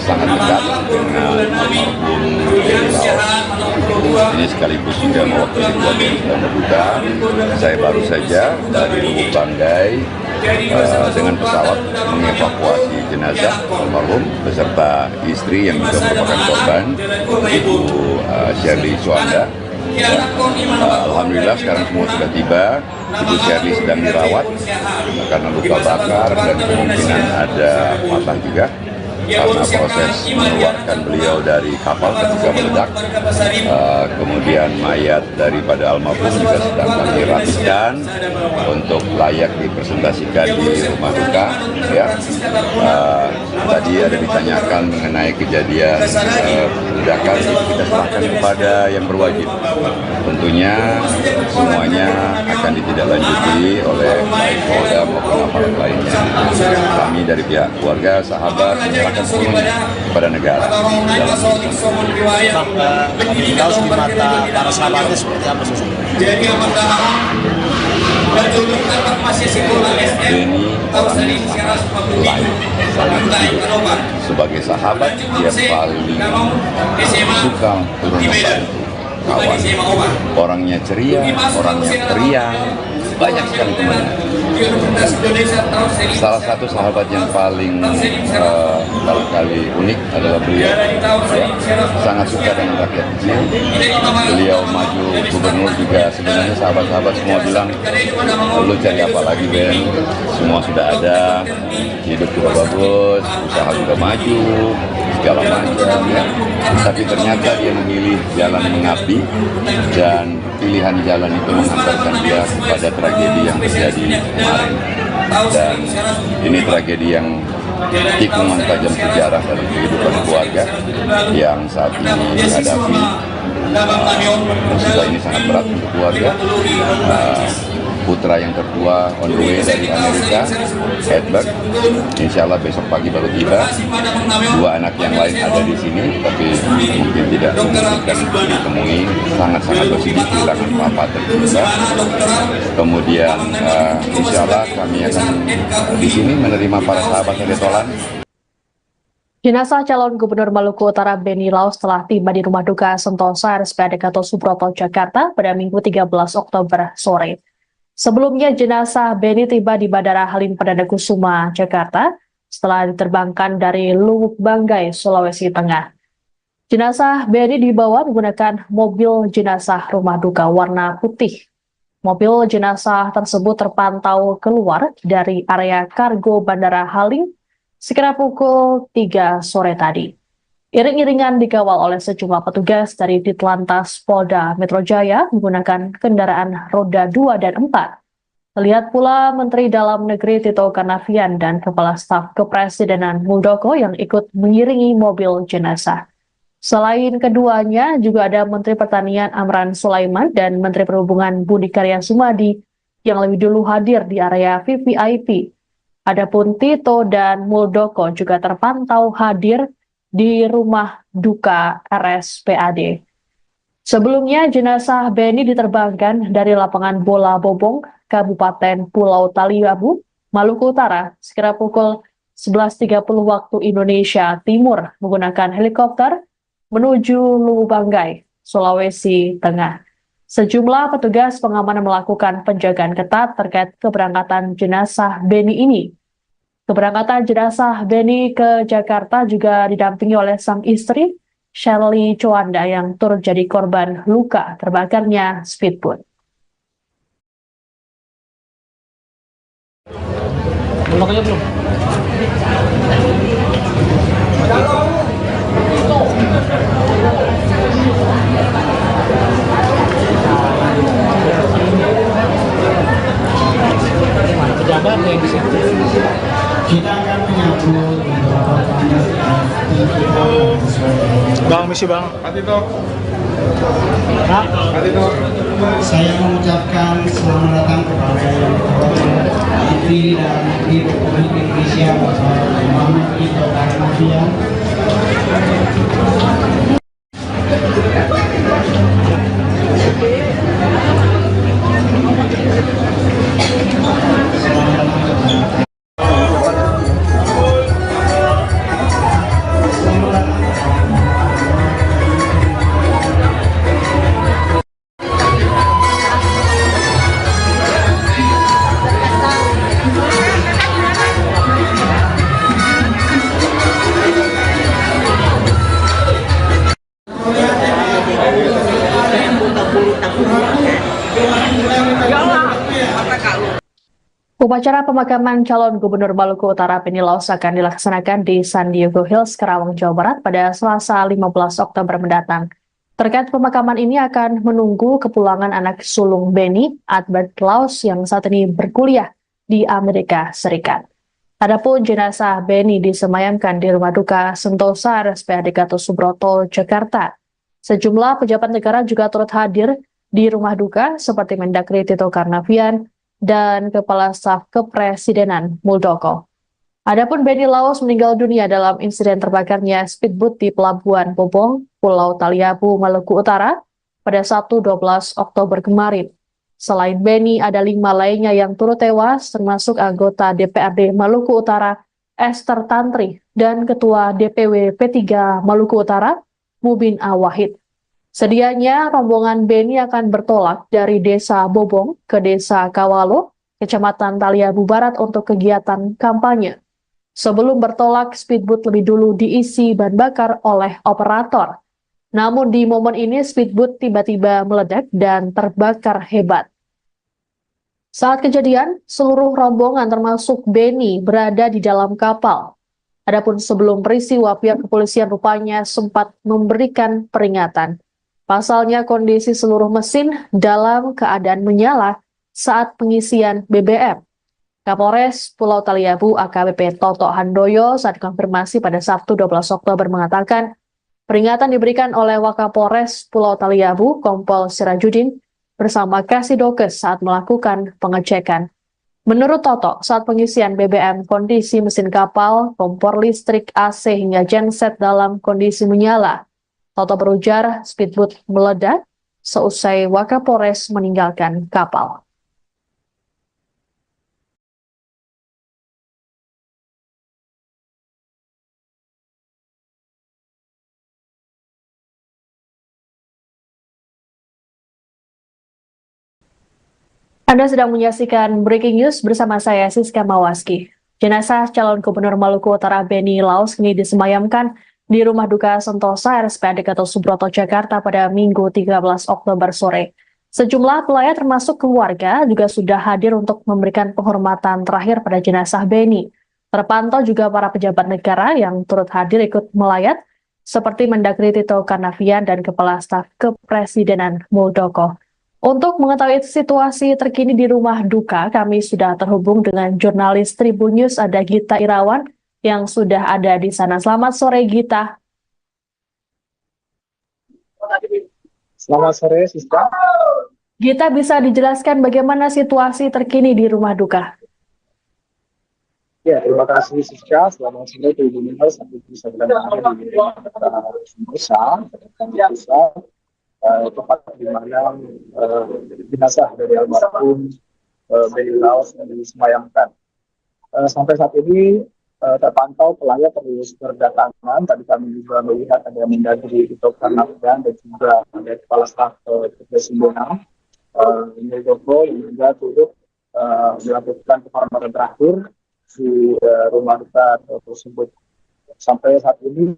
sangat dekat dengan almarhum Benny Laos. Ini sekaligus juga mewakili keluarga yang sedang berduka. Saya baru saja dari Lubuk Banggai dengan pesawat mengevakuasi jenazah almarhum beserta istri yang juga merupakan korban, Ibu Sherly Suanda. Alhamdulillah sekarang semua sudah tiba. Ibu Sherly sedang dirawat karena luka bakar dan kemungkinan ada patah juga karena proses mengeluarkan beliau dari kapal ketika meledak. Kemudian mayat daripada almarhum juga sedang kami rapikan untuk layak dipresentasikan di rumah duka. Ya. Tadi ada ditanyakan mengenai kejadian ledakan, kita serahkan kepada yang berwajib. Tentunya semuanya akan ditindaklanjuti oleh baik Polda maupun aparat lainnya. Kami dari pihak keluarga, sahabat menyerahkan sepenuhnya kepada negara. Benny Laos di mata para sahabatnya seperti apa sih? Benny orang lain, sangat sebagai sahabat dia paling suka turun membantu kawan. Orangnya ceria, orangnya periang, banyak sekali temannya. Salah satu sahabat yang paling barangkali unik adalah beliau. Ya, sangat suka dengan rakyat kecil. Beliau maju gubernur juga, sebenarnya sahabat-sahabat semua bilang, lu cari apa lagi Ben? Semua sudah ada, hidup juga bagus, usaha juga maju, segala macam ya. Tapi ternyata dia memilih jalan mengabdi, dan pilihan jalan itu mengantarkan dia kepada tragedi yang terjadi kemarin. Dan ini tragedi yang tikungan tajam sejarah dari kehidupan keluarga yang saat ini dihadapi. Musibah ini sangat berat untuk keluarga. Putra yang tertua on the way dari Amerika, Edward, insya Allah besok pagi baru tiba. Dua anak yang lain ada di sini, tapi mungkin tidak memungkinkan untuk ditemui. Sangat-sangat bersedih kehilangan papa tercinta. Kemudian insya Allah kami akan di sini menerima para sahabat Retolan. Jenazah calon Gubernur Maluku Utara Benny Laus telah tiba di Rumah Duka Sentosa RSPAD Gatot Subroto, Jakarta pada Minggu 13 Oktober sore. Sebelumnya, jenazah Benny tiba di Bandara Halim Perdana Kusuma, Jakarta, setelah diterbangkan dari Lubuk Banggai, Sulawesi Tengah. Jenazah Benny dibawa menggunakan mobil jenazah rumah duka warna putih. Mobil jenazah tersebut terpantau keluar dari area kargo Bandara Halim sekitar pukul 3 sore tadi. Iring-iringan dikawal oleh sejumlah petugas dari Ditlantas Polda Metro Jaya menggunakan kendaraan roda 2 dan 4. Terlihat pula Menteri Dalam Negeri Tito Karnavian dan Kepala Staf Kepresidenan Muldoko yang ikut mengiringi mobil jenazah. Selain keduanya, juga ada Menteri Pertanian Amran Sulaiman dan Menteri Perhubungan Budi Karya Sumadi yang lebih dulu hadir di area VVIP. Adapun Tito dan Muldoko juga terpantau hadir di Rumah Duka RSPAD. Sebelumnya, jenazah Benny diterbangkan dari lapangan bola Bobong, Kabupaten Pulau Taliabu, Maluku Utara, sekitar pukul 11.30 waktu Indonesia Timur menggunakan helikopter menuju Lubuk Banggai, Sulawesi Tengah. Sejumlah petugas pengamanan melakukan penjagaan ketat terkait keberangkatan jenazah Benny ini. Keberangkatan jenazah Benny ke Jakarta juga didampingi oleh sang istri, Shirley Chowanda, yang turut jadi korban luka terbakarnya speedboat. Belum aja belum. Pejabat yang di situ. Kita akan menyambut beberapa Bang, misi bang. Hati toh. Hati toh. Saya mengucapkan selamat datang kepada yang terhormat Menteri Dalam Negeri Republik Indonesia Bapak Muhammad Tito Karnavian. Upacara pemakaman calon Gubernur Maluku Utara Benny Laus akan dilaksanakan di San Diego Hills, Karawang, Jawa Barat pada Selasa 15 Oktober mendatang. Terkait pemakaman ini akan menunggu kepulangan anak sulung Benny, Albert Laus, yang saat ini berkuliah di Amerika Serikat. Adapun jenazah Benny disemayamkan di Rumah Duka Sentosa RSPAD Gatot Subroto, Jakarta. Sejumlah pejabat negara juga turut hadir di Rumah Duka seperti Mendagri Tito Karnavian dan Kepala Staf Kepresidenan Muldoko. Adapun Benny Laus meninggal dunia dalam insiden terbakarnya speedboat di Pelabuhan Bobong, Pulau Taliabu, Maluku Utara pada Sabtu 12 Oktober kemarin. Selain Benny, ada 5 lainnya yang turut tewas, termasuk anggota DPRD Maluku Utara Esther Tantri dan Ketua DPW P3 Maluku Utara Mubin Awahid. Sedianya rombongan Beni akan bertolak dari Desa Bobong ke Desa Kawalo, Kecamatan Taliabu Barat untuk kegiatan kampanye. Sebelum bertolak, speedboat lebih dulu diisi bahan bakar oleh operator. Namun di momen ini speedboat tiba-tiba meledak dan terbakar hebat. Saat kejadian, seluruh rombongan termasuk Beni berada di dalam kapal. Adapun sebelum peristiwa, pihak kepolisian rupanya sempat memberikan peringatan. Pasalnya kondisi seluruh mesin dalam keadaan menyala saat pengisian BBM. Kapolres Pulau Taliabu AKBP Toto Handoyo saat konfirmasi pada Sabtu 12 Oktober mengatakan, peringatan diberikan oleh Wakapolres Pulau Taliabu Kompol Sirajudin bersama Kasidokes saat melakukan pengecekan. Menurut Toto, saat pengisian BBM, kondisi mesin kapal, kompor listrik, AC hingga genset dalam kondisi menyala. Toto berujar speedboat meledak seusai Wakapolres meninggalkan kapal. Anda sedang menyaksikan Breaking News bersama saya, Siska Mawaski. Jenazah calon Gubernur Maluku Utara Beni Laos kini disemayamkan di Rumah Duka Sentosa RSPAD Gatot Subroto, Jakarta pada Minggu 13 Oktober sore. Sejumlah pelayat termasuk keluarga juga sudah hadir untuk memberikan penghormatan terakhir pada jenazah Beni. Terpantau juga para pejabat negara yang turut hadir ikut melayat, seperti Mendagri Tito Karnavian dan Kepala Staf Kepresidenan Muldoko. Untuk mengetahui situasi terkini di rumah duka, kami sudah terhubung dengan jurnalis Tribun News, ada Gita Irawan yang sudah ada di sana. Selamat sore, Gita. Selamat sore, Siska. Gita, bisa dijelaskan bagaimana situasi terkini di rumah duka? Ya, terima kasih Siska. Selamat sore Tribun News. Sampai bisa berada di Sentosa, tempat di mana jenazah dari almarhum Beni Laos disemayamkan. Sampai saat ini terpantau pelayat terus berdatangan. Tadi kami juga melihat ada Mendagri Tito Karnavian dan juga ada Kepala Staf Kepresidenan Muldoko yang juga turut melakukan penghormatan terakhir di rumah duka tersebut. Sampai saat ini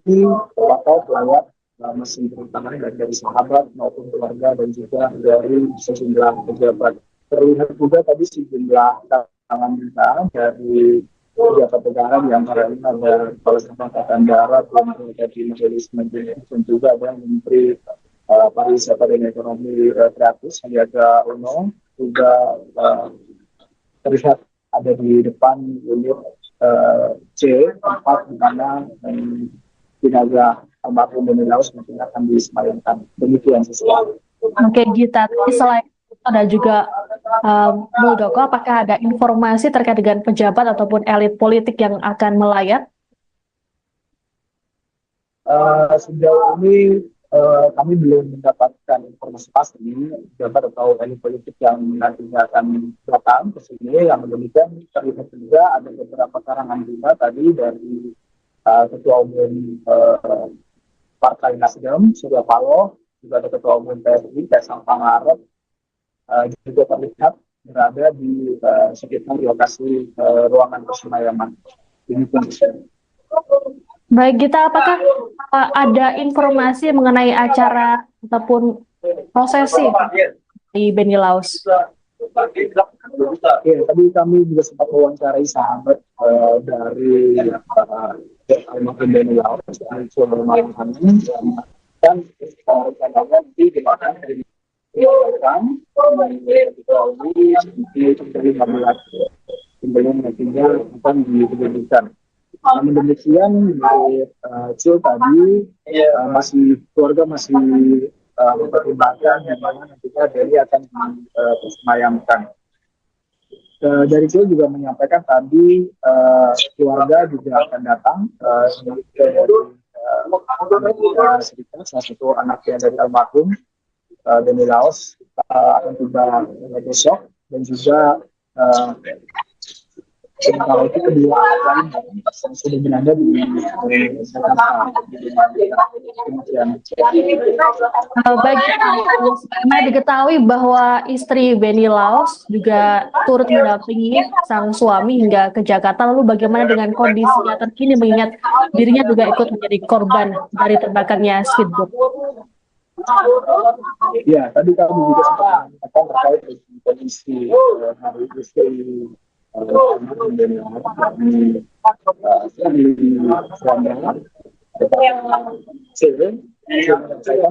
terpantau pelayat masih berdatangan dari sahabat maupun keluarga dan juga dari sejumlah pejabat. Terlihat juga tadi sejumlah tangan kita dari pejabat negara yang ada Kepala Staf Angkatan Darat, dari Majelis Menteri, dan juga ada Menteri Pariwisata dan Ekonomi Kreatif Sandiaga Uno juga terlihat ada di depan unit C, tempat di mana jenazah almarhum Beni Laos mungkin akan disemayamkan. Demikian sesuatu. Oke, Gita. Selain itu ada juga Muldoko, apakah ada informasi terkait dengan pejabat ataupun elit politik yang akan melayat? Sejauh ini kami belum mendapatkan informasi pasti pejabat atau elit politik yang nantinya akan datang ke sini. Yang demikian terlihat juga ada beberapa karangan bunga tadi dari Ketua Umum Partai Nasdem, Surya Paloh, juga ada Ketua Umum PSI, Kaisang Pangarep, juga terlihat berada di sekitar lokasi ruangan persemayaman. Baik, Gita, apakah ada informasi mengenai acara ataupun prosesi di Beni Laos? Ya, tadi kami juga sempat mewawancarai sahabat dari almarhum Beni Laos, dan rencananya nanti dimakan dari sebelum nantinya akan diberikan. Namun demikian, menurut Cil tadi keluarga masih mempertimbangkan di mana nantinya Beni akan disemayamkan. Dari Cil juga menyampaikan tadi keluarga juga akan datang Amerika Serikat, salah satu anaknya dari almarhum Beni Laos akan tiba besok, dan juga Sementara itu kedua lain yang sudah berada di Jakarta. Baik, sebagaimana diketahui bahwa istri Benny Laos juga turut mendampingi sang suami hingga ke Jakarta. Lalu bagaimana dengan kondisinya terkini mengingat dirinya juga ikut menjadi korban dari terbakarnya speedboat? Ya, tadi kami juga sempat mengatakan terkait dengan kondisi hari istri saya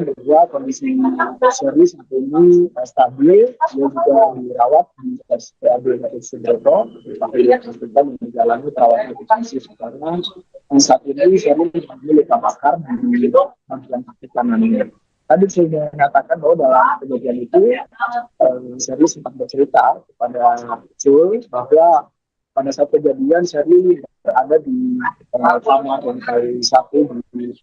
bahwa kondisi Sherly saat ini stabil, dia juga dirawat di RSPAD Gatot Subroto, yang menjalani perawatan intensif karena saat ini Sherly mengalami luka bakar di bagian kaki kanannya. Tadi saya mengatakan bahwa dalam kejadian itu Sherly sempat bercerita kepada Jul bahwa pada saat kejadian Sherly berada di kamar lantai 1 di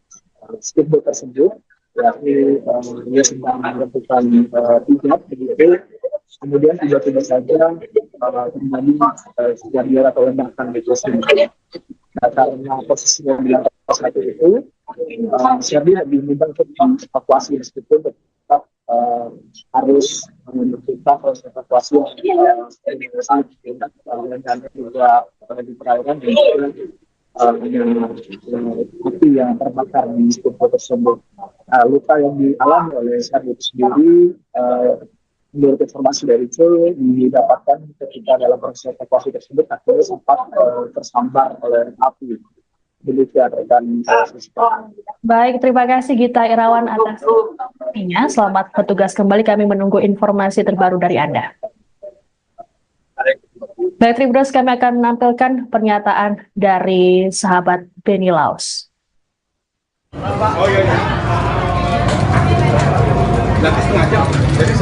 speedboat tersebut, yakni dia sedang melakukan pijat begitu, kemudian tiba-tiba saja terjadi kejadian atau ledakan di speedboat. Nah, karena posisinya di lantai 1 itu, Sherly diminta untuk dievakuasi meskipun tetap harus menerima proses evakuasi yang dan juga di perairan dan juga api yang terbakar di speedboat tersebut. Luka yang dialami oleh Sherly itu sendiri, menurut informasi dari Jul, didapatkan ketika dalam proses evakuasi tersebut akhirnya sempat tersambar oleh api. Demikian rekan. Baik, terima kasih Gita Irawan atas informasinya. Selamat bertugas kembali, kami menunggu informasi terbaru dari Anda. Baik, Tribuners, kami akan menampilkan pernyataan dari sahabat Benny Laos. Oh iya. Nanti setengah jam. Jadi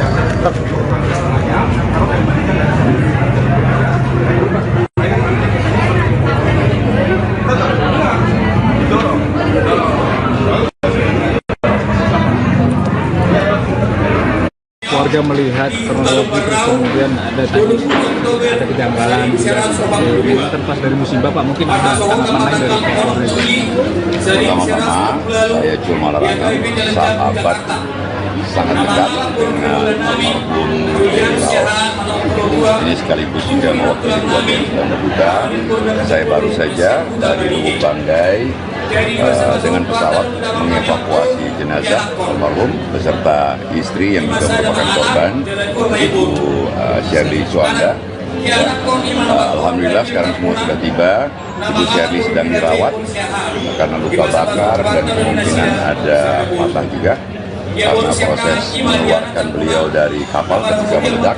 warga melihat kronologi terus kemudian ada kejanggalan ini terlepas dari musibah Pak, mungkin ada tanggapan lain dari pihak keluarga. Pertama-tama saya cuma melarangkan sahabat sangat dekat dengan almarhum Benny Laos. Ini sekaligus juga mewakili keluarga yang sedang berduka. Saya baru saja dari Lubuk Banggai dengan pesawat mengevakuasi jenazah almarhum beserta istri yang juga merupakan korban, Ibu Sherly Suanda. Alhamdulillah sekarang semua sudah tiba. Ibu Sherly sedang dirawat karena luka bakar dan kemungkinan ada patah juga karena proses mengeluarkan beliau dari kapal ketika meledak.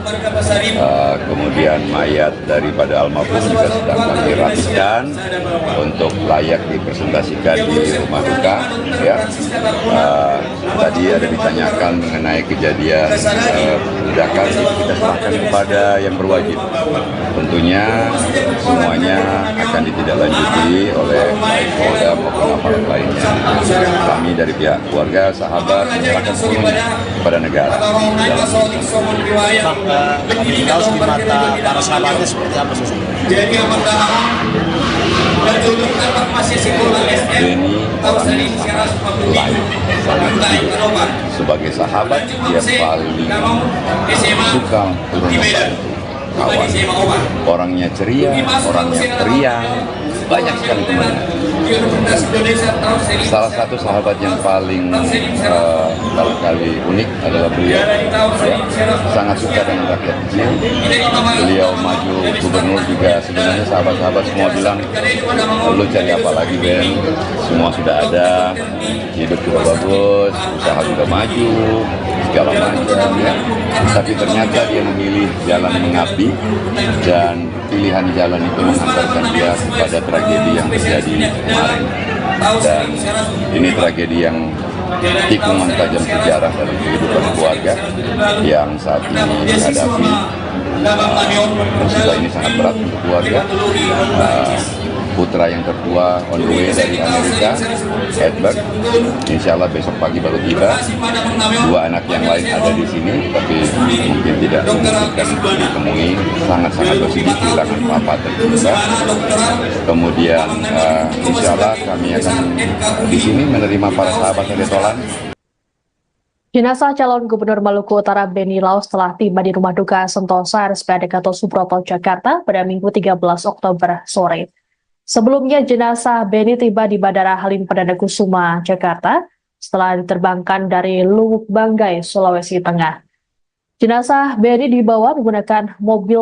Kemudian mayat daripada almarhum juga sedang kami rapikan untuk layak dipresentasikan di rumah duka. Ya. Tadi ada ditanyakan mengenai kejadian ledakan, kita serahkan kepada yang berwajib. Tentunya semuanya akan ditindaklanjuti oleh baik Polda maupun aparat lainnya. Kami dari pihak keluarga, sahabat, menyerahkan sepenuhnya kepada negara. Benny Laos di mata para sahabatnya seperti apa sih? Benny orangnya sangat baik. Sebagai sahabat, dia paling suka turun membantu kawan. Orangnya ceria, orangnya periang, banyak sekali temannya. Salah satu sahabat yang paling barangkali unik adalah beliau. Ya, sangat suka dengan rakyat kecil. Beliau maju gubernur juga, sebenarnya sahabat-sahabat semua bilang, lu cari apa lagi Ben? Semua sudah ada, hidup juga bagus, usaha juga maju, segala macam ya. Tapi ternyata dia memilih jalan mengabdi dan pilihan jalan itu menghantarkan dia kepada tragedi yang terjadi kemarin. Dan ini tragedi yang tikungan tajam sejarah dari kehidupan keluarga yang saat ini dihadapi. Musibah ini sangat berat untuk keluarga. putra yang tertua on the way dari Amerika, Edward. Insya Allah besok pagi baru tiba. 2 anak yang lain ada di sini, tapi mungkin tidak memungkinkan untuk ditemui. Sangat-sangat bersedih kehilangan papa tercinta. Kemudian insya Allah kami akan di sini menerima para sahabat Tolan. Jenazah calon Gubernur Maluku Utara Benny Laus telah tiba di Rumah Duka Sentosa RSPAD Gatot Subroto, Jakarta pada Minggu 13 Oktober sore. Sebelumnya jenazah Benny tiba di Bandara Halim Perdana Kusuma, Jakarta setelah diterbangkan dari Luwuk Banggai, Sulawesi Tengah. Jenazah Benny dibawa menggunakan mobil